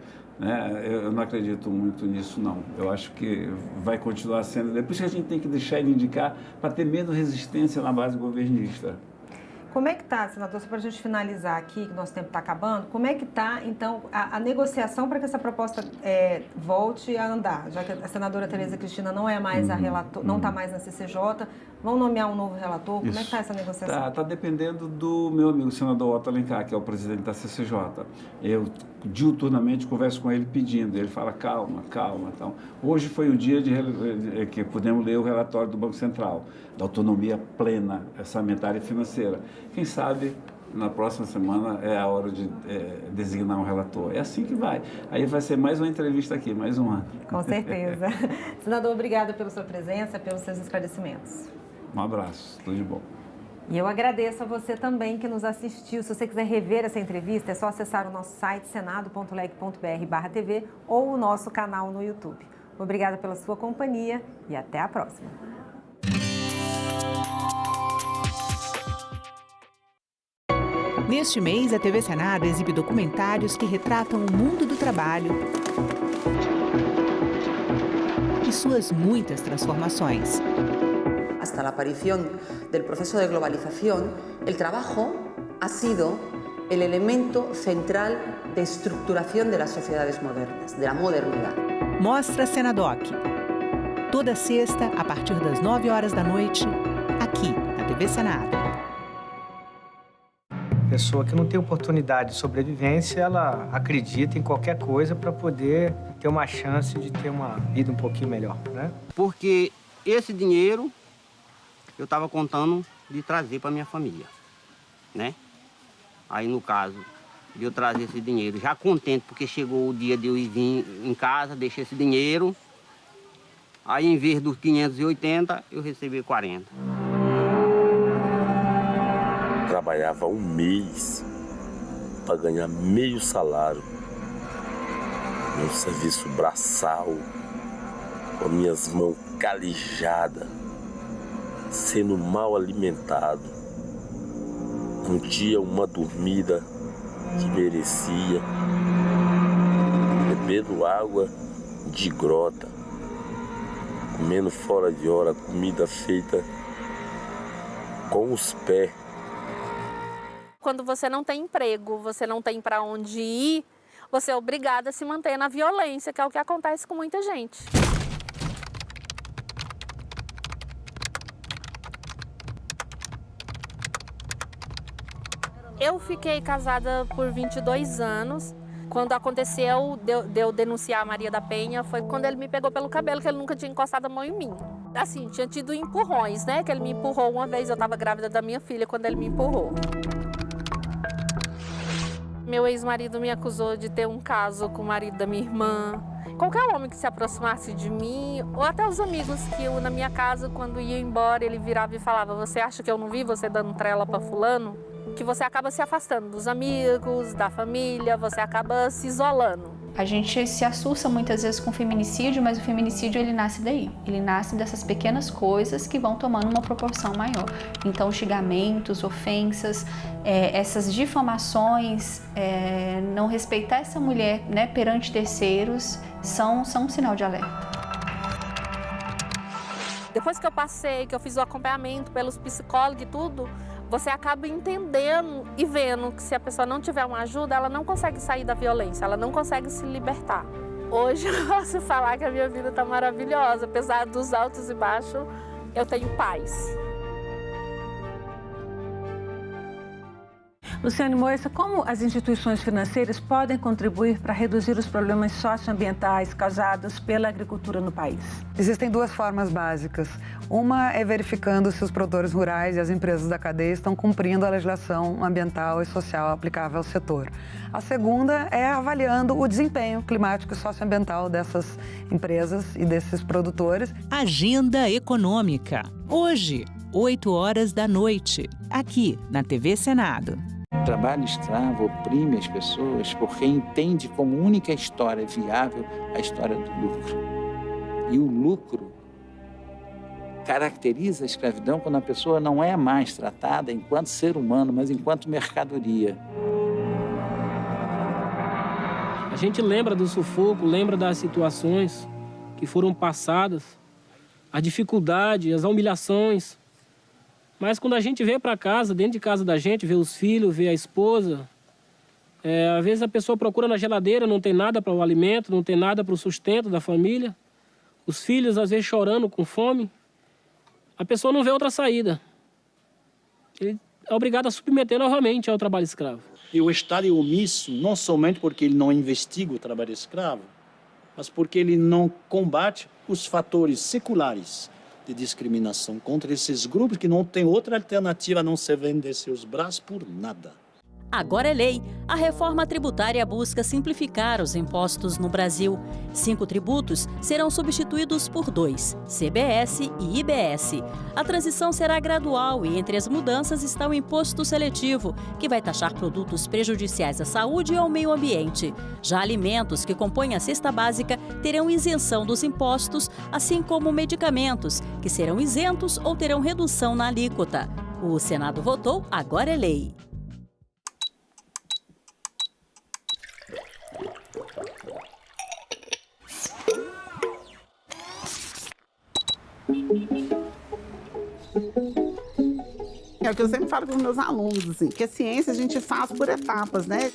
Eu não acredito muito nisso, não. Eu acho que vai continuar sendo. É por isso que a gente tem que deixar ele indicar para ter menos resistência na base governista. Como é que está, senador, só para a gente finalizar aqui, que nosso tempo está acabando, como é que está, então, a negociação para que essa proposta volte a andar? Já que a senadora Tereza Cristina não é mais a relator, não está mais na CCJ, vão nomear um novo relator? Como é que está essa negociação? Está dependendo do meu amigo, senador Otto Alencar, que é o presidente da CCJ. Eu, diuturnamente, converso com ele pedindo, ele fala, calma. Então, hoje foi o dia que pudemos ler o relatório do Banco Central, da autonomia plena orçamentária e financeira. Quem sabe, na próxima semana é a hora de designar um relator. É assim que vai. Aí vai ser mais uma entrevista aqui, mais uma. Com certeza. Senador, obrigada pela sua presença, pelos seus esclarecimentos. Um abraço, tudo de bom. E eu agradeço a você também que nos assistiu. Se você quiser rever essa entrevista, é só acessar o nosso site senado.leg.br/tv ou o nosso canal no YouTube. Obrigada pela sua companhia e até a próxima. Neste mês, a TV Senado exibe documentários que retratam o mundo do trabalho e suas muitas transformações. Hasta la aparición del proceso de globalización, el trabajo ha sido el elemento central de estructuración de las sociedades modernas, de la modernidad. Mostra Senadoc. Toda sexta, a partir das 9 horas da noite, aqui na TV Senado. Pessoa que não tem oportunidade de sobrevivência, ela acredita em qualquer coisa para poder ter uma chance de ter uma vida um pouquinho melhor, né? Porque esse dinheiro eu estava contando de trazer para minha família, né? Aí, no caso, de eu trazer esse dinheiro, já contente, porque chegou o dia de eu vir em casa, deixei esse dinheiro. Aí, em vez dos 580, eu recebi 40. Trabalhava um mês para ganhar meio salário. Meu serviço braçal, com minhas mãos calejadas, sendo mal alimentado. Não tinha uma dormida que merecia, bebendo água de grota, comendo fora de hora, comida feita com os pés. Quando você não tem emprego, você não tem para onde ir, você é obrigado a se manter na violência, que é o que acontece com muita gente. Eu fiquei casada por 22 anos. Quando aconteceu de eu denunciar a Maria da Penha, foi quando ele me pegou pelo cabelo, que ele nunca tinha encostado a mão em mim. Assim, tinha tido empurrões, né? Que ele me empurrou uma vez, eu estava grávida da minha filha quando ele me empurrou. Meu ex-marido me acusou de ter um caso com o marido da minha irmã. Qualquer homem que se aproximasse de mim, ou até os amigos que eu, na minha casa, quando ia embora, ele virava e falava: você acha que eu não vi você dando trela para fulano? Que você acaba se afastando dos amigos, da família, você acaba se isolando. A gente se assusta muitas vezes com o feminicídio, mas o feminicídio ele nasce daí. Ele nasce dessas pequenas coisas que vão tomando uma proporção maior. Então, xingamentos, ofensas, essas difamações, não respeitar essa mulher, né, perante terceiros, são um sinal de alerta. Depois que eu passei, que eu fiz o acompanhamento pelos psicólogos e tudo, você acaba entendendo e vendo que se a pessoa não tiver uma ajuda, ela não consegue sair da violência, ela não consegue se libertar. Hoje eu posso falar que a minha vida está maravilhosa, apesar dos altos e baixos, eu tenho paz. Luciane Moissa, como as instituições financeiras podem contribuir para reduzir os problemas socioambientais causados pela agricultura no país? Existem duas formas básicas. Uma é verificando se os produtores rurais e as empresas da cadeia estão cumprindo a legislação ambiental e social aplicável ao setor. A segunda é avaliando o desempenho climático e socioambiental dessas empresas e desses produtores. Agenda Econômica. Hoje, 20h, aqui na TV Senado. O trabalho escravo oprime as pessoas porque entende como única história viável a história do lucro. E o lucro caracteriza a escravidão quando a pessoa não é mais tratada enquanto ser humano, mas enquanto mercadoria. A gente lembra do sufoco, lembra das situações que foram passadas, a dificuldade, as humilhações. Mas quando a gente vem para casa, dentro de casa da gente, vê os filhos, vê a esposa, às vezes a pessoa procura na geladeira, não tem nada para o alimento, não tem nada para o sustento da família. Os filhos, às vezes, chorando com fome. A pessoa não vê outra saída. Ele é obrigado a submeter novamente ao trabalho escravo. E o Estado é omisso, não somente porque ele não investiga o trabalho escravo, mas porque ele não combate os fatores seculares de discriminação contra esses grupos que não têm outra alternativa a não ser vender seus braços por nada. Agora é lei. A reforma tributária busca simplificar os impostos no Brasil. 5 tributos serão substituídos por 2, CBS e IBS. A transição será gradual e entre as mudanças está o imposto seletivo, que vai taxar produtos prejudiciais à saúde e ao meio ambiente. Já alimentos que compõem a cesta básica terão isenção dos impostos, assim como medicamentos, que serão isentos ou terão redução na alíquota. O Senado votou, agora é lei. É o que eu sempre falo com os meus alunos, assim, que a ciência a gente faz por etapas, né?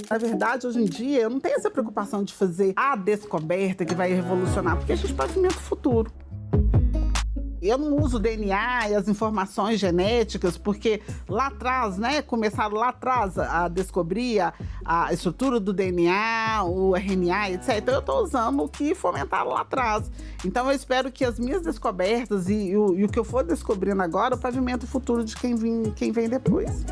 Na verdade, hoje em dia, eu não tenho essa preocupação de fazer a descoberta que vai revolucionar, porque a gente pavimenta o futuro. Eu não uso o DNA e as informações genéticas, porque lá atrás, né, começaram lá atrás a descobrir a estrutura do DNA, o RNA, etc. Então, eu estou usando o que fomentaram lá atrás. Então, eu espero que as minhas descobertas e o que eu for descobrindo agora, pavimento o futuro de quem vem depois.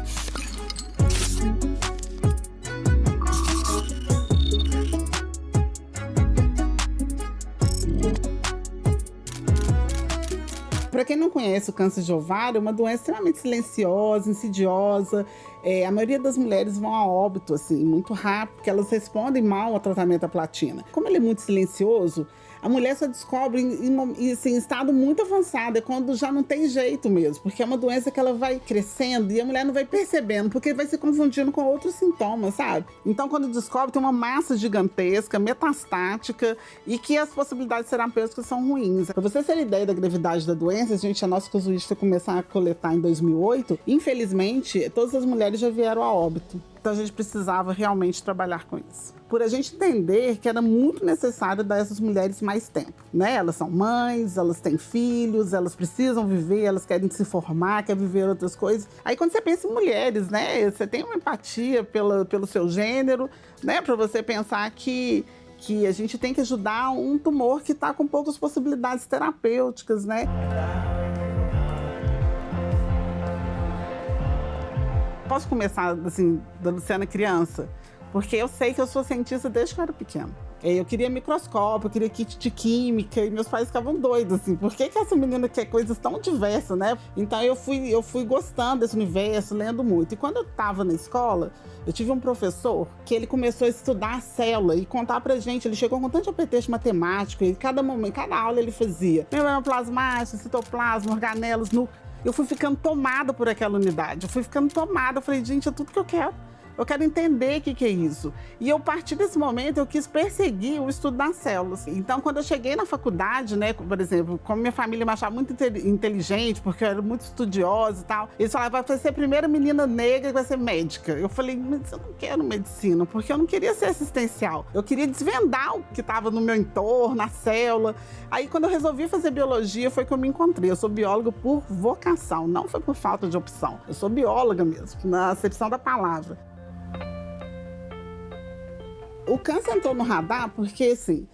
Para quem não conhece o câncer de ovário, é uma doença extremamente silenciosa, insidiosa. A maioria das mulheres vão a óbito, assim, muito rápido, porque elas respondem mal ao tratamento da platina. Como ele é muito silencioso, a mulher só descobre em estado muito avançado, é quando já não tem jeito mesmo, porque é uma doença que ela vai crescendo e a mulher não vai percebendo, porque vai se confundindo com outros sintomas, sabe? Então, quando descobre, tem uma massa gigantesca, metastática, e que as possibilidades terapêuticas são ruins. Para você ter ideia da gravidade da doença, a nossa casuística foi começar a coletar em 2008, infelizmente, todas as mulheres mulheres já vieram a óbito. Então a gente precisava realmente trabalhar com isso. Por a gente entender que era muito necessário dar a essas mulheres mais tempo, né? Elas são mães, elas têm filhos, elas precisam viver, elas querem se formar, querem viver outras coisas. Aí quando você pensa em mulheres, né? Você tem uma empatia pelo seu gênero, né? Para você pensar que a gente tem que ajudar um tumor que está com poucas possibilidades terapêuticas, né? Posso começar, assim, da Luciana criança? Porque eu sei que eu sou cientista desde que eu era pequena. Eu queria microscópio, eu queria kit de química, e meus pais ficavam doidos, assim, por que essa menina quer coisas tão diversas, né? Então eu fui gostando desse universo, lendo muito. E quando eu estava na escola, eu tive um professor que ele começou a estudar a célula e contar pra gente, ele chegou com tanto apetite matemático, e cada aula ele fazia membrana plasmática, citoplasma, organelas, núcleo. Eu fui ficando tomada por aquela unidade, eu falei, gente, é tudo que eu quero. Eu quero entender o que é isso. E a partir desse momento, eu quis perseguir o estudo das células. Então, quando eu cheguei na faculdade, né, por exemplo, como minha família me achava muito inteligente, porque eu era muito estudiosa e tal, eles falavam, vai ser a primeira menina negra que vai ser médica. Eu falei, mas eu não quero medicina, porque eu não queria ser assistencial. Eu queria desvendar o que estava no meu entorno, a célula. Aí, quando eu resolvi fazer biologia, foi que eu me encontrei. Eu sou bióloga por vocação, não foi por falta de opção. Eu sou bióloga mesmo, na acepção da palavra. O câncer entrou no radar porque, assim,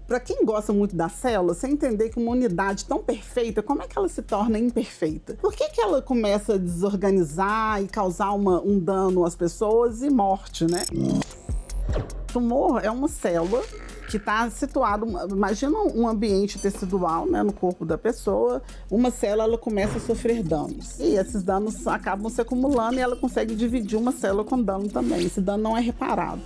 para quem gosta muito da célula, você entender que uma unidade tão perfeita, como é que ela se torna imperfeita? Por que ela começa a desorganizar e causar um dano às pessoas e morte, né? O tumor é uma célula que está situado, imagina um ambiente tecidual, né, no corpo da pessoa, uma célula ela começa a sofrer danos. E esses danos acabam se acumulando e ela consegue dividir uma célula com dano também. Esse dano não é reparado.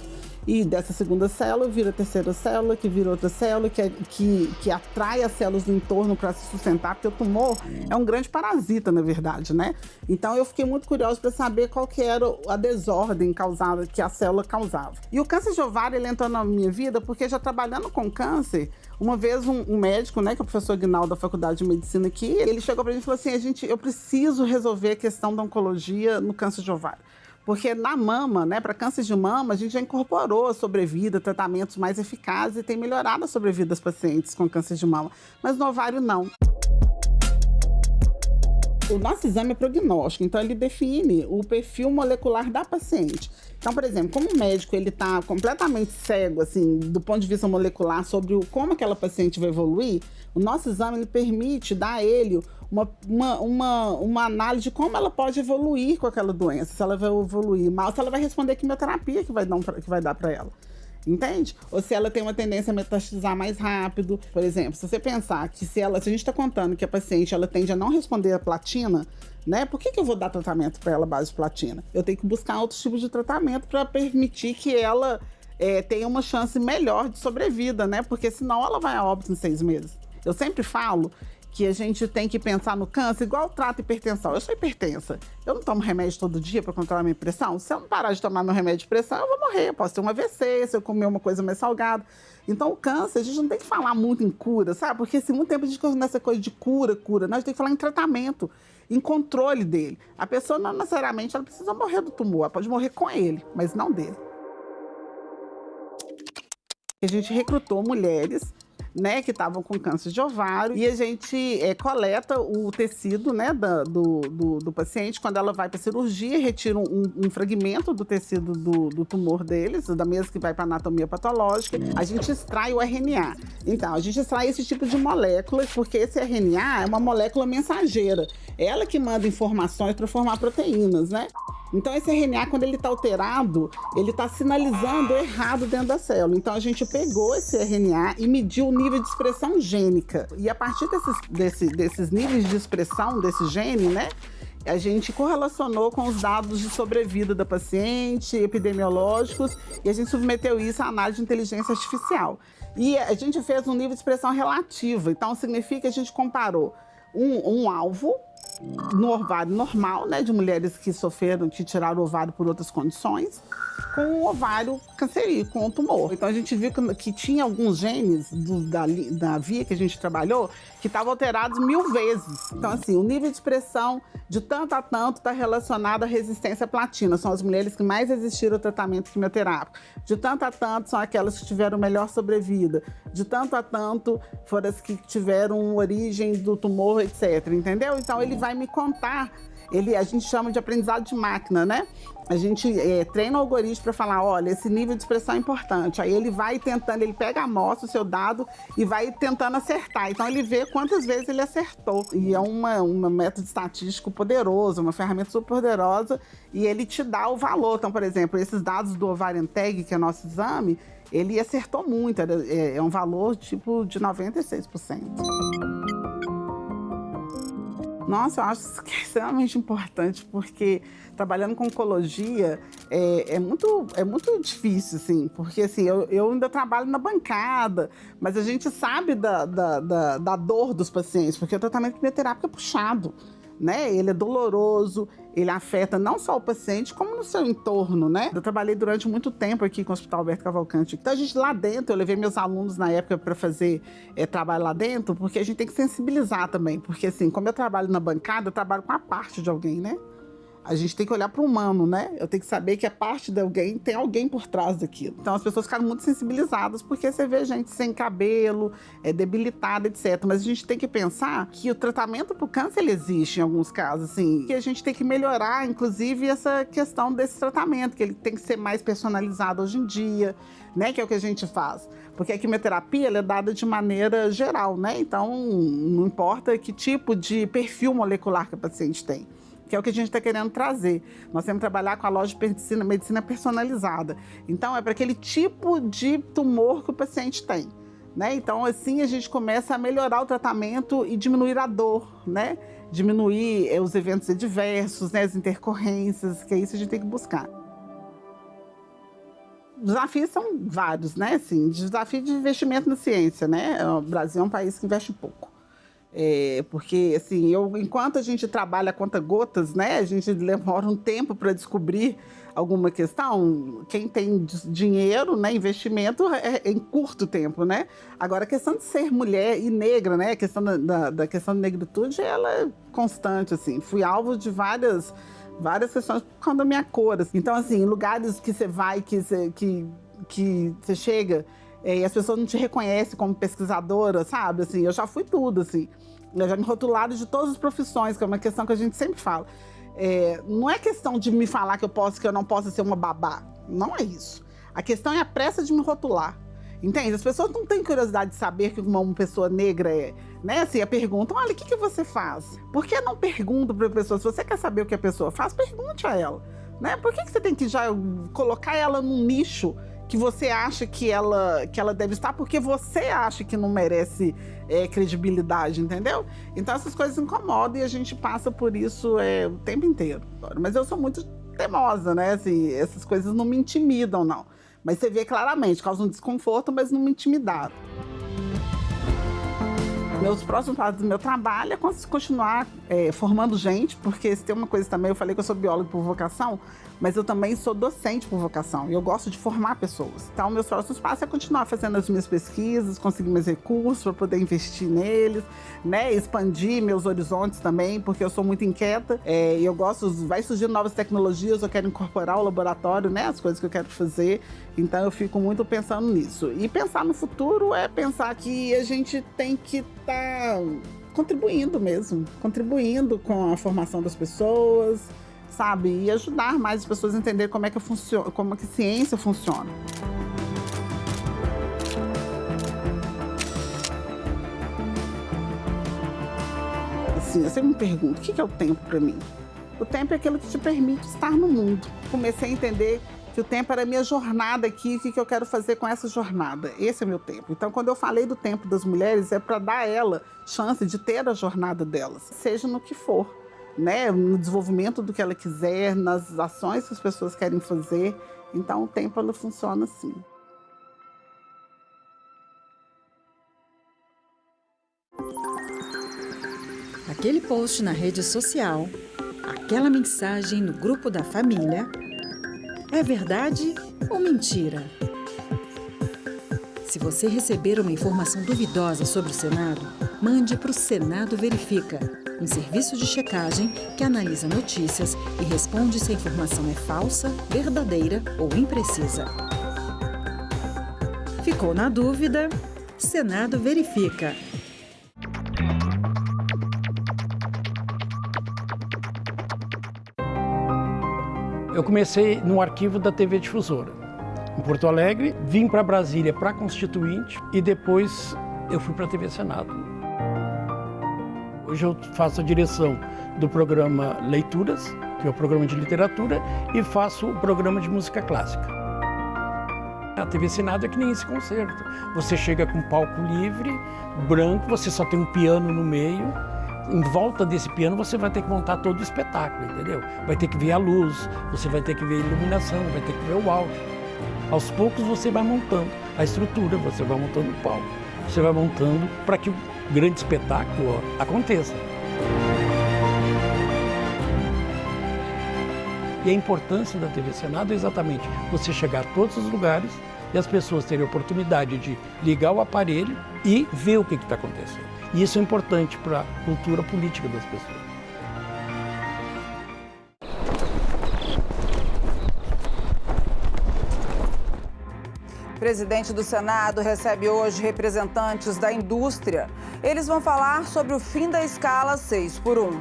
E dessa segunda célula vira a terceira célula, que vira outra célula, que atrai as células do entorno para se sustentar, porque o tumor é um grande parasita, na verdade, né? Então eu fiquei muito curiosa para saber qual que era a desordem causada, que a célula causava. E o câncer de ovário, ele entrou na minha vida porque já trabalhando com câncer, uma vez um médico, né, que é o professor Aguinaldo da Faculdade de Medicina aqui, ele chegou para a gente e falou assim, eu preciso resolver a questão da oncologia no câncer de ovário. Porque na mama, né, para câncer de mama, a gente já incorporou a sobrevida, tratamentos mais eficazes e tem melhorado a sobrevida das pacientes com câncer de mama. Mas no ovário, não. O nosso exame é prognóstico, então ele define o perfil molecular da paciente. Então, por exemplo, como o médico ele está completamente cego, assim, do ponto de vista molecular, sobre como aquela paciente vai evoluir, o nosso exame ele permite dar a ele uma análise de como ela pode evoluir com aquela doença, se ela vai evoluir mal, se ela vai responder a quimioterapia que vai dar para ela. Entende? Ou se ela tem uma tendência a metastizar mais rápido. Por exemplo, se você pensar que se a gente está contando que a paciente ela tende a não responder a platina, né? Por que eu vou dar tratamento para ela base de platina? Eu tenho que buscar outros tipos de tratamento para permitir que ela tenha uma chance melhor de sobrevida, né? Porque senão ela vai a óbito em 6 meses. Eu sempre falo que a gente tem que pensar no câncer igual trato hipertensão. Eu sou hipertensa. Eu não tomo remédio todo dia para controlar a minha pressão. Se eu não parar de tomar meu remédio de pressão, eu vou morrer. Eu posso ter um AVC, se eu comer uma coisa mais salgada. Então, o câncer, a gente não tem que falar muito em cura, sabe? Porque se muito tempo a gente fica nessa coisa de cura, nós temos que falar em tratamento, em controle dele. A pessoa não necessariamente ela precisa morrer do tumor, ela pode morrer com ele, mas não dele. A gente recrutou mulheres, né, que estavam com câncer de ovário, e a gente coleta o tecido, né, do paciente. Quando ela vai para cirurgia, retira um fragmento do tecido do tumor deles, da mesa que vai para anatomia patológica, a gente extrai o RNA. Então, a gente extrai esse tipo de molécula, porque esse RNA é uma molécula mensageira. É ela que manda informações para formar proteínas, né? Então, esse RNA, quando ele está alterado, ele está sinalizando errado dentro da célula. Então, a gente pegou esse RNA e mediu o nível de expressão gênica. E a partir desses níveis de expressão desse gene, né, a gente correlacionou com os dados de sobrevida da paciente, epidemiológicos, e a gente submeteu isso à análise de inteligência artificial. E a gente fez um nível de expressão relativa. Então, significa que a gente comparou um alvo no ovário normal, né, de mulheres que tiraram o ovário por outras condições, com o ovário cancerígeno, com o tumor. Então a gente viu que tinha alguns genes da via que a gente trabalhou que estavam alterados 1000 vezes. Então assim, o nível de expressão de tanto a tanto está relacionado à resistência à platina. São as mulheres que mais resistiram ao tratamento quimioterápico. De tanto a tanto são aquelas que tiveram melhor sobrevida. De tanto a tanto foram as que tiveram origem do tumor, etc. Entendeu? Então ele vai me contar. A gente chama de aprendizado de máquina, né? A gente treina o algoritmo para falar, olha, esse nível de expressão é importante. Aí ele vai tentando, ele pega a amostra, o seu dado, e vai tentando acertar. Então ele vê quantas vezes ele acertou. E é um método estatístico poderoso, uma ferramenta super poderosa, e ele te dá o valor. Então, por exemplo, esses dados do Ovarian Tag, que é nosso exame, ele acertou muito, é um valor tipo de 96%. Nossa, eu acho que é extremamente importante, porque trabalhando com oncologia é muito difícil, assim, porque assim, eu ainda trabalho na bancada, mas a gente sabe da dor dos pacientes, porque o tratamento quimioterápico é puxado, né? Ele é doloroso, ele afeta não só o paciente, como no seu entorno, né? Eu trabalhei durante muito tempo aqui com o Hospital Alberto Cavalcante. Então, a gente lá dentro, eu levei meus alunos na época para fazer trabalho lá dentro, porque a gente tem que sensibilizar também. Porque, assim, como eu trabalho na bancada, eu trabalho com a parte de alguém, né? A gente tem que olhar para o humano, né? Eu tenho que saber que a parte de alguém tem alguém por trás daquilo. Então as pessoas ficaram muito sensibilizadas, porque você vê gente sem cabelo, debilitada, etc. Mas a gente tem que pensar que o tratamento para o câncer ele existe em alguns casos, assim. Que a gente tem que melhorar, inclusive, essa questão desse tratamento, que ele tem que ser mais personalizado hoje em dia, né? Que é o que a gente faz. Porque a quimioterapia ela é dada de maneira geral, né? Então não importa que tipo de perfil molecular que o paciente tem, que é o que a gente está querendo trazer. Nós temos que trabalhar com a lógica de medicina personalizada. Então, é para aquele tipo de tumor que o paciente tem, né? Então, assim, a gente começa a melhorar o tratamento e diminuir a dor, né? Diminuir os eventos adversos, né? As intercorrências, que é isso que a gente tem que buscar. Os desafios são vários, né? Assim, desafio de investimento na ciência, né? O Brasil é um país que investe pouco. Porque, assim, enquanto a gente trabalha a conta-gotas, né, a gente demora um tempo para descobrir alguma questão. Quem tem dinheiro, né, investimento em curto tempo, né? Agora, a questão de ser mulher e negra, né, a questão da questão de negritude, ela é constante, assim. Fui alvo de várias questões por causa da minha cor. Assim. Então, assim, lugares que você vai, que você chega... e as pessoas não te reconhecem como pesquisadora, sabe? Assim, eu já fui tudo, assim. Eu já me rotularam de todas as profissões, que é uma questão que a gente sempre fala. Não é questão de me falar que eu não posso ser uma babá. Não é isso. A questão é a pressa de me rotular. Entende? As pessoas não têm curiosidade de saber que uma pessoa negra é, né? Assim, a pergunta, olha, o que você faz? Por que não pergunta para a pessoa? Se você quer saber o que a pessoa faz, pergunte a ela. Né? Por que você tem que já colocar ela num nicho que você acha que ela deve estar, porque você acha que não merece credibilidade, entendeu? Então essas coisas incomodam e a gente passa por isso o tempo inteiro. Mas eu sou muito teimosa, né? Assim, essas coisas não me intimidam, não. Mas você vê claramente, causa um desconforto, mas não me intimidaram. Meus próximos passos do meu trabalho é continuar formando gente, porque se tem uma coisa também, eu falei que eu sou bióloga por vocação, mas eu também sou docente por vocação, e eu gosto de formar pessoas. Então, meus próximos passos é continuar fazendo as minhas pesquisas, conseguir meus recursos para poder investir neles, né, expandir meus horizontes também, porque eu sou muito inquieta, e eu gosto, vai surgindo novas tecnologias, eu quero incorporar o laboratório, né, as coisas que eu quero fazer, então eu fico muito pensando nisso. E pensar no futuro é pensar que a gente tem que estar contribuindo mesmo, contribuindo com a formação das pessoas, sabe? E ajudar mais as pessoas a entender como é que funciona, como é que a ciência funciona. Assim, eu sempre me pergunto, o que é o tempo para mim? O tempo é aquilo que te permite estar no mundo. Comecei a entender que o tempo era a minha jornada aqui, o que eu quero fazer com essa jornada. Esse é meu tempo. Então, quando eu falei do tempo das mulheres, é para dar a ela chance de ter a jornada delas, seja no que for, né? No desenvolvimento do que ela quiser, nas ações que as pessoas querem fazer. Então, o tempo ela funciona assim. Aquele post na rede social, aquela mensagem no grupo da família, é verdade ou mentira? Se você receber uma informação duvidosa sobre o Senado, mande para o Senado Verifica, um serviço de checagem que analisa notícias e responde se a informação é falsa, verdadeira ou imprecisa. Ficou na dúvida? Senado Verifica. Eu comecei no arquivo da TV Difusora, em Porto Alegre, vim para Brasília para a Constituinte e depois eu fui para a TV Senado. Hoje eu faço a direção do programa Leituras, que é o programa de literatura, e faço o programa de música clássica. A TV Senado é que nem esse concerto. Você chega com palco livre, branco, você só tem um piano no meio. Em volta desse piano você vai ter que montar todo o espetáculo, entendeu? Vai ter que ver a luz, você vai ter que ver a iluminação, vai ter que ver o áudio. Aos poucos você vai montando a estrutura, você vai montando o palco, você vai montando para que o grande espetáculo aconteça. E a importância da TV Senado é exatamente você chegar a todos os lugares e as pessoas terem a oportunidade de ligar o aparelho e ver o que está acontecendo. E isso é importante para a cultura política das pessoas. O presidente do Senado recebe hoje representantes da indústria. Eles vão falar sobre o fim da escala 6x1.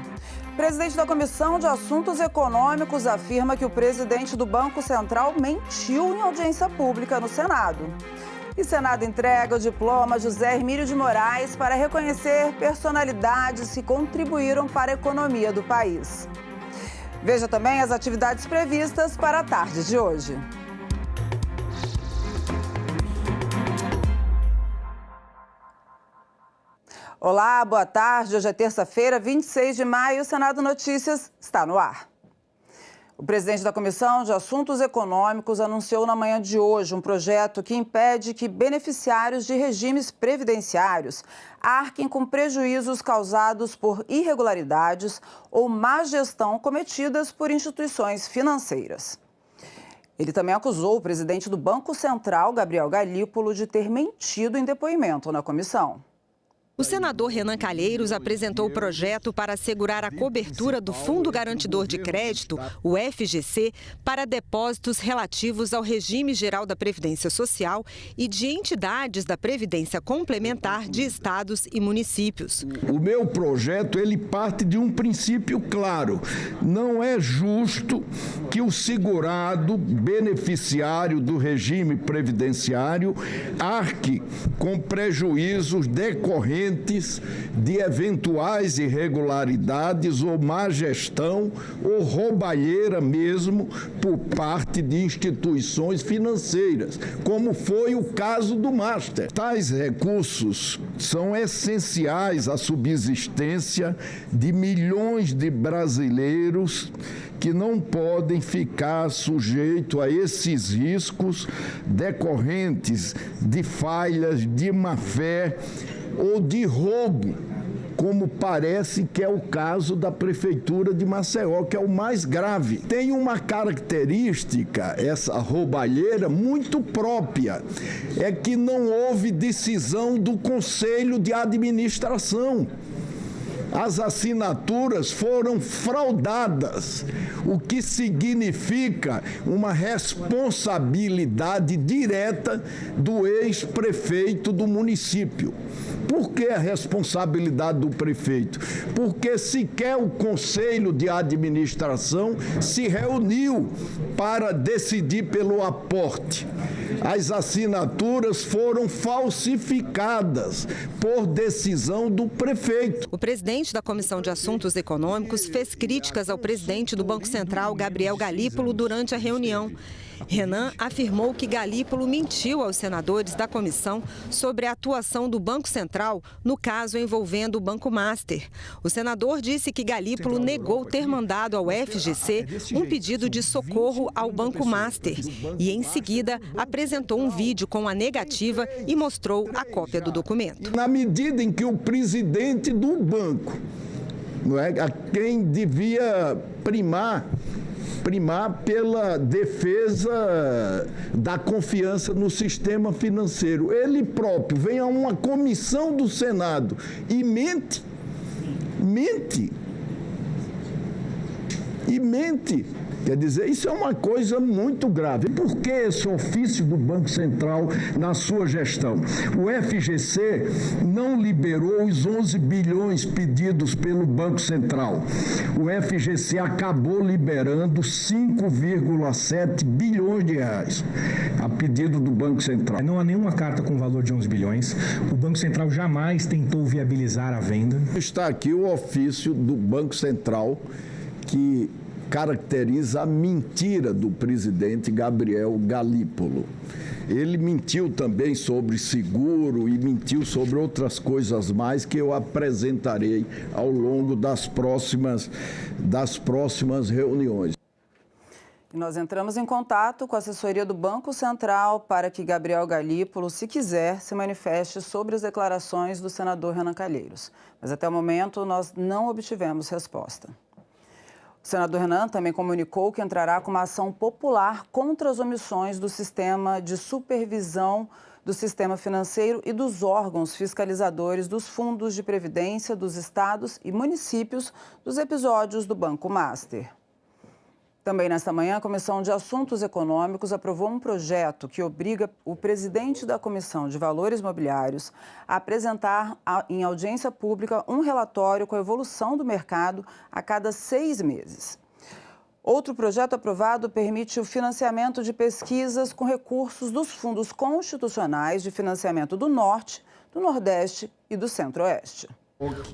O presidente da Comissão de Assuntos Econômicos afirma que o presidente do Banco Central mentiu em audiência pública no Senado. E Senado entrega o diploma José Hermílio de Moraes para reconhecer personalidades que contribuíram para a economia do país. Veja também as atividades previstas para a tarde de hoje. Olá, boa tarde. Hoje é terça-feira, 26 de maio. O Senado Notícias está no ar. O presidente da Comissão de Assuntos Econômicos anunciou na manhã de hoje um projeto que impede que beneficiários de regimes previdenciários arquem com prejuízos causados por irregularidades ou má gestão cometidas por instituições financeiras. Ele também acusou o presidente do Banco Central, Gabriel Galípolo, de ter mentido em depoimento na comissão. O senador Renan Calheiros apresentou o projeto para assegurar a cobertura do Fundo Garantidor de Crédito, o FGC, para depósitos relativos ao regime geral da Previdência Social e de entidades da Previdência Complementar de estados e municípios. O meu projeto, ele parte de um princípio claro. Não é justo que o segurado beneficiário do regime previdenciário arque com prejuízos decorrentes de eventuais irregularidades ou má gestão ou roubalheira mesmo por parte de instituições financeiras, como foi o caso do Master. Tais recursos são essenciais à subsistência de milhões de brasileiros que não podem ficar sujeitos a esses riscos decorrentes de falhas, de má-fé ou de roubo, como parece que é o caso da Prefeitura de Maceió, que é o mais grave. Tem uma característica, essa roubalheira, muito própria, é que não houve decisão do Conselho de Administração. As assinaturas foram fraudadas, o que significa uma responsabilidade direta do ex-prefeito do município. Por que a responsabilidade do prefeito? Porque sequer o Conselho de Administração se reuniu para decidir pelo aporte. As assinaturas foram falsificadas por decisão do prefeito. O presidente da Comissão de Assuntos Econômicos fez críticas ao presidente do Banco Central, Gabriel Galípolo, durante a reunião. Renan afirmou que Galípolo mentiu aos senadores da comissão sobre a atuação do Banco Central no caso envolvendo o Banco Master. O senador disse que Galípolo negou ter mandado ao FGC um pedido de socorro ao Banco Master e, em seguida, apresentou um vídeo com a negativa e mostrou a cópia do documento. Na medida em que o presidente do banco não é? A quem devia primar pela defesa da confiança no sistema financeiro. Ele próprio vem a uma comissão do Senado e mente. Quer dizer, isso é uma coisa muito grave. Por que esse ofício do Banco Central na sua gestão? O FGC não liberou os 11 bilhões pedidos pelo Banco Central. O FGC acabou liberando 5,7 bilhões de reais a pedido do Banco Central. Não há nenhuma carta com valor de 11 bilhões. O Banco Central jamais tentou viabilizar a venda. Está aqui o ofício do Banco Central que caracteriza a mentira do presidente Gabriel Galípolo. Ele mentiu também sobre seguro e mentiu sobre outras coisas mais que eu apresentarei ao longo das próximas reuniões. E nós entramos em contato com a assessoria do Banco Central para que Gabriel Galípolo, se quiser, se manifeste sobre as declarações do senador Renan Calheiros. Mas até o momento nós não obtivemos resposta. O senador Renan também comunicou que entrará com uma ação popular contra as omissões do sistema de supervisão do sistema financeiro e dos órgãos fiscalizadores dos fundos de previdência dos estados e municípios dos episódios do Banco Master. Também nesta manhã, a Comissão de Assuntos Econômicos aprovou um projeto que obriga o presidente da Comissão de Valores Mobiliários a apresentar em audiência pública um relatório com a evolução do mercado a cada 6 meses. Outro projeto aprovado permite o financiamento de pesquisas com recursos dos fundos constitucionais de financiamento do Norte, do Nordeste e do Centro-Oeste.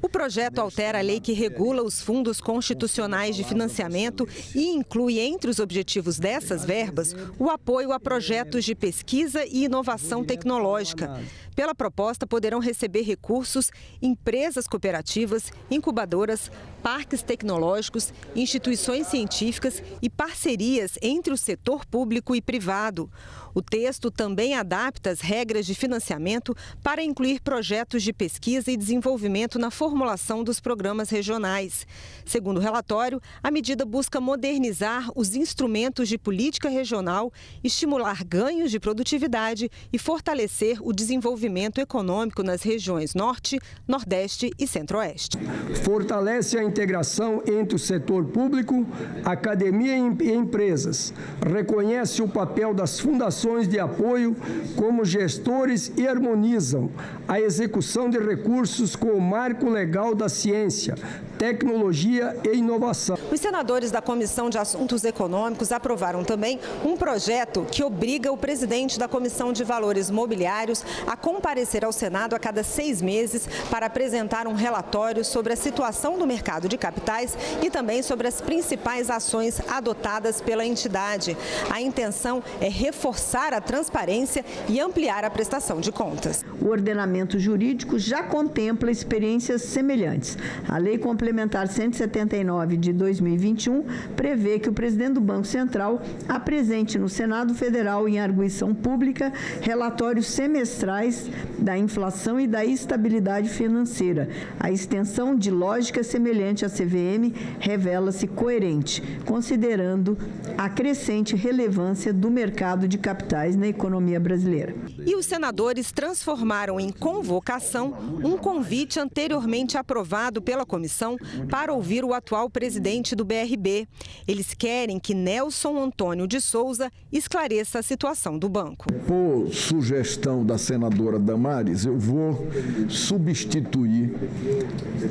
O projeto altera a lei que regula os fundos constitucionais de financiamento e inclui entre os objetivos dessas verbas o apoio a projetos de pesquisa e inovação tecnológica. Pela proposta, poderão receber recursos empresas cooperativas, incubadoras, parques tecnológicos, instituições científicas e parcerias entre o setor público e privado. O texto também adapta as regras de financiamento para incluir projetos de pesquisa e desenvolvimento na formulação dos programas regionais. Segundo o relatório, a medida busca modernizar os instrumentos de política regional, estimular ganhos de produtividade e fortalecer o desenvolvimento econômico nas regiões Norte, Nordeste e Centro-Oeste. Fortalece a integração entre o setor público, academia e empresas. Reconhece o papel das fundações de apoio como gestores e harmonizam a execução de recursos com o marco legal da ciência, tecnologia e inovação. Os senadores da Comissão de Assuntos Econômicos aprovaram também um projeto que obriga o presidente da Comissão de Valores Mobiliários a comparecer ao Senado a cada 6 meses para apresentar um relatório sobre a situação do mercado de capitais e também sobre as principais ações adotadas pela entidade. A intenção é reforçar a transparência e ampliar a prestação de contas. O ordenamento jurídico já contempla experiências semelhantes. A Lei Complementar 179 de 2021 prevê que o presidente do Banco Central apresente no Senado Federal, em arguição pública, relatórios semestrais da inflação e da estabilidade financeira. A extensão de lógica semelhante à CVM revela-se coerente, considerando a crescente relevância do mercado de capitais na economia brasileira. E os senadores transformaram em convocação um convite anteriormente aprovado pela comissão para ouvir o atual presidente do BRB. Eles querem que Nelson Antônio de Souza esclareça a situação do banco. Por sugestão da senadora Damares, eu vou substituir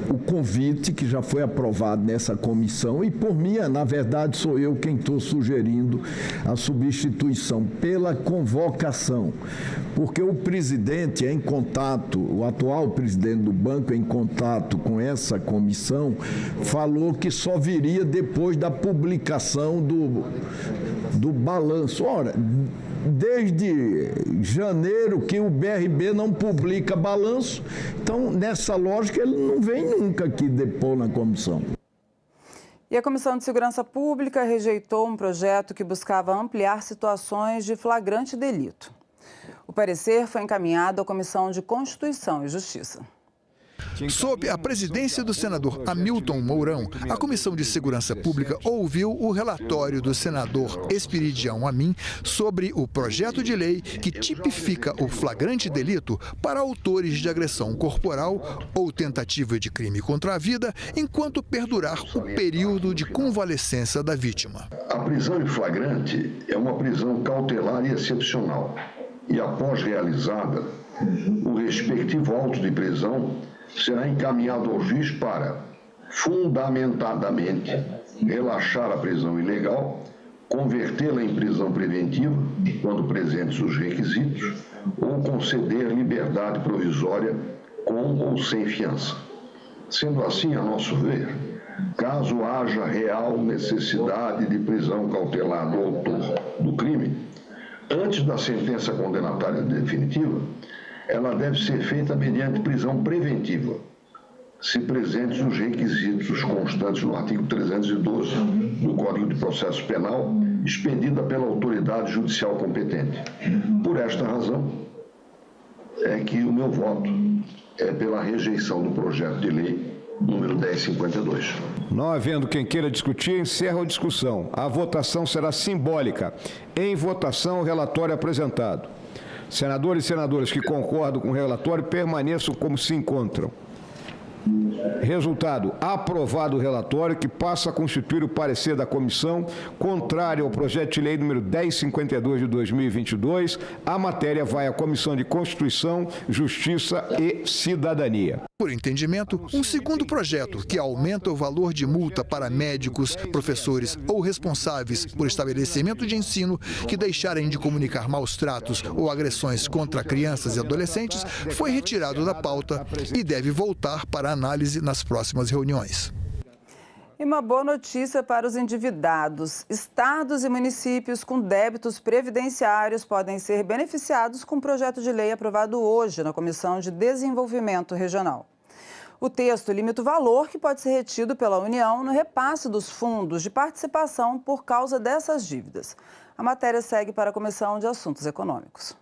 o convite que já foi aprovado nessa comissão e, por mim, na verdade, sou eu quem estou sugerindo a substituição pela convocação, porque o presidente é em contato, o atual presidente do banco é em contato com essa comissão, falou que só viria depois da publicação do balanço. Ora, desde janeiro que o BRB não publica balanço, então nessa lógica ele não vem nunca aqui depor na comissão. E a Comissão de Segurança Pública rejeitou um projeto que buscava ampliar situações de flagrante delito. O parecer foi encaminhado à Comissão de Constituição e Justiça. Sob a presidência do senador Hamilton Mourão, a Comissão de Segurança Pública ouviu o relatório do senador Esperidião Amin sobre o projeto de lei que tipifica o flagrante delito para autores de agressão corporal ou tentativa de crime contra a vida, enquanto perdurar o período de convalescença da vítima. A prisão em flagrante é uma prisão cautelar e excepcional. E após realizada, o respectivo auto de prisão será encaminhado ao juiz para, fundamentadamente, relaxar a prisão ilegal, convertê-la em prisão preventiva, quando presentes os requisitos, ou conceder liberdade provisória com ou sem fiança. Sendo assim, a nosso ver, caso haja real necessidade de prisão cautelar do autor do crime, antes da sentença condenatória definitiva, ela deve ser feita mediante prisão preventiva, se presentes os requisitos constantes no artigo 312 do Código de Processo Penal, expedida pela autoridade judicial competente. Por esta razão, é que o meu voto é pela rejeição do projeto de lei número 1052. Não havendo quem queira discutir, encerro a discussão. A votação será simbólica. Em votação, o relatório apresentado. Senadores e senadoras que concordam com o relatório permaneçam como se encontram. Resultado: aprovado o relatório, que passa a constituir o parecer da comissão, contrário ao projeto de lei número 1052 de 2022. A matéria vai à Comissão de Constituição, Justiça e Cidadania. Por entendimento, um segundo projeto que aumenta o valor de multa para médicos, professores ou responsáveis por estabelecimento de ensino que deixarem de comunicar maus tratos ou agressões contra crianças e adolescentes foi retirado da pauta e deve voltar para análise nas próximas reuniões. E uma boa notícia para os endividados. Estados e municípios com débitos previdenciários podem ser beneficiados com um projeto de lei aprovado hoje na Comissão de Desenvolvimento Regional. O texto limita o valor que pode ser retido pela União no repasse dos fundos de participação por causa dessas dívidas. A matéria segue para a Comissão de Assuntos Econômicos.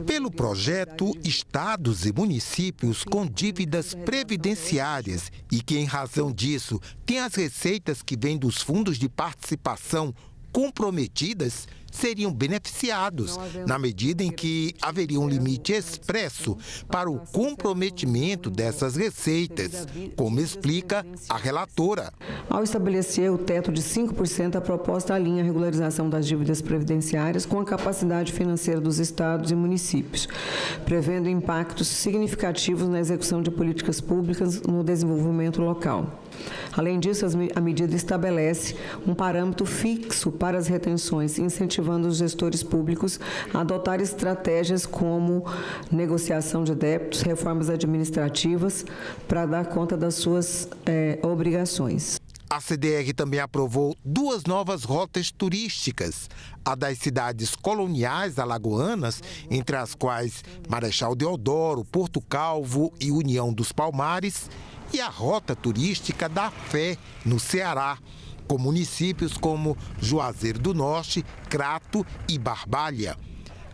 Pelo projeto, estados e municípios com dívidas previdenciárias e que, em razão disso, têm as receitas que vêm dos fundos de participação comprometidas, seriam beneficiados, na medida em que haveria um limite expresso para o comprometimento dessas receitas, como explica a relatora. Ao estabelecer o teto de 5%, a proposta alinha a regularização das dívidas previdenciárias com a capacidade financeira dos estados e municípios, prevendo impactos significativos na execução de políticas públicas no desenvolvimento local. Além disso, a medida estabelece um parâmetro fixo para as retenções, incentivando os gestores públicos a adotar estratégias como negociação de débitos, reformas administrativas, para dar conta das suas obrigações. A CDR também aprovou 2 novas rotas turísticas, a das cidades coloniais alagoanas, entre as quais Marechal Deodoro, Porto Calvo e União dos Palmares, e a rota turística da Fé, no Ceará, com municípios como Juazeiro do Norte, Crato e Barbalha.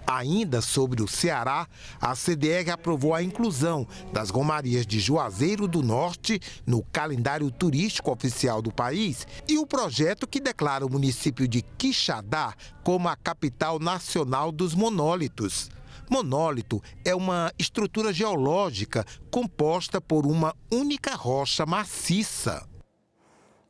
Ainda sobre o Ceará, a CDR aprovou a inclusão das romarias de Juazeiro do Norte no calendário turístico oficial do país e o projeto que declara o município de Quixadá como a capital nacional dos monólitos. Monólito é uma estrutura geológica composta por uma única rocha maciça.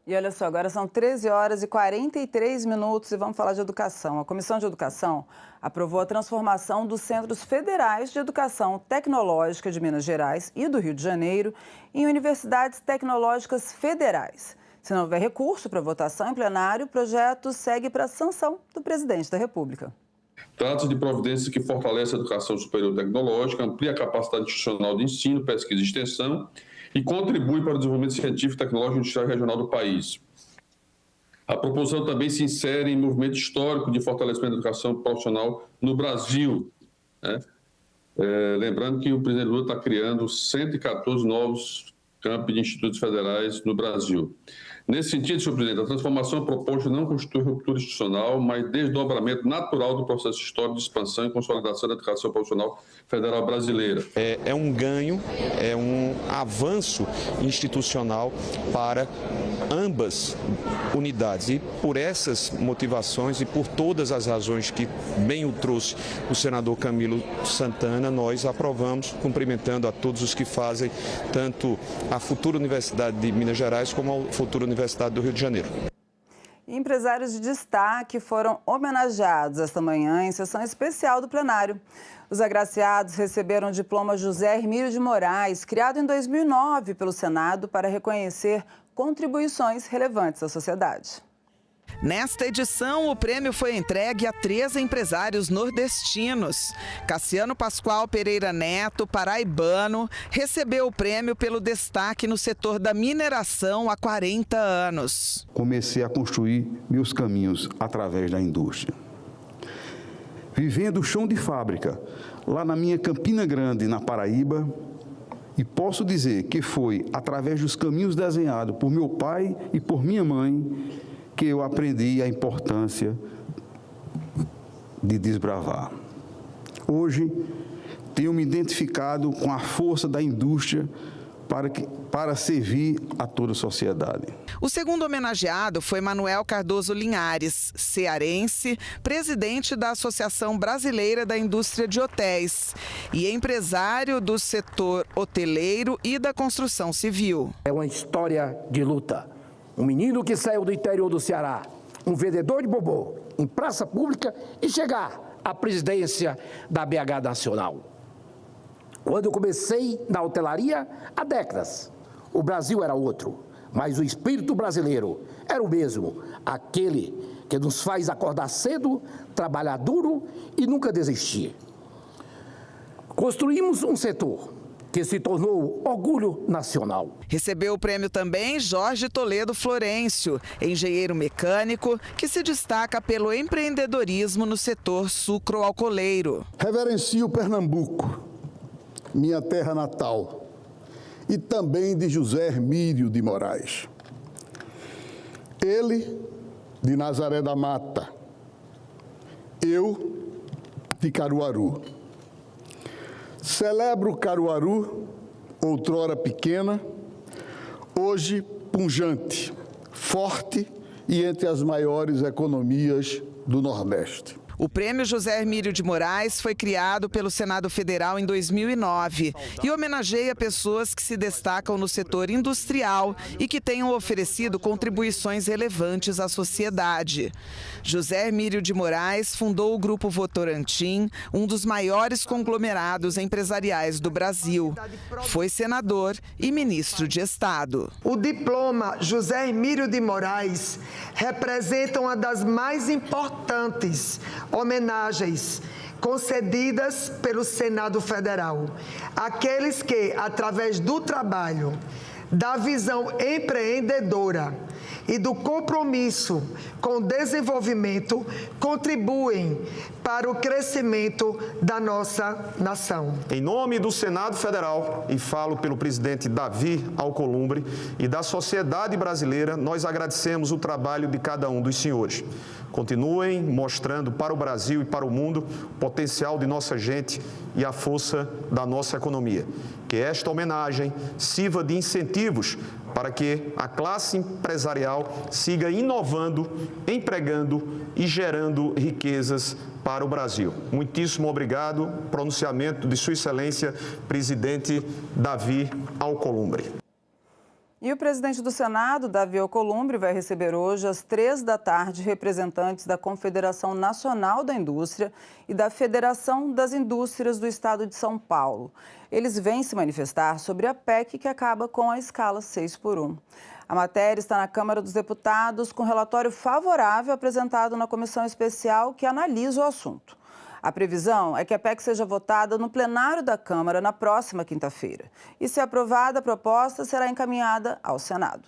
E olha só, agora são 13 horas e 43 minutos e vamos falar de educação. A Comissão de Educação aprovou a transformação dos Centros Federais de Educação Tecnológica de Minas Gerais e do Rio de Janeiro em universidades tecnológicas federais. Se não houver recurso para votação em plenário, o projeto segue para a sanção do presidente da República. Trata-se de providências que fortalecem a educação superior tecnológica, amplia a capacidade institucional de ensino, pesquisa e extensão e contribui para o desenvolvimento científico, tecnológico e industrial regional do país. A proposição também se insere em movimento histórico de fortalecimento da educação profissional no Brasil, né? Lembrando que o presidente Lula está criando 114 novos campi de institutos federais no Brasil. Nesse sentido, senhor presidente, a transformação proposta não constitui ruptura institucional, mas desdobramento natural do processo histórico de expansão e consolidação da educação profissional federal brasileira. É um ganho, é um avanço institucional para ambas unidades. E por essas motivações e por todas as razões que bem o trouxe o senador Camilo Santana, nós aprovamos, cumprimentando a todos os que fazem tanto a futura Universidade de Minas Gerais como a futura Universidade do Rio de Janeiro. Empresários de destaque foram homenageados esta manhã em sessão especial do plenário. Os agraciados receberam o diploma José Hermílio de Moraes, criado em 2009 pelo Senado para reconhecer contribuições relevantes à sociedade. Nesta edição, o prêmio foi entregue a 3 empresários nordestinos. Cassiano Pascoal Pereira Neto, paraibano, recebeu o prêmio pelo destaque no setor da mineração há 40 anos. Comecei a construir meus caminhos através da indústria. Vivendo o chão de fábrica, lá na minha Campina Grande, na Paraíba, e posso dizer que foi através dos caminhos desenhados por meu pai e por minha mãe que eu aprendi a importância de desbravar. Hoje, tenho me identificado com a força da indústria para servir a toda a sociedade. O segundo homenageado foi Manuel Cardoso Linhares, cearense, presidente da Associação Brasileira da Indústria de Hotéis e empresário do setor hoteleiro e da construção civil. É uma história de luta. Um menino que saiu do interior do Ceará, um vendedor de bobô, em praça pública e chegar à presidência da BH Nacional. Quando eu comecei na hotelaria, há décadas, o Brasil era outro, mas o espírito brasileiro era o mesmo, aquele que nos faz acordar cedo, trabalhar duro e nunca desistir. Construímos um setor que se tornou orgulho nacional. Recebeu o prêmio também Jorge Toledo Florencio, engenheiro mecânico, que se destaca pelo empreendedorismo no setor sucroalcooleiro. Reverencio Pernambuco, minha terra natal, e também de José Hermílio de Moraes. Ele, de Nazaré da Mata, eu, de Caruaru. Celebro Caruaru, outrora pequena, hoje pujante, forte e entre as maiores economias do Nordeste. O prêmio José Hermílio de Moraes foi criado pelo Senado Federal em 2009 e homenageia pessoas que se destacam no setor industrial e que tenham oferecido contribuições relevantes à sociedade. José Hermílio de Moraes fundou o Grupo Votorantim, um dos maiores conglomerados empresariais do Brasil. Foi senador e ministro de Estado. O diploma José Hermílio de Moraes representa uma das mais importantes homenagens concedidas pelo Senado Federal. Aqueles que, através do trabalho, da visão empreendedora e do compromisso com o desenvolvimento, contribuem para o crescimento da nossa nação. Em nome do Senado Federal, e falo pelo presidente Davi Alcolumbre e da sociedade brasileira, nós agradecemos o trabalho de cada um dos senhores. Continuem mostrando para o Brasil e para o mundo o potencial de nossa gente e a força da nossa economia. Que esta homenagem sirva de incentivos para que a classe empresarial siga inovando, empregando e gerando riquezas para o Brasil. Muitíssimo obrigado. Pronunciamento de Sua Excelência, presidente Davi Alcolumbre. E o presidente do Senado, Davi Alcolumbre, vai receber hoje, às 15h, representantes da Confederação Nacional da Indústria e da Federação das Indústrias do Estado de São Paulo. Eles vêm se manifestar sobre a PEC que acaba com a escala 6x1. A matéria está na Câmara dos Deputados com relatório favorável apresentado na comissão especial que analisa o assunto. A previsão é que a PEC seja votada no plenário da Câmara na próxima quinta-feira. E, se aprovada, a proposta será encaminhada ao Senado.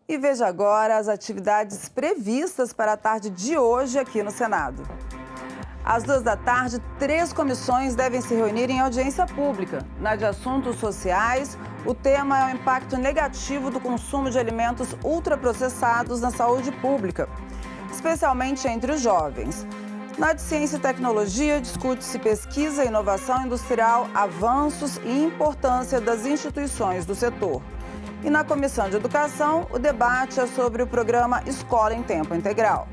E veja agora as atividades previstas para a tarde de hoje aqui no Senado. Às 14h, 3 comissões devem se reunir em audiência pública. Na de Assuntos Sociais, o tema é o impacto negativo do consumo de alimentos ultraprocessados na saúde pública, especialmente entre os jovens. Na de Ciência e Tecnologia, discute-se pesquisa e inovação industrial, avanços e importância das instituições do setor. E na Comissão de Educação, o debate é sobre o programa Escola em Tempo Integral.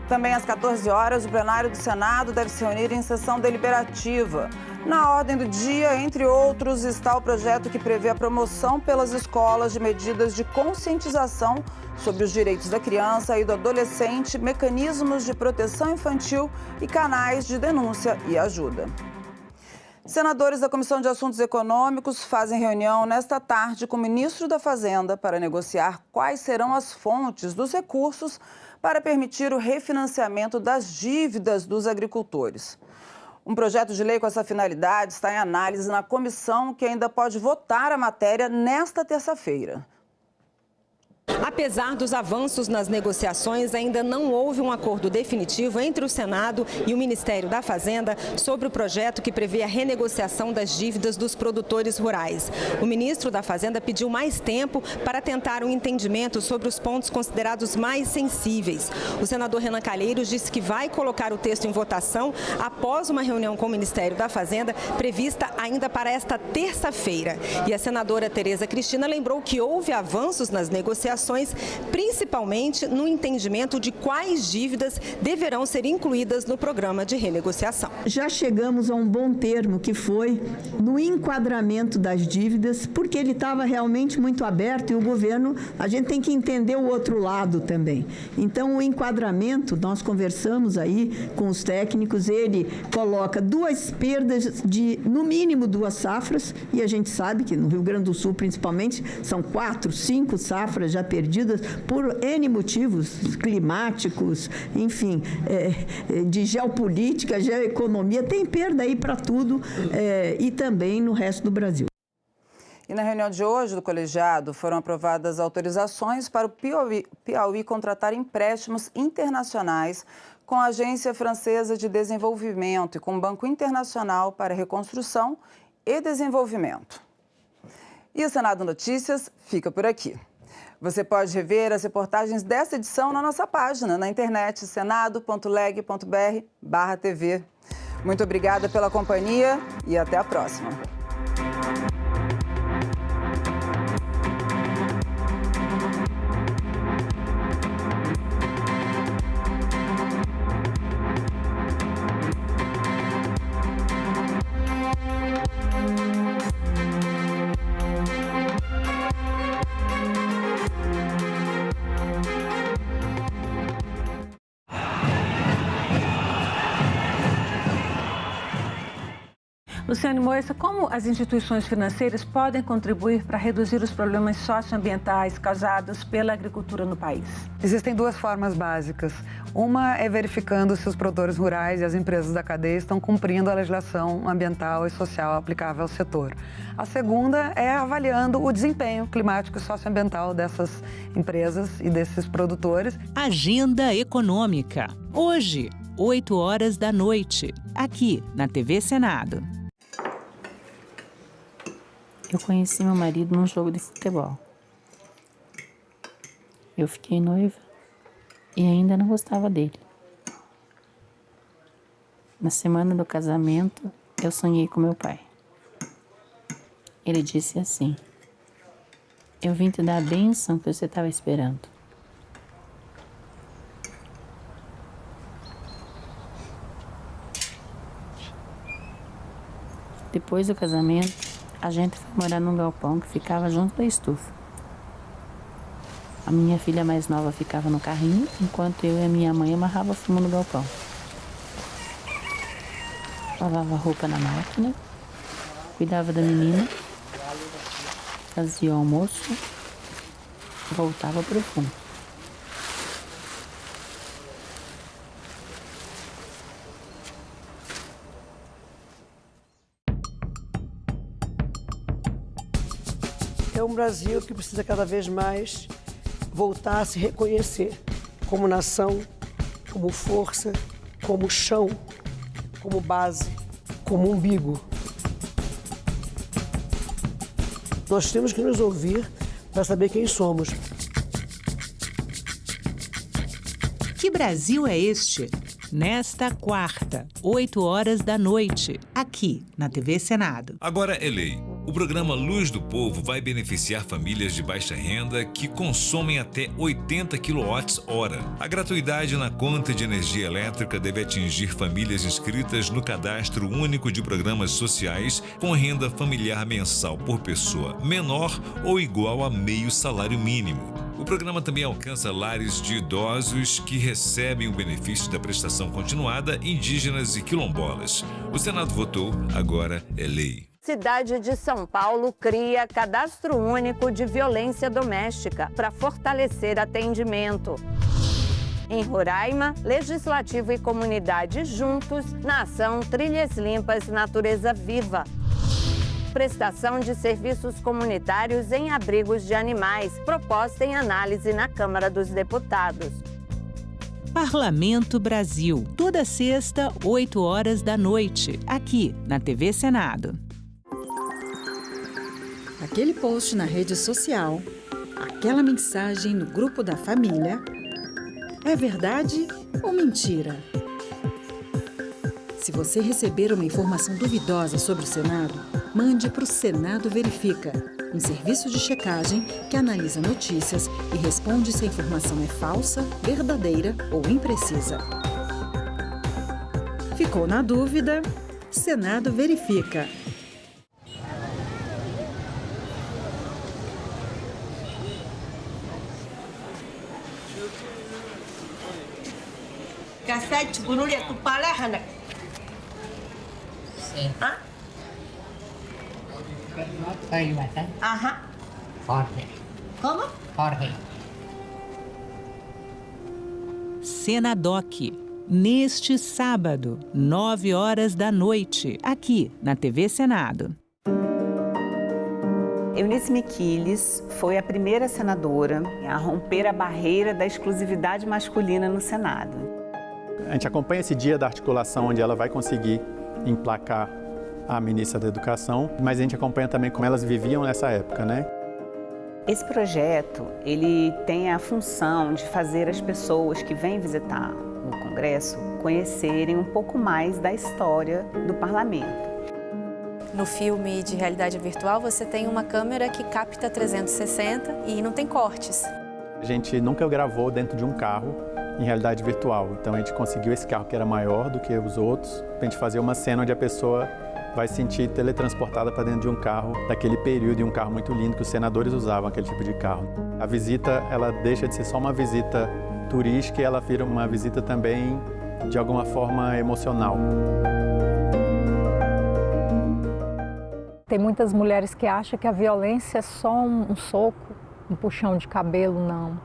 Também às 14h, o plenário do Senado deve se reunir em sessão deliberativa. Na ordem do dia, entre outros, está o projeto que prevê a promoção pelas escolas de medidas de conscientização sobre os direitos da criança e do adolescente, mecanismos de proteção infantil e canais de denúncia e ajuda. Senadores da Comissão de Assuntos Econômicos fazem reunião nesta tarde com o ministro da Fazenda para negociar quais serão as fontes dos recursos para permitir o refinanciamento das dívidas dos agricultores. Um projeto de lei com essa finalidade está em análise na comissão, que ainda pode votar a matéria nesta terça-feira. Apesar dos avanços nas negociações, ainda não houve um acordo definitivo entre o Senado e o Ministério da Fazenda sobre o projeto que prevê a renegociação das dívidas dos produtores rurais. O ministro da Fazenda pediu mais tempo para tentar um entendimento sobre os pontos considerados mais sensíveis. O senador Renan Calheiros disse que vai colocar o texto em votação após uma reunião com o Ministério da Fazenda prevista ainda para esta terça-feira. E a senadora Tereza Cristina lembrou que houve avanços nas negociações, principalmente no entendimento de quais dívidas deverão ser incluídas no programa de renegociação. Já chegamos a um bom termo, que foi no enquadramento das dívidas, porque ele estava realmente muito aberto e o governo, a gente tem que entender o outro lado também. Então, o enquadramento, nós conversamos aí com os técnicos, ele coloca 2 perdas de, no mínimo, 2 safras, e a gente sabe que no Rio Grande do Sul, principalmente, são 4, 5 safras já perdidas por N motivos climáticos, enfim, de geopolítica, geoeconomia, tem perda aí para tudo e também no resto do Brasil. E na reunião de hoje do colegiado foram aprovadas autorizações para o Piauí contratar empréstimos internacionais com a Agência Francesa de Desenvolvimento e com o Banco Internacional para Reconstrução e Desenvolvimento. E o Senado Notícias fica por aqui. Você pode rever as reportagens dessa edição na nossa página, na internet, senado.leg.br/TV. Muito obrigada pela companhia e até a próxima. Luciane Moissa, como as instituições financeiras podem contribuir para reduzir os problemas socioambientais causados pela agricultura no país? Existem 2 formas básicas. Uma é verificando se os produtores rurais e as empresas da cadeia estão cumprindo a legislação ambiental e social aplicável ao setor. A segunda é avaliando o desempenho climático e socioambiental dessas empresas e desses produtores. Agenda Econômica. Hoje, 20h, aqui na TV Senado. Eu conheci meu marido num jogo de futebol. Eu fiquei noiva e ainda não gostava dele. Na semana do casamento, eu sonhei com meu pai. Ele disse assim: eu vim te dar a bênção que você estava esperando. Depois do casamento, a gente foi morar num galpão que ficava junto da estufa. A minha filha mais nova ficava no carrinho, enquanto eu e a minha mãe amarrava fumo no galpão. Lavava roupa na máquina, cuidava da menina, fazia o almoço, voltava para o fundo. É um Brasil que precisa cada vez mais voltar a se reconhecer como nação, como força, como chão, como base, como umbigo. Nós temos que nos ouvir para saber quem somos. Que Brasil é este? Nesta quarta, 20h, aqui na TV Senado. Agora é lei. O programa Luz do Povo vai beneficiar famílias de baixa renda que consomem até 80 kWh. A gratuidade na conta de energia elétrica deve atingir famílias inscritas no Cadastro Único de Programas Sociais com renda familiar mensal por pessoa menor ou igual a meio salário mínimo. O programa também alcança lares de idosos que recebem o benefício da prestação continuada, indígenas e quilombolas. O Senado votou, agora é lei. Cidade de São Paulo cria Cadastro Único de Violência Doméstica para fortalecer atendimento. Em Roraima, Legislativo e comunidade juntos na ação Trilhas Limpas Natureza Viva. Prestação de serviços comunitários em abrigos de animais, proposta em análise na Câmara dos Deputados. Parlamento Brasil, toda sexta, 20h, aqui na TV Senado. Aquele post na rede social, aquela mensagem no grupo da família, é verdade ou mentira? Se você receber uma informação duvidosa sobre o Senado, mande para o Senado Verifica, um serviço de checagem que analisa notícias e responde se a informação é falsa, verdadeira ou imprecisa. Ficou na dúvida? Senado Verifica. Cassete, bunuria, tu palahana. Sim. Ah? Ajá. Jorge. Como? Jorge. Senadoc, neste sábado, 21h, aqui na TV Senado. Eunice Miquiles foi a primeira senadora a romper a barreira da exclusividade masculina no Senado. A gente acompanha esse dia da articulação, onde ela vai conseguir emplacar a ministra da Educação, mas a gente acompanha também como elas viviam nessa época, né? Esse projeto, ele tem a função de fazer as pessoas que vêm visitar o Congresso conhecerem um pouco mais da história do Parlamento. No filme de realidade virtual, você tem uma câmera que capta 360 e não tem cortes. A gente nunca gravou dentro de um carro em realidade virtual, então a gente conseguiu esse carro que era maior do que os outros, para a gente fazer uma cena onde a pessoa vai se sentir teletransportada para dentro de um carro daquele período, e um carro muito lindo que os senadores usavam, aquele tipo de carro. A visita, ela deixa de ser só uma visita turística e ela vira uma visita também, de alguma forma, emocional. Tem muitas mulheres que acham que a violência é só um soco, um puxão de cabelo, não.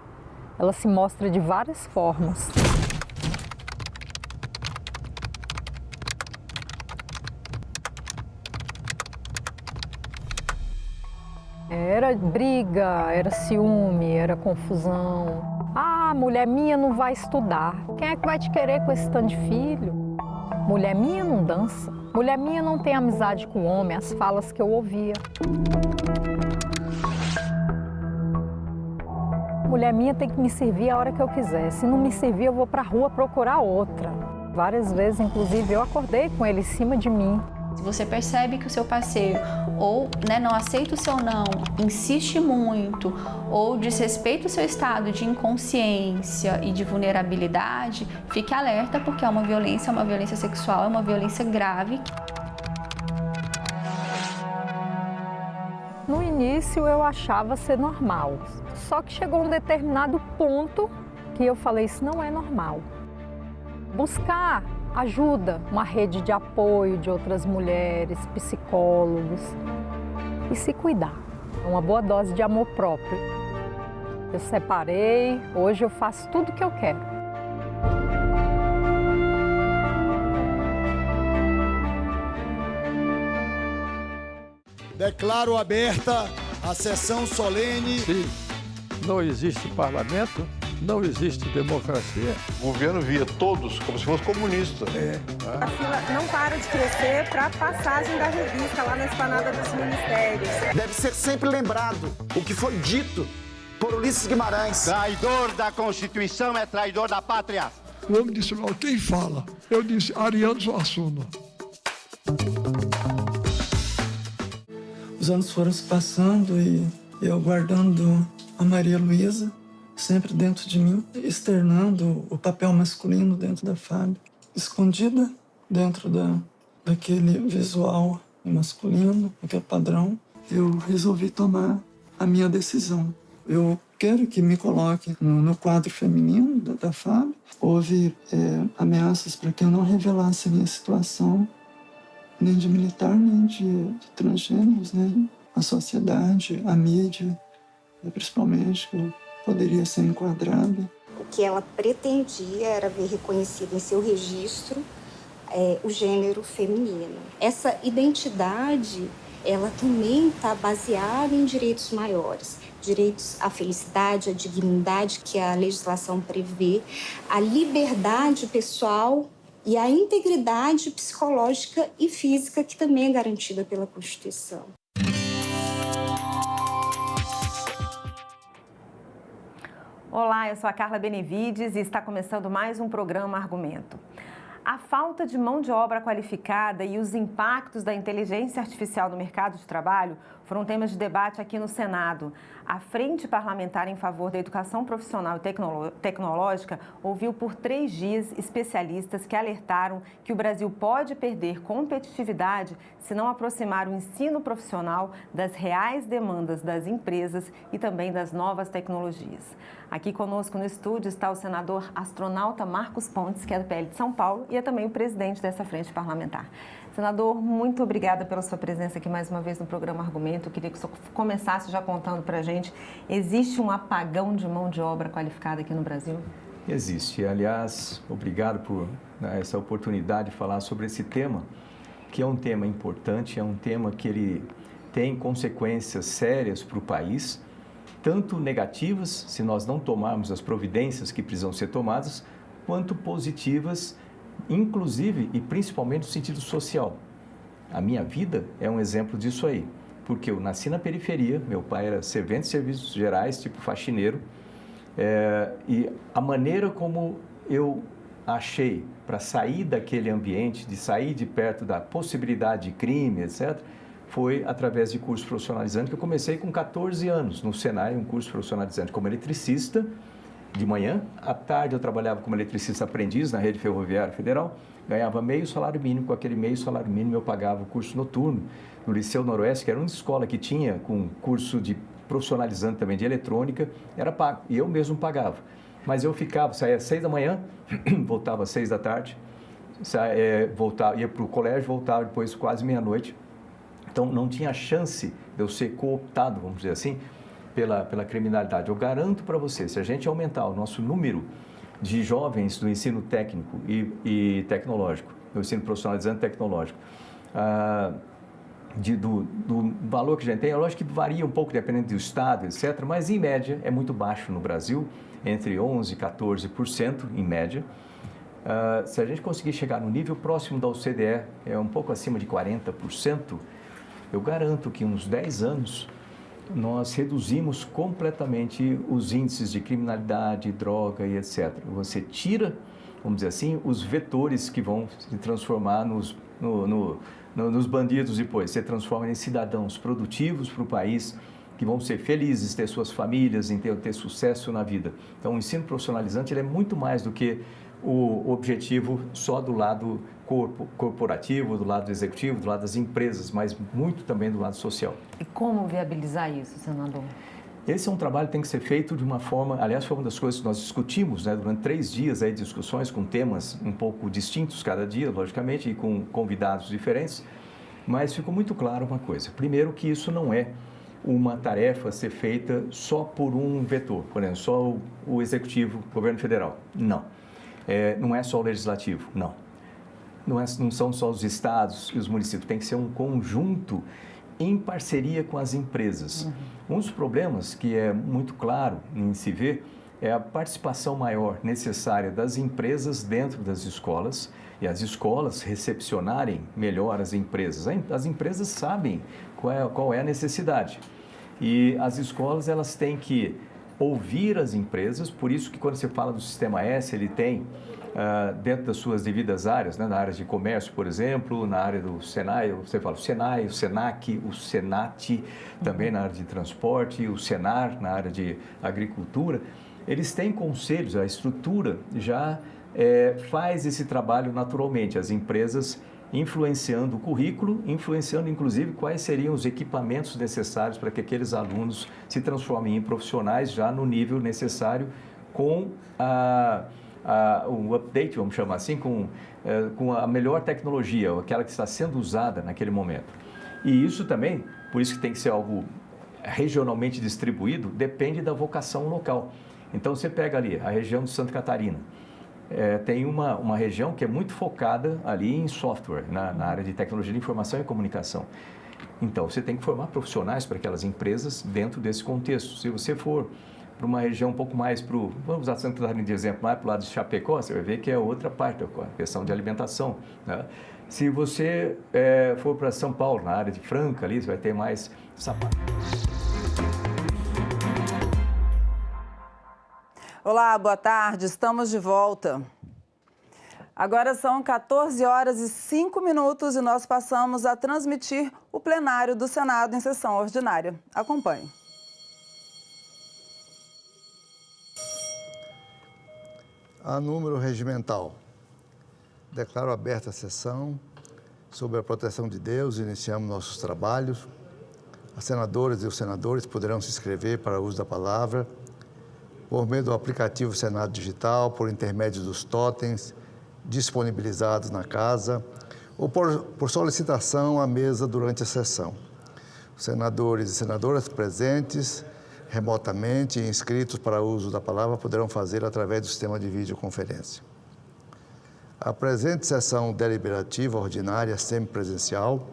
Ela se mostra de várias formas. Era briga, era ciúme, era confusão. Ah, mulher minha não vai estudar. Quem é que vai te querer com esse tanto de filho? Mulher minha não dança. Mulher minha não tem amizade com homem, as falas que eu ouvia. Mulher minha tem que me servir a hora que eu quiser. Se não me servir, eu vou pra rua procurar outra. Várias vezes, inclusive, eu acordei com ele em cima de mim. Se você percebe que o seu parceiro ou não aceita o seu não, insiste muito ou desrespeita o seu estado de inconsciência e de vulnerabilidade, fique alerta, porque é uma violência sexual, é uma violência grave. No início eu achava ser normal, só que chegou um determinado ponto que eu falei, isso não é normal. Buscar ajuda, uma rede de apoio de outras mulheres, psicólogos e se cuidar. Uma boa dose de amor próprio. Eu separei, hoje eu faço tudo o que eu quero. Declaro aberta a sessão solene. Se não existe parlamento, não existe democracia. O governo via todos como se fosse comunista. A fila não para de crescer para a passagem da revista lá na esplanada dos ministérios. Deve ser sempre lembrado o que foi dito por Ulisses Guimarães. Traidor da Constituição é traidor da pátria. O homem disse, não, quem fala? Eu disse, Ariano Suassuna. Os anos foram se passando e eu guardando a Maria Luísa sempre dentro de mim, externando o papel masculino dentro da Fábio, escondida dentro daquele visual masculino, aquele padrão, eu resolvi tomar a minha decisão. Eu quero que me coloque no quadro feminino da Fábio. Houve ameaças para que eu não revelasse a minha situação, nem de militar, nem de transgêneros, né? A sociedade, a mídia, principalmente, que eu poderia ser enquadrada. O que ela pretendia era ver reconhecido em seu registro o gênero feminino. Essa identidade, ela também está baseada em direitos maiores. Direitos à felicidade, à dignidade que a legislação prevê, a liberdade pessoal e a integridade psicológica e física que também é garantida pela Constituição. Olá, eu sou a Carla Benevides e está começando mais um programa Argumento. A falta de mão de obra qualificada e os impactos da inteligência artificial no mercado de trabalho foram temas de debate aqui no Senado. A Frente Parlamentar em Favor da Educação Profissional e Tecnológica ouviu por 3 dias especialistas que alertaram que o Brasil pode perder competitividade se não aproximar o ensino profissional das reais demandas das empresas e também das novas tecnologias. Aqui conosco no estúdio está o senador astronauta Marcos Pontes, que é do PL de São Paulo e é também o presidente dessa frente parlamentar. Senador, muito obrigada pela sua presença aqui mais uma vez no programa Argumento. Eu queria que o senhor começasse já contando para a gente, existe um apagão de mão de obra qualificada aqui no Brasil? Existe. Aliás, obrigado por essa oportunidade de falar sobre esse tema, que é um tema importante, é um tema que ele tem consequências sérias para o país, tanto negativas, se nós não tomarmos as providências que precisam ser tomadas, quanto positivas, inclusive e principalmente no sentido social. A minha vida é um exemplo disso aí, porque eu nasci na periferia, meu pai era servente de serviços gerais, tipo faxineiro, e a maneira como eu achei para sair daquele ambiente, de sair de perto da possibilidade de crime, etc., foi através de curso profissionalizante, que eu comecei com 14 anos no Senai, um curso profissionalizante como eletricista, de manhã. À tarde eu trabalhava como eletricista aprendiz na Rede Ferroviária Federal, ganhava meio salário mínimo, com aquele meio salário mínimo eu pagava o curso noturno no Liceu Noroeste, que era uma escola que tinha com curso de profissionalizante também de eletrônica, era pago, e eu mesmo pagava. Mas eu ficava, saía às 6 da manhã, voltava às 6 da tarde, ia para o colégio, voltava depois quase meia-noite. Então, não tinha chance de eu ser cooptado, vamos dizer assim, pela criminalidade. Eu garanto para você, se a gente aumentar o nosso número de jovens do ensino técnico e tecnológico, do ensino profissionalizante tecnológico, do valor que a gente tem, é lógico que varia um pouco dependendo do estado, etc., mas em média é muito baixo no Brasil, entre 11% e 14% em média. Se a gente conseguir chegar no nível próximo da OCDE, é um pouco acima de 40%, eu garanto que em uns 10 anos nós reduzimos completamente os índices de criminalidade, droga e etc. Você tira, vamos dizer assim, os vetores que vão se transformar nos bandidos depois. Você transforma em cidadãos produtivos para o país, que vão ser felizes, ter suas famílias, ter sucesso na vida. Então, o ensino profissionalizante ele é muito mais do que o objetivo só do lado corporativo, do lado executivo, do lado das empresas, mas muito também do lado social. E como viabilizar isso, senador? Esse é um trabalho que tem que ser feito de uma forma, aliás, foi uma das coisas que nós discutimos, né, durante 3 dias aí, discussões com temas um pouco distintos cada dia, logicamente, e com convidados diferentes, mas ficou muito claro uma coisa. Primeiro, que isso não é uma tarefa a ser feita só por um vetor, por exemplo, só o executivo, o governo federal. Não. Não é só o legislativo, não. Não são só os estados e os municípios, tem que ser um conjunto em parceria com as empresas. Um dos problemas que é muito claro em se ver é a participação maior necessária das empresas dentro das escolas e as escolas recepcionarem melhor as empresas. As empresas sabem qual é a necessidade e as escolas elas têm que ouvir as empresas, por isso que quando você fala do Sistema S, ele tem dentro das suas devidas áreas, né, na área de comércio, por exemplo, na área do Senai, você fala o Senai, o Senac, o Senat, também na área de transporte, o Senar, na área de agricultura, eles têm conselhos, a estrutura já faz esse trabalho naturalmente, as empresas influenciando o currículo, influenciando inclusive quais seriam os equipamentos necessários para que aqueles alunos se transformem em profissionais já no nível necessário com um update, vamos chamar assim, com a melhor tecnologia, aquela que está sendo usada naquele momento. E isso também, por isso que tem que ser algo regionalmente distribuído, depende da vocação local. Então você pega ali a região de Santa Catarina, tem uma região que é muito focada ali em software, na área de tecnologia de informação e comunicação. Então, você tem que formar profissionais para aquelas empresas dentro desse contexto. Se você for para uma região um pouco mais vamos usar Santa Catarina de exemplo, mais para o lado de Chapecó, você vai ver que é outra parte, a questão de alimentação, né? Se você for para São Paulo, na área de Franca, ali, você vai ter mais sapato. Olá, boa tarde, estamos de volta. Agora são 14 horas e 5 minutos e nós passamos a transmitir o plenário do Senado em sessão ordinária. Acompanhe. A número regimental. Declaro aberta a sessão sobre a proteção de Deus. Iniciamos nossos trabalhos. As senadoras e os senadores poderão se inscrever para o uso da palavra por meio do aplicativo Senado Digital, por intermédio dos totens disponibilizados na casa ou por solicitação à mesa durante a sessão. Os senadores e senadoras presentes remotamente e inscritos para o uso da palavra poderão fazer através do sistema de videoconferência. A presente sessão deliberativa ordinária semipresencial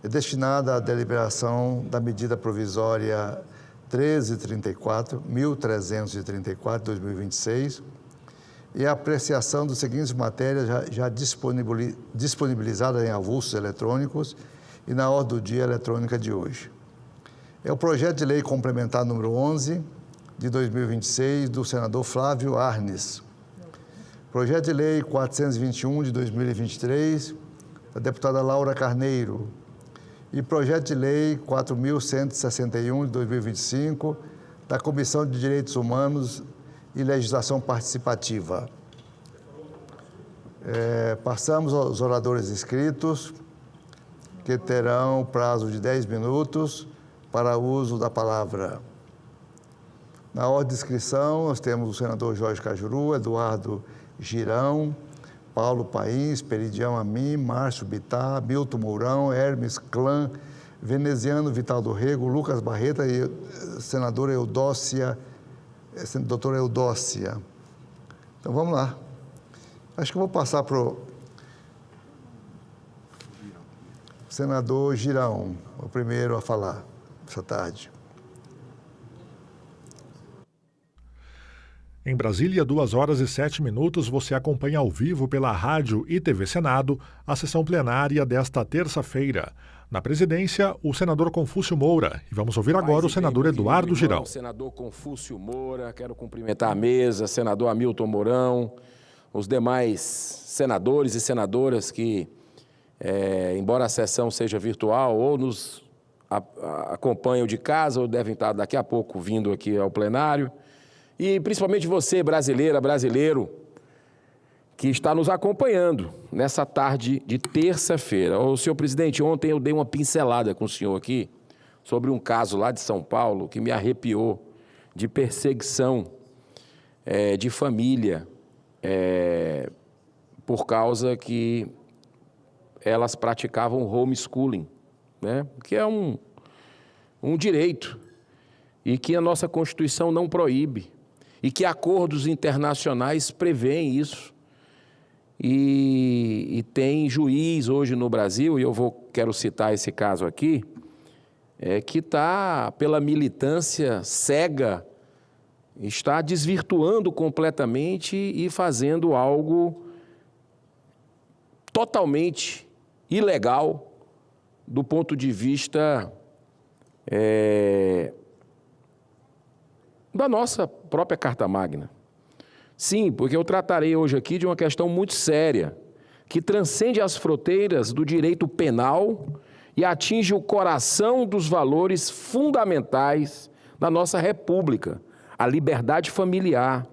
é destinada à deliberação da medida provisória 1334, 2026, e a apreciação das seguintes matérias já disponibilizadas em avulsos eletrônicos e na ordem do dia eletrônica de hoje. É o projeto de lei complementar número 11, de 2026, do senador Flávio Arnes. Projeto de lei 421, de 2023, da deputada Laura Carneiro. E projeto de lei 4.161, de 2025, da Comissão de Direitos Humanos e Legislação Participativa. Passamos aos oradores inscritos, que terão prazo de 10 minutos para o uso da palavra. Na ordem de inscrição, nós temos o senador Jorge Cajuru, Eduardo Girão, Paulo Paim, Peridião Amin, Márcio Bittar, Milton Mourão, Hermes Clã, Veneziano Vital do Rego, Lucas Barreta e senadora Eudócia, doutora Eudócia. Então, vamos lá. Acho que eu vou passar para o senador Girão, o primeiro a falar essa tarde. Em Brasília, 2 horas e 7 minutos, você acompanha ao vivo pela rádio e TV Senado a sessão plenária desta terça-feira. Na presidência, o senador Confúcio Moura. E vamos ouvir agora o senador Eduardo Girão. Senador Confúcio Moura, quero cumprimentar a mesa, senador Hamilton Mourão, os demais senadores e senadoras que, embora a sessão seja virtual, ou nos acompanham de casa, ou devem estar daqui a pouco vindo aqui ao plenário. E principalmente você, brasileira, brasileiro, que está nos acompanhando nessa tarde de terça-feira. Senhor presidente, ontem eu dei uma pincelada com o senhor aqui sobre um caso lá de São Paulo que me arrepiou, de perseguição de família, por causa que elas praticavam homeschooling, né? Que é um direito e que a nossa Constituição não proíbe. E que acordos internacionais prevêem isso. E tem juiz hoje no Brasil, e quero citar esse caso aqui, que está pela militância cega está desvirtuando completamente e fazendo algo totalmente ilegal do ponto de vista da nossa própria Carta Magna. Sim, porque eu tratarei hoje aqui de uma questão muito séria, que transcende as fronteiras do direito penal e atinge o coração dos valores fundamentais da nossa República, a liberdade familiar,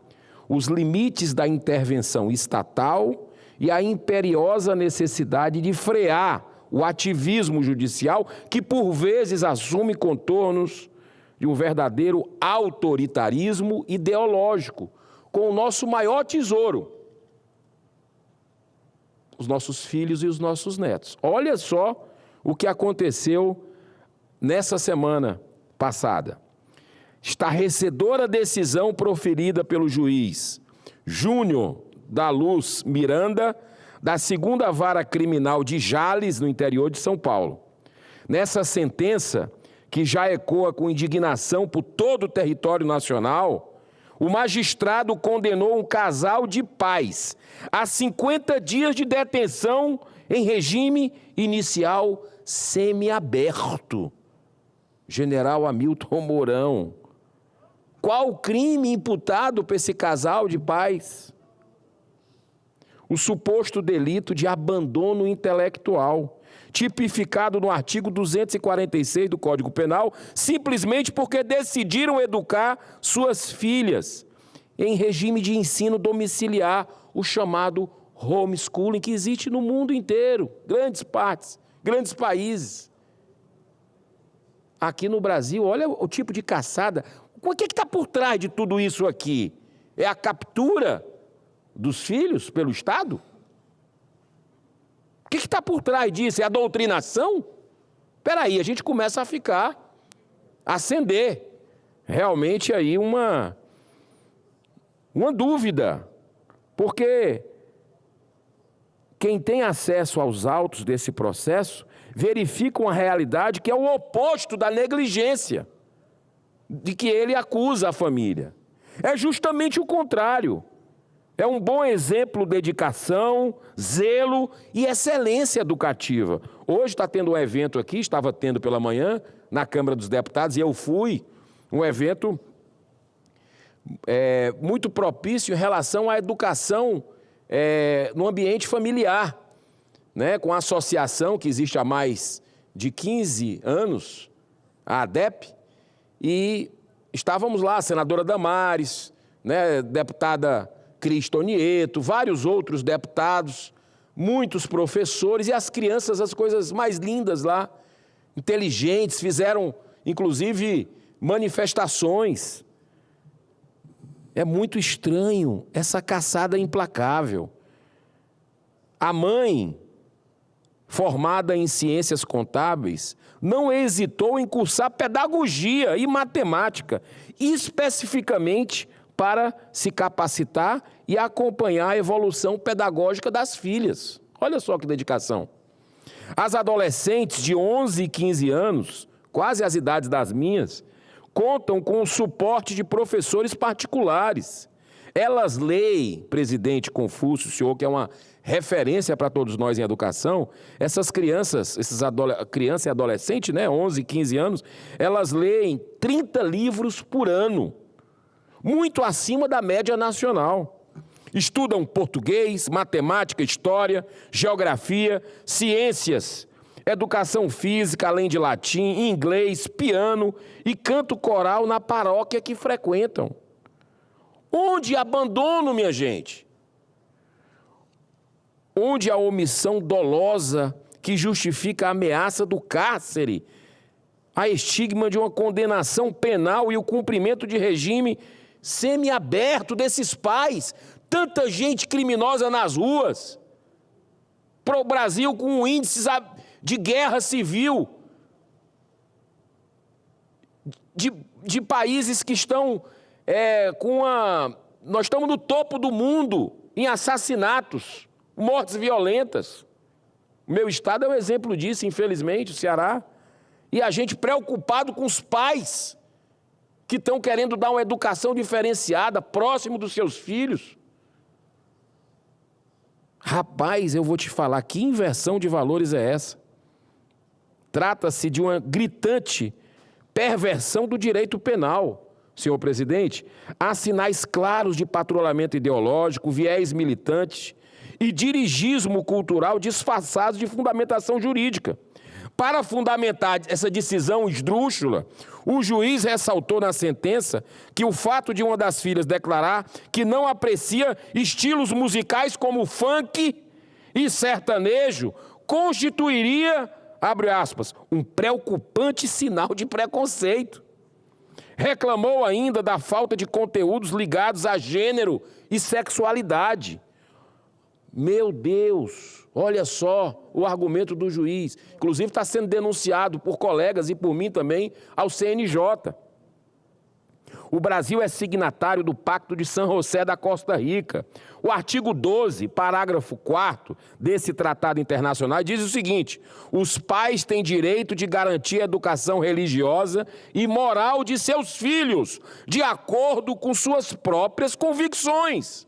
os limites da intervenção estatal e a imperiosa necessidade de frear o ativismo judicial que, por vezes, assume contornos de um verdadeiro autoritarismo ideológico, com o nosso maior tesouro, os nossos filhos e os nossos netos. Olha só o que aconteceu nessa semana passada. Estarrecedora decisão proferida pelo juiz Júnior da Luz Miranda, da 2ª Vara Criminal de Jales, no interior de São Paulo. Nessa sentença, que já ecoa com indignação por todo o território nacional, o magistrado condenou um casal de pais a 50 dias de detenção em regime inicial semiaberto. General Hamilton Mourão. Qual o crime imputado por esse casal de pais? O suposto delito de abandono intelectual, tipificado no artigo 246 do Código Penal, simplesmente porque decidiram educar suas filhas em regime de ensino domiciliar, o chamado homeschooling, que existe no mundo inteiro, grandes partes, grandes países. Aqui no Brasil, olha o tipo de caçada. O que está por trás de tudo isso aqui? É a captura dos filhos pelo Estado? O que está por trás disso? É a doutrinação? Espera aí, a gente começa a acender realmente aí uma dúvida, porque quem tem acesso aos autos desse processo verifica uma realidade que é o oposto da negligência de que ele acusa a família. É justamente o contrário. É um bom exemplo de dedicação, zelo e excelência educativa. Hoje está tendo um evento aqui, estava tendo pela manhã, na Câmara dos Deputados, e eu fui, um evento muito propício em relação à educação no ambiente familiar, né, com a associação que existe há mais de 15 anos, a ADEP, e estávamos lá, a senadora Damares, né, deputada Cristo Nieto, vários outros deputados, muitos professores e as crianças, as coisas mais lindas lá, inteligentes, fizeram inclusive manifestações. É muito estranho essa caçada implacável. A mãe, formada em ciências contábeis, não hesitou em cursar pedagogia e matemática, especificamente para se capacitar e acompanhar a evolução pedagógica das filhas. Olha só que dedicação. As adolescentes de 11 e 15 anos, quase as idades das minhas, contam com o suporte de professores particulares. Elas leem, presidente Confúcio, o senhor que é uma referência para todos nós em educação, essas crianças, criança e adolescente, né, 11 e 15 anos, elas leem 30 livros por ano, muito acima da média nacional. Estudam português, matemática, história, geografia, ciências, educação física, além de latim, inglês, piano e canto coral na paróquia que frequentam. Onde abandono, minha gente? Onde a omissão dolosa que justifica a ameaça do cárcere, a estigma de uma condenação penal e o cumprimento de regime semiaberto desses pais, tanta gente criminosa nas ruas, para o Brasil com índices de guerra civil, de países que estão nós estamos no topo do mundo em assassinatos, mortes violentas. O meu estado é um exemplo disso, infelizmente, o Ceará. E a gente preocupado com os pais que estão querendo dar uma educação diferenciada, próximo dos seus filhos. Rapaz, eu vou te falar, que inversão de valores é essa? Trata-se de uma gritante perversão do direito penal. Senhor presidente, há sinais claros de patrulhamento ideológico, viés militante e dirigismo cultural disfarçados de fundamentação jurídica. Para fundamentar essa decisão esdrúxula, o juiz ressaltou na sentença que o fato de uma das filhas declarar que não aprecia estilos musicais como funk e sertanejo constituiria, abre aspas, um preocupante sinal de preconceito. Reclamou ainda da falta de conteúdos ligados a gênero e sexualidade. Meu Deus, olha só o argumento do juiz. Inclusive está sendo denunciado por colegas e por mim também ao CNJ. O Brasil é signatário do Pacto de San José da Costa Rica. O artigo 12, parágrafo 4º desse tratado internacional diz o seguinte: os pais têm direito de garantir a educação religiosa e moral de seus filhos, de acordo com suas próprias convicções.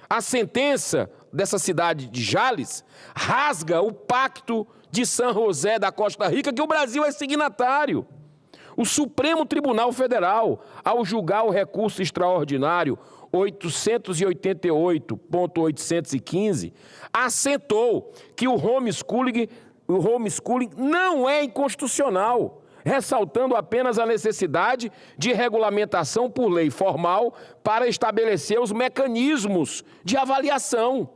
A sentença dessa cidade de Jales rasga o Pacto de San José da Costa Rica, que o Brasil é signatário. O Supremo Tribunal Federal, ao julgar o recurso extraordinário 888.815, assentou que o homeschooling não é inconstitucional, ressaltando apenas a necessidade de regulamentação por lei formal para estabelecer os mecanismos de avaliação.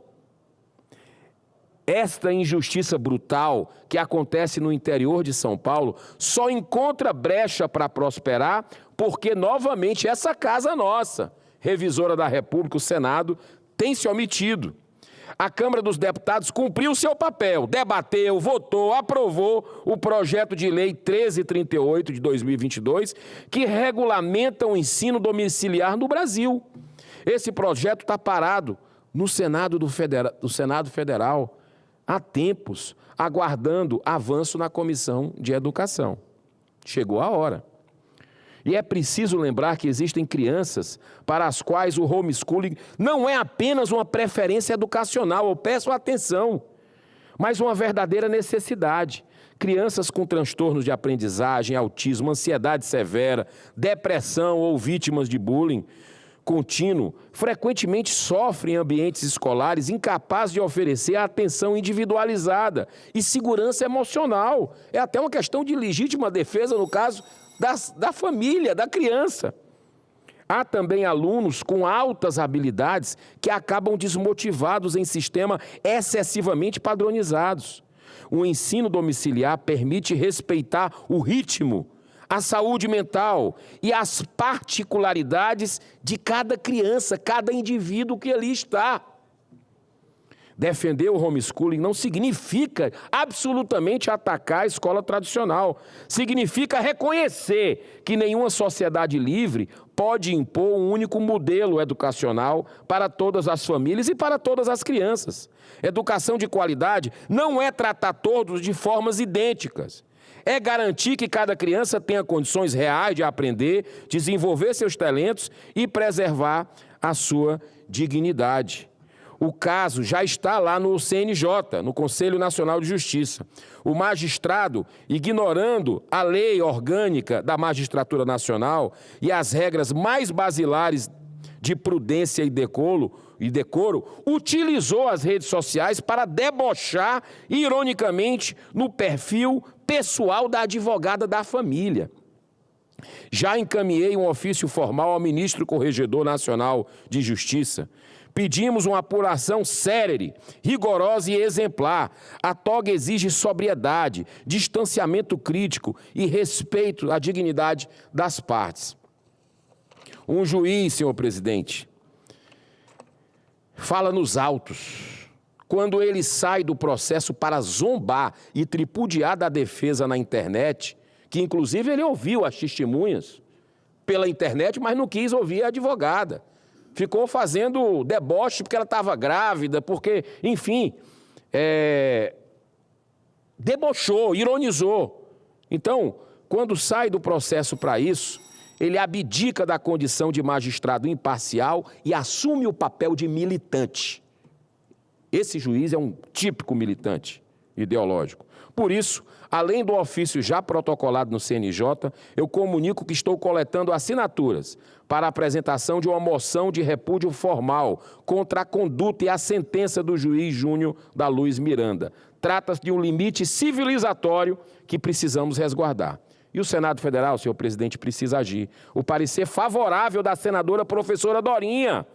Esta injustiça brutal que acontece no interior de São Paulo só encontra brecha para prosperar porque, novamente, essa casa nossa, revisora da República, o Senado, tem se omitido. A Câmara dos Deputados cumpriu seu papel, debateu, votou, aprovou o projeto de lei 1338 de 2022, que regulamenta o ensino domiciliar no Brasil. Esse projeto está parado no Senado Federal há tempos, aguardando avanço na Comissão de Educação. Chegou a hora. E é preciso lembrar que existem crianças para as quais o homeschooling não é apenas uma preferência educacional, eu peço atenção, mas uma verdadeira necessidade. Crianças com transtornos de aprendizagem, autismo, ansiedade severa, depressão ou vítimas de bullying contínuo, frequentemente sofrem em ambientes escolares incapazes de oferecer a atenção individualizada e segurança emocional. É até uma questão de legítima defesa no caso da família, da criança. Há também alunos com altas habilidades que acabam desmotivados em sistemas excessivamente padronizados. O ensino domiciliar permite respeitar o ritmo, a saúde mental e as particularidades de cada criança, cada indivíduo que ali está. Defender o homeschooling não significa absolutamente atacar a escola tradicional. Significa reconhecer que nenhuma sociedade livre pode impor um único modelo educacional para todas as famílias e para todas as crianças. Educação de qualidade não é tratar todos de formas idênticas. É garantir que cada criança tenha condições reais de aprender, desenvolver seus talentos e preservar a sua dignidade. O caso já está lá no CNJ, no Conselho Nacional de Justiça. O magistrado, ignorando a lei orgânica da Magistratura Nacional e as regras mais basilares de prudência e decoro, utilizou as redes sociais para debochar, ironicamente, no perfil pessoal da advogada da família. Já encaminhei um ofício formal ao ministro Corregedor Nacional de Justiça. Pedimos uma apuração célere, rigorosa e exemplar. A toga exige sobriedade, distanciamento crítico e respeito à dignidade das partes. Um juiz, senhor presidente, fala nos autos. Quando ele sai do processo para zombar e tripudiar da defesa na internet, que inclusive ele ouviu as testemunhas pela internet, mas não quis ouvir a advogada. Ficou fazendo deboche porque ela estava grávida, porque, enfim, debochou, ironizou. Então, quando sai do processo para isso, ele abdica da condição de magistrado imparcial e assume o papel de militante. Esse juiz é um típico militante ideológico. Por isso, além do ofício já protocolado no CNJ, eu comunico que estou coletando assinaturas para a apresentação de uma moção de repúdio formal contra a conduta e a sentença do juiz Júnior da Luz Miranda. Trata-se de um limite civilizatório que precisamos resguardar. E o Senado Federal, senhor presidente, precisa agir. O parecer favorável da senadora professora Dorinha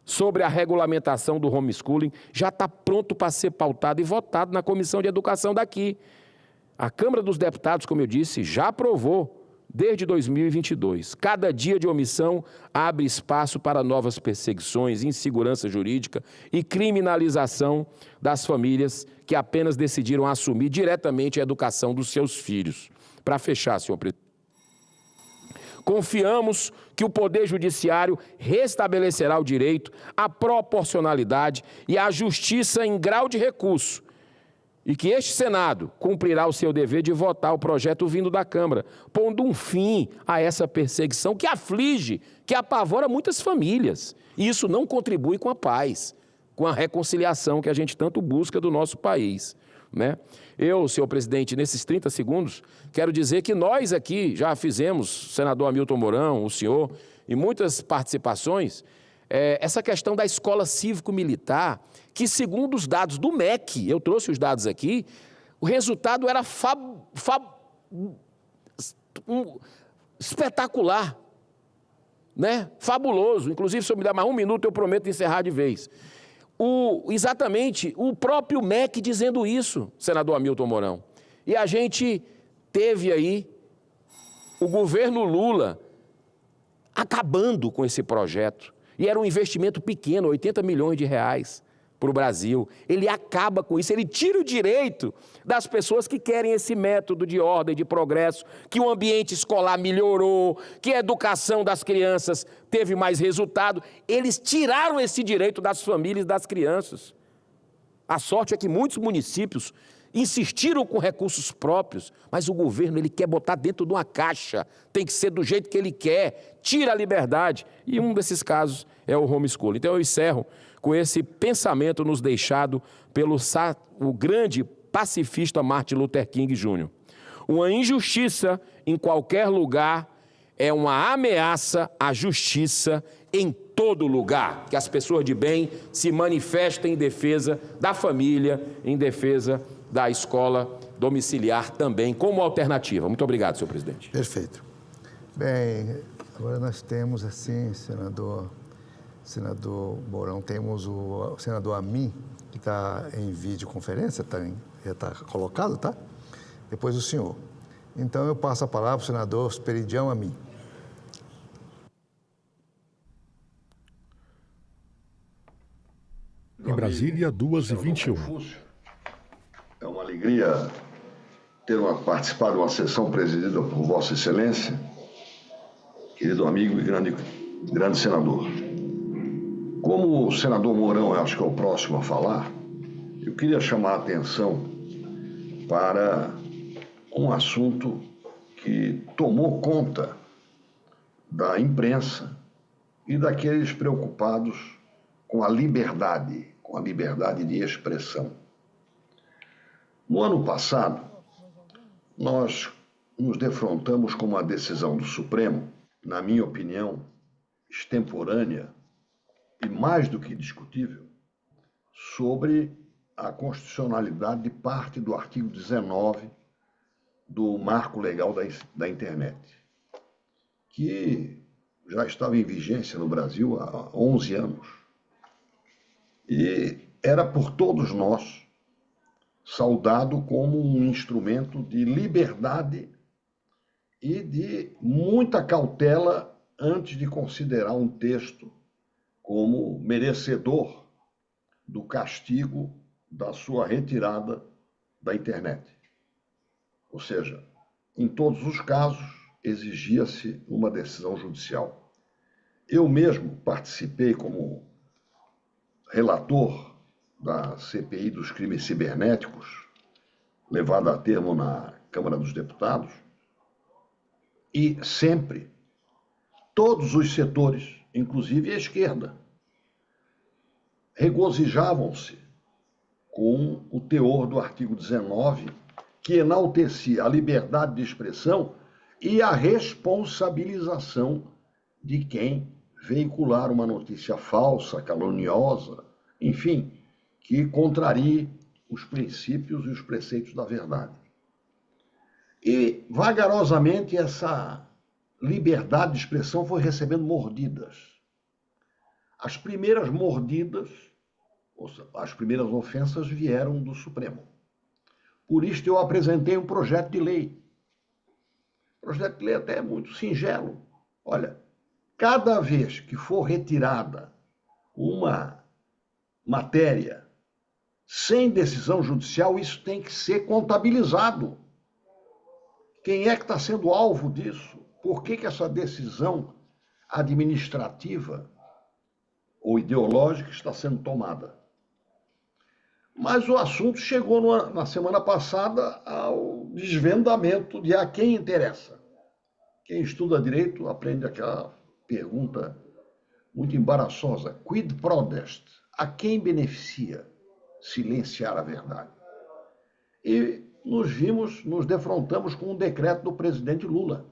sobre a regulamentação do homeschooling já está pronto para ser pautado e votado na Comissão de Educação daqui. A Câmara dos Deputados, como eu disse, já aprovou desde 2022. Cada dia de omissão abre espaço para novas perseguições, insegurança jurídica e criminalização das famílias que apenas decidiram assumir diretamente a educação dos seus filhos. Para fechar, senhor presidente, confiamos que o Poder Judiciário restabelecerá o direito, a proporcionalidade e a justiça em grau de recurso e que este Senado cumprirá o seu dever de votar o projeto vindo da Câmara, pondo um fim a essa perseguição que aflige, que apavora muitas famílias. E isso não contribui com a paz, com a reconciliação que a gente tanto busca do nosso país, né? Eu, senhor presidente, nesses 30 segundos, quero dizer que nós aqui já fizemos, o senador Hamilton Mourão, o senhor, e muitas participações, essa questão da escola cívico-militar, que segundo os dados do MEC, eu trouxe os dados aqui, o resultado era espetacular, né? Fabuloso. Inclusive, se eu me der mais um minuto, eu prometo encerrar de vez. Exatamente o próprio MEC dizendo isso, senador Hamilton Mourão. E a gente teve aí o governo Lula acabando com esse projeto. E era um investimento pequeno, 80 milhões de reais para o Brasil. Ele acaba com isso, ele tira o direito das pessoas que querem esse método de ordem, de progresso, que o ambiente escolar melhorou, que a educação das crianças teve mais resultado. Eles tiraram esse direito das famílias e das crianças. A sorte é que muitos municípios insistiram com recursos próprios, mas o governo ele quer botar dentro de uma caixa, tem que ser do jeito que ele quer, tira a liberdade, e um desses casos é o homeschooling. Então eu encerro com esse pensamento nos deixado pelo o grande pacifista Martin Luther King Jr. Uma injustiça em qualquer lugar é uma ameaça à justiça em todo lugar. Que as pessoas de bem se manifestem em defesa da família, em defesa da escola domiciliar também, como alternativa. Muito obrigado, senhor presidente. Perfeito. Bem, agora nós temos, assim, senador Mourão, temos o senador Amin, que está em videoconferência, já está colocado, tá? Depois o senhor. Então, eu passo a palavra para o senador Esperidião Amin. Em Brasília, 2h21. É uma alegria participar de uma sessão presidida por Vossa Excelência, querido amigo e grande senador. Como o senador Mourão, acho que é o próximo a falar, eu queria chamar a atenção para um assunto que tomou conta da imprensa e daqueles preocupados com a liberdade de expressão. No ano passado, nós nos defrontamos com uma decisão do Supremo, na minha opinião, extemporânea e mais do que discutível, sobre a constitucionalidade de parte do artigo 19 do Marco Legal da Internet, que já estava em vigência no Brasil há 11 anos. E era por todos nós saudado como um instrumento de liberdade e de muita cautela antes de considerar um texto como merecedor do castigo da sua retirada da internet. Ou seja, em todos os casos, exigia-se uma decisão judicial. Eu mesmo participei como relator da CPI dos crimes cibernéticos, levada a termo na Câmara dos Deputados, e sempre todos os setores, inclusive a esquerda, regozijavam-se com o teor do artigo 19, que enaltecia a liberdade de expressão e a responsabilização de quem veicular uma notícia falsa, caluniosa, enfim, que contrarie os princípios e os preceitos da verdade. E, vagarosamente, essa liberdade de expressão foi recebendo mordidas. As primeiras mordidas, ou seja, as primeiras ofensas vieram do Supremo. Por isto eu apresentei um projeto de lei. O projeto de lei até é muito singelo. Olha, cada vez que for retirada uma matéria sem decisão judicial, isso tem que ser contabilizado. Quem é que está sendo alvo disso? Por que essa decisão administrativa ou ideológica está sendo tomada? Mas o assunto chegou na semana passada ao desvendamento de a quem interessa. Quem estuda direito aprende aquela pergunta muito embaraçosa. Quid prodest? A quem beneficia silenciar a verdade? E nos defrontamos com um decreto do presidente Lula.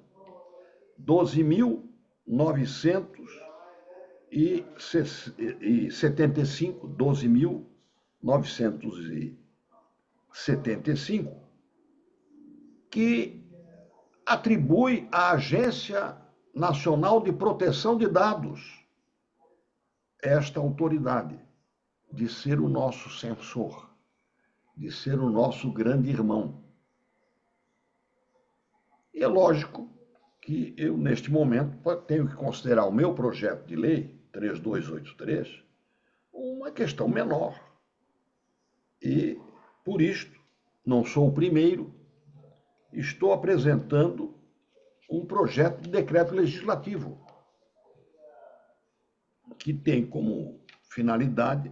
12.975, que atribui à Agência Nacional de Proteção de Dados esta autoridade de ser o nosso censor, de ser o nosso grande irmão. E é lógico que eu, neste momento, tenho que considerar o meu projeto de lei, 3283, uma questão menor. E, por isto, não sou o primeiro, estou apresentando um projeto de decreto legislativo que tem como finalidade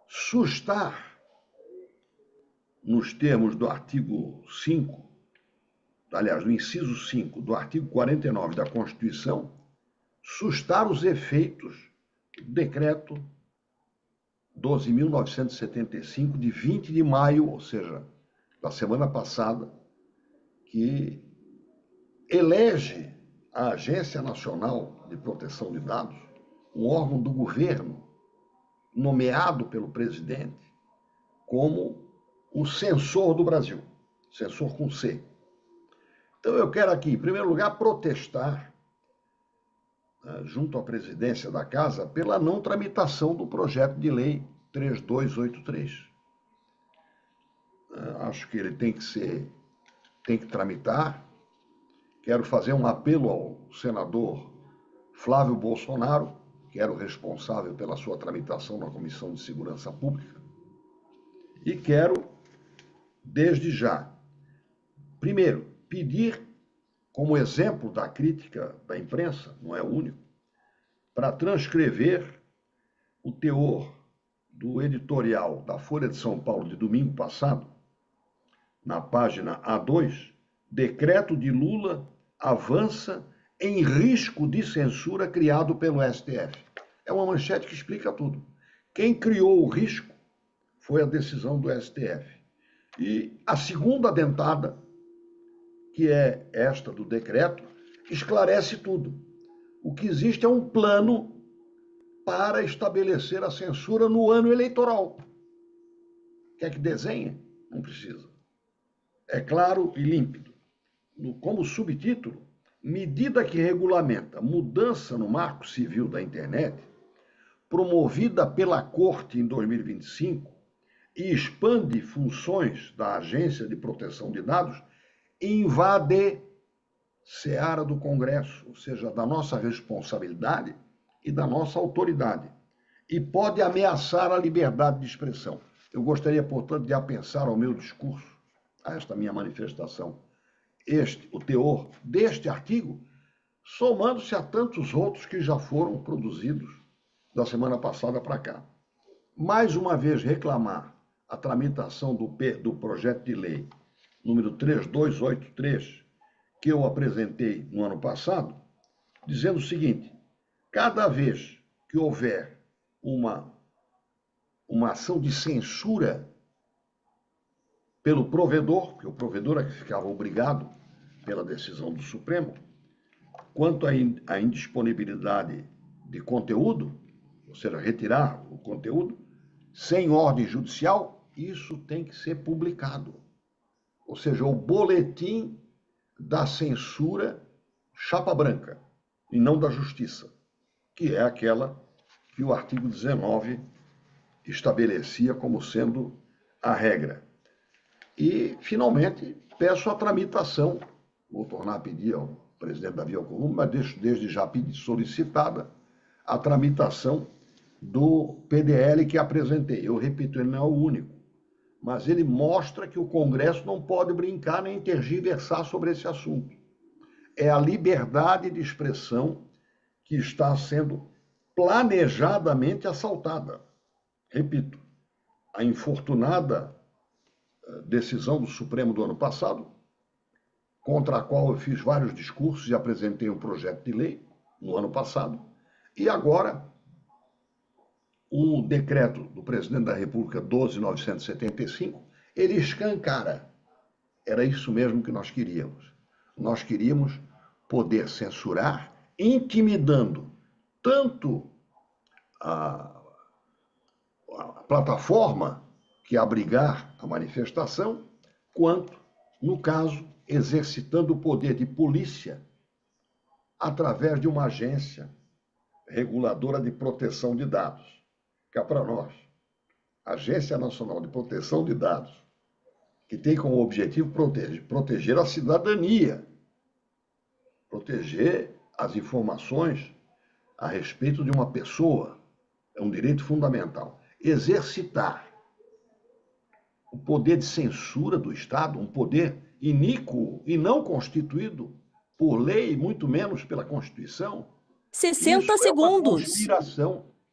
sustar, nos termos do artigo 5, aliás, do inciso 5 do artigo 49 da Constituição, sustar os efeitos do decreto 12.975, de 20 de maio, ou seja, da semana passada, que elege a Agência Nacional de Proteção de Dados, um órgão do governo, nomeado pelo presidente, como o censor do Brasil, censor com C. Então eu quero aqui, em primeiro lugar, protestar junto à presidência da Casa pela não tramitação do projeto de lei 3283. Acho que ele tem que tramitar. Quero fazer um apelo ao senador Flávio Bolsonaro, que era o responsável pela sua tramitação na Comissão de Segurança Pública, e quero, desde já, primeiro, pedir, como exemplo da crítica da imprensa, não é o único, para transcrever o teor do editorial da Folha de São Paulo de domingo passado, na página A2, decreto de Lula avança em risco de censura criado pelo STF. É uma manchete que explica tudo. Quem criou o risco foi a decisão do STF. E a segunda dentada, que é esta do decreto, esclarece tudo. O que existe é um plano para estabelecer a censura no ano eleitoral. Quer que desenhe? Não precisa. É claro e límpido. Como subtítulo, medida que regulamenta mudança no Marco Civil da Internet, promovida pela Corte em 2025 e expande funções da Agência de Proteção de Dados, invade seara do Congresso, ou seja, da nossa responsabilidade e da nossa autoridade, e pode ameaçar a liberdade de expressão. Eu gostaria, portanto, de apensar ao meu discurso, a esta minha manifestação, o teor deste artigo, somando-se a tantos outros que já foram produzidos da semana passada para cá. Mais uma vez, reclamar a tramitação do projeto de lei número 3283, que eu apresentei no ano passado, dizendo o seguinte: cada vez que houver uma ação de censura pelo provedor, porque o provedor é que ficava obrigado pela decisão do Supremo, quanto à indisponibilidade de conteúdo, ou seja, retirar o conteúdo, sem ordem judicial, isso tem que ser publicado. Ou seja, o boletim da censura chapa branca, e não da justiça, que é aquela que o artigo 19 estabelecia como sendo a regra. E, finalmente, peço a tramitação, vou tornar a pedir ao presidente Davi Alcolumbre, mas deixo desde já pedir solicitada a tramitação do PDL que apresentei. Eu repito, ele não é o único, mas ele mostra que o Congresso não pode brincar nem tergiversar sobre esse assunto. É a liberdade de expressão que está sendo planejadamente assaltada. Repito, a infortunada decisão do Supremo do ano passado, contra a qual eu fiz vários discursos e apresentei um projeto de lei no ano passado, e agora o decreto do presidente da República 12.975, ele escancara. Era isso mesmo que nós queríamos. Nós queríamos poder censurar, intimidando tanto a plataforma que abrigar a manifestação, quanto, no caso, exercitando o poder de polícia através de uma agência reguladora de proteção de dados, que é para nós, Agência Nacional de Proteção de Dados, que tem como objetivo proteger a cidadania, proteger as informações a respeito de uma pessoa, é um direito fundamental. Exercitar o poder de censura do Estado, um poder iníquo e não constituído por lei, muito menos pela Constituição. 60 segundos.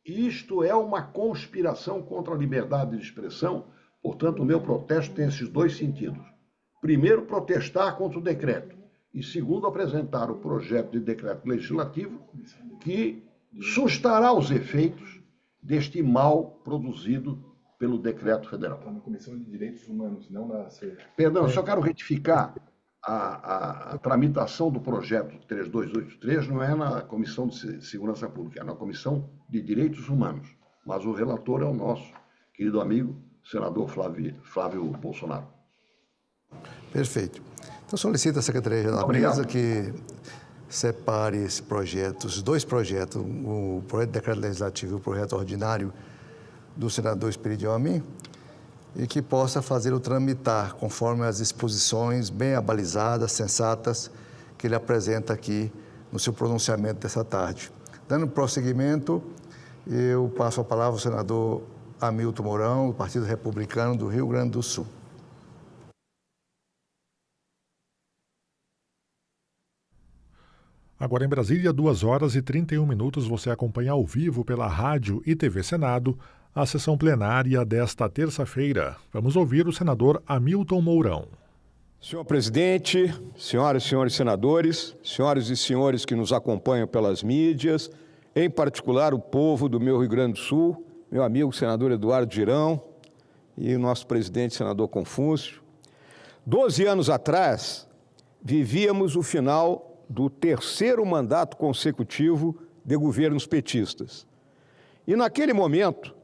Isto é uma conspiração contra a liberdade de expressão. Portanto, o meu protesto tem esses dois sentidos. Primeiro, protestar contra o decreto. E segundo, apresentar o projeto de decreto legislativo que sustará os efeitos deste mal produzido pelo decreto federal. Está na Comissão de Direitos Humanos, não na... Perdão, eu só quero retificar. A tramitação do projeto 3283 não é na Comissão de Segurança Pública, é na Comissão de Direitos Humanos. Mas o relator é o nosso querido amigo, senador Flávio Bolsonaro. Perfeito. Então, solicito à Secretaria-Geral da Mesa que separe esse projeto, os dois projetos, o projeto de decreto legislativo e o projeto ordinário do senador Esperidião Amin, e que possa fazer o tramitar conforme as disposições bem abalizadas, sensatas, que ele apresenta aqui no seu pronunciamento dessa tarde. Dando prosseguimento, eu passo a palavra ao senador Hamilton Mourão, do Partido Republicano do Rio Grande do Sul. Agora em Brasília, 2h31, você acompanha ao vivo pela rádio e TV Senado a sessão plenária desta terça-feira. Vamos ouvir o senador Hamilton Mourão. Senhor presidente, senhoras e senhores senadores, senhoras e senhores que nos acompanham pelas mídias, em particular o povo do meu Rio Grande do Sul, meu amigo senador Eduardo Girão e o nosso presidente senador Confúcio. 12 anos atrás, vivíamos o final do terceiro mandato consecutivo de governos petistas. E naquele momento,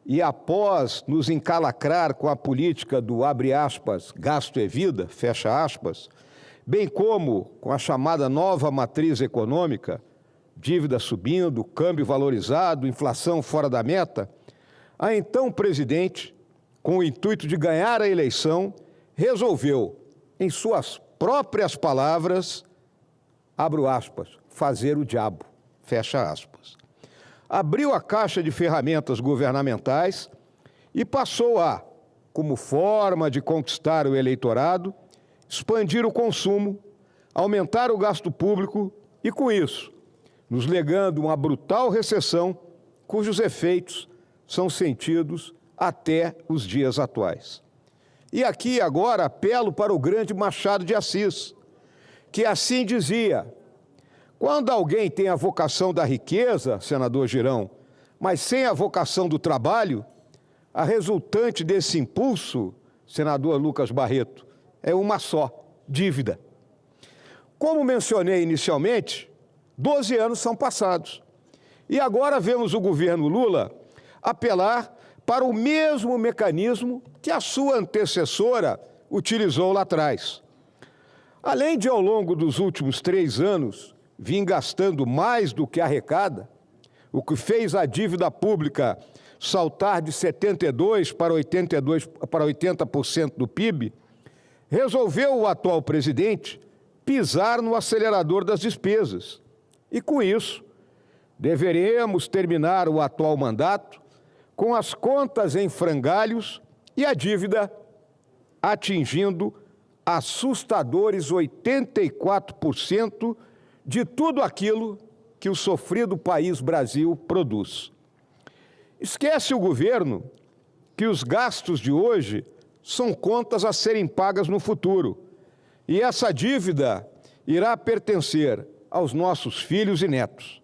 e após nos encalacrar com a política do, abre aspas, gasto é vida, fecha aspas, bem como com a chamada nova matriz econômica, dívida subindo, câmbio valorizado, inflação fora da meta, a então presidente, com o intuito de ganhar a eleição, resolveu, em suas próprias palavras, abro aspas, fazer o diabo, fecha aspas. Abriu a caixa de ferramentas governamentais e passou a, como forma de conquistar o eleitorado, expandir o consumo, aumentar o gasto público e, com isso, nos legando uma brutal recessão cujos efeitos são sentidos até os dias atuais. E aqui agora apelo para o grande Machado de Assis, que assim dizia: Quando alguém tem a vocação da riqueza, senador Girão, mas sem a vocação do trabalho, a resultante desse impulso, senador Lucas Barreto, é uma só: dívida. Como mencionei inicialmente, 12 anos são passados. E agora vemos o governo Lula apelar para o mesmo mecanismo que a sua antecessora utilizou lá atrás. Além de, ao longo dos últimos 3 anos, vir gastando mais do que arrecada, o que fez a dívida pública saltar de 72% para 80% do PIB, resolveu o atual presidente pisar no acelerador das despesas. E, com isso, deveremos terminar o atual mandato com as contas em frangalhos e a dívida atingindo assustadores 84% de tudo aquilo que o sofrido país Brasil produz. Esquece o governo que os gastos de hoje são contas a serem pagas no futuro, e essa dívida irá pertencer aos nossos filhos e netos.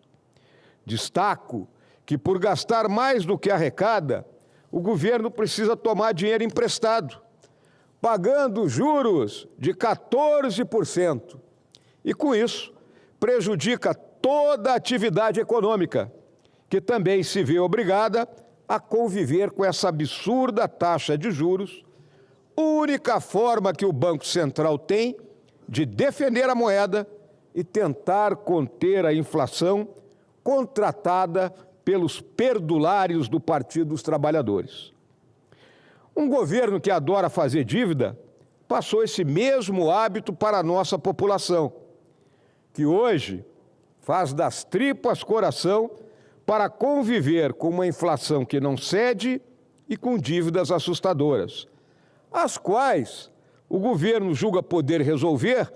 Destaco que, por gastar mais do que arrecada, o governo precisa tomar dinheiro emprestado, pagando juros de 14%. E, com isso, prejudica toda a atividade econômica, que também se vê obrigada a conviver com essa absurda taxa de juros, única forma que o Banco Central tem de defender a moeda e tentar conter a inflação contratada pelos perdulários do Partido dos Trabalhadores. Um governo que adora fazer dívida passou esse mesmo hábito para a nossa população, que hoje faz das tripas coração para conviver com uma inflação que não cede e com dívidas assustadoras, as quais o governo julga poder resolver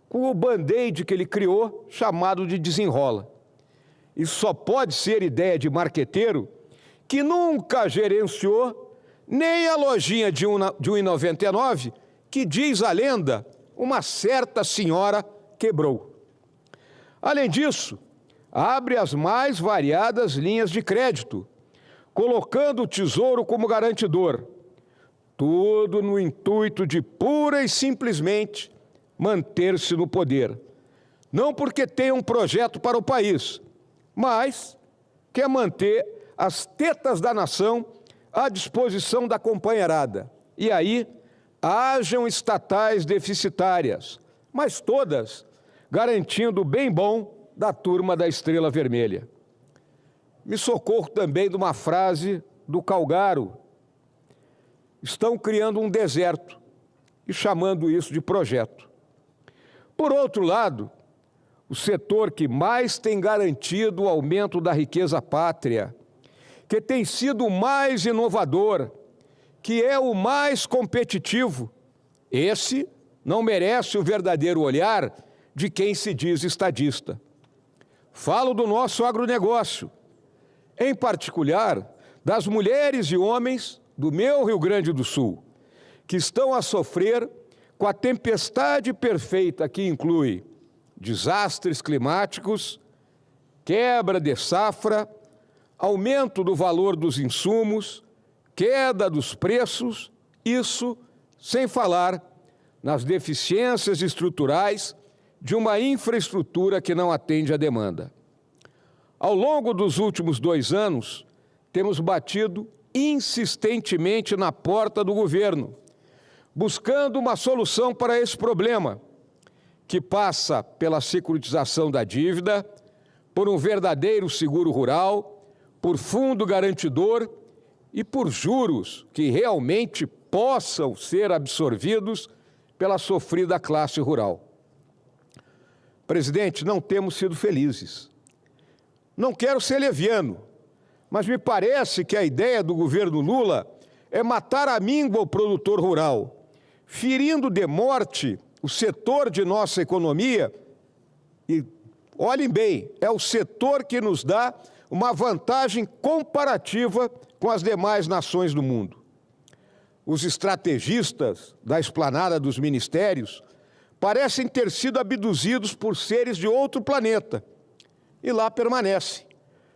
com o band-aid que ele criou, chamado de desenrola. Isso só pode ser ideia de marqueteiro que nunca gerenciou nem a lojinha de R$ 1,99 que, diz a lenda, uma certa senhora quebrou. Além disso, abre as mais variadas linhas de crédito, colocando o Tesouro como garantidor, tudo no intuito de pura e simplesmente manter-se no poder. Não porque tem um projeto para o país, mas quer manter as tetas da nação à disposição da companheirada. E aí, hajam estatais deficitárias, mas todas garantindo o bem bom da turma da Estrela Vermelha. Me socorro também de uma frase do Calgaro: estão criando um deserto e chamando isso de projeto. Por outro lado, o setor que mais tem garantido o aumento da riqueza pátria, que tem sido o mais inovador, que é o mais competitivo, esse não merece o verdadeiro olhar de quem se diz estadista. Falo do nosso agronegócio, em particular das mulheres e homens do meu Rio Grande do Sul, que estão a sofrer com a tempestade perfeita que inclui desastres climáticos, quebra de safra, aumento do valor dos insumos, queda dos preços, isso sem falar nas deficiências estruturais de uma infraestrutura que não atende à demanda. Ao longo dos últimos 2 anos, temos batido insistentemente na porta do governo, buscando uma solução para esse problema, que passa pela securitização da dívida, por um verdadeiro seguro rural, por fundo garantidor e por juros que realmente possam ser absorvidos pela sofrida classe rural. Presidente, não temos sido felizes. Não quero ser leviano, mas me parece que a ideia do governo Lula é matar à míngua o produtor rural, ferindo de morte o setor de nossa economia. E, olhem bem, é o setor que nos dá uma vantagem comparativa com as demais nações do mundo. Os estrategistas da esplanada dos ministérios parecem ter sido abduzidos por seres de outro planeta e lá permanecem,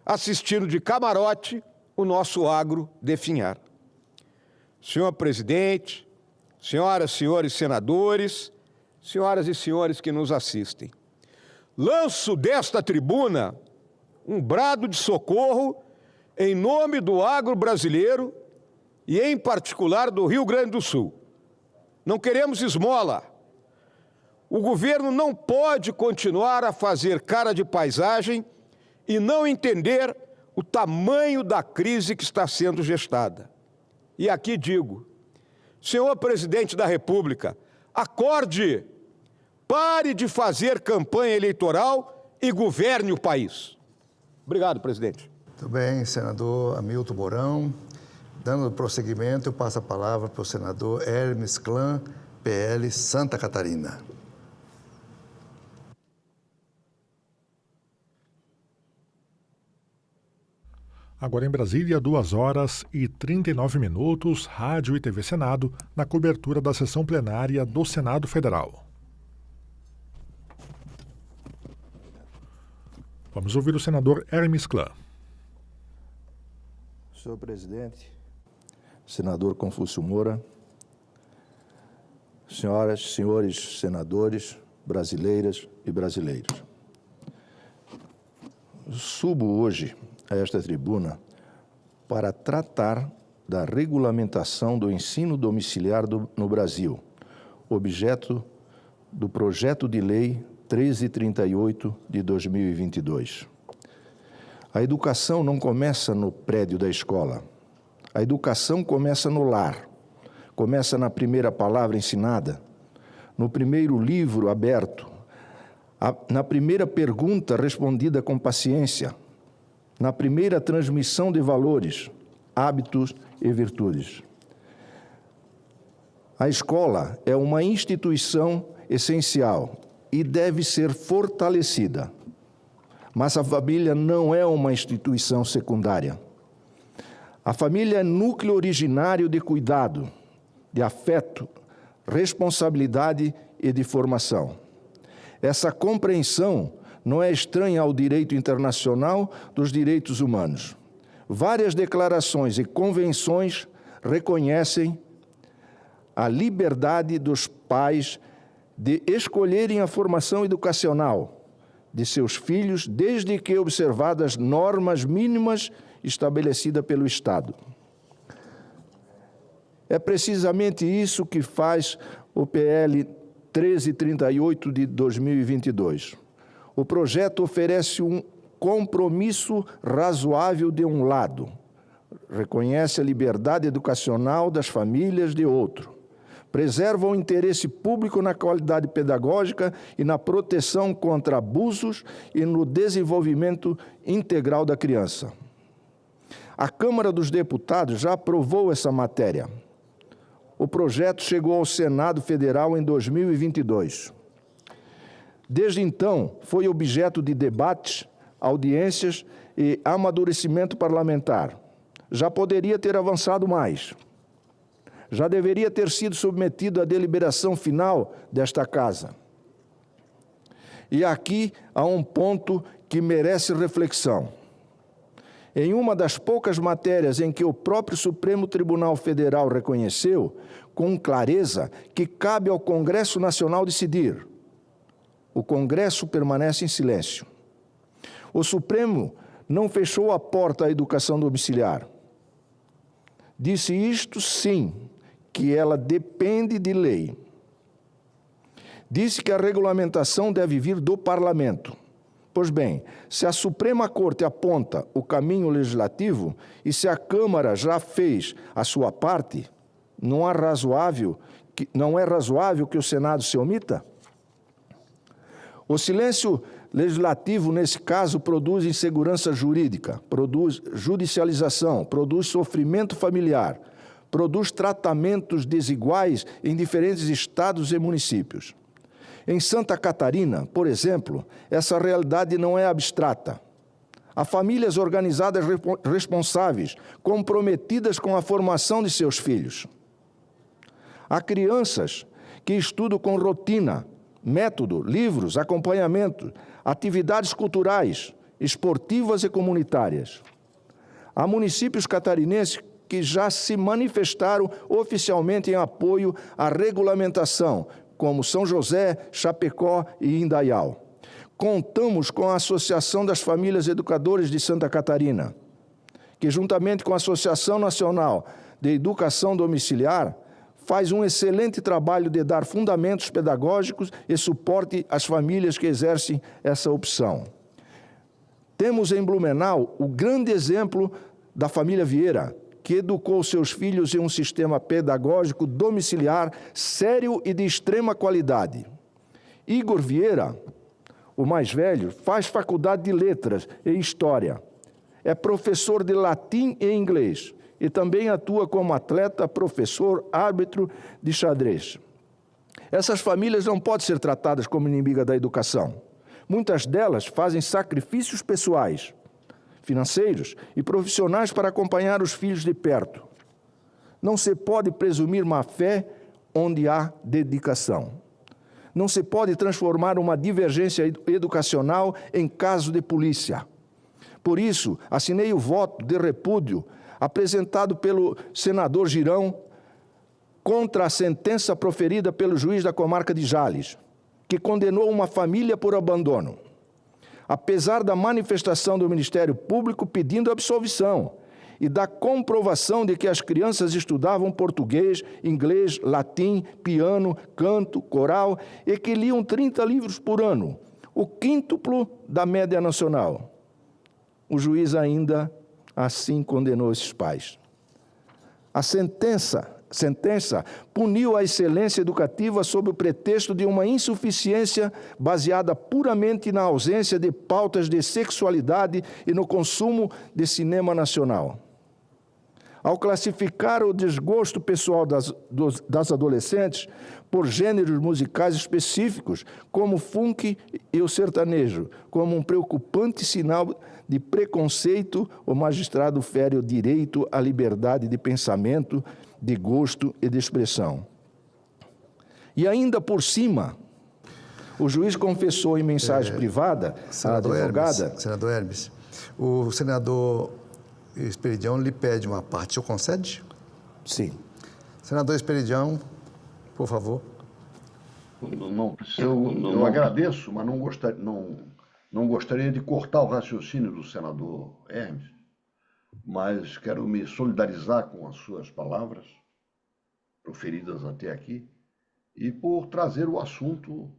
assistindo de camarote o nosso agro definhar. Senhor presidente, senhoras e senhores senadores, senhoras e senhores que nos assistem, lanço desta tribuna um brado de socorro em nome do agro brasileiro e, em particular, do Rio Grande do Sul. Não queremos esmola. O governo não pode continuar a fazer cara de paisagem e não entender o tamanho da crise que está sendo gestada. E aqui digo, senhor presidente da República, acorde, pare de fazer campanha eleitoral e governe o país. Obrigado, presidente. Muito bem, senador Hamilton Mourão. Dando prosseguimento, eu passo a palavra para o senador Hermes Klan, PL Santa Catarina. Agora em Brasília, 2h39, Rádio e TV Senado, na cobertura da sessão plenária do Senado Federal. Vamos ouvir o senador Hermes Klan. Senhor presidente, senador Confúcio Moura, senhoras e senhores senadores, brasileiras e brasileiros. Subo hoje a esta tribuna para tratar da regulamentação do ensino domiciliar no Brasil, objeto do projeto de lei 1338 de 2022. A educação não começa no prédio da escola. A educação começa no lar, começa na primeira palavra ensinada, no primeiro livro aberto, na primeira pergunta respondida com paciência, na primeira transmissão de valores, hábitos e virtudes. A escola é uma instituição essencial e deve ser fortalecida. Mas a família não é uma instituição secundária. A família é núcleo originário de cuidado, de afeto, responsabilidade e de formação. Essa compreensão não é estranha ao direito internacional dos direitos humanos. Várias declarações e convenções reconhecem a liberdade dos pais de escolherem a formação educacional de seus filhos, desde que observadas normas mínimas estabelecidas pelo Estado. É precisamente isso que faz o PL 1338 de 2022. O projeto oferece um compromisso razoável de um lado, reconhece a liberdade educacional das famílias de outro, preserva o interesse público na qualidade pedagógica e na proteção contra abusos e no desenvolvimento integral da criança. A Câmara dos Deputados já aprovou essa matéria. O projeto chegou ao Senado Federal em 2022. Desde então, foi objeto de debates, audiências e amadurecimento parlamentar. Já poderia ter avançado mais. Já deveria ter sido submetido à deliberação final desta Casa. E aqui há um ponto que merece reflexão. Em uma das poucas matérias em que o próprio Supremo Tribunal Federal reconheceu, com clareza, que cabe ao Congresso Nacional decidir, o Congresso permanece em silêncio. O Supremo não fechou a porta à educação domiciliar. Disse isto, sim, que ela depende de lei. Disse que a regulamentação deve vir do Parlamento. Pois bem, se a Suprema Corte aponta o caminho legislativo e se a Câmara já fez a sua parte, não é razoável que o Senado se omita? O silêncio legislativo, nesse caso, produz insegurança jurídica, produz judicialização, produz sofrimento familiar, produz tratamentos desiguais em diferentes estados e municípios. Em Santa Catarina, por exemplo, essa realidade não é abstrata. Há famílias organizadas responsáveis, comprometidas com a formação de seus filhos. Há crianças que estudam com rotina, método, livros, acompanhamento, atividades culturais, esportivas e comunitárias. Há municípios catarinenses que já se manifestaram oficialmente em apoio à regulamentação, como São José, Chapecó e Indaial. Contamos com a Associação das Famílias Educadoras de Santa Catarina, que, juntamente com a Associação Nacional de Educação Domiciliar, faz um excelente trabalho de dar fundamentos pedagógicos e suporte às famílias que exercem essa opção. Temos em Blumenau o grande exemplo da família Vieira, que educou seus filhos em um sistema pedagógico domiciliar sério e de extrema qualidade. Igor Vieira, o mais velho, faz faculdade de Letras e História. É professor de latim e inglês e também atua como atleta, professor, árbitro de xadrez. Essas famílias não podem ser tratadas como inimigas da educação. Muitas delas fazem sacrifícios pessoais, financeiros e profissionais para acompanhar os filhos de perto. Não se pode presumir má fé onde há dedicação. Não se pode transformar uma divergência educacional em caso de polícia. Por isso, assinei o voto de repúdio apresentado pelo senador Girão contra a sentença proferida pelo juiz da comarca de Jales, que condenou uma família por abandono. Apesar da manifestação do Ministério Público pedindo absolvição e da comprovação de que as crianças estudavam português, inglês, latim, piano, canto, coral e que liam 30 livros por ano, o quíntuplo da média nacional. O juiz ainda assim condenou esses pais. A sentença puniu a excelência educativa sob o pretexto de uma insuficiência baseada puramente na ausência de pautas de sexualidade e no consumo de cinema nacional. Ao classificar o desgosto pessoal das adolescentes por gêneros musicais específicos, como o funk e o sertanejo, como um preocupante sinal de preconceito, o magistrado fere o direito à liberdade de pensamento, de gosto e de expressão. E ainda por cima, o juiz confessou em mensagem privada à advogada... Senador Hermes, o senador Esperidião lhe pede uma parte. O senhor concede? Sim. Senador Esperidião, por favor. Eu agradeço, mas não gostaria de cortar o raciocínio do senador Hermes, mas quero me solidarizar com as suas palavras, proferidas até aqui, e por trazer o assunto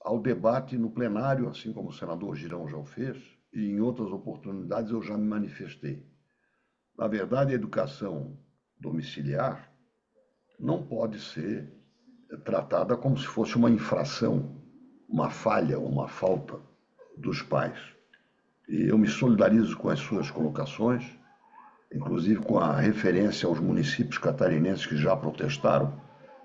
ao debate no plenário, assim como o senador Girão já o fez, e em outras oportunidades eu já me manifestei. Na verdade, a educação domiciliar não pode ser tratada como se fosse uma infração, uma falha, uma falta dos pais. E eu me solidarizo com as suas colocações, inclusive com a referência aos municípios catarinenses que já protestaram.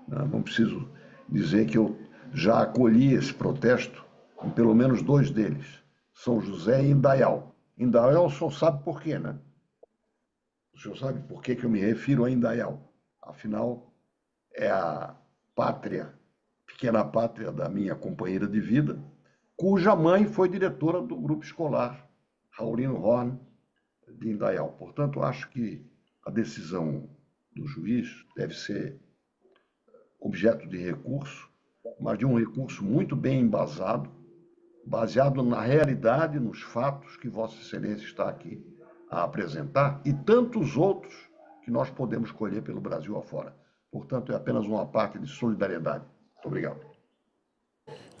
Não preciso dizer que eu já acolhi esse protesto em pelo menos 2 deles, São José e Indaial. Indaial o senhor sabe por quê, né? O senhor sabe por que eu me refiro a Indaial? Afinal, é a pátria, pequena pátria da minha companheira de vida, cuja mãe foi diretora do grupo escolar Raulino Horn de Indaial. Portanto, acho que a decisão do juiz deve ser objeto de recurso, mas de um recurso muito bem embasado, baseado na realidade, nos fatos que Vossa Excelência está aqui a apresentar e tantos outros que nós podemos colher pelo Brasil afora. Portanto, é apenas uma parte de solidariedade. Muito obrigado.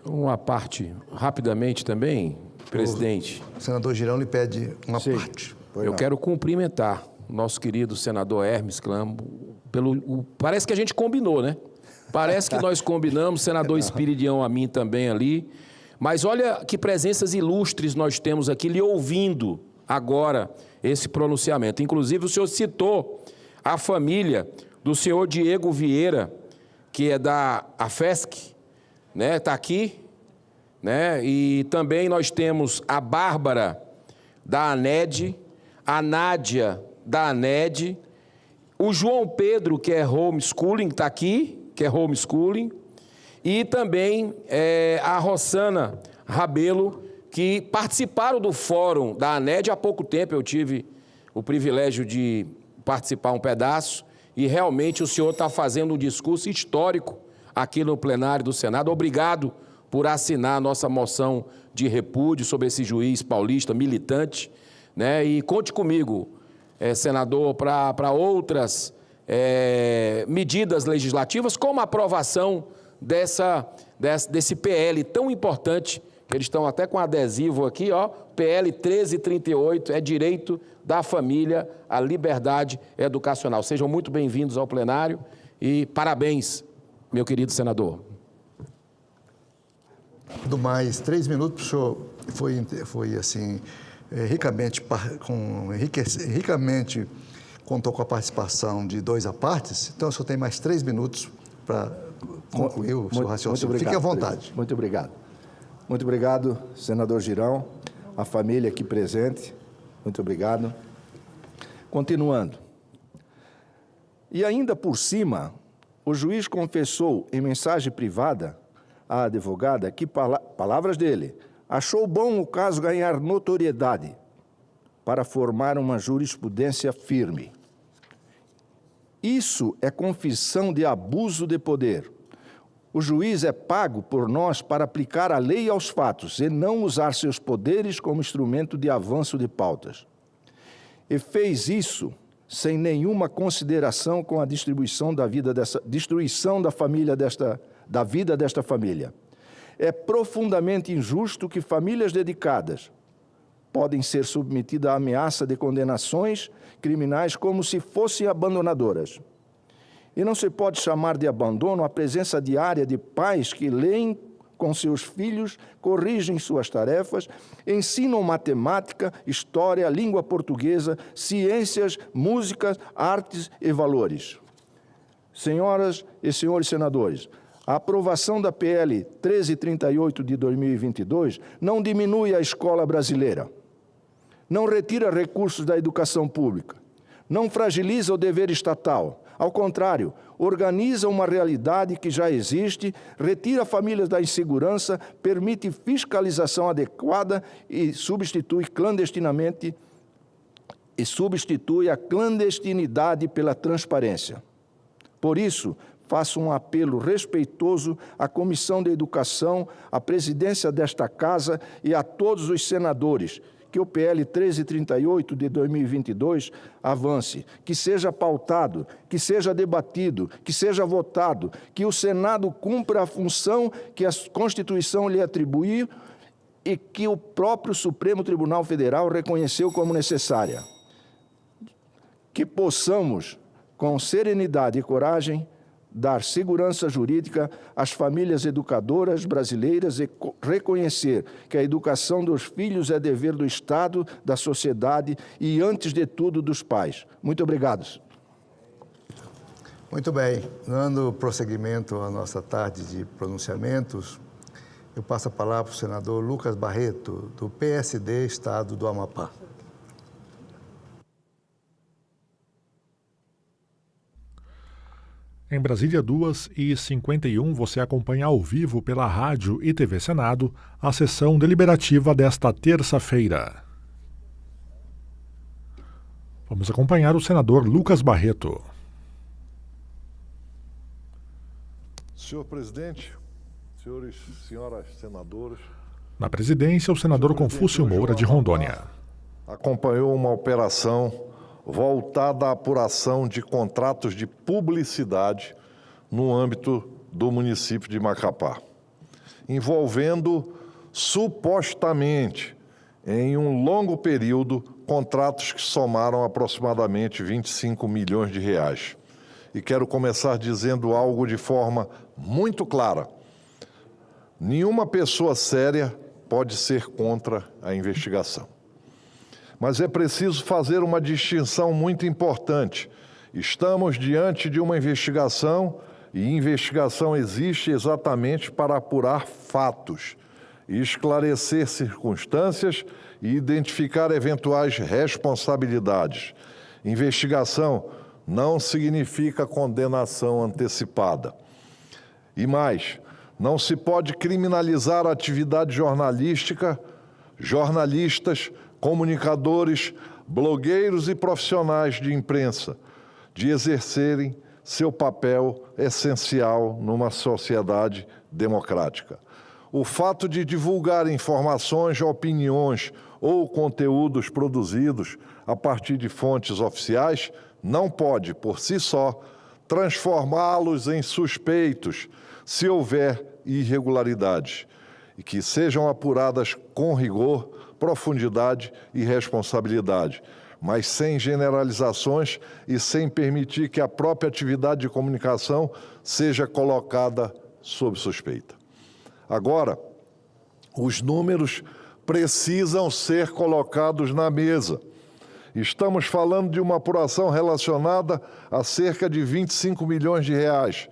Uma parte, rapidamente também, presidente. O senador Girão lhe pede uma parte. Eu quero cumprimentar o nosso querido senador Hermes Clambo parece que a gente combinou, né? Parece que nós combinamos, senador Esperidião a mim também ali. Mas olha que presenças ilustres nós temos aqui lhe ouvindo agora esse pronunciamento. Inclusive, o senhor citou a família do senhor Diego Vieira, que é da AFESC, né? Está aqui, né? E também nós temos a Bárbara da ANED, a Nádia da ANED, o João Pedro, que é homeschooling, está aqui, que é homeschooling, e também a Rossana Rabelo, que participaram do fórum da ANED há pouco tempo. Eu tive o privilégio de participar um pedaço e realmente o senhor está fazendo um discurso histórico aqui no plenário do Senado. Obrigado por assinar a nossa moção de repúdio sobre esse juiz paulista militante, né? E conte comigo, senador, para outras medidas legislativas, como a aprovação desse PL tão importante, que eles estão até com adesivo aqui, ó, PL 1338, é direito da família à liberdade educacional. Sejam muito bem-vindos ao plenário e parabéns, meu querido senador. Do mais 3 minutos, o senhor foi assim, ricamente contou com a participação de 2 apartes, então o senhor tem mais 3 minutos para concluir o seu raciocínio. Fique à vontade. Muito obrigado. Muito obrigado, senador Girão, a família aqui presente. Muito obrigado. Continuando. E ainda por cima, o juiz confessou em mensagem privada à advogada que, palavras dele, achou bom o caso ganhar notoriedade para formar uma jurisprudência firme. Isso é confissão de abuso de poder. O juiz é pago por nós para aplicar a lei aos fatos e não usar seus poderes como instrumento de avanço de pautas. E fez isso sem nenhuma consideração com a destruição da vida desta família. É profundamente injusto que famílias dedicadas podem ser submetidas à ameaça de condenações criminais como se fossem abandonadoras. E não se pode chamar de abandono a presença diária de pais que leem com seus filhos, corrigem suas tarefas, ensinam matemática, história, língua portuguesa, ciências, música, artes e valores. Senhoras e senhores senadores, a aprovação da PL 1338 de 2022 não diminui a escola brasileira, não retira recursos da educação pública, não fragiliza o dever estatal. Ao contrário, organiza uma realidade que já existe, retira famílias da insegurança, permite fiscalização adequada e substitui a clandestinidade pela transparência. Por isso, faço um apelo respeitoso à Comissão de Educação, à presidência desta Casa e a todos os senadores, que o PL 1338 de 2022 avance, que seja pautado, que seja debatido, que seja votado, que o Senado cumpra a função que a Constituição lhe atribuiu e que o próprio Supremo Tribunal Federal reconheceu como necessária. Que possamos, com serenidade e coragem, dar segurança jurídica às famílias educadoras brasileiras e reconhecer que a educação dos filhos é dever do Estado, da sociedade e, antes de tudo, dos pais. Muito obrigado. Muito bem. Dando prosseguimento à nossa tarde de pronunciamentos, eu passo a palavra para o senador Lucas Barreto, do PSD, Estado do Amapá. Em Brasília, 2h51, você acompanha ao vivo pela rádio e TV Senado a sessão deliberativa desta terça-feira. Vamos acompanhar o senador Lucas Barreto. Senhor presidente, senhores e senhoras senadores. Na presidência, o senador Confúcio Moura, de Rondônia. Acompanhou uma operação voltada à apuração de contratos de publicidade no âmbito do município de Macapá, envolvendo supostamente, em um longo período, contratos que somaram aproximadamente 25 milhões de reais. E quero começar dizendo algo de forma muito clara. Nenhuma pessoa séria pode ser contra a investigação. Mas é preciso fazer uma distinção muito importante. Estamos diante de uma investigação, e investigação existe exatamente para apurar fatos, esclarecer circunstâncias e identificar eventuais responsabilidades. Investigação não significa condenação antecipada. E mais, Não se pode criminalizar a atividade jornalística, jornalistas, comunicadores, blogueiros e profissionais de imprensa de exercerem seu papel essencial numa sociedade democrática. O fato de divulgar informações, opiniões ou conteúdos produzidos a partir de fontes oficiais não pode, por si só, transformá-los em suspeitos se houver irregularidades e que sejam apuradas com rigor, profundidade e responsabilidade, mas sem generalizações e sem permitir que a própria atividade de comunicação seja colocada sob suspeita. Agora, os números precisam ser colocados na mesa. Estamos falando de uma apuração relacionada a cerca de 25 milhões de reais,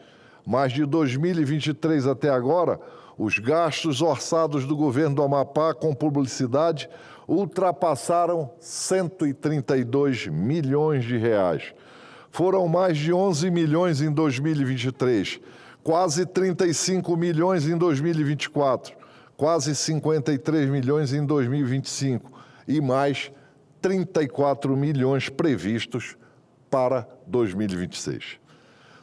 mas de 2023 até agora, os gastos orçados do governo do Amapá com publicidade ultrapassaram 132 milhões de reais. Foram mais de 11 milhões em 2023, quase 35 milhões em 2024, quase 53 milhões em 2025 e mais 34 milhões previstos para 2026.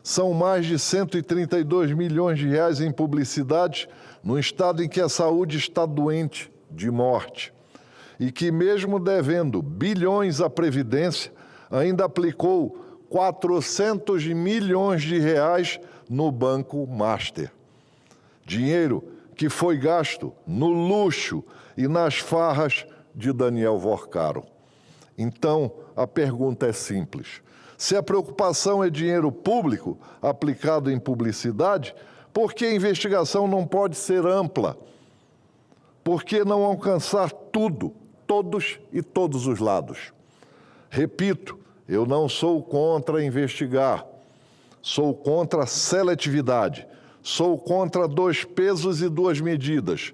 São mais de 132 milhões de reais em publicidade no estado em que a saúde está doente de morte e que, mesmo devendo bilhões à Previdência, ainda aplicou 400 milhões de reais no Banco Master. Dinheiro que foi gasto no luxo e nas farras de Daniel Vorcaro. Então, a pergunta é simples. Se a preocupação é dinheiro público aplicado em publicidade, por que a investigação não pode ser ampla? Por que não alcançar tudo, todos e todos os lados? Repito, eu não sou contra investigar, sou contra a seletividade, sou contra 2 pesos e 2 medidas.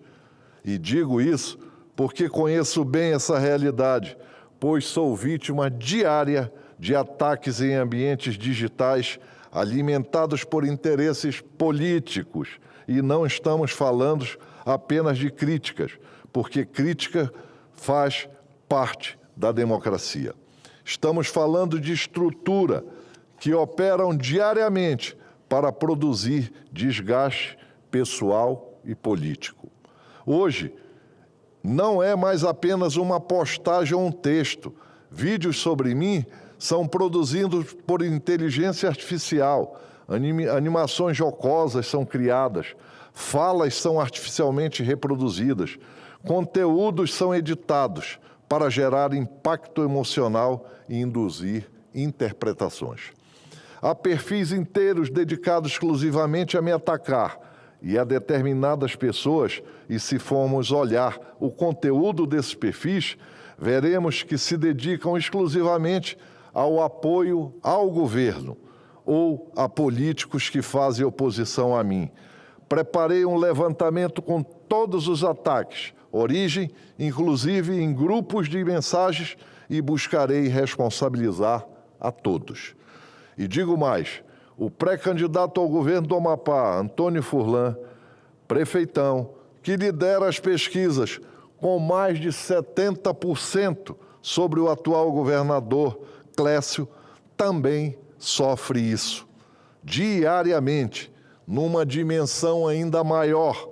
E digo isso porque conheço bem essa realidade, pois sou vítima diária de ataques em ambientes digitais alimentados por interesses políticos. E não estamos falando apenas de críticas, porque crítica faz parte da democracia. Estamos falando de estrutura que operam diariamente para produzir desgaste pessoal e político. Hoje, não é mais apenas uma postagem ou um texto. Vídeos sobre mim são produzidos por inteligência artificial, animações jocosas são criadas, falas são artificialmente reproduzidas, conteúdos são editados para gerar impacto emocional e induzir interpretações. Há perfis inteiros dedicados exclusivamente a me atacar e a determinadas pessoas, e se formos olhar o conteúdo desses perfis, veremos que se dedicam exclusivamente ao apoio ao governo ou a políticos que fazem oposição a mim. Preparei um levantamento com todos os ataques, origem, inclusive em grupos de mensagens, e buscarei responsabilizar a todos. E digo mais, o pré-candidato ao governo do Amapá, Antônio Furlan, prefeitão, que lidera as pesquisas com mais de 70% sobre o atual governador Clécio, também sofre isso, diariamente, numa dimensão ainda maior,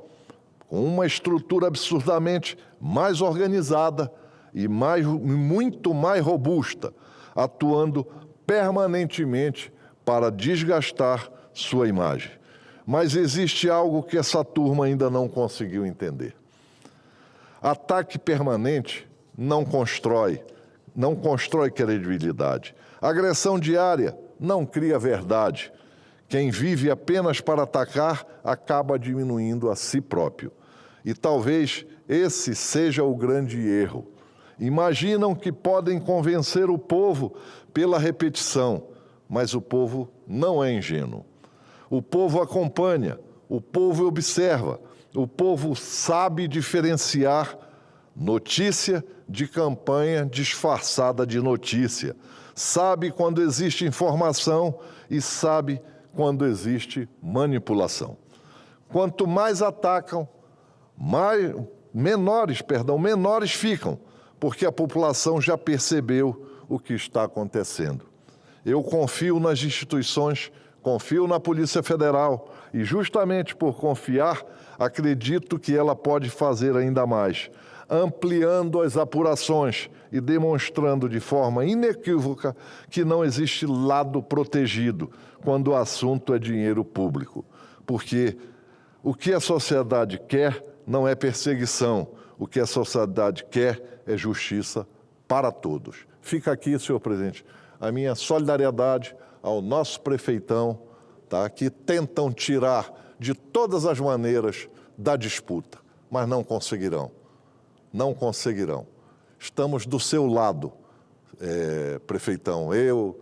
com uma estrutura absurdamente mais organizada e muito mais robusta, atuando permanentemente para desgastar sua imagem. Mas existe algo que essa turma ainda não conseguiu entender. Ataque permanente não constrói credibilidade. Agressão diária não cria verdade. Quem vive apenas para atacar acaba diminuindo a si próprio. E talvez esse seja o grande erro. Imaginam que podem convencer o povo pela repetição, mas o povo não é ingênuo. O povo acompanha, o povo observa, o povo sabe diferenciar notícia de campanha disfarçada de notícia. Sabe quando existe informação e sabe quando existe manipulação. Quanto mais atacam, menores ficam, porque a população já percebeu o que está acontecendo. Eu confio nas instituições, confio na Polícia Federal e, justamente por confiar, acredito que ela pode fazer ainda mais, ampliando as apurações e demonstrando de forma inequívoca que não existe lado protegido quando o assunto é dinheiro público. Porque o que a sociedade quer não é perseguição, o que a sociedade quer é justiça para todos. Fica aqui, senhor presidente, a minha solidariedade ao nosso prefeitão, tá, que tentam tirar de todas as maneiras da disputa, mas não conseguirão. Não conseguirão. Estamos do seu lado, prefeitão, eu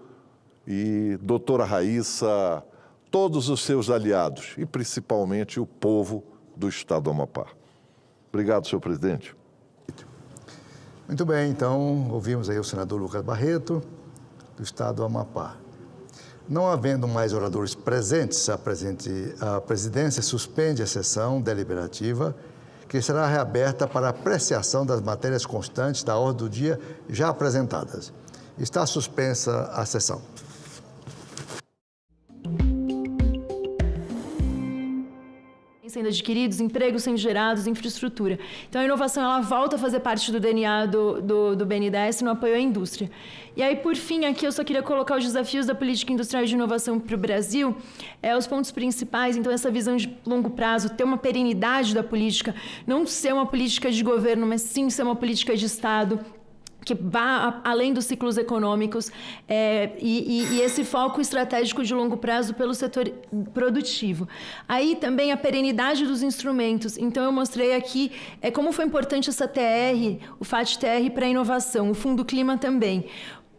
e doutora Raíssa, todos os seus aliados e principalmente o povo do Estado do Amapá. Obrigado, senhor presidente. Muito bem, então ouvimos aí o senador Lucas Barreto, do Estado do Amapá. Não havendo mais oradores presentes, a presidência suspende a sessão deliberativa, que será reaberta para apreciação das matérias constantes da ordem do dia já apresentadas. Está suspensa a sessão. Sendo adquiridos, empregos sendo gerados, infraestrutura. Então, a inovação ela volta a fazer parte do DNA do BNDES no apoio à indústria. E aí, por fim, aqui eu só queria colocar os desafios da política industrial e de inovação para o Brasil, os pontos principais. Então, essa visão de longo prazo, ter uma perenidade da política, não ser uma política de governo, mas sim ser uma política de Estado, que vá além dos ciclos econômicos, e esse foco estratégico de longo prazo pelo setor produtivo. Aí também a perenidade dos instrumentos. Então eu mostrei aqui como foi importante essa TR, o FAT-TR para a inovação, o Fundo Clima também.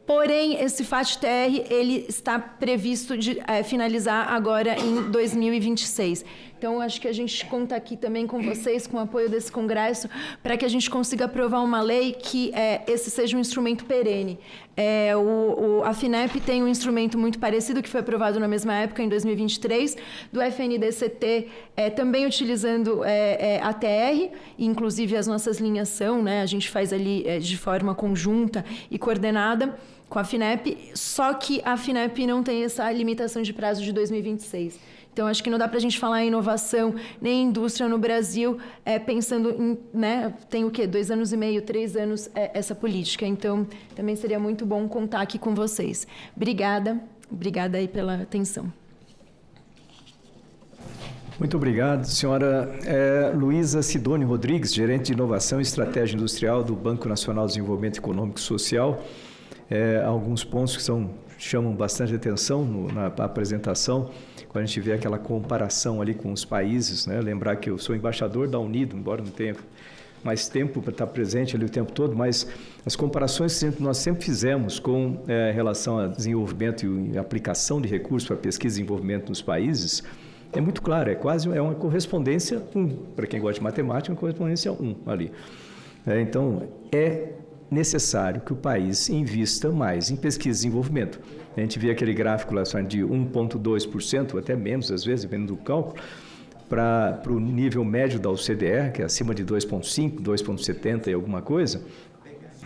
Porém, esse FAT-TR ele está previsto de finalizar agora em 2026. Então, acho que a gente conta aqui também com vocês, com o apoio desse Congresso, para que a gente consiga aprovar uma lei que esse seja um instrumento perene. A FINEP tem um instrumento muito parecido, que foi aprovado na mesma época, em 2023, do FNDCT, também utilizando a TR, inclusive as nossas linhas são, né, a gente faz ali de forma conjunta e coordenada com a FINEP, só que a FINEP não tem essa limitação de prazo de 2026. Então, acho que não dá para a gente falar em inovação nem em indústria no Brasil pensando em, né, tem o quê? 2 anos e meio, 3 anos essa política. Então, também seria muito bom contar aqui com vocês. Obrigada aí pela atenção. Muito obrigado, senhora Luísa Sidônio Rodrigues, gerente de Inovação e Estratégia Industrial do Banco Nacional de Desenvolvimento Econômico e Social. Alguns pontos que chamam bastante atenção na apresentação, quando a gente vê aquela comparação ali com os países, né? Lembrar que eu sou embaixador da Unido, embora não tenha mais tempo para estar presente ali o tempo todo, mas as comparações que nós sempre fizemos com relação a desenvolvimento e aplicação de recursos para pesquisa e desenvolvimento nos países, é muito claro, quase uma correspondência 1, para quem gosta de matemática, uma correspondência 1 ali. Então, é necessário que o país invista mais em pesquisa e desenvolvimento. A gente vê aquele gráfico lá de 1,2%, até menos às vezes, dependendo do cálculo, para o nível médio da OCDE, que é acima de 2,5%, 2,70% e alguma coisa,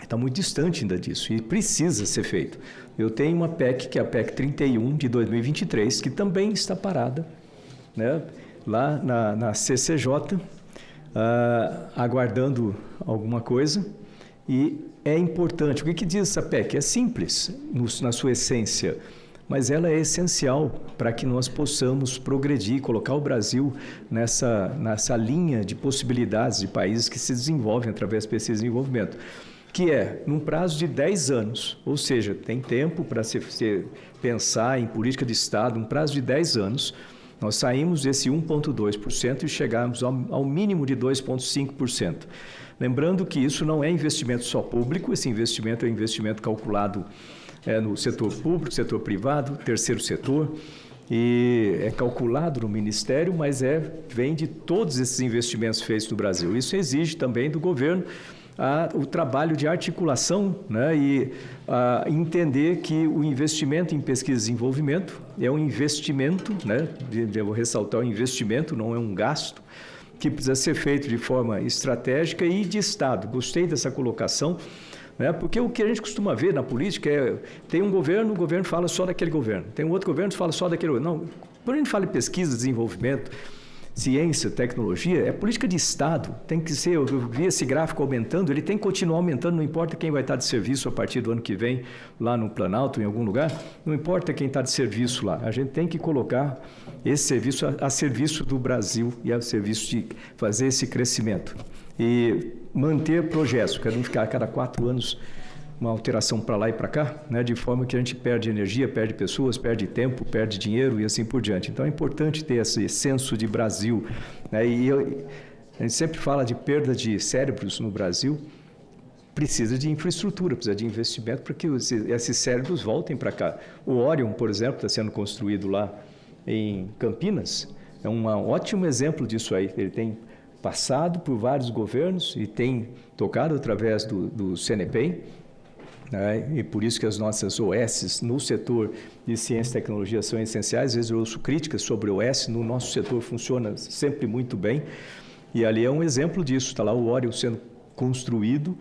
está muito distante ainda disso e precisa ser feito. Eu tenho uma PEC, que é a PEC 31 de 2023, que também está parada, né, lá na CCJ, aguardando alguma coisa. E é importante. O que diz essa PEC? É simples na sua essência, mas ela é essencial para que nós possamos progredir, colocar o Brasil nessa linha de possibilidades de países que se desenvolvem através de pesquisa e desenvolvimento, que é num prazo de 10 anos, ou seja, tem tempo para se pensar em política de Estado, um prazo de 10 anos, nós saímos desse 1,2% e chegamos ao mínimo de 2,5%. Lembrando que isso não é investimento só público, esse investimento é investimento calculado no setor público, setor privado, terceiro setor, e é calculado no Ministério, mas vem de todos esses investimentos feitos no Brasil. Isso exige também do governo o trabalho de articulação, né, e entender que o investimento em pesquisa e desenvolvimento é um investimento, né, devo ressaltar, um investimento, não é um gasto, que precisa ser feito de forma estratégica e de Estado. Gostei dessa colocação, né, porque o que a gente costuma ver na política é, tem um governo, o governo fala só daquele governo, tem um outro governo que fala só daquele outro. Não, quando a gente fala em pesquisa, desenvolvimento, ciência, tecnologia, é política de Estado, tem que ser, eu vi esse gráfico aumentando, ele tem que continuar aumentando, não importa quem vai estar de serviço a partir do ano que vem, lá no Planalto, em algum lugar, não importa quem está de serviço lá, a gente tem que colocar esse serviço a serviço do Brasil e a serviço de fazer esse crescimento. E manter projetos, para não ficar a cada 4 anos uma alteração para lá e para cá, né, de forma que a gente perde energia, perde pessoas, perde tempo, perde dinheiro e assim por diante. Então é importante ter esse senso de Brasil, né, a gente sempre fala de perda de cérebros no Brasil, precisa de infraestrutura, precisa de investimento para que esses cérebros voltem para cá. O Orion, por exemplo, está sendo construído lá em Campinas, é um ótimo exemplo disso aí. Ele tem passado por vários governos e tem tocado através do CNPEM, né? E por isso que as nossas OS no setor de ciência e tecnologia são essenciais. Às vezes eu ouço críticas sobre OS, no nosso setor funciona sempre muito bem, e ali é um exemplo disso. Está lá o Orion sendo construído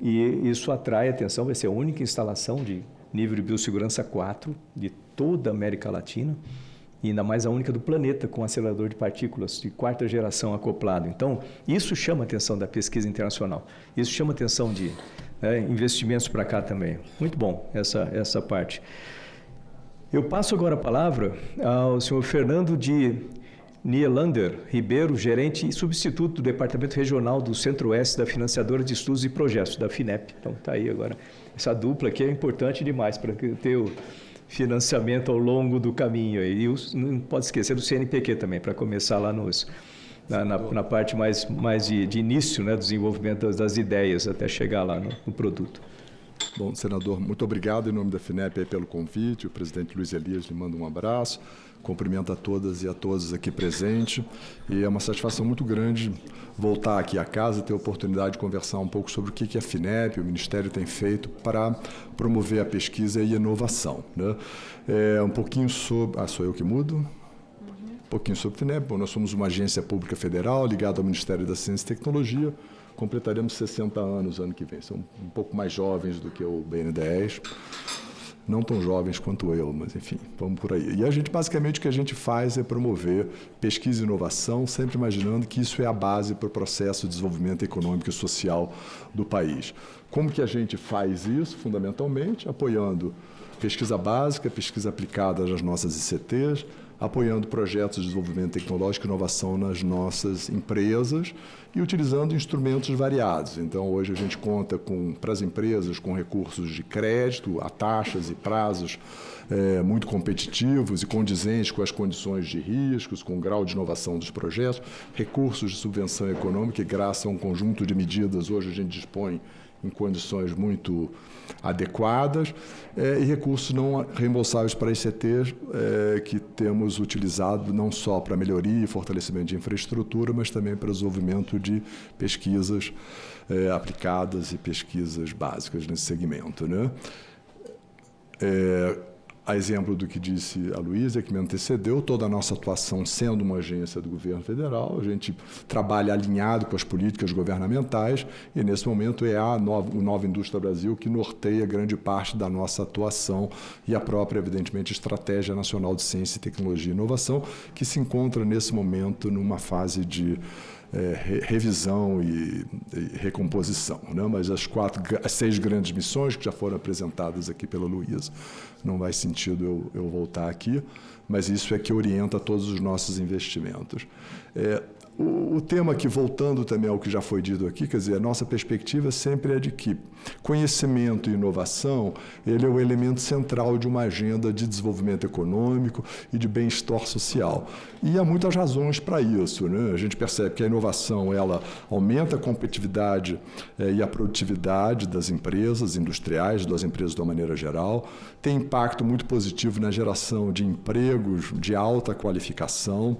e isso atrai atenção, vai ser a única instalação de nível de biossegurança 4 de toda a América Latina, e ainda mais a única do planeta com acelerador de partículas de 4ª geração acoplado. Então, isso chama a atenção da pesquisa internacional, isso chama a atenção de investimentos para cá também. Muito bom essa parte. Eu passo agora a palavra ao senhor Fernando de Nielander Ribeiro, gerente e substituto do Departamento Regional do Centro-Oeste da Financiadora de Estudos e Projetos, da FINEP. Então, está aí agora. Essa dupla aqui é importante demais para ter o financiamento ao longo do caminho. E não pode esquecer do CNPq também, para começar lá na parte mais de início, né, do desenvolvimento das ideias até chegar lá no produto. Bom, senador, muito obrigado em nome da FINEP aí pelo convite. O presidente Luiz Elias lhe manda um abraço, cumprimento a todas e a todos aqui presentes, e é uma satisfação muito grande voltar aqui à casa e ter a oportunidade de conversar um pouco sobre o que a FINEP, o Ministério, tem feito para promover a pesquisa e a inovação, né? Um pouquinho sobre... sou eu que mudo? Um pouquinho sobre a FINEP. Bom, nós somos uma agência pública federal ligada ao Ministério da Ciência e Tecnologia. Completaremos 60 anos ano que vem. São um pouco mais jovens do que o BNDES. Não tão jovens quanto eu, mas enfim, vamos por aí. E a gente, basicamente, o que a gente faz é promover pesquisa e inovação, sempre imaginando que isso é a base para o processo de desenvolvimento econômico e social do país. Como que a gente faz isso? Fundamentalmente, apoiando pesquisa básica, pesquisa aplicada nas nossas ICTs, apoiando projetos de desenvolvimento tecnológico e inovação nas nossas empresas e utilizando instrumentos variados. Então, hoje a gente conta para as empresas com recursos de crédito a taxas e prazos muito competitivos e condizentes com as condições de riscos, com o grau de inovação dos projetos, recursos de subvenção econômica, e graças a um conjunto de medidas, hoje a gente dispõe em condições muito adequadas, e recursos não reembolsáveis para ICTs, que temos utilizado não só para melhoria e fortalecimento de infraestrutura, mas também para desenvolvimento de pesquisas aplicadas e pesquisas básicas nesse segmento, né? A exemplo do que disse a Luísa, que me antecedeu, toda a nossa atuação sendo uma agência do governo federal, a gente trabalha alinhado com as políticas governamentais e, nesse momento, é a Nova Indústria Brasil que norteia grande parte da nossa atuação e a própria, evidentemente, Estratégia Nacional de Ciência, Tecnologia e Inovação, que se encontra, nesse momento, numa fase de revisão e recomposição, né? Mas as 6 grandes missões que já foram apresentadas aqui pela Luísa, não faz sentido eu voltar aqui, mas isso é que orienta todos os nossos investimentos. O tema aqui, voltando também ao que já foi dito aqui, quer dizer, a nossa perspectiva sempre é de que conhecimento e inovação, ele é o elemento central de uma agenda de desenvolvimento econômico e de bem-estar social. E há muitas razões para isso, né? A gente percebe que a inovação, ela aumenta a competitividade e a produtividade das empresas industriais, das empresas de uma maneira geral, tem impacto muito positivo na geração de empregos de alta qualificação,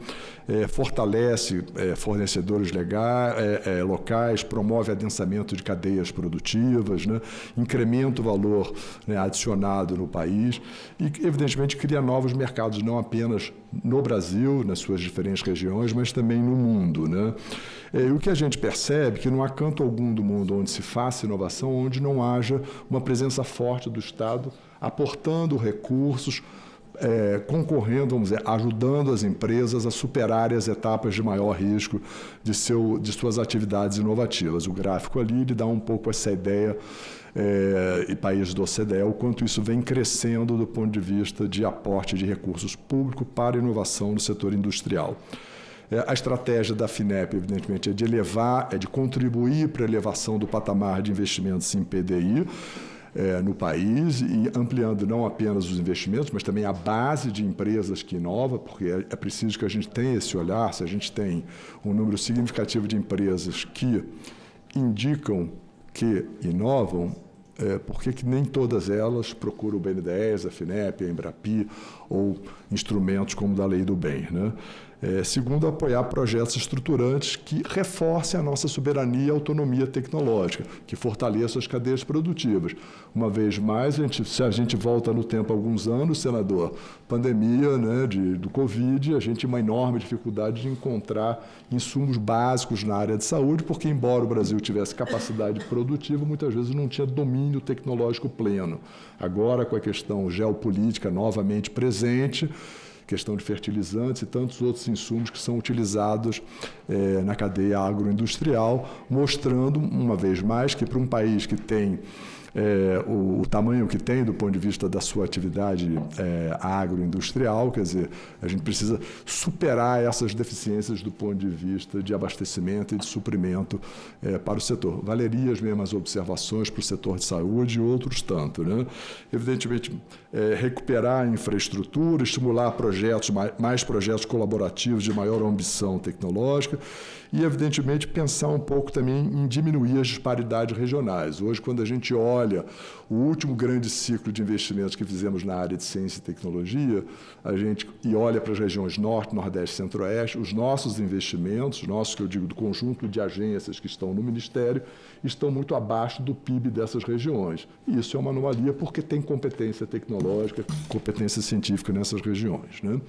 fortalece fornecedores locais, promove adensamento de cadeias produtivas, né? Incrementa o valor, né, adicionado no país e, evidentemente, cria novos mercados, não apenas no Brasil, nas suas diferentes regiões, mas também no mundo, né? O que a gente percebe é que não há canto algum do mundo onde se faça inovação, onde não haja uma presença forte do Estado aportando recursos, concorrendo, vamos dizer, ajudando as empresas a superarem as etapas de maior risco de suas atividades inovativas. O gráfico ali lhe dá um pouco essa ideia, e países do OCDE, o quanto isso vem crescendo do ponto de vista de aporte de recursos públicos para a inovação no setor industrial. A estratégia da FINEP, evidentemente, é de contribuir para a elevação do patamar de investimentos em PDI, no país, e ampliando não apenas os investimentos, mas também a base de empresas que inovam, porque é preciso que a gente tenha esse olhar. Se a gente tem um número significativo de empresas que indicam que inovam, por que nem todas elas procuram o BNDES, a FINEP, a Embrapi ou instrumentos como da Lei do Bem, né? Segundo, apoiar projetos estruturantes que reforcem a nossa soberania e autonomia tecnológica, que fortaleçam as cadeias produtivas. Uma vez mais, se a gente volta no tempo alguns anos, senador, pandemia, né, do Covid, a gente tinha uma enorme dificuldade de encontrar insumos básicos na área de saúde, porque, embora o Brasil tivesse capacidade produtiva, muitas vezes não tinha domínio tecnológico pleno. Agora, com a questão geopolítica novamente presente, questão de fertilizantes e tantos outros insumos que são utilizados na cadeia agroindustrial, mostrando, uma vez mais, que para um país que tem o tamanho que tem do ponto de vista da sua atividade agroindustrial, quer dizer, a gente precisa superar essas deficiências do ponto de vista de abastecimento e de suprimento para o setor. Valeria as mesmas observações para o setor de saúde e outros tanto, né? Evidentemente, recuperar a infraestrutura, estimular mais projetos colaborativos de maior ambição tecnológica e, evidentemente, pensar um pouco também em diminuir as disparidades regionais. Hoje, quando a gente olha o último grande ciclo de investimentos que fizemos na área de ciência e tecnologia, e olha para as regiões Norte, Nordeste e Centro-Oeste, os nossos investimentos, que eu digo do conjunto de agências que estão no Ministério, estão muito abaixo do PIB dessas regiões. E isso é uma anomalia porque tem competência tecnológica, competência científica nessas regiões, né?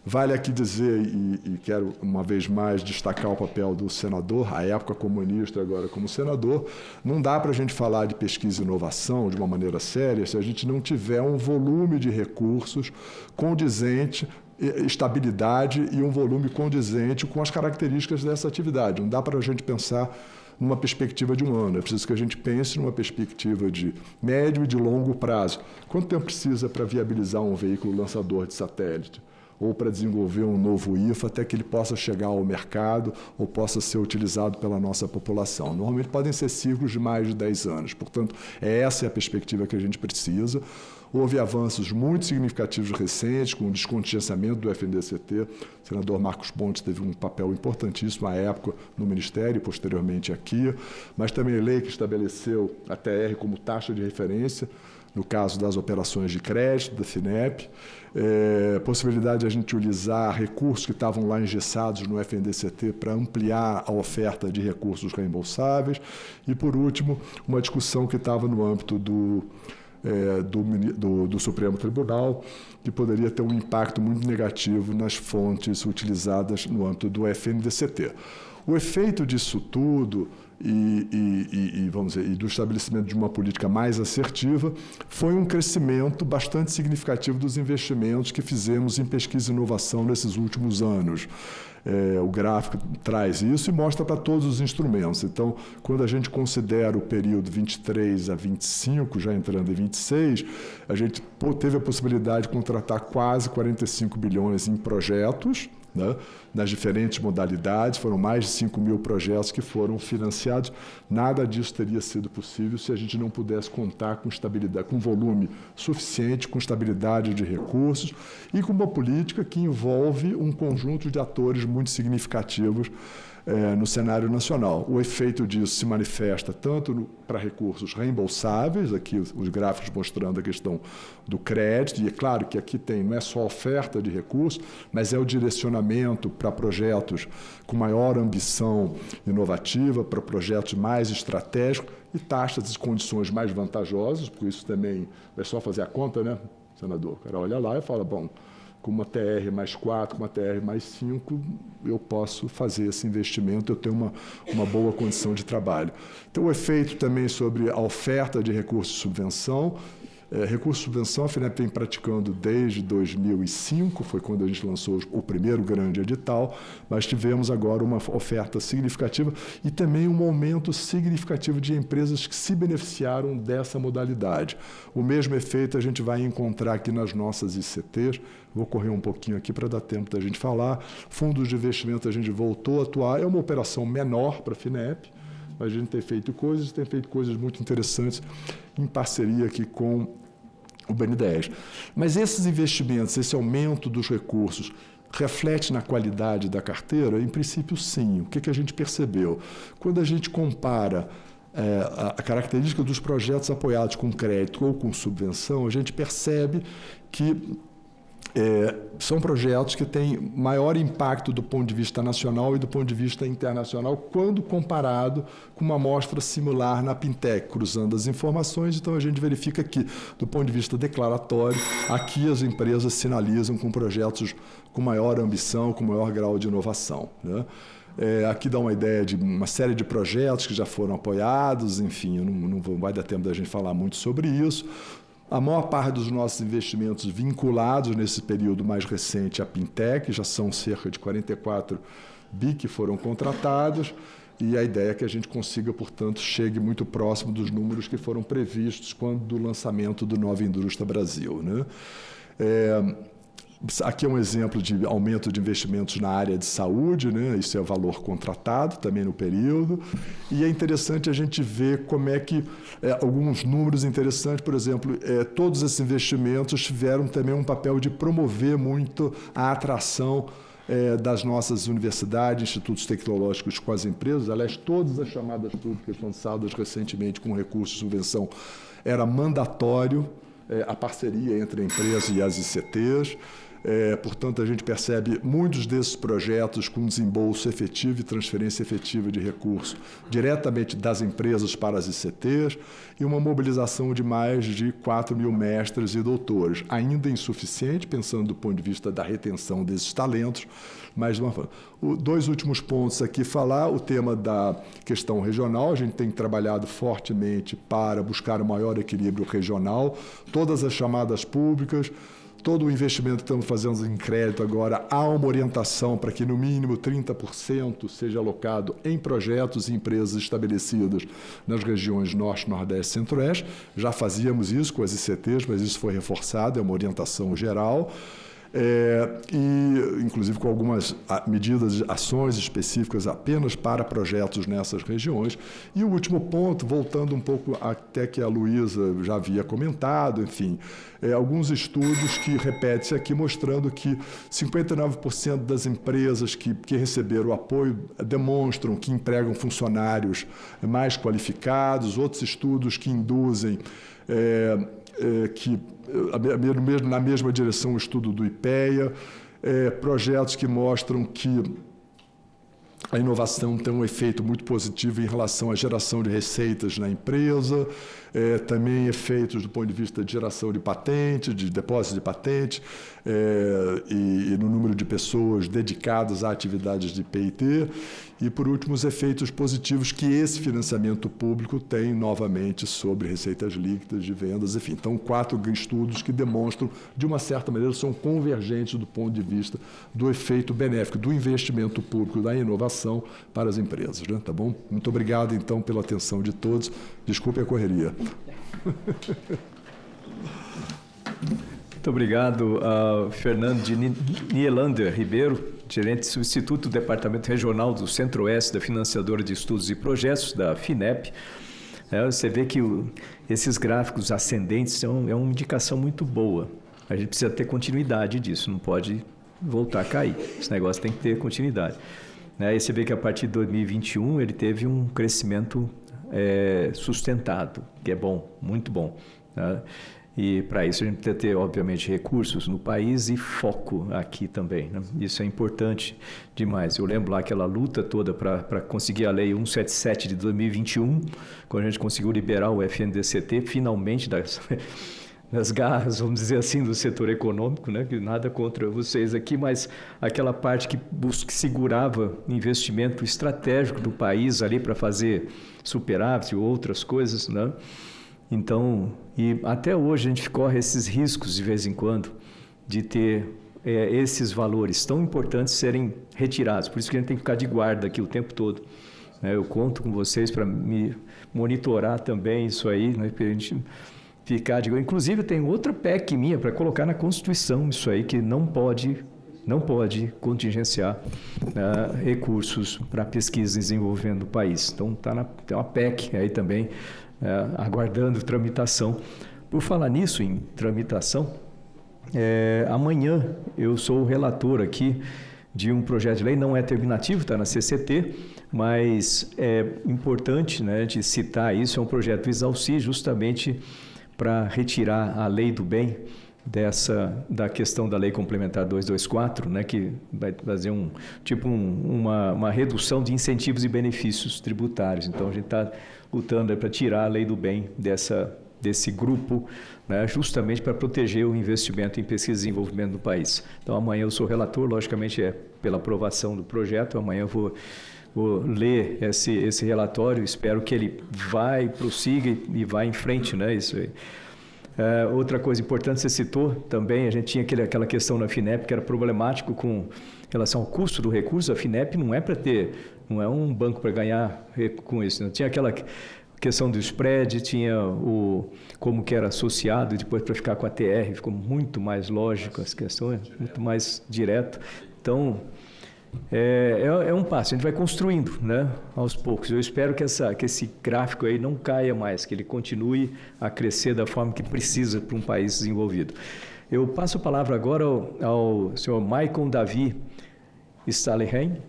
Vale aqui dizer, e quero uma vez mais destacar o papel do senador, à época como ministro, agora como senador. Não dá para a gente falar de pesquisa e inovação de uma maneira séria se a gente não tiver um volume de recursos condizente, estabilidade e um volume condizente com as características dessa atividade. Não dá para a gente pensar numa perspectiva de um ano. É preciso que a gente pense numa perspectiva de médio e de longo prazo. Quanto tempo precisa para viabilizar um veículo lançador de satélite? Ou para desenvolver um novo IFA até que ele possa chegar ao mercado ou possa ser utilizado pela nossa população? Normalmente podem ser ciclos de mais de 10 anos. Portanto, essa é a perspectiva que a gente precisa. Houve avanços muito significativos recentes, com o descontingenciamento do FNDCT. O senador Marcos Pontes teve um papel importantíssimo à época no Ministério e posteriormente aqui, mas também a lei que estabeleceu a TR como taxa de referência, no caso das operações de crédito, da FINEP, possibilidade de a gente utilizar recursos que estavam lá engessados no FNDCT para ampliar a oferta de recursos reembolsáveis e, por último, uma discussão que estava no âmbito do Supremo Tribunal, que poderia ter um impacto muito negativo nas fontes utilizadas no âmbito do FNDCT. O efeito disso tudo vamos dizer, e do estabelecimento de uma política mais assertiva foi um crescimento bastante significativo dos investimentos que fizemos em pesquisa e inovação nesses últimos anos. O gráfico traz isso e mostra para todos os instrumentos. Então, quando a gente considera o período 23 a 25, já entrando em 26, a gente teve a possibilidade de contratar quase 45 bilhões em projetos, né, nas diferentes modalidades. Foram mais de 5 mil projetos que foram financiados. Nada disso teria sido possível se a gente não pudesse contar com estabilidade, com volume suficiente, com estabilidade de recursos e com uma política que envolve um conjunto de atores muito significativos no cenário nacional. O efeito disso se manifesta tanto para recursos reembolsáveis, aqui os gráficos mostrando a questão do crédito, e é claro que aqui não é só a oferta de recursos, mas é o direcionamento para projetos com maior ambição inovativa, para projetos mais estratégicos e taxas e condições mais vantajosas, porque isso também é só fazer a conta, né, senador? O cara olha lá e fala, bom, com uma TR mais 4, com uma TR mais 5, eu posso fazer esse investimento, eu tenho uma boa condição de trabalho. Então, o efeito também sobre a oferta de recursos de subvenção. Recurso de subvenção, a FINEP vem praticando desde 2005, foi quando a gente lançou o primeiro grande edital, mas tivemos agora uma oferta significativa e também um aumento significativo de empresas que se beneficiaram dessa modalidade. O mesmo efeito a gente vai encontrar aqui nas nossas ICTs, vou correr um pouquinho aqui para dar tempo da gente falar. Fundos de investimento a gente voltou a atuar, é uma operação menor para a FINEP, mas a gente tem feito coisas muito interessantes em parceria aqui com o BNDES. Mas esses investimentos, esse aumento dos recursos, reflete na qualidade da carteira? Em princípio, sim. O que a gente percebeu? Quando a gente compara a característica dos projetos apoiados com crédito ou com subvenção, a gente percebe que são projetos que têm maior impacto do ponto de vista nacional e do ponto de vista internacional quando comparado com uma amostra similar na Pintec, cruzando as informações. Então, a gente verifica que, do ponto de vista declaratório, aqui as empresas sinalizam com projetos com maior ambição, com maior grau de inovação, né? Aqui dá uma ideia de uma série de projetos que já foram apoiados, enfim, não vai dar tempo da gente falar muito sobre isso. A maior parte dos nossos investimentos vinculados nesse período mais recente à Pintec, já são cerca de 44 bi que foram contratados, e a ideia é que a gente consiga, portanto, chegue muito próximo dos números que foram previstos quando do lançamento do Nova Indústria Brasil, né? Aqui é um exemplo de aumento de investimentos na área de saúde, né? Isso é o valor contratado também no período. E é interessante a gente ver como é que alguns números interessantes, por exemplo, todos esses investimentos tiveram também um papel de promover muito a atração das nossas universidades, institutos tecnológicos com as empresas. Aliás, todas as chamadas públicas lançadas recentemente com recurso de subvenção era mandatório a parceria entre a empresa e as ICTs. Portanto, a gente percebe muitos desses projetos com desembolso efetivo e transferência efetiva de recursos diretamente das empresas para as ICTs e uma mobilização de mais de 4 mil mestres e doutores, ainda insuficiente, pensando do ponto de vista da retenção desses talentos, mas de uma forma. Dois últimos pontos aqui falar, o tema da questão regional, a gente tem trabalhado fortemente para buscar o maior equilíbrio regional, todas as chamadas públicas, todo o investimento que estamos fazendo em crédito agora, há uma orientação para que, no mínimo, 30% seja alocado em projetos e empresas estabelecidas nas regiões Norte, Nordeste e Centro-Oeste. Já fazíamos isso com as ICTs, mas isso foi reforçado, é uma orientação geral. E, inclusive, com algumas medidas, ações específicas apenas para projetos nessas regiões. E o último ponto, voltando um pouco até que a Luísa já havia comentado, enfim, alguns estudos que repetem-se aqui, mostrando que 59% das empresas que receberam o apoio demonstram que empregam funcionários mais qualificados, outros estudos que induzem na mesma direção o estudo do IPEA, projetos que mostram que a inovação tem um efeito muito positivo em relação à geração de receitas na empresa, também efeitos do ponto de vista de geração de patente, de depósito de patente, e no número de pessoas dedicadas a atividades de PIT. E, por último, os efeitos positivos que esse financiamento público tem, novamente, sobre receitas líquidas de vendas, enfim. Então, 4 estudos que demonstram, de uma certa maneira, são convergentes do ponto de vista do efeito benéfico do investimento público, da inovação para as empresas, né? Tá bom? Muito obrigado, então, pela atenção de todos. Desculpe a correria. Muito obrigado, Fernando de Nielander Ribeiro, gerente substituto do Departamento Regional do Centro-Oeste da Financiadora de Estudos e Projetos, da FINEP. Você vê que esses gráficos ascendentes é uma indicação muito boa. A gente precisa ter continuidade disso, não pode voltar a cair. Esse negócio tem que ter continuidade. Aí você vê que a partir de 2021 ele teve um crescimento sustentado, que é bom, muito bom. Né? E para isso a gente precisa ter, obviamente, recursos no país e foco aqui também. Né? Isso é importante demais. Eu lembro lá aquela luta toda para conseguir a Lei 177 de 2021, quando a gente conseguiu liberar o FNDCT, finalmente, das garras, vamos dizer assim, do setor econômico, né? Que nada contra vocês aqui, mas aquela parte que segurava investimento estratégico do país ali para fazer superávit e outras coisas, né? Então, e até hoje a gente corre esses riscos de vez em quando de ter esses valores tão importantes serem retirados. Por isso que a gente tem que ficar de guarda aqui o tempo todo. Eu conto com vocês para me monitorar também isso aí, né? Para a gente ficar de... Inclusive, tem outra PEC minha para colocar na Constituição isso aí, que não pode contingenciar recursos para pesquisa e desenvolvimento do país. Então, tem uma PEC aí também, aguardando tramitação. Por falar nisso, em tramitação, amanhã eu sou o relator aqui de um projeto de lei, não é terminativo, está na CCT, mas é importante, né, de citar isso, é um projeto do Exalci, justamente para retirar a lei do bem da questão da Lei Complementar 224, né, que vai fazer uma redução de incentivos e benefícios tributários. Então, a gente está lutando para tirar a lei do bem desse grupo, né, justamente para proteger o investimento em pesquisa e desenvolvimento do país. Então, amanhã eu sou relator, logicamente pela aprovação do projeto, amanhã eu vou ler esse relatório, espero que ele prossiga e vá em frente, né, isso aí. Outra coisa importante, você citou também, a gente tinha aquela questão na FINEP que era problemático com relação ao custo do recurso. A FINEP não é um banco para ganhar com isso, não. Tinha aquela questão do spread, tinha como que era associado, e depois para ficar com a TR, ficou muito mais lógico as questões, muito mais direto. Então, é um passo, a gente vai construindo, né, aos poucos. Eu espero que esse gráfico aí não caia mais, que ele continue a crescer da forma que precisa para um país desenvolvido. Eu passo a palavra agora ao senhor Maicon Davi Stelling,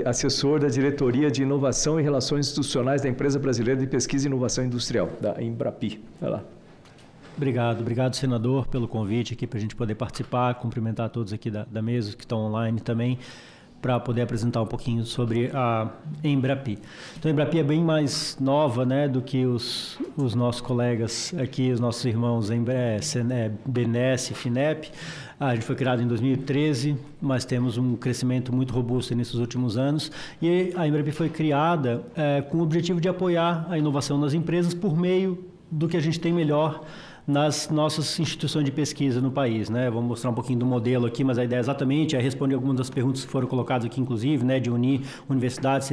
assessor da Diretoria de Inovação e Relações Institucionais da Empresa Brasileira de Pesquisa e Inovação Industrial, da Embrapi. Vai lá. Obrigado, senador, pelo convite aqui para a gente poder participar, cumprimentar a todos aqui da mesa que estão online também, para poder apresentar um pouquinho sobre a Embrapi. Então, a Embrapi é bem mais nova, né, do que os nossos colegas aqui, os nossos irmãos BNDES e FINEP. A gente foi criado em 2013, mas temos um crescimento muito robusto nesses últimos anos. E a Embrapi foi criada com o objetivo de apoiar a inovação nas empresas por meio do que a gente tem melhor nas nossas instituições de pesquisa no país, né? Vamos mostrar um pouquinho do modelo aqui, mas a ideia exatamente é responder algumas das perguntas que foram colocadas aqui, inclusive, né? De unir universidades,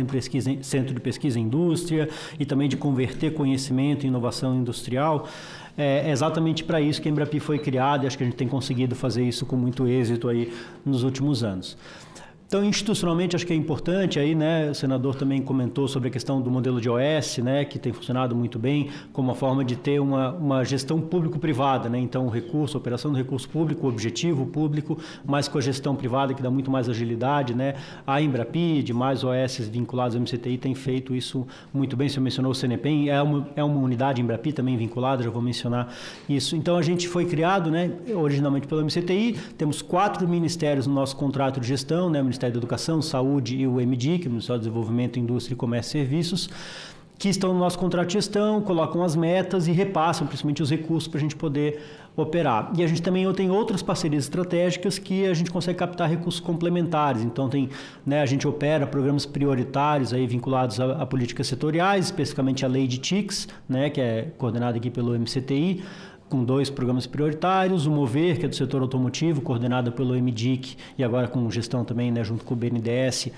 centro de pesquisa e indústria, e também de converter conhecimento em inovação industrial. É exatamente para isso que a Embrapi foi criada, e acho que a gente tem conseguido fazer isso com muito êxito aí nos últimos anos. Então, institucionalmente, acho que é importante, aí, né, o senador também comentou sobre a questão do modelo de OS, né, que tem funcionado muito bem, como uma forma de ter uma gestão público-privada, né, então a operação do recurso público, o objetivo público, mas com a gestão privada, que dá muito mais agilidade, né, a Embrapi, demais OS vinculados ao MCTI, tem feito isso muito bem. Você mencionou o CNPEM, é uma unidade Embrapi também vinculada, já vou mencionar isso. Então, a gente foi criado, né, originalmente pelo MCTI, temos 4 ministérios no nosso contrato de gestão, né, Ministério da Educação, Saúde e o MDIC, o Ministério do Desenvolvimento, Indústria, Comércio e Serviços, que estão no nosso contrato de gestão, colocam as metas e repassam principalmente os recursos para a gente poder operar. E a gente também tem outras parcerias estratégicas que a gente consegue captar recursos complementares. Então, né, a gente opera programas prioritários aí vinculados a políticas setoriais, especificamente a lei de TICs, né, que é coordenada aqui pelo MCTI, com 2 programas prioritários, o Mover, que é do setor automotivo, coordenado pelo MDIC, e agora com gestão também, né, junto com o BNDES,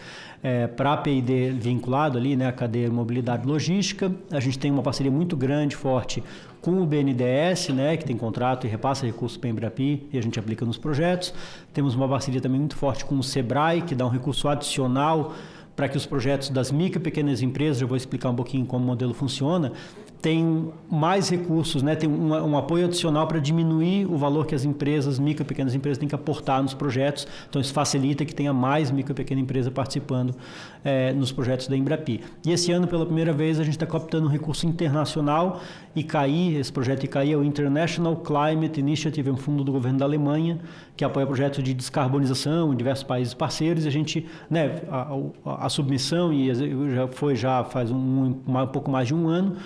para a P&D vinculado ali, né, a cadeia mobilidade e logística. A gente tem uma parceria muito grande, forte, com o BNDES, né, que tem contrato e repassa recursos para a Embrapi, e a gente aplica nos projetos. Temos uma parceria também muito forte com o SEBRAE, que dá um recurso adicional para que os projetos das micro e pequenas empresas, eu vou explicar um pouquinho como o modelo funciona, tem mais recursos, né? Tem um apoio adicional para diminuir o valor que as empresas, micro e pequenas empresas, têm que aportar nos projetos. Então, isso facilita que tenha mais micro e pequena empresa participando nos projetos da Embrapi. E esse ano, pela primeira vez, a gente está captando um recurso internacional. ICAI, esse projeto ICAI é o International Climate Initiative, é um fundo do governo da Alemanha, que apoia projetos de descarbonização em diversos países parceiros. E a gente, né, a submissão já faz um pouco mais de um ano.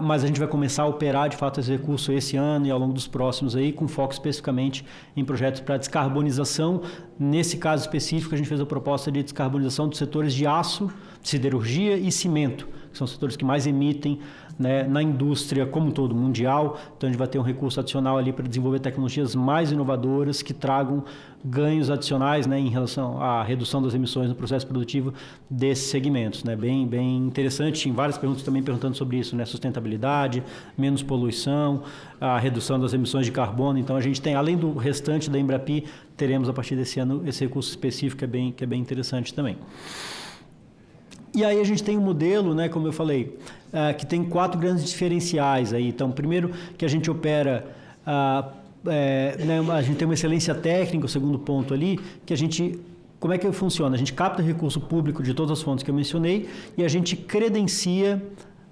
Mas a gente vai começar a operar, de fato, esse recurso esse ano e ao longo dos próximos aí, com foco especificamente em projetos para descarbonização. Nesse caso específico, a gente fez a proposta de descarbonização dos setores de aço, siderurgia e cimento, que são os setores que mais emitem, né, na indústria como um todo, mundial. Então, a gente vai ter um recurso adicional ali para desenvolver tecnologias mais inovadoras que tragam ganhos adicionais, né, em relação à redução das emissões no processo produtivo desses segmentos, né? Bem interessante. Tem várias perguntas também perguntando sobre isso, né? Sustentabilidade, menos poluição, a redução das emissões de carbono. Então, a gente tem, além do restante da Embrapi, teremos a partir desse ano esse recurso específico que é bem interessante também. E aí a gente tem um modelo, né, como eu falei, que tem 4 grandes diferenciais aí. Então, primeiro, que a gente opera, né, a gente tem uma excelência técnica, o segundo ponto ali, que a gente... Como é que funciona? A gente capta recurso público de todas as fontes que eu mencionei e a gente credencia,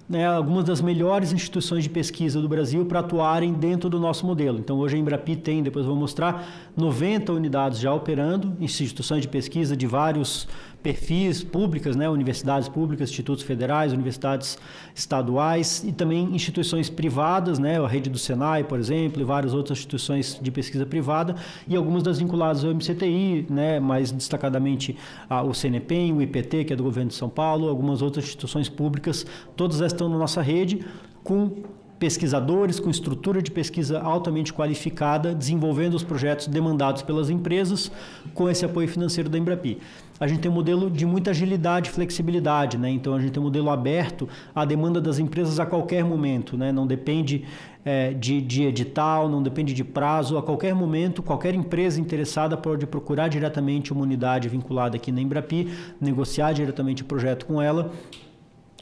né, algumas das melhores instituições de pesquisa do Brasil para atuarem dentro do nosso modelo. Então, hoje a Embrapi tem, depois eu vou mostrar, 90 unidades já operando, instituições de pesquisa de vários perfis públicas, né, universidades públicas, institutos federais, universidades estaduais e também instituições privadas, né, a rede do Senai, por exemplo, e várias outras instituições de pesquisa privada e algumas das vinculadas ao MCTI, né, mais destacadamente o CNPEM, o IPT, que é do governo de São Paulo, algumas outras instituições públicas, todas elas estão na nossa rede com pesquisadores, com estrutura de pesquisa altamente qualificada, desenvolvendo os projetos demandados pelas empresas com esse apoio financeiro da Embrapi. A gente tem um modelo de muita agilidade e flexibilidade, né? Então, a gente tem um modelo aberto à demanda das empresas a qualquer momento, né? Não depende de edital, não depende de prazo. A qualquer momento, qualquer empresa interessada pode procurar diretamente uma unidade vinculada aqui na Embrapi, negociar diretamente o projeto com ela.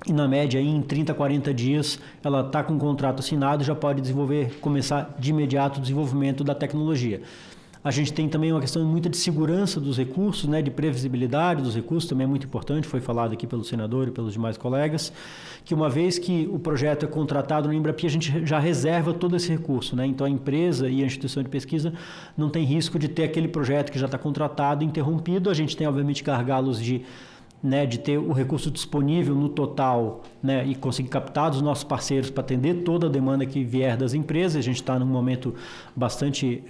E na média, aí, em 30, 40 dias, ela está com o contrato assinado e já pode começar de imediato o desenvolvimento da tecnologia. A gente tem também uma questão muita de segurança dos recursos, né, de previsibilidade dos recursos, também é muito importante, foi falado aqui pelo senador e pelos demais colegas, que uma vez que o projeto é contratado na Embrapi, a gente já reserva todo esse recurso, né? Então, a empresa e a instituição de pesquisa não tem risco de ter aquele projeto que já está contratado interrompido. A gente tem, obviamente, gargalos de ter o recurso disponível no total, né, e conseguir captar dos nossos parceiros para atender toda a demanda que vier das empresas. A gente está num momento bastante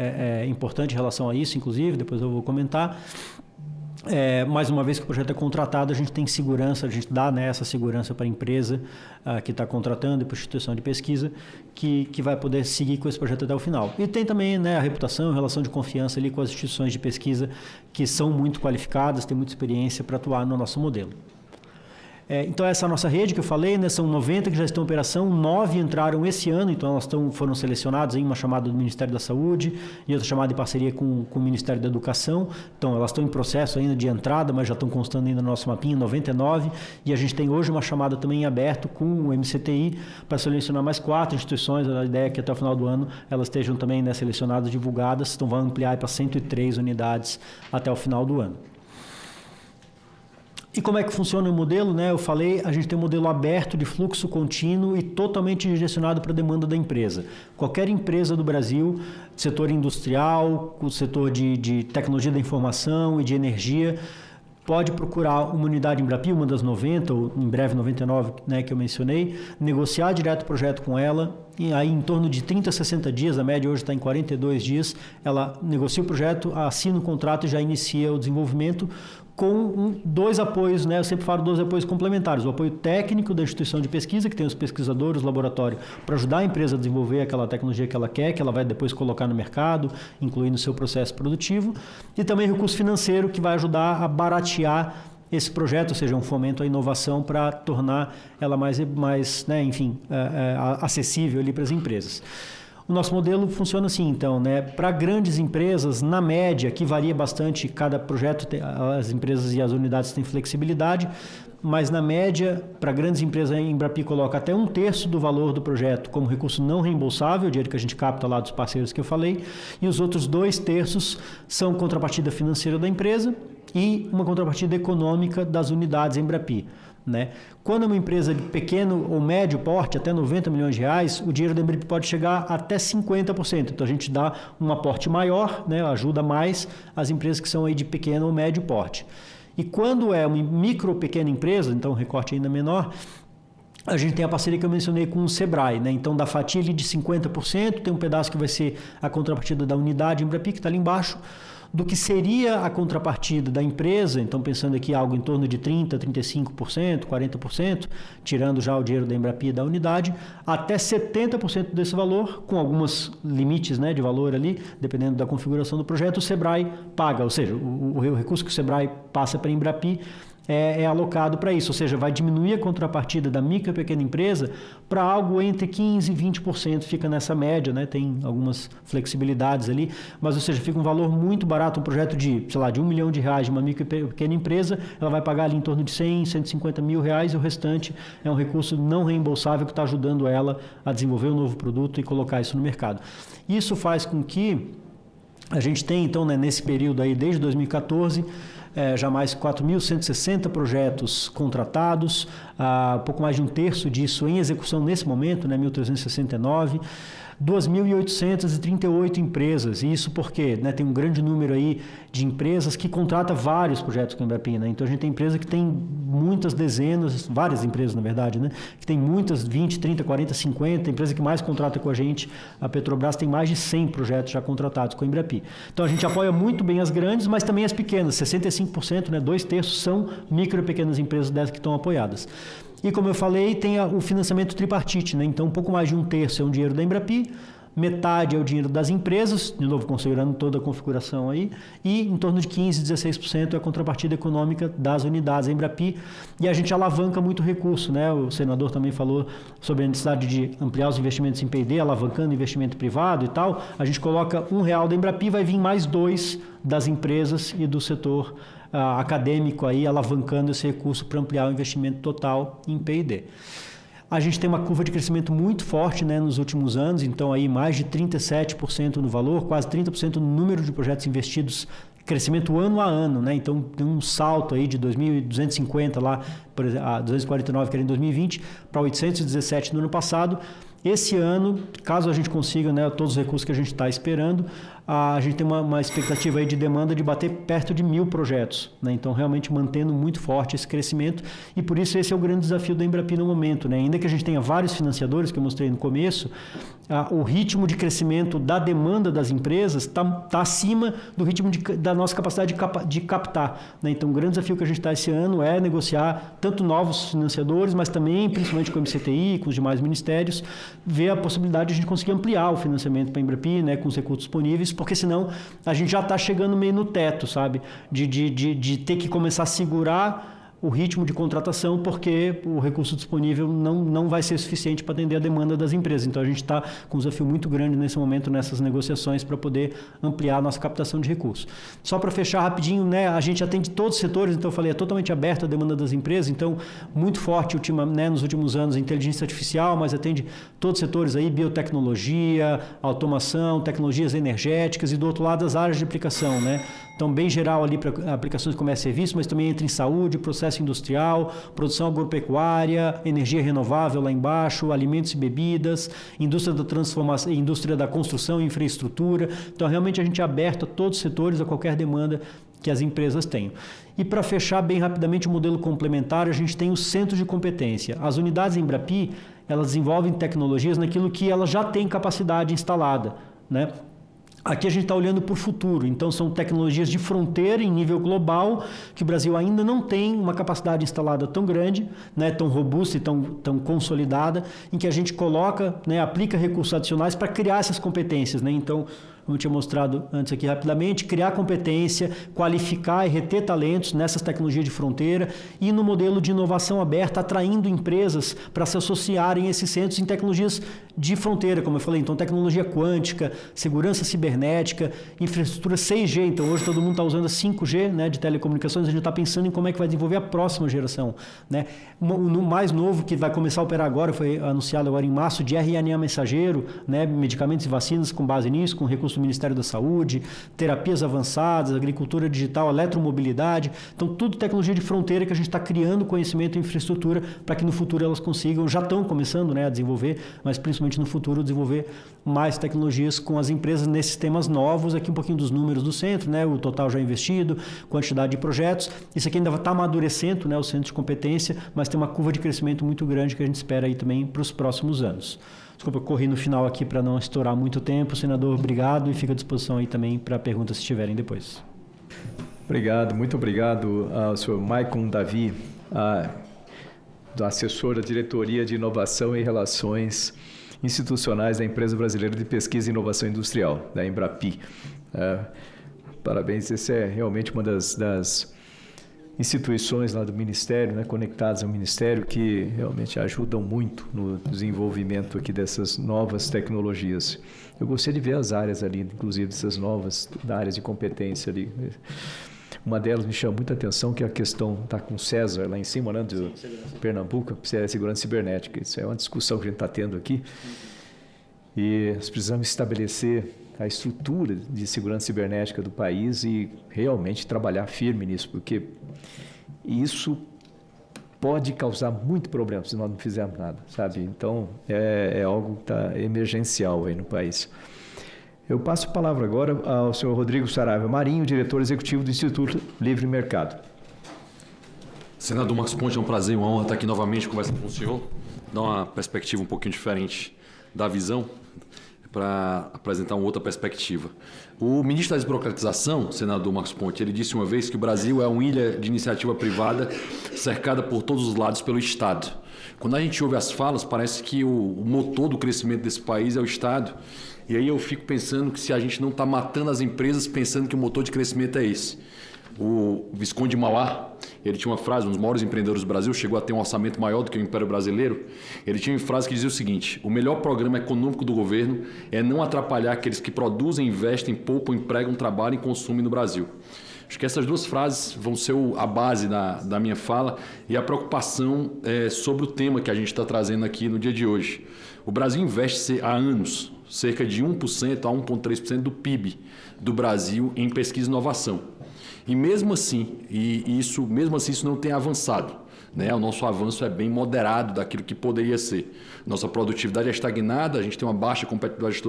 importante em relação a isso, inclusive, depois eu vou comentar. Mais uma vez que o projeto é contratado, a gente tem segurança, a gente dá, né, essa segurança para a empresa que está contratando e para a instituição de pesquisa que vai poder seguir com esse projeto até o final. E tem também, né, a reputação, a relação de confiança ali com as instituições de pesquisa que são muito qualificadas, têm muita experiência para atuar no nosso modelo. Então, essa é a nossa rede que eu falei, né, são 90 que já estão em operação, 9 entraram esse ano, então elas foram selecionadas em uma chamada do Ministério da Saúde e outra chamada em parceria com o Ministério da Educação. Então, elas estão em processo ainda de entrada, mas já estão constando ainda no nosso mapinha, 99. E a gente tem hoje uma chamada também em aberto com o MCTI para selecionar mais 4 instituições. A ideia é que até o final do ano elas estejam também, né, selecionadas, divulgadas, então vão ampliar para 103 unidades até o final do ano. E como é que funciona o modelo, né? Eu falei, a gente tem um modelo aberto de fluxo contínuo e totalmente direcionado para a demanda da empresa. Qualquer empresa do Brasil, setor industrial, o setor de tecnologia da informação e de energia, pode procurar uma unidade Embrapi, uma das 90, ou em breve 99, né, que eu mencionei, negociar direto o projeto com ela, e aí em torno de 30 a 60 dias, a média hoje está em 42 dias, ela negocia o projeto, assina o contrato e já inicia o desenvolvimento com 2 apoios, né? Eu sempre falo 2 apoios complementares. O apoio técnico da instituição de pesquisa, que tem os pesquisadores, o laboratório, para ajudar a empresa a desenvolver aquela tecnologia que ela quer, que ela vai depois colocar no mercado, incluir no seu processo produtivo. E também recurso financeiro, que vai ajudar a baratear esse projeto, ou seja, um fomento à inovação para tornar ela mais né, enfim, acessível ali para as empresas. O nosso modelo funciona assim, então, né? Para grandes empresas, na média, que varia bastante, cada projeto, as empresas e as unidades têm flexibilidade, mas na média, para grandes empresas, a Embrapi coloca até 1/3 do valor do projeto como recurso não reembolsável, o dinheiro que a gente capta lá dos parceiros que eu falei, e os outros 2/3 são contrapartida financeira da empresa e uma contrapartida econômica das unidades Embrapi. Né? Quando é uma empresa de pequeno ou médio porte, até 90 milhões de reais, o dinheiro da Embrapi pode chegar até 50%. Então a gente dá um aporte maior, né? Ajuda mais as empresas que são aí de pequeno ou médio porte. E quando é uma micro ou pequena empresa, então um recorte ainda menor, a gente tem a parceria que eu mencionei com o Sebrae, né? Então da fatia ali de 50%, tem um pedaço que vai ser a contrapartida da unidade Embrapi, que está ali embaixo, do que seria a contrapartida da empresa, então pensando aqui algo em torno de 30%, 35%, 40%, tirando já o dinheiro da Embrapi e da unidade, até 70% desse valor, com alguns limites, né, de valor ali, dependendo da configuração do projeto, o Sebrae paga, ou seja, o recurso que o Sebrae passa para a Embrapi é alocado para isso, ou seja, vai diminuir a contrapartida da micro e pequena empresa para algo entre 15% e 20%, fica nessa média, né? Tem algumas flexibilidades ali, mas, ou seja, fica um valor muito barato, um projeto de, sei lá, de R$1 milhão de uma micro e pequena empresa, ela vai pagar ali em torno de 100, 150 mil reais, e o restante é um recurso não reembolsável que está ajudando ela a desenvolver um novo produto e colocar isso no mercado. Isso faz com que a gente tenha, então, né, nesse período aí, desde 2014, já mais 4.160 projetos contratados, pouco mais de 1/3 disso em execução nesse momento, né, 1.369, 2.838 empresas, e isso porque, né, tem um grande número aí de empresas que contratam vários projetos com a Embrapi, né? Então a gente tem empresa que tem muitas dezenas, várias empresas na verdade, né, que tem muitas, 20, 30, 40, 50, a empresa que mais contrata com a gente, a Petrobras, tem mais de 100 projetos já contratados com a Embrapi. Então a gente apoia muito bem as grandes, mas também as pequenas, 65%, né, 2/3 são micro e pequenas empresas dessas que estão apoiadas. E como eu falei, tem o financiamento tripartite, né? Então um pouco mais de 1/3 é o dinheiro da Embrapi, metade é o dinheiro das empresas, de novo considerando toda a configuração aí, e em torno de 15%, 16% é a contrapartida econômica das unidades Embrapi, e a gente alavanca muito recurso, né? O senador também falou sobre a necessidade de ampliar os investimentos em P&D, alavancando investimento privado e tal. A gente coloca R$1 da Embrapi, vai vir mais 2 das empresas e do setor acadêmico aí, alavancando esse recurso para ampliar o investimento total em P&D. A gente tem uma curva de crescimento muito forte, né, nos últimos anos, então aí mais de 37% no valor, quase 30% no número de projetos investidos, crescimento ano a ano, né? Então tem um salto aí de 2.250 lá, por exemplo, a 249 que era em 2020, para 817 no ano passado. Esse ano, caso a gente consiga, né, todos os recursos que a gente está esperando, a gente tem uma expectativa aí de demanda de bater perto de 1.000 projetos, né? Então realmente mantendo muito forte esse crescimento, e por isso esse é o grande desafio da Embrapi no momento, né? Ainda que a gente tenha vários financiadores, que eu mostrei no começo, o ritmo de crescimento da demanda das empresas está acima do ritmo da nossa capacidade de captar, né? Então o grande desafio que a gente está esse ano é negociar tanto novos financiadores, mas também, principalmente com o MCTI, com os demais ministérios, ver a possibilidade de a gente conseguir ampliar o financiamento para a Embrapi, né, com os recursos disponíveis, porque senão a gente já está chegando meio no teto, sabe? De ter que começar a segurar o ritmo de contratação, porque o recurso disponível não vai ser suficiente para atender a demanda das empresas. Então a gente está com um desafio muito grande nesse momento, nessas negociações, para poder ampliar a nossa captação de recursos. Só para fechar rapidinho, né, a gente atende todos os setores, então eu falei, é totalmente aberto a demanda das empresas, então muito forte né, nos últimos anos a inteligência artificial, mas atende todos os setores aí, biotecnologia, automação, tecnologias energéticas, e do outro lado as áreas de aplicação, né? Então bem geral ali para aplicações de comércio e serviço, mas também entra em saúde, processo industrial, produção agropecuária, energia renovável lá embaixo, alimentos e bebidas, indústria da transformação, indústria da construção e infraestrutura. Então realmente a gente é aberto a todos os setores, a qualquer demanda que as empresas tenham. E para fechar bem rapidamente o modelo complementar, a gente tem o centro de competência. As unidades Embrapi, elas desenvolvem tecnologias naquilo que elas já têm capacidade instalada, né? Aqui a gente está olhando para o futuro, então são tecnologias de fronteira em nível global, que o Brasil ainda não tem uma capacidade instalada tão grande, né, tão robusta e tão consolidada, em que a gente coloca, né, aplica recursos adicionais para criar essas competências, né? Então, como eu tinha mostrado antes aqui rapidamente, criar competência, qualificar e reter talentos nessas tecnologias de fronteira e no modelo de inovação aberta, atraindo empresas para se associarem a esses centros em tecnologias de fronteira, como eu falei, então tecnologia quântica, segurança cibernética, infraestrutura 6G, então hoje todo mundo está usando a 5G, né, de telecomunicações, a gente está pensando em como é que vai desenvolver a próxima geração, né? No mais novo que vai começar a operar agora, foi anunciado agora em março, de RNA mensageiro, né, medicamentos e vacinas com base nisso, com recurso do Ministério da Saúde, terapias avançadas, agricultura digital, eletromobilidade, então tudo tecnologia de fronteira que a gente está criando conhecimento e infraestrutura para que no futuro elas consigam, já estão começando, né, a desenvolver, mas principalmente no futuro desenvolver mais tecnologias com as empresas nesses temas novos. Aqui um pouquinho dos números do centro, né, o total já investido, quantidade de projetos. Isso aqui ainda está amadurecendo, né, o centro de competência, mas tem uma curva de crescimento muito grande que a gente espera aí também para os próximos anos. Desculpa, eu corri no final aqui para não estourar muito tempo. Senador, obrigado e fico à disposição aí também para perguntas se tiverem depois. Obrigado, muito obrigado ao senhor Maicon Davi, do assessor da Diretoria de Inovação e Relações Institucionais da Empresa Brasileira de Pesquisa e Inovação Industrial, da Embrapi. Parabéns, essa é realmente uma das instituições lá do Ministério, né, conectadas ao Ministério, que realmente ajudam muito no desenvolvimento aqui dessas novas tecnologias. Eu gostaria de ver as áreas ali, inclusive dessas novas áreas de competência ali. Uma delas me chama muita atenção, que é a questão, está com o César lá em cima, né, de Pernambuco, segurança cibernética. Isso é uma discussão que a gente está tendo aqui. E nós precisamos estabelecer a estrutura de segurança cibernética do país e realmente trabalhar firme nisso, porque isso pode causar muito problema se nós não fizermos nada, sabe? Então, é algo que está emergencial aí no país. Eu passo a palavra agora ao senhor Rodrigo Saraiva Marinho, diretor executivo do Instituto Livre Mercado. Senador Marcos Ponte, é um prazer e uma honra estar aqui novamente conversando com o senhor, dar uma perspectiva um pouquinho diferente da visão, para apresentar uma outra perspectiva. O ministro da Desburocratização, senador Marcos Ponte, ele disse uma vez que o Brasil é uma ilha de iniciativa privada cercada por todos os lados pelo Estado. Quando a gente ouve as falas, parece que o motor do crescimento desse país é o Estado. E aí eu fico pensando que se a gente não está matando as empresas pensando que o motor de crescimento é esse. O Visconde de Mauá, ele tinha uma frase, um dos maiores empreendedores do Brasil, chegou a ter um orçamento maior do que o Império Brasileiro. Ele tinha uma frase que dizia o seguinte: o melhor programa econômico do governo é não atrapalhar aqueles que produzem, investem, poupam, empregam, trabalham e consumem no Brasil. Acho que essas duas frases vão ser a base da minha fala e a preocupação sobre o tema que a gente está trazendo aqui no dia de hoje. O Brasil investe há anos cerca de 1% a 1,3% do PIB do Brasil em pesquisa e inovação. E mesmo assim isso não tem avançado, né? O nosso avanço é bem moderado daquilo que poderia ser. Nossa produtividade é estagnada, a gente tem uma baixa competitividade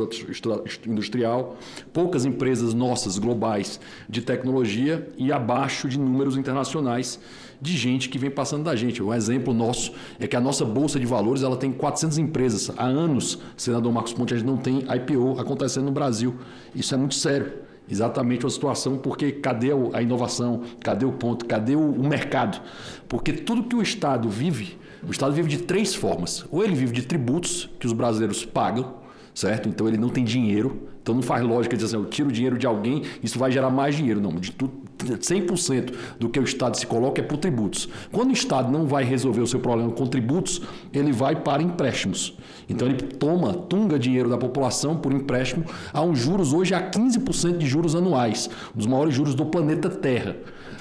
industrial, poucas empresas nossas globais de tecnologia e abaixo de números internacionais de gente que vem passando da gente. Um exemplo nosso é que a nossa Bolsa de Valores ela tem 400 empresas. Há anos, senador Marcos Ponte, a gente não tem IPO acontecendo no Brasil. Isso é muito sério. Exatamente uma situação, porque cadê a inovação, cadê o ponto, cadê o mercado? Porque tudo que o Estado vive de três formas. Ou ele vive de tributos que os brasileiros pagam, certo? Então ele não tem dinheiro, então não faz lógica dizer assim, eu tiro o dinheiro de alguém, isso vai gerar mais dinheiro. Não, de tudo, 100% do que o Estado se coloca é por tributos. Quando o Estado não vai resolver o seu problema com tributos, ele vai para empréstimos. Então ele tunga dinheiro da população por empréstimo a uns juros hoje a 15% de juros anuais, um dos maiores juros do planeta Terra.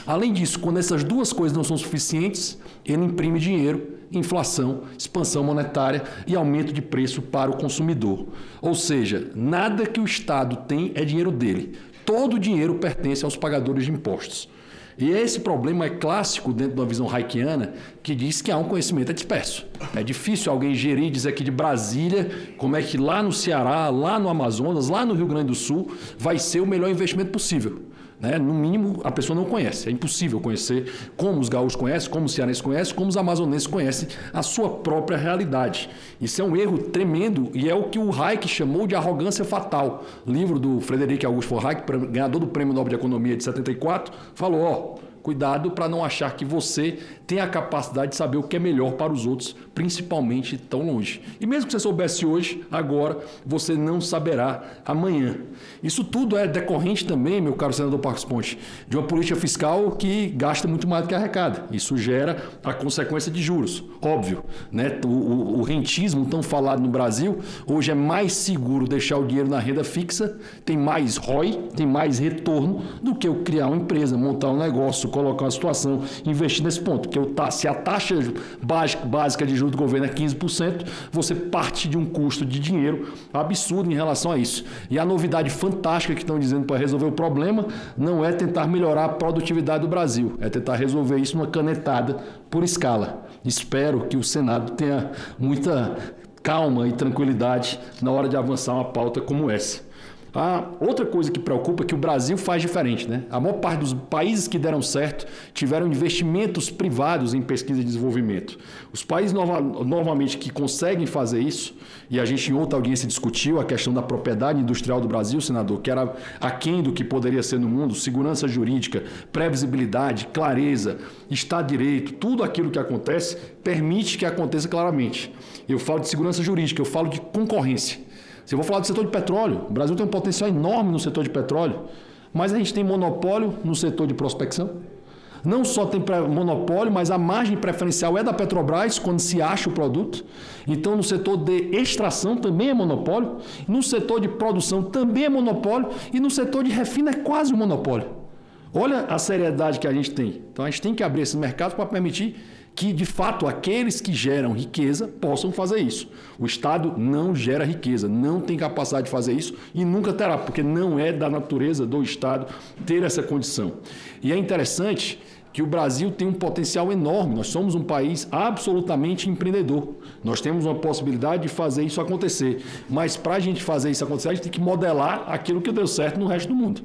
Além disso, quando essas duas coisas não são suficientes, ele imprime dinheiro, inflação, expansão monetária e aumento de preço para o consumidor. Ou seja, nada que o Estado tem é dinheiro dele. Todo o dinheiro pertence aos pagadores de impostos. E esse problema é clássico dentro de uma visão haykiana que diz que há um conhecimento disperso. É difícil alguém gerir e dizer aqui de Brasília como é que lá no Ceará, lá no Amazonas, lá no Rio Grande do Sul vai ser o melhor investimento possível. Né? No mínimo, a pessoa não conhece. É impossível conhecer como os gaúchos conhecem, como os cearenses conhecem, como os amazonenses conhecem a sua própria realidade. Isso é um erro tremendo e é o que o Hayek chamou de arrogância fatal. O livro do Frederic August von Hayek, ganhador do Prêmio Nobel de Economia de 74, falou, Cuidado para não achar que você tem a capacidade de saber o que é melhor para os outros, principalmente tão longe. E mesmo que você soubesse hoje, agora, você não saberá amanhã. Isso tudo é decorrente também, meu caro senador Marcos Pontes, de uma política fiscal que gasta muito mais do que arrecada. Isso gera a consequência de juros, óbvio, né? O rentismo tão falado no Brasil, hoje é mais seguro deixar o dinheiro na renda fixa, tem mais ROI, tem mais retorno do que eu criar uma empresa, montar um negócio, colocar uma situação, investir nesse ponto. Porque se a taxa básica de juros do governo é 15%, você parte de um custo de dinheiro absurdo em relação a isso. E a novidade fantástica que estão dizendo para resolver o problema não é tentar melhorar a produtividade do Brasil, é tentar resolver isso numa canetada por escala. Espero que o Senado tenha muita calma e tranquilidade na hora de avançar uma pauta como essa. A outra coisa que preocupa é que o Brasil faz diferente, né? A maior parte dos países que deram certo tiveram investimentos privados em pesquisa e desenvolvimento. Os países normalmente que conseguem fazer isso, e a gente em outra audiência discutiu a questão da propriedade industrial do Brasil, senador, que era aquém do que poderia ser no mundo, segurança jurídica, previsibilidade, clareza, Estado de Direito, tudo aquilo que acontece permite que aconteça claramente. Eu falo de segurança jurídica, eu falo de concorrência. Se eu vou falar do setor de petróleo, o Brasil tem um potencial enorme no setor de petróleo, mas a gente tem monopólio no setor de prospecção. Não só tem monopólio, mas a margem preferencial é da Petrobras quando se acha o produto. Então, no setor de extração também é monopólio, no setor de produção também é monopólio e no setor de refino é quase um monopólio. Olha a seriedade que a gente tem. Então, a gente tem que abrir esse mercado para permitir que, de fato, aqueles que geram riqueza possam fazer isso. O Estado não gera riqueza, não tem capacidade de fazer isso e nunca terá, porque não é da natureza do Estado ter essa condição. E é interessante que o Brasil tem um potencial enorme. Nós somos um país absolutamente empreendedor. Nós temos uma possibilidade de fazer isso acontecer. Mas, para a gente fazer isso acontecer, a gente tem que modelar aquilo que deu certo no resto do mundo.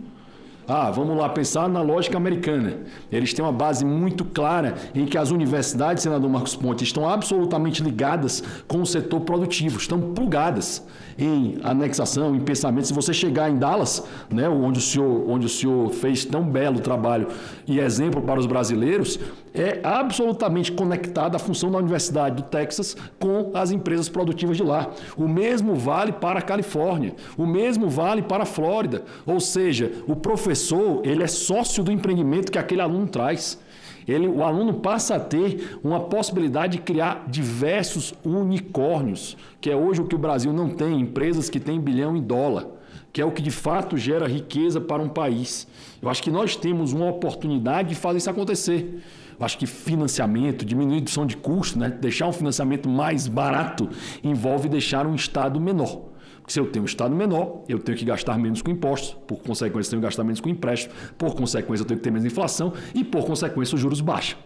Vamos lá pensar na lógica americana. Eles têm uma base muito clara em que as universidades, senador Marcos Pontes, estão absolutamente ligadas com o setor produtivo, estão plugadas em anexação, em pensamento. Se você chegar em Dallas, né, onde o senhor fez tão belo trabalho e exemplo para os brasileiros, é absolutamente conectada a função da Universidade do Texas com as empresas produtivas de lá. O mesmo vale para a Califórnia, o mesmo vale para a Flórida. Ou seja, o professor, ele é sócio do empreendimento que aquele aluno traz. O aluno passa a ter uma possibilidade de criar diversos unicórnios, que é hoje o que o Brasil não tem, empresas que têm $1 bilhão, que é o que de fato gera riqueza para um país. Eu acho que nós temos uma oportunidade de fazer isso acontecer. Eu acho que financiamento, diminuição de custo, né? Deixar um financiamento mais barato envolve deixar um Estado menor. Porque se eu tenho um Estado menor, eu tenho que gastar menos com impostos, por consequência eu tenho que gastar menos com empréstimo, por consequência eu tenho que ter menos inflação e por consequência os juros baixam.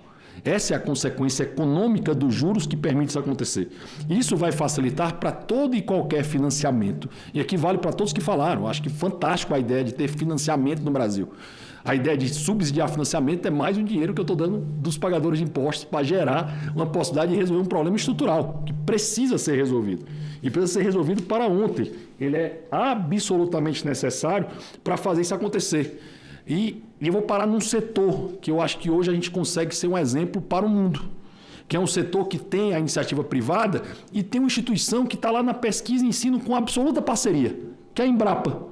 Essa é a consequência econômica dos juros que permite isso acontecer. Isso vai facilitar para todo e qualquer financiamento. E aqui vale para todos que falaram. Eu acho que fantástico a ideia de ter financiamento no Brasil. A ideia de subsidiar financiamento é mais um dinheiro que eu estou dando dos pagadores de impostos para gerar uma possibilidade de resolver um problema estrutural que precisa ser resolvido. E precisa ser resolvido para ontem. Ele é absolutamente necessário para fazer isso acontecer. E eu vou parar num setor que eu acho que hoje a gente consegue ser um exemplo para o mundo, que é um setor que tem a iniciativa privada e tem uma instituição que está lá na pesquisa e ensino com absoluta parceria, que é a Embrapa.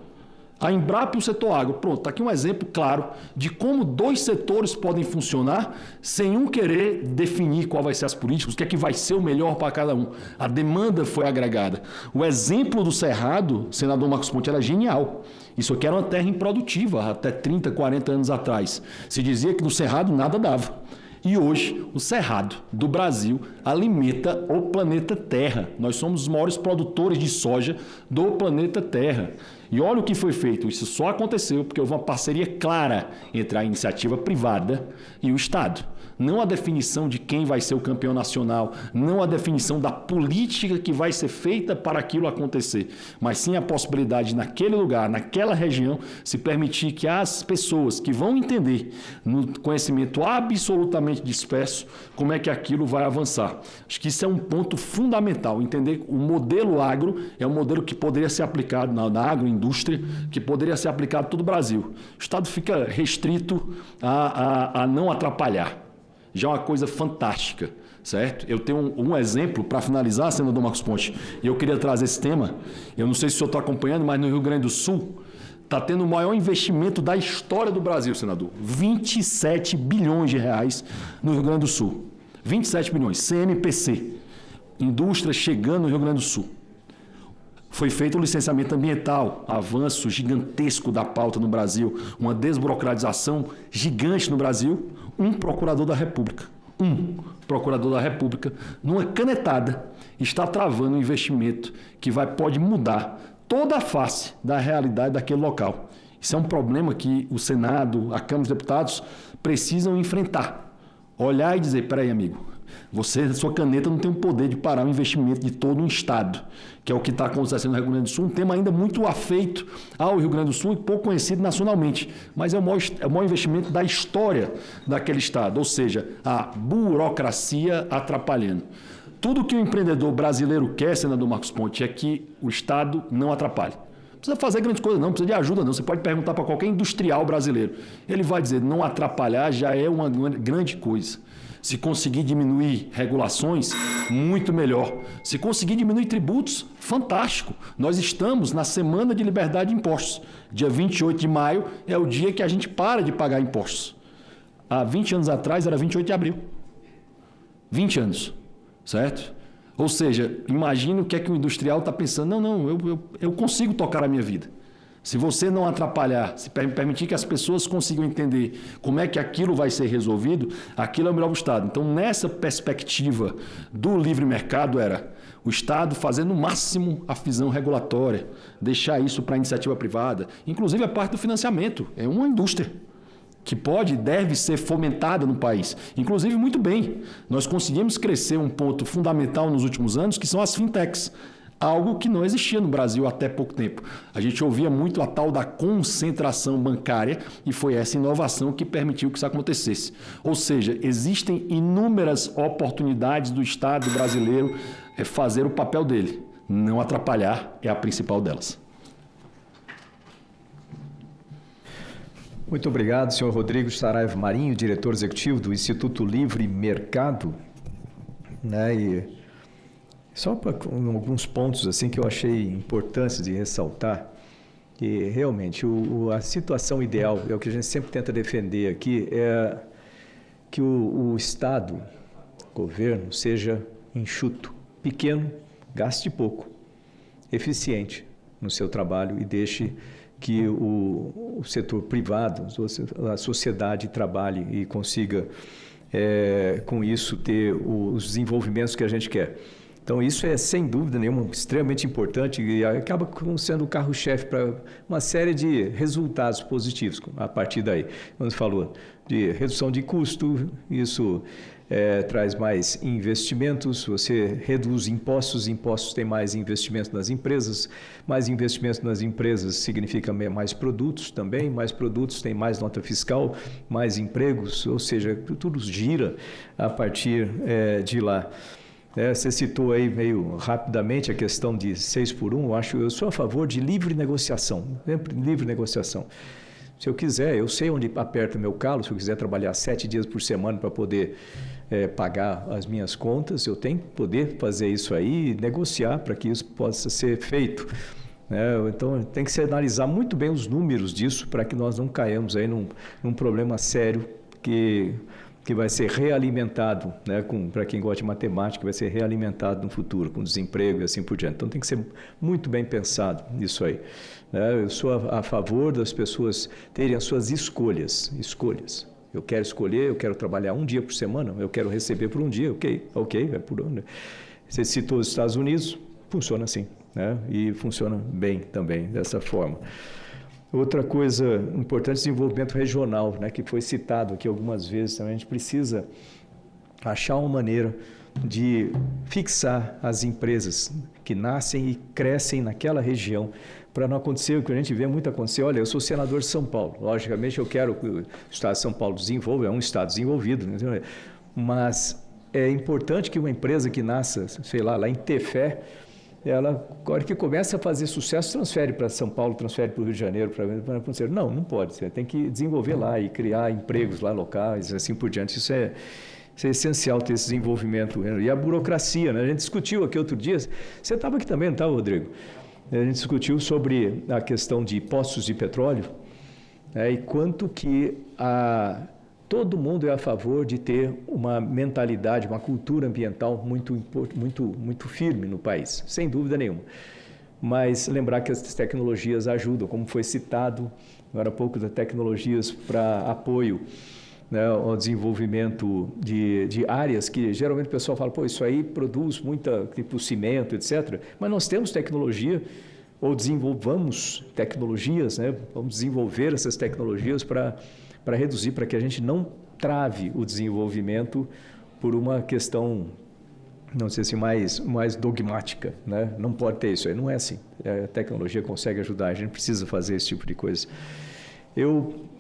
A Embrapa e o setor agro. Pronto, está aqui um exemplo claro de como dois setores podem funcionar sem um querer definir qual vai ser as políticas, o que é que vai ser o melhor para cada um. A demanda foi agregada. O exemplo do Cerrado, senador Marcos Pontes, era genial. Isso aqui era uma terra improdutiva até 30, 40 anos atrás. Se dizia que no Cerrado nada dava. E hoje, o Cerrado do Brasil alimenta o planeta Terra. Nós somos os maiores produtores de soja do planeta Terra. E olha o que foi feito. Isso só aconteceu porque houve uma parceria clara entre a iniciativa privada e o Estado. Não a definição de quem vai ser o campeão nacional, não a definição da política que vai ser feita para aquilo acontecer, mas sim a possibilidade naquele lugar, naquela região, se permitir que as pessoas que vão entender no conhecimento absolutamente disperso como é que aquilo vai avançar. Acho que isso é um ponto fundamental, entender o modelo agro é um modelo que poderia ser aplicado na agroindústria, indústria que poderia ser aplicado em todo o Brasil. O Estado fica restrito a não atrapalhar. Já é uma coisa fantástica, certo? Eu tenho um exemplo para finalizar, senador Marcos Pontes, e eu queria trazer esse tema. Eu não sei se o senhor está acompanhando, mas no Rio Grande do Sul está tendo o maior investimento da história do Brasil, senador. 27 bilhões de reais no Rio Grande do Sul. 27 bilhões, CMPC. Indústria chegando no Rio Grande do Sul. Foi feito o licenciamento ambiental, avanço gigantesco da pauta no Brasil, uma desburocratização gigante no Brasil, um procurador da República, numa canetada, está travando um investimento que pode mudar toda a face da realidade daquele local. Isso é um problema que o Senado, a Câmara dos Deputados precisam enfrentar. Olhar e dizer, peraí, amigo, sua caneta não tem o poder de parar o investimento de todo um Estado, que é o que está acontecendo no Rio Grande do Sul, um tema ainda muito afeito ao Rio Grande do Sul e pouco conhecido nacionalmente, mas é o maior investimento da história daquele Estado, ou seja, a burocracia atrapalhando. Tudo que o empreendedor brasileiro quer, senador Marcos Pontes, é que o Estado não atrapalhe. Não precisa fazer grandes coisas, não precisa de ajuda, não. Você pode perguntar para qualquer industrial brasileiro. Ele vai dizer, não atrapalhar já é uma grande coisa. Se conseguir diminuir regulações, muito melhor. Se conseguir diminuir tributos, fantástico. Nós estamos na Semana de Liberdade de Impostos. Dia 28 de maio é o dia que a gente para de pagar impostos. Há 20 anos atrás era 28 de abril. 20 anos, certo? Ou seja, imagina o que é que o industrial está pensando. Não, eu consigo tocar a minha vida. Se você não atrapalhar, se permitir que as pessoas consigam entender como é que aquilo vai ser resolvido, aquilo é o melhor para o Estado. Então, nessa perspectiva do livre mercado, era o Estado fazendo no máximo a visão regulatória, deixar isso para a iniciativa privada, inclusive a parte do financiamento. É uma indústria que pode e deve ser fomentada no país. Inclusive, muito bem, nós conseguimos crescer um ponto fundamental nos últimos anos, que são as fintechs. Algo que não existia no Brasil até pouco tempo. A gente ouvia muito a tal da concentração bancária e foi essa inovação que permitiu que isso acontecesse. Ou seja, existem inúmeras oportunidades do Estado brasileiro fazer o papel dele. Não atrapalhar é a principal delas. Muito obrigado, senhor Rodrigo Saraiva Marinho, diretor executivo do Instituto Livre Mercado. Só para alguns pontos assim que eu achei importantes de ressaltar, que realmente a situação ideal, é o que a gente sempre tenta defender aqui, é que o Estado, o governo, seja enxuto, pequeno, gaste pouco, eficiente no seu trabalho e deixe que o setor privado, a sociedade trabalhe e consiga, com isso, ter os desenvolvimentos que a gente quer. Então, isso é, sem dúvida nenhuma, extremamente importante e acaba sendo o carro-chefe para uma série de resultados positivos a partir daí. Como você falou, de redução de custo, isso traz mais investimentos, você reduz impostos tem mais investimento nas empresas significa mais produtos também, mais produtos tem mais nota fiscal, mais empregos, ou seja, tudo gira a partir de lá. Você citou aí meio rapidamente a questão de 6x1, eu sou a favor de livre negociação, sempre livre negociação. Se eu quiser, eu sei onde aperta o meu calo, se eu quiser trabalhar 7 dias por semana para poder pagar as minhas contas, eu tenho que poder fazer isso aí e negociar para que isso possa ser feito. Então, tem que se analisar muito bem os números disso para que nós não caímos aí num problema sério que vai ser realimentado, para quem gosta de matemática, vai ser realimentado no futuro, com desemprego e assim por diante. Então, tem que ser muito bem pensado nisso aí. Eu sou a favor das pessoas terem as suas escolhas. Eu quero escolher, eu quero trabalhar um dia por semana, eu quero receber por um dia, ok, vai por ano. Você citou os Estados Unidos, funciona assim, e funciona bem também, dessa forma. Outra coisa importante, desenvolvimento regional, que foi citado aqui algumas vezes também. A gente precisa achar uma maneira de fixar as empresas que nascem e crescem naquela região, para não acontecer o que a gente vê muito acontecer. Olha, eu sou senador de São Paulo, logicamente eu quero que o Estado de São Paulo desenvolva, é um Estado desenvolvido, mas é importante que uma empresa que nasça, sei lá em Tefé, ela, agora que começa a fazer sucesso, transfere para São Paulo, transfere para o Rio de Janeiro, para acontecer. Não pode. Você tem que desenvolver lá e criar empregos lá locais, assim por diante. Isso é essencial ter esse desenvolvimento. E a burocracia, né? A gente discutiu aqui outro dia, você estava aqui também, não estava, Rodrigo? A gente discutiu sobre a questão de poços de petróleo, né? E quanto que todo mundo é a favor de ter uma mentalidade, uma cultura ambiental muito firme no país, sem dúvida nenhuma. Mas lembrar que as tecnologias ajudam, como foi citado agora há pouco, das tecnologias para apoio, né, ao desenvolvimento de áreas que geralmente o pessoal fala, pô, isso aí produz muita, tipo cimento, etc. Mas nós temos tecnologia, ou desenvolvamos tecnologias, né, vamos desenvolver essas tecnologias para reduzir, para que a gente não trave o desenvolvimento por uma questão, não sei se mais dogmática, né? Não pode ter isso aí, não é assim. A tecnologia consegue ajudar, a gente precisa fazer esse tipo de coisa.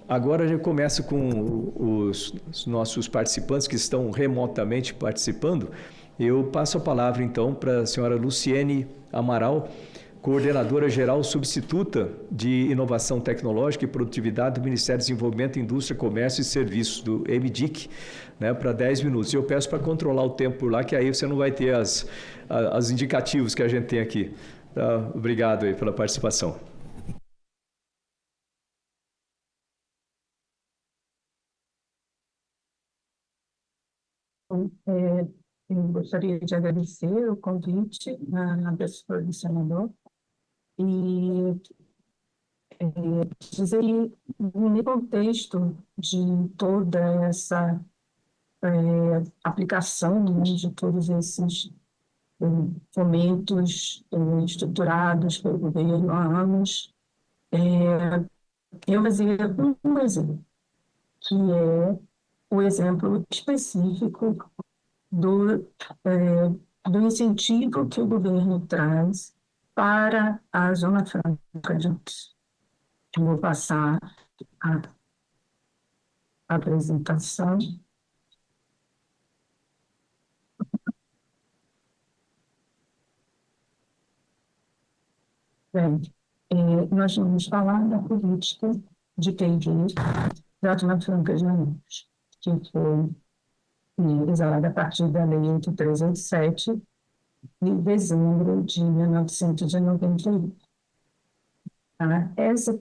Agora a gente começa com os nossos participantes que estão remotamente participando. Eu passo a palavra então para a senhora Luciene Amaral, coordenadora geral substituta de Inovação Tecnológica e Produtividade do Ministério do Desenvolvimento, Indústria, Comércio e Serviços, do MDIC, né, para 10 minutos. E eu peço para controlar o tempo por lá, que aí você não vai ter as indicativos que a gente tem aqui. Tá? Obrigado aí pela participação. Eu gostaria de agradecer o convite na pessoa do senador e dizer que, no contexto de toda essa aplicação, né, de todos esses fomentos estruturados pelo governo há anos, eu fazia um exemplo, que é o exemplo específico do incentivo que o governo traz para a Zona Franca de Manaus. Vou passar a apresentação. Bem, nós vamos falar da política de P&D da Zona Franca de Manaus, que foi realizada a partir da Lei 8387, de dezembro de 1991. Tá? Essa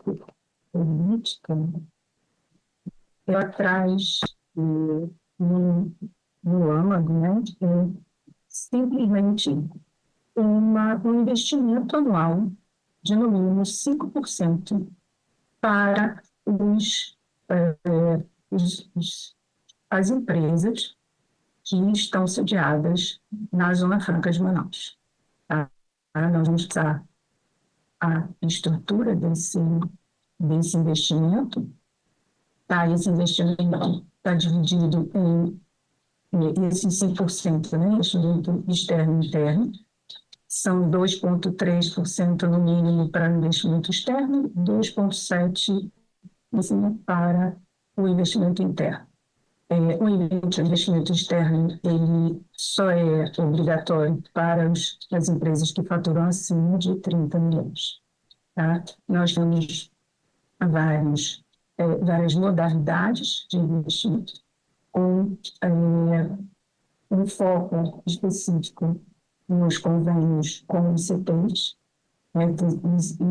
política, ela traz no âmago, né, simplesmente um investimento anual de no mínimo 5% para as empresas que estão sediadas na Zona Franca de Manaus. Tá? Nós vamos usar a estrutura desse investimento. Tá? Esse investimento está dividido em esses 5%, né? Investimento externo e interno. São 2,3% no mínimo para o investimento externo, 2,7% para o investimento interno. O investimento externo ele só é obrigatório para as empresas que faturam acima de 30 milhões. Tá? Nós temos várias modalidades de investimento, com um foco específico nos convênios com os setores, né,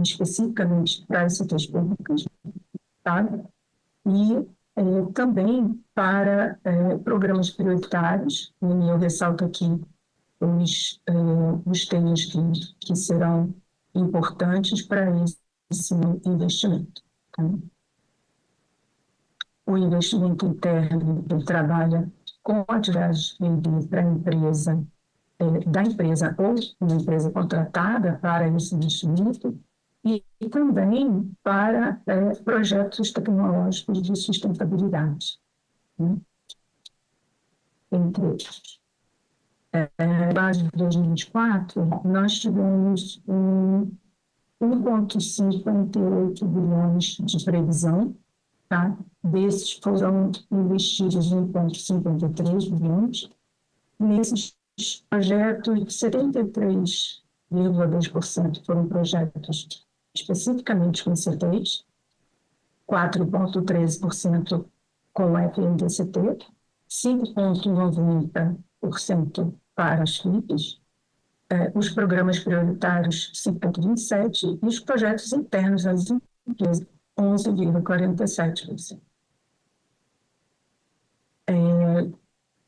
especificamente para as setores públicos, tá? E também para programas prioritários, e eu ressalto aqui os temas que serão importantes para esse investimento. Tá? O investimento interno, ele trabalha com atividades para a empresa, da empresa ou uma empresa contratada para esse investimento, e também para projetos tecnológicos de sustentabilidade. Né? Entre outros. Na base de 2024, nós tivemos 1,58 bilhões de previsão, tá? Desses foram investidos 1,53 bilhões. Nesses projetos, 73 4,2% foram projetos especificamente com ICTs, 4,13% com FNDCT, 5,90% para as FIPs, os programas prioritários 5,27% e os projetos internos das empresas 11,47%.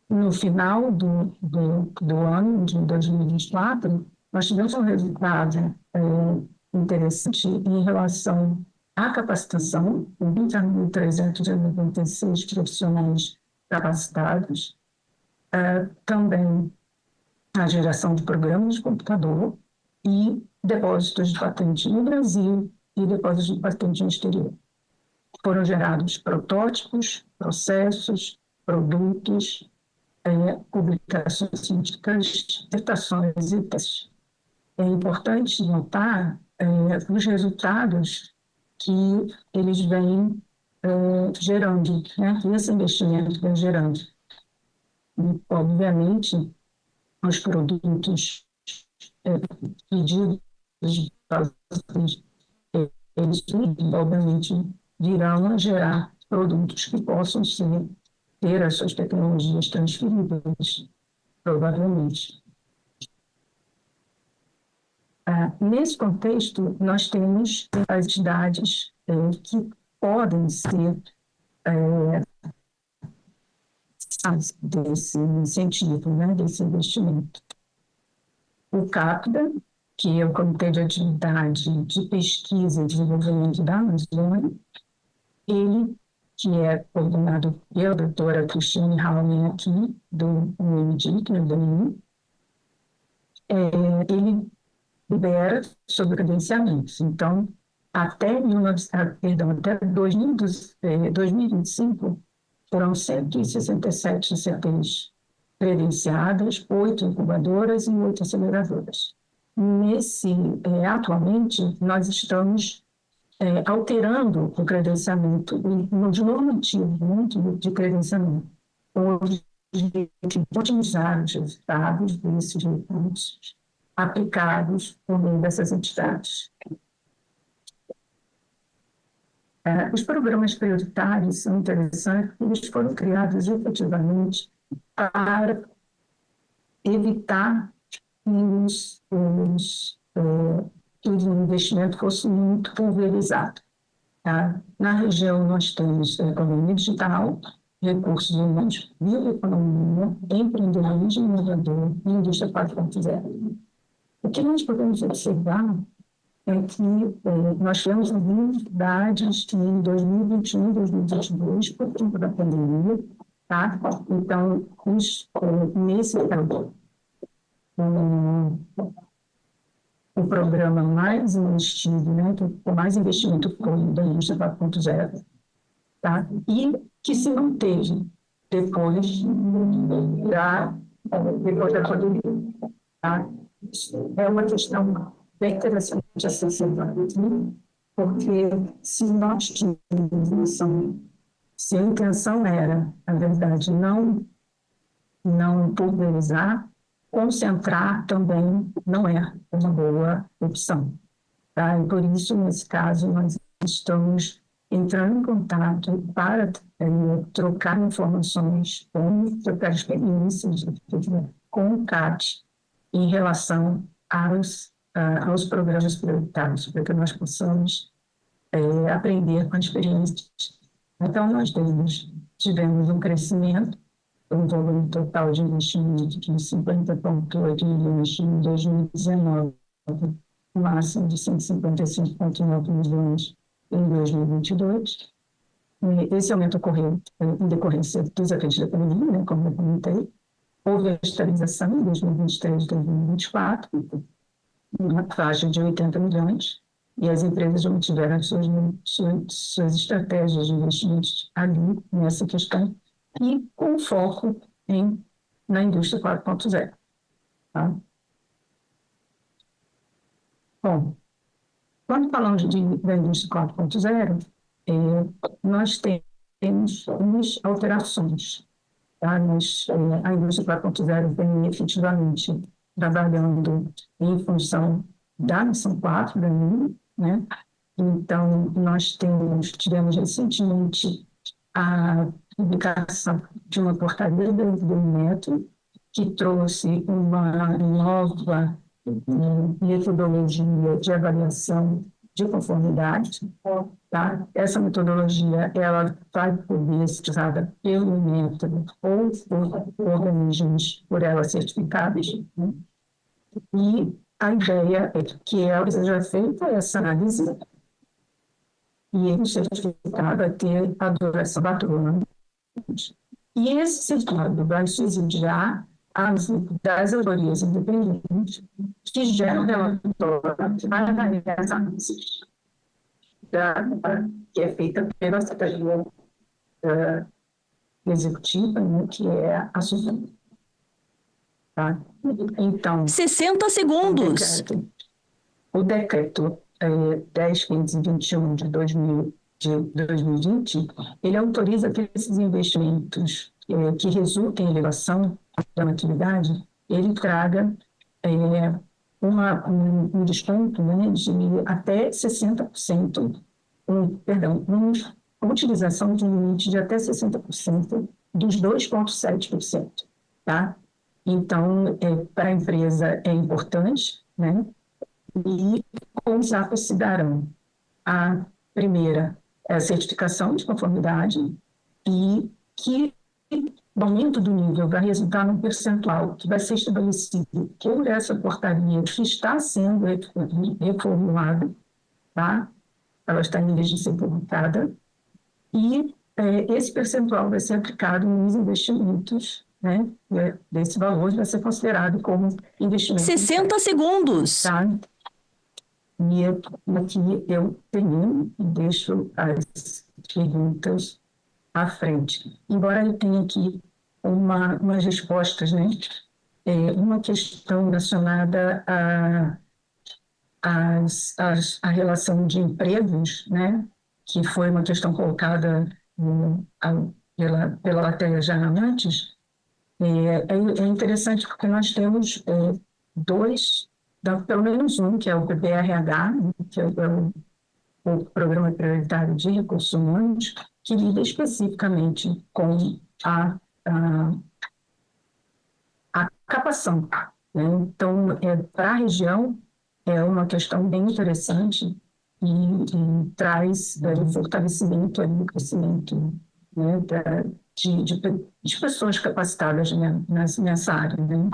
No final do ano de 2024, nós tivemos um resultado interessante em relação à capacitação, com 20.396 profissionais capacitados, também a geração de programas de computador e depósitos de patente no Brasil e depósitos de patente no exterior. Foram gerados protótipos, processos, produtos, publicações científicas, dissertações e testes. É importante notar os resultados que eles vêm gerando, né? Esse investimento vem gerando. E, obviamente, os produtos pedidos, eles, obviamente, virão a gerar produtos que possam ter as suas tecnologias transferidas, provavelmente. Nesse contexto, nós temos as entidades que podem ser desse incentivo, né, desse investimento. O CAPDA, que é o Comitê de Atividade de Pesquisa e Desenvolvimento da Amazônia, ele, que é coordenado pela doutora Cristiane Raumen aqui, do UNIDIC, do UNI, ele libera sobre credenciamentos. Então, até 2025, foram 167 CTs credenciadas, 8 incubadoras e 8 aceleradoras. Atualmente, nós estamos alterando o credenciamento, de normativo de credenciamento, onde otimizar os resultados desses recursos aplicados por meio dessas entidades. Os programas prioritários são interessantes porque eles foram criados efetivamente para evitar que o investimento fosse muito pulverizado. Tá? Na região, nós temos economia digital, recursos humanos, bioeconomia, empreendedorismo inovador e indústria 4.0. O que nós podemos observar é que nós tivemos dificuldades em 2021 e 2022 por conta da pandemia. Tá? Então, nesse campo, o programa mais investido, né, com mais investimento foi da indústria 4.0, tá? E que se manteve depois da pandemia. Tá? É uma questão bem interessante a ser citada aqui, porque se nós tínhamos se a intenção era, na verdade, não pulverizar, concentrar também não é uma boa opção. Tá? E por isso, nesse caso, nós estamos entrando em contato para trocar informações, trocar experiências com o CAT em relação aos programas prioritários, para que nós possamos aprender com a experiência. Então, nós tivemos um crescimento, um volume total de investimento de 50,8 milhões em 2019, um máximo de 155,9 milhões em 2022. Esse aumento ocorreu em decorrência dos efeitos da pandemia, né, como eu comentei. Houve a estabilização em 2023 e 2024, uma faixa de 80 milhões, e as empresas já mantiveram suas estratégias de investimentos ali, nessa questão, e com foco na indústria 4.0. Tá? Bom, quando falamos da indústria 4.0, nós temos algumas alterações. Tá? A indústria 4.0 vem efetivamente trabalhando em função da missão 4 da UNE, né? Então, nós tivemos recentemente a publicação de uma portaria do INET que trouxe uma nova metodologia de avaliação de conformidade. Tá? Essa metodologia ela vai poder ser usada pelo INET ou por organismos por ela certificados, né? E a ideia é que ela seja feita essa análise e o certificado vai ter a duração 4 anos. E esse certificado vai subsidiar as das autorias independentes que geram relatório para as análises que é feita pela Secretaria Executiva, né, que é a SUSAM. Tá? Então, 60 segundos. O decreto 10.521 de 2020, ele autoriza que esses investimentos que resultem em elevação da natividade, ele traga um desconto, né, de até 60%, uma utilização de um limite de até 60% dos 2,7%. Tá? Então, para a empresa é importante, né? E com os atos se darão a primeira é a certificação de conformidade e que o aumento do nível vai resultar num percentual que vai ser estabelecido por essa portaria que está sendo reformulada, tá? Ela está em vez de ser publicada, e esse percentual vai ser aplicado nos investimentos, né? Desse valor vai ser considerado como investimento. 60 segundos. Tá? E aqui eu termino e deixo as perguntas à frente. Embora eu tenha aqui umas respostas, né? Uma questão relacionada à relação de empregos, né? Que foi uma questão colocada pela Latéia já antes. É interessante porque nós temos pelo menos um, que é o PPRH, que é o Programa Prioritário de Recursos Humanos, que lida especificamente com a capação, né? Então, para a região, é uma questão bem interessante e traz fortalecimento e crescimento, né, de pessoas capacitadas, né, nessa área, né?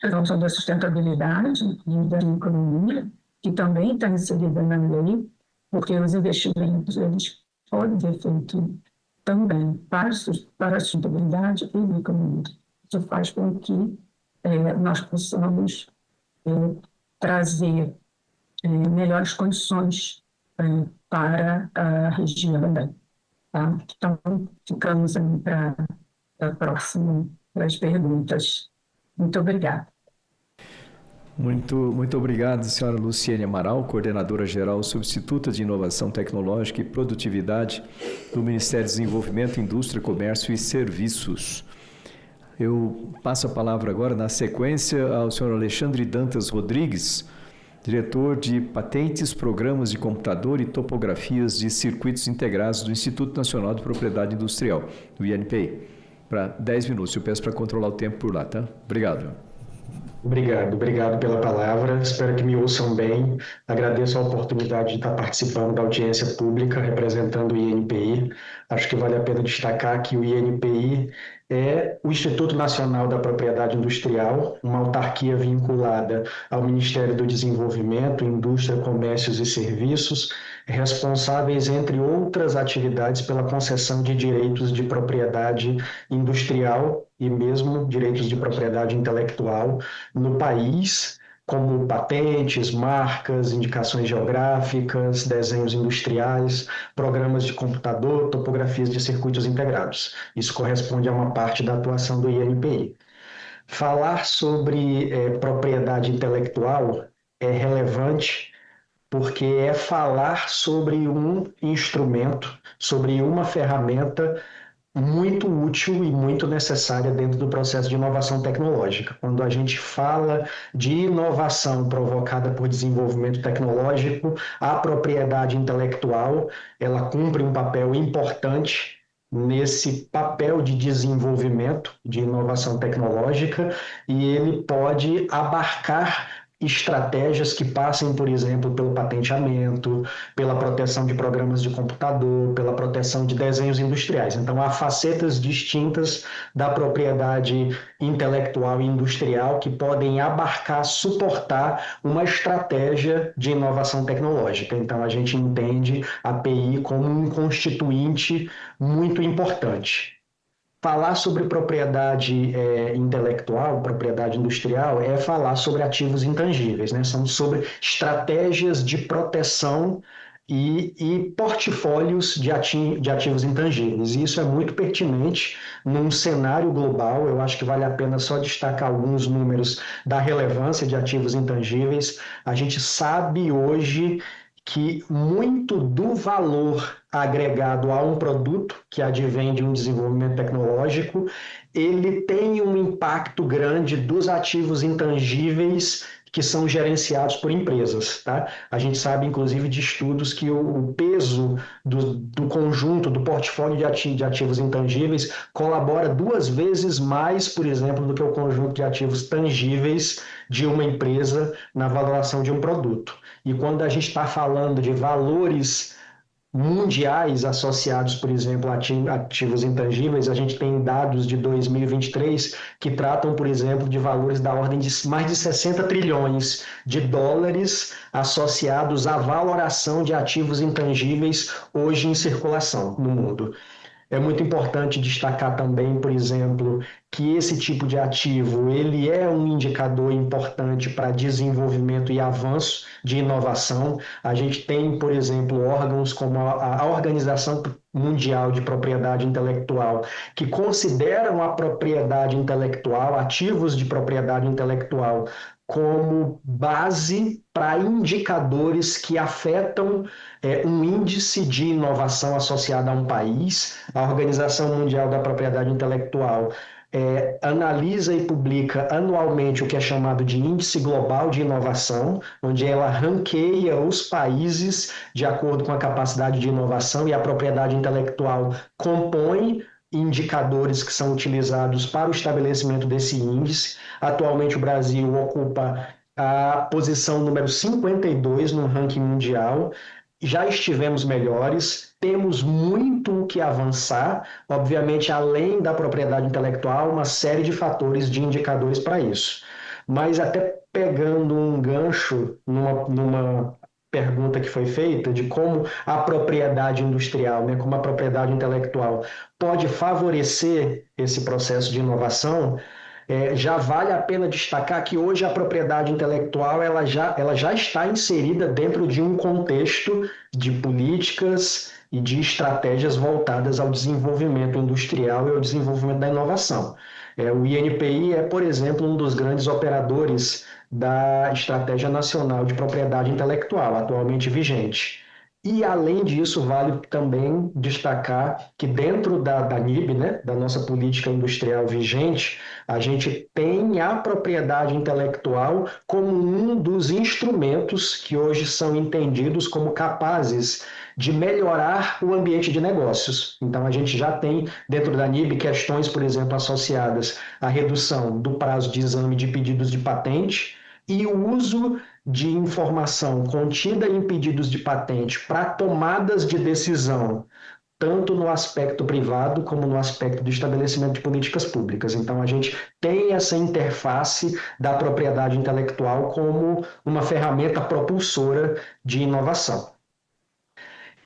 A questão da sustentabilidade e da economia, que também está inserida na lei, porque os investimentos eles podem ser feitos também para a sustentabilidade e a economia. Isso faz com que nós possamos trazer melhores condições para a região. Tá? Então, ficamos aí para a próxima, para as perguntas. Muito obrigada. Muito obrigado, senhora Luciene Amaral, coordenadora-geral substituta de Inovação Tecnológica e Produtividade do Ministério do Desenvolvimento, Indústria, Comércio e Serviços. Eu passo a palavra agora, na sequência, ao senhor Alexandre Dantas Rodrigues, diretor de Patentes, Programas de Computador e Topografias de Circuitos Integrados do Instituto Nacional de Propriedade Industrial, do INPI. Para 10 minutos. Eu peço para controlar o tempo por lá, tá? Obrigado. Obrigado pela palavra. Espero que me ouçam bem. Agradeço a oportunidade de estar participando da audiência pública representando o INPI. Acho que vale a pena destacar que o INPI é o Instituto Nacional da Propriedade Industrial, uma autarquia vinculada ao Ministério do Desenvolvimento, Indústria, Comércios e Serviços, responsáveis, entre outras atividades, pela concessão de direitos de propriedade industrial e mesmo direitos de propriedade intelectual no país, como patentes, marcas, indicações geográficas, desenhos industriais, programas de computador, topografias de circuitos integrados. Isso corresponde a uma parte da atuação do INPI. Falar sobre propriedade intelectual é relevante porque é falar sobre um instrumento, sobre uma ferramenta muito útil e muito necessária dentro do processo de inovação tecnológica. Quando a gente fala de inovação provocada por desenvolvimento tecnológico, a propriedade intelectual, ela cumpre um papel importante nesse papel de desenvolvimento de inovação tecnológica, e ele pode abarcar estratégias que passem, por exemplo, pelo patenteamento, pela proteção de programas de computador, pela proteção de desenhos industriais. Então, há facetas distintas da propriedade intelectual e industrial que podem abarcar, suportar uma estratégia de inovação tecnológica. Então, a gente entende a API como um constituinte muito importante. Falar sobre propriedade intelectual, propriedade industrial, é falar sobre ativos intangíveis, né? São sobre estratégias de proteção e portfólios de ativos intangíveis. E isso é muito pertinente num cenário global. Eu acho que vale a pena só destacar alguns números da relevância de ativos intangíveis. A gente sabe hoje que muito do valor agregado a um produto que advém de um desenvolvimento tecnológico, ele tem um impacto grande dos ativos intangíveis que são gerenciados por empresas, tá? A gente sabe, inclusive, de estudos que o peso do conjunto, do portfólio de ativos intangíveis colabora 2 vezes mais, por exemplo, do que o conjunto de ativos tangíveis de uma empresa na valoração de um produto. E quando a gente está falando de valores mundiais associados, por exemplo, a ativos intangíveis, a gente tem dados de 2023 que tratam, por exemplo, de valores da ordem de mais de 60 trilhões de dólares associados à valoração de ativos intangíveis hoje em circulação no mundo. É muito importante destacar também, por exemplo, que esse tipo de ativo ele é um indicador importante para desenvolvimento e avanço de inovação. A gente tem, por exemplo, órgãos como a Organização Mundial de Propriedade Intelectual, que consideram a propriedade intelectual, ativos de propriedade intelectual, como base para indicadores que afetam um índice de inovação associado a um país. A Organização Mundial da Propriedade Intelectual analisa e publica anualmente o que é chamado de Índice Global de Inovação, onde ela ranqueia os países de acordo com a capacidade de inovação, e a propriedade intelectual compõe indicadores que são utilizados para o estabelecimento desse índice. Atualmente o Brasil ocupa a posição número 52 no ranking mundial. Já estivemos melhores, temos muito o que avançar, obviamente além da propriedade intelectual, uma série de fatores, de indicadores para isso. Mas até pegando um gancho numa pergunta que foi feita de como a propriedade industrial, né, como a propriedade intelectual pode favorecer esse processo de inovação, já vale a pena destacar que hoje a propriedade intelectual ela já está inserida dentro de um contexto de políticas e de estratégias voltadas ao desenvolvimento industrial e ao desenvolvimento da inovação. O INPI é, por exemplo, um dos grandes operadores da Estratégia Nacional de Propriedade Intelectual, atualmente vigente. E, além disso, vale também destacar que dentro da NIB, né, da nossa política industrial vigente, a gente tem a propriedade intelectual como um dos instrumentos que hoje são entendidos como capazes de melhorar o ambiente de negócios. Então, a gente já tem dentro da NIB questões, por exemplo, associadas à redução do prazo de exame de pedidos de patente e o uso de informação contida em pedidos de patente para tomadas de decisão, tanto no aspecto privado como no aspecto do estabelecimento de políticas públicas. Então, a gente tem essa interface da propriedade intelectual como uma ferramenta propulsora de inovação.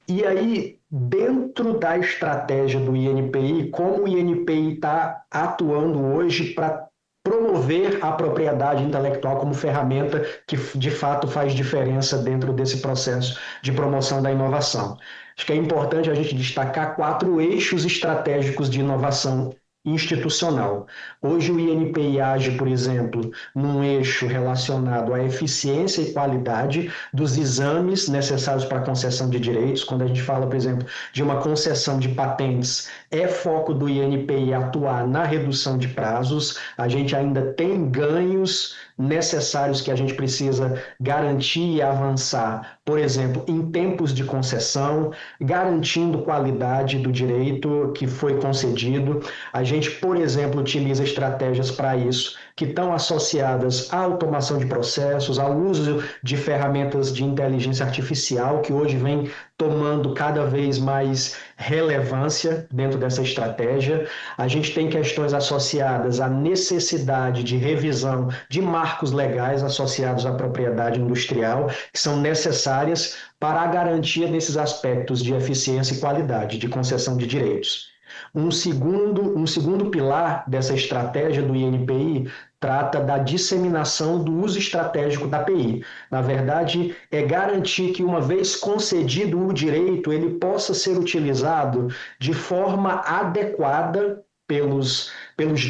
E aí, dentro da estratégia do INPI, como o INPI está atuando hoje para promover a propriedade intelectual como ferramenta que, de fato, faz diferença dentro desse processo de promoção da inovação. Acho que é importante a gente destacar 4 eixos estratégicos de inovação institucional. Hoje o INPI age, por exemplo, num eixo relacionado à eficiência e qualidade dos exames necessários para a concessão de direitos. Quando a gente fala, por exemplo, de uma concessão de patentes, é foco do INPI atuar na redução de prazos. A gente ainda tem ganhos necessários que a gente precisa garantir e avançar, por exemplo, em tempos de concessão, garantindo qualidade do direito que foi concedido. A gente, por exemplo, utiliza estratégias para isso, que estão associadas à automação de processos, ao uso de ferramentas de inteligência artificial, que hoje vem tomando cada vez mais relevância dentro dessa estratégia. A gente tem questões associadas à necessidade de revisão de marcos legais associados à propriedade industrial, que são necessárias para a garantia desses aspectos de eficiência e qualidade de concessão de direitos. Um segundo pilar dessa estratégia do INPI trata da disseminação do uso estratégico da API. Na verdade, é garantir que, uma vez concedido o direito, ele possa ser utilizado de forma adequada pelos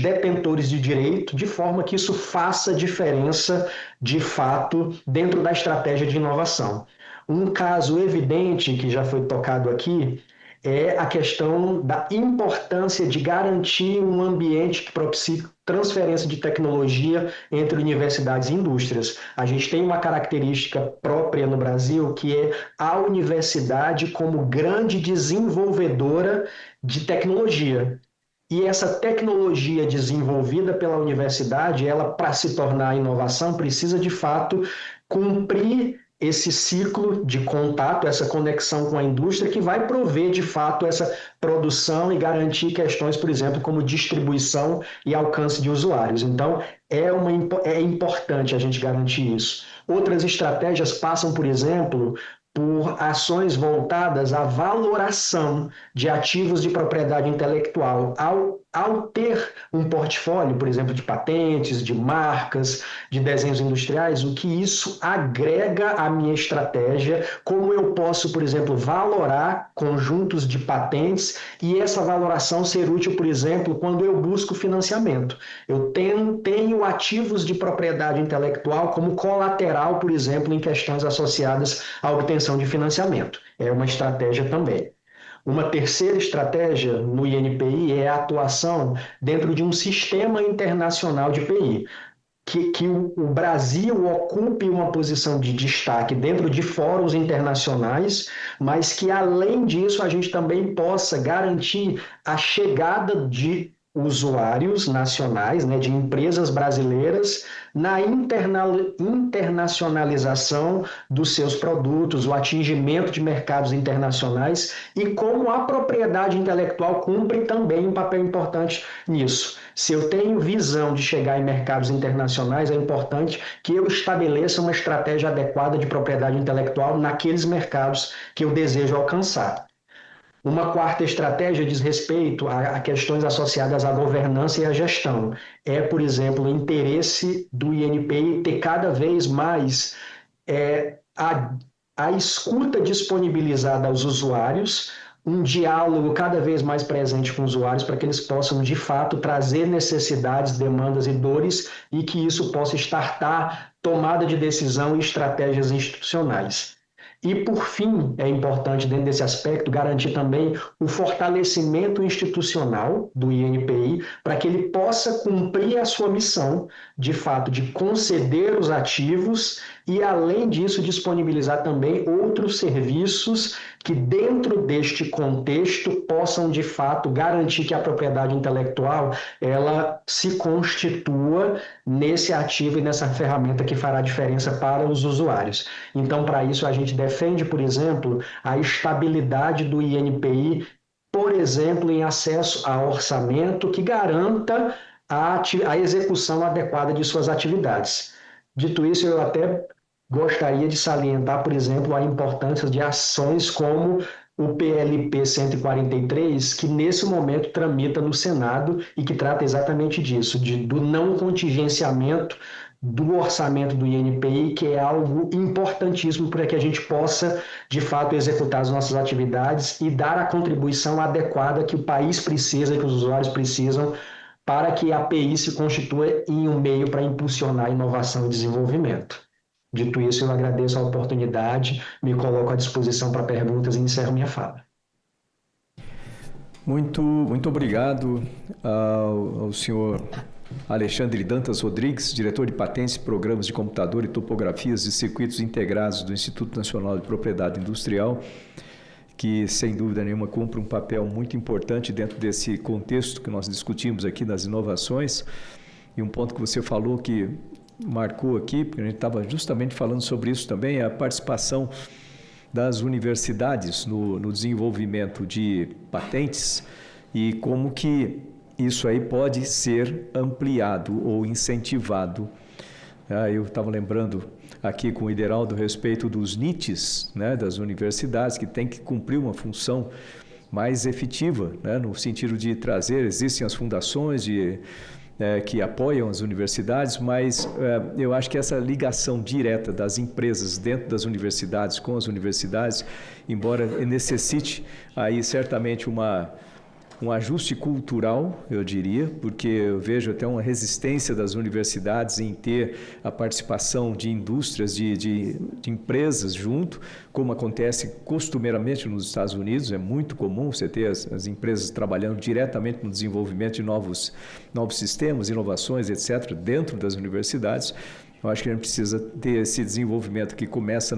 detentores de direito, de forma que isso faça diferença, de fato, dentro da estratégia de inovação. Um caso evidente que já foi tocado aqui é a questão da importância de garantir um ambiente que propicie transferência de tecnologia entre universidades e indústrias. A gente tem uma característica própria no Brasil, que é a universidade como grande desenvolvedora de tecnologia. E essa tecnologia desenvolvida pela universidade, ela, para se tornar inovação, precisa, de fato, cumprir esse ciclo de contato, essa conexão com a indústria, que vai prover, de fato, essa produção e garantir questões, por exemplo, como distribuição e alcance de usuários. Então, é importante a gente garantir isso. Outras estratégias passam, por exemplo, por ações voltadas à valoração de ativos de propriedade intelectual. Ao ter um portfólio, por exemplo, de patentes, de marcas, de desenhos industriais, o que isso agrega à minha estratégia, como eu posso, por exemplo, valorar conjuntos de patentes e essa valoração ser útil, por exemplo, quando eu busco financiamento. Eu tenho ativos de propriedade intelectual como colateral, por exemplo, em questões associadas à obtenção de financiamento. É uma estratégia também. Uma terceira estratégia no INPI é a atuação dentro de um sistema internacional de PI, que o Brasil ocupe uma posição de destaque dentro de fóruns internacionais, mas que, além disso, a gente também possa garantir a chegada de usuários nacionais, né, de empresas brasileiras, na internacionalização dos seus produtos, o atingimento de mercados internacionais e como a propriedade intelectual cumpre também um papel importante nisso. Se eu tenho visão de chegar em mercados internacionais, é importante que eu estabeleça uma estratégia adequada de propriedade intelectual naqueles mercados que eu desejo alcançar. Uma quarta estratégia diz respeito a questões associadas à governança e à gestão. É, por exemplo, o interesse do INPI ter cada vez mais a escuta disponibilizada aos usuários, um diálogo cada vez mais presente com os usuários para que eles possam, de fato, trazer necessidades, demandas e dores e que isso possa startar tomada de decisão e estratégias institucionais. E, por fim, é importante, dentro desse aspecto, garantir também o fortalecimento institucional do INPI para que ele possa cumprir a sua missão, de fato, de conceder os ativos e, além disso, disponibilizar também outros serviços que, dentro deste contexto, possam, de fato, garantir que a propriedade intelectual ela se constitua nesse ativo e nessa ferramenta que fará diferença para os usuários. Então, para isso, a gente defende, por exemplo, a estabilidade do INPI, por exemplo, em acesso a orçamento que garanta a execução adequada de suas atividades. Dito isso, eu até gostaria de salientar, por exemplo, a importância de ações como o PLP 143, que nesse momento tramita no Senado e que trata exatamente disso, do não contingenciamento do orçamento do INPI, que é algo importantíssimo para que a gente possa, de fato, executar as nossas atividades e dar a contribuição adequada que o país precisa, que os usuários precisam, para que a API se constitua em um meio para impulsionar inovação e desenvolvimento. Dito isso, eu agradeço a oportunidade, me coloco à disposição para perguntas e encerro minha fala. Muito obrigado ao senhor Alexandre Dantas Rodrigues, diretor de patentes, programas de computador e topografias e circuitos integrados do Instituto Nacional de Propriedade Industrial, que, sem dúvida nenhuma, cumpre um papel muito importante dentro desse contexto que nós discutimos aqui das inovações. E um ponto que você falou que marcou aqui, porque a gente estava justamente falando sobre isso também, é a participação das universidades no desenvolvimento de patentes e como que isso aí pode ser ampliado ou incentivado. Eu estava lembrando aqui com o Ideraldo a respeito dos NITs, né, das universidades, que tem que cumprir uma função mais efetiva, né, no sentido de trazer, existem as fundações que apoiam as universidades, mas eu acho que essa ligação direta das empresas dentro das universidades com as universidades, embora necessite aí certamente um ajuste cultural, eu diria, porque eu vejo até uma resistência das universidades em ter a participação de indústrias, de empresas junto, como acontece costumeiramente nos Estados Unidos. É muito comum você ter as empresas trabalhando diretamente no desenvolvimento de novos sistemas, inovações, etc., dentro das universidades. Eu acho que a gente precisa ter esse desenvolvimento que começa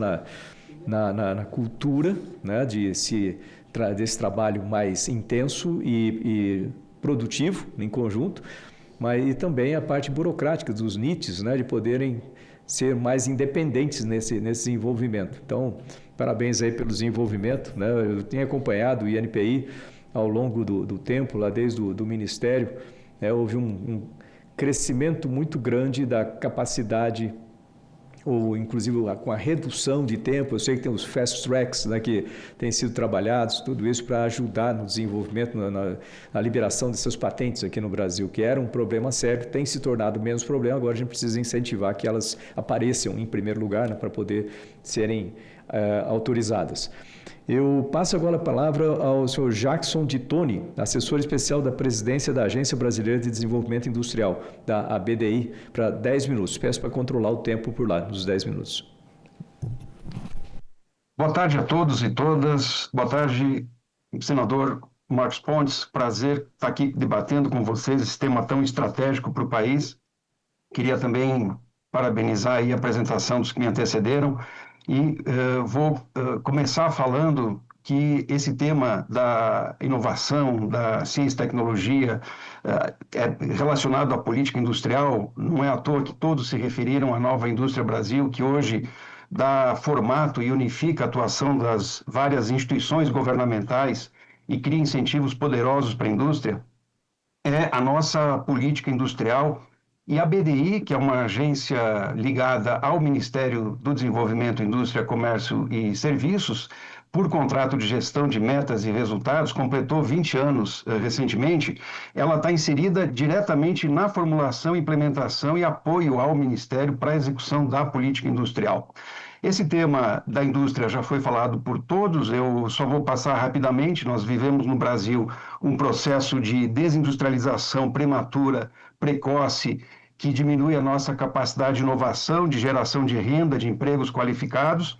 na cultura, né, desse trabalho mais intenso e produtivo em conjunto, mas e também a parte burocrática dos NITs, né, de poderem ser mais independentes nesse desenvolvimento. Então, parabéns aí pelo desenvolvimento, né? Eu tenho acompanhado o INPI ao longo do tempo, lá desde o Ministério, né, houve um crescimento muito grande da capacidade, ou inclusive com a redução de tempo. Eu sei que tem os fast tracks, né, que têm sido trabalhados, tudo isso para ajudar no desenvolvimento, na liberação dessas patentes aqui no Brasil, que era um problema sério, tem se tornado menos problema. Agora a gente precisa incentivar que elas apareçam em primeiro lugar, né, para poder serem autorizadas. Eu passo agora a palavra ao senhor Jackson de Toni, assessor especial da presidência da Agência Brasileira de Desenvolvimento Industrial, da ABDI, para 10 minutos. Peço para controlar o tempo por lá, nos 10 minutos. Boa tarde a todos e todas. Boa tarde, senador Marcos Pontes. Prazer estar aqui debatendo com vocês esse tema tão estratégico para o país. Queria também parabenizar aí a apresentação dos que me antecederam. E vou começar falando que esse tema da inovação, da ciência e tecnologia relacionado à política industrial. Não é à toa que todos se referiram à Nova Indústria Brasil, que hoje dá formato e unifica a atuação das várias instituições governamentais e cria incentivos poderosos para a indústria. É a nossa política industrial. E a BDI, que é uma agência ligada ao Ministério do Desenvolvimento, Indústria, Comércio e Serviços, por contrato de gestão de metas e resultados, completou 20 anos recentemente. Ela está inserida diretamente na formulação, implementação e apoio ao Ministério para a execução da política industrial. Esse tema da indústria já foi falado por todos, eu só vou passar rapidamente. Nós vivemos no Brasil um processo de desindustrialização prematura, precoce, que diminui a nossa capacidade de inovação, de geração de renda, de empregos qualificados,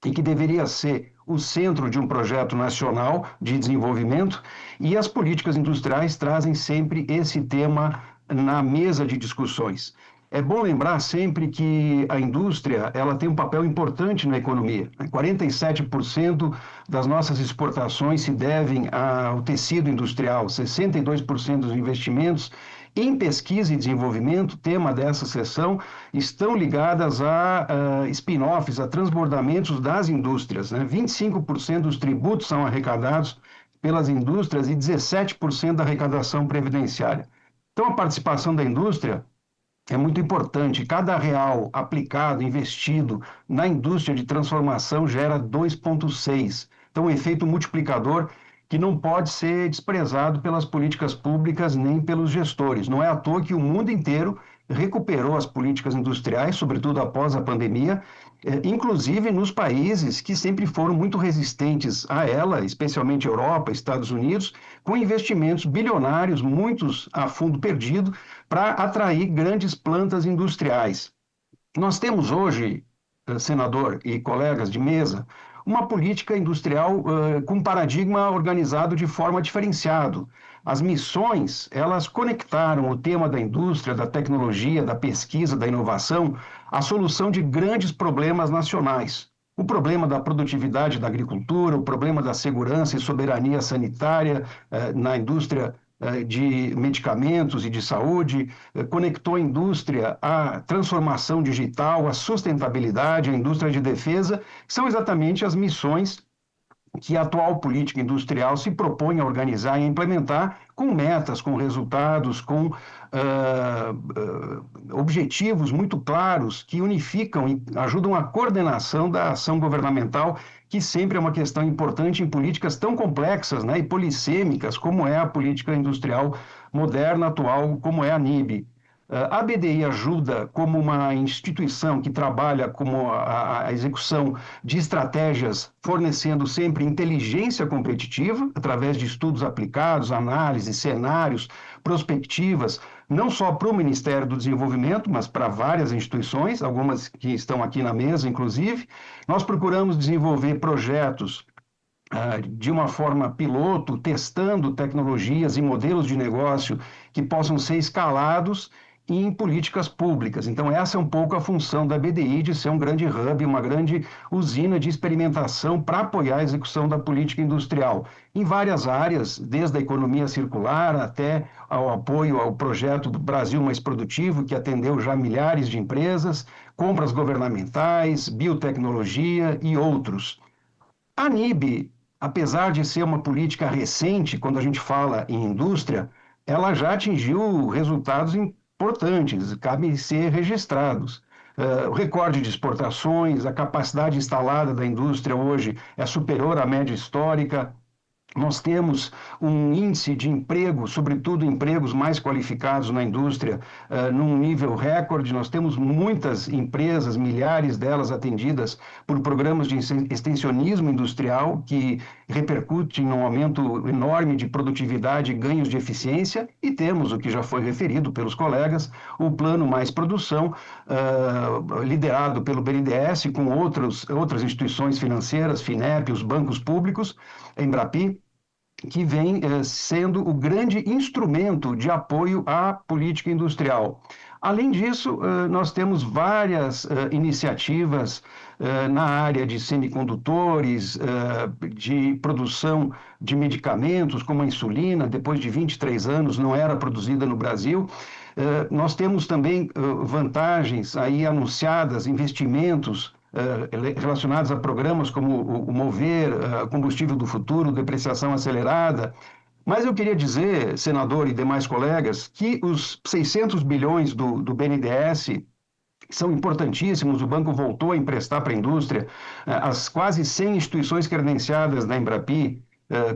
e que deveria ser o centro de um projeto nacional de desenvolvimento, e as políticas industriais trazem sempre esse tema na mesa de discussões. É bom lembrar sempre que a indústria ela tem um papel importante na economia. 47% das nossas exportações se devem ao tecido industrial, 62% dos investimentos em pesquisa e desenvolvimento, tema dessa sessão, estão ligadas a spin-offs, a transbordamentos das indústrias. 25% dos tributos são arrecadados pelas indústrias e 17% da arrecadação previdenciária. Então, a participação da indústria é muito importante. Cada real aplicado, investido na indústria de transformação gera 2,6. Então, um efeito multiplicador que não pode ser desprezado pelas políticas públicas nem pelos gestores. Não é à toa que o mundo inteiro recuperou as políticas industriais, sobretudo após a pandemia, inclusive nos países que sempre foram muito resistentes a ela, especialmente Europa, Estados Unidos, com investimentos bilionários, muitos a fundo perdido, para atrair grandes plantas industriais. Nós temos hoje, senador e colegas de mesa, uma política industrial com paradigma organizado de forma diferenciado. As missões, elas conectaram o tema da indústria, da tecnologia, da pesquisa, da inovação, à solução de grandes problemas nacionais. O problema da produtividade da agricultura, o problema da segurança e soberania sanitária na indústria de medicamentos e de saúde, conectou a indústria à transformação digital, à sustentabilidade, à indústria de defesa, que são exatamente as missões que a atual política industrial se propõe a organizar e implementar com metas, com resultados, com objetivos muito claros que unificam e ajudam a coordenação da ação governamental, que sempre é uma questão importante em políticas tão complexas, né, e polissêmicas como é a política industrial moderna, atual, como é a NIB. A BDI ajuda como uma instituição que trabalha como a execução de estratégias, fornecendo sempre inteligência competitiva, através de estudos aplicados, análises, cenários, prospectivas, não só para o Ministério do Desenvolvimento, mas para várias instituições, algumas que estão aqui na mesa, inclusive. Nós procuramos desenvolver projetos de uma forma piloto, testando tecnologias e modelos de negócio que possam ser escalados em políticas públicas. Então, essa é um pouco a função da BDI, de ser um grande hub, uma grande usina de experimentação para apoiar a execução da política industrial, em várias áreas, desde a economia circular até ao apoio ao projeto do Brasil Mais Produtivo, que atendeu já milhares de empresas, compras governamentais, biotecnologia e outros. A NIB, apesar de ser uma política recente, quando a gente fala em indústria, ela já atingiu resultados importantes, cabem ser registrados. O recorde de exportações, a capacidade instalada da indústria hoje é superior à média histórica. Nós temos um índice de emprego, sobretudo empregos mais qualificados na indústria, num nível recorde. Nós temos muitas empresas, milhares delas atendidas por programas de extensionismo industrial, que repercutem num aumento enorme de produtividade e ganhos de eficiência. E temos, o que já foi referido pelos colegas, o Plano Mais Produção, liderado pelo BNDES, com outras instituições financeiras, FINEP, os bancos públicos, Embrapi, que vem sendo o grande instrumento de apoio à política industrial. Além disso, nós temos várias iniciativas na área de semicondutores, de produção de medicamentos, como a insulina, depois de 23 anos não era produzida no Brasil. Nós temos também vantagens aí anunciadas, investimentos relacionados a programas como o Mover, Combustível do Futuro, Depreciação Acelerada. Mas eu queria dizer, senador e demais colegas, que os 600 bilhões do BNDES são importantíssimos. O banco voltou a emprestar para a indústria. As quase 100 instituições credenciadas da Embrapi,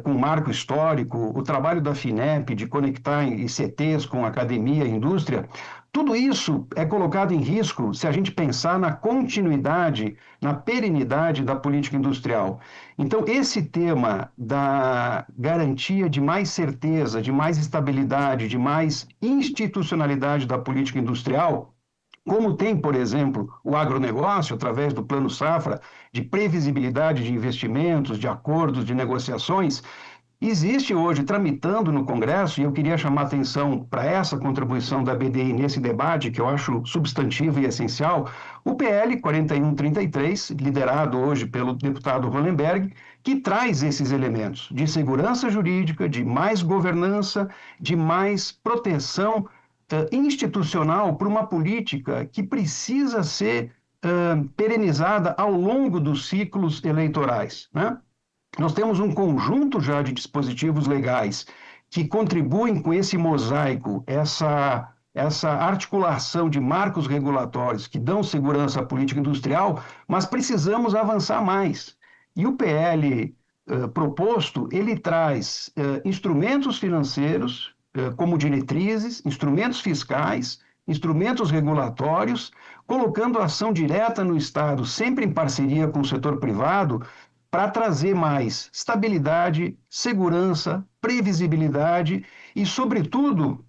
com marco histórico, o trabalho da FINEP de conectar ICTs com academia e indústria, tudo isso é colocado em risco se a gente pensar na continuidade, na perenidade da política industrial. Então, esse tema da garantia de mais certeza, de mais estabilidade, de mais institucionalidade da política industrial, como tem, por exemplo, o agronegócio, através do Plano Safra, de previsibilidade de investimentos, de acordos, de negociações, existe hoje, tramitando no Congresso, e eu queria chamar a atenção para essa contribuição da BDI nesse debate, que eu acho substantivo e essencial, o PL 4133, liderado hoje pelo deputado Hollenberg, que traz esses elementos de segurança jurídica, de mais governança, de mais proteção institucional para uma política que precisa ser perenizada ao longo dos ciclos eleitorais, né? Nós temos um conjunto já de dispositivos legais que contribuem com esse mosaico, essa articulação de marcos regulatórios que dão segurança à política industrial, mas precisamos avançar mais. E o PL proposto, ele traz instrumentos financeiros como diretrizes, instrumentos fiscais instrumentos regulatórios, colocando ação direta no Estado, sempre em parceria com o setor privado, para trazer mais estabilidade, segurança, previsibilidade e, sobretudo,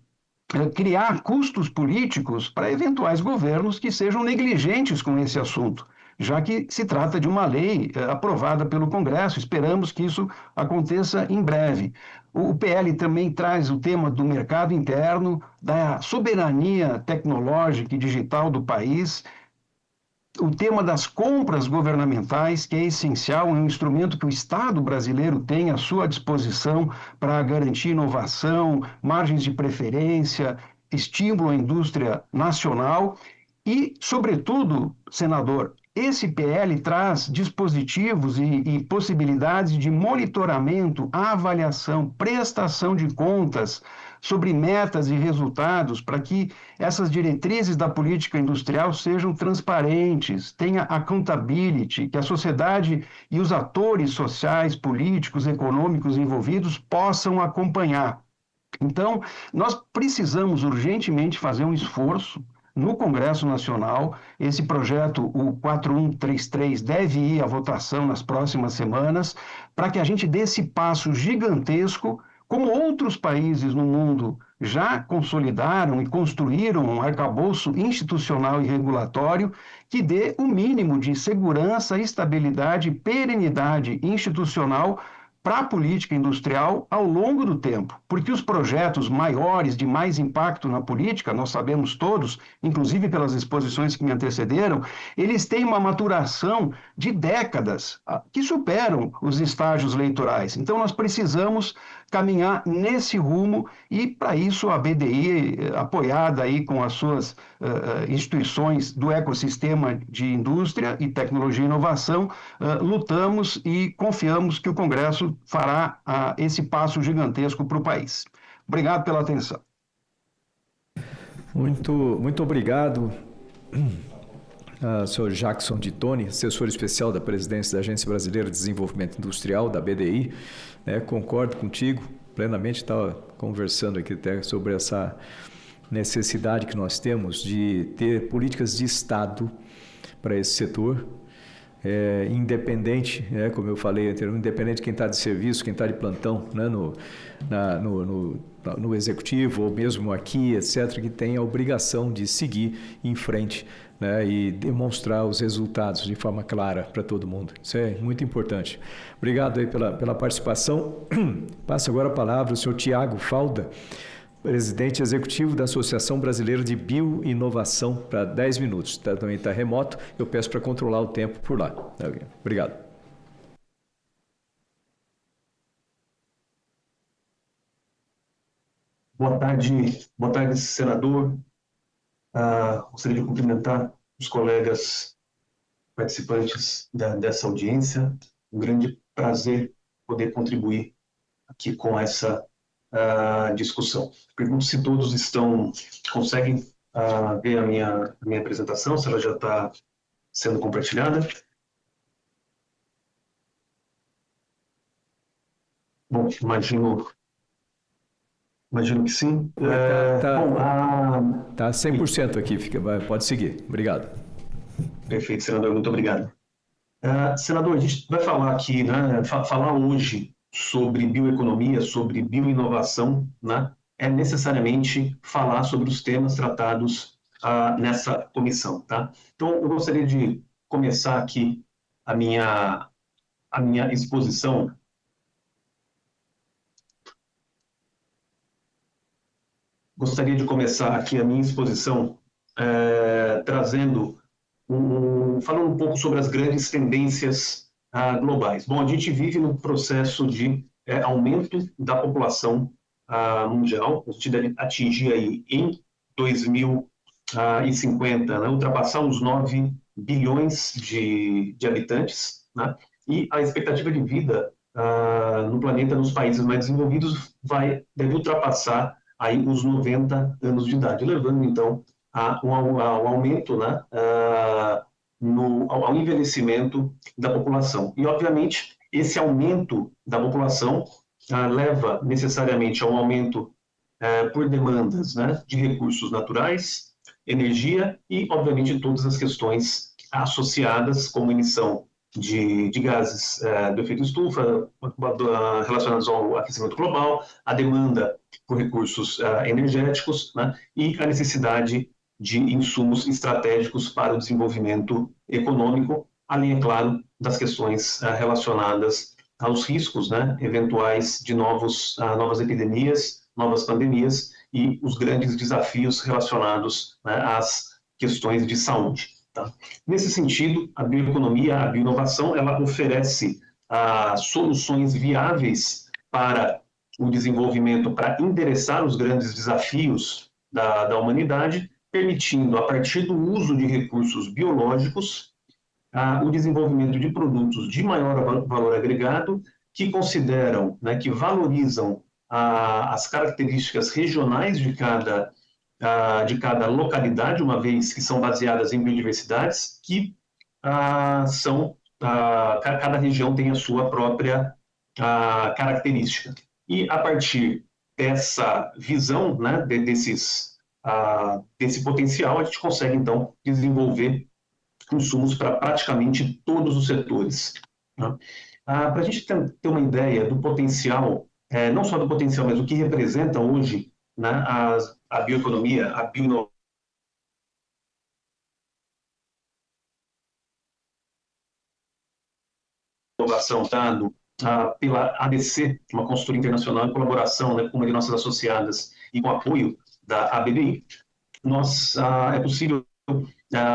criar custos políticos para eventuais governos que sejam negligentes com esse assunto, já que se trata de uma lei aprovada pelo Congresso. Esperamos que isso aconteça em breve. O PL também traz o tema do mercado interno, da soberania tecnológica e digital do país, o tema das compras governamentais, que é essencial, é um instrumento que o Estado brasileiro tem à sua disposição para garantir inovação, margens de preferência, estímulo à indústria nacional e, sobretudo, senador, esse PL traz dispositivos e possibilidades de monitoramento, avaliação, prestação de contas sobre metas e resultados para que essas diretrizes da política industrial sejam transparentes, tenha accountability, que a sociedade e os atores sociais, políticos, econômicos envolvidos possam acompanhar. Então, nós precisamos urgentemente fazer um esforço no Congresso Nacional. Esse projeto, o 4133, deve ir à votação nas próximas semanas, para que a gente dê esse passo gigantesco, como outros países no mundo já consolidaram e construíram um arcabouço institucional e regulatório que dê o mínimo de segurança, estabilidade e perenidade institucional para a política industrial ao longo do tempo, porque os projetos maiores, de mais impacto na política, nós sabemos todos, inclusive pelas exposições que me antecederam, eles têm uma maturação de décadas que superam os estágios eleitorais. Então, nós precisamos caminhar nesse rumo e, para isso, a BDI, apoiada aí com as suas instituições do ecossistema de indústria e tecnologia e inovação, lutamos e confiamos que o Congresso fará esse passo gigantesco para o país. Obrigado pela atenção. Muito obrigado, senhor Jackson de Toni, assessor especial da presidência da Agência Brasileira de Desenvolvimento Industrial, da BDI. Concordo contigo plenamente, estava conversando aqui até sobre essa necessidade que nós temos de ter políticas de Estado para esse setor, independente, como eu falei anteriormente, independente de quem está de serviço, quem está de plantão, no executivo ou mesmo aqui, etc., que tem a obrigação de seguir em frente, e demonstrar os resultados de forma clara para todo mundo. Isso é muito importante. Obrigado aí pela participação. Passo agora a palavra ao senhor Tiago Falda, presidente executivo da Associação Brasileira de Bioinovação, para 10 minutos. Também está remoto, eu peço para controlar o tempo por lá. Obrigado. Boa tarde, senador. Gostaria de cumprimentar os colegas participantes dessa audiência. Um grande prazer poder contribuir aqui com essa discussão. Pergunto se todos conseguem ver a minha apresentação, se ela já está sendo compartilhada. Bom, imagino que sim. Está 100% aqui, pode seguir. Obrigado. Perfeito, senador, muito obrigado. Senador, a gente vai falar aqui, falar hoje sobre bioeconomia, sobre bioinovação, é necessariamente falar sobre os temas tratados nessa comissão, tá? Então, eu gostaria de começar aqui a minha exposição. Gostaria de começar aqui a minha exposição falando um pouco sobre as grandes tendências globais. Bom, a gente vive num processo de aumento da população mundial. A gente deve atingir aí em 2050, ultrapassar os 9 bilhões de habitantes, e a expectativa de vida no planeta, nos países mais desenvolvidos, deve ultrapassar aí os 90 anos de idade, levando então ao aumento, ao envelhecimento da população. E, obviamente, esse aumento da população leva necessariamente a um aumento por demandas de recursos naturais, energia e, obviamente, todas as questões associadas, como emissão de gases do efeito estufa, relacionados ao aquecimento global, a demanda por recursos energéticos, né, e a necessidade de insumos estratégicos para o desenvolvimento econômico, além, é claro, das questões relacionadas aos riscos, né, eventuais de novas epidemias, novas pandemias e os grandes desafios relacionados, né, às questões de saúde. Tá? Nesse sentido, a bioeconomia, a bioinovação, ela oferece soluções viáveis para o desenvolvimento, para endereçar os grandes desafios da humanidade, permitindo, a partir do uso de recursos biológicos, o desenvolvimento de produtos de maior valor agregado, que consideram, né, que valorizam as características regionais de cada localidade, uma vez que são baseadas em biodiversidades, que cada região tem a sua própria característica. E a partir dessa visão, né, desse potencial, a gente consegue, então, desenvolver insumos para praticamente todos os setores. Né? Para a gente ter uma ideia do potencial, não só do potencial, mas do que representa hoje, né, a bioeconomia, a bioinovação, dado pela ABC, uma consultoria internacional em colaboração, né, com uma de nossas associadas e com apoio da ABBI, é possível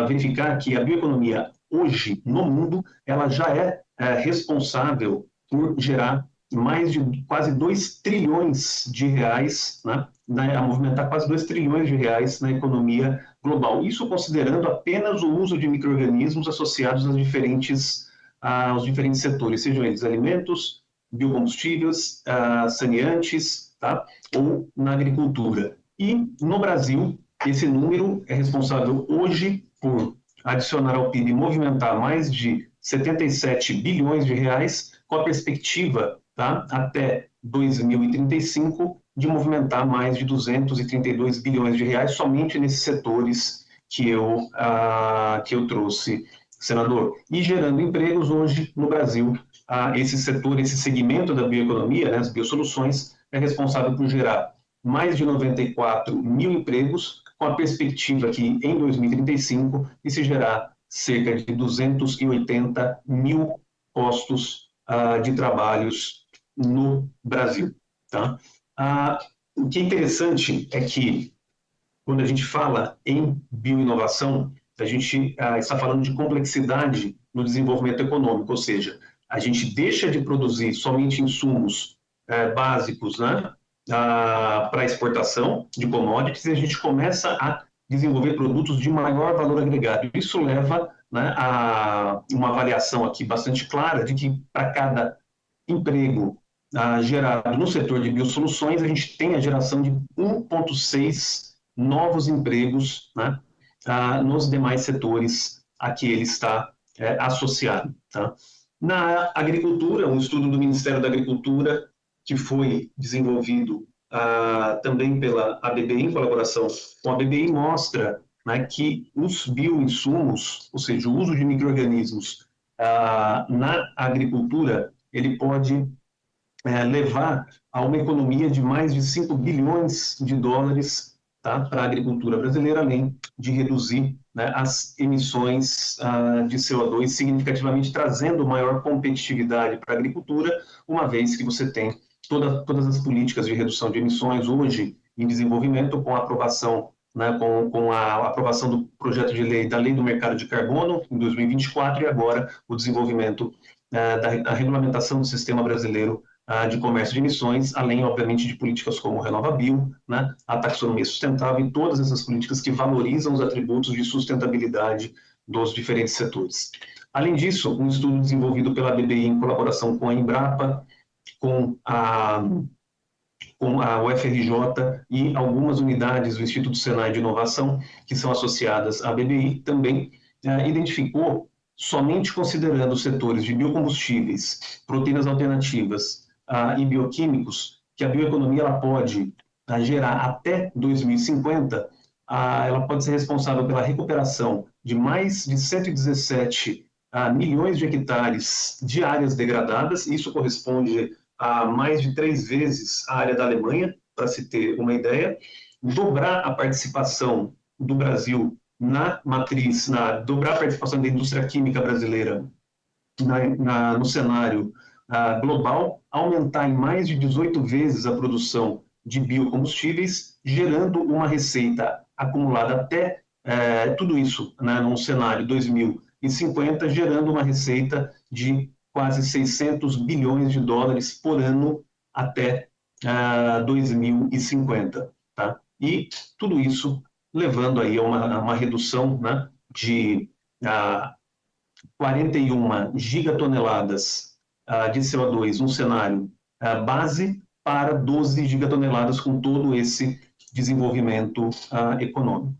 verificar que a bioeconomia hoje no mundo ela já é responsável por gerar mais de quase 2 trilhões de reais, né, a movimentar quase 2 trilhões de reais na economia global. Isso considerando apenas o uso de micro-organismos associados aos diferentes setores, sejam eles alimentos, biocombustíveis, saneantes, tá, ou na agricultura. E no Brasil, esse número é responsável hoje por adicionar ao PIB e movimentar mais de 77 bilhões de reais, com a perspectiva, tá, até 2035 de movimentar mais de 232 bilhões de reais somente nesses setores que eu trouxe, senador. E gerando empregos hoje no Brasil, esse setor, esse segmento da bioeconomia, né, as biosoluções, é responsável por gerar mais de 94 mil empregos, com a perspectiva que em 2035 se gerar cerca de 280 mil postos de trabalhos no Brasil. Tá? O que é interessante é que, quando a gente fala em bioinovação, a gente está falando de complexidade no desenvolvimento econômico, ou seja, a gente deixa de produzir somente insumos básicos, né, para exportação de commodities e a gente começa a desenvolver produtos de maior valor agregado. Isso leva, né, a uma avaliação aqui bastante clara de que para cada emprego gerado no setor de biosoluções, a gente tem a geração de 1,6 novos empregos, né, nos demais setores a que ele está associado. Tá? Na agricultura, um estudo do Ministério da Agricultura, que foi desenvolvido também pela ABBI, em colaboração com a ABBI, mostra, né, que os bioinsumos, ou seja, o uso de micro-organismos na agricultura, ele pode levar a uma economia de mais de 5 bilhões de dólares, tá, para a agricultura brasileira, além de reduzir, né, as emissões de CO2 significativamente, trazendo maior competitividade para a agricultura, uma vez que você tem todas as políticas de redução de emissões hoje em desenvolvimento, com a aprovação, né, com a aprovação do projeto de lei da Lei do Mercado de Carbono em 2024 e agora o desenvolvimento da regulamentação do Sistema Brasileiro de Comércio de Emissões, além, obviamente, de políticas como o RenovaBio, né, a taxonomia sustentável e todas essas políticas que valorizam os atributos de sustentabilidade dos diferentes setores. Além disso, um estudo desenvolvido pela ABBI em colaboração com a Embrapa, com a UFRJ e algumas unidades do Instituto Senai de Inovação, que são associadas à ABBI, também identificou, somente considerando os setores de biocombustíveis, proteínas alternativas e bioquímicos, que a bioeconomia ela pode gerar até 2050 ela pode ser responsável pela recuperação de mais de 117 milhões de hectares de áreas degradadas. Isso corresponde a mais de 3 vezes a área da Alemanha, para se ter uma ideia. Dobrar a participação do Brasil na matriz, dobrar a participação da indústria química brasileira no cenário global, aumentar em mais de 18 vezes a produção de biocombustíveis, gerando uma receita acumulada até tudo isso, né, num cenário 2050, gerando uma receita de quase 600 bilhões de dólares por ano até 2050. Tá? E tudo isso levando aí a uma redução, né, de 41 gigatoneladas de CO2 no cenário base para 12 gigatoneladas com todo esse desenvolvimento econômico.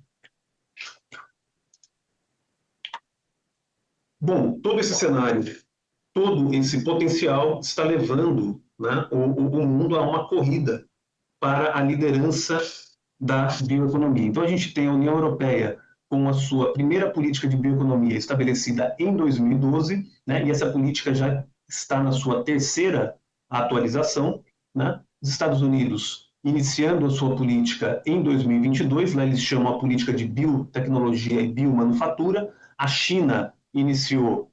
Bom, todo esse cenário, todo esse potencial está levando, né, o mundo a uma corrida para a liderança da bioeconomia. Então, a gente tem a União Europeia com a sua primeira política de bioeconomia estabelecida em 2012, né, e essa política já está na sua 3ª atualização, né? Os Estados Unidos iniciando a sua política em 2022, lá eles chamam a política de biotecnologia e biomanufatura. A China iniciou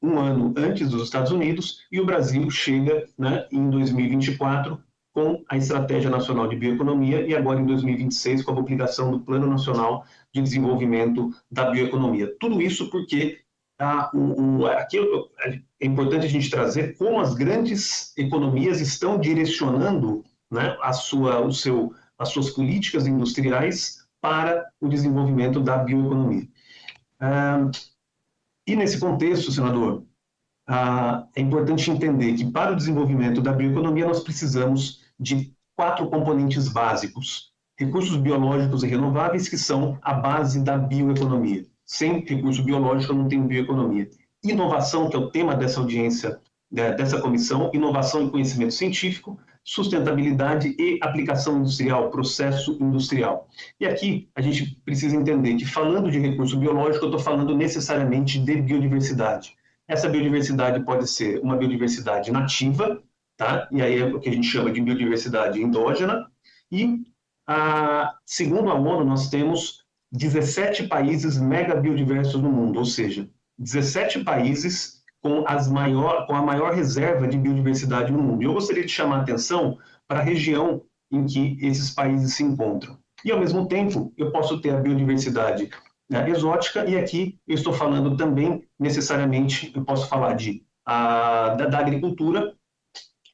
um ano antes dos Estados Unidos, e o Brasil chega, né, em 2024 com a Estratégia Nacional de Bioeconomia e agora em 2026 com a publicação do Plano Nacional de Desenvolvimento da Bioeconomia. Tudo isso porque aqui é importante a gente trazer como as grandes economias estão direcionando, né, as suas políticas industriais para o desenvolvimento da bioeconomia. E nesse contexto, senador, é importante entender que para o desenvolvimento da bioeconomia nós precisamos de 4 componentes básicos: recursos biológicos e renováveis, que são a base da bioeconomia. Sem recurso biológico não tem bioeconomia. Inovação, que é o tema dessa audiência, dessa comissão, inovação e conhecimento científico, sustentabilidade e aplicação industrial, processo industrial. E aqui a gente precisa entender que, falando de recurso biológico, eu estou falando necessariamente de biodiversidade. Essa biodiversidade pode ser uma biodiversidade nativa, tá? E aí é o que a gente chama de biodiversidade endógena. E, segundo a ONU, nós temos 17 países mega biodiversos no mundo, ou seja, 17 países com a maior reserva de biodiversidade no mundo. E eu gostaria de chamar a atenção para a região em que esses países se encontram. E, ao mesmo tempo, eu posso ter a biodiversidade, né, exótica, e aqui eu estou falando também, necessariamente, eu posso falar da agricultura,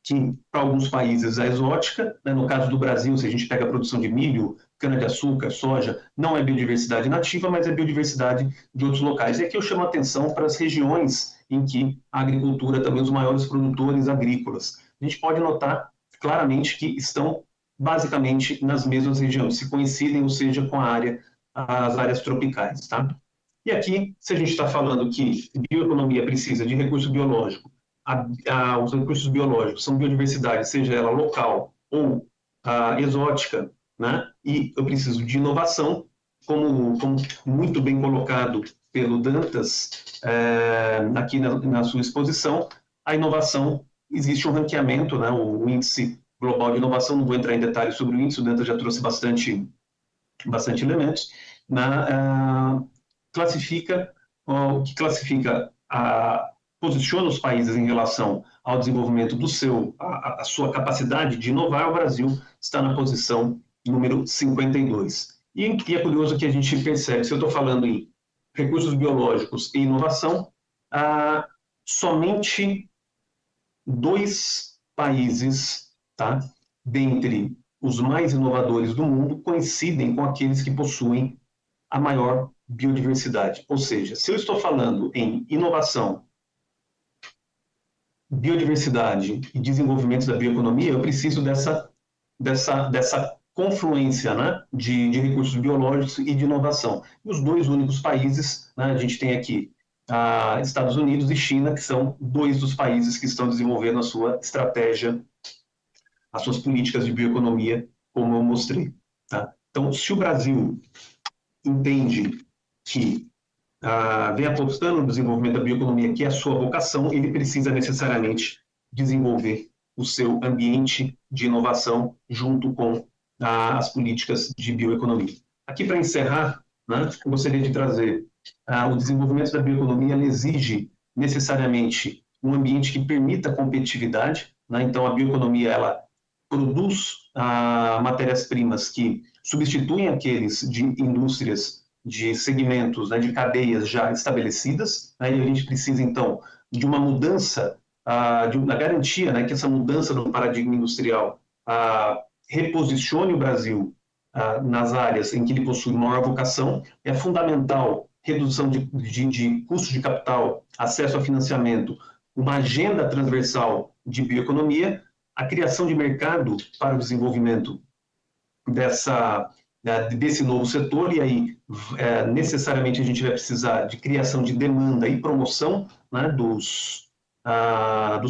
que para alguns países é exótica, né? No caso do Brasil, se a gente pega a produção de milho, cana-de-açúcar, soja, não é biodiversidade nativa, mas é biodiversidade de outros locais. E aqui eu chamo a atenção para as regiões em que a agricultura, também os maiores produtores agrícolas. A gente pode notar claramente que estão basicamente nas mesmas regiões, se coincidem, ou seja, com as áreas tropicais. Tá? E aqui, se a gente está falando que bioeconomia precisa de recurso biológico, os recursos biológicos são biodiversidade, seja ela local ou exótica, né? E eu preciso de inovação, como muito bem colocado pelo Dantas aqui na sua exposição. A inovação, existe um ranqueamento, né? O índice global de inovação, não vou entrar em detalhes sobre o índice, o Dantas já trouxe bastante elementos, posiciona os países em relação ao desenvolvimento a sua capacidade de inovar. O Brasil está na posição número 52. E é curioso que a gente percebe, se eu estou falando em recursos biológicos e inovação, somente 2 países, tá, dentre os mais inovadores do mundo, coincidem com aqueles que possuem a maior biodiversidade. Ou seja, se eu estou falando em inovação, biodiversidade e desenvolvimento da bioeconomia, eu preciso dessa confluência, né, de recursos biológicos e de inovação. E os 2 únicos países, né, a gente tem aqui Estados Unidos e China, que são 2 dos países que estão desenvolvendo a sua estratégia, as suas políticas de bioeconomia, como eu mostrei. Tá? Então, se o Brasil entende que vem apostando no desenvolvimento da bioeconomia, que é a sua vocação, ele precisa necessariamente desenvolver o seu ambiente de inovação junto com as políticas de bioeconomia. Aqui, para encerrar, né, eu gostaria de trazer o desenvolvimento da bioeconomia exige necessariamente um ambiente que permita competitividade, né? Então, a bioeconomia ela produz matérias-primas que substituem aqueles de indústrias, de segmentos, né, de cadeias já estabelecidas, né? E a gente precisa, então, de uma mudança, de uma garantia, né, que essa mudança do paradigma industrial reposicione o Brasil nas áreas em que ele possui maior vocação. É fundamental redução de custos de capital, acesso a financiamento, uma agenda transversal de bioeconomia, a criação de mercado para o desenvolvimento desse novo setor, e aí necessariamente a gente vai precisar de criação de demanda e promoção, né, dos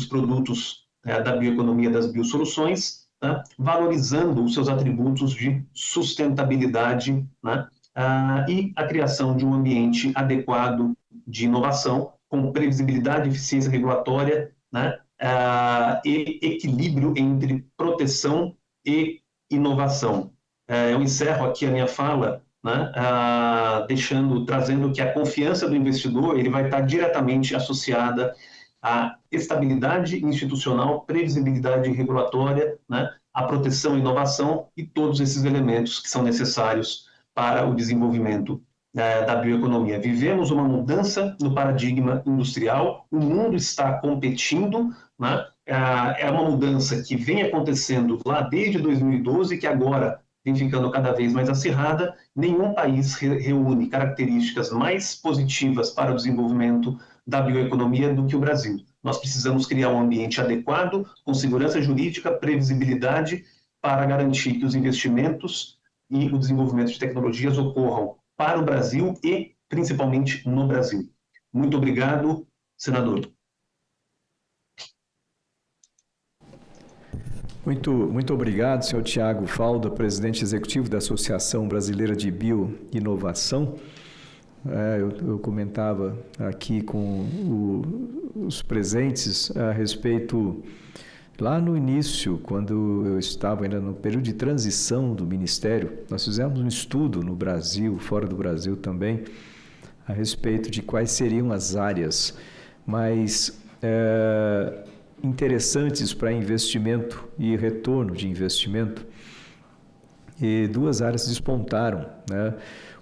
produtos da bioeconomia, das biosoluções, né, valorizando os seus atributos de sustentabilidade, né, e a criação de um ambiente adequado de inovação, com previsibilidade e eficiência regulatória, né, e equilíbrio entre proteção e inovação. Eu encerro aqui a minha fala, né, trazendo que a confiança do investidor ele vai estar diretamente associada à estabilidade institucional, previsibilidade regulatória, né, a proteção e inovação e todos esses elementos que são necessários para o desenvolvimento da bioeconomia. Vivemos uma mudança no paradigma industrial, o mundo está competindo, né? É uma mudança que vem acontecendo lá desde 2012, que agora vem ficando cada vez mais acirrada. Nenhum país reúne características mais positivas para o desenvolvimento da bioeconomia do que o Brasil. Nós precisamos criar um ambiente adequado, com segurança jurídica, previsibilidade, para garantir que os investimentos e o desenvolvimento de tecnologias ocorram para o Brasil e, principalmente, no Brasil. Muito obrigado, senador. Muito obrigado, senhor Tiago Falda, presidente executivo da Associação Brasileira de Bioinovação. Eu comentava aqui com os presentes a respeito, lá no início, quando eu estava ainda no período de transição do Ministério, nós fizemos um estudo no Brasil, fora do Brasil também, a respeito de quais seriam as áreas mais interessantes para investimento e retorno de investimento. E duas áreas despontaram, né?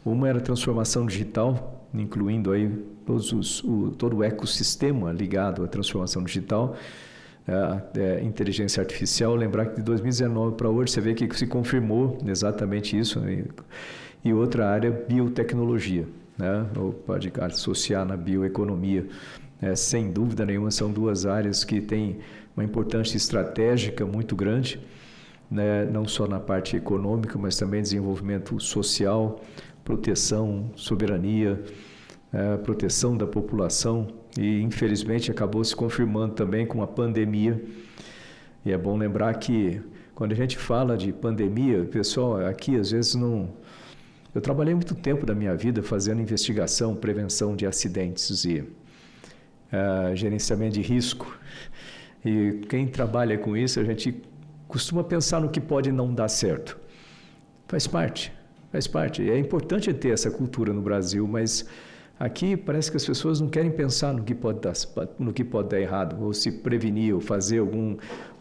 Uma era a transformação digital, incluindo aí todo o ecossistema ligado à transformação digital, inteligência artificial. Lembrar que de 2019 para hoje você vê que se confirmou exatamente isso, né? E outra área, biotecnologia, né? Ou pode associar na bioeconomia. Sem dúvida nenhuma, são duas áreas que têm uma importância estratégica muito grande, né? Não só na parte econômica, mas também desenvolvimento social, proteção, soberania, proteção da população. E, infelizmente, acabou se confirmando também com a pandemia. E é bom lembrar que, quando a gente fala de pandemia, pessoal, aqui às vezes não... Eu trabalhei muito tempo da minha vida fazendo investigação, prevenção de acidentes e gerenciamento de risco. E quem trabalha com isso, a gente costuma pensar no que pode não dar certo. Faz parte. É importante ter essa cultura no Brasil, mas aqui parece que as pessoas não querem pensar no que pode dar errado, ou se prevenir, ou fazer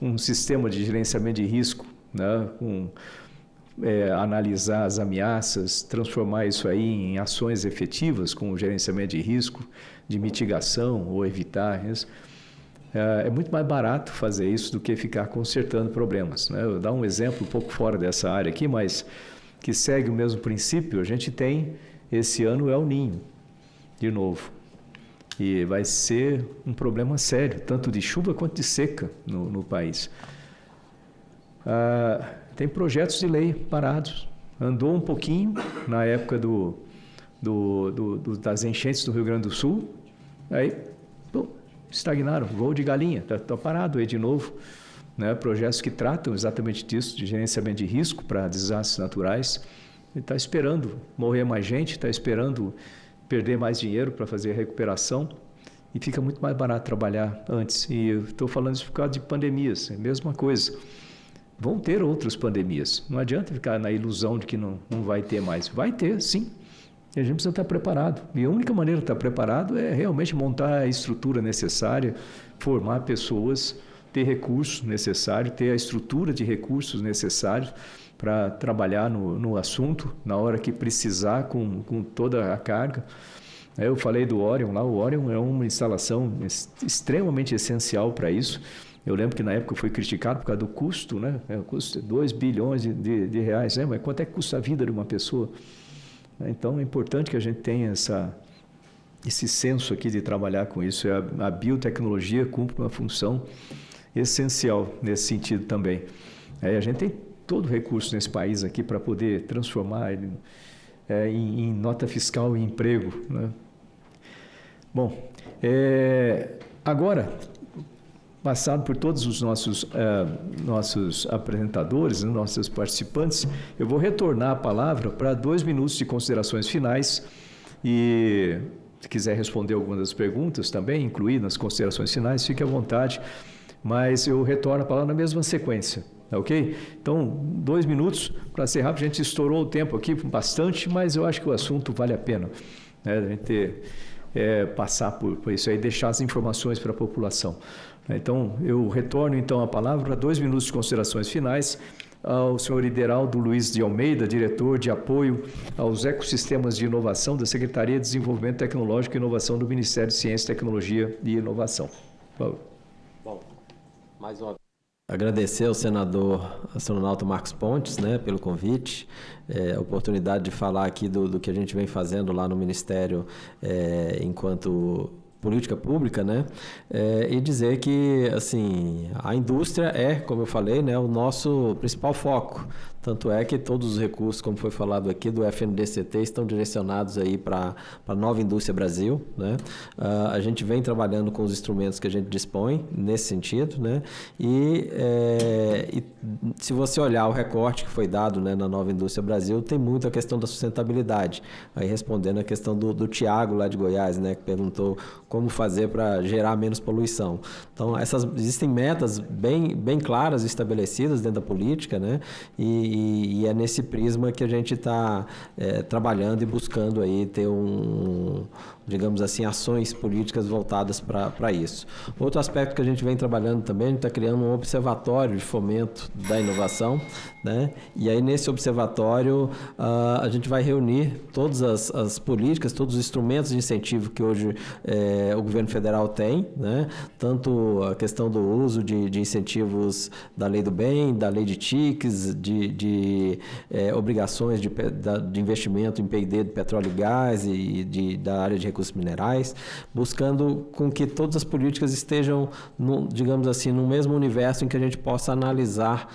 um sistema de gerenciamento de risco, né? Analisar as ameaças, transformar isso aí em ações efetivas com o gerenciamento de risco, de mitigação ou evitar isso. É muito mais barato fazer isso do que ficar consertando problemas, né? Eu vou dar um exemplo um pouco fora dessa área aqui, mas que segue o mesmo princípio. A gente tem esse ano o El Niño, de novo, e vai ser um problema sério, tanto de chuva quanto de seca no país. Tem projetos de lei parados. Andou um pouquinho na época das enchentes do Rio Grande do Sul, aí estagnaram, voo de galinha, está parado aí de novo, né? Projetos que tratam exatamente disso, de gerenciamento de risco para desastres naturais, está esperando morrer mais gente, está esperando perder mais dinheiro para fazer a recuperação e fica muito mais barato trabalhar antes. E eu estou falando isso por causa de pandemias, é a mesma coisa. Vão ter outras pandemias, não adianta ficar na ilusão de que não vai ter mais. Vai ter, sim, e a gente precisa estar preparado. E a única maneira de estar preparado é realmente montar a estrutura necessária, formar pessoas, ter recursos necessários, ter a estrutura de recursos necessários para trabalhar no assunto, na hora que precisar, com toda a carga. Eu falei do Orion lá, o Orion é uma instalação extremamente essencial para isso. Eu lembro que na época foi criticado por causa do custo, né? O custo é 2 bilhões de reais, né? Mas quanto é que custa a vida de uma pessoa? Então é importante que a gente tenha esse senso aqui de trabalhar com isso. A biotecnologia cumpre uma função essencial nesse sentido também. A gente tem todo o recurso nesse país aqui para poder transformar ele em nota fiscal e emprego, né? Bom, agora, passado por todos os nossos apresentadores, nossos participantes, eu vou retornar a palavra para 2 minutos de considerações finais e se quiser responder algumas das perguntas também, incluir nas considerações finais, fique à vontade, mas eu retorno a palavra na mesma sequência. Ok? Então, 2 minutos para ser rápido. A gente estourou o tempo aqui bastante, mas eu acho que o assunto vale a pena, né? A gente passar por isso aí, deixar as informações para a população. Então, eu retorno então a palavra para 2 minutos de considerações finais ao senhor Ideraldo Luiz de Almeida, diretor de apoio aos ecossistemas de inovação da Secretaria de Desenvolvimento Tecnológico e Inovação do Ministério de Ciência, Tecnologia e Inovação. Por favor. Bom, mais uma agradecer ao senador astronauta Marcos Pontes, né, pelo convite, a oportunidade de falar aqui do que a gente vem fazendo lá no Ministério enquanto política pública, né, e dizer que, assim, a indústria como eu falei, né, o nosso principal foco. Tanto é que todos os recursos, como foi falado aqui, do FNDCT estão direcionados aí para a Nova Indústria Brasil, né? A gente vem trabalhando com os instrumentos que a gente dispõe nesse sentido, né? E se você olhar o recorte que foi dado, né, na Nova Indústria Brasil, tem muito a questão da sustentabilidade. Aí respondendo a questão do Tiago lá de Goiás, né, que perguntou como fazer para gerar menos poluição. Então, existem metas bem claras estabelecidas dentro da política, né? E é nesse prisma que a gente está trabalhando e buscando aí ter digamos assim, ações políticas voltadas para isso. Outro aspecto que a gente vem trabalhando também, a gente está criando um observatório de fomento da inovação, né? E aí nesse observatório a gente vai reunir todas as políticas, todos os instrumentos de incentivo que hoje o governo federal tem, né? Tanto a questão do uso de incentivos da Lei do Bem, da Lei de TICs, de obrigações de investimento em P&D de petróleo e gás e da área de recursos minerais, buscando com que todas as políticas estejam, digamos assim, no mesmo universo em que a gente possa analisar,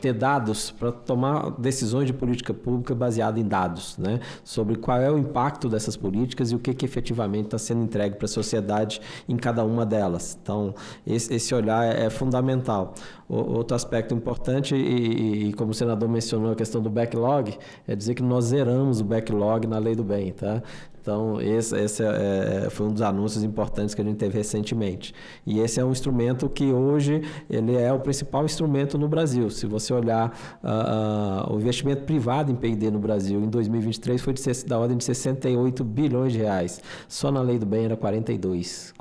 ter dados para tomar decisões de política pública baseadas em dados, né? Sobre qual é o impacto dessas políticas e o que efetivamente está sendo entregue para a sociedade em cada uma delas. Então, esse olhar é fundamental. Outro aspecto importante, e como o senador mencionou a questão do backlog, é dizer que nós zeramos o backlog na Lei do Bem, tá? Então, esse foi um dos anúncios importantes que a gente teve recentemente. E esse é um instrumento que hoje ele é o principal instrumento no Brasil. Se você olhar o investimento privado em P&D no Brasil, em 2023 foi da ordem de 68 bilhões de reais. Só na Lei do Bem era 42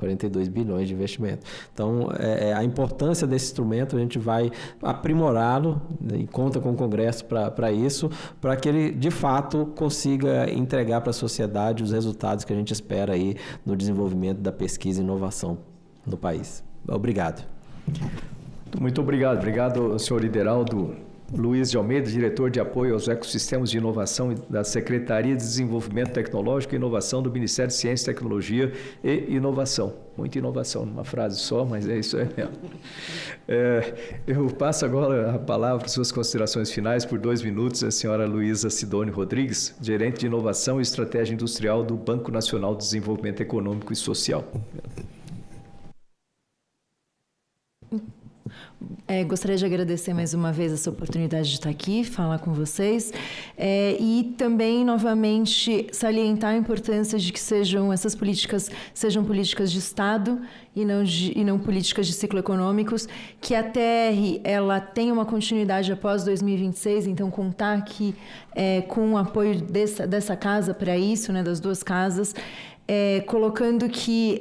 bilhões de investimento. Então, a importância desse instrumento, a gente vai aprimorá-lo e conta com o Congresso para isso, para que ele, de fato, consiga entregar para a sociedade os resultados que a gente espera aí no desenvolvimento da pesquisa e inovação no país. Obrigado. Muito obrigado. Obrigado, senhor Ideraldo Luiz de Almeida, diretor de apoio aos ecossistemas de inovação da Secretaria de Desenvolvimento Tecnológico e Inovação do Ministério de Ciência, Tecnologia e Inovação. Muita inovação numa frase só, mas é isso aí mesmo. Eu passo agora a palavra para suas considerações finais por 2 minutos, a senhora Luísa Sidônio Rodrigues, gerente de Inovação e Estratégia Industrial do Banco Nacional de Desenvolvimento Econômico e Social. Gostaria de agradecer mais uma vez essa oportunidade de estar aqui, falar com vocês, e também, novamente, salientar a importância de que essas políticas sejam políticas de Estado e não políticas de ciclo econômicos, que a TR ela tem uma continuidade após 2026, então contar aqui com o apoio dessa casa para isso, né, das duas casas, colocando que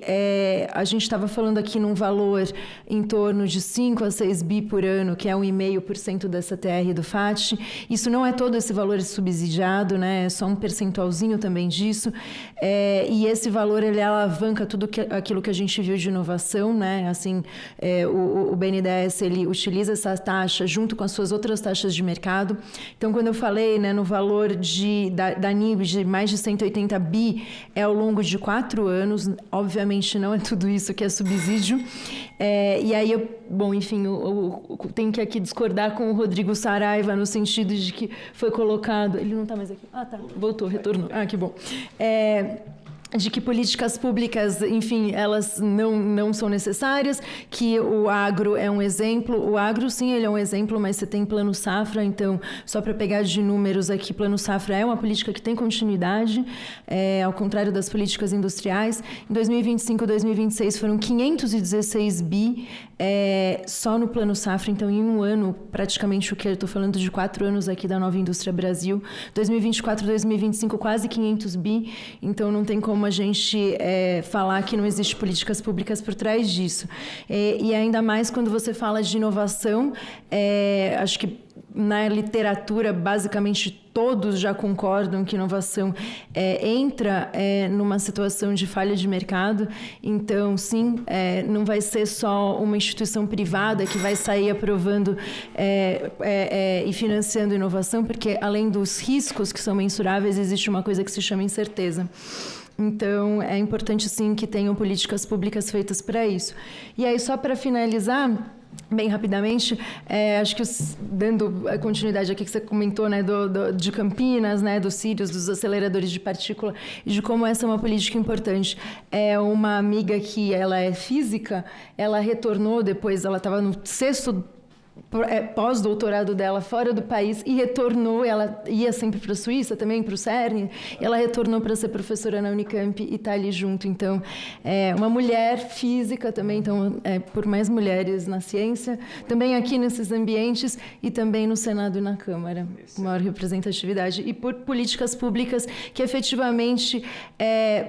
a gente estava falando aqui num valor em torno de 5 a 6 bi por ano, que é 1,5% dessa TR do FAT. Isso não é todo esse valor subsidiado, né? É só um percentualzinho também disso. E esse valor ele alavanca tudo aquilo que a gente viu de inovação, né? Assim, o BNDES ele utiliza essa taxa junto com as suas outras taxas de mercado. Então, quando eu falei, né, no valor da NIB de mais de 180 bi, é ao longo de 4 anos, obviamente não é tudo isso que é subsídio. E aí, eu tenho que aqui discordar com o Rodrigo Saraiva no sentido de que foi colocado... Ele não está mais aqui. Ah, tá. Voltou, retornou. Ah, que bom. De que políticas públicas, enfim, elas não são necessárias, que o agro é um exemplo. O agro, sim, ele é um exemplo, mas você tem Plano Safra, então, só para pegar de números aqui, Plano Safra é uma política que tem continuidade, ao contrário das políticas industriais. Em 2025 e 2026 foram 516 bi só no Plano Safra, então, em um ano, praticamente o que eu estou falando de 4 anos aqui da Nova Indústria Brasil. 2024 e 2025, quase 500 bi, então não tem como a gente falar que não existe políticas públicas por trás disso. E ainda mais quando você fala de inovação, acho que na literatura, basicamente, todos já concordam que inovação entra numa situação de falha de mercado. Então, sim, não vai ser só uma instituição privada que vai sair aprovando e financiando inovação, porque, além dos riscos que são mensuráveis, existe uma coisa que se chama incerteza. Então, é importante, sim, que tenham políticas públicas feitas para isso. E aí, só para finalizar, bem rapidamente, acho que dando a continuidade aqui que você comentou, né, de Campinas, né, dos Sírios, dos aceleradores de partícula, e de como essa é uma política importante. Uma amiga que ela é física, ela retornou depois, ela estava no 6º pós-doutorado dela fora do país e retornou. Ela ia sempre para a Suíça, também para o CERN, ela retornou para ser professora na Unicamp e está ali junto. Então, uma mulher física também, então, por mais mulheres na ciência, também aqui nesses ambientes e também no Senado e na Câmara, maior representatividade, e por políticas públicas que efetivamente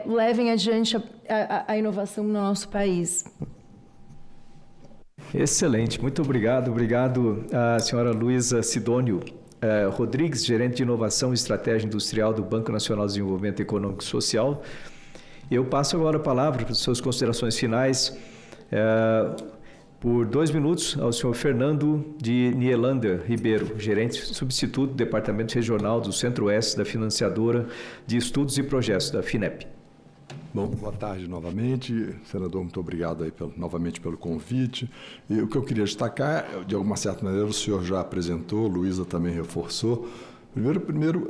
levem adiante a inovação no nosso país. Excelente, muito obrigado. Obrigado à senhora Luísa Sidônio Rodrigues, gerente de Inovação e Estratégia Industrial do Banco Nacional de Desenvolvimento Econômico e Social. Eu passo agora a palavra para as suas considerações finais, por 2 minutos, ao senhor Fernando de Nielander Ribeiro, gerente substituto do Departamento Regional do Centro-Oeste da Financiadora de Estudos e Projetos, da FINEP. Bom, boa tarde novamente. Senador, muito obrigado aí novamente pelo convite. E o que eu queria destacar, de alguma certa maneira, o senhor já apresentou, Luísa também reforçou. Primeiro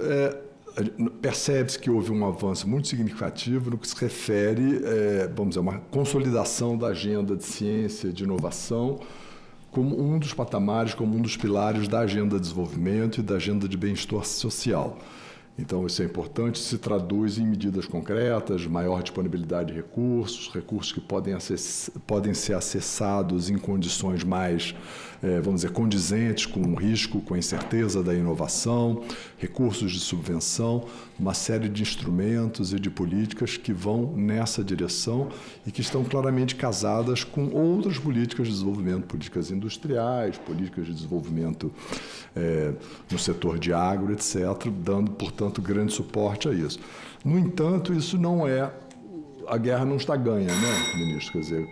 percebe-se que houve um avanço muito significativo no que se refere, vamos dizer, uma consolidação da agenda de ciência e de inovação como um dos patamares, como um dos pilares da agenda de desenvolvimento e da agenda de bem-estar social. Então, isso é importante, se traduz em medidas concretas, maior disponibilidade de recursos que podem ser acessados em condições mais, vamos dizer, condizentes com o risco, com a incerteza da inovação, recursos de subvenção, uma série de instrumentos e de políticas que vão nessa direção e que estão claramente casadas com outras políticas de desenvolvimento, políticas industriais, políticas de desenvolvimento no setor de agro, etc., dando, portanto, grande suporte a isso. No entanto, isso não é... A guerra não está ganha, né, ministro? Quer dizer,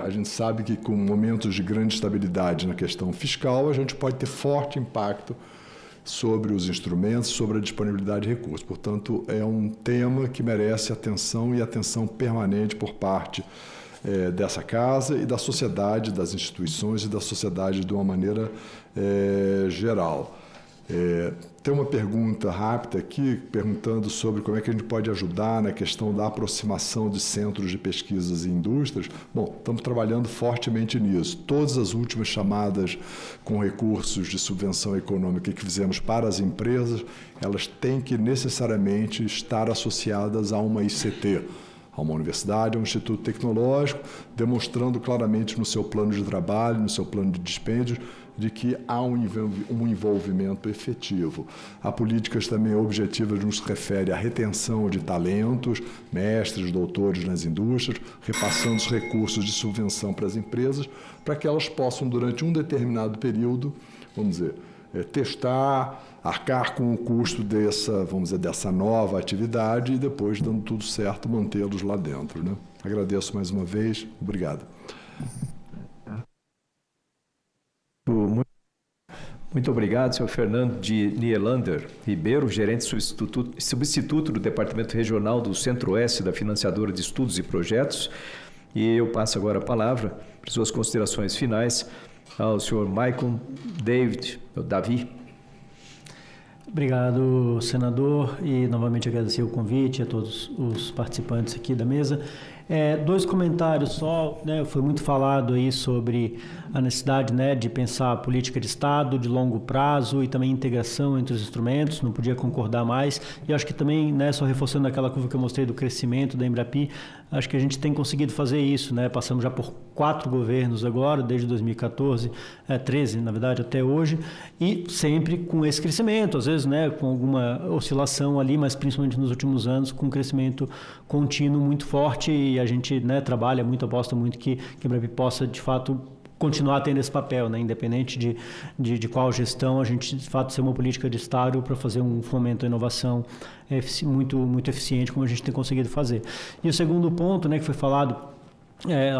a gente sabe que com momentos de grande estabilidade na questão fiscal, a gente pode ter forte impacto sobre os instrumentos, sobre a disponibilidade de recursos. Portanto, é um tema que merece atenção e atenção permanente por parte dessa casa e da sociedade, das instituições e da sociedade de uma maneira geral. Tem uma pergunta rápida aqui, perguntando sobre como é que a gente pode ajudar na questão da aproximação de centros de pesquisas e indústrias. Bom, estamos trabalhando fortemente nisso. Todas as últimas chamadas com recursos de subvenção econômica que fizemos para as empresas, elas têm que necessariamente estar associadas a uma ICT, a uma universidade, a um instituto tecnológico, demonstrando claramente no seu plano de trabalho, no seu plano de dispêndios, de que há um envolvimento efetivo. Há políticas também objetivas no que se refere à retenção de talentos, mestres, doutores nas indústrias, repassando os recursos de subvenção para as empresas, para que elas possam, durante um determinado período, vamos dizer, testar, arcar com o custo dessa nova atividade e depois, dando tudo certo, mantê-los lá dentro, né? Agradeço mais uma vez. Obrigado. Muito obrigado, senhor Fernando de Nielander Ribeiro, gerente substituto do Departamento Regional do Centro-Oeste da Financiadora de Estudos e Projetos. E eu passo agora a palavra para suas considerações finais ao senhor Michael Davi. Obrigado, senador, e novamente agradecer o convite a todos os participantes aqui da mesa. Dois comentários só, né? Foi muito falado aí sobre a necessidade, né, de pensar a política de Estado de longo prazo e também integração entre os instrumentos, não podia concordar mais. E acho que também, né, só reforçando aquela curva que eu mostrei do crescimento da Embrapi, acho que a gente tem conseguido fazer isso, né? Passamos já por 4 governos agora, desde 2014, 13, na verdade, até hoje, e sempre com esse crescimento, às vezes, né, com alguma oscilação ali, mas principalmente nos últimos anos, com um crescimento contínuo muito forte, e a gente, né, trabalha muito, aposta muito que a Embrapi possa, de fato, continuar tendo esse papel, né? Independente de qual gestão, a gente, de fato, ser uma política de Estado para fazer um fomento à inovação muito eficiente, como a gente tem conseguido fazer. E o segundo ponto, né, que foi falado,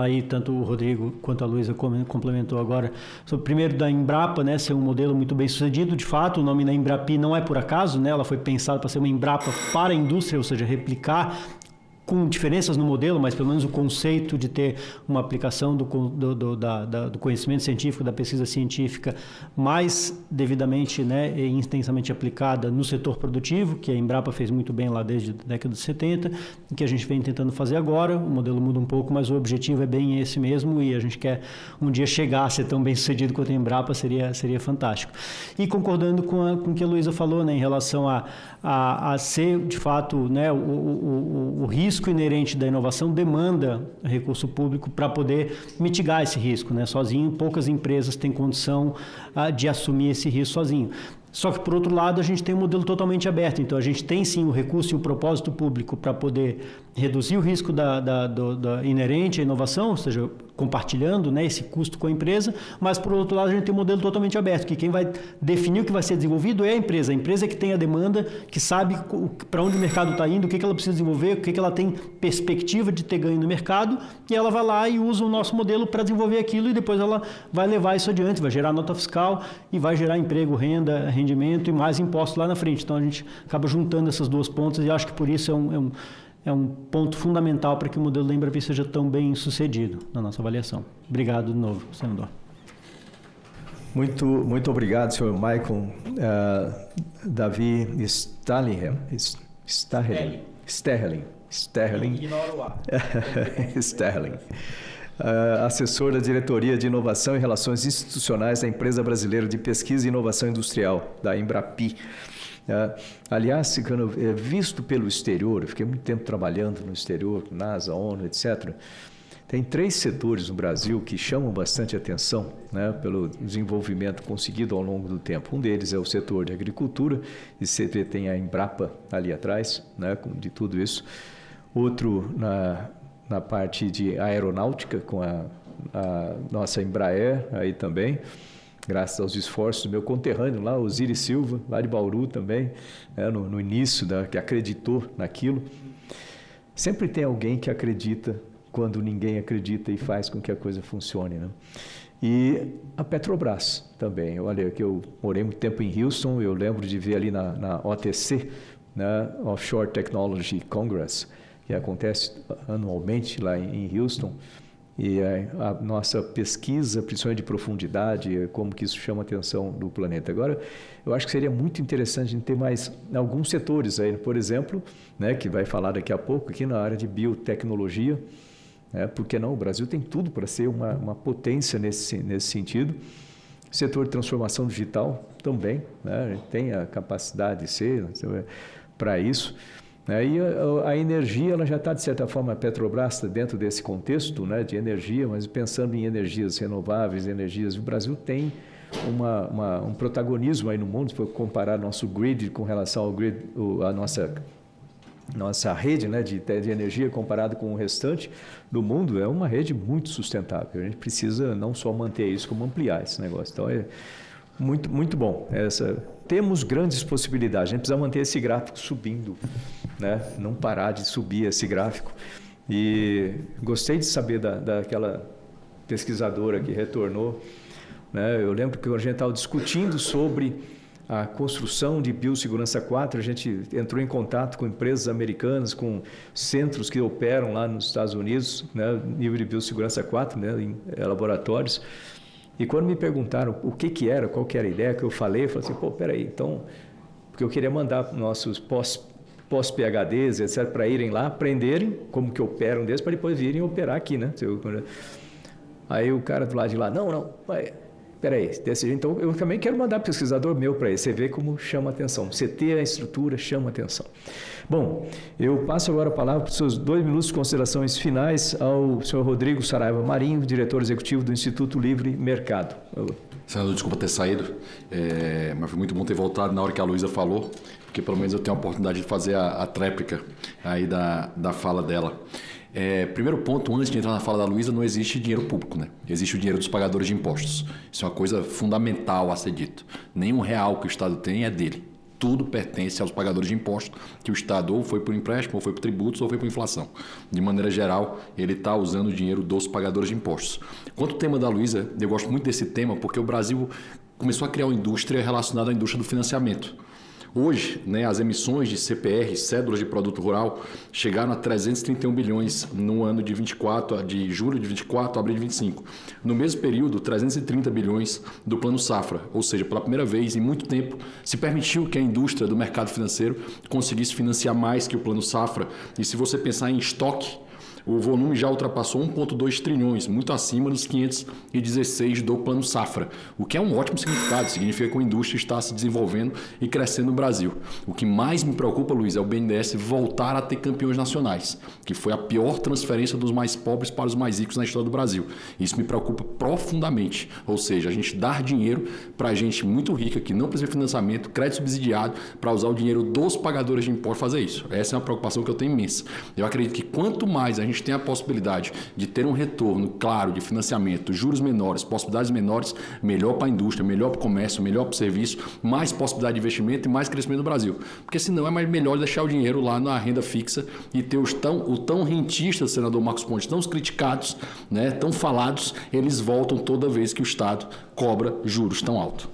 aí tanto o Rodrigo quanto a Luísa complementou agora, sobre primeiro da Embrapa, né, ser um modelo muito bem sucedido. De fato, o nome da Embrapi não é por acaso, né? Ela foi pensada para ser uma Embrapa para a indústria, ou seja, replicar, com diferenças no modelo, mas pelo menos o conceito de ter uma aplicação do conhecimento científico, da pesquisa científica mais devidamente, né, e intensamente aplicada no setor produtivo, que a Embrapa fez muito bem lá desde a década de 70, e que a gente vem tentando fazer agora. O modelo muda um pouco, mas o objetivo é bem esse mesmo, e a gente quer um dia chegar a ser tão bem sucedido quanto a Embrapa, seria fantástico. E concordando com o que a Luísa falou, né, em relação a ser, de fato, né, o risco inerente da inovação demanda recurso público para poder mitigar esse risco, né? Sozinho, poucas empresas têm condição de assumir esse risco sozinho. Só que, por outro lado, a gente tem um modelo totalmente aberto. Então, a gente tem, sim, o recurso e o propósito público para poder reduzir o risco da inerente à inovação, ou seja, compartilhando, né, esse custo com a empresa, mas, por outro lado, a gente tem um modelo totalmente aberto, que quem vai definir o que vai ser desenvolvido é a empresa. A empresa que tem a demanda, que sabe para onde o mercado está indo, o que ela precisa desenvolver, o que ela tem perspectiva de ter ganho no mercado, e ela vai lá e usa o nosso modelo para desenvolver aquilo, e depois ela vai levar isso adiante, vai gerar nota fiscal e vai gerar emprego, renda, rendimento e mais impostos lá na frente. Então, a gente acaba juntando essas duas pontas, e acho que por isso é um ponto fundamental para que o modelo da Embrapi seja tão bem sucedido na nossa avaliação. Obrigado de novo, senador. Muito obrigado, senhor Michael Davi Sterling. Ignora o A. Sterling. Assessor da Diretoria de Inovação e Relações Institucionais da Empresa Brasileira de Pesquisa e Inovação Industrial, da Embrapi. Aliás, visto pelo exterior, eu fiquei muito tempo trabalhando no exterior, NASA, ONU, etc., tem 3 setores no Brasil que chamam bastante atenção, né, pelo desenvolvimento conseguido ao longo do tempo. Um deles é o setor de agricultura, e você tem a Embrapa ali atrás, né, de tudo isso. Outro na parte de aeronáutica, com a nossa Embraer aí também, graças aos esforços do meu conterrâneo lá, Osiris Silva, lá de Bauru também, né, no início, que acreditou naquilo. Sempre tem alguém que acredita quando ninguém acredita e faz com que a coisa funcione, né? E a Petrobras também. Olha, que eu morei muito tempo em Houston, eu lembro de ver ali na OTC, né, Offshore Technology Congress, que acontece anualmente lá em Houston, e a nossa pesquisa, principalmente de profundidade, como que isso chama a atenção do planeta. Agora, eu acho que seria muito interessante a gente ter mais alguns setores aí, por exemplo, né, que vai falar daqui a pouco aqui na área de biotecnologia, por que não? O Brasil tem tudo para ser uma potência nesse sentido. Setor de transformação digital também, né? A gente tem a capacidade de ser para isso. E a energia, ela já está, de certa forma, a Petrobras está dentro desse contexto, né, de energia, mas pensando em energias renováveis, o Brasil tem um protagonismo aí no mundo. Se for comparar nosso grid com relação ao grid, a nossa rede, né, de energia comparado com o restante do mundo, é uma rede muito sustentável. A gente precisa não só manter isso, como ampliar esse negócio. Então, é muito, muito bom. Temos grandes possibilidades. A gente precisa manter esse gráfico subindo, né? Não parar de subir esse gráfico. E gostei de saber daquela pesquisadora que retornou, né? Eu lembro que a gente estava discutindo sobre a construção de biossegurança 4, a gente entrou em contato com empresas americanas, com centros que operam lá nos Estados Unidos, né, nível de biossegurança 4, né, em laboratórios. E quando me perguntaram o que era, qual que era a ideia que eu falei assim, peraí, então, porque eu queria mandar nossos pós-PhDs, etc., para irem lá, aprenderem como que operam deles, para depois virem operar aqui, né? Aí o cara do lado de lá, não, peraí, desse jeito, então eu também quero mandar pesquisador meu para ele, você vê como chama atenção, você ter a estrutura chama atenção. Bom, eu passo agora a palavra para os seus 2 minutos de considerações finais ao senhor Rodrigo Saraiva Marinho, diretor executivo do Instituto Livre Mercado. Senador, desculpa ter saído, mas foi muito bom ter voltado na hora que a Luísa falou, porque pelo menos eu tenho a oportunidade de fazer a tréplica aí da fala dela. Primeiro ponto, antes de entrar na fala da Luísa, não existe dinheiro público, né? Existe o dinheiro dos pagadores de impostos. Isso é uma coisa fundamental a ser dito. Nenhum real que o Estado tem é dele. Tudo pertence aos pagadores de impostos, que o Estado ou foi por empréstimo, ou foi por tributos, ou foi por inflação. De maneira geral, ele está usando o dinheiro dos pagadores de impostos. Quanto ao tema da Luísa, eu gosto muito desse tema porque o Brasil começou a criar uma indústria relacionada à indústria do financiamento. Hoje, né, as emissões de CPR, cédulas de produto rural, chegaram a 331 bilhões no ano de 24, de julho de 24 a abril de 25. No mesmo período, 330 bilhões do Plano Safra, ou seja, pela primeira vez em muito tempo, se permitiu que a indústria do mercado financeiro conseguisse financiar mais que o Plano Safra. E se você pensar em estoque, o volume já ultrapassou 1,2 trilhões, muito acima dos 516 do Plano Safra, o que é um ótimo significado, significa que a indústria está se desenvolvendo e crescendo no Brasil. O que mais me preocupa, Luiz, é o BNDES voltar a ter campeões nacionais, que foi a pior transferência dos mais pobres para os mais ricos na história do Brasil. Isso me preocupa profundamente, ou seja, a gente dar dinheiro para gente muito rica, que não precisa de financiamento, crédito subsidiado, para usar o dinheiro dos pagadores de impostos fazer isso. Essa é uma preocupação que eu tenho imensa. Eu acredito que quanto mais a gente tem a possibilidade de ter um retorno claro de financiamento, juros menores, possibilidades menores, melhor para a indústria, melhor para o comércio, melhor para o serviço, mais possibilidade de investimento e mais crescimento no Brasil. Porque senão é mais melhor deixar o dinheiro lá na renda fixa e ter o tão rentista, senador Marcos Pontes, tão criticados, né, tão falados, eles voltam toda vez que o Estado cobra juros tão altos.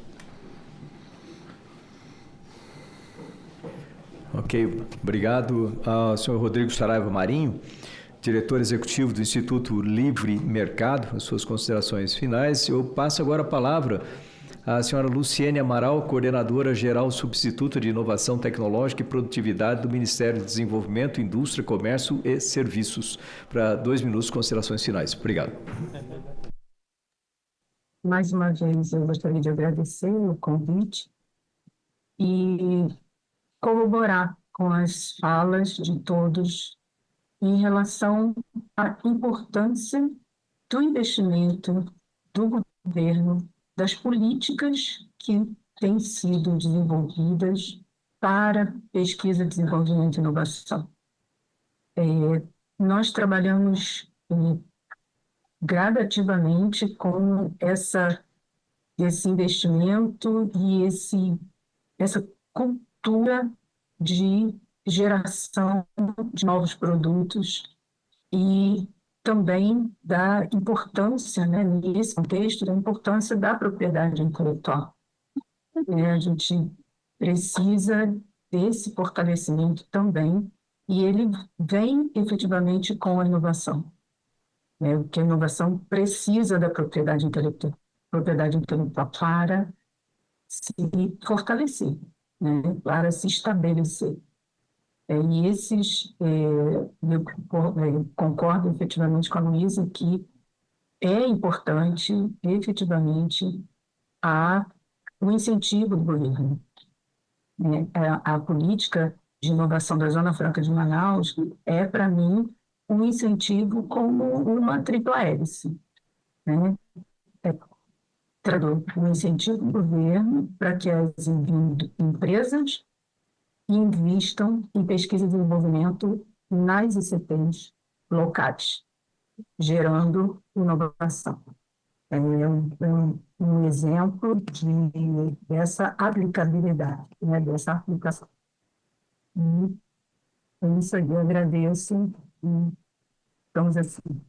Ok, obrigado ao senhor Rodrigo Saraiva Marinho, diretor executivo do Instituto Livre Mercado, as suas considerações finais. Eu passo agora a palavra à senhora Luciene Amaral, coordenadora geral substituta de Inovação Tecnológica e Produtividade do Ministério do Desenvolvimento, Indústria, Comércio e Serviços, para 2 minutos de considerações finais. Obrigado. Mais uma vez, eu gostaria de agradecer o convite e corroborar com as falas de todos em relação à importância do investimento do governo, das políticas que têm sido desenvolvidas para pesquisa, desenvolvimento e inovação. Nós trabalhamos gradativamente com esse investimento e essa cultura de geração de novos produtos e também da importância, né, nesse contexto, da importância da propriedade intelectual. A gente precisa desse fortalecimento também e ele vem efetivamente com a inovação. né? Que a inovação precisa da propriedade intelectual para se fortalecer, né? Para se estabelecer. E eu concordo efetivamente com a Luísa que é importante, efetivamente, o incentivo do governo, né? A política de inovação da Zona Franca de Manaus é, para mim, um incentivo como uma tripla hélice, né? Um incentivo do governo para que as empresas invistam em pesquisa e desenvolvimento nas ICTs locais, gerando inovação. É um exemplo dessa aplicabilidade, né, dessa aplicação. E é isso aí, eu agradeço. Estamos assim.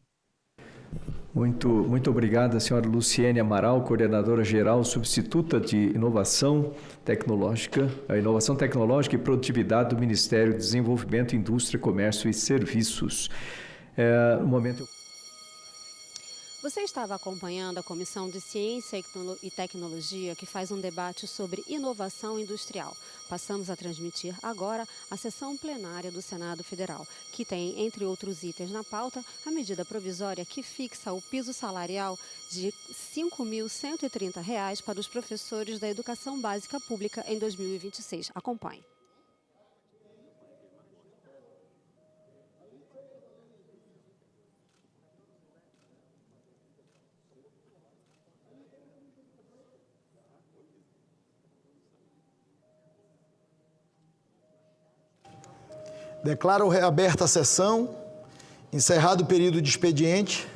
Muito obrigado, senhora Luciene Amaral, coordenadora geral substituta de Inovação Tecnológica, a Inovação Tecnológica e Produtividade do Ministério do Desenvolvimento, Indústria, Comércio e Serviços. No momento... Você estava acompanhando a Comissão de Ciência e Tecnologia, que faz um debate sobre inovação industrial. Passamos a transmitir agora a sessão plenária do Senado Federal, que tem, entre outros itens na pauta, a medida provisória que fixa o piso salarial de R$ 5.130 para os professores da educação básica pública em 2026. Acompanhe. Declaro reaberta a sessão, encerrado o período de expediente,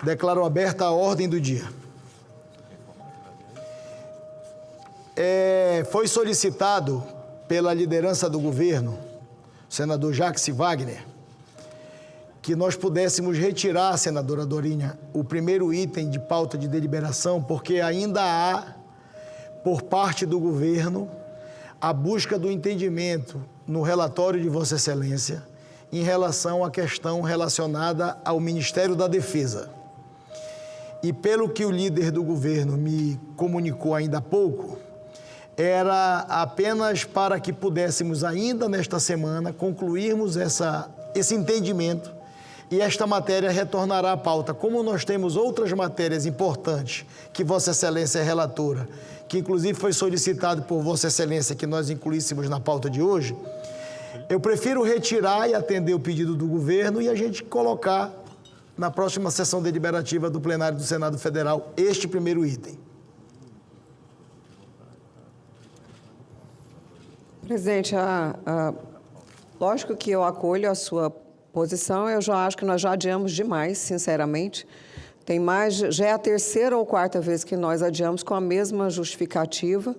declaro aberta a ordem do dia. Foi solicitado pela liderança do governo, o senador Jacques Wagner, que nós pudéssemos retirar, senadora Dorinha, o primeiro item de pauta de deliberação, porque ainda há, por parte do governo, a busca do entendimento no relatório de Vossa Excelência em relação à questão relacionada ao Ministério da Defesa. E pelo que o líder do governo me comunicou ainda há pouco, era apenas para que pudéssemos ainda nesta semana concluirmos esse entendimento e esta matéria retornará à pauta. Como nós temos outras matérias importantes que Vossa Excelência é relatora, que inclusive foi solicitado por Vossa Excelência que nós incluíssemos na pauta de hoje, eu prefiro retirar e atender o pedido do governo e a gente colocar na próxima sessão deliberativa do plenário do Senado Federal este primeiro item. Presidente, lógico que eu acolho a sua posição, eu já acho que nós já adiamos demais, sinceramente. Já é a terceira ou quarta vez que nós adiamos com a mesma justificativa.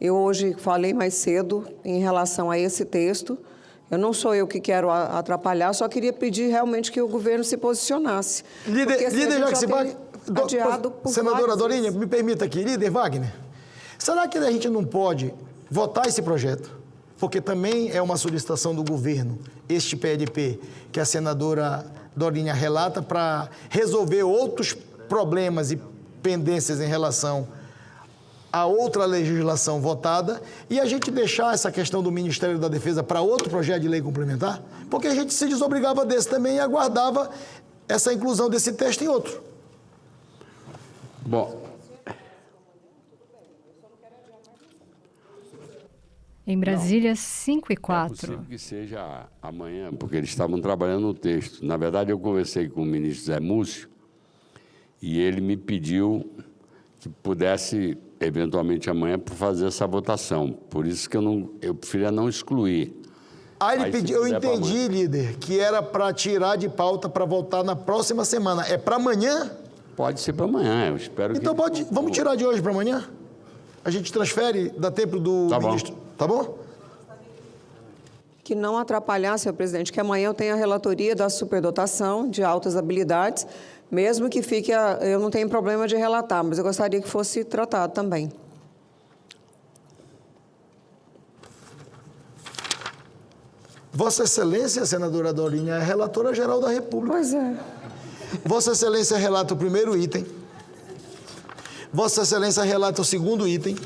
Eu hoje falei mais cedo em relação a esse texto. Não sou eu que quero atrapalhar, só queria pedir realmente que o governo se posicionasse. Líder Jacques Wagner, senadora Dorinha, me permita aqui, líder Wagner, será que a gente não pode votar esse projeto? Porque também é uma solicitação do governo, este PLP, que a senadora Dorinha relata, para resolver outros problemas e pendências em relação a outra legislação votada e a gente deixar essa questão do Ministério da Defesa para outro projeto de lei complementar? Porque a gente se desobrigava desse também e aguardava essa inclusão desse texto em outro. Bom. Em Brasília, 5h04. É possível que seja amanhã, porque eles estavam trabalhando no texto. Na verdade, eu conversei com o ministro Zé Múcio e ele me pediu que pudesse, eventualmente, amanhã, fazer essa votação. Por isso que eu preferia não excluir. Ele pediu, eu entendi, líder, que era para tirar de pauta para votar na próxima semana. É para amanhã? Pode ser para amanhã, eu espero então que... Então, vamos tirar de hoje para amanhã? A gente transfere, dá tempo do ministro. Tá bom? Que não atrapalhar, senhor presidente, que amanhã eu tenho a relatoria da superdotação de altas habilidades, mesmo que fique, eu não tenho problema de relatar, mas eu gostaria que fosse tratado também. Vossa Excelência, senadora Dorinha, é a relatora-geral da República. Pois é. Vossa Excelência relata o primeiro item. Vossa Excelência relata o segundo item.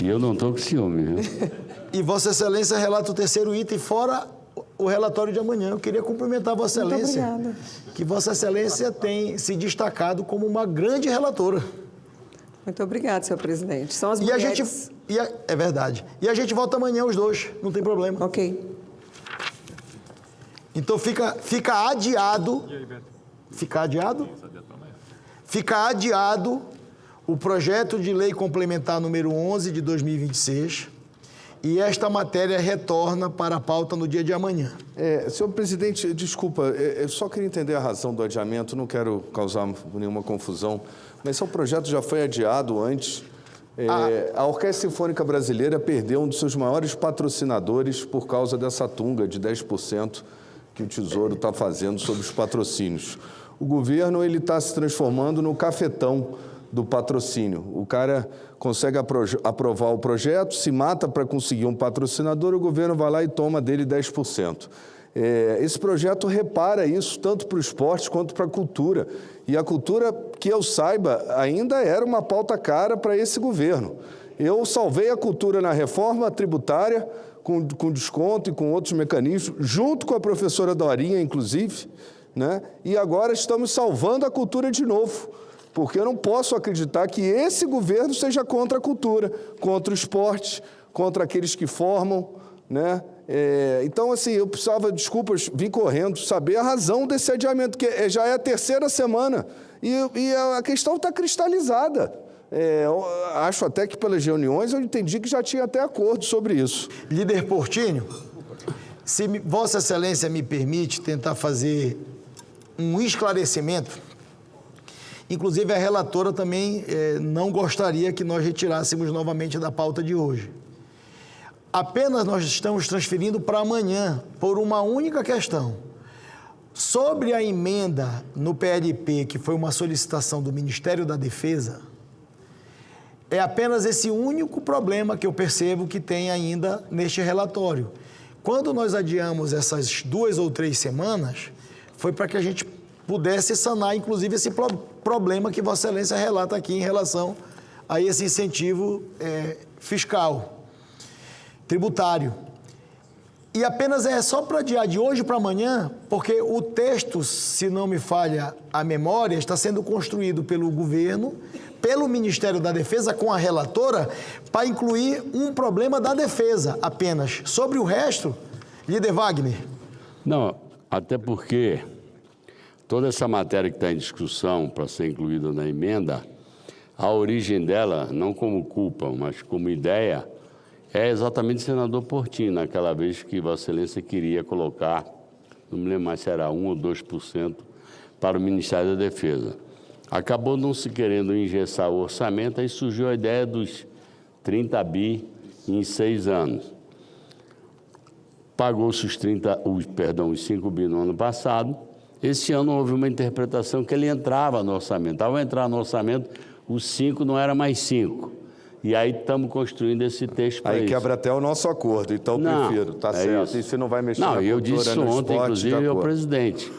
E eu não estou com ciúme, viu? E Vossa Excelência relata o terceiro item, fora o relatório de amanhã. Eu queria cumprimentar Vossa Excelência. Muito obrigada. Que Vossa Excelência tem se destacado como uma grande relatora. Muito obrigada, senhor presidente. São as mulheres... É verdade. E a gente volta amanhã os dois, não tem problema. Ok. Então fica adiado... Fica adiado? Fica adiado o projeto de lei complementar número 11 de 2026 e esta matéria retorna para a pauta no dia de amanhã. Senhor presidente, desculpa, eu só queria entender a razão do adiamento, não quero causar nenhuma confusão, mas esse projeto já foi adiado antes. A Orquestra Sinfônica Brasileira perdeu um dos seus maiores patrocinadores por causa dessa tunga de 10% que o Tesouro está fazendo sobre os patrocínios. O governo está se transformando no cafetão do patrocínio. O cara consegue aprovar o projeto, se mata para conseguir um patrocinador, o governo vai lá e toma dele 10%. Esse projeto repara isso tanto para o esporte quanto para a cultura. E a cultura, que eu saiba, ainda era uma pauta cara para esse governo. Eu salvei a cultura na reforma tributária, com desconto e com outros mecanismos, junto com a professora Dorinha, inclusive, né? E agora estamos salvando a cultura de novo, porque eu não posso acreditar que esse governo seja contra a cultura, contra o esporte, contra aqueles que formam, né? Então, assim, eu precisava, desculpas, vim correndo, saber a razão desse adiamento, que já é a terceira semana, e a questão está cristalizada. Acho até que pelas reuniões eu entendi que já tinha até acordo sobre isso. Líder Portinho, se Vossa Excelência me permite tentar fazer um esclarecimento, inclusive a relatora também não gostaria que nós retirássemos novamente da pauta de hoje. Apenas nós estamos transferindo para amanhã por uma única questão. Sobre a emenda no PLP, que foi uma solicitação do Ministério da Defesa, é apenas esse único problema que eu percebo que tem ainda neste relatório. Quando nós adiamos essas 2 ou 3 semanas, foi para que a gente pudesse sanar, inclusive, esse problema que Vossa Excelência relata aqui em relação a esse incentivo fiscal, tributário. E apenas é só para adiar de hoje para amanhã, porque o texto, se não me falha a memória, está sendo construído pelo governo, pelo Ministério da Defesa, com a relatora, para incluir um problema da defesa apenas. Sobre o resto, líder Wagner. Não, até porque toda essa matéria que está em discussão para ser incluída na emenda, a origem dela, não como culpa, mas como ideia, é exatamente o senador Portinho, naquela vez que Vossa Excelência queria colocar, não me lembro mais se era 1 ou 2%, para o Ministério da Defesa. Acabou não se querendo engessar o orçamento, aí surgiu a ideia dos 30 bi em 6 anos. Pagou-se os 5 bi no ano passado. Esse ano houve uma interpretação que ele entrava no orçamento. Ao entrar no orçamento, os 5 não era mais 5. E aí estamos construindo esse texto para isso. Aí quebra até o nosso acordo, então eu prefiro, tá certo. Isso. E você não vai mexer na cultura, cultura, eu disse isso ontem, inclusive, ao acordo. presidente.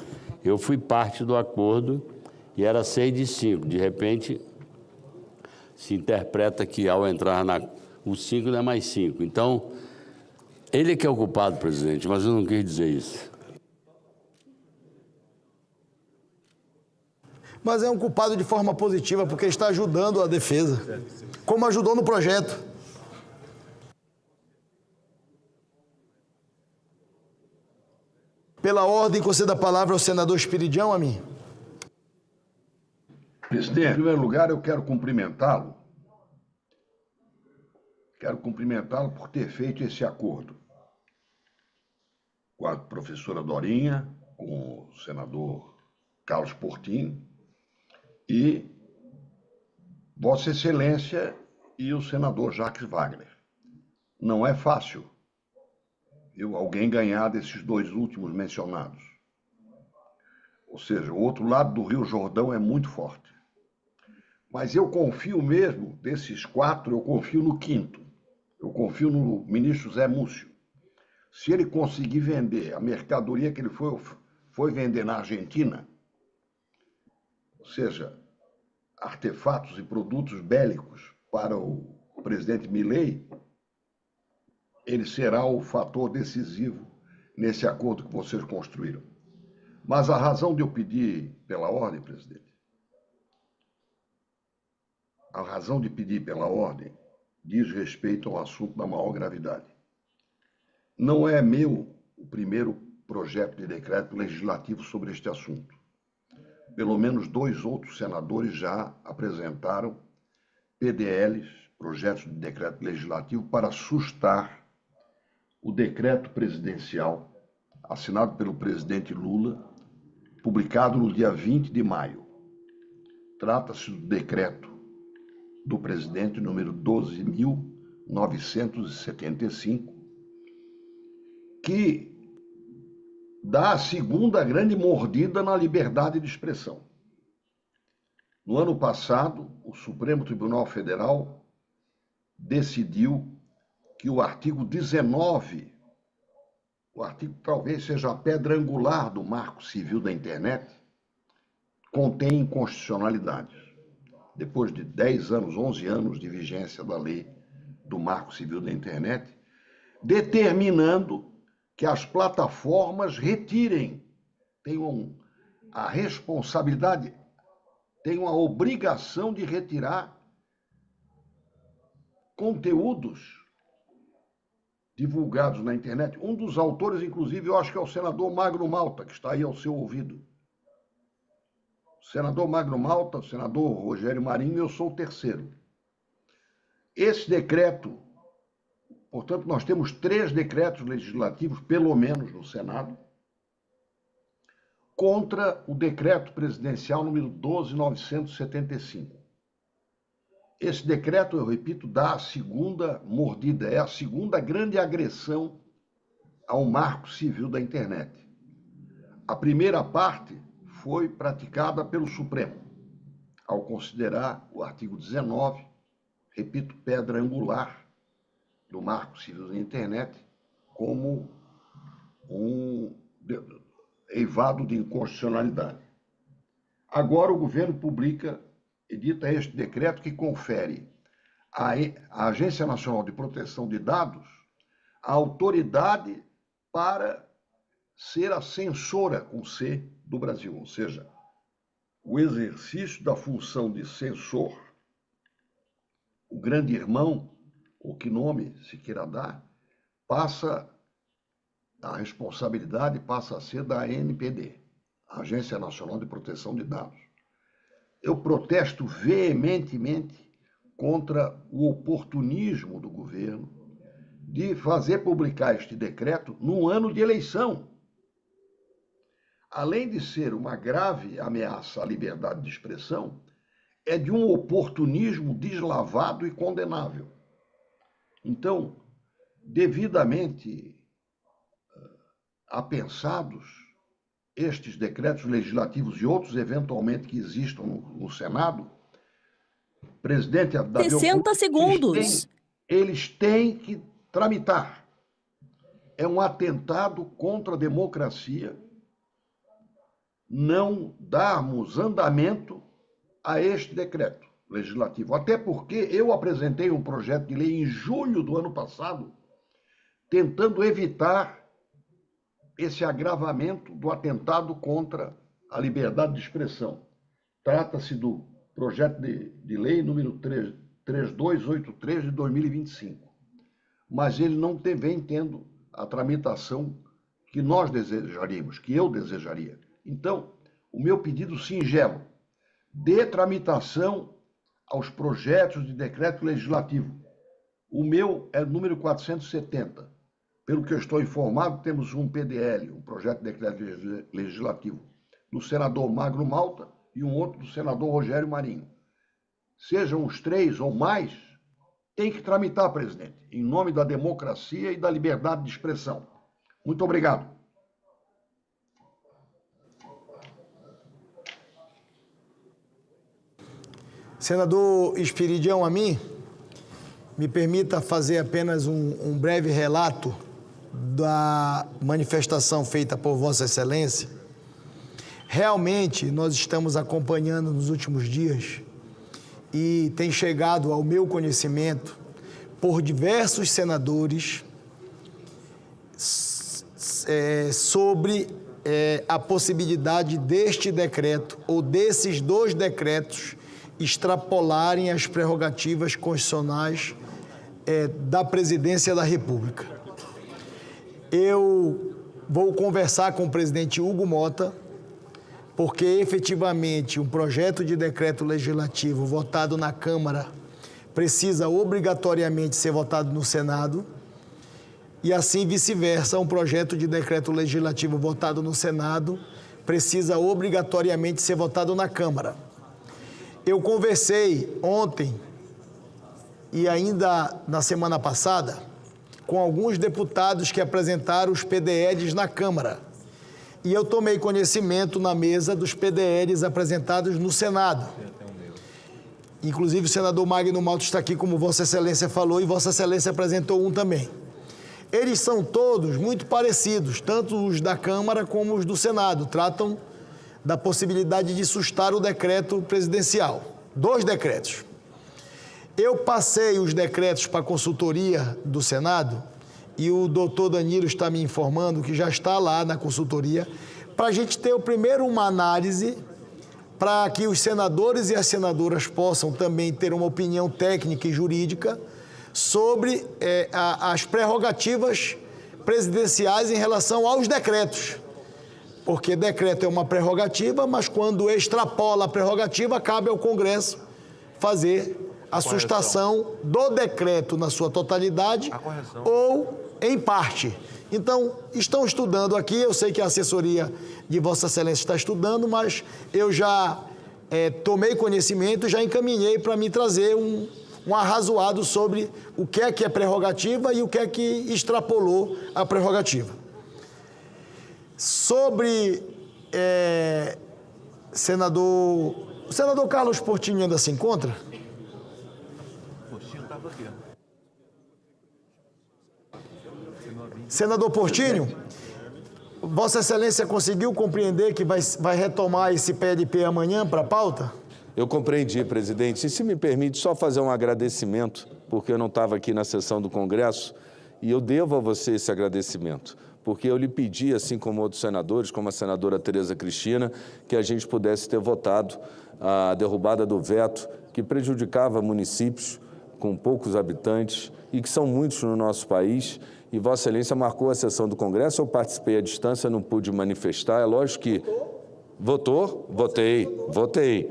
Eu fui parte do acordo e era 6 de 5. De repente, se interpreta que ao entrar o 5 não é mais 5. Então, ele é que é o culpado, presidente, mas eu não quis dizer isso. Mas é um culpado de forma positiva, porque está ajudando a defesa, como ajudou no projeto. Pela ordem, conceda a palavra ao senador Espiridião, a mim. Presidente, em primeiro lugar, eu quero cumprimentá-lo. Quero cumprimentá-lo por ter feito esse acordo com a professora Dorinha, com o senador Carlos Portinho, e Vossa Excelência e o senador Jacques Wagner. Não é fácil alguém ganhar desses 2 últimos mencionados. Ou seja, o outro lado do Rio Jordão é muito forte. Mas eu confio mesmo, desses 4, eu confio no 5º. Eu confio no ministro Zé Múcio. Se ele conseguir vender a mercadoria que ele foi vender na Argentina, seja, artefatos e produtos bélicos para o presidente Milei, ele será o fator decisivo nesse acordo que vocês construíram. Mas a razão de eu pedir pela ordem, presidente, a razão de pedir pela ordem diz respeito a um assunto da maior gravidade. Não é meu o primeiro projeto de decreto legislativo sobre este assunto. Pelo menos 2 outros senadores já apresentaram PDLs, projetos de decreto legislativo, para sustar o decreto presidencial assinado pelo presidente Lula, publicado no dia 20 de maio. Trata-se do decreto do presidente número 12.975, que dá a segunda grande mordida na liberdade de expressão. No ano passado, o Supremo Tribunal Federal decidiu que o artigo 19, o artigo que talvez seja a pedra angular do Marco Civil da Internet, contém inconstitucionalidades. Depois de 10 anos, 11 anos de vigência da lei do Marco Civil da Internet, determinando que as plataformas retirem, tenham a responsabilidade, tenham a obrigação de retirar conteúdos divulgados na internet. Um dos autores, inclusive, eu acho que é o senador Magno Malta, que está aí ao seu ouvido. O senador Magno Malta, o senador Rogério Marinho, eu sou o terceiro. Esse decreto, portanto, nós temos 3 decretos legislativos, pelo menos no Senado, contra o decreto presidencial número 12.975. Esse decreto, eu repito, dá a segunda mordida, é a segunda grande agressão ao Marco Civil da Internet. A primeira parte foi praticada pelo Supremo, ao considerar o artigo 19, repito, pedra angular do Marco Civil da Internet, como um eivado de inconstitucionalidade. Agora o governo edita este decreto que confere à Agência Nacional de Proteção de Dados a autoridade para ser a censora, com C, do Brasil, ou seja, o exercício da função de censor, o grande irmão, ou que nome se queira dar, a responsabilidade passa a ser da ANPD, a Agência Nacional de Proteção de Dados. Eu protesto veementemente contra o oportunismo do governo de fazer publicar este decreto num ano de eleição. Além de ser uma grave ameaça à liberdade de expressão, é de um oportunismo deslavado e condenável. Então, devidamente apensados, estes decretos legislativos e outros, eventualmente, que existam no Senado, presidente Davi 60 segundos. Eles têm que tramitar. É um atentado contra a democracia não darmos andamento a este decreto legislativo. Até porque eu apresentei um projeto de lei em julho do ano passado, tentando evitar esse agravamento do atentado contra a liberdade de expressão. Trata-se do projeto de lei número 3283 de 2025. Mas ele não vem tendo a tramitação que nós desejaríamos, que eu desejaria. Então, o meu pedido singelo, dê tramitação aos projetos de decreto legislativo. O meu é número 470. Pelo que eu estou informado, temos um PDL, um projeto de decreto legislativo, do senador Magno Malta e um outro do senador Rogério Marinho. Sejam os 3 ou mais, tem que tramitar, presidente, em nome da democracia e da liberdade de expressão. Muito obrigado. Senador Espiridião Amin, me permita fazer apenas um breve relato da manifestação feita por Vossa Excelência, Realmente, nós estamos acompanhando nos últimos dias e tem chegado ao meu conhecimento por diversos senadores sobre a possibilidade deste decreto ou desses 2 decretos extrapolarem as prerrogativas constitucionais da Presidência da República. Eu vou conversar com o presidente Hugo Mota, porque efetivamente um projeto de decreto legislativo votado na Câmara precisa obrigatoriamente ser votado no Senado, e assim vice-versa, um projeto de decreto legislativo votado no Senado precisa obrigatoriamente ser votado na Câmara. Eu conversei ontem e ainda na semana passada com alguns deputados que apresentaram os PDLs na Câmara. E eu tomei conhecimento na mesa dos PDLs apresentados no Senado. Inclusive o senador Magno Malta está aqui, como Vossa Excelência falou, e Vossa Excelência apresentou um também. Eles são todos muito parecidos, tanto os da Câmara como os do Senado. Tratam da possibilidade de sustar o decreto presidencial. 2 decretos. Eu passei os decretos para a consultoria do Senado e o doutor Danilo está me informando que já está lá na consultoria para a gente ter primeiro uma análise para que os senadores e as senadoras possam também ter uma opinião técnica e jurídica sobre as prerrogativas presidenciais em relação aos decretos. Porque decreto é uma prerrogativa, mas quando extrapola a prerrogativa, cabe ao Congresso fazer a sustação do decreto na sua totalidade ou em parte. Então, estão estudando aqui, eu sei que a assessoria de Vossa Excelência está estudando, mas eu já tomei conhecimento, já encaminhei para me trazer um arrazoado sobre o que é prerrogativa e o que é que extrapolou a prerrogativa. Sobre o senador Carlos Portinho ainda se encontra? Senador Portinho, Vossa Excelência conseguiu compreender que vai retomar esse PLP amanhã para a pauta? Eu compreendi, presidente. E se me permite só fazer um agradecimento, porque eu não estava aqui na sessão do Congresso, e eu devo a você esse agradecimento, porque eu lhe pedi, assim como outros senadores, como a senadora Tereza Cristina, que a gente pudesse ter votado a derrubada do veto que prejudicava municípios com poucos habitantes e que são muitos no nosso país. E Vossa Excelência marcou a sessão do Congresso, eu participei à distância, não pude manifestar. É lógico que votei.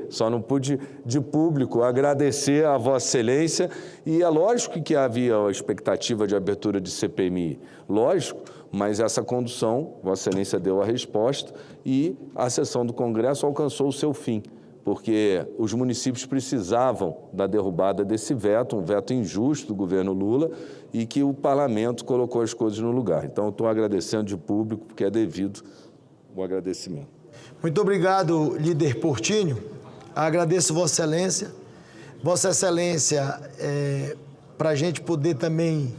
Só não pude, de público, agradecer a Vossa Excelência. E é lógico que havia a expectativa de abertura de CPMI, lógico, mas essa condução, Vossa Excelência deu a resposta e a sessão do Congresso alcançou o seu fim, porque os municípios precisavam da derrubada desse veto, um veto injusto do governo Lula, e que o parlamento colocou as coisas no lugar. Então, eu estou agradecendo de público, porque é devido o agradecimento. Muito obrigado, líder Portinho. Agradeço Vossa Excelência. Vossa Excelência, para a gente poder também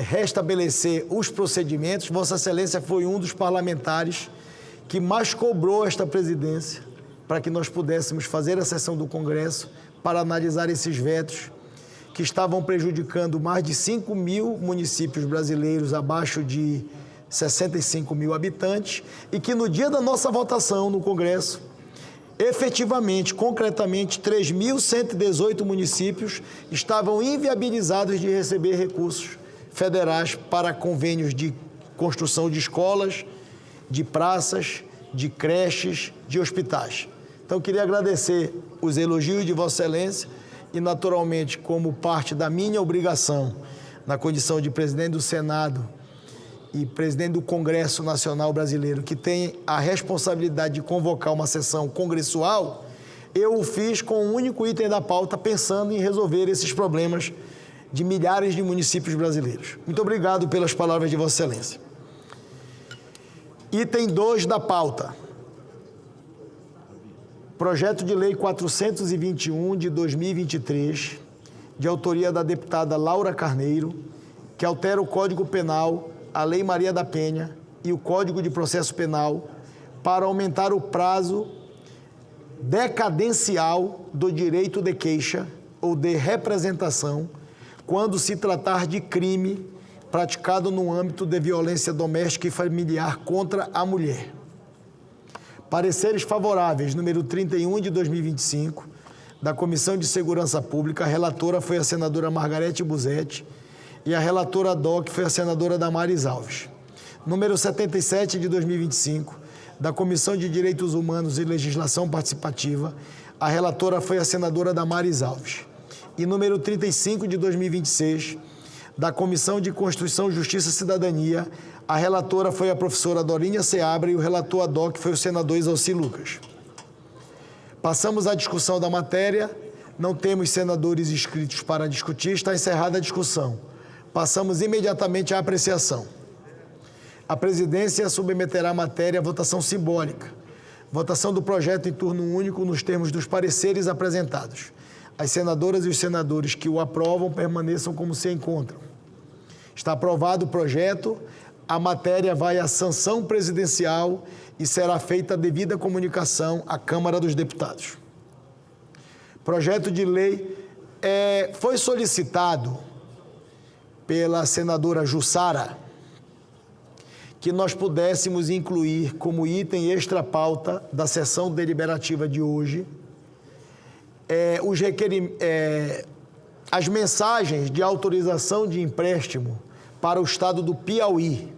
restabelecer os procedimentos, Vossa Excelência foi um dos parlamentares que mais cobrou esta presidência para que nós pudéssemos fazer a sessão do Congresso para analisar esses vetos que estavam prejudicando mais de 5 mil municípios brasileiros abaixo de 65 mil habitantes e que no dia da nossa votação no Congresso, efetivamente, concretamente, 3.118 municípios estavam inviabilizados de receber recursos federais para convênios de construção de escolas, de praças, de creches, de hospitais. Então, queria agradecer os elogios de Vossa Excelência e, naturalmente, como parte da minha obrigação, na condição de presidente do Senado e presidente do Congresso Nacional Brasileiro, que tem a responsabilidade de convocar uma sessão congressual, eu o fiz com um único item da pauta, pensando em resolver esses problemas de milhares de municípios brasileiros. Muito obrigado pelas palavras de Vossa Excelência. Item 2 da pauta. Projeto de Lei 421 de 2023, de autoria da deputada Laura Carneiro, que altera o Código Penal, a Lei Maria da Penha e o Código de Processo Penal para aumentar o prazo decadencial do direito de queixa ou de representação quando se tratar de crime praticado no âmbito de violência doméstica e familiar contra a mulher. Pareceres favoráveis, número 31 de 2025, da Comissão de Segurança Pública. A relatora foi a senadora Margarete Busetti e a relatora DOC foi a senadora Damares Alves. Número 77 de 2025, da Comissão de Direitos Humanos e Legislação Participativa. A relatora foi a senadora Damares Alves. E número 35 de 2026, da Comissão de Constituição, Justiça e Cidadania. A relatora foi a professora Dorinha Seabra e o relator ad hoc foi o senador Isalci Lucas. Passamos à discussão da matéria. Não temos senadores inscritos para discutir. Está encerrada a discussão. Passamos imediatamente à apreciação. A presidência submeterá a matéria à votação simbólica. Votação do projeto em turno único nos termos dos pareceres apresentados. As senadoras e os senadores que o aprovam permaneçam como se encontram. Está aprovado o projeto. A matéria vai à sanção presidencial e será feita a devida comunicação à Câmara dos Deputados. Projeto de lei foi solicitado pela senadora Jussara que nós pudéssemos incluir como item extra-pauta da sessão deliberativa de hoje as mensagens de autorização de empréstimo para o estado do Piauí.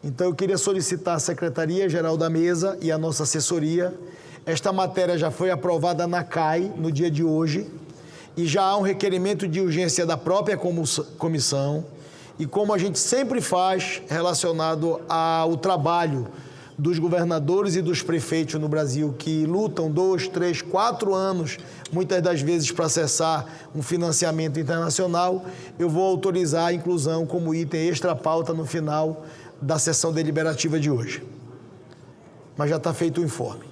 Então, eu queria solicitar à Secretaria-Geral da Mesa e à nossa assessoria. Esta matéria já foi aprovada na CAI no dia de hoje e já há um requerimento de urgência da própria comissão. E como a gente sempre faz relacionado ao trabalho dos governadores e dos prefeitos no Brasil que lutam 2, 3, 4 anos, muitas das vezes, para acessar um financiamento internacional, eu vou autorizar a inclusão como item extra-pauta no final da sessão deliberativa de hoje. Mas já está feito o informe.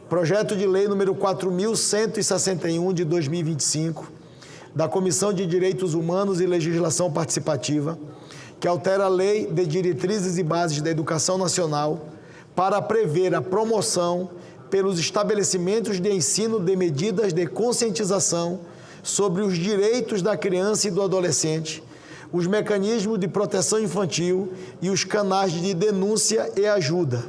Projeto de lei número 4.161 de 2025, da Comissão de Direitos Humanos e Legislação Participativa, que altera a Lei de Diretrizes e Bases da Educação Nacional para prever a promoção pelos estabelecimentos de ensino de medidas de conscientização sobre os direitos da criança e do adolescente, os mecanismos de proteção infantil e os canais de denúncia e ajuda.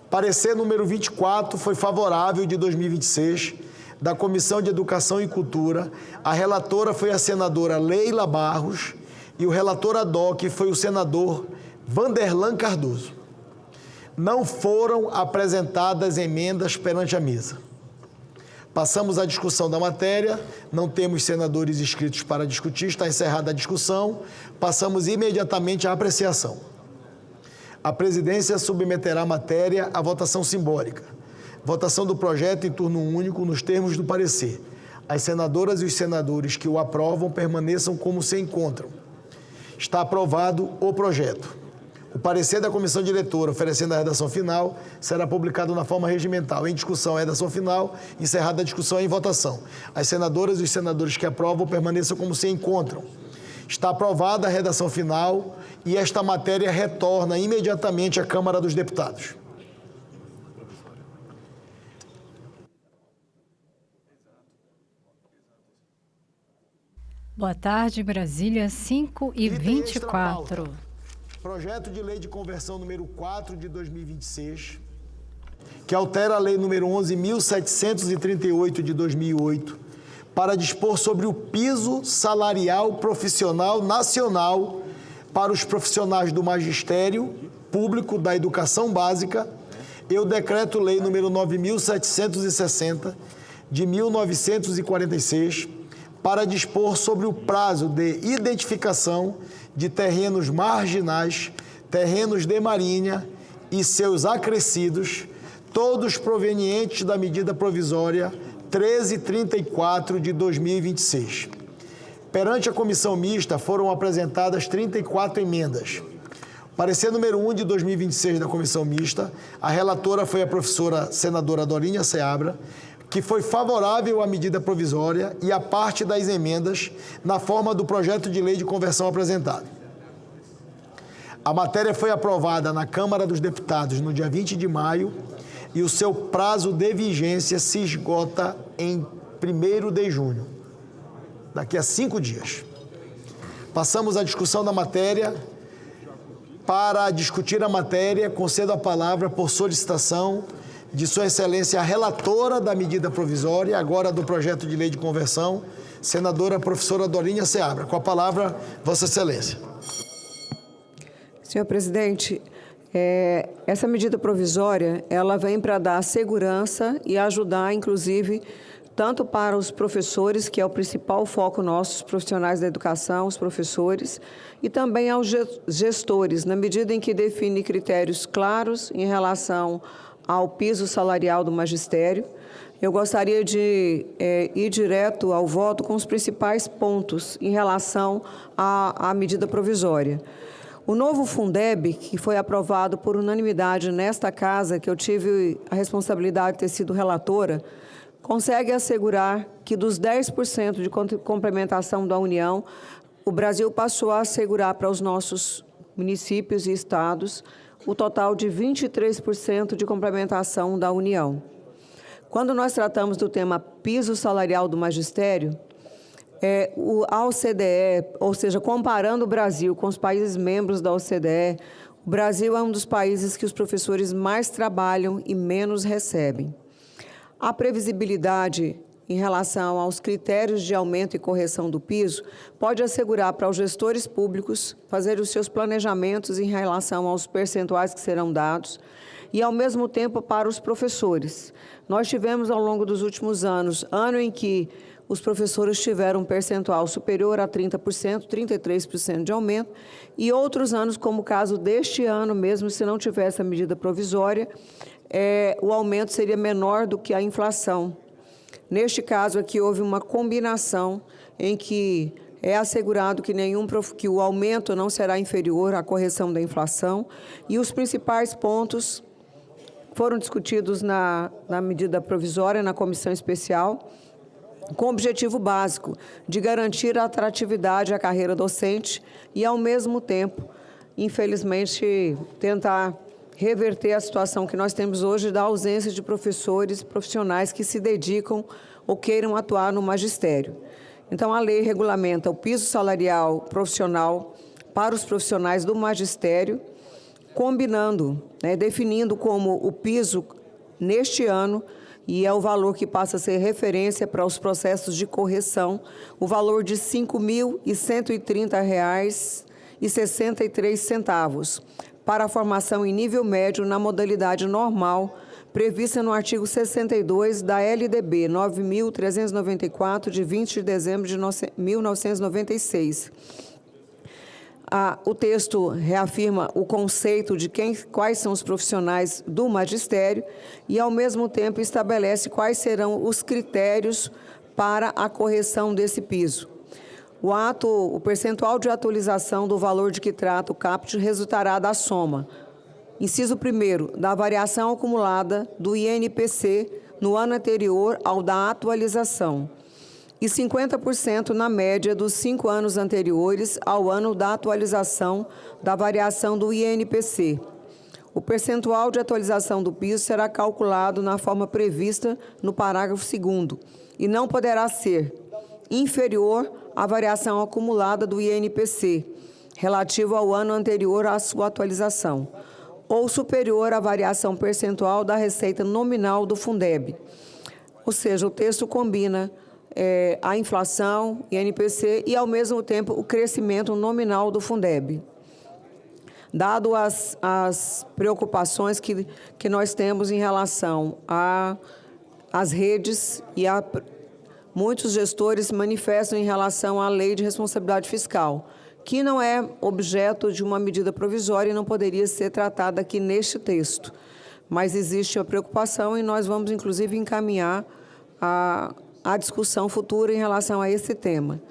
Parecer número 24 foi favorável de 2026, da Comissão de Educação e Cultura. A relatora foi a senadora Leila Barros e o relator ad hoc foi o senador Vanderlan Cardoso. Não foram apresentadas emendas perante a mesa. Passamos à discussão da matéria. Não temos senadores inscritos para discutir. Está encerrada a discussão. Passamos imediatamente à apreciação. A presidência submeterá a matéria à votação simbólica. Votação do projeto em turno único nos termos do parecer. As senadoras e os senadores que o aprovam permaneçam como se encontram. Está aprovado o projeto. O parecer da comissão diretora oferecendo a redação final será publicado na forma regimental. Em discussão, a redação final. Encerrada a discussão, em votação. As senadoras e os senadores que aprovam permaneçam como se encontram. Está aprovada a redação final e esta matéria retorna imediatamente à Câmara dos Deputados. Boa tarde, Brasília, 5h24. Projeto de lei de conversão número 4 de 2026, que altera a lei número 11.738 de 2008, para dispor sobre o piso salarial profissional nacional para os profissionais do magistério público da educação básica e o decreto-lei número 9.760 de 1946, para dispor sobre o prazo de identificação de terrenos marginais, terrenos de marinha e seus acrescidos, todos provenientes da medida provisória 1334 de 2026. Perante a comissão mista foram apresentadas 34 emendas. Parecer número 1 de 2026 da comissão mista, a relatora foi a professora senadora Dorinha Seabra, que foi favorável à medida provisória e à parte das emendas na forma do projeto de lei de conversão apresentado. A matéria foi aprovada na Câmara dos Deputados no dia 20 de maio e o seu prazo de vigência se esgota em 1º de junho, daqui a 5 dias. Passamos à discussão da matéria. Para discutir a matéria, concedo a palavra por solicitação de Sua Excelência a relatora da medida provisória, agora do projeto de lei de conversão, senadora professora Dorinha Seabra. Com a palavra, Vossa Excelência. Senhor presidente, essa medida provisória, ela vem para dar segurança e ajudar, inclusive, tanto para os professores, que é o principal foco nosso, os profissionais da educação, os professores, e também aos gestores, na medida em que define critérios claros em relação ao piso salarial do magistério. Eu gostaria de ir direto ao voto com os principais pontos em relação à medida provisória. O novo Fundeb, que foi aprovado por unanimidade nesta casa, que eu tive a responsabilidade de ter sido relatora, consegue assegurar que dos 10% de complementação da União, o Brasil passou a assegurar para os nossos municípios e estados o total de 23% de complementação da União. Quando nós tratamos do tema piso salarial do magistério, a OCDE, ou seja, comparando o Brasil com os países membros da OCDE, o Brasil é um dos países que os professores mais trabalham e menos recebem. A previsibilidade em relação aos critérios de aumento e correção do piso pode assegurar para os gestores públicos fazer os seus planejamentos em relação aos percentuais que serão dados e, ao mesmo tempo, para os professores. Nós tivemos, ao longo dos últimos anos, ano em que os professores tiveram um percentual superior a 30%, 33% de aumento, e outros anos, como o caso deste ano, mesmo se não tivesse a medida provisória, o aumento seria menor do que a inflação. Neste caso aqui, houve uma combinação em que é assegurado que o aumento não será inferior à correção da inflação, e os principais pontos foram discutidos na medida provisória, na comissão especial, com o objetivo básico de garantir a atratividade à carreira docente e, ao mesmo tempo, infelizmente, tentar reverter a situação que nós temos hoje da ausência de professores profissionais que se dedicam ou queiram atuar no magistério. Então, a lei regulamenta o piso salarial profissional para os profissionais do magistério, combinando, definindo como o piso neste ano, e é o valor que passa a ser referência para os processos de correção, o valor de R$ 5.130,63 para a formação em nível médio na modalidade normal, prevista no artigo 62 da LDB 9.394, de 20 de dezembro de 1996. O texto reafirma o conceito de quais são os profissionais do magistério e, ao mesmo tempo, estabelece quais serão os critérios para a correção desse piso. O percentual de atualização do valor de que trata o caput resultará da soma. Inciso 1º, da variação acumulada do INPC no ano anterior ao da atualização, e 50% na média dos 5 anos anteriores ao ano da atualização da variação do INPC. O percentual de atualização do piso será calculado na forma prevista no parágrafo 2º e não poderá ser inferior à variação acumulada do INPC, relativo ao ano anterior à sua atualização, ou superior à variação percentual da receita nominal do Fundeb. Ou seja, o texto combina a inflação, INPC, e, ao mesmo tempo, o crescimento nominal do Fundeb. Dado as preocupações que nós temos em relação às redes e muitos gestores manifestam em relação à lei de responsabilidade fiscal, que não é objeto de uma medida provisória e não poderia ser tratada aqui neste texto. Mas existe a preocupação e nós vamos, inclusive, encaminhar a discussão futura em relação a esse tema.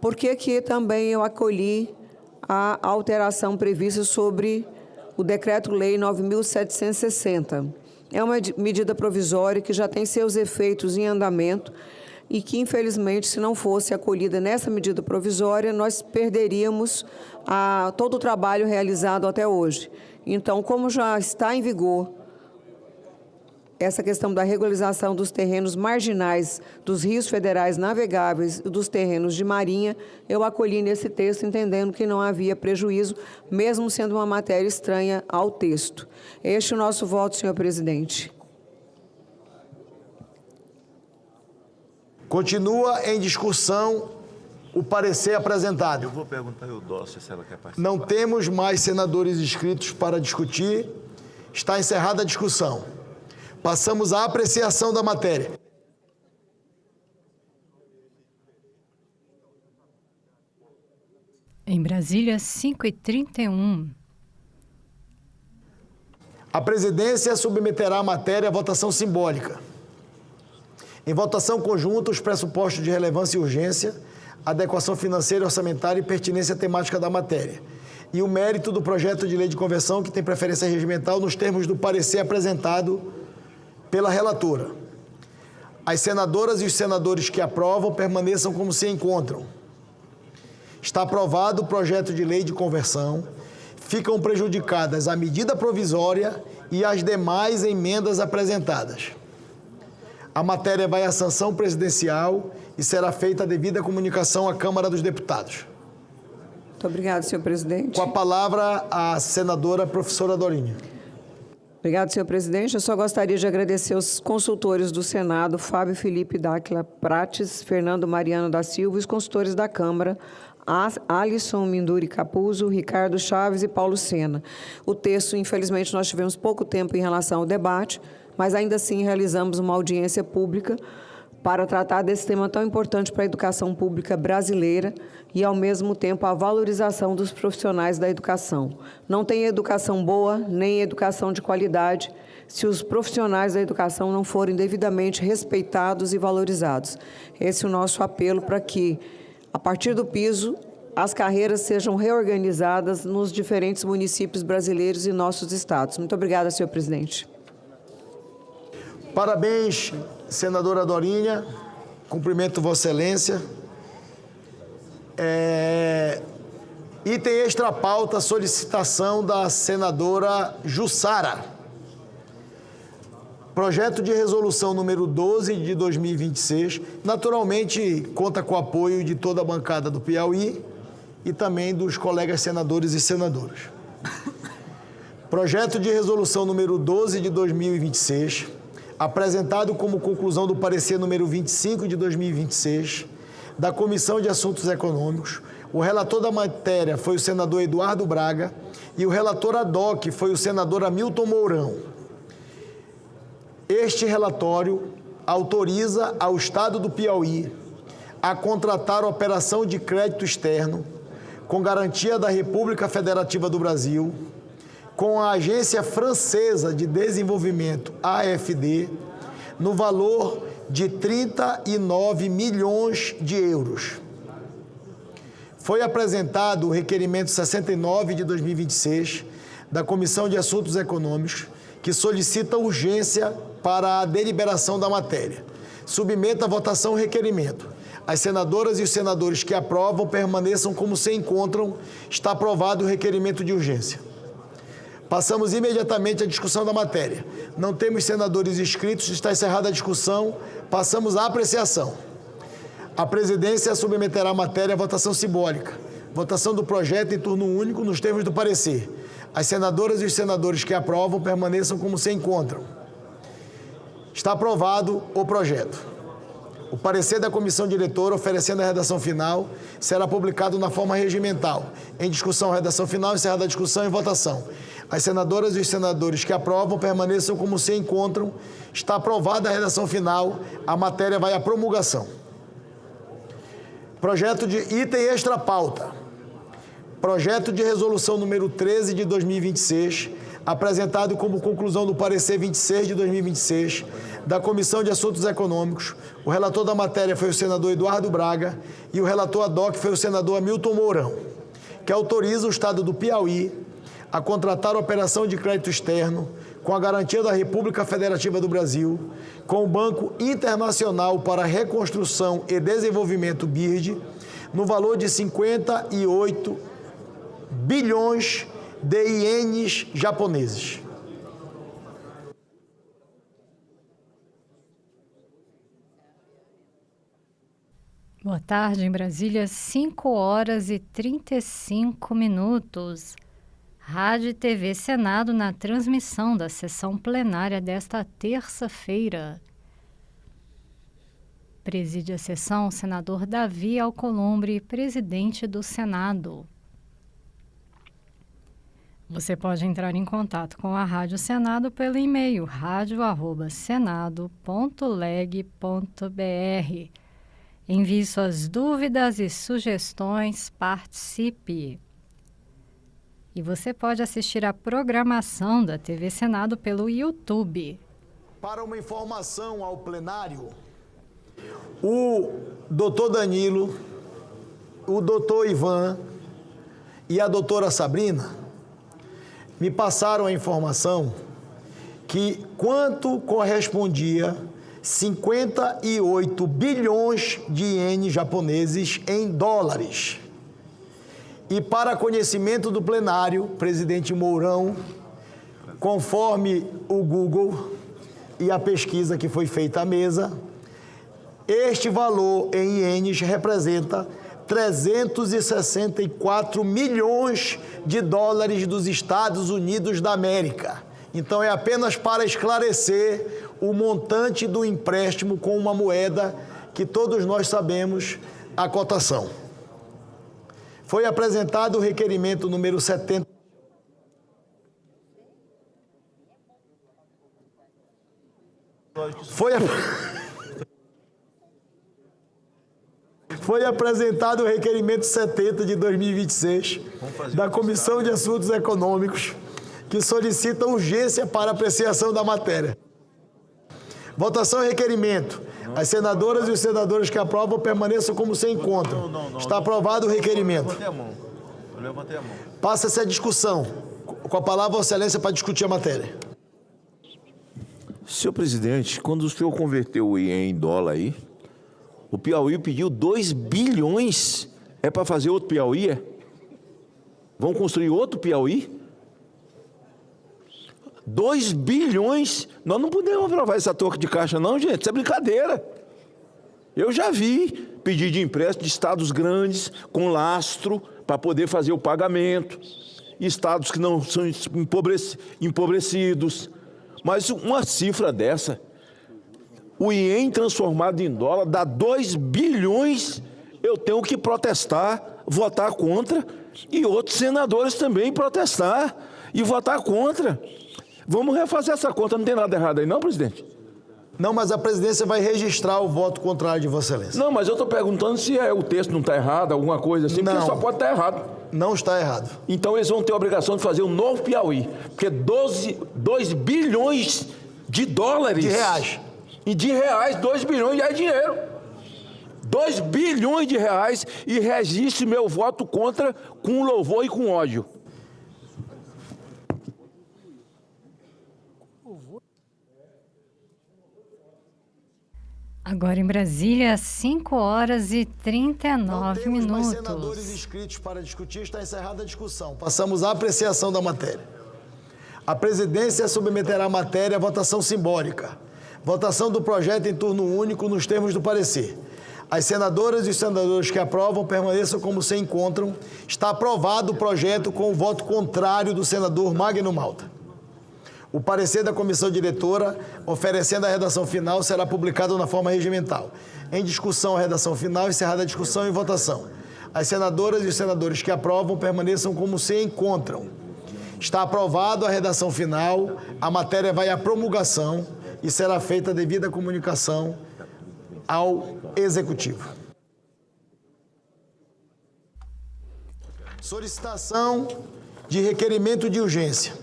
Por que também eu acolhi a alteração prevista sobre o Decreto-Lei 9.760. É uma medida provisória que já tem seus efeitos em andamento. e que, infelizmente, se não fosse acolhida nessa medida provisória, nós perderíamos todo o trabalho realizado até hoje. Então, como já está em vigor essa questão da regularização dos terrenos marginais dos rios federais navegáveis e dos terrenos de marinha, eu acolhi nesse texto entendendo que não havia prejuízo, mesmo sendo uma matéria estranha ao texto. Este é o nosso voto, senhor presidente. Continua em discussão o parecer apresentado. Eu vou perguntar ao Dócia se ela quer participar. Não temos mais senadores inscritos para discutir. Está encerrada a discussão. Passamos à apreciação da matéria. Em Brasília, 5h31. A presidência submeterá a matéria à votação simbólica. Em votação conjunta, os pressupostos de relevância e urgência, adequação financeira, orçamentária e pertinência temática da matéria. E o mérito do projeto de lei de conversão, que tem preferência regimental nos termos do parecer apresentado pela relatora. As senadoras e os senadores que aprovam permaneçam como se encontram. Está aprovado o projeto de lei de conversão. Ficam prejudicadas a medida provisória e as demais emendas apresentadas. A matéria vai à sanção presidencial e será feita a devida comunicação à Câmara dos Deputados. Muito obrigada, senhor presidente. Com a palavra, a senadora professora Dorinha. Obrigado, senhor presidente. Eu só gostaria de agradecer aos consultores do Senado, Fábio Felipe Dáquila Prates, Fernando Mariano da Silva, e os consultores da Câmara, Alisson Minduri Capuzzo, Ricardo Chaves e Paulo Sena. O texto, infelizmente, nós tivemos pouco tempo em relação ao debate, mas ainda assim realizamos uma audiência pública para tratar desse tema tão importante para a educação pública brasileira e, ao mesmo tempo, a valorização dos profissionais da educação. Não tem educação boa, nem educação de qualidade, se os profissionais da educação não forem devidamente respeitados e valorizados. Esse é o nosso apelo para que, a partir do piso, as carreiras sejam reorganizadas nos diferentes municípios brasileiros e nossos estados. Muito obrigada, senhor presidente. Parabéns, senadora Dorinha. Cumprimento Vossa Excelência. Item extra pauta, solicitação da senadora Jussara. Projeto de resolução número 12 de 2026, naturalmente conta com o apoio de toda a bancada do Piauí e também dos colegas senadores e senadoras. Projeto de resolução número 12 de 2026, apresentado como conclusão do parecer número 25 de 2026, da Comissão de Assuntos Econômicos. O relator da matéria foi o senador Eduardo Braga e o relator ad hoc foi o senador Hamilton Mourão. Este relatório autoriza ao Estado do Piauí a contratar operação de crédito externo com garantia da República Federativa do Brasil, com a Agência Francesa de Desenvolvimento, AFD, no valor de 39 milhões de euros. Foi apresentado o requerimento 69 de 2026 da Comissão de Assuntos Econômicos, que solicita urgência para a deliberação da matéria. Submeta à votação o requerimento. As senadoras e os senadores que aprovam permaneçam como se encontram. Está aprovado o requerimento de urgência. Passamos imediatamente à discussão da matéria. Não temos senadores inscritos, está encerrada a discussão. Passamos à apreciação. A presidência submeterá a matéria à votação simbólica. Votação do projeto em turno único nos termos do parecer. As senadoras e os senadores que aprovam permaneçam como se encontram. Está aprovado o projeto. O parecer da comissão diretora, oferecendo a redação final, será publicado na forma regimental. Em discussão, redação final, encerrada a discussão e votação. As senadoras e os senadores que aprovam permaneçam como se encontram. Está aprovada a redação final. A matéria vai à promulgação. Projeto de item extra pauta. Projeto de resolução número 13 de 2026, apresentado como conclusão do parecer 26 de 2026 da Comissão de Assuntos Econômicos. O relator da matéria foi o senador Eduardo Braga e o relator ad hoc foi o senador Hamilton Mourão, que autoriza o Estado do Piauí a contratar operação de crédito externo com a garantia da República Federativa do Brasil, com o Banco Internacional para Reconstrução e Desenvolvimento, BIRD, no valor de 58 bilhões de ienes japoneses. Boa tarde, em Brasília, 5h35. Rádio e TV Senado na transmissão da sessão plenária desta terça-feira. Preside a sessão o senador Davi Alcolumbre, presidente do Senado. Você pode entrar em contato com a Rádio Senado pelo e-mail radio@senado.leg.br. Envie suas dúvidas e sugestões, participe. E você pode assistir a programação da TV Senado pelo YouTube. Para uma informação ao plenário, o doutor Danilo, o doutor Ivan e a doutora Sabrina me passaram a informação que quanto correspondia 58 bilhões de ienes japoneses em dólares. E para conhecimento do plenário, presidente Mourão, conforme o Google e a pesquisa que foi feita à mesa, este valor em ienes representa 364 milhões de dólares dos Estados Unidos da América. Então é apenas para esclarecer o montante do empréstimo com uma moeda que todos nós sabemos a cotação. Foi apresentado o requerimento número 70. Foi apresentado o requerimento 70 de 2026 da Comissão de Assuntos Econômicos, que solicita urgência para apreciação da matéria. Votação e requerimento. As senadoras e os senadores que aprovam permaneçam como se encontram. Está aprovado o requerimento. Eu levantei a mão. Passa-se a discussão. Com a palavra, Vossa Excelência, para discutir a matéria. Senhor presidente, quando o senhor converteu o ien em dólar aí, o Piauí pediu 2 bilhões. É para fazer outro Piauí, é? Vão construir outro Piauí? 2 bilhões? Nós não podemos aprovar essa torre de caixa não, gente. Isso é brincadeira. Eu já vi pedido de empréstimo de estados grandes, com lastro, para poder fazer o pagamento. Estados que não são empobrecidos. Mas uma cifra dessa, o ien transformado em dólar, dá 2 bilhões, eu tenho que protestar, votar contra, e outros senadores também protestar e votar contra. Vamos refazer essa conta, não tem nada errado aí não, presidente? Não, mas a presidência vai registrar o voto contrário de Vossa Excelência. Não, mas eu estou perguntando se o texto não está errado, alguma coisa assim, porque só pode estar errado. Não está errado. Então eles vão ter a obrigação de fazer um novo Piauí, porque 2 bilhões de dólares... De reais. E de reais, 2 bilhões já é dinheiro. 2 bilhões de reais e registre meu voto contra com louvor e com ódio. Agora em Brasília, 5h39. Não temos mais senadores inscritos para discutir, está encerrada a discussão. Passamos à apreciação da matéria. A presidência submeterá a matéria à votação simbólica. Votação do projeto em turno único nos termos do parecer. As senadoras e os senadores que aprovam permaneçam como se encontram. Está aprovado o projeto com o voto contrário do senador Magno Malta. O parecer da comissão diretora, oferecendo a redação final, será publicado na forma regimental. Em discussão, a redação final, encerrada a discussão e votação. As senadoras e os senadores que aprovam permaneçam como se encontram. Está aprovado a redação final, a matéria vai à promulgação e será feita a devida comunicação ao Executivo. Solicitação de requerimento de urgência.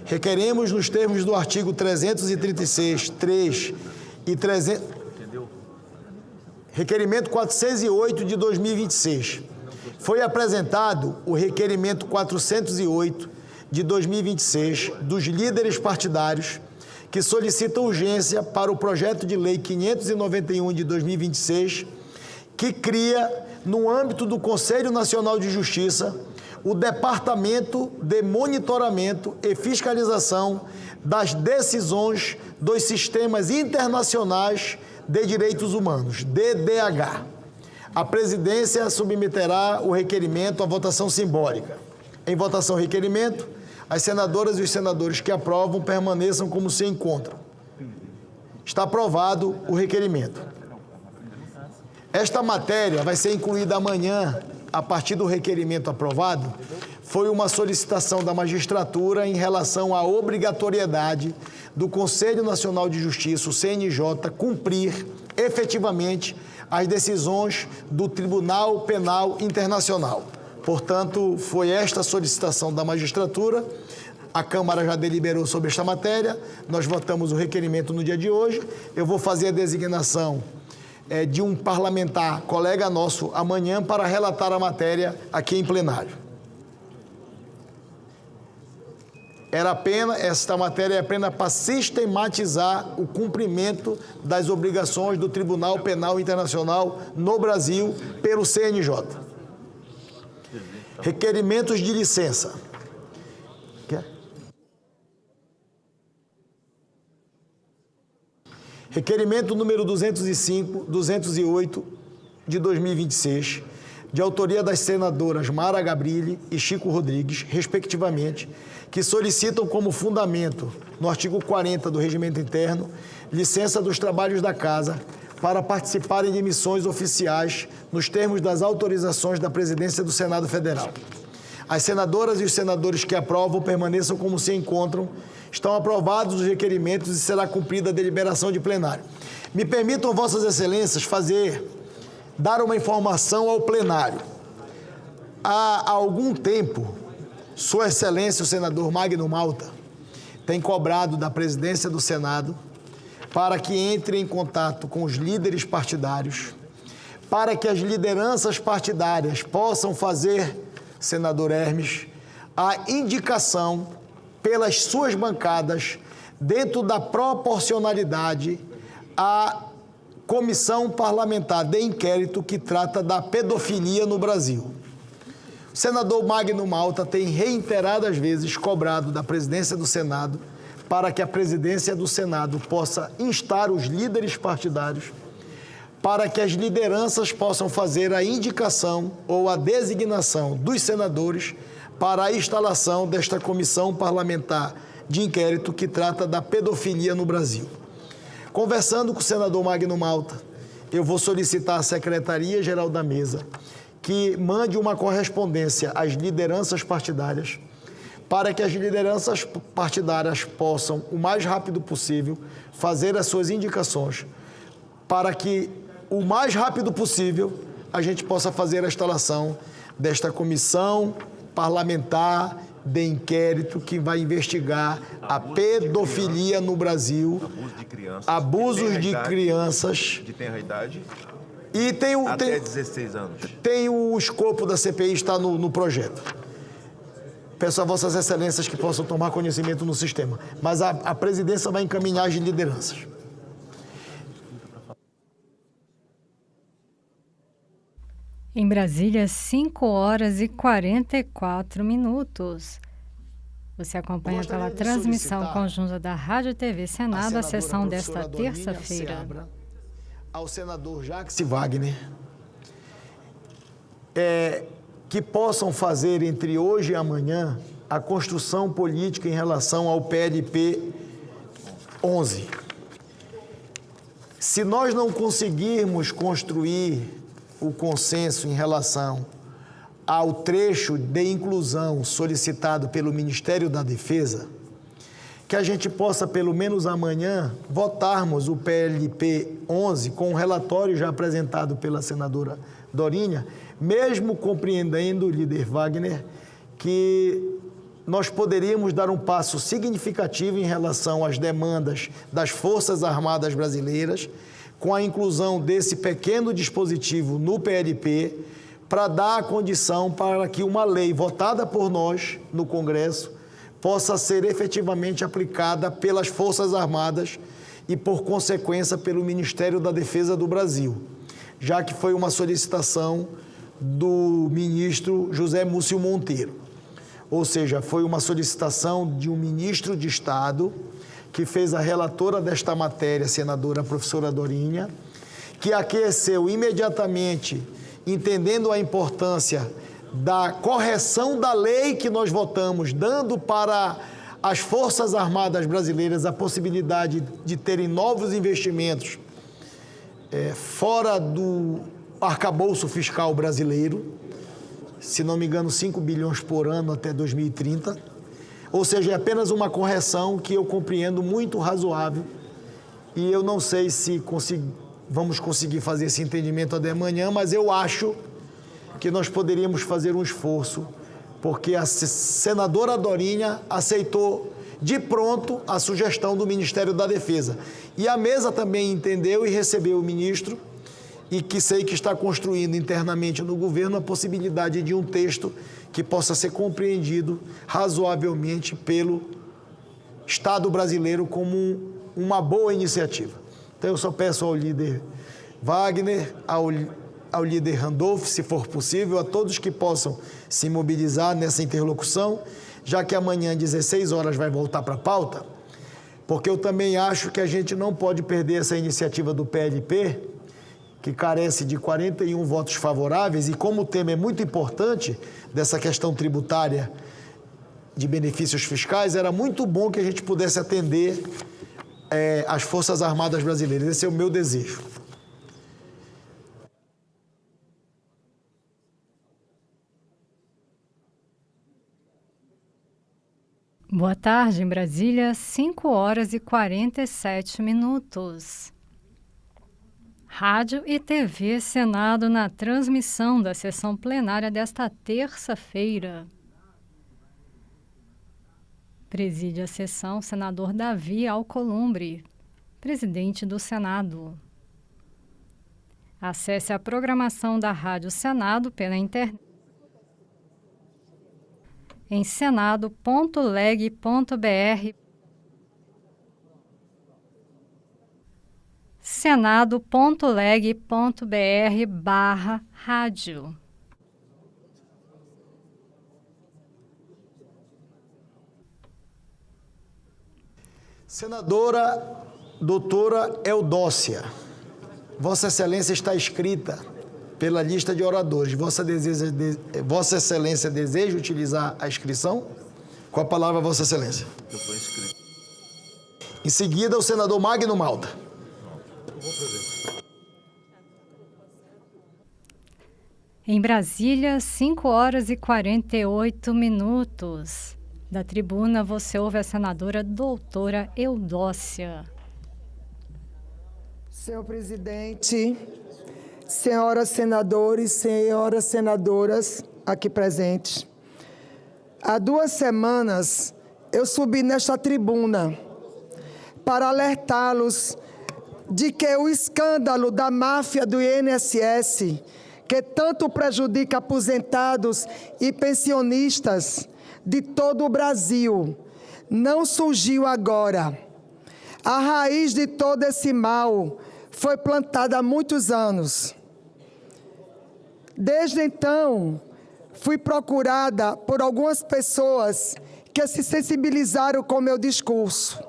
Requeremos, nos termos do artigo 336, 3 e 300... Requerimento 408 de 2026. Foi apresentado o requerimento 408 de 2026 dos líderes partidários que solicitam urgência para o projeto de lei 591 de 2026, que cria, no âmbito do Conselho Nacional de Justiça, o Departamento de Monitoramento e Fiscalização das Decisões dos Sistemas Internacionais de Direitos Humanos, DDH. A presidência submeterá o requerimento à votação simbólica. Em votação requerimento, as senadoras e os senadores que aprovam permaneçam como se encontram. Está aprovado o requerimento. Esta matéria vai ser incluída amanhã, a partir do requerimento aprovado. Foi uma solicitação da magistratura em relação à obrigatoriedade do Conselho Nacional de Justiça, o CNJ, cumprir efetivamente as decisões do Tribunal Penal Internacional. Portanto, foi esta a solicitação da magistratura. A Câmara já deliberou sobre esta matéria, nós votamos o requerimento no dia de hoje. Eu vou fazer a designação de um parlamentar, colega nosso, amanhã para relatar a matéria aqui em plenário. Esta matéria é apenas para sistematizar o cumprimento das obrigações do Tribunal Penal Internacional no Brasil pelo CNJ. Requerimentos de licença. Requerimento número 208 de 2026, de autoria das senadoras Mara Gabrilli e Chico Rodrigues, respectivamente, que solicitam como fundamento, no artigo 40 do Regimento Interno, licença dos trabalhos da Casa para participarem de missões oficiais nos termos das autorizações da Presidência do Senado Federal. As senadoras e os senadores que aprovam permaneçam como se encontram. Estão aprovados os requerimentos e será cumprida a deliberação de plenário. Me permitam, Vossas Excelências, dar uma informação ao plenário. Há algum tempo, Sua Excelência, o senador Magno Malta, tem cobrado da presidência do Senado para que entre em contato com os líderes partidários, para que as lideranças partidárias possam fazer, senador Hermes, a indicação pelas suas bancadas, dentro da proporcionalidade, à comissão parlamentar de inquérito que trata da pedofilia no Brasil. O senador Magno Malta tem reiteradas vezes cobrado da presidência do Senado para que a presidência do Senado possa instar os líderes partidários para que as lideranças possam fazer a indicação ou a designação dos senadores para a instalação desta comissão parlamentar de inquérito que trata da pedofilia no Brasil. Conversando com o senador Magno Malta, eu vou solicitar à Secretaria-Geral da Mesa que mande uma correspondência às lideranças partidárias para que as lideranças partidárias possam, o mais rápido possível, fazer as suas indicações para que, o mais rápido possível, a gente possa fazer a instalação desta comissão parlamentar de inquérito que vai investigar a pedofilia no Brasil, abusos de crianças que tenha idade e até 16 anos. Tem o escopo da CPI, está no projeto. Peço a Vossas Excelências que possam tomar conhecimento no sistema, mas a presidência vai encaminhar as lideranças. Em Brasília, 5 horas e 44 minutos. Você acompanha pela transmissão conjunta da Rádio TV Senado a sessão desta terça-feira. Ao senador Jacques Wagner, que possam fazer entre hoje e amanhã a construção política em relação ao PLP 11. Se nós não conseguirmos construir o consenso em relação ao trecho de inclusão solicitado pelo Ministério da Defesa, que a gente possa, pelo menos amanhã, votarmos o PLP 11 com o relatório já apresentado pela senadora Dorinha, mesmo compreendendo o líder Wagner que nós poderíamos dar um passo significativo em relação às demandas das Forças Armadas Brasileiras, com a inclusão desse pequeno dispositivo no PLP, para dar a condição para que uma lei votada por nós no Congresso possa ser efetivamente aplicada pelas Forças Armadas e, por consequência, pelo Ministério da Defesa do Brasil, já que foi uma solicitação do ministro José Múcio Monteiro. Ou seja, foi uma solicitação de um ministro de Estado que fez a relatora desta matéria, senadora professora Dorinha, que aqueceu imediatamente, entendendo a importância da correção da lei que nós votamos, dando para as Forças Armadas brasileiras a possibilidade de terem novos investimentos fora do arcabouço fiscal brasileiro, se não me engano, 5 bilhões por ano até 2030. Ou seja, é apenas uma correção que eu compreendo muito razoável. E eu não sei se vamos conseguir fazer esse entendimento até amanhã, mas eu acho que nós poderíamos fazer um esforço, porque a senadora Dorinha aceitou de pronto a sugestão do Ministério da Defesa. E a mesa também entendeu e recebeu o ministro, e que sei que está construindo internamente no governo a possibilidade de um texto que possa ser compreendido razoavelmente pelo Estado brasileiro como uma boa iniciativa. Então eu só peço ao líder Wagner, ao líder Randolph, se for possível, a todos que possam se mobilizar nessa interlocução, já que amanhã, às 16 horas, vai voltar para a pauta, porque eu também acho que a gente não pode perder essa iniciativa do PLP, que carece de 41 votos favoráveis, e como o tema é muito importante dessa questão tributária de benefícios fiscais, era muito bom que a gente pudesse atender as Forças Armadas brasileiras. Esse é o meu desejo. Boa tarde, em Brasília, 5 horas e 47 minutos. Rádio e TV Senado na transmissão da sessão plenária desta terça-feira. Preside a sessão o senador Davi Alcolumbre, presidente do Senado. Acesse a programação da Rádio Senado pela internet em senado.leg.br. senado.leg.br/rádio. Senadora doutora Eudócia, Vossa Excelência está inscrita pela lista de oradores. Vossa Excelência deseja utilizar a inscrição? Com a palavra, Vossa Excelência. Eu estou inscrito. Em seguida, o senador Magno Malta. Em Brasília, 5 horas e 48 minutos. Da tribuna, você ouve a senadora doutora Eudócia. Senhor presidente, senhoras senadores, senhoras senadoras aqui presentes, há 2 semanas eu subi nesta tribuna para alertá-los de que o escândalo da máfia do INSS, que tanto prejudica aposentados e pensionistas de todo o Brasil, não surgiu agora. A raiz de todo esse mal foi plantada há muitos anos. Desde então, fui procurada por algumas pessoas que se sensibilizaram com o meu discurso.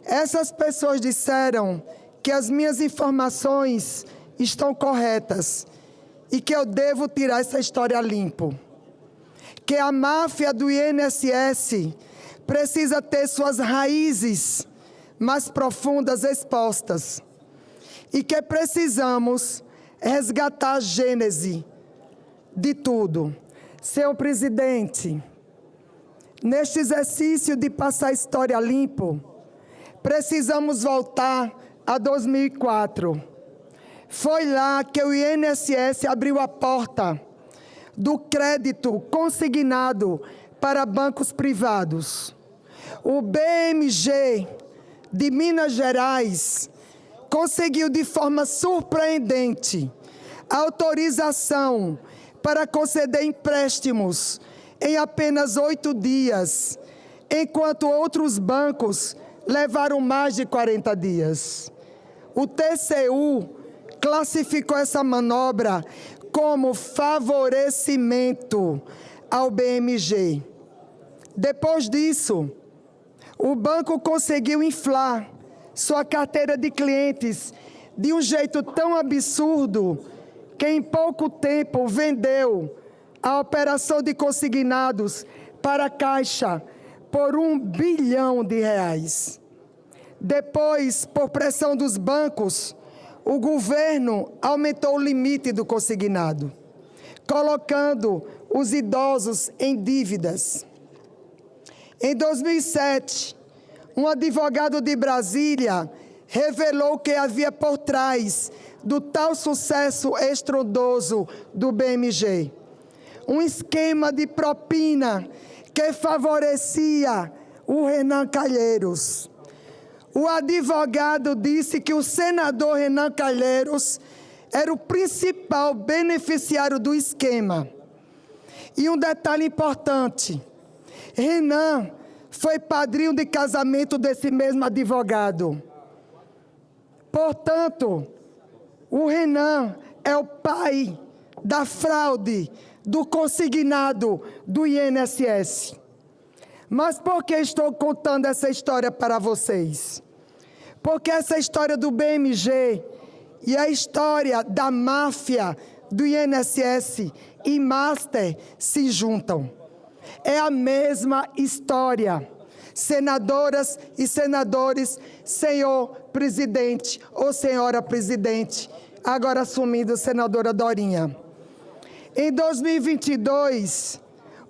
Essas pessoas disseram que as minhas informações estão corretas e que eu devo tirar essa história limpo. Que a máfia do INSS precisa ter suas raízes mais profundas expostas e que precisamos resgatar a gênese de tudo. Senhor presidente, neste exercício de passar a história limpo, precisamos voltar a 2004. Foi lá que o INSS abriu a porta do crédito consignado para bancos privados. O BMG de Minas Gerais conseguiu de forma surpreendente autorização para conceder empréstimos em apenas 8 dias, enquanto outros bancos levaram mais de 40 dias. O TCU classificou essa manobra como favorecimento ao BMG. Depois disso, o banco conseguiu inflar sua carteira de clientes de um jeito tão absurdo que em pouco tempo vendeu a operação de consignados para a Caixa por R$1 bilhão. Depois, por pressão dos bancos, o governo aumentou o limite do consignado, colocando os idosos em dívidas. Em 2007, um advogado de Brasília revelou que havia por trás do tal sucesso estrondoso do BMG um esquema de propina que favorecia o Renan Calheiros. O advogado disse que o senador Renan Calheiros era o principal beneficiário do esquema. E um detalhe importante: Renan foi padrinho de casamento desse mesmo advogado. Portanto, o Renan é o pai da fraude do consignado do INSS. Mas por que estou contando essa história para vocês? Porque essa história do BMG e a história da máfia do INSS e Master se juntam. É a mesma história. Senadoras e senadores, senhor presidente ou senhora presidente, agora assumindo senadora Dorinha. Em 2022,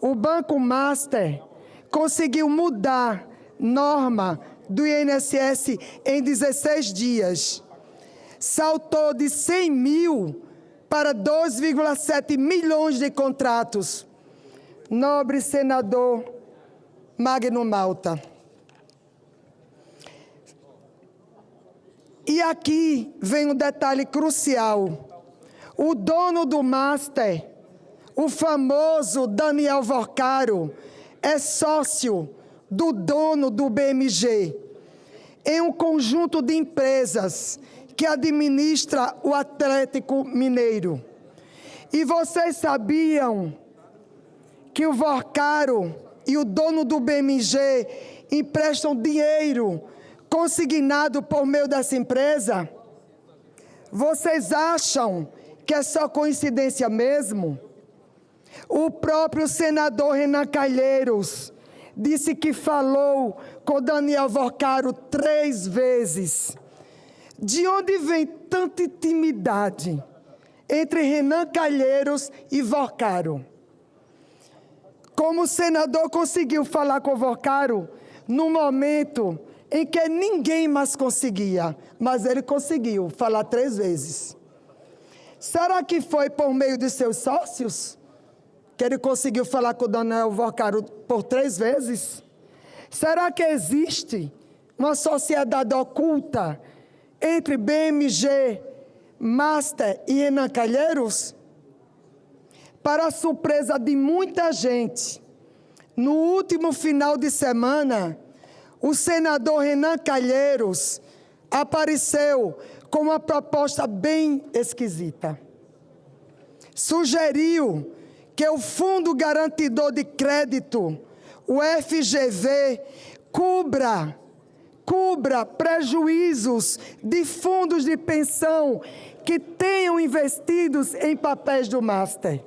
o Banco Master conseguiu mudar norma do INSS em 16 dias. Saltou de 100 mil para 2,7 milhões de contratos. Nobre senador Magno Malta. E aqui vem um detalhe crucial. O dono do Master, o famoso Daniel Vorcaro, é sócio do dono do BMG, em um conjunto de empresas que administra o Atlético Mineiro. E vocês sabiam que o Vorcaro e o dono do BMG emprestam dinheiro consignado por meio dessa empresa? Vocês acham que é só coincidência mesmo? O próprio senador Renan Calheiros disse que falou com Daniel Vorcaro 3 vezes. De onde vem tanta intimidade entre Renan Calheiros e Vorcaro? Como o senador conseguiu falar com o Vorcaro no momento em que ninguém mais conseguia, mas ele conseguiu falar 3 vezes. Será que foi por meio de seus sócios que ele conseguiu falar com o Daniel Vorcaro por 3 vezes? Será que existe uma sociedade oculta entre BMG, Master e Renan Calheiros? Para a surpresa de muita gente, no último final de semana, o senador Renan Calheiros apareceu com uma proposta bem esquisita. Sugeriu que o Fundo Garantidor de Crédito, o FGV, cubra prejuízos de fundos de pensão que tenham investidos em papéis do Master.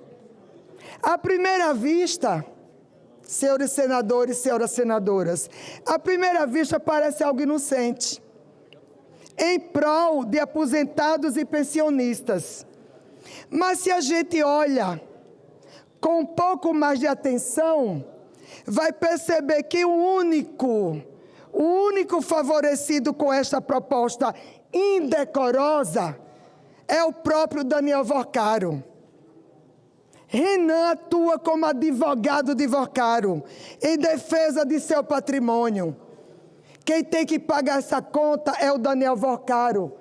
À primeira vista, senhores senadores, senhoras senadoras, à primeira vista parece algo inocente, em prol de aposentados e pensionistas. Mas se a gente olha com um pouco mais de atenção, vai perceber que o único favorecido com esta proposta indecorosa é o próprio Daniel Vorcaro. Renan atua como advogado de Vorcaro, em defesa de seu patrimônio. Quem tem que pagar essa conta é o Daniel Vorcaro,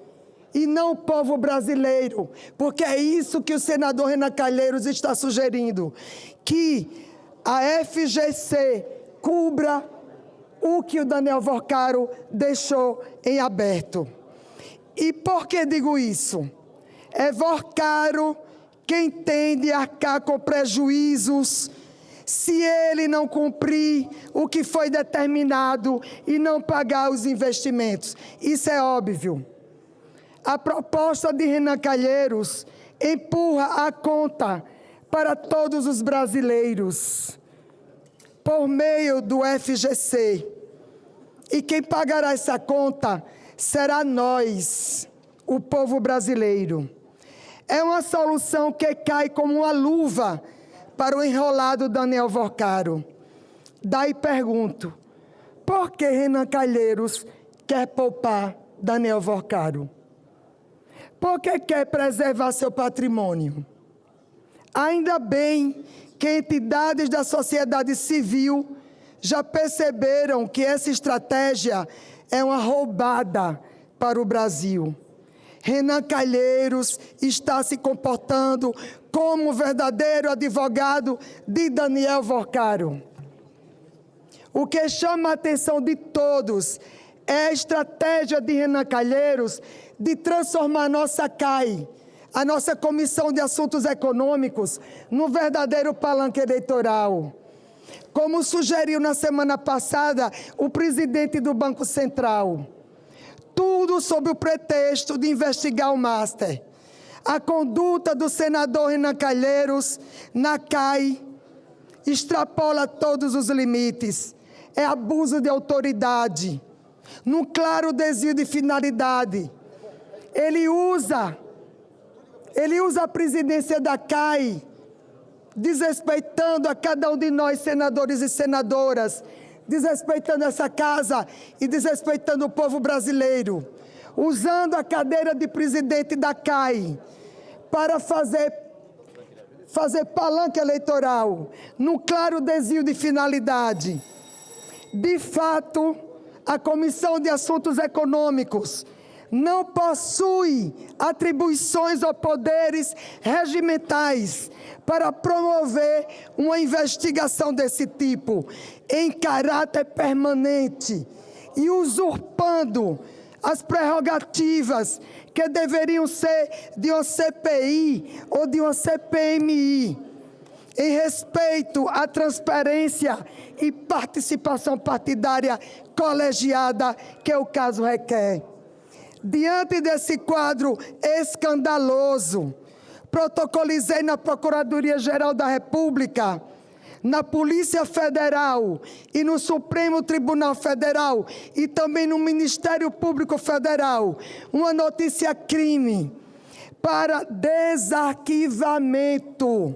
e não o povo brasileiro, porque é isso que o senador Renan Calheiros está sugerindo, que a FGC cubra o que o Daniel Vorcaro deixou em aberto. E por que digo isso? É Vorcaro quem tem de arcar com prejuízos se ele não cumprir o que foi determinado e não pagar os investimentos. Isso é óbvio. A proposta de Renan Calheiros empurra a conta para todos os brasileiros por meio do FGC. E quem pagará essa conta será nós, o povo brasileiro. É uma solução que cai como uma luva para o enrolado Daniel Vorcaro. Daí pergunto, por que Renan Calheiros quer poupar Daniel Vorcaro? Por que quer preservar seu patrimônio? Ainda bem que entidades da sociedade civil já perceberam que essa estratégia é uma roubada para o Brasil. Renan Calheiros está se comportando como um verdadeiro advogado de Daniel Vorcaro. O que chama a atenção de todos é a estratégia de Renan Calheiros de transformar a nossa CAI, a nossa Comissão de Assuntos Econômicos, num verdadeiro palanque eleitoral. Como sugeriu na semana passada o presidente do Banco Central. Tudo sob o pretexto de investigar o Master. A conduta do senador Renan Calheiros na CAI extrapola todos os limites. É abuso de autoridade, num claro desvio de finalidade. Ele usa a presidência da CAI, desrespeitando a cada um de nós, senadores e senadoras, desrespeitando essa casa e desrespeitando o povo brasileiro, usando a cadeira de presidente da CAI para fazer palanque eleitoral, num claro desvio de finalidade. De fato, a Comissão de Assuntos Econômicos não possui atribuições ou poderes regimentais para promover uma investigação desse tipo, em caráter permanente e usurpando as prerrogativas que deveriam ser de uma CPI ou de uma CPMI, em respeito à transparência e participação partidária colegiada que o caso requer. Diante desse quadro escandaloso, protocolizei na Procuradoria-Geral da República, na Polícia Federal e no Supremo Tribunal Federal e também no Ministério Público Federal, uma notícia-crime para desarquivamento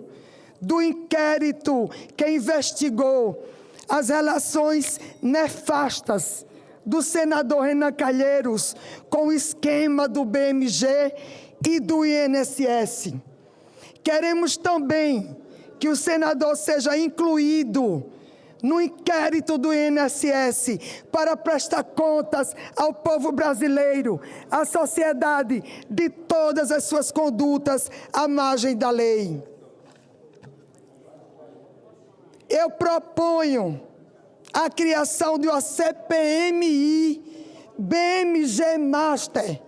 do inquérito que investigou as relações nefastas do senador Renan Calheiros com o esquema do BMG e do INSS. Queremos também que o senador seja incluído no inquérito do INSS para prestar contas ao povo brasileiro, à sociedade, de todas as suas condutas à margem da lei. Eu proponho a criação de uma CPMI BMG Master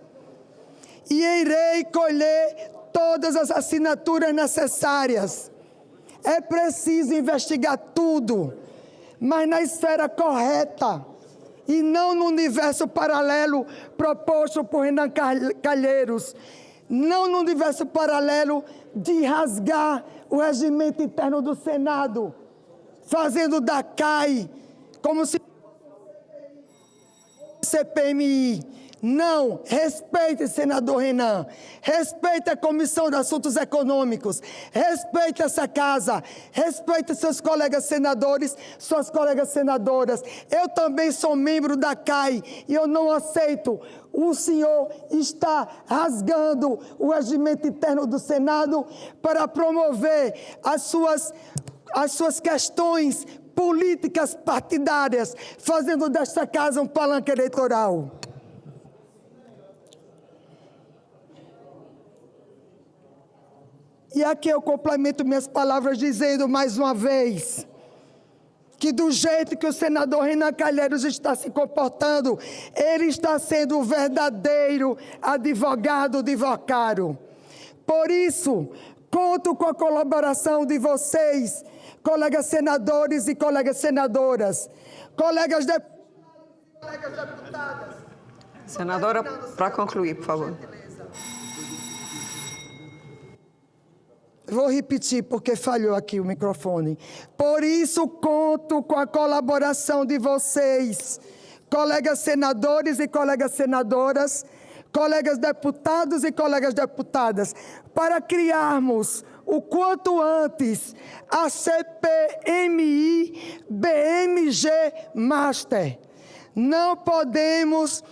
e irei colher todas as assinaturas necessárias. É preciso investigar tudo, mas na esfera correta e não no universo paralelo proposto por Renan Calheiros, não no universo paralelo de rasgar o regimento interno do Senado, fazendo da CAI como se CPMI. Não, respeite, senador Renan, respeite a Comissão de Assuntos Econômicos, respeite essa casa, respeite seus colegas senadores, suas colegas senadoras. Eu também sou membro da CAI e eu não aceito. O senhor está rasgando o regimento interno do Senado para promover as suas questões políticas partidárias, fazendo desta casa um palanque eleitoral. E aqui eu complemento minhas palavras dizendo mais uma vez que do jeito que o senador Renan Calheiros está se comportando, ele está sendo o verdadeiro advogado de Vocaro. Por isso, conto com a colaboração de vocês, colegas senadores e colegas senadoras, colegas deputadas. Senadora, para concluir, por favor. Vou repetir porque falhou aqui o microfone. Por isso, conto com a colaboração de vocês, colegas senadores e colegas senadoras, colegas deputados e colegas deputadas, para criarmos o quanto antes a CPMI-BMG Master. Não podemos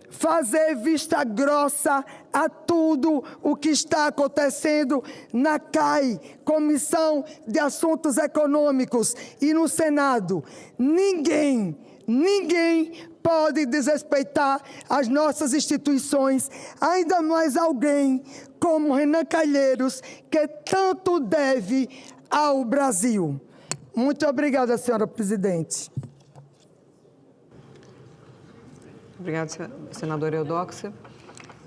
fazer vista grossa a tudo o que está acontecendo na CAI, Comissão de Assuntos Econômicos, e no Senado. Ninguém pode desrespeitar as nossas instituições, ainda mais alguém como Renan Calheiros, que tanto deve ao Brasil. Muito obrigada, senhora presidente. Obrigada, senadora Eudóxia.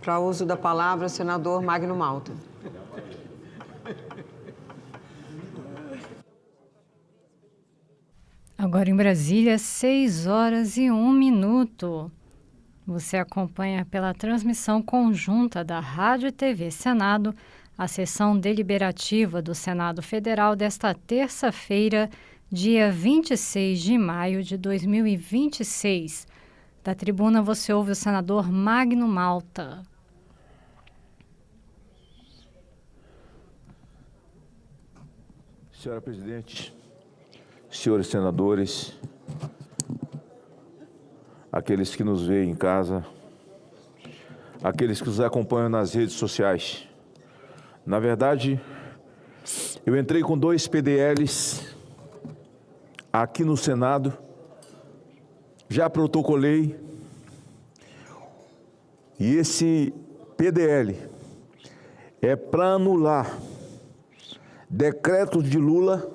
Para uso da palavra, senador Magno Malta. Agora em Brasília, 6h01. Você acompanha pela transmissão conjunta da Rádio e TV Senado a sessão deliberativa do Senado Federal desta terça-feira, dia 26 de maio de 2026. Da tribuna você ouve o senador Magno Malta. Senhora presidente, senhores senadores, aqueles que nos veem em casa, aqueles que nos acompanham nas redes sociais. Na verdade, eu entrei com 2 PDLs aqui no Senado, já protocolei, e esse PDL é para anular decretos de Lula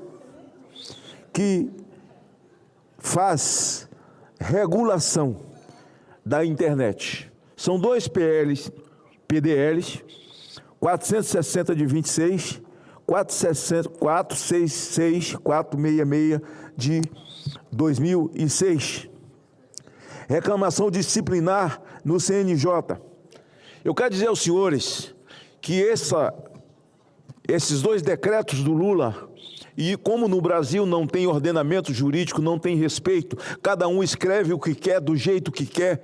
que faz regulação da internet. São 2 PDLs, 460 de 26, 466, 466 de 2006. Reclamação disciplinar no CNJ. Eu quero dizer aos senhores que esses 2 decretos do Lula, e como no Brasil não tem ordenamento jurídico, não tem respeito, cada um escreve o que quer, do jeito que quer,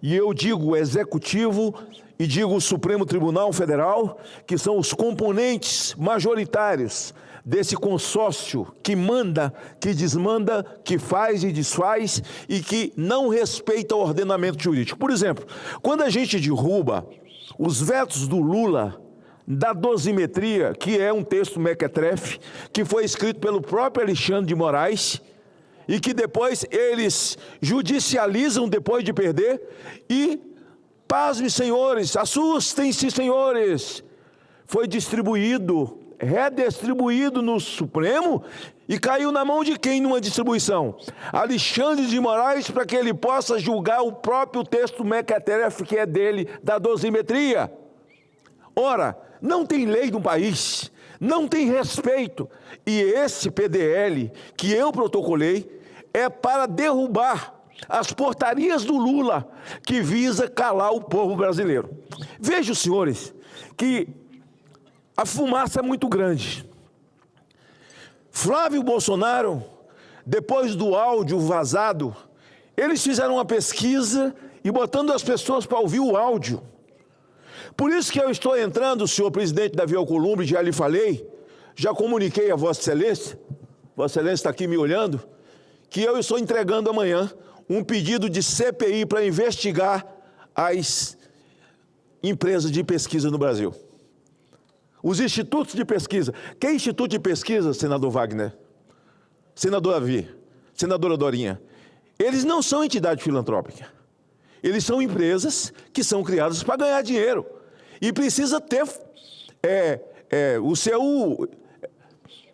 e eu digo o Executivo e digo o Supremo Tribunal Federal, que são os componentes majoritários desse consórcio que manda, que desmanda, que faz e desfaz e que não respeita o ordenamento jurídico. Por exemplo, quando a gente derruba os vetos do Lula da dosimetria, que é um texto mequetrefe, que foi escrito pelo próprio Alexandre de Moraes, e que depois eles judicializam depois de perder, e, pasmem, senhores, assustem-se, senhores, foi redistribuído no Supremo, e caiu na mão de quem numa distribuição? Alexandre de Moraes, para que ele possa julgar o próprio texto mequetrefe que é dele, da dosimetria. Ora, não tem lei no país, não tem respeito. E esse PDL que eu protocolei é para derrubar as portarias do Lula, que visa calar o povo brasileiro. Vejam, senhores, que a fumaça é muito grande. Flávio Bolsonaro, depois do áudio vazado, eles fizeram uma pesquisa e botando as pessoas para ouvir o áudio. Por isso que eu estou entrando, senhor presidente Davi Alcolumbre, já lhe falei, já comuniquei a Vossa Excelência está aqui me olhando, que eu estou entregando amanhã um pedido de CPI para investigar as empresas de pesquisa no Brasil. Os institutos de pesquisa. Que instituto de pesquisa, senador Wagner? Senador Davi? Senadora Dorinha? Eles não são entidade filantrópica. Eles são empresas que são criadas para ganhar dinheiro. E precisa ter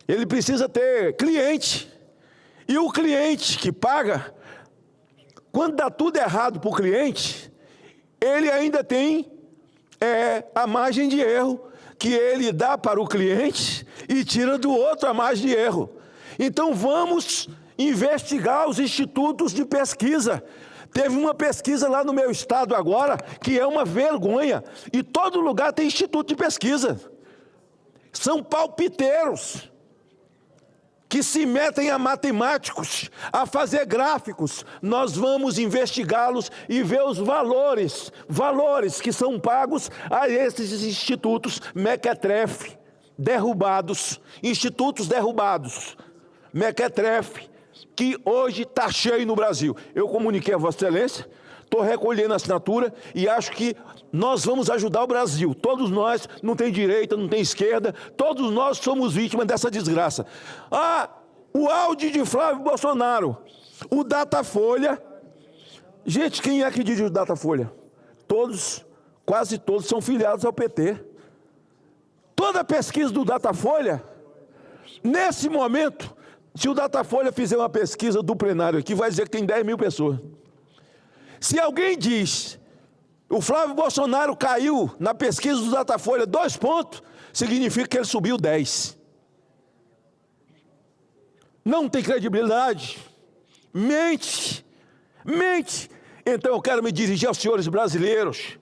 ele precisa ter cliente. E o cliente que paga, quando dá tudo errado para o cliente, ele ainda tem a margem de erro que ele dá para o cliente e tira do outro a margem de erro. Então vamos investigar os institutos de pesquisa. Teve uma pesquisa lá no meu estado agora, que é uma vergonha, e todo lugar tem instituto de pesquisa. São palpiteiros que se metem a matemáticos, a fazer gráficos. Nós vamos investigá-los e ver os valores que são pagos a esses institutos mequetrefe, derrubados, institutos derrubados, mequetrefe, que hoje está cheio no Brasil. Eu comuniquei a Vossa Excelência, estou recolhendo a assinatura e acho que nós vamos ajudar o Brasil. Todos nós, não tem direita, não tem esquerda, todos nós somos vítimas dessa desgraça. O áudio de Flávio Bolsonaro, o Datafolha. Gente, quem é que dirige o Datafolha? Todos, quase todos são filiados ao PT. Toda a pesquisa do Datafolha, nesse momento, se o Datafolha fizer uma pesquisa do plenário aqui, vai dizer que tem 10 mil pessoas. Se alguém diz, o Flávio Bolsonaro caiu na pesquisa do Datafolha 2 pontos, significa que ele subiu 10. Não tem credibilidade. Mente. Então eu quero me dirigir aos senhores brasileiros,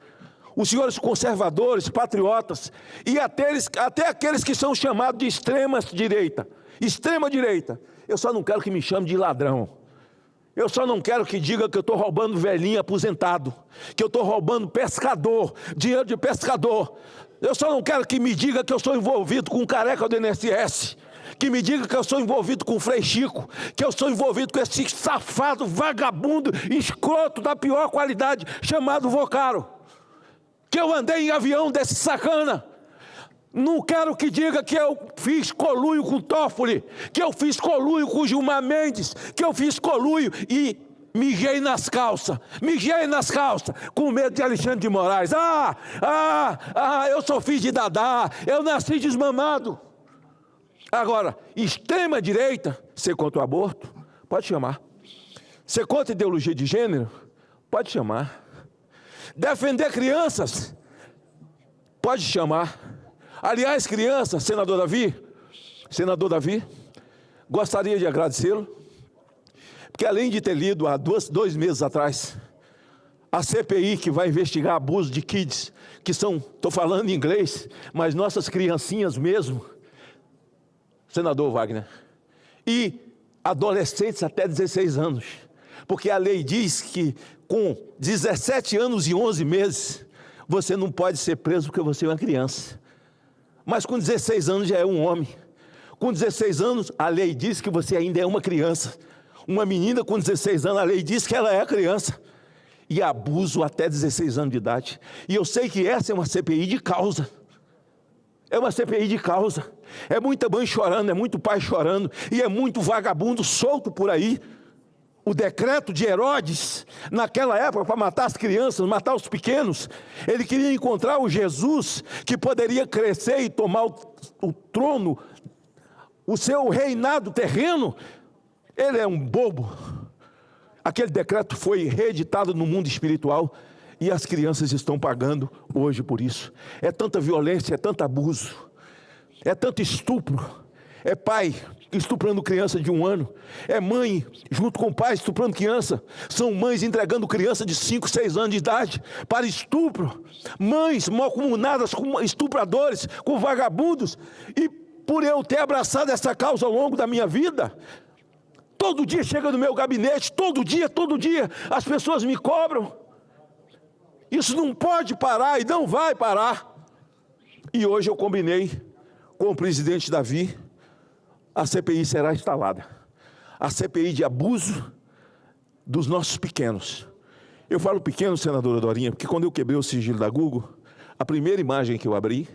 os senhores conservadores, patriotas, e até aqueles que são chamados de extrema direita. Eu só não quero que me chame de ladrão. Eu só não quero que diga que eu estou roubando velhinho aposentado, que eu estou roubando pescador, dinheiro de pescador. Eu só não quero que me diga que eu sou envolvido com o careca do INSS, que me diga que eu sou envolvido com o Frei Chico, que eu sou envolvido com esse safado, vagabundo, escroto da pior qualidade, chamado Vocaro, que eu andei em avião desse sacana. Não quero que diga que eu fiz coluio com Toffoli, que eu fiz coluio com Gilmar Mendes, que eu fiz coluio e mijei nas calças, com medo de Alexandre de Moraes. Eu sou filho de Dadá, eu nasci desmamado. Agora, extrema direita, ser contra o aborto, pode chamar. Ser contra a ideologia de gênero, pode chamar. Defender crianças, pode chamar. Aliás, crianças, senador Davi, gostaria de agradecê-lo, porque além de ter lido há 2 meses atrás, a CPI que vai investigar abuso de kids, que são, estou falando em inglês, mas nossas criancinhas mesmo, senador Wagner, e adolescentes até 16 anos, porque a lei diz que com 17 anos e 11 meses, você não pode ser preso porque você é uma criança. Mas com 16 anos já é um homem. Com 16 anos, a lei diz que você ainda é uma criança. Uma menina com 16 anos, a lei diz que ela é criança. E abuso até 16 anos de idade. E eu sei que essa é uma CPI de causa. É uma CPI de causa. É muita mãe chorando, é muito pai chorando. E é muito vagabundo solto por aí. O decreto de Herodes, naquela época, para matar as crianças, matar os pequenos, ele queria encontrar o Jesus que poderia crescer e tomar o trono, o seu reinado terreno. Ele é um bobo. Aquele decreto foi reeditado no mundo espiritual e as crianças estão pagando hoje por isso. É tanta violência, é tanto abuso, é tanto estupro, é pai estuprando criança de 1 ano, é mãe junto com o pai estuprando criança, são mães entregando criança de 5, 6 anos de idade para estupro, mães mancomunadas com estupradores, com vagabundos, e por eu ter abraçado essa causa ao longo da minha vida, todo dia chega no meu gabinete, todo dia, as pessoas me cobram, isso não pode parar e não vai parar, e hoje eu combinei com o presidente Davi, a CPI será instalada. A CPI de abuso dos nossos pequenos. Eu falo pequeno, senadora Dorinha, porque quando eu quebrei o sigilo da Google, a primeira imagem que eu abri,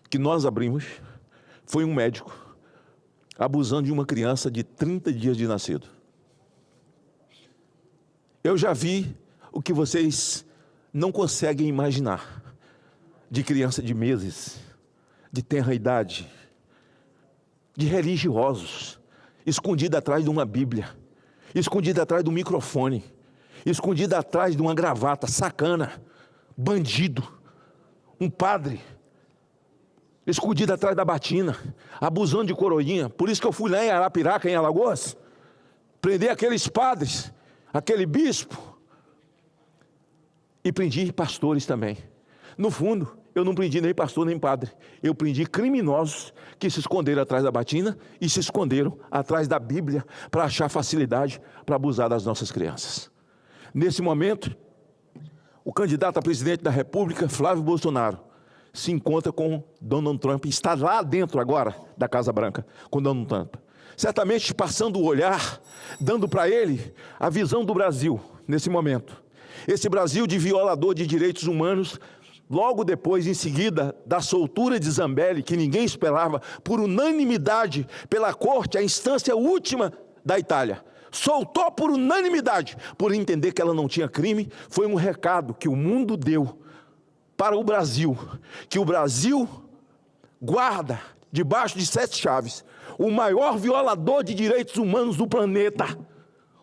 que nós abrimos, foi um médico abusando de uma criança de 30 dias de nascido. Eu já vi o que vocês não conseguem imaginar, de criança de meses, de tenra idade, de religiosos, escondida atrás de uma Bíblia, escondida atrás de um microfone, escondida atrás de uma gravata, sacana, bandido, um padre, escondido atrás da batina, abusando de coroinha. Por isso que eu fui lá em Arapiraca, em Alagoas, prender aqueles padres, aquele bispo, e prendi pastores também. No fundo, eu não prendi nem pastor nem padre, eu prendi criminosos que se esconderam atrás da batina e se esconderam atrás da Bíblia para achar facilidade para abusar das nossas crianças. Nesse momento, o candidato a presidente da República, Flávio Bolsonaro, se encontra com Donald Trump, está lá dentro agora da Casa Branca, com Donald Trump. Certamente passando o olhar, dando para ele a visão do Brasil, nesse momento. Esse Brasil de violador de direitos humanos, logo depois, em seguida, da soltura de Zambelli, que ninguém esperava, por unanimidade, pela corte, a instância última da Itália. Soltou por unanimidade, por entender que ela não tinha crime. Foi um recado que o mundo deu para o Brasil, que o Brasil guarda, debaixo de 7 chaves, o maior violador de direitos humanos do planeta,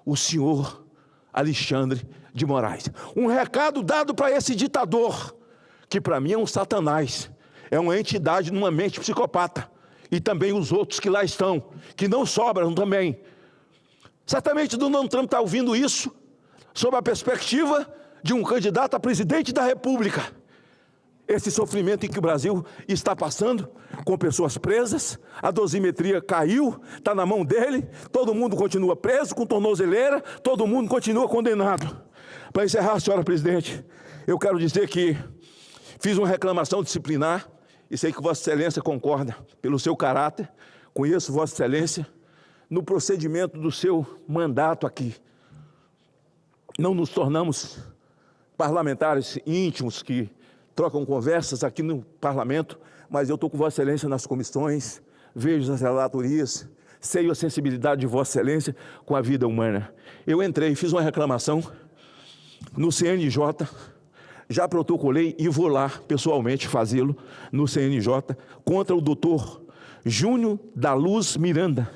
o senhor Alexandre de Moraes. Um recado dado para esse ditador, que para mim é um satanás, é uma entidade numa mente psicopata, e também os outros que lá estão, que não sobram também. Certamente Donald Trump está ouvindo isso, sob a perspectiva de um candidato a presidente da República. Esse sofrimento em que o Brasil está passando, com pessoas presas, a dosimetria caiu, está na mão dele, todo mundo continua preso, com tornozeleira, todo mundo continua condenado. Para encerrar, senhora presidente, eu quero dizer que fiz uma reclamação disciplinar, e sei que Vossa Excelência concorda pelo seu caráter, conheço Vossa Excelência, no procedimento do seu mandato aqui. Não nos tornamos parlamentares íntimos que trocam conversas aqui no parlamento, mas eu estou com Vossa Excelência nas comissões, vejo as relatorias, sei a sensibilidade de Vossa Excelência com a vida humana. Eu entrei, fiz uma reclamação no CNJ, já protocolei e vou lá pessoalmente fazê-lo no CNJ contra o doutor Júnior da Luz Miranda,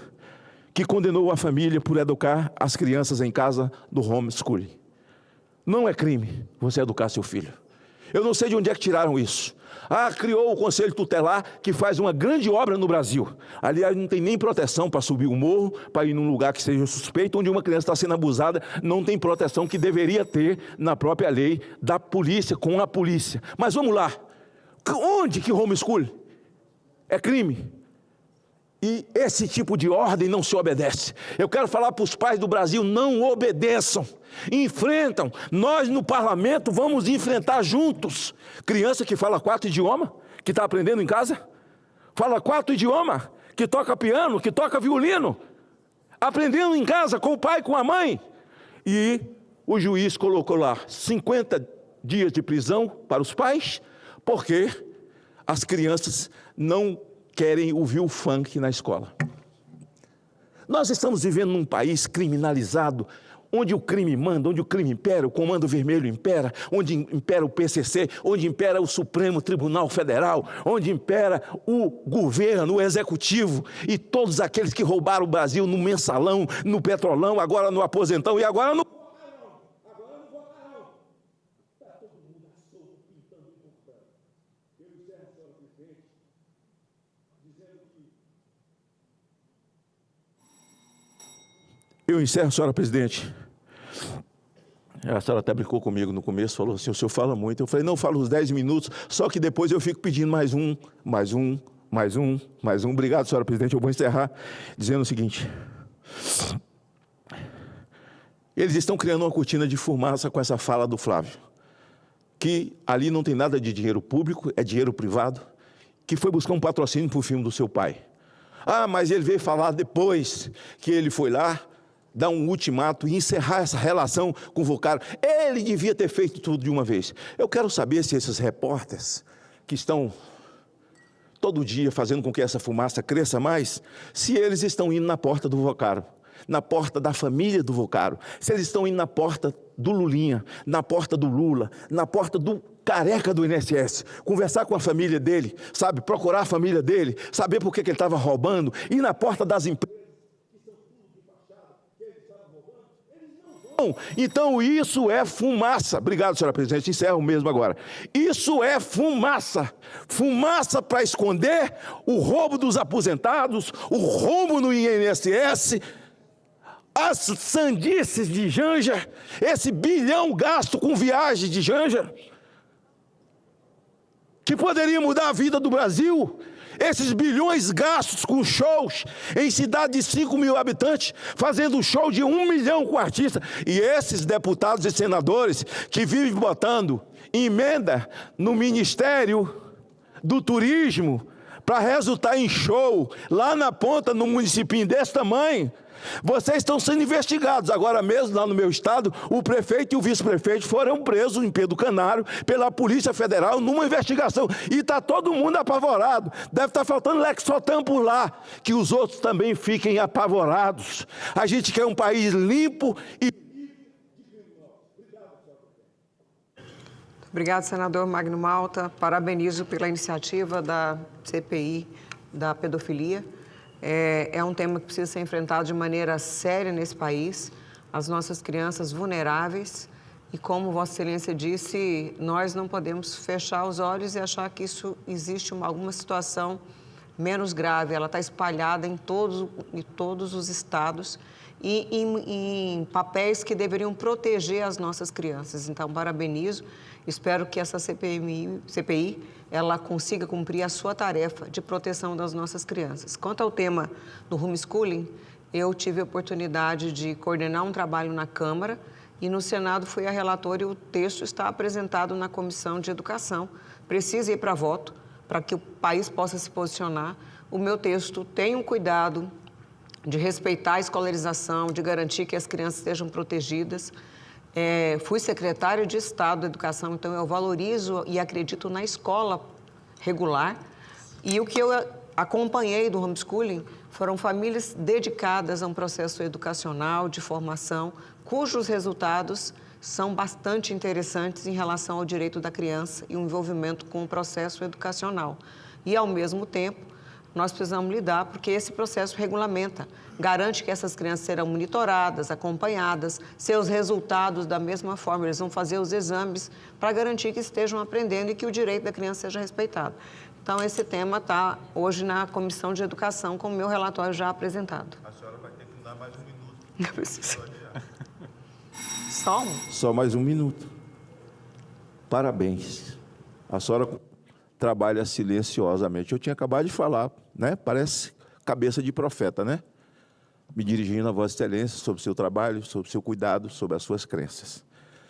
que condenou a família por educar as crianças em casa do homeschooling. Não é crime você educar seu filho. Eu não sei de onde é que tiraram isso. Criou o Conselho Tutelar, que faz uma grande obra no Brasil. Aliás, não tem nem proteção para subir o morro, para ir num lugar que seja suspeito, onde uma criança está sendo abusada, não tem proteção que deveria ter na própria lei da polícia, com a polícia. Mas vamos lá. Onde que homeschooling é crime? E esse tipo de ordem não se obedece. Eu quero falar para os pais do Brasil, não obedeçam, enfrentam. Nós no parlamento vamos enfrentar juntos. Criança que fala 4 idiomas, que está aprendendo em casa, fala 4 idiomas, que toca piano, que toca violino, aprendendo em casa com o pai, com a mãe. E o juiz colocou lá 50 dias de prisão para os pais, porque as crianças não querem ouvir o funk na escola. Nós estamos vivendo num país criminalizado, onde o crime manda, onde o crime impera, o Comando Vermelho impera, onde impera o PCC, onde impera o Supremo Tribunal Federal, onde impera o governo, o executivo e todos aqueles que roubaram o Brasil no mensalão, no petrolão, agora no aposentão e agora no... Eu encerro, senhora presidente. A senhora até brincou comigo no começo, falou assim, o senhor fala muito. Eu falei, não, falo uns 10 minutos, só que depois eu fico pedindo mais um. Obrigado, senhora presidente. Eu vou encerrar dizendo o seguinte. Eles estão criando uma cortina de fumaça com essa fala do Flávio, que ali não tem nada de dinheiro público, é dinheiro privado, que foi buscar um patrocínio para o filme do seu pai. Mas ele veio falar depois que ele foi lá, dar um ultimato e encerrar essa relação com o Vocário. Ele devia ter feito tudo de uma vez. Eu quero saber se esses repórteres que estão todo dia fazendo com que essa fumaça cresça mais, se eles estão indo na porta do Vocário, na porta da família do Vocário, se eles estão indo na porta do Lulinha, na porta do Lula, na porta do careca do INSS, conversar com a família dele, sabe, procurar a família dele, saber por que ele estava roubando, ir na porta das empresas, Então, isso é fumaça. Obrigado, senhora presidente. Encerro mesmo agora. Isso é fumaça. Fumaça para esconder o roubo dos aposentados, o roubo no INSS, as sandices de Janja, esse bilhão gasto com viagem de Janja, que poderia mudar a vida do Brasil. Esses bilhões gastos com shows em cidade de 5 mil habitantes, fazendo show de 1 milhão com artista. E esses deputados e senadores que vivem botando emenda no Ministério do Turismo para resultar em show lá na ponta, num município desse tamanho. Vocês estão sendo investigados. Agora mesmo, lá no meu estado, o prefeito e o vice-prefeito foram presos em Pedro Canário pela Polícia Federal numa investigação. E está todo mundo apavorado. Deve estar faltando Lexotan por lá, que os outros também fiquem apavorados. A gente quer um país limpo e... Obrigado, senador Magno Malta. Parabenizo pela iniciativa da CPI da pedofilia. É um tema que precisa ser enfrentado de maneira séria nesse país. As nossas crianças vulneráveis. E como Vossa Excelência disse, nós não podemos fechar os olhos e achar que isso existe alguma situação menos grave. Ela está espalhada em todos os estados e em papéis que deveriam proteger as nossas crianças. Então, parabenizo. Espero que essa CPI ela consiga cumprir a sua tarefa de proteção das nossas crianças. Quanto ao tema do homeschooling, eu tive a oportunidade de coordenar um trabalho na Câmara e no Senado fui a relatora e o texto está apresentado na Comissão de Educação. Precisa ir para voto para que o país possa se posicionar. O meu texto tem um cuidado de respeitar a escolarização, de garantir que as crianças estejam protegidas. Fui secretário de Estado da Educação, então eu valorizo e acredito na escola regular. E o que eu acompanhei do homeschooling foram famílias dedicadas a um processo educacional, de formação, cujos resultados são bastante interessantes em relação ao direito da criança e o envolvimento com o processo educacional. E, ao mesmo tempo, nós precisamos lidar, porque esse processo regulamenta, garante que essas crianças serão monitoradas, acompanhadas, seus resultados da mesma forma, eles vão fazer os exames para garantir que estejam aprendendo e que o direito da criança seja respeitado. Então, esse tema está hoje na Comissão de Educação, com o meu relatório já apresentado. A senhora vai ter que dar mais um minuto. Não precisa. Só mais um minuto. Parabéns. A senhora trabalha silenciosamente. Eu tinha acabado de falar, né? Parece cabeça de profeta, né? Me dirigindo a Vossa Excelência sobre o seu trabalho, sobre o seu cuidado, sobre as suas crenças.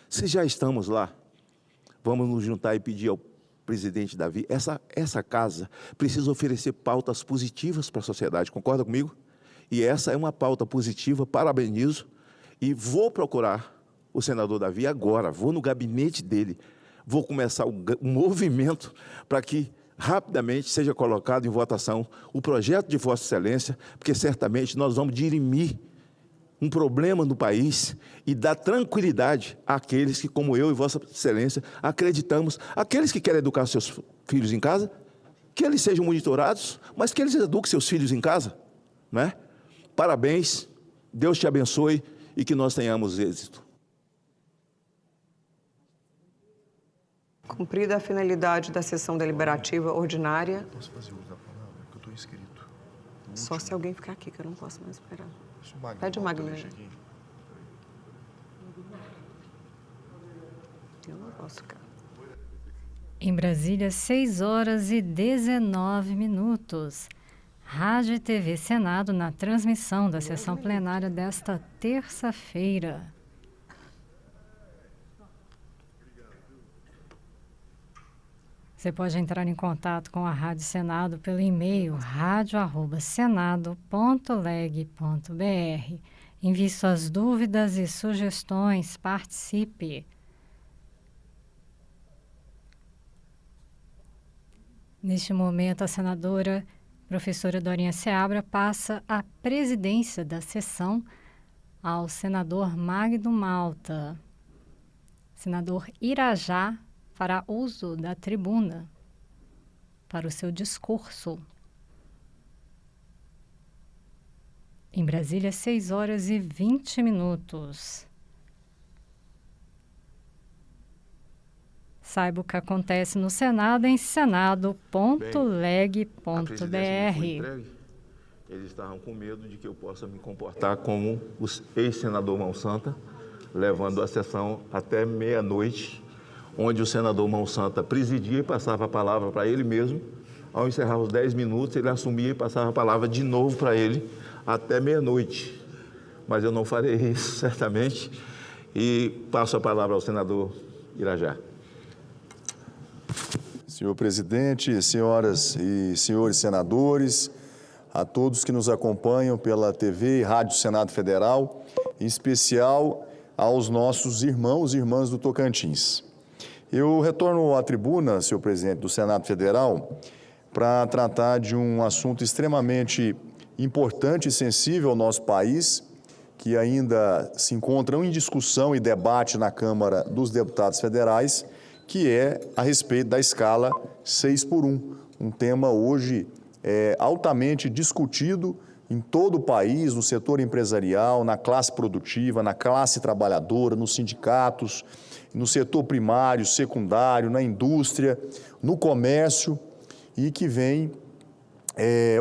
Se já estamos lá, vamos nos juntar e pedir ao presidente Davi, essa casa precisa oferecer pautas positivas para a sociedade, concorda comigo? E essa é uma pauta positiva, parabenizo, e vou procurar o senador Davi agora, vou no gabinete dele, vou começar um movimento para que rapidamente seja colocado em votação o projeto de Vossa Excelência, porque certamente nós vamos dirimir um problema no país e dar tranquilidade àqueles que, como eu e Vossa Excelência, acreditamos, aqueles que querem educar seus filhos em casa, que eles sejam monitorados, mas que eles eduquem seus filhos em casa, né? Parabéns, Deus te abençoe e que nós tenhamos êxito. Cumprida a finalidade da sessão deliberativa ordinária. Posso fazer uso da palavra? Que eu estou inscrito. Só se alguém ficar aqui, que eu não posso mais esperar. Pede o Magno. Eu não posso ficar. Em Brasília, 6h19. Rádio e TV Senado na transmissão da sessão plenária desta terça-feira. Você pode entrar em contato com a Rádio Senado pelo e-mail radio@senado.leg.br. Envie suas dúvidas e sugestões, participe. Neste momento, a senadora professora Dorinha Seabra passa a presidência da sessão ao senador Magno Malta. Senador Irajá fará uso da tribuna para o seu discurso. Em Brasília, 6h20. Saiba o que acontece no Senado em senado.leg.br. Eles estavam com medo de que eu possa me comportar como o ex-senador Mão Santa, levando a sessão até meia-noite, onde o senador Mão Santa presidia e passava a palavra para ele mesmo. Ao encerrar os 10 minutos, ele assumia e passava a palavra de novo para ele até meia-noite. Mas eu não farei isso, certamente, e passo a palavra ao senador Irajá. Senhor presidente, senhoras e senhores senadores, a todos que nos acompanham pela TV e Rádio Senado Federal, em especial aos nossos irmãos e irmãs do Tocantins. Eu retorno à tribuna, senhor presidente do Senado Federal, para tratar de um assunto extremamente importante e sensível ao nosso país, que ainda se encontram em discussão e debate na Câmara dos Deputados Federais, que é a respeito da escala 6x1, um tema hoje altamente discutido em todo o país, no setor empresarial, na classe produtiva, na classe trabalhadora, nos sindicatos, no setor primário, secundário, na indústria, no comércio, e que vem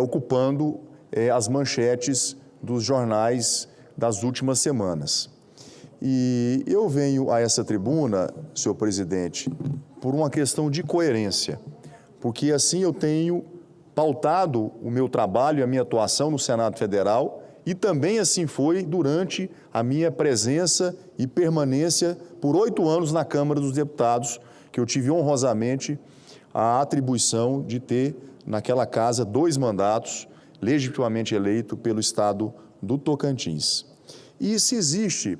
ocupando as manchetes dos jornais das últimas semanas. E eu venho a essa tribuna, senhor presidente, por uma questão de coerência, porque assim eu tenho pautado o meu trabalho e a minha atuação no Senado Federal, e também assim foi durante a minha presença e permanência por 8 anos na Câmara dos Deputados, que eu tive honrosamente a atribuição de ter naquela casa 2 mandatos, legitimamente eleito pelo Estado do Tocantins. E se existe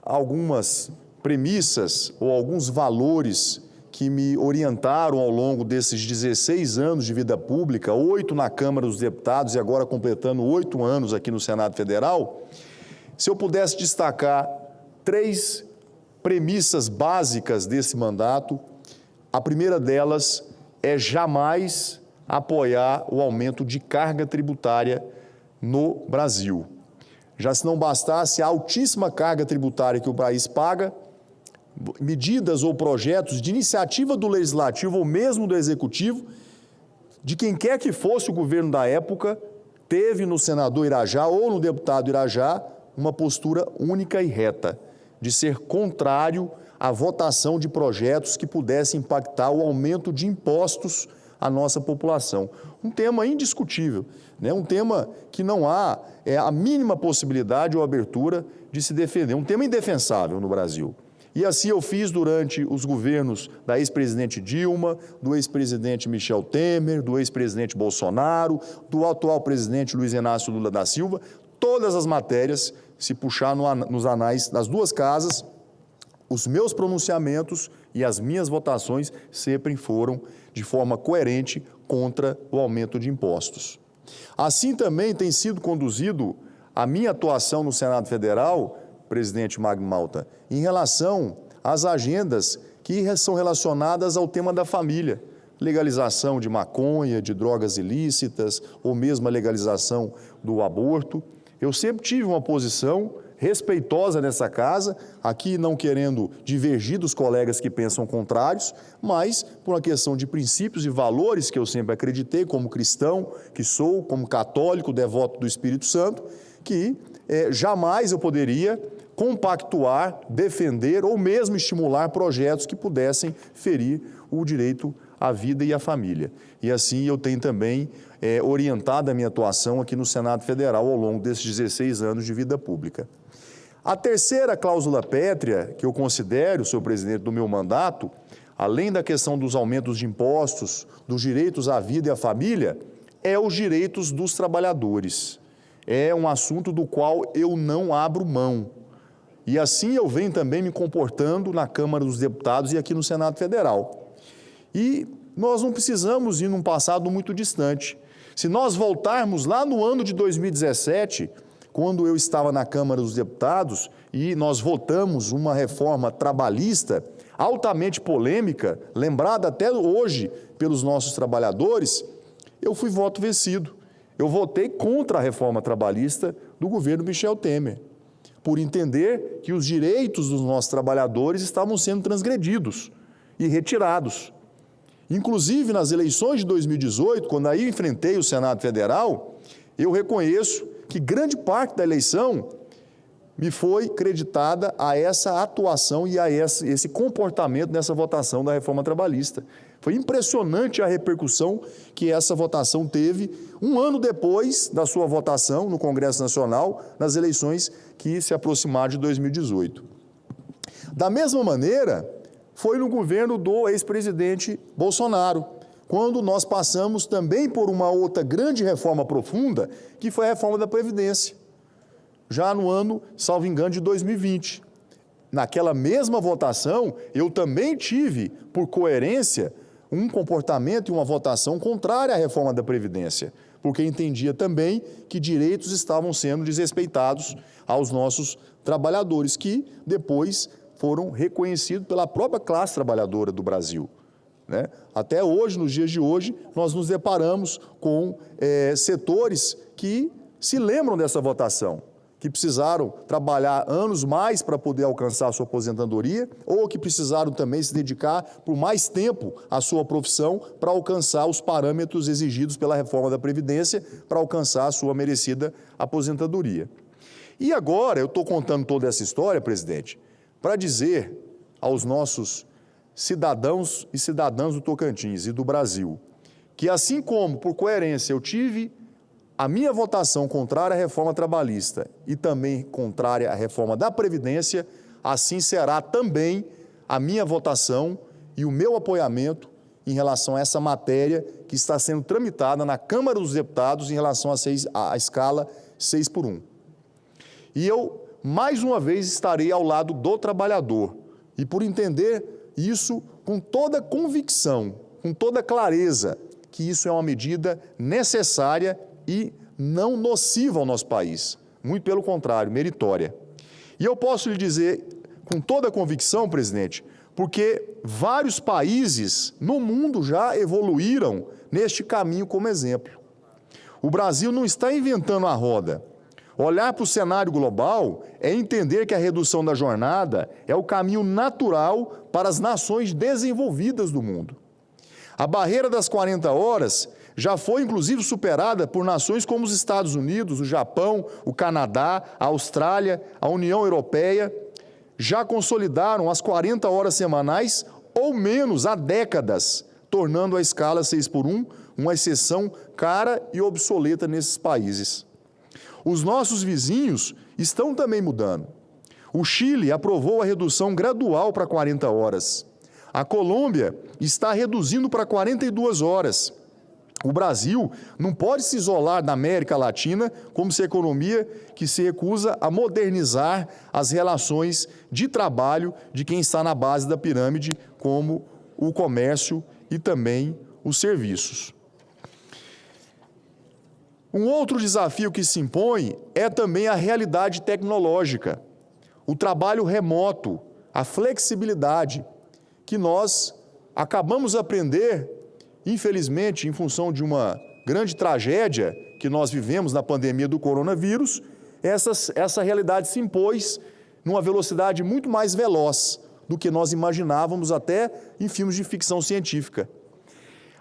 algumas premissas ou alguns valores que me orientaram ao longo desses 16 anos de vida pública, 8 na Câmara dos Deputados e agora completando 8 anos aqui no Senado Federal, se eu pudesse destacar 3 premissas básicas desse mandato, a primeira delas é jamais apoiar o aumento de carga tributária no Brasil. Já se não bastasse a altíssima carga tributária que o país paga, medidas ou projetos de iniciativa do Legislativo ou mesmo do Executivo, de quem quer que fosse o governo da época, teve no senador Irajá ou no deputado Irajá uma postura única e reta, de ser contrário à votação de projetos que pudessem impactar o aumento de impostos à nossa população. Um tema indiscutível, né? Um tema que não há a mínima possibilidade ou abertura de se defender, um tema indefensável no Brasil. E assim eu fiz durante os governos da ex-presidente Dilma, do ex-presidente Michel Temer, do ex-presidente Bolsonaro, do atual presidente Luiz Inácio Lula da Silva. Todas as matérias, se puxar nos anais das 2 casas, os meus pronunciamentos e as minhas votações sempre foram de forma coerente contra o aumento de impostos. Assim também tem sido conduzido a minha atuação no Senado Federal, presidente Magno Malta, em relação às agendas que são relacionadas ao tema da família, legalização de maconha, de drogas ilícitas, ou mesmo a legalização do aborto. Eu sempre tive uma posição respeitosa nessa casa, aqui não querendo divergir dos colegas que pensam contrários, mas por uma questão de princípios e valores que eu sempre acreditei, como cristão que sou, como católico, devoto do Espírito Santo, que jamais eu poderia compactuar, defender ou mesmo estimular projetos que pudessem ferir o direito à vida e à família. E assim eu tenho também orientado a minha atuação aqui no Senado Federal ao longo desses 16 anos de vida pública. A terceira cláusula pétrea que eu considero, senhor presidente, do meu mandato, além da questão dos aumentos de impostos, dos direitos à vida e à família, é os direitos dos trabalhadores. É um assunto do qual eu não abro mão. E assim eu venho também me comportando na Câmara dos Deputados e aqui no Senado Federal. E nós não precisamos ir num passado muito distante. Se nós voltarmos lá no ano de 2017, quando eu estava na Câmara dos Deputados e nós votamos uma reforma trabalhista altamente polêmica, lembrada até hoje pelos nossos trabalhadores, eu fui voto vencido. Eu votei contra a reforma trabalhista do governo Michel Temer, por entender que os direitos dos nossos trabalhadores estavam sendo transgredidos. e retirados. Inclusive, nas eleições de 2018, quando aí eu enfrentei o Senado Federal, eu reconheço que grande parte da eleição me foi creditada a essa atuação e a esse comportamento nessa votação da reforma trabalhista. Foi impressionante a repercussão que essa votação teve um ano depois da sua votação no Congresso Nacional, nas eleições que se aproximaram de 2018. Da mesma maneira, foi no governo do ex-presidente Bolsonaro, quando nós passamos também por uma outra grande reforma profunda, que foi a reforma da Previdência, já no ano, salvo engano, de 2020. Naquela mesma votação, eu também tive, por coerência, um comportamento e uma votação contrária à reforma da Previdência, porque entendia também que direitos estavam sendo desrespeitados aos nossos trabalhadores, que depois foram reconhecidos pela própria classe trabalhadora do Brasil. Né? Até hoje, nos dias de hoje, nós nos deparamos com setores que se lembram dessa votação, que precisaram trabalhar anos mais para poder alcançar a sua aposentadoria, ou que precisaram também se dedicar por mais tempo à sua profissão para alcançar os parâmetros exigidos pela reforma da Previdência, para alcançar a sua merecida aposentadoria. E agora, eu estou contando toda essa história, presidente, para dizer aos nossos cidadãos e cidadãs do Tocantins e do Brasil, que assim como, por coerência, eu tive a minha votação contrária à reforma trabalhista e também contrária à reforma da Previdência, assim será também a minha votação e o meu apoiamento em relação a essa matéria que está sendo tramitada na Câmara dos Deputados em relação à escala 6x1. E eu, mais uma vez, estarei ao lado do trabalhador e por entender isso com toda convicção, com toda clareza, que isso é uma medida necessária e não nociva ao nosso país, muito pelo contrário, meritória. E eu posso lhe dizer com toda convicção, presidente, porque vários países no mundo já evoluíram neste caminho como exemplo. O Brasil não está inventando a roda. Olhar para o cenário global é entender que a redução da jornada é o caminho natural para as nações desenvolvidas do mundo. A barreira das 40 horas já foi, inclusive, superada por nações como os Estados Unidos, o Japão, o Canadá, a Austrália, a União Europeia, já consolidaram as 40 horas semanais ou menos há décadas, tornando a escala 6x1 uma exceção cara e obsoleta nesses países. Os nossos vizinhos estão também mudando. O Chile aprovou a redução gradual para 40 horas. A Colômbia está reduzindo para 42 horas. O Brasil não pode se isolar da América Latina como se economia que se recusa a modernizar as relações de trabalho de quem está na base da pirâmide, como o comércio e também os serviços. Um outro desafio que se impõe é também a realidade tecnológica, o trabalho remoto, a flexibilidade, que nós acabamos de aprender, infelizmente, em função de uma grande tragédia que nós vivemos na pandemia do coronavírus, essa realidade se impôs numa velocidade muito mais veloz do que nós imaginávamos até em filmes de ficção científica.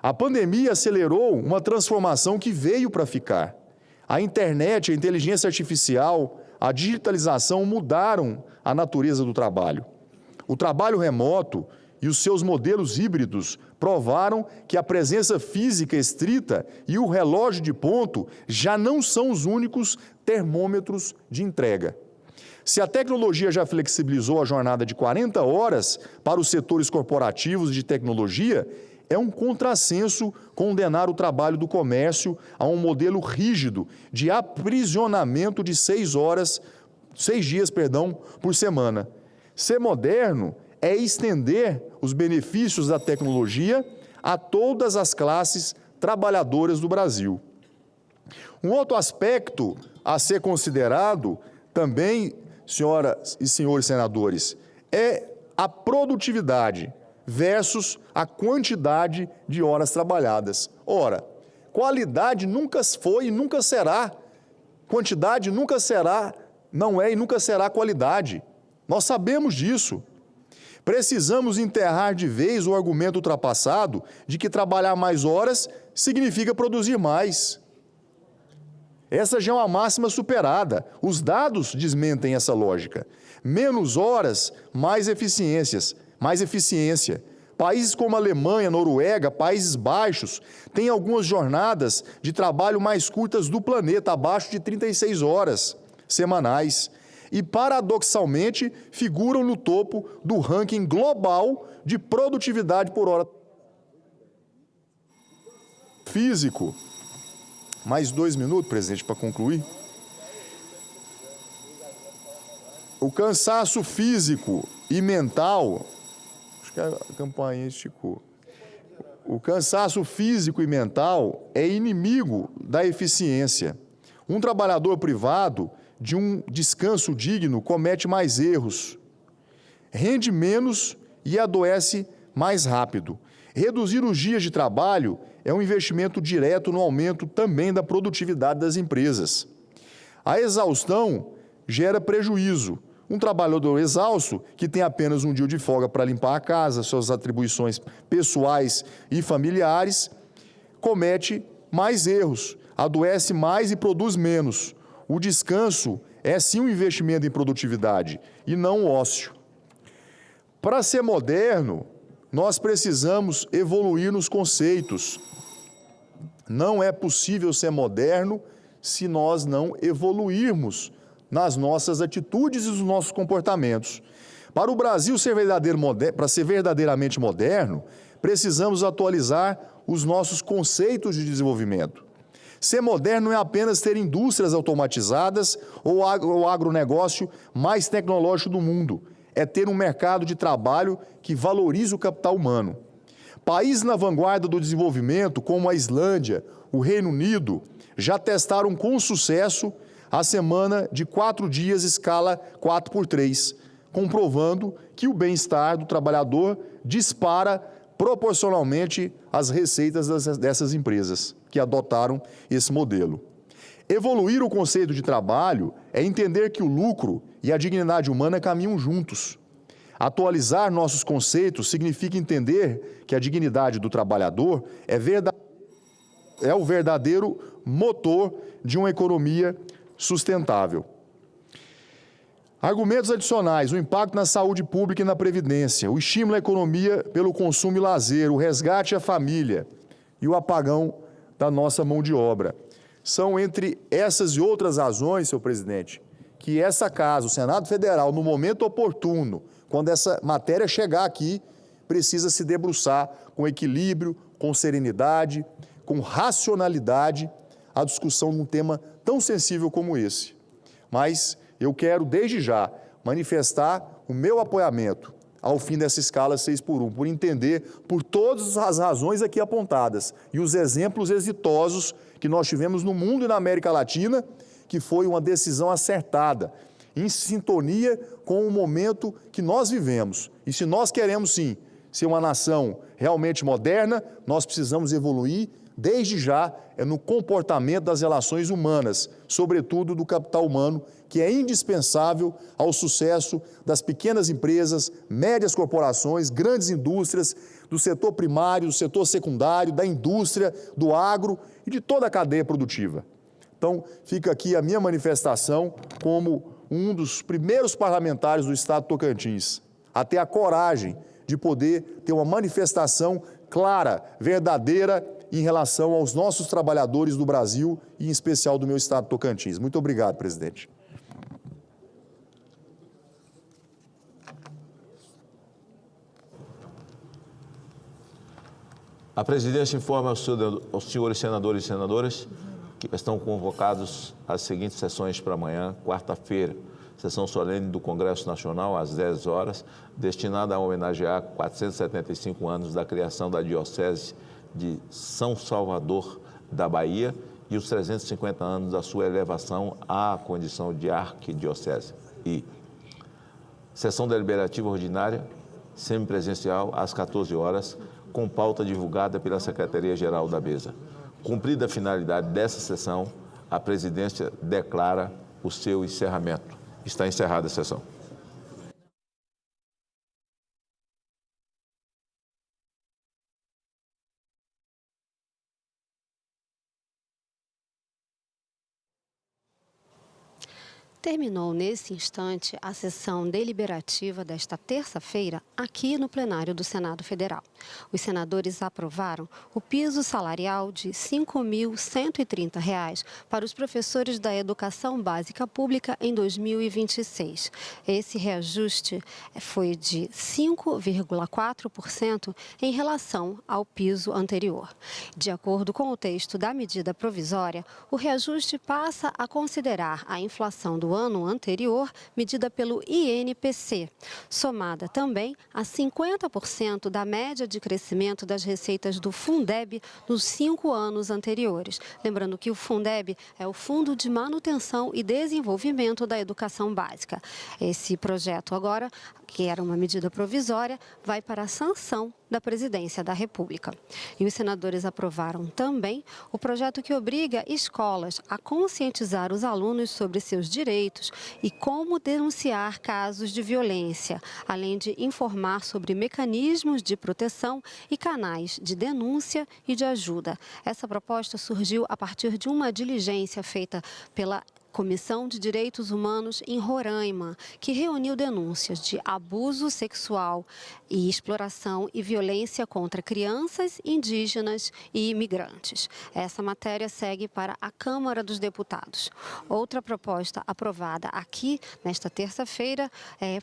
A pandemia acelerou uma transformação que veio para ficar. A internet, a inteligência artificial, a digitalização mudaram a natureza do trabalho. O trabalho remoto e os seus modelos híbridos provaram que a presença física estrita e o relógio de ponto já não são os únicos termômetros de entrega. Se a tecnologia já flexibilizou a jornada de 40 horas para os setores corporativos de tecnologia, é um contrassenso condenar o trabalho do comércio a um modelo rígido de aprisionamento de 6 dias por semana. Ser moderno é estender os benefícios da tecnologia a todas as classes trabalhadoras do Brasil. Um outro aspecto a ser considerado também, senhoras e senhores senadores, é a produtividade versus a quantidade de horas trabalhadas. Ora, qualidade nunca foi e nunca será. Quantidade nunca será, não é e nunca será qualidade. Nós sabemos disso. Precisamos enterrar de vez o argumento ultrapassado de que trabalhar mais horas significa produzir mais. Essa já é uma máxima superada. Os dados desmentem essa lógica. Menos horas, mais eficiência. Países como Alemanha, Noruega, Países Baixos, têm algumas jornadas de trabalho mais curtas do planeta, abaixo de 36 horas semanais. E, paradoxalmente, figuram no topo do ranking global de produtividade por hora. Físico. Mais 2 minutos, presidente, para concluir. O cansaço físico e mental... Acho que a campainha esticou. O cansaço físico e mental é inimigo da eficiência. Um trabalhador privado de um descanso digno comete mais erros, rende menos e adoece mais rápido. Reduzir os dias de trabalho é um investimento direto no aumento também da produtividade das empresas. A exaustão gera prejuízo. Um trabalhador exausto, que tem apenas um dia de folga para limpar a casa, suas atribuições pessoais e familiares, comete mais erros, adoece mais e produz menos. O descanso é sim um investimento em produtividade e não um ócio. Para ser moderno, nós precisamos evoluir nos conceitos. Não é possível ser moderno se nós não evoluirmos nas nossas atitudes e nos nossos comportamentos. Para o Brasil para ser verdadeiramente moderno, precisamos atualizar os nossos conceitos de desenvolvimento. Ser moderno não é apenas ter indústrias automatizadas ou o agronegócio mais tecnológico do mundo. É ter um mercado de trabalho que valorize o capital humano. Países na vanguarda do desenvolvimento, como a Islândia, o Reino Unido, já testaram com sucesso a semana de 4 dias escala 4x3, comprovando que o bem-estar do trabalhador dispara proporcionalmente às receitas dessas empresas que adotaram esse modelo. Evoluir o conceito de trabalho é entender que o lucro e a dignidade humana caminham juntos. Atualizar nossos conceitos significa entender que a dignidade do trabalhador é o verdadeiro motor de uma economia sustentável. Argumentos adicionais: o impacto na saúde pública e na previdência, o estímulo à economia pelo consumo e lazer, o resgate à família e o apagão da nossa mão de obra. São entre essas e outras razões, senhor presidente, que essa casa, o Senado Federal, no momento oportuno, quando essa matéria chegar aqui, precisa se debruçar com equilíbrio, com serenidade, com racionalidade, a discussão de um tema tão sensível como esse. Mas eu quero, desde já, manifestar o meu apoiamento ao fim dessa escala 6x1, por entender por todas as razões aqui apontadas e os exemplos exitosos que nós tivemos no mundo e na América Latina, que foi uma decisão acertada, em sintonia com o momento que nós vivemos. E se nós queremos, sim, ser uma nação realmente moderna, nós precisamos evoluir desde já no comportamento das relações humanas, sobretudo do capital humano, que é indispensável ao sucesso das pequenas empresas, médias corporações, grandes indústrias, do setor primário, do setor secundário, da indústria, do agro e de toda a cadeia produtiva. Então, fica aqui a minha manifestação como um dos primeiros parlamentares do Estado de Tocantins a ter a coragem de poder ter uma manifestação clara, verdadeira, em relação aos nossos trabalhadores do Brasil e, em especial, do meu Estado de Tocantins. Muito obrigado, presidente. A presidência informa aos senhores senadores e senadoras que estão convocados às seguintes sessões para amanhã, quarta-feira. Sessão solene do Congresso Nacional, às 10 horas, destinada a homenagear 475 anos da criação da Diocese de São Salvador da Bahia e os 350 anos da sua elevação à condição de arquidiocese. E sessão deliberativa ordinária, semipresencial, às 14 horas, com pauta divulgada pela Secretaria-Geral da Mesa. Cumprida a finalidade dessa sessão, a presidência declara o seu encerramento. Está encerrada a sessão. Terminou nesse instante a sessão deliberativa desta terça-feira aqui no plenário do Senado Federal. Os senadores aprovaram o piso salarial de R$ 5.130 para os professores da educação básica pública em 2026. Esse reajuste foi de 5,4% em relação ao piso anterior. De acordo com o texto da medida provisória, o reajuste passa a considerar a inflação do ano anterior, medida pelo INPC, somada também a 50% da média de crescimento das receitas do Fundeb nos 5 anos anteriores. Lembrando que o Fundeb é o Fundo de Manutenção e Desenvolvimento da Educação Básica. Esse projeto agora, que era uma medida provisória, vai para a sanção da Presidência da República. E os senadores aprovaram também o projeto que obriga escolas a conscientizar os alunos sobre seus direitos e como denunciar casos de violência, além de informar sobre mecanismos de proteção e canais de denúncia e de ajuda. Essa proposta surgiu a partir de uma diligência feita pela Comissão de Direitos Humanos em Roraima, que reuniu denúncias de abuso sexual e exploração e violência contra crianças, indígenas e imigrantes. Essa matéria segue para a Câmara dos Deputados. Outra proposta aprovada aqui nesta terça-feira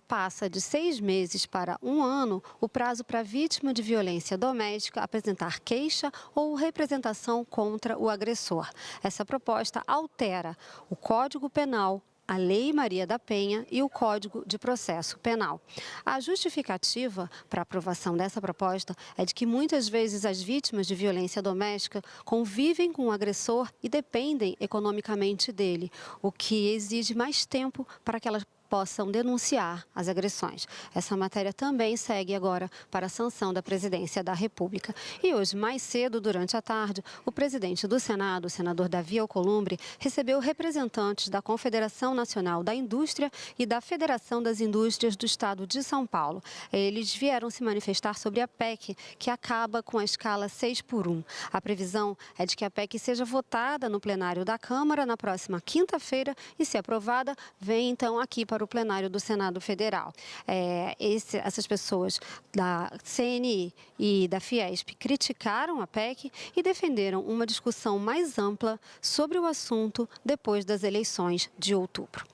passa de 6 meses para 1 ano o prazo para a vítima de violência doméstica apresentar queixa ou representação contra o agressor. Essa proposta altera o Código Penal, a Lei Maria da Penha e o Código de Processo Penal. A justificativa para a aprovação dessa proposta é de que muitas vezes as vítimas de violência doméstica convivem com o agressor e dependem economicamente dele, o que exige mais tempo para que elas possam denunciar as agressões. Essa matéria também segue agora para a sanção da Presidência da República. E hoje, mais cedo, durante a tarde, o presidente do Senado, o senador Davi Alcolumbre, recebeu representantes da Confederação Nacional da Indústria e da Federação das Indústrias do Estado de São Paulo. Eles vieram se manifestar sobre a PEC, que acaba com a escala 6x1. A previsão é de que a PEC seja votada no plenário da Câmara na próxima quinta-feira e, se aprovada, vem então aqui para o plenário do Senado Federal. Essas pessoas da CNI e da Fiesp criticaram a PEC e defenderam uma discussão mais ampla sobre o assunto depois das eleições de outubro.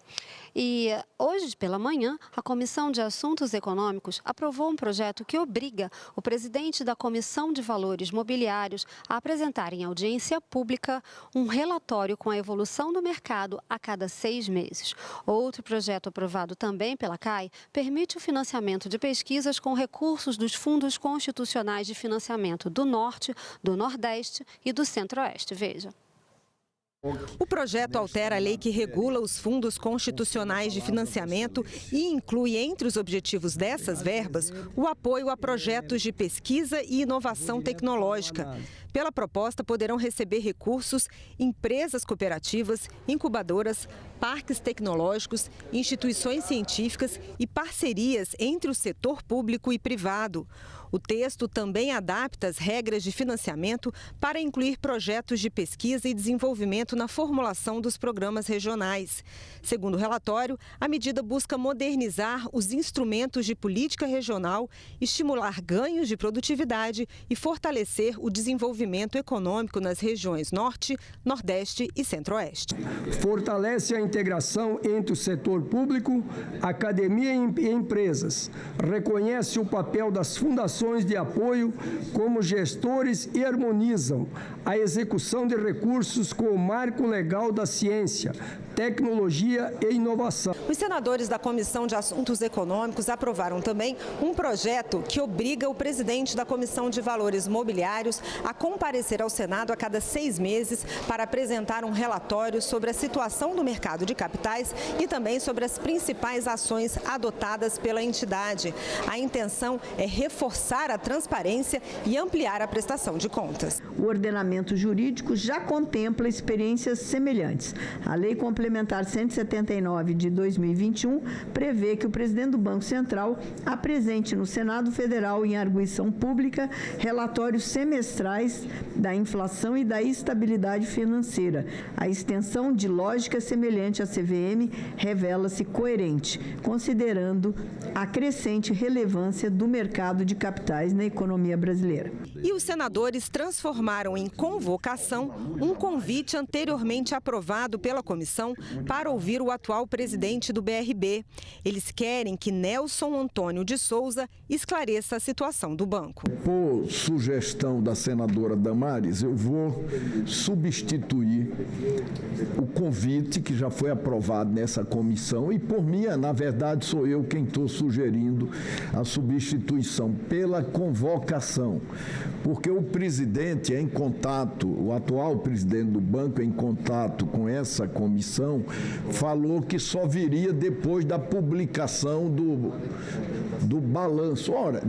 E hoje pela manhã, a Comissão de Assuntos Econômicos aprovou um projeto que obriga o presidente da Comissão de Valores Mobiliários a apresentar em audiência pública um relatório com a evolução do mercado a cada 6 meses. Outro projeto aprovado também pela CAI permite o financiamento de pesquisas com recursos dos fundos constitucionais de financiamento do Norte, do Nordeste e do Centro-Oeste. Veja. O projeto altera a lei que regula os fundos constitucionais de financiamento e inclui entre os objetivos dessas verbas o apoio a projetos de pesquisa e inovação tecnológica. Pela proposta, poderão receber recursos empresas cooperativas, incubadoras, parques tecnológicos, instituições científicas e parcerias entre o setor público e privado. O texto também adapta as regras de financiamento para incluir projetos de pesquisa e desenvolvimento na formulação dos programas regionais. Segundo o relatório, a medida busca modernizar os instrumentos de política regional, estimular ganhos de produtividade e fortalecer o desenvolvimento econômico nas regiões Norte, Nordeste e Centro-Oeste. Fortalece a integração entre o setor público, academia e empresas. Reconhece o papel das fundações de apoio como gestores e harmonizam a execução de recursos com o marco legal da ciência, tecnologia e inovação. Os senadores da Comissão de Assuntos Econômicos aprovaram também um projeto que obriga o presidente da Comissão de Valores Mobiliários a comparecer ao Senado a cada 6 meses para apresentar um relatório sobre a situação do mercado de capitais e também sobre as principais ações adotadas pela entidade. A intenção é reforçar a transparência e ampliar a prestação de contas. O ordenamento jurídico já contempla experiências semelhantes. A Lei Complementar 179 de 2021 prevê que o presidente do Banco Central apresente no Senado Federal, em arguição pública, relatórios semestrais da inflação e da estabilidade financeira. A extensão de lógica semelhante à CVM revela-se coerente, considerando a crescente relevância do mercado de capitais na economia brasileira. E os senadores transformaram em convocação um convite anteriormente aprovado pela comissão para ouvir o atual presidente do BRB. Eles querem que Nelson Antônio de Souza esclareça a situação do banco. Por sugestão da senadora Damares, eu vou substituir o convite que já foi aprovado nessa comissão e, por mim, na verdade, sou eu quem estou sugerindo a substituição pela convocação, porque o presidente é em contato, o atual presidente do banco é em contato com essa comissão, falou que só viria depois da publicação do balanço. Ora,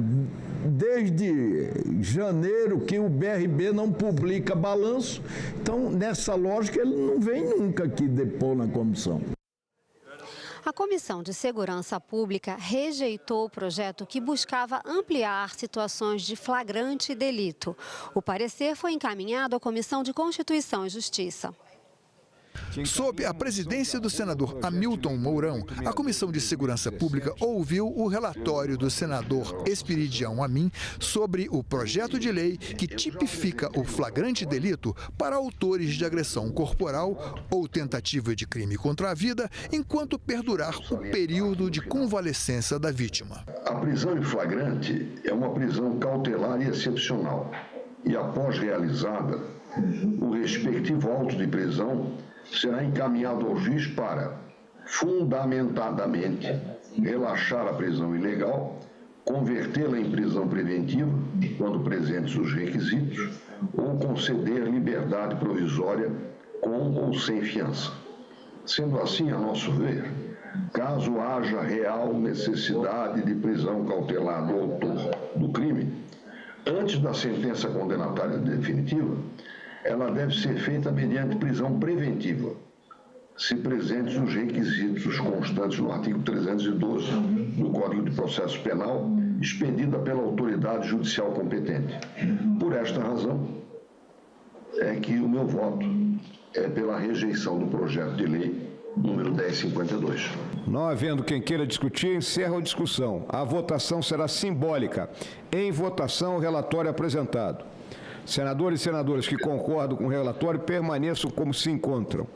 desde janeiro que o BRB não publica balanço, então nessa lógica ele não vem nunca aqui depor na comissão. A Comissão de Segurança Pública rejeitou o projeto que buscava ampliar situações de flagrante delito. O parecer foi encaminhado à Comissão de Constituição e Justiça. Sob a presidência do senador Hamilton Mourão, a Comissão de Segurança Pública ouviu o relatório do senador Esperidião Amin sobre o projeto de lei que tipifica o flagrante delito para autores de agressão corporal ou tentativa de crime contra a vida, enquanto perdurar o período de convalescença da vítima. A prisão em flagrante é uma prisão cautelar e excepcional. E após realizada, o respectivo auto de prisão será encaminhado ao juiz para, fundamentadamente, relaxar a prisão ilegal, convertê-la em prisão preventiva, quando presentes os requisitos, ou conceder liberdade provisória com ou sem fiança. Sendo assim, a nosso ver, caso haja real necessidade de prisão cautelar do autor do crime, antes da sentença condenatória definitiva, ela deve ser feita mediante prisão preventiva, se presentes os requisitos constantes no artigo 312 do Código de Processo Penal, expedida pela autoridade judicial competente. Por esta razão, é que o meu voto é pela rejeição do projeto de lei número 1052. Não havendo quem queira discutir, encerro a discussão. A votação será simbólica. Em votação, o relatório apresentado. Senadores e senadoras que concordam com o relatório permaneçam como se encontram.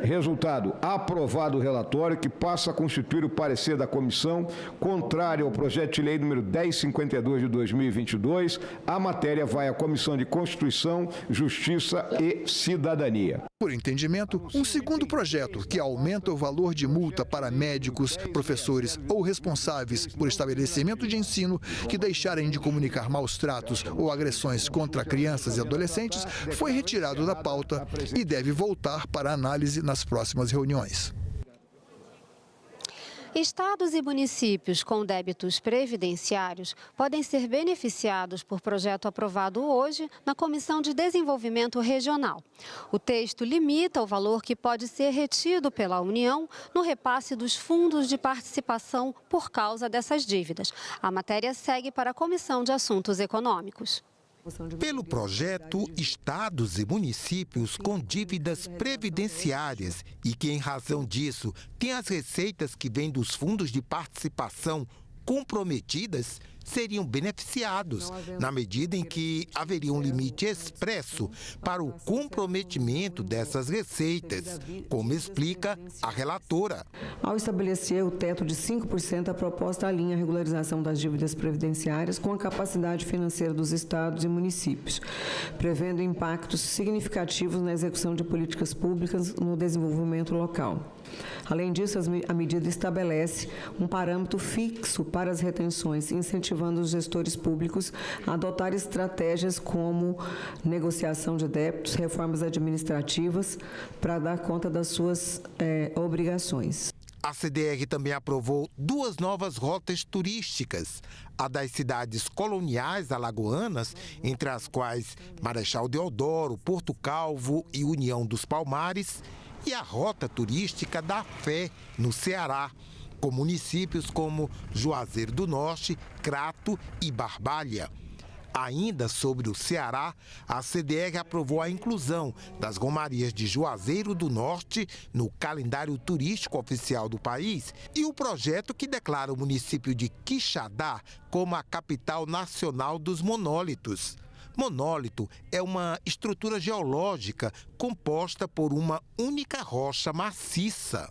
Resultado: aprovado o relatório, que passa a constituir o parecer da comissão contrário ao projeto de lei número 1052 de 2022. A matéria vai à Comissão de Constituição, Justiça e Cidadania. Por entendimento, um segundo projeto que aumenta o valor de multa para médicos, professores ou responsáveis por estabelecimento de ensino que deixarem de comunicar maus tratos ou agressões contra crianças e adolescentes foi retirado da pauta e deve voltar para análise nas próximas reuniões. Estados e municípios com débitos previdenciários podem ser beneficiados por projeto aprovado hoje na Comissão de Desenvolvimento Regional. O texto limita o valor que pode ser retido pela União no repasse dos fundos de participação por causa dessas dívidas. A matéria segue para a Comissão de Assuntos Econômicos. Pelo projeto, estados e municípios com dívidas previdenciárias e que, em razão disso, têm as receitas que vêm dos fundos de participação comprometidas, seriam beneficiados, na medida em que haveria um limite expresso para o comprometimento dessas receitas, como explica a relatora. Ao estabelecer o teto de 5%, a proposta alinha a regularização das dívidas previdenciárias com a capacidade financeira dos estados e municípios, prevendo impactos significativos na execução de políticas públicas no desenvolvimento local. Além disso, a medida estabelece um parâmetro fixo para as retenções, incentivando os gestores públicos a adotar estratégias como negociação de débitos, reformas administrativas, para dar conta das suas obrigações. A CDR também aprovou 2 novas rotas turísticas, a das cidades coloniais alagoanas, entre as quais Marechal Deodoro, Porto Calvo e União dos Palmares, e a rota turística da Fé, no Ceará, com municípios como Juazeiro do Norte, Crato e Barbalha. Ainda sobre o Ceará, a CDR aprovou a inclusão das romarias de Juazeiro do Norte no calendário turístico oficial do país e o projeto que declara o município de Quixadá como a capital nacional dos monólitos. Monólito é uma estrutura geológica composta por uma única rocha maciça.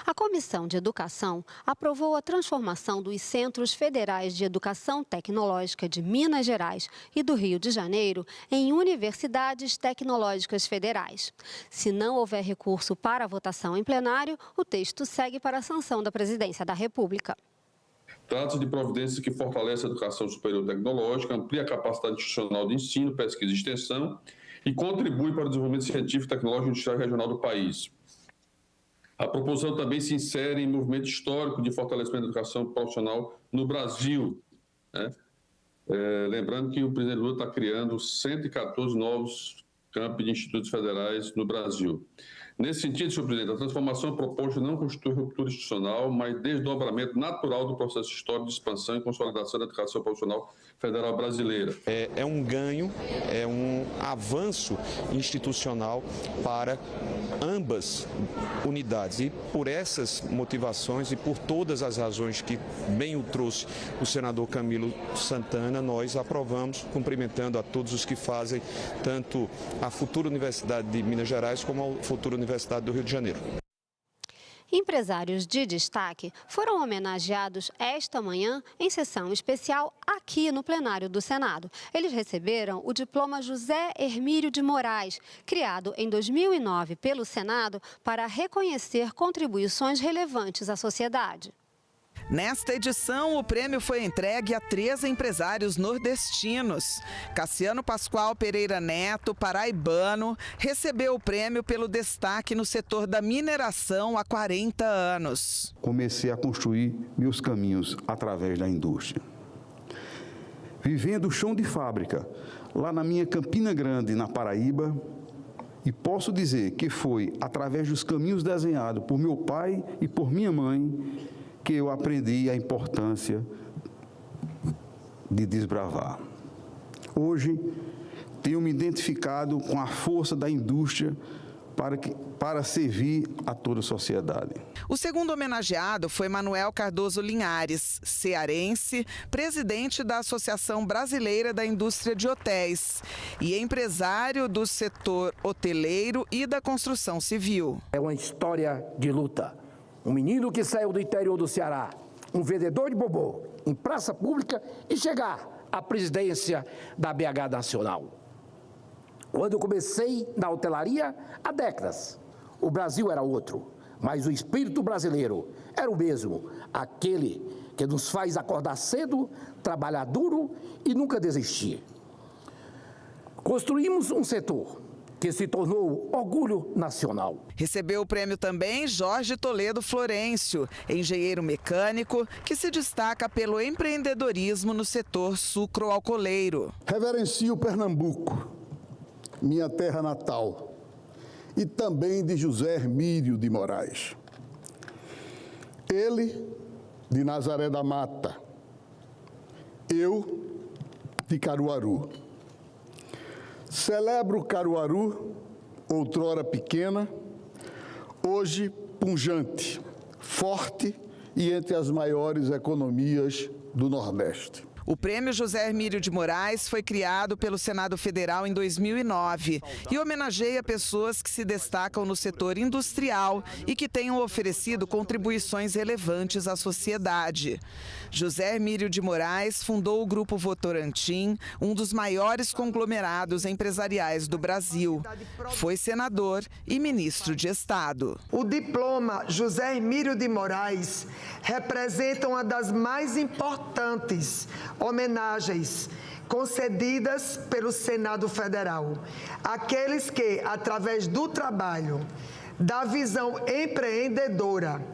A Comissão de Educação aprovou a transformação dos Centros Federais de Educação Tecnológica de Minas Gerais e do Rio de Janeiro em universidades tecnológicas federais. Se não houver recurso para a votação em plenário, o texto segue para a sanção da Presidência da República. Trata-se de providências que fortalecem a educação superior tecnológica, amplia a capacidade institucional de ensino, pesquisa e extensão e contribui para o desenvolvimento científico, tecnológico e industrial regional do país. A proposição também se insere em movimento histórico de fortalecimento da educação profissional no Brasil, né? Lembrando que o presidente Lula está criando 114 novos campos de institutos federais no Brasil. Nesse sentido, senhor presidente, a transformação proposta não constitui ruptura institucional, mas desdobramento natural do processo histórico de expansão e consolidação da educação profissional federal brasileira. É um ganho, é um avanço institucional para ambas unidades. E por essas motivações e por todas as razões que bem o trouxe o senador Camilo Santana, nós aprovamos, cumprimentando a todos os que fazem tanto a futura Universidade de Minas Gerais como a futura Universidade do Rio de Janeiro. Empresários de destaque foram homenageados esta manhã em sessão especial aqui no plenário do Senado. Eles receberam o diploma José Hermílio de Moraes, criado em 2009 pelo Senado para reconhecer contribuições relevantes à sociedade. Nesta edição, o prêmio foi entregue a 3 empresários nordestinos. Cassiano Pascoal Pereira Neto, paraibano, recebeu o prêmio pelo destaque no setor da mineração há 40 anos. Comecei a construir meus caminhos através da indústria. Vivendo o chão de fábrica, lá na minha Campina Grande, na Paraíba, e posso dizer que foi através dos caminhos desenhados por meu pai e por minha mãe que eu aprendi a importância de desbravar. Hoje, tenho me identificado com a força da indústria para servir a toda a sociedade. O segundo homenageado foi Manuel Cardoso Linhares, cearense, presidente da Associação Brasileira da Indústria de Hotéis e empresário do setor hoteleiro e da construção civil. É uma história de luta. Um menino que saiu do interior do Ceará, um vendedor de bobô, em praça pública e chegar à presidência da BH Nacional. Quando eu comecei na hotelaria, há décadas, o Brasil era outro, mas o espírito brasileiro era o mesmo, aquele que nos faz acordar cedo, trabalhar duro e nunca desistir. Construímos um setor que se tornou orgulho nacional. Recebeu o prêmio também Jorge Toledo Florencio, engenheiro mecânico, que se destaca pelo empreendedorismo no setor sucroalcooleiro. Reverencio Pernambuco, minha terra natal, e também de José Hermílio de Moraes. Ele, de Nazaré da Mata, eu, de Caruaru. Celebro Caruaru, outrora pequena, hoje pujante, forte e entre as maiores economias do Nordeste. O prêmio José Hermílio de Moraes foi criado pelo Senado Federal em 2009 e homenageia pessoas que se destacam no setor industrial e que tenham oferecido contribuições relevantes à sociedade. José Hermílio de Moraes fundou o Grupo Votorantim, um dos maiores conglomerados empresariais do Brasil. Foi senador e ministro de Estado. O diploma José Hermílio de Moraes representa uma das mais importantes homenagens concedidas pelo Senado Federal. Aqueles que, através do trabalho, da visão empreendedora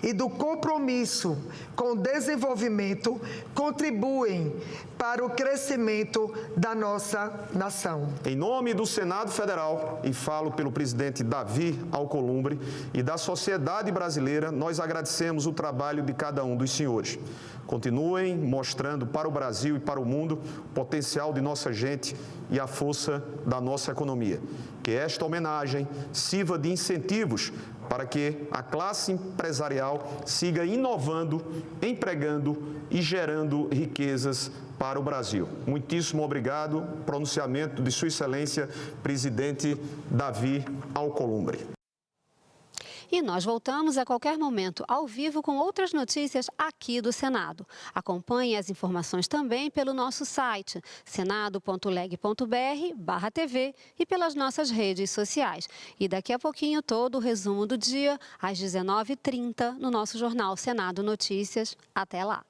e do compromisso com o desenvolvimento contribuem para o crescimento da nossa nação. Em nome do Senado Federal, e falo pelo presidente Davi Alcolumbre e da sociedade brasileira, nós agradecemos o trabalho de cada um dos senhores. Continuem mostrando para o Brasil e para o mundo o potencial de nossa gente e a força da nossa economia. Que esta homenagem sirva de incentivos para que a classe empresarial siga inovando, empregando e gerando riquezas para o Brasil. Muitíssimo obrigado. Pronunciamento de Sua Excelência, presidente Davi Alcolumbre. E nós voltamos a qualquer momento ao vivo com outras notícias aqui do Senado. Acompanhe as informações também pelo nosso site senado.leg.br/TV e pelas nossas redes sociais. E daqui a pouquinho todo o resumo do dia às 19h30 no nosso jornal Senado Notícias. Até lá!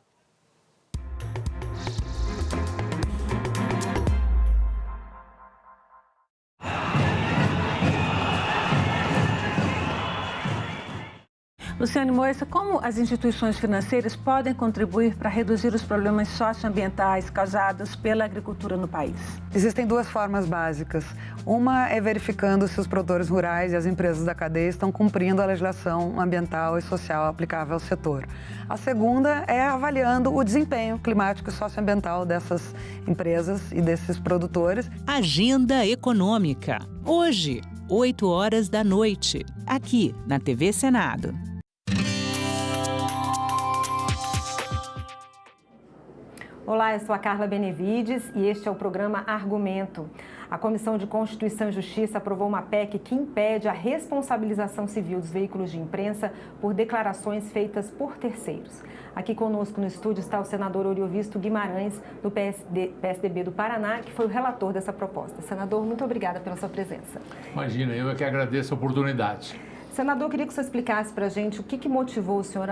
Luciane Moissa, como as instituições financeiras podem contribuir para reduzir os problemas socioambientais causados pela agricultura no país? Existem duas formas básicas. Uma é verificando se os produtores rurais e as empresas da cadeia estão cumprindo a legislação ambiental e social aplicável ao setor. A segunda é avaliando o desempenho climático e socioambiental dessas empresas e desses produtores. Agenda Econômica. Hoje, 20h, aqui na TV Senado. Olá, eu sou a Carla Benevides e este é o programa Argumento. A Comissão de Constituição e Justiça aprovou uma PEC que impede a responsabilização civil dos veículos de imprensa por declarações feitas por terceiros. Aqui conosco no estúdio está o senador Oriovisto Guimarães, do PSDB do Paraná, que foi o relator dessa proposta. Senador, muito obrigada pela sua presença. Imagina, eu é que agradeço a oportunidade. Senador, eu queria que o senhor explicasse para a gente o que motivou o senhor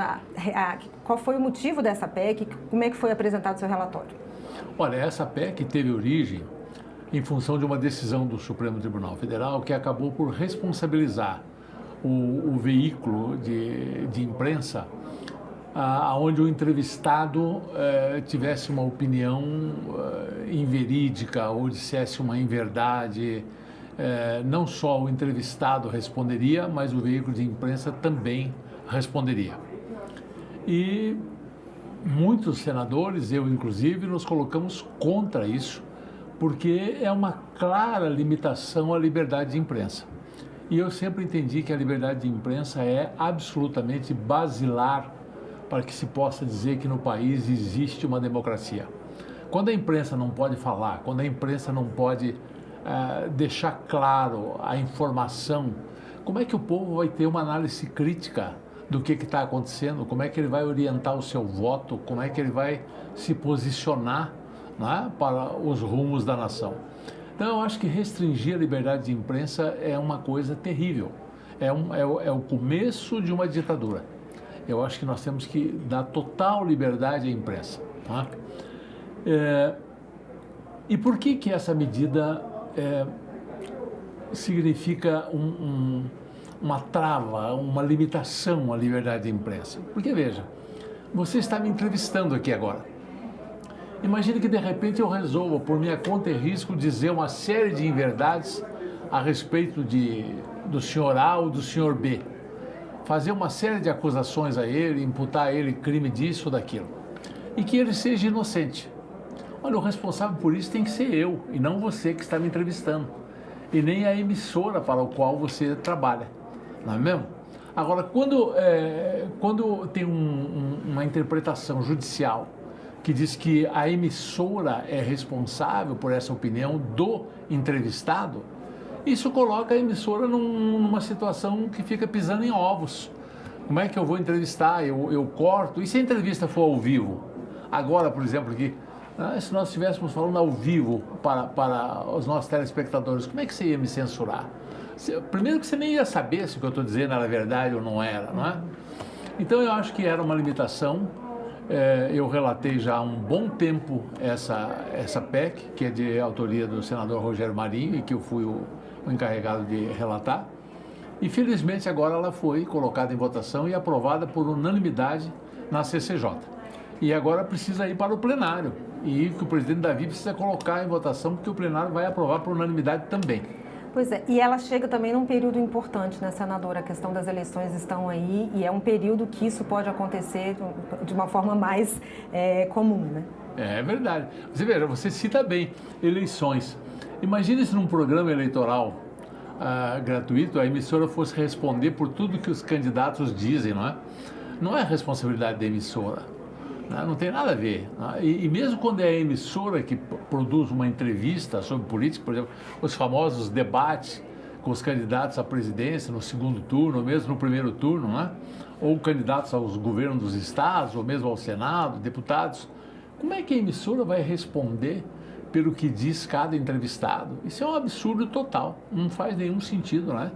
qual foi o motivo dessa PEC, como é que foi apresentado o seu relatório? Olha, essa PEC teve origem em função de uma decisão do Supremo Tribunal Federal que acabou por responsabilizar o veículo de imprensa onde o entrevistado tivesse uma opinião inverídica ou dissesse uma inverdade. Não só o entrevistado responderia, mas o veículo de imprensa também responderia. E muitos senadores, eu inclusive, nos colocamos contra isso, porque é uma clara limitação à liberdade de imprensa. E eu sempre entendi que a liberdade de imprensa é absolutamente basilar para que se possa dizer que no país existe uma democracia. Quando a imprensa não pode falar, quando a imprensa não pode deixar claro a informação, como é que o povo vai ter uma análise crítica do que está acontecendo, como é que ele vai orientar o seu voto, como é que ele vai se posicionar, né, para os rumos da nação. Então eu acho que restringir a liberdade de imprensa é uma coisa terrível, é o começo de uma ditadura. Eu acho que nós temos que dar total liberdade à imprensa. Tá? E por que essa medida significa uma trava, uma limitação à liberdade de imprensa? Porque, veja, você está me entrevistando aqui agora. Imagine que, de repente, eu resolva, por minha conta e risco, dizer uma série de inverdades a respeito do senhor A ou do senhor B. Fazer uma série de acusações a ele, imputar a ele crime disso ou daquilo. E que ele seja inocente. Olha, o responsável por isso tem que ser eu, e não você que está me entrevistando. E nem a emissora para a qual você trabalha. Não é mesmo? Agora, quando tem uma interpretação judicial que diz que a emissora é responsável por essa opinião do entrevistado, isso coloca a emissora numa situação que fica pisando em ovos. Como é que eu vou entrevistar? Eu corto. E se a entrevista for ao vivo? Agora, por exemplo, aqui, se nós estivéssemos falando ao vivo para os nossos telespectadores, como é que você ia me censurar? Primeiro que você nem ia saber se o que eu estou dizendo era verdade ou não era, não é? Então eu acho que era uma limitação. Eu relatei já há um bom tempo essa PEC, que é de autoria do senador Rogério Marinho e que eu fui o encarregado de relatar. E felizmente agora ela foi colocada em votação e aprovada por unanimidade na CCJ. E agora precisa ir para o plenário. E que o presidente Davi precisa colocar em votação, porque o plenário vai aprovar por unanimidade também. Pois é, e ela chega também num período importante, né, senadora? A questão das eleições estão aí e é um período que isso pode acontecer de uma forma mais comum, né? É verdade. Você veja, você cita bem eleições. Imagine se num programa eleitoral gratuito a emissora fosse responder por tudo que os candidatos dizem, não é? Não é responsabilidade da emissora. Não tem nada a ver. E mesmo quando é a emissora que produz uma entrevista sobre política, por exemplo, os famosos debates com os candidatos à presidência no segundo turno, ou mesmo no primeiro turno, né? Ou candidatos aos governos dos estados, ou mesmo ao Senado, deputados, como é que a emissora vai responder pelo que diz cada entrevistado? Isso é um absurdo total, não faz nenhum sentido, né?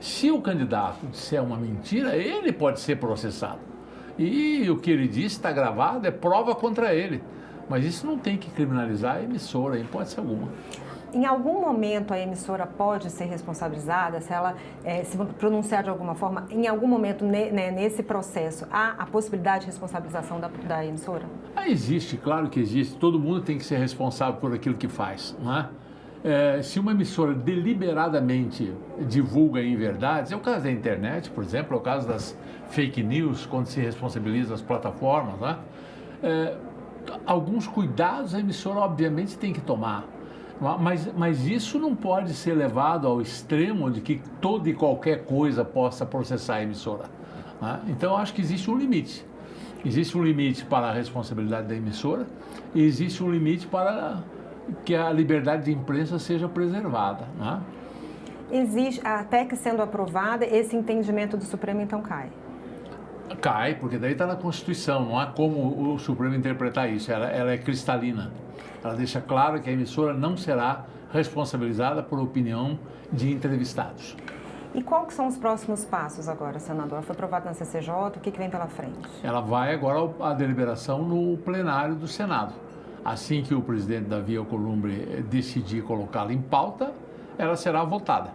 Se o candidato disser uma mentira, ele pode ser processado. E o que ele disse está gravado, é prova contra ele. Mas isso não tem que criminalizar a emissora, em hipótese alguma. Em algum momento a emissora pode ser responsabilizada, se ela se pronunciar de alguma forma, em algum momento nesse processo, há a possibilidade de responsabilização da emissora? Existe, claro que existe. Todo mundo tem que ser responsável por aquilo que faz, não é? Se uma emissora deliberadamente divulga inverdades, é o caso da internet, por exemplo, é o caso das fake news, quando se responsabiliza as plataformas, né? Alguns cuidados a emissora obviamente tem que tomar, mas isso não pode ser levado ao extremo de que toda e qualquer coisa possa processar a emissora, né? Então eu acho que existe um limite. Existe um limite para a responsabilidade da emissora e existe um limite para que a liberdade de imprensa seja preservada, né? Existe, até que sendo aprovada, esse entendimento do Supremo então cai? Cai, porque daí está na Constituição, não há como o Supremo interpretar isso, ela é cristalina. Ela deixa claro que a emissora não será responsabilizada por opinião de entrevistados. E quais são os próximos passos agora, senador? Foi aprovado na CCJ, o que vem pela frente? Ela vai agora à deliberação no plenário do Senado. Assim que o presidente Davi Alcolumbre decidir colocá-la em pauta, ela será votada.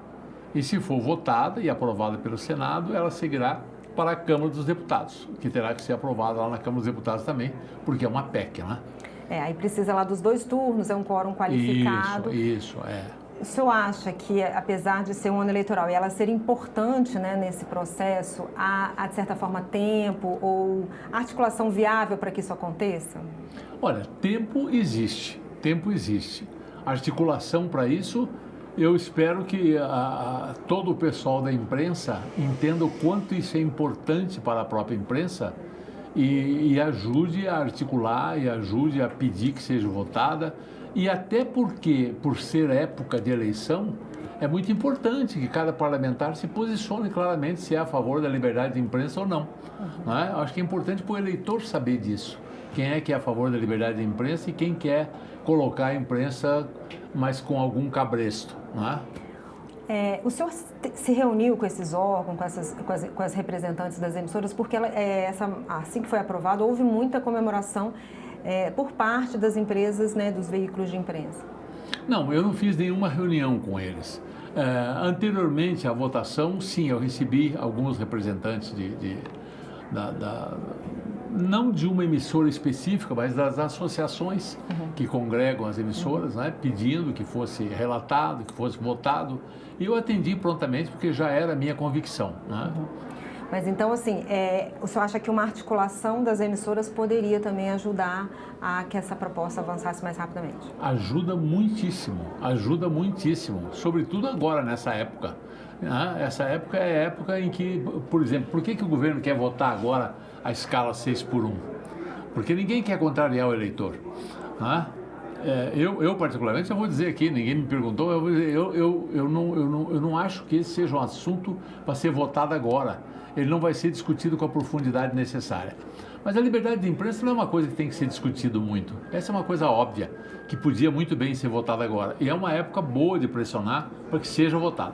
E se for votada e aprovada pelo Senado, ela seguirá para a Câmara dos Deputados, que terá que ser aprovada lá na Câmara dos Deputados também, porque é uma PEC, né? Aí precisa lá dos 2 turnos, é um quórum qualificado. Isso. O senhor acha que, apesar de ser um ano eleitoral e ela ser importante, né, nesse processo, há, de certa forma, tempo ou articulação viável para que isso aconteça? Olha, tempo existe. Articulação para isso, eu espero que todo o pessoal da imprensa entenda o quanto isso é importante para a própria imprensa e ajude a articular e ajude a pedir que seja votada. E até porque, por ser época de eleição, é muito importante que cada parlamentar se posicione claramente se é a favor da liberdade de imprensa ou não. Não é? Acho que é importante para o eleitor saber disso. Quem é que é a favor da liberdade de imprensa e quem quer colocar a imprensa, mas com algum cabresto. Não é? O senhor se reuniu com esses órgãos, com as representantes das emissoras, porque assim que foi aprovado, houve muita comemoração por parte das empresas, né, dos veículos de imprensa. Não, eu não fiz nenhuma reunião com eles. Anteriormente à votação, sim, eu recebi alguns representantes não de uma emissora específica, mas das associações que congregam as emissoras, né, pedindo que fosse relatado, que fosse votado. E eu atendi prontamente, porque já era a minha convicção, né? Mas então, assim, o senhor acha que uma articulação das emissoras poderia também ajudar a que essa proposta avançasse mais rapidamente? Ajuda muitíssimo, sobretudo agora, nessa época. Essa época é a época em que, por exemplo, por que o governo quer votar agora a escala 6x1? Porque ninguém quer contrariar o eleitor. Eu particularmente, eu vou dizer aqui, ninguém me perguntou, eu vou dizer, eu não acho que esse seja um assunto para ser votado agora. Ele não vai ser discutido com a profundidade necessária. Mas a liberdade de imprensa não é uma coisa que tem que ser discutido muito. Essa é uma coisa óbvia, que podia muito bem ser votada agora. E é uma época boa de pressionar para que seja votada.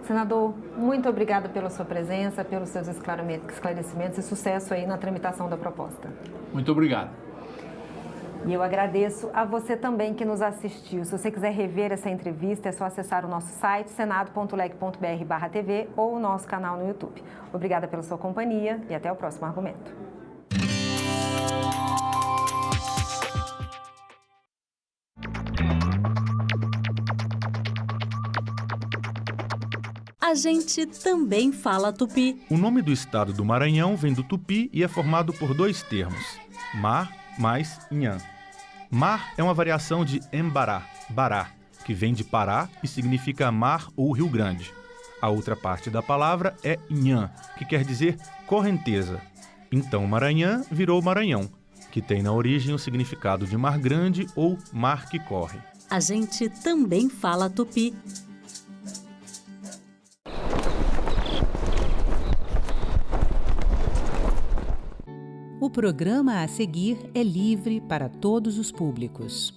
Senador, muito obrigada pela sua presença, pelos seus esclarecimentos e sucesso aí na tramitação da proposta. Muito obrigado. E eu agradeço a você também que nos assistiu. Se você quiser rever essa entrevista, é só acessar o nosso site, senado.leg.br/tv ou o nosso canal no YouTube. Obrigada pela sua companhia e até o próximo argumento. A gente também fala tupi. O nome do estado do Maranhão vem do tupi e é formado por dois termos, mar mais nhan. Mar é uma variação de embará, bará, que vem de Pará e significa mar ou Rio Grande. A outra parte da palavra é nhan, que quer dizer correnteza. Então Maranhão virou Maranhão, que tem na origem o significado de mar grande ou mar que corre. A gente também fala tupi. O programa a seguir é livre para todos os públicos.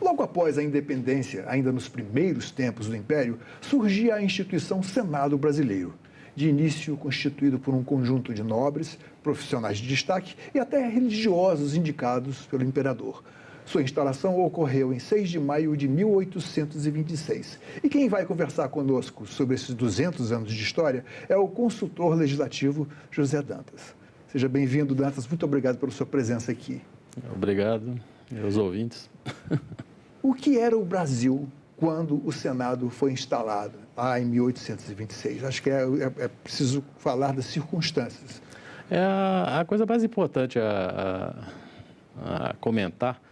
Logo após a independência, ainda nos primeiros tempos do Império, surgia a instituição Senado Brasileiro, de início constituído por um conjunto de nobres, profissionais de destaque e até religiosos indicados pelo imperador. Sua instalação ocorreu em 6 de maio de 1826. E quem vai conversar conosco sobre esses 200 anos de história é o consultor legislativo José Dantas. Seja bem-vindo, Dantas. Muito obrigado pela sua presença aqui. Obrigado, meus ouvintes. O que era o Brasil quando o Senado foi instalado, lá em 1826? Acho que é preciso falar das circunstâncias. A coisa mais importante a comentar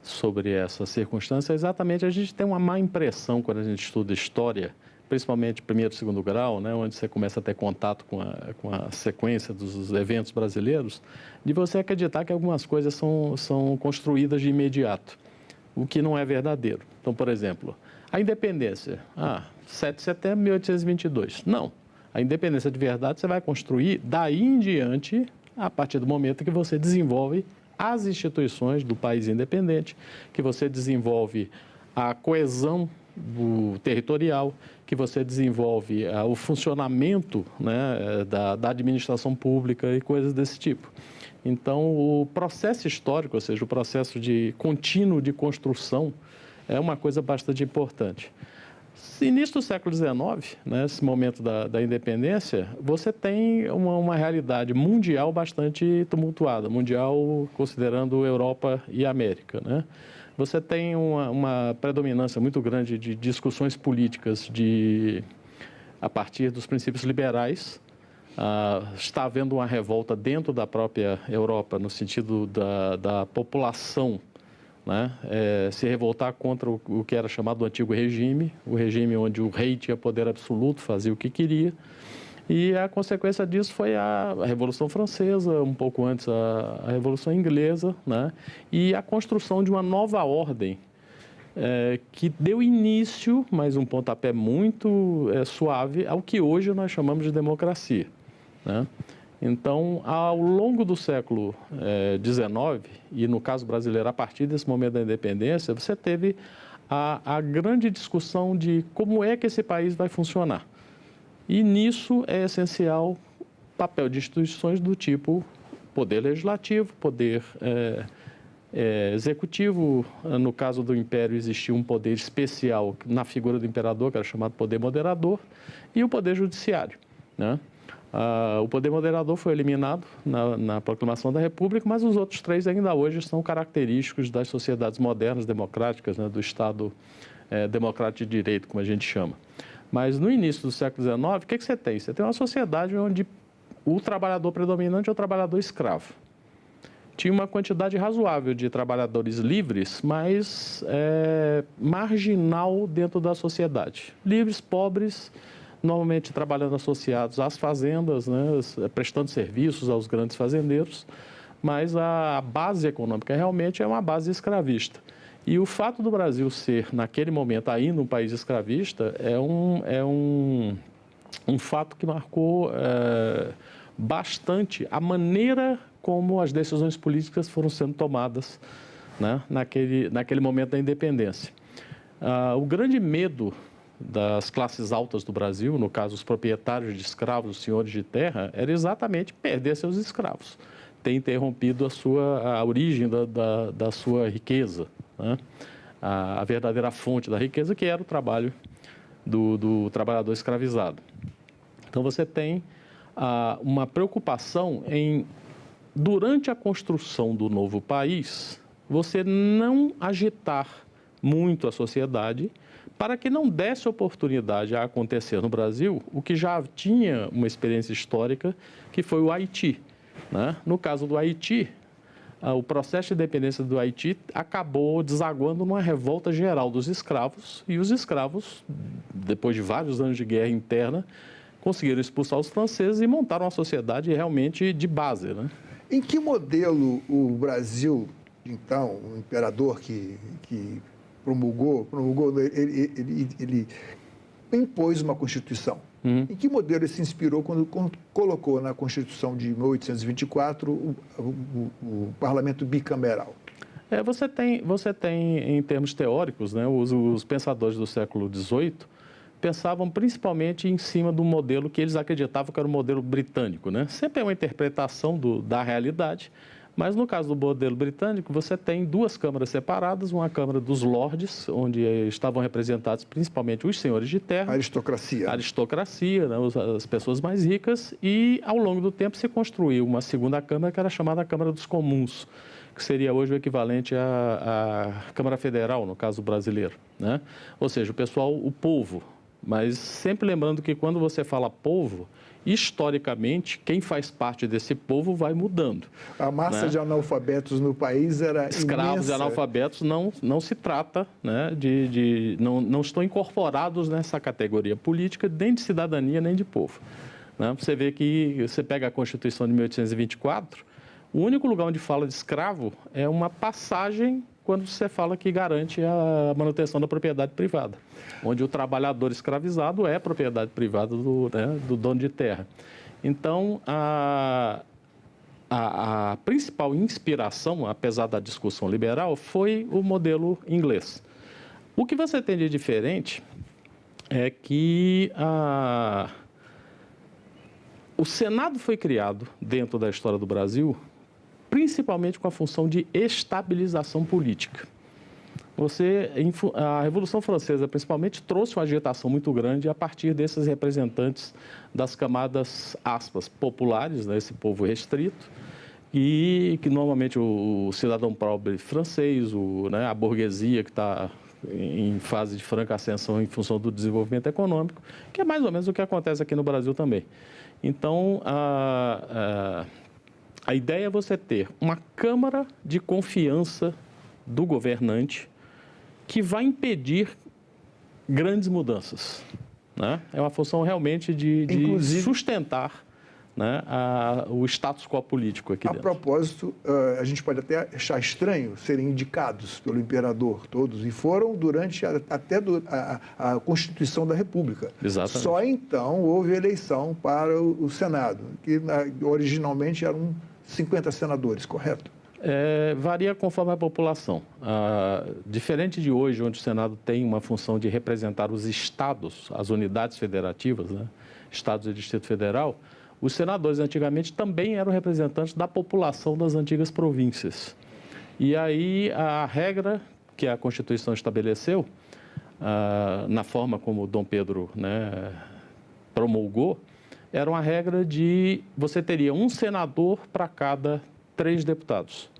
sobre essa circunstância é exatamente a gente tem uma má impressão quando a gente estuda história, principalmente primeiro e segundo grau, né, onde você começa a ter contato com a sequência dos eventos brasileiros, de você acreditar que algumas coisas são construídas de imediato, o que não é verdadeiro. Então, por exemplo, a independência, 7 de setembro de 1822. Não, a independência de verdade você vai construir daí em diante, a partir do momento que você desenvolve as instituições do país independente, que você desenvolve a coesão territorial, que você desenvolve o funcionamento, né, da administração pública e coisas desse tipo. Então, o processo histórico, ou seja, o processo contínuo de construção, é uma coisa bastante importante. Início do século XIX, nesse momento da independência, você tem uma realidade mundial bastante tumultuada, mundial considerando Europa e América, né? Você tem uma predominância muito grande de discussões políticas a partir dos princípios liberais. Está havendo uma revolta dentro da própria Europa, no sentido da população, né, se revoltar contra o que era chamado do antigo regime, o regime onde o rei tinha poder absoluto, fazia o que queria. E a consequência disso foi a Revolução Francesa, um pouco antes a Revolução Inglesa, né, e a construção de uma nova ordem que deu início, mas um pontapé muito suave, ao que hoje nós chamamos de democracia, né? Então, ao longo do século XIX, e no caso brasileiro, a partir desse momento da independência, você teve a grande discussão de como é que esse país vai funcionar. E nisso é essencial o papel de instituições do tipo poder legislativo, poder executivo. No caso do Império, existia um poder especial na figura do imperador, que era chamado poder moderador, e o poder judiciário, né? O poder moderador foi eliminado na proclamação da República, mas os outros três ainda hoje são característicos das sociedades modernas, democráticas, né, do Estado democrático de direito, como a gente chama. Mas no início do século XIX, o que você tem? Você tem uma sociedade onde o trabalhador predominante é o trabalhador escravo. Tinha uma quantidade razoável de trabalhadores livres, mas marginal dentro da sociedade. Livres, pobres, normalmente trabalhando associados às fazendas, né, prestando serviços aos grandes fazendeiros, mas a base econômica realmente é uma base escravista. E o fato do Brasil ser, naquele momento, ainda um país escravista, é um fato que marcou bastante a maneira como as decisões políticas foram sendo tomadas, né, naquele momento da independência. O grande medo das classes altas do Brasil, no caso os proprietários de escravos, os senhores de terra, era exatamente perder seus escravos, ter interrompido a origem da sua riqueza, né? A verdadeira fonte da riqueza, que era o trabalho do trabalhador escravizado. Então você tem uma preocupação em, durante a construção do novo país, você não agitar muito a sociedade para que não desse oportunidade a acontecer no Brasil o que já tinha uma experiência histórica, que foi o Haiti, né? No caso do Haiti, o processo de independência do Haiti acabou desaguando numa revolta geral dos escravos, e os escravos, depois de vários anos de guerra interna, conseguiram expulsar os franceses e montaram uma sociedade realmente de base, né? Em que modelo o Brasil, então, o imperador que promulgou, ele impôs uma Constituição? Em que modelo ele se inspirou quando colocou na Constituição de 1824 o parlamento bicameral? Você tem, em termos teóricos, né, os pensadores do século XVIII pensavam principalmente em cima do modelo que eles acreditavam que era o modelo britânico, né? Sempre é uma interpretação da realidade, mas no caso do modelo britânico, você tem duas câmaras separadas, uma Câmara dos Lordes, onde estavam representados principalmente os senhores de terra. Aristocracia. Aristocracia, né, as pessoas mais ricas, e ao longo do tempo se construiu uma segunda Câmara, que era chamada Câmara dos Comuns, que seria hoje o equivalente à Câmara Federal, no caso brasileiro, né? Ou seja, o pessoal, o povo. Mas sempre lembrando que quando você fala povo, historicamente, quem faz parte desse povo vai mudando. A massa, né, de analfabetos no país era escravos imensa. E analfabetos não se trata, né, não estão incorporados nessa categoria política, nem de cidadania, nem de povo, né? Você vê que você pega a Constituição de 1824, o único lugar onde fala de escravo é uma passagem quando você fala que garante a manutenção da propriedade privada, onde o trabalhador escravizado é propriedade privada do dono de terra. Então, a principal inspiração, apesar da discussão liberal, foi o modelo inglês. O que você tem de diferente é que o Senado foi criado dentro da história do Brasil principalmente com a função de estabilização política. A Revolução Francesa, principalmente, trouxe uma agitação muito grande a partir desses representantes das camadas, aspas, populares, né, esse povo restrito, e que normalmente o cidadão pobre francês, a burguesia que está em fase de franca ascensão em função do desenvolvimento econômico, que é mais ou menos o que acontece aqui no Brasil também. Então, a ideia é você ter uma câmara de confiança do governante que vai impedir grandes mudanças, né? É uma função realmente de sustentar, né, o status quo político aqui dentro. A propósito, a gente pode até achar estranho serem indicados pelo imperador todos, e foram durante até a Constituição da República. Exatamente. Só então houve eleição para o Senado, que originalmente eram 50 senadores, correto? Varia conforme a população. Diferente de hoje, onde o Senado tem uma função de representar os estados, as unidades federativas, né, estados e Distrito Federal, os senadores antigamente também eram representantes da população das antigas províncias. E aí a regra que a Constituição estabeleceu, na forma como Dom Pedro, né, promulgou, era uma regra de você teria um senador para cada 3 deputados,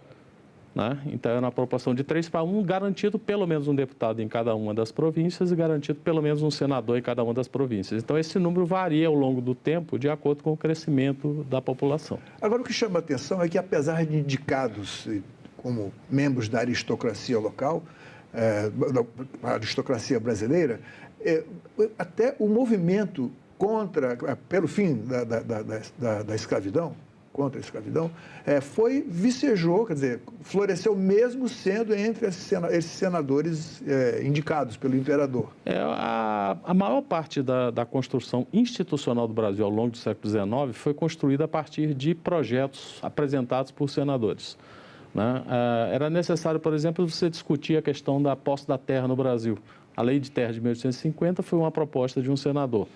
né? Então, era uma proporção de 3 para 1, garantido pelo menos um deputado em cada uma das províncias e garantido pelo menos um senador em cada uma das províncias. Então, esse número varia ao longo do tempo de acordo com o crescimento da população. Agora, o que chama a atenção é que, apesar de indicados como membros da aristocracia local, da aristocracia brasileira, até o movimento pelo fim da escravidão, contra a escravidão, vicejou, quer dizer, floresceu mesmo sendo entre esses senadores indicados pelo imperador. A maior parte da construção institucional do Brasil ao longo do século XIX foi construída a partir de projetos apresentados por senadores. né? Era necessário, por exemplo, você discutir a questão da posse da terra no Brasil. A Lei de Terra de 1850 foi uma proposta de um senador.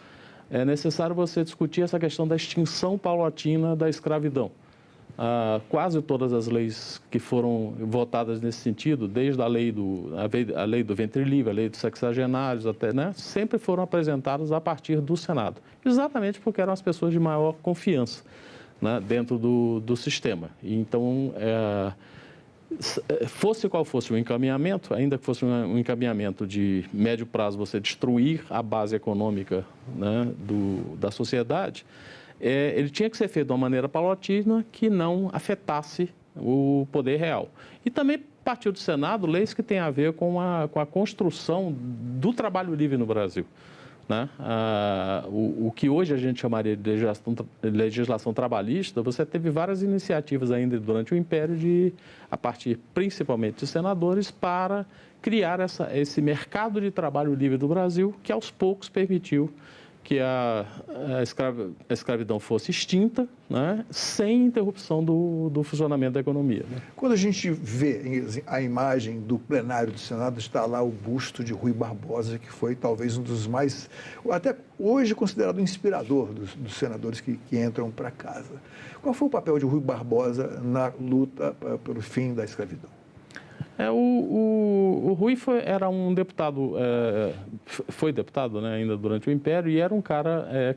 É necessário você discutir essa questão da extinção paulatina da escravidão. Quase todas as leis que foram votadas nesse sentido, desde a lei do ventre livre, a lei dos sexagenários, até, né, sempre foram apresentadas a partir do Senado, exatamente porque eram as pessoas de maior confiança, né, dentro do sistema. E, então, fosse qual fosse o encaminhamento, ainda que fosse um encaminhamento de médio prazo, você destruir a base econômica, né, da sociedade, ele tinha que ser feito de uma maneira paulatina que não afetasse o poder real. E também partiu do Senado leis que têm a ver com a construção do trabalho livre no Brasil, né? O que hoje a gente chamaria de legislação trabalhista, você teve várias iniciativas ainda durante o Império, a partir principalmente de senadores, para criar esse mercado de trabalho livre do Brasil, que aos poucos permitiu que a escravidão fosse extinta, né, sem interrupção do funcionamento da economia. Quando a gente vê a imagem do plenário do Senado, está lá o busto de Rui Barbosa, que foi talvez um dos mais, até hoje considerado inspirador dos senadores que entram para casa. Qual foi o papel de Rui Barbosa na luta pelo fim da escravidão? O Rui era um deputado, foi deputado, né, ainda durante o Império, e era um cara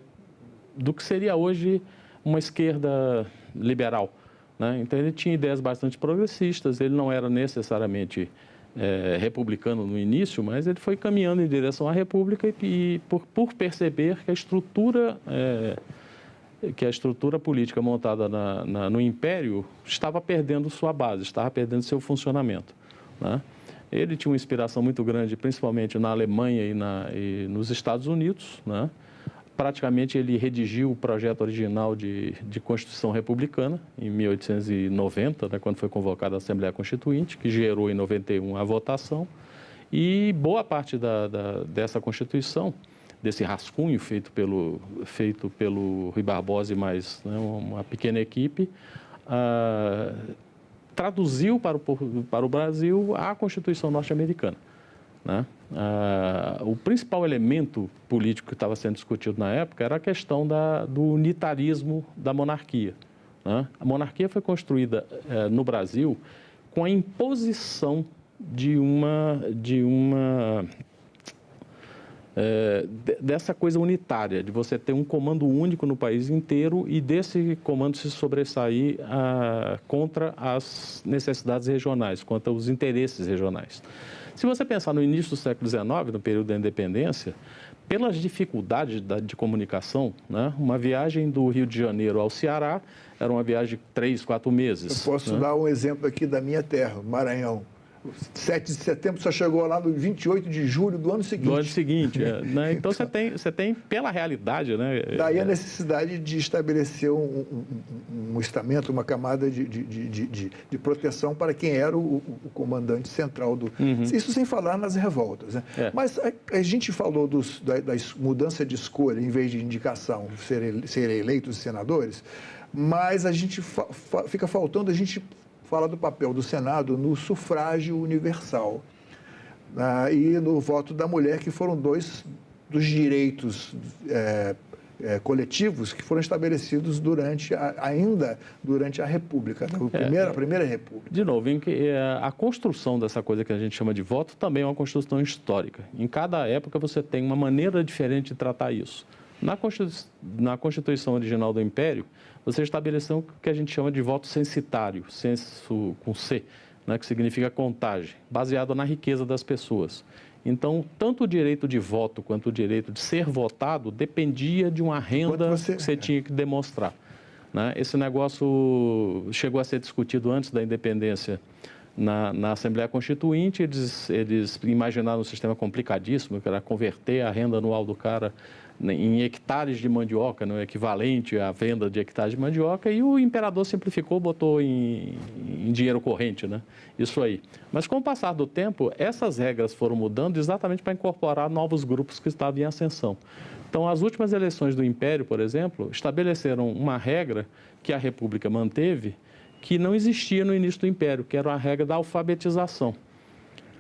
do que seria hoje uma esquerda liberal, né? Então ele tinha ideias bastante progressistas, ele não era necessariamente republicano no início, mas ele foi caminhando em direção à República e por perceber que a estrutura política montada no Império estava perdendo sua base, estava perdendo seu funcionamento, né? Ele tinha uma inspiração muito grande, principalmente na Alemanha e nos Estados Unidos, né? Praticamente ele redigiu o projeto original de Constituição Republicana em 1890, né, quando foi convocada a Assembleia Constituinte, que gerou em 91 a votação. E boa parte dessa Constituição, desse rascunho feito pelo Rui Barbosa e mais, né, uma pequena equipe, traduziu para o Brasil a Constituição norte-americana, né? O principal elemento político que estava sendo discutido na época era a questão do unitarismo da monarquia, né? A monarquia foi construída no Brasil com a imposição dessa coisa unitária, de você ter um comando único no país inteiro e desse comando se sobressair contra as necessidades regionais, contra os interesses regionais. Se você pensar no início do século XIX, no período da independência, pelas dificuldades de comunicação, né, uma viagem do Rio de Janeiro ao Ceará era uma viagem de 3, 4 meses. Eu posso dar um exemplo aqui da minha terra, Maranhão. 7 de setembro só chegou lá no 28 de julho do ano seguinte. Do ano seguinte, né? Então você tem pela realidade, né? Daí a necessidade de estabelecer um estamento, uma camada de proteção para quem era o comandante central do... Isso sem falar nas revoltas, né? Mas a gente falou da mudança de escolha, em vez de indicação, serem eleitos senadores, mas a gente fica faltando a gente fala do papel do Senado no sufrágio universal, e no voto da mulher, que foram dois dos direitos coletivos que foram estabelecidos ainda durante a República, a Primeira República. De novo, a construção dessa coisa que a gente chama de voto também é uma construção histórica. Em cada época você tem uma maneira diferente de tratar isso. Na Constituição original do Império, você estabeleceu o que a gente chama de voto censitário, censo com C, né, que significa contagem, baseado na riqueza das pessoas. Então, tanto o direito de voto quanto o direito de ser votado dependia de uma renda que você tinha que demonstrar, né? Esse negócio chegou a ser discutido antes da independência na Assembleia Constituinte. Eles imaginaram um sistema complicadíssimo, que era converter a renda anual do cara em hectares de mandioca, no equivalente à venda de hectares de mandioca, e o imperador simplificou, botou em dinheiro corrente, né? Isso aí. Mas com o passar do tempo, essas regras foram mudando exatamente para incorporar novos grupos que estavam em ascensão. Então, as últimas eleições do Império, por exemplo, estabeleceram uma regra que a República manteve, que não existia no início do Império, que era a regra da alfabetização.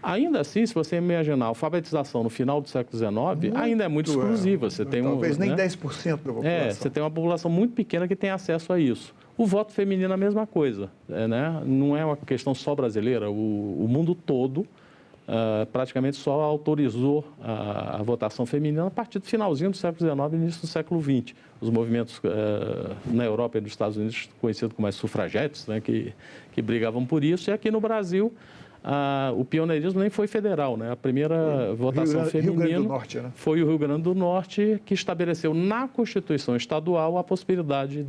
Ainda assim, se você imaginar a alfabetização no final do século XIX, ainda é muito exclusiva. Você tem talvez nem né? 10% da população. Você tem uma população muito pequena que tem acesso a isso. O voto feminino é a mesma coisa, né? Não é uma questão só brasileira. O mundo todo praticamente só autorizou a votação feminina a partir do finalzinho do século XIX e início do século XX. Os movimentos na Europa e nos Estados Unidos, conhecidos como as sufragetes, né, que brigavam por isso, e aqui no Brasil o pioneirismo nem foi federal, né? A primeira votação feminina foi o Rio Grande do Norte, que estabeleceu na Constituição Estadual a possibilidade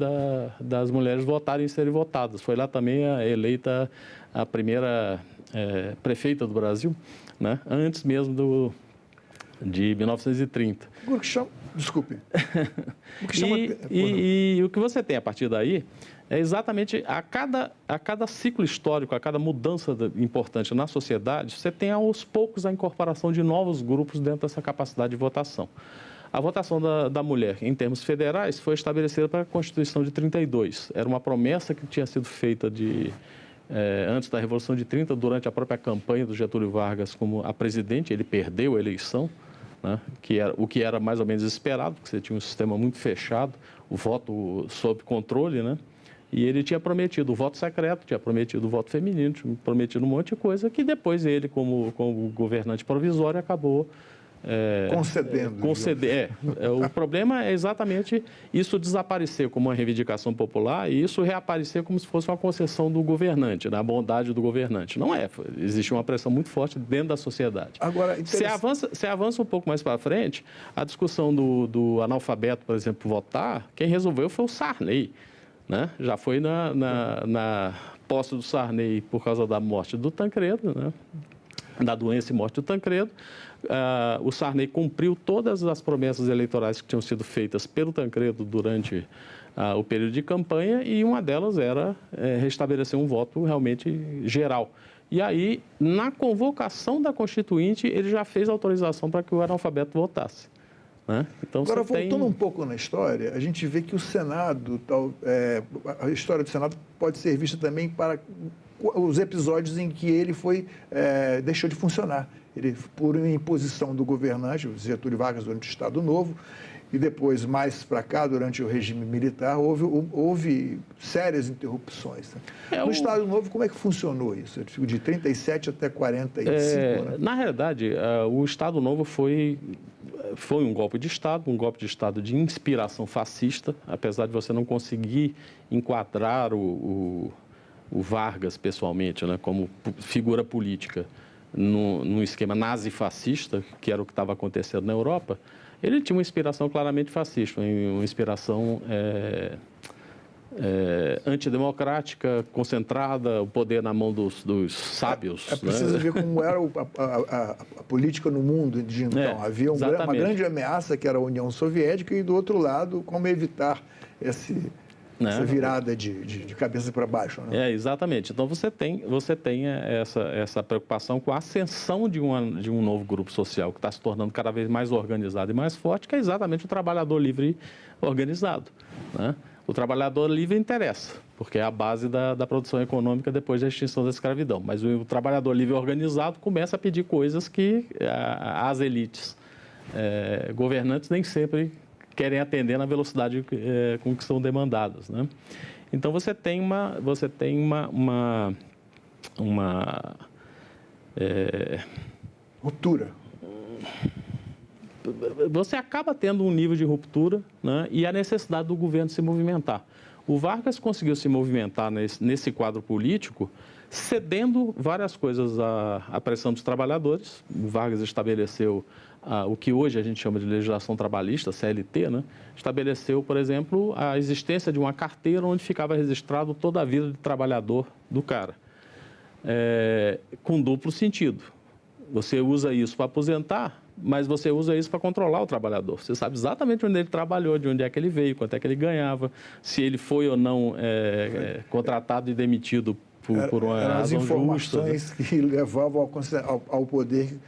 das mulheres votarem e serem votadas. Foi lá também eleita a primeira prefeita do Brasil, né? Antes mesmo de 1930. Desculpe. E o que você tem a partir daí é exatamente a cada ciclo histórico, a cada mudança importante na sociedade, você tem aos poucos a incorporação de novos grupos dentro dessa capacidade de votação. A votação da mulher, em termos federais, foi estabelecida para a Constituição de 32. Era uma promessa que tinha sido feita antes da Revolução de 30, durante a própria campanha do Getúlio Vargas como a presidente. Ele perdeu a eleição, né, o que era mais ou menos esperado, porque você tinha um sistema muito fechado, o voto sob controle, né? E ele tinha prometido o voto secreto, tinha prometido o voto feminino, tinha prometido um monte de coisa que depois ele, como governante provisório, acabou concedendo. O problema é exatamente isso desaparecer como uma reivindicação popular e isso reaparecer como se fosse uma concessão do governante, da bondade do governante. Não é. Existe uma pressão muito forte dentro da sociedade. Agora, você avança um pouco mais para frente, a discussão do analfabeto, por exemplo, votar, quem resolveu foi o Sarney, né? Já foi na posse do Sarney por causa da morte do Tancredo, né? Da doença e morte do Tancredo. O Sarney cumpriu todas as promessas eleitorais que tinham sido feitas pelo Tancredo durante o período de campanha e uma delas era restabelecer um voto realmente geral. E aí, na convocação da Constituinte, ele já fez autorização para que o analfabeto votasse, né? Então, agora, voltando um pouco na história, a gente vê que o Senado, a história do Senado pode ser vista também para os episódios em que ele deixou de funcionar. Ele, por imposição do governante, o Getúlio Vargas, durante o Estado Novo, e depois, mais para cá, durante o regime militar, houve sérias interrupções. No Estado Novo, como é que funcionou isso? De 37 até 45, né? Na realidade, o Estado Novo foi um golpe de Estado de inspiração fascista, apesar de você não conseguir enquadrar o Vargas pessoalmente, né, como figura política num esquema nazi-fascista, que era o que estava acontecendo na Europa. Ele tinha uma inspiração claramente fascista, uma inspiração antidemocrática, concentrada, o poder na mão dos sábios. É preciso ver como era a política no mundo de então. Havia uma grande ameaça, que era a União Soviética, e do outro lado, como evitar essa virada de cabeça para baixo, né? Exatamente. Então, você tem essa preocupação com a ascensão de um novo grupo social que está se tornando cada vez mais organizado e mais forte, que é exatamente o trabalhador livre organizado, né? O trabalhador livre interessa, porque é a base da produção econômica depois da extinção da escravidão. Mas o trabalhador livre organizado começa a pedir coisas que as elites governantes nem sempre querem atender na velocidade com que são demandadas, né? Então, você tem uma ruptura. Você acaba tendo um nível de ruptura, né, e a necessidade do governo se movimentar. O Vargas conseguiu se movimentar nesse quadro político, cedendo várias coisas à pressão dos trabalhadores. O Vargas estabeleceu o que hoje a gente chama de legislação trabalhista, CLT, né? Estabeleceu, por exemplo, a existência de uma carteira onde ficava registrado toda a vida de trabalhador do cara, com duplo sentido. Você usa isso para aposentar, mas você usa isso para controlar o trabalhador. Você sabe exatamente onde ele trabalhou, de onde é que ele veio, quanto é que ele ganhava, se ele foi ou não contratado e demitido por uma razão as informações justa, né? que levavam ao poder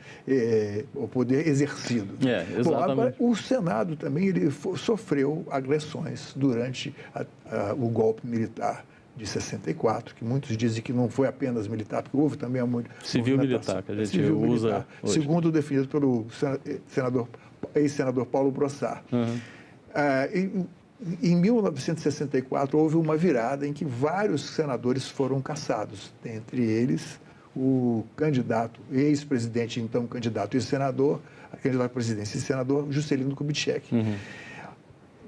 exercido. Exatamente. Bom, agora, o Senado também sofreu agressões durante o golpe militar. de 64, que muitos dizem que não foi apenas militar, porque houve também a civil-militar, que a gente usa hoje. Segundo definido pelo ex-senador Paulo Brossard. Em 1964, houve uma virada em que vários senadores foram cassados, dentre eles o candidato, ex-presidente, então candidato e senador, candidato à presidência e senador, Juscelino Kubitschek.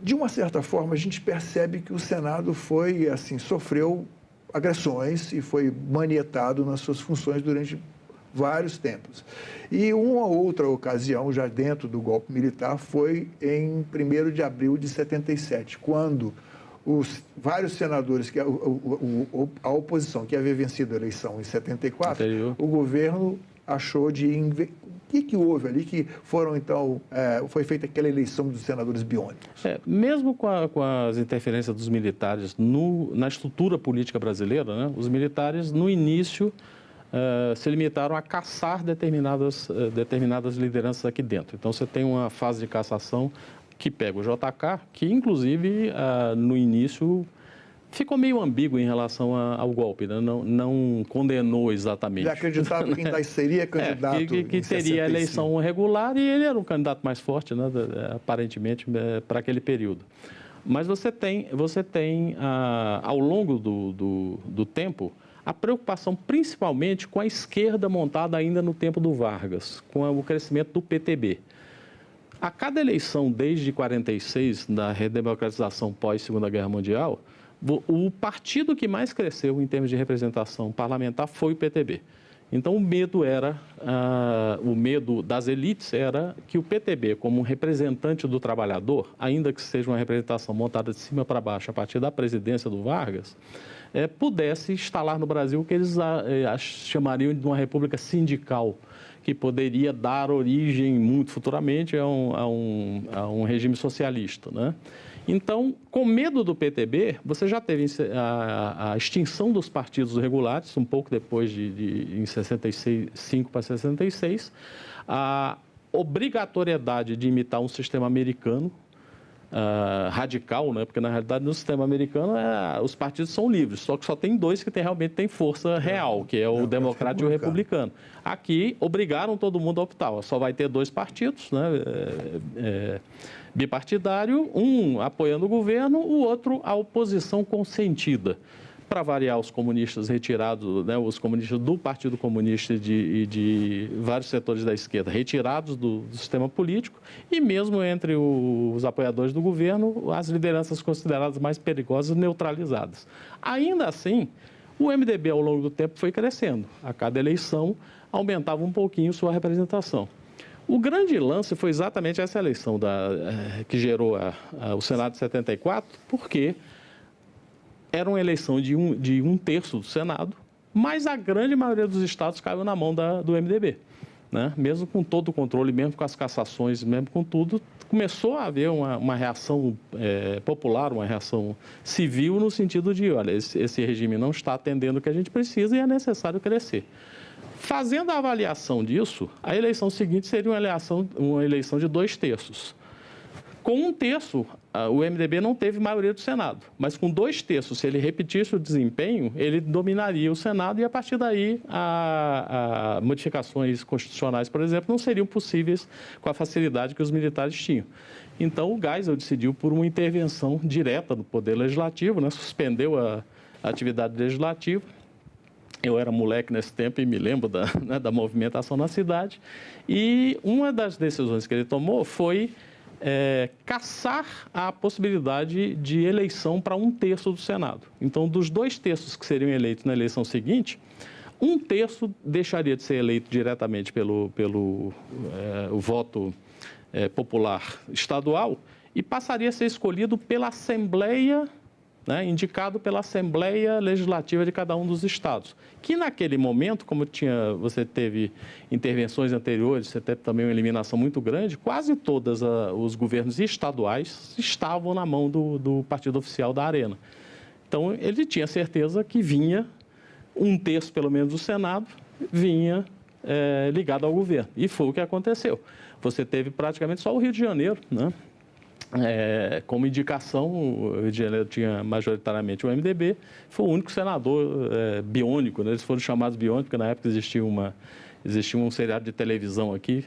De uma certa forma, a gente percebe que o Senado foi, assim, sofreu agressões e foi manietado nas suas funções durante vários tempos. E uma outra ocasião, já dentro do golpe militar, foi em 1º de abril de 77, quando os vários senadores, a oposição que havia vencido a eleição em 74, o governo achou de... O que houve ali que foram, então, foi feita aquela eleição dos senadores biônicos? Mesmo com as interferências dos militares na estrutura política brasileira, né, os militares, no início, se limitaram a caçar determinadas lideranças aqui dentro. Então, você tem uma fase de cassação que pega o JK, que, inclusive, no início... ficou meio ambíguo em relação ao golpe, né? Não condenou exatamente. Ele acreditava que ainda seria candidato que teria a eleição regular e ele era o candidato mais forte, né? Aparentemente, para aquele período. Mas você tem ao longo do tempo, a preocupação principalmente com a esquerda montada ainda no tempo do Vargas, com o crescimento do PTB. A cada eleição, desde 46, na redemocratização pós-Segunda Guerra Mundial, o partido que mais cresceu em termos de representação parlamentar foi o PTB. Então, o medo das elites era que o PTB, como um representante do trabalhador, ainda que seja uma representação montada de cima para baixo a partir da presidência do Vargas, pudesse instalar no Brasil o que eles chamariam de uma república sindical, que poderia dar origem, muito futuramente, a um regime socialista, né? Então, com medo do PTB, você já teve a extinção dos partidos regulares, um pouco depois em 65 para 66, a obrigatoriedade de imitar um sistema americano radical, né? Porque, na realidade, no sistema americano, os partidos são livres, só que só tem dois que realmente têm força real, que é o democrata e o republicano. Aqui, obrigaram todo mundo a optar. Só vai ter dois partidos, né? Bipartidário, um apoiando o governo, o outro a oposição consentida. Para variar, os comunistas retirados, né, os comunistas do Partido Comunista e de vários setores da esquerda retirados do sistema político, e mesmo entre os apoiadores do governo, as lideranças consideradas mais perigosas neutralizadas. Ainda assim, o MDB ao longo do tempo foi crescendo. A cada eleição aumentava um pouquinho sua representação. O grande lance foi exatamente essa eleição que gerou o Senado de 74, porque era uma eleição de um terço do Senado, mas a grande maioria dos estados caiu na mão do MDB, né? Mesmo com todo o controle, mesmo com as cassações, mesmo com tudo, começou a haver uma reação popular, uma reação civil no sentido de, olha, esse regime não está atendendo o que a gente precisa e é necessário crescer. Fazendo a avaliação disso, a eleição seguinte seria uma eleição de 2 terços. Com 1 terço, o MDB não teve maioria do Senado, mas com 2 terços, se ele repetisse o desempenho, ele dominaria o Senado e, a partir daí, modificações constitucionais, por exemplo, não seriam possíveis com a facilidade que os militares tinham. Então, o Geisel decidiu por uma intervenção direta do Poder Legislativo, né, suspendeu a atividade legislativa. Eu era moleque nesse tempo e me lembro da movimentação na cidade. E uma das decisões que ele tomou foi caçar a possibilidade de eleição para 1 terço do Senado. Então, dos 2 terços que seriam eleitos na eleição seguinte, 1 terço deixaria de ser eleito diretamente pelo voto popular estadual e passaria a ser escolhido pela Assembleia, né, indicado pela Assembleia Legislativa de cada um dos estados, que naquele momento, como você teve intervenções anteriores, você teve também uma eliminação muito grande, quase todos os governos estaduais estavam na mão do partido oficial da Arena. Então, ele tinha certeza que vinha 1 terço, pelo menos, do Senado, vinha ligado ao governo. E foi o que aconteceu. Você teve praticamente só o Rio de Janeiro, né, como indicação, o Rio de Janeiro tinha majoritariamente o MDB, foi o único senador biônico, né? Eles foram chamados biônicos, porque na época existia um seriado de televisão aqui,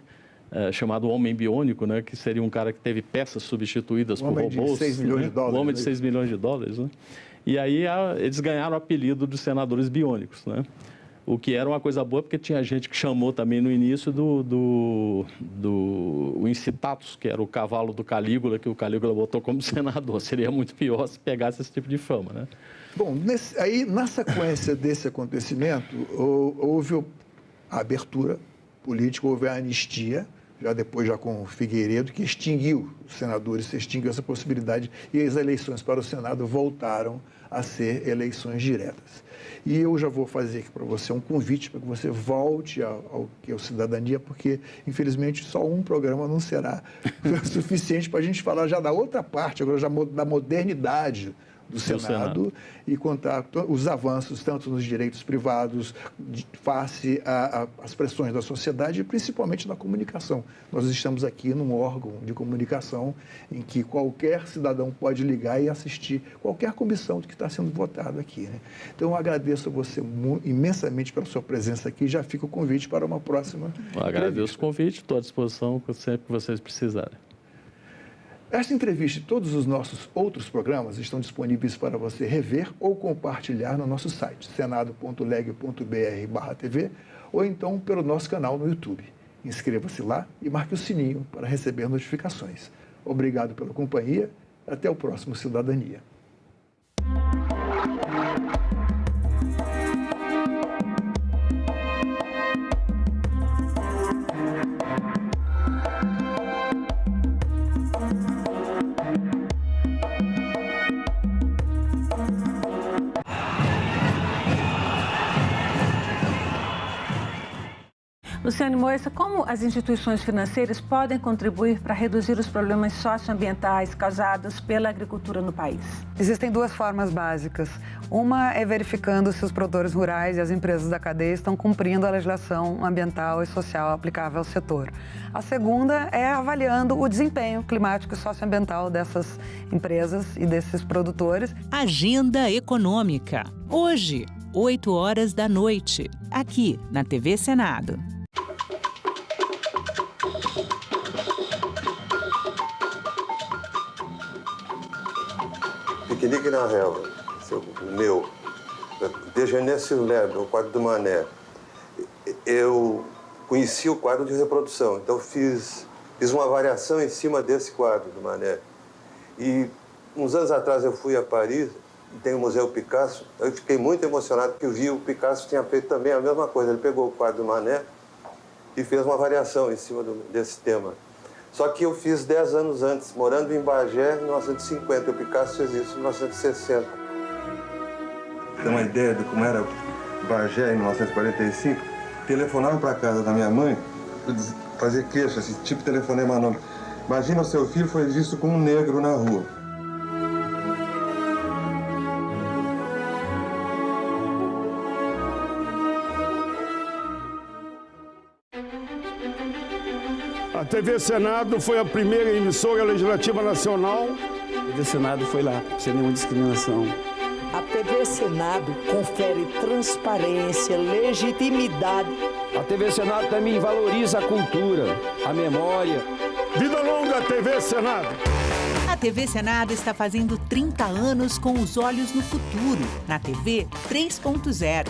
chamado Homem Biônico, né? Que seria um cara que teve peças substituídas por robôs. Um homem de 6 milhões de dólares. Um homem de 6 milhões de dólares, né? E aí eles ganharam o apelido de senadores biônicos, né? O que era uma coisa boa, porque tinha gente que chamou também no início do Incitatus, que era o cavalo do Calígula, que o Calígula botou como senador. Seria muito pior se pegasse esse tipo de fama, né? Bom, aí na sequência desse acontecimento, houve a abertura política, houve a anistia, já com o Figueiredo, que extinguiu os senadores, extinguiu essa possibilidade, e as eleições para o Senado voltaram a ser eleições diretas. E eu já vou fazer aqui para você um convite para que você volte ao que é o Cidadania, porque, infelizmente, só um programa não será suficiente para a gente falar já da outra parte, agora já da modernidade do Senado e contar os avanços, tanto nos direitos privados, face às pressões da sociedade e principalmente da comunicação. Nós estamos aqui num órgão de comunicação em que qualquer cidadão pode ligar e assistir qualquer comissão que está sendo votada aqui, né? Então, eu agradeço a você imensamente pela sua presença aqui e já fica o convite para uma próxima Eu agradeço o convite, estou à disposição sempre que vocês precisarem. Esta entrevista e todos os nossos outros programas estão disponíveis para você rever ou compartilhar no nosso site, senado.leg.br/tv, ou então pelo nosso canal no YouTube. Inscreva-se lá e marque o sininho para receber notificações. Obrigado pela companhia. Até o próximo Cidadania. Luciane Moissa, como as instituições financeiras podem contribuir para reduzir os problemas socioambientais causados pela agricultura no país? Existem duas formas básicas. Uma é verificando se os produtores rurais e as empresas da cadeia estão cumprindo a legislação ambiental e social aplicável ao setor. A segunda é avaliando o desempenho climático e socioambiental dessas empresas e desses produtores. Agenda Econômica. Hoje, 20h, aqui na TV Senado. Piquenique na relva, meu, Déjeuner sur l'herbe, o quadro do Manet. Eu conheci o quadro de reprodução, então fiz uma variação em cima desse quadro do Manet. E uns anos atrás eu fui a Paris, e tem o Museu Picasso, eu fiquei muito emocionado porque eu vi o Picasso tinha feito também a mesma coisa. Ele pegou o quadro do Manet e fez uma variação em cima desse tema. Só que eu fiz 10 anos antes, morando em Bagé, em 1950. O Picasso fez isso em 1960. Tem uma ideia de como era Bagé em 1945? Telefonava para casa da minha mãe, fazer queixa, esse tipo de telefonema anônimo. Imagina o seu filho foi visto com um negro na rua. A TV Senado foi a primeira emissora legislativa nacional. A TV Senado foi lá, sem nenhuma discriminação. A TV Senado confere transparência, legitimidade. A TV Senado também valoriza a cultura, a memória. Vida longa, TV Senado! A TV Senado está fazendo 30 anos com os olhos no futuro, na TV 3.0.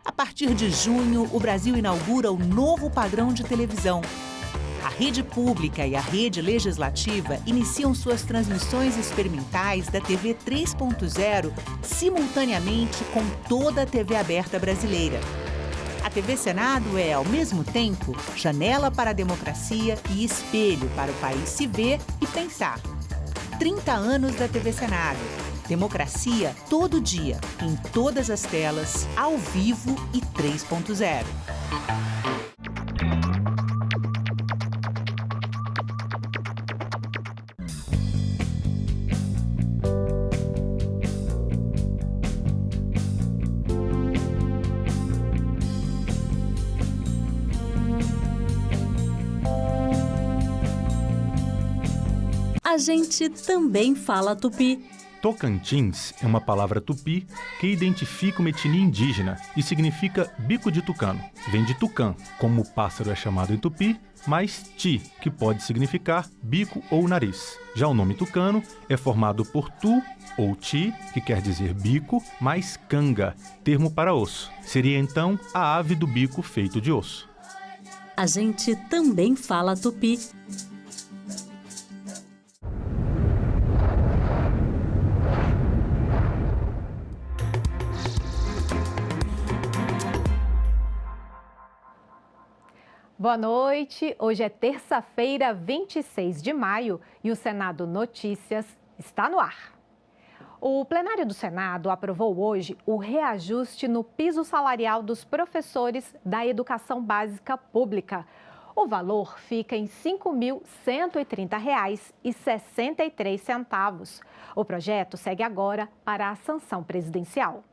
A partir de junho, o Brasil inaugura o novo padrão de televisão. A rede pública e a rede legislativa iniciam suas transmissões experimentais da TV 3.0 simultaneamente com toda a TV aberta brasileira. A TV Senado é, ao mesmo tempo, janela para a democracia e espelho para o país se ver e pensar. 30 anos da TV Senado. Democracia todo dia, em todas as telas, ao vivo e 3.0. A A gente também fala tupi. Tocantins é uma palavra tupi que identifica uma etnia indígena e significa bico de tucano. Vem de tucã, como o pássaro é chamado em tupi, mais ti, que pode significar bico ou nariz. Já o nome tucano é formado por tu ou ti, que quer dizer bico, mais canga, termo para osso. Seria então a ave do bico feito de osso. A gente também fala tupi. Boa noite. Hoje é terça-feira, 26 de maio, e o Senado Notícias está no ar. O plenário do Senado aprovou hoje o reajuste no piso salarial dos professores da educação básica pública. O valor fica em R$ 5.130,63. O projeto segue agora para a sanção presidencial.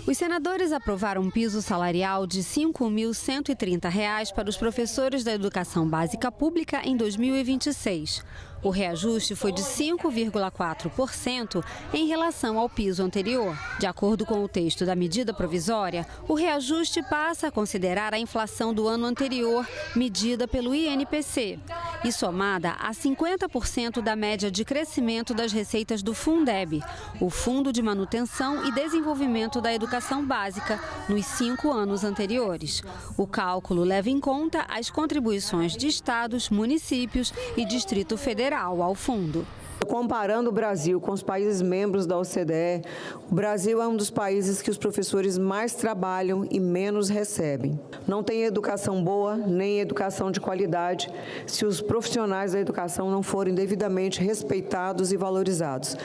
Os senadores aprovaram um piso salarial de R$ 5.130 para os professores da educação básica pública em 2026. O reajuste foi de 5,4% em relação ao piso anterior. De acordo com o texto da medida provisória, o reajuste passa a considerar a inflação do ano anterior, medida pelo INPC, e somada a 50% da média de crescimento das receitas do Fundeb, o Fundo de Manutenção e Desenvolvimento da Educação Básica, nos 5 anos anteriores. O cálculo leva em conta as contribuições de estados, municípios e Distrito Federal ao fundo. Comparando o Brasil com os países membros da OCDE, o Brasil é um dos países que os professores mais trabalham e menos recebem. Não tem educação boa, nem educação de qualidade, se os profissionais da educação não forem devidamente respeitados e valorizados.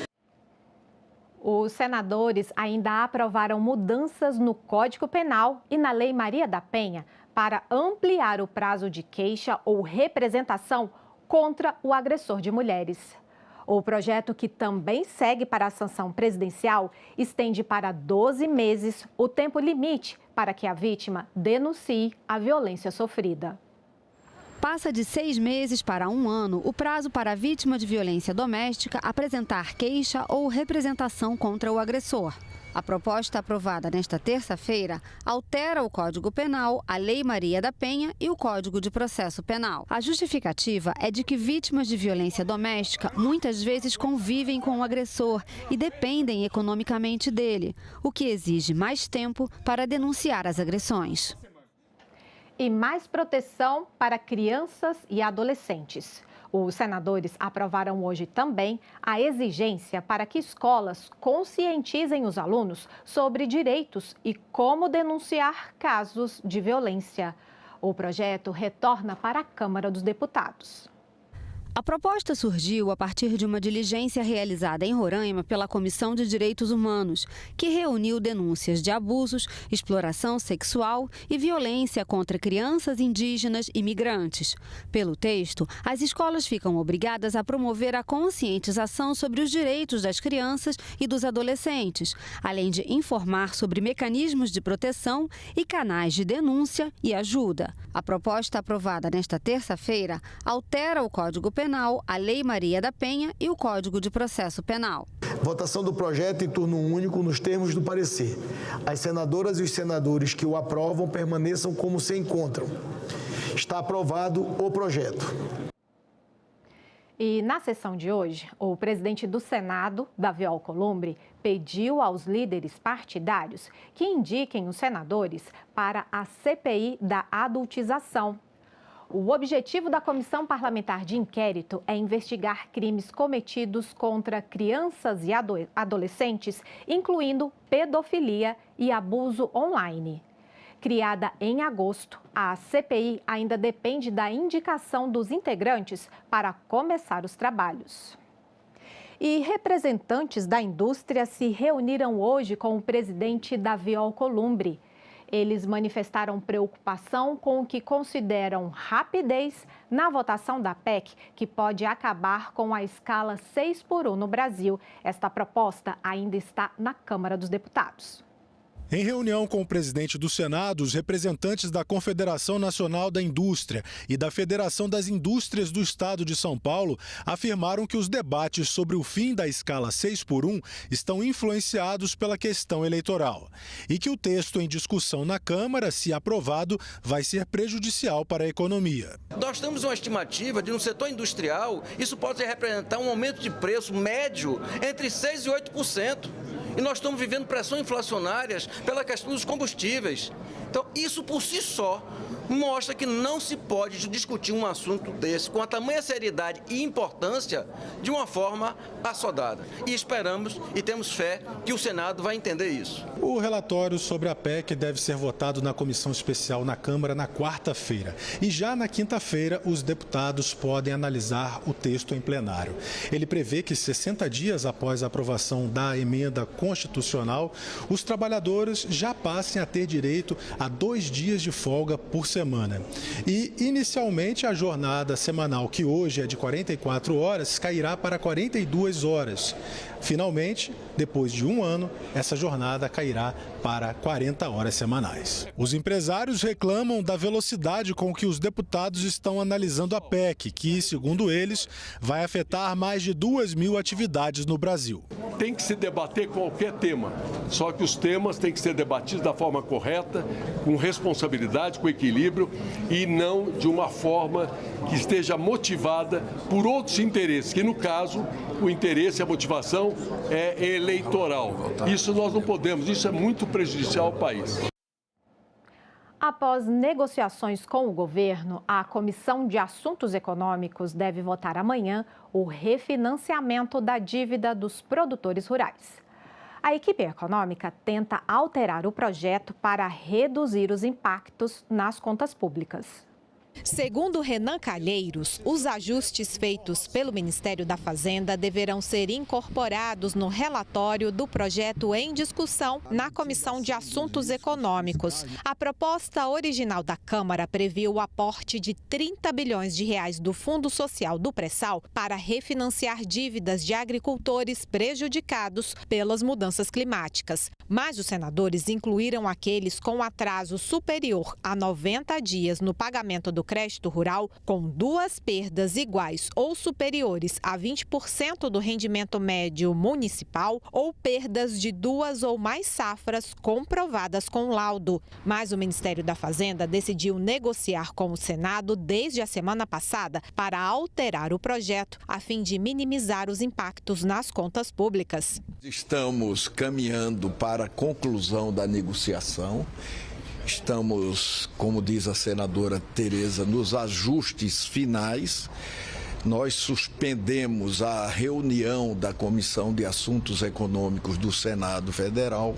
Os senadores ainda aprovaram mudanças no Código Penal e na Lei Maria da Penha para ampliar o prazo de queixa ou representação contra o agressor de mulheres. O projeto, que também segue para a sanção presidencial, estende para 12 meses o tempo limite para que a vítima denuncie a violência sofrida. Passa de 6 meses para 1 ano o prazo para a vítima de violência doméstica apresentar queixa ou representação contra o agressor. A proposta aprovada nesta terça-feira altera o Código Penal, a Lei Maria da Penha e o Código de Processo Penal. A justificativa é de que vítimas de violência doméstica muitas vezes convivem com o agressor e dependem economicamente dele, o que exige mais tempo para denunciar as agressões. E mais proteção para crianças e adolescentes. Os senadores aprovaram hoje também a exigência para que escolas conscientizem os alunos sobre direitos e como denunciar casos de violência. O projeto retorna para a Câmara dos Deputados. A proposta surgiu a partir de uma diligência realizada em Roraima pela Comissão de Direitos Humanos, que reuniu denúncias de abusos, exploração sexual e violência contra crianças indígenas e migrantes. Pelo texto, as escolas ficam obrigadas a promover a conscientização sobre os direitos das crianças e dos adolescentes, além de informar sobre mecanismos de proteção e canais de denúncia e ajuda. A proposta aprovada nesta terça-feira altera o Código Penal, a Lei Maria da Penha e o Código de Processo Penal. Votação do projeto em turno único nos termos do parecer. As senadoras e os senadores que o aprovam permaneçam como se encontram. Está aprovado o projeto. E na sessão de hoje, o presidente do Senado, Davi Alcolumbre, pediu aos líderes partidários que indiquem os senadores para a CPI da adultização. O objetivo da Comissão Parlamentar de Inquérito é investigar crimes cometidos contra crianças e adolescentes, incluindo pedofilia e abuso online. Criada em agosto, a CPI ainda depende da indicação dos integrantes para começar os trabalhos. E representantes da indústria se reuniram hoje com o presidente Davi Alcolumbre. Eles manifestaram preocupação com o que consideram rapidez na votação da PEC, que pode acabar com a escala 6x1 no Brasil. Esta proposta ainda está na Câmara dos Deputados. Em reunião com o presidente do Senado, os representantes da Confederação Nacional da Indústria e da Federação das Indústrias do Estado de São Paulo afirmaram que os debates sobre o fim da escala 6x1 estão influenciados pela questão eleitoral e que o texto em discussão na Câmara, se aprovado, vai ser prejudicial para a economia. Nós temos uma estimativa de, no setor industrial, isso pode representar um aumento de preço médio entre 6% e 8%. E nós estamos vivendo pressões inflacionárias pela questão dos combustíveis. Então, isso por si só mostra que não se pode discutir um assunto desse com a tamanha seriedade e importância de uma forma assodada. E esperamos e temos fé que o Senado vai entender isso. O relatório sobre a PEC deve ser votado na comissão especial na Câmara na quarta-feira. E já na quinta-feira, os deputados podem analisar o texto em plenário. Ele prevê que 60 dias após a aprovação da emenda constitucional, os trabalhadores já passem a ter direito a 2 dias de folga por semana. E, inicialmente, a jornada semanal, que hoje é de 44 horas, cairá para 42 horas. Finalmente, depois de 1 ano, essa jornada cairá para 40 horas semanais. Os empresários reclamam da velocidade com que os deputados estão analisando a PEC, que, segundo eles, vai afetar mais de 2.000 atividades no Brasil. Tem que se debater qualquer tema, só que os temas têm que ser debatidos da forma correta, com responsabilidade, com equilíbrio e não de uma forma que esteja motivada por outros interesses, que no caso o interesse, a motivação é eleitoral. Isso nós não podemos, isso é muito prejudicial ao país. Após negociações com o governo, a Comissão de Assuntos Econômicos deve votar amanhã o refinanciamento da dívida dos produtores rurais. A equipe econômica tenta alterar o projeto para reduzir os impactos nas contas públicas. Segundo Renan Calheiros, os ajustes feitos pelo Ministério da Fazenda deverão ser incorporados no relatório do projeto em discussão na Comissão de Assuntos Econômicos. A proposta original da Câmara previu o aporte de 30 bilhões de reais do Fundo Social do Pré-Sal para refinanciar dívidas de agricultores prejudicados pelas mudanças climáticas. Mas os senadores incluíram aqueles com atraso superior a 90 dias no pagamento do crédito rural, com 2 perdas iguais ou superiores a 20% do rendimento médio municipal ou perdas de 2 ou mais safras comprovadas com laudo. Mas o Ministério da Fazenda decidiu negociar com o Senado desde a semana passada para alterar o projeto a fim de minimizar os impactos nas contas públicas. Estamos caminhando para a conclusão da negociação. Estamos, como diz a senadora Tereza, nos ajustes finais. Nós suspendemos a reunião da Comissão de Assuntos Econômicos do Senado Federal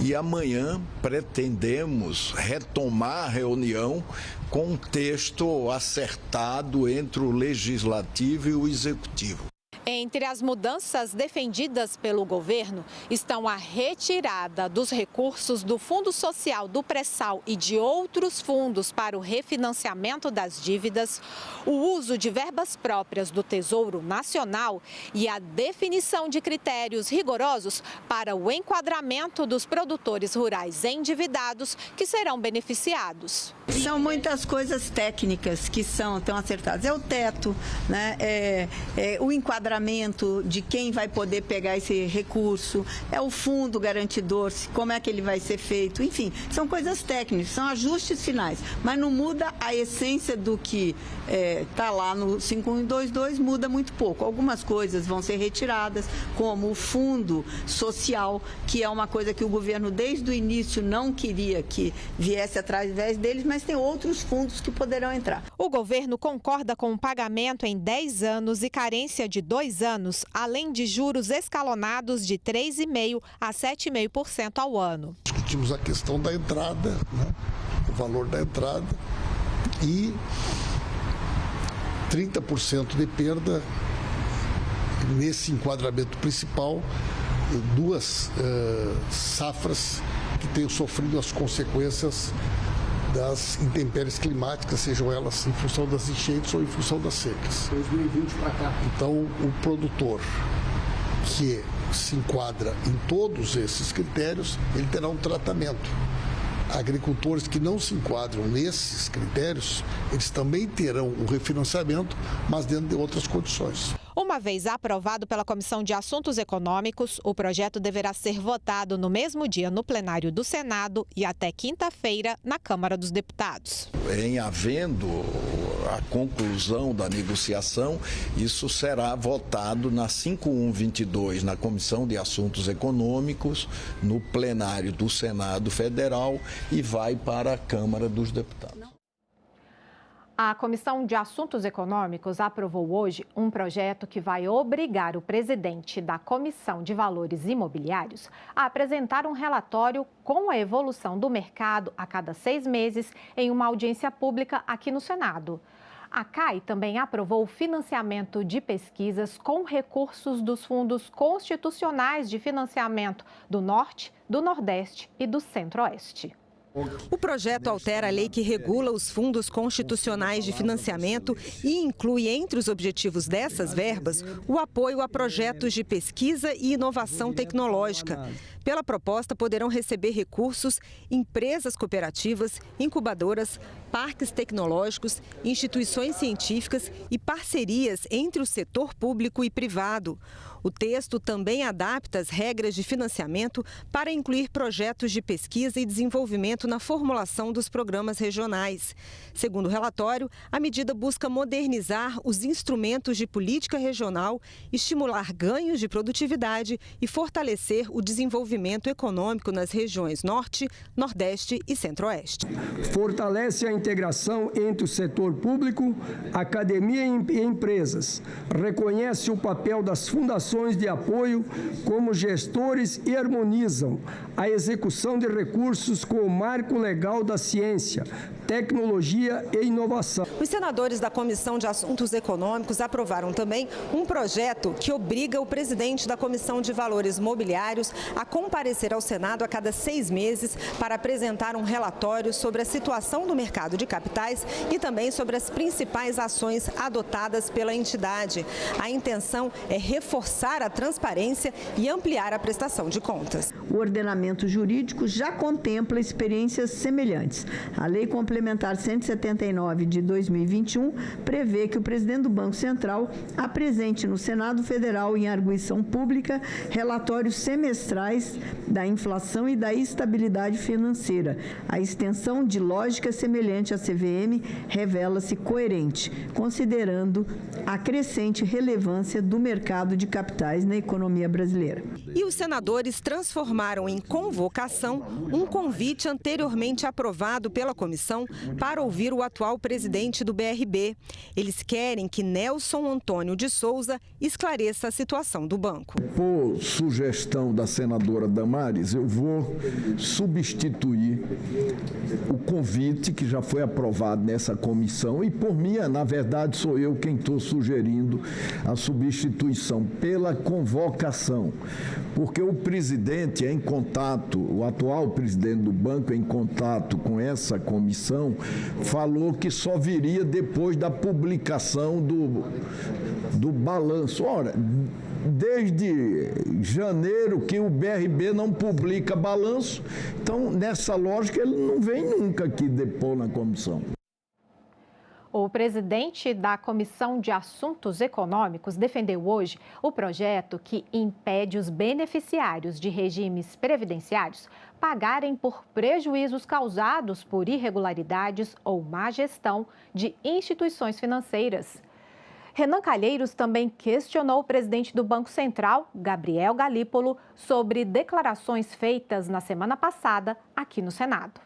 e amanhã pretendemos retomar a reunião com um texto acertado entre o Legislativo e o Executivo. Entre as mudanças defendidas pelo governo estão a retirada dos recursos do Fundo Social do Pré-Sal e de outros fundos para o refinanciamento das dívidas, o uso de verbas próprias do Tesouro Nacional e a definição de critérios rigorosos para o enquadramento dos produtores rurais endividados que serão beneficiados. São muitas coisas técnicas que estão acertadas. É o teto, né? O enquadramento de quem vai poder pegar esse recurso, é o fundo garantidor, como é que ele vai ser feito, enfim, são coisas técnicas, são ajustes finais, mas não muda a essência do que está lá no 5122, muda muito pouco. Algumas coisas vão ser retiradas, como o fundo social, que é uma coisa que o governo desde o início não queria que viesse através deles, mas tem outros fundos que poderão entrar. O governo concorda com o pagamento em 10 anos e carência de 2 anos, além de juros escalonados de 3,5% a 7,5% ao ano. Discutimos a questão da entrada, né? O valor da entrada e 30% de perda nesse enquadramento principal, 2 safras que tenham sofrido as consequências das intempéries climáticas, sejam elas em função das enchentes ou em função das secas. 2020 para cá. Então, o produtor que se enquadra em todos esses critérios, ele terá um tratamento. Agricultores que não se enquadram nesses critérios, eles também terão um refinanciamento, mas dentro de outras condições. Uma vez aprovado pela Comissão de Assuntos Econômicos, o projeto deverá ser votado no mesmo dia no plenário do Senado e até quinta-feira na Câmara dos Deputados. Em havendo a conclusão da negociação, isso será votado na 5122 na Comissão de Assuntos Econômicos, no plenário do Senado Federal e vai para a Câmara dos Deputados. A Comissão de Assuntos Econômicos aprovou hoje um projeto que vai obrigar o presidente da Comissão de Valores Imobiliários a apresentar um relatório com a evolução do mercado a cada 6 meses em uma audiência pública aqui no Senado. A CAI também aprovou o financiamento de pesquisas com recursos dos fundos constitucionais de financiamento do Norte, do Nordeste e do Centro-Oeste. O projeto altera a lei que regula os fundos constitucionais de financiamento e inclui entre os objetivos dessas verbas o apoio a projetos de pesquisa e inovação tecnológica. Pela proposta, poderão receber recursos empresas cooperativas, incubadoras, parques tecnológicos, instituições científicas e parcerias entre o setor público e privado. O texto também adapta as regras de financiamento para incluir projetos de pesquisa e desenvolvimento na formulação dos programas regionais. Segundo o relatório, a medida busca modernizar os instrumentos de política regional, estimular ganhos de produtividade e fortalecer o desenvolvimento econômico nas regiões Norte, Nordeste e Centro-Oeste. Fortalece a integração entre o setor público, academia e empresas. Reconhece o papel das fundações de apoio como gestores e harmonizam a execução de recursos com o marco legal da ciência, tecnologia e inovação. Os senadores da Comissão de Assuntos Econômicos aprovaram também um projeto que obriga o presidente da Comissão de Valores Mobiliários a comparecer ao Senado a cada 6 meses para apresentar um relatório sobre a situação do mercado de capitais e também sobre as principais ações adotadas pela entidade. A intenção é reforçar a transparência e ampliar a prestação de contas. O ordenamento jurídico já contempla experiências semelhantes. A Lei Complementar 179 de 2021 prevê que o presidente do Banco Central apresente no Senado Federal, em arguição pública, relatórios semestrais da inflação e da estabilidade financeira. A extensão de lógica semelhante à CVM revela-se coerente, considerando a crescente relevância do mercado de capitais na economia brasileira. E os senadores transformaram em convocação um convite anteriormente aprovado pela comissão para ouvir o atual presidente do BRB. Eles querem que Nelson Antônio de Souza esclareça a situação do banco. Por sugestão da senadora Damares, eu vou substituir o convite que já foi aprovado nessa comissão e, por mim, na verdade, sou eu quem estou sugerindo a substituição pela convocação, porque o presidente é em contato, o atual presidente do banco é em contato com essa comissão, falou que só viria depois da publicação do balanço. Ora, desde janeiro que o BRB não publica balanço, então nessa lógica ele não vem nunca aqui depor na comissão. O presidente da Comissão de Assuntos Econômicos defendeu hoje o projeto que impede os beneficiários de regimes previdenciários pagarem por prejuízos causados por irregularidades ou má gestão de instituições financeiras. Renan Calheiros também questionou o presidente do Banco Central, Gabriel Galípolo, sobre declarações feitas na semana passada aqui no Senado.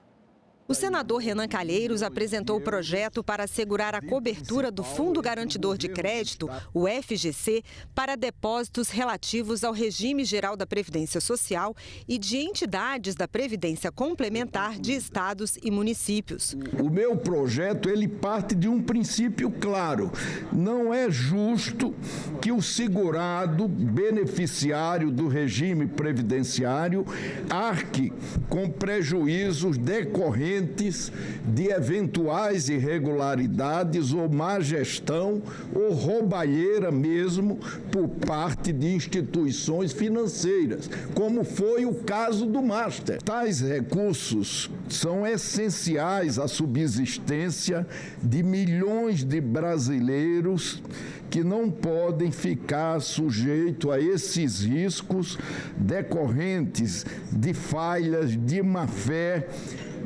O senador Renan Calheiros apresentou o projeto para assegurar a cobertura do Fundo Garantidor de Crédito, o FGC, para depósitos relativos ao regime geral da Previdência Social e de entidades da Previdência Complementar de estados e municípios. O meu projeto, ele parte de um princípio claro. Não é justo que o segurado beneficiário do regime previdenciário arque com prejuízos decorrentes decorrentes de eventuais irregularidades ou má gestão ou roubalheira mesmo por parte de instituições financeiras, como foi o caso do Master. Tais recursos são essenciais à subsistência de milhões de brasileiros que não podem ficar sujeitos a esses riscos decorrentes de falhas, de má-fé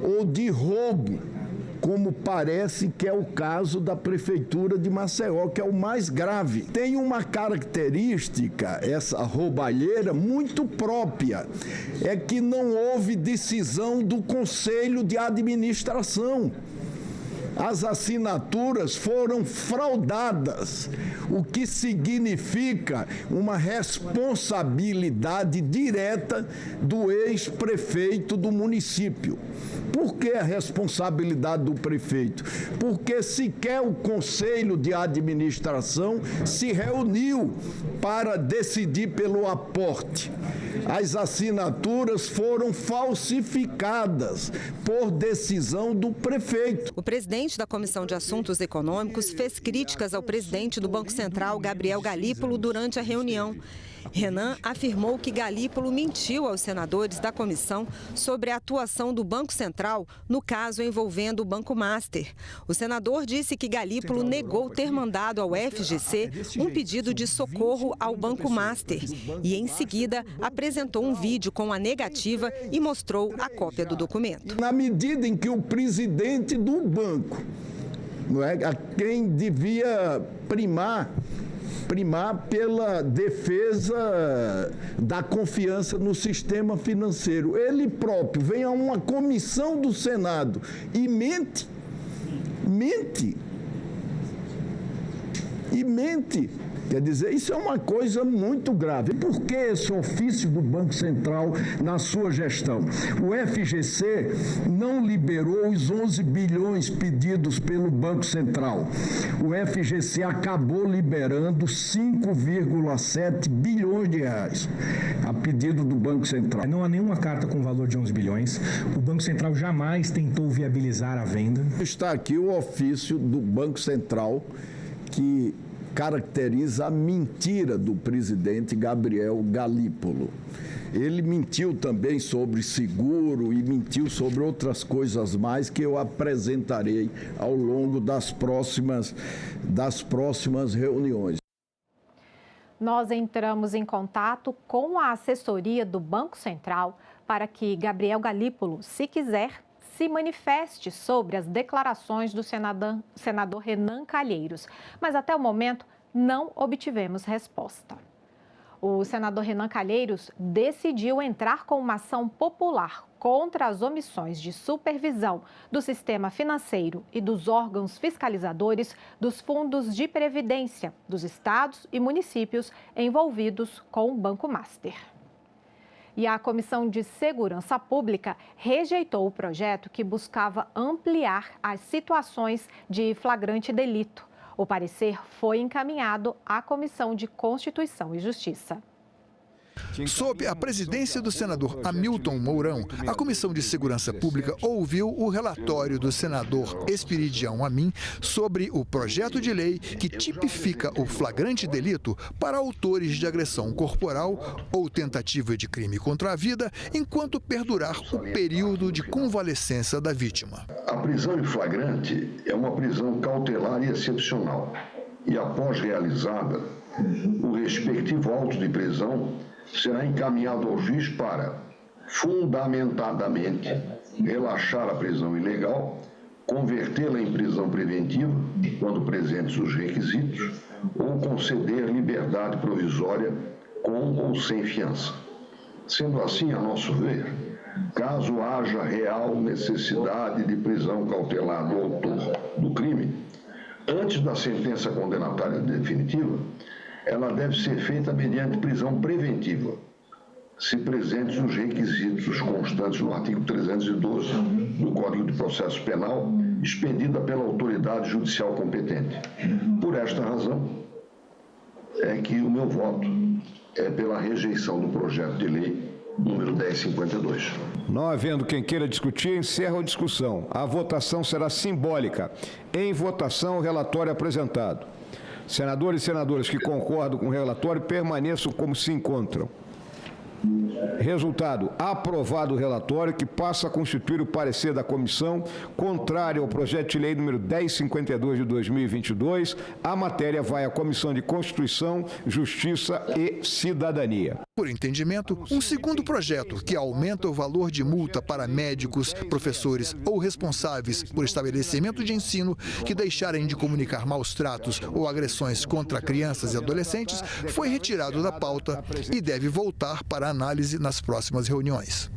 ou de roubo, como parece que é o caso da Prefeitura de Maceió, que é o mais grave. Tem uma característica, essa roubalheira, muito própria, é que não houve decisão do Conselho de Administração. As assinaturas foram fraudadas, o que significa uma responsabilidade direta do ex-prefeito do município. Por que a responsabilidade do prefeito? Porque sequer o Conselho de Administração se reuniu para decidir pelo aporte. As assinaturas foram falsificadas por decisão do prefeito. O presidente da Comissão de Assuntos Econômicos fez críticas ao presidente do Banco Central, Gabriel Galípolo, durante a reunião. Renan afirmou que Galípolo mentiu aos senadores da comissão sobre a atuação do Banco Central no caso envolvendo o Banco Master. O senador disse que Galípolo negou ter mandado ao FGC um pedido de socorro ao Banco Master e, em seguida, apresentou um vídeo com a negativa e mostrou a cópia do documento. Na medida em que o presidente do banco, não é, a quem devia primar pela defesa da confiança no sistema financeiro. Ele próprio vem a uma comissão do Senado e mente. Quer dizer, isso é uma coisa muito grave. Por que esse ofício do Banco Central na sua gestão? O FGC não liberou os 11 bilhões pedidos pelo Banco Central. O FGC acabou liberando 5,7 bilhões de reais a pedido do Banco Central. Não há nenhuma carta com valor de 11 bilhões. O Banco Central jamais tentou viabilizar a venda. Está aqui o ofício do Banco Central que caracteriza a mentira do presidente Gabriel Galípolo. Ele mentiu também sobre seguro e mentiu sobre outras coisas mais que eu apresentarei ao longo das próximas reuniões. Nós entramos em contato com a assessoria do Banco Central para que Gabriel Galípolo, se quiser, se manifeste sobre as declarações do senador Renan Calheiros, mas até o momento não obtivemos resposta. O senador Renan Calheiros decidiu entrar com uma ação popular contra as omissões de supervisão do sistema financeiro e dos órgãos fiscalizadores dos fundos de previdência dos estados e municípios envolvidos com o Banco Master. E a Comissão de Segurança Pública rejeitou o projeto que buscava ampliar as situações de flagrante delito. O parecer foi encaminhado à Comissão de Constituição e Justiça. Sob a presidência do senador Hamilton Mourão, a Comissão de Segurança Pública ouviu o relatório do senador Esperidião Amin sobre o projeto de lei que tipifica o flagrante delito para autores de agressão corporal ou tentativa de crime contra a vida, enquanto perdurar o período de convalescença da vítima. A prisão em flagrante é uma prisão cautelar e excepcional. E após realizada, o respectivo auto de prisão será encaminhado ao juiz para, fundamentadamente, relaxar a prisão ilegal, convertê-la em prisão preventiva, quando presentes os requisitos, ou conceder liberdade provisória com ou sem fiança. Sendo assim, a nosso ver, caso haja real necessidade de prisão cautelar do autor do crime, antes da sentença condenatória definitiva, ela deve ser feita mediante prisão preventiva, se presentes os requisitos constantes no artigo 312 do Código de Processo Penal, expedida pela autoridade judicial competente. Por esta razão, é que o meu voto é pela rejeição do projeto de lei número 1052. Não havendo quem queira discutir, encerro a discussão. A votação será simbólica. Em votação, o relatório apresentado. Senadores e senadoras que concordam com o relatório permaneçam como se encontram. Resultado: aprovado o relatório, que passa a constituir o parecer da comissão, contrário ao projeto de lei número 1052 de 2022. A matéria vai à Comissão de Constituição, Justiça e Cidadania. Por entendimento, um segundo projeto que aumenta o valor de multa para médicos, professores ou responsáveis por estabelecimento de ensino que deixarem de comunicar maus tratos ou agressões contra crianças e adolescentes foi retirado da pauta e deve voltar para análise nas próximas reuniões.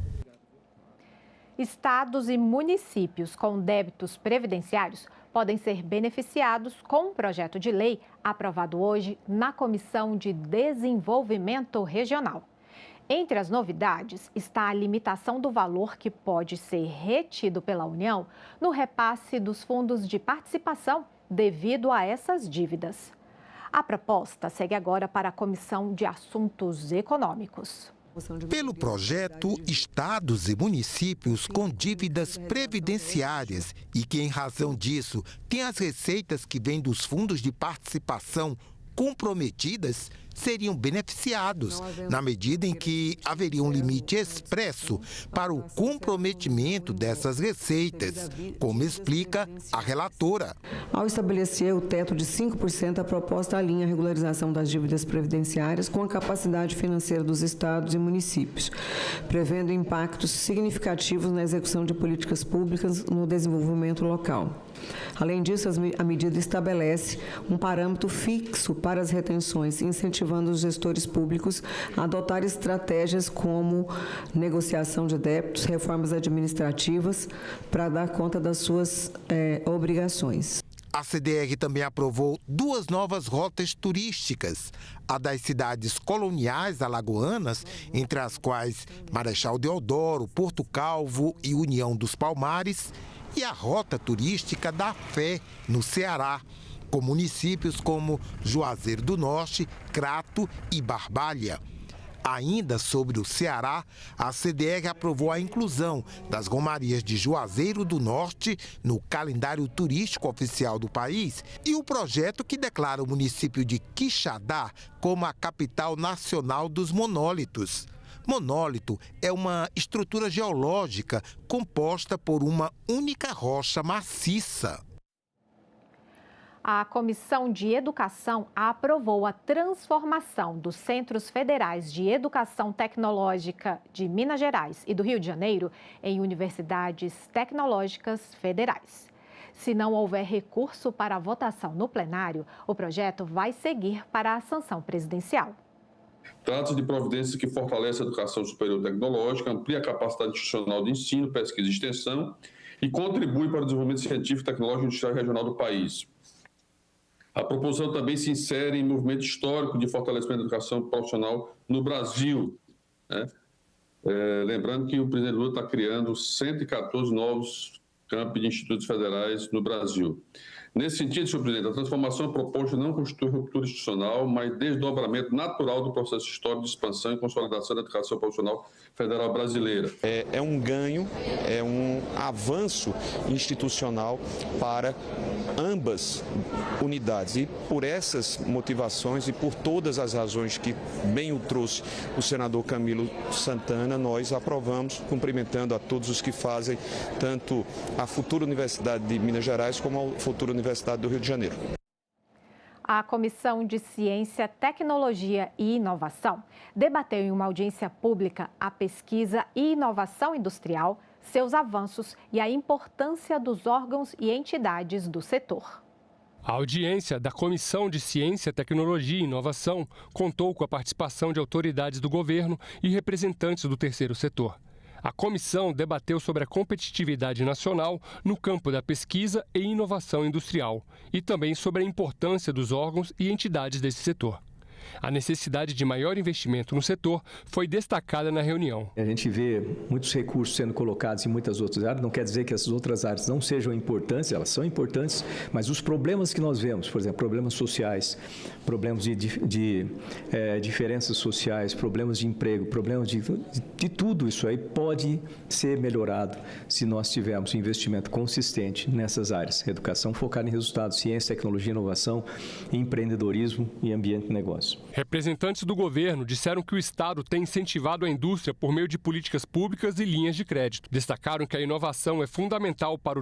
Estados e municípios com débitos previdenciários podem ser beneficiados com um projeto de lei aprovado hoje na Comissão de Desenvolvimento Regional. Entre as novidades está a limitação do valor que pode ser retido pela União no repasse dos fundos de participação devido a essas dívidas. A proposta segue agora para a Comissão de Assuntos Econômicos. Pelo projeto, estados e municípios com dívidas previdenciárias e que, em razão disso, têm as receitas que vêm dos fundos de participação comprometidas, seriam beneficiados, na medida em que haveria um limite expresso para o comprometimento dessas receitas, como explica a relatora. Ao estabelecer o teto de 5%, a proposta alinha a regularização das dívidas previdenciárias com a capacidade financeira dos estados e municípios, prevendo impactos significativos na execução de políticas públicas no desenvolvimento local. Além disso, a medida estabelece um parâmetro fixo para as retenções, incentivando os gestores públicos a adotar estratégias como negociação de débitos, reformas administrativas, para dar conta das suas obrigações. A CDR também aprovou 2 novas rotas turísticas, a das cidades coloniais alagoanas, entre as quais Marechal Deodoro, Porto Calvo e União dos Palmares, e a rota turística da Fé, no Ceará, com municípios como Juazeiro do Norte, Crato e Barbalha. Ainda sobre o Ceará, a CDR aprovou a inclusão das romarias de Juazeiro do Norte no calendário turístico oficial do país e o projeto que declara o município de Quixadá como a capital nacional dos monólitos. Monólito é uma estrutura geológica composta por uma única rocha maciça. A Comissão de Educação aprovou a transformação dos Centros Federais de Educação Tecnológica de Minas Gerais e do Rio de Janeiro em universidades tecnológicas federais. Se não houver recurso para a votação no plenário, o projeto vai seguir para a sanção presidencial. Trata-se de providências que fortalecem a educação superior tecnológica, amplia a capacidade institucional de ensino, pesquisa e extensão e contribui para o desenvolvimento científico, tecnológico e industrial regional do país. A proposição também se insere em movimento histórico de fortalecimento da educação profissional no Brasil, né? Lembrando que o presidente Lula está criando 114 novos campos de institutos federais no Brasil. Nesse sentido, senhor presidente, a transformação proposta não constitui ruptura institucional, mas desdobramento natural do processo histórico de expansão e consolidação da educação profissional federal brasileira. É um ganho, é um avanço institucional para ambas unidades. E por essas motivações e por todas as razões que bem o trouxe o senador Camilo Santana, nós aprovamos, cumprimentando a todos os que fazem tanto a futura Universidade de Minas Gerais como a futura Universidade do Rio de Janeiro. A Comissão de Ciência, Tecnologia e Inovação debateu em uma audiência pública a pesquisa e inovação industrial, seus avanços e a importância dos órgãos e entidades do setor. A audiência da Comissão de Ciência, Tecnologia e Inovação contou com a participação de autoridades do governo e representantes do terceiro setor. A comissão debateu sobre a competitividade nacional no campo da pesquisa e inovação industrial e também sobre a importância dos órgãos e entidades desse setor. A necessidade de maior investimento no setor foi destacada na reunião. A gente vê muitos recursos sendo colocados em muitas outras áreas, não quer dizer que essas outras áreas não sejam importantes, elas são importantes, mas os problemas que nós vemos, por exemplo, problemas sociais, problemas de diferenças sociais, problemas de emprego, problemas de tudo isso aí pode ser melhorado se nós tivermos um investimento consistente nessas áreas. Educação focada em resultados, ciência, tecnologia, inovação, empreendedorismo e ambiente de negócio. Representantes do governo disseram que o Estado tem incentivado a indústria por meio de políticas públicas e linhas de crédito. Destacaram que a inovação é fundamental para o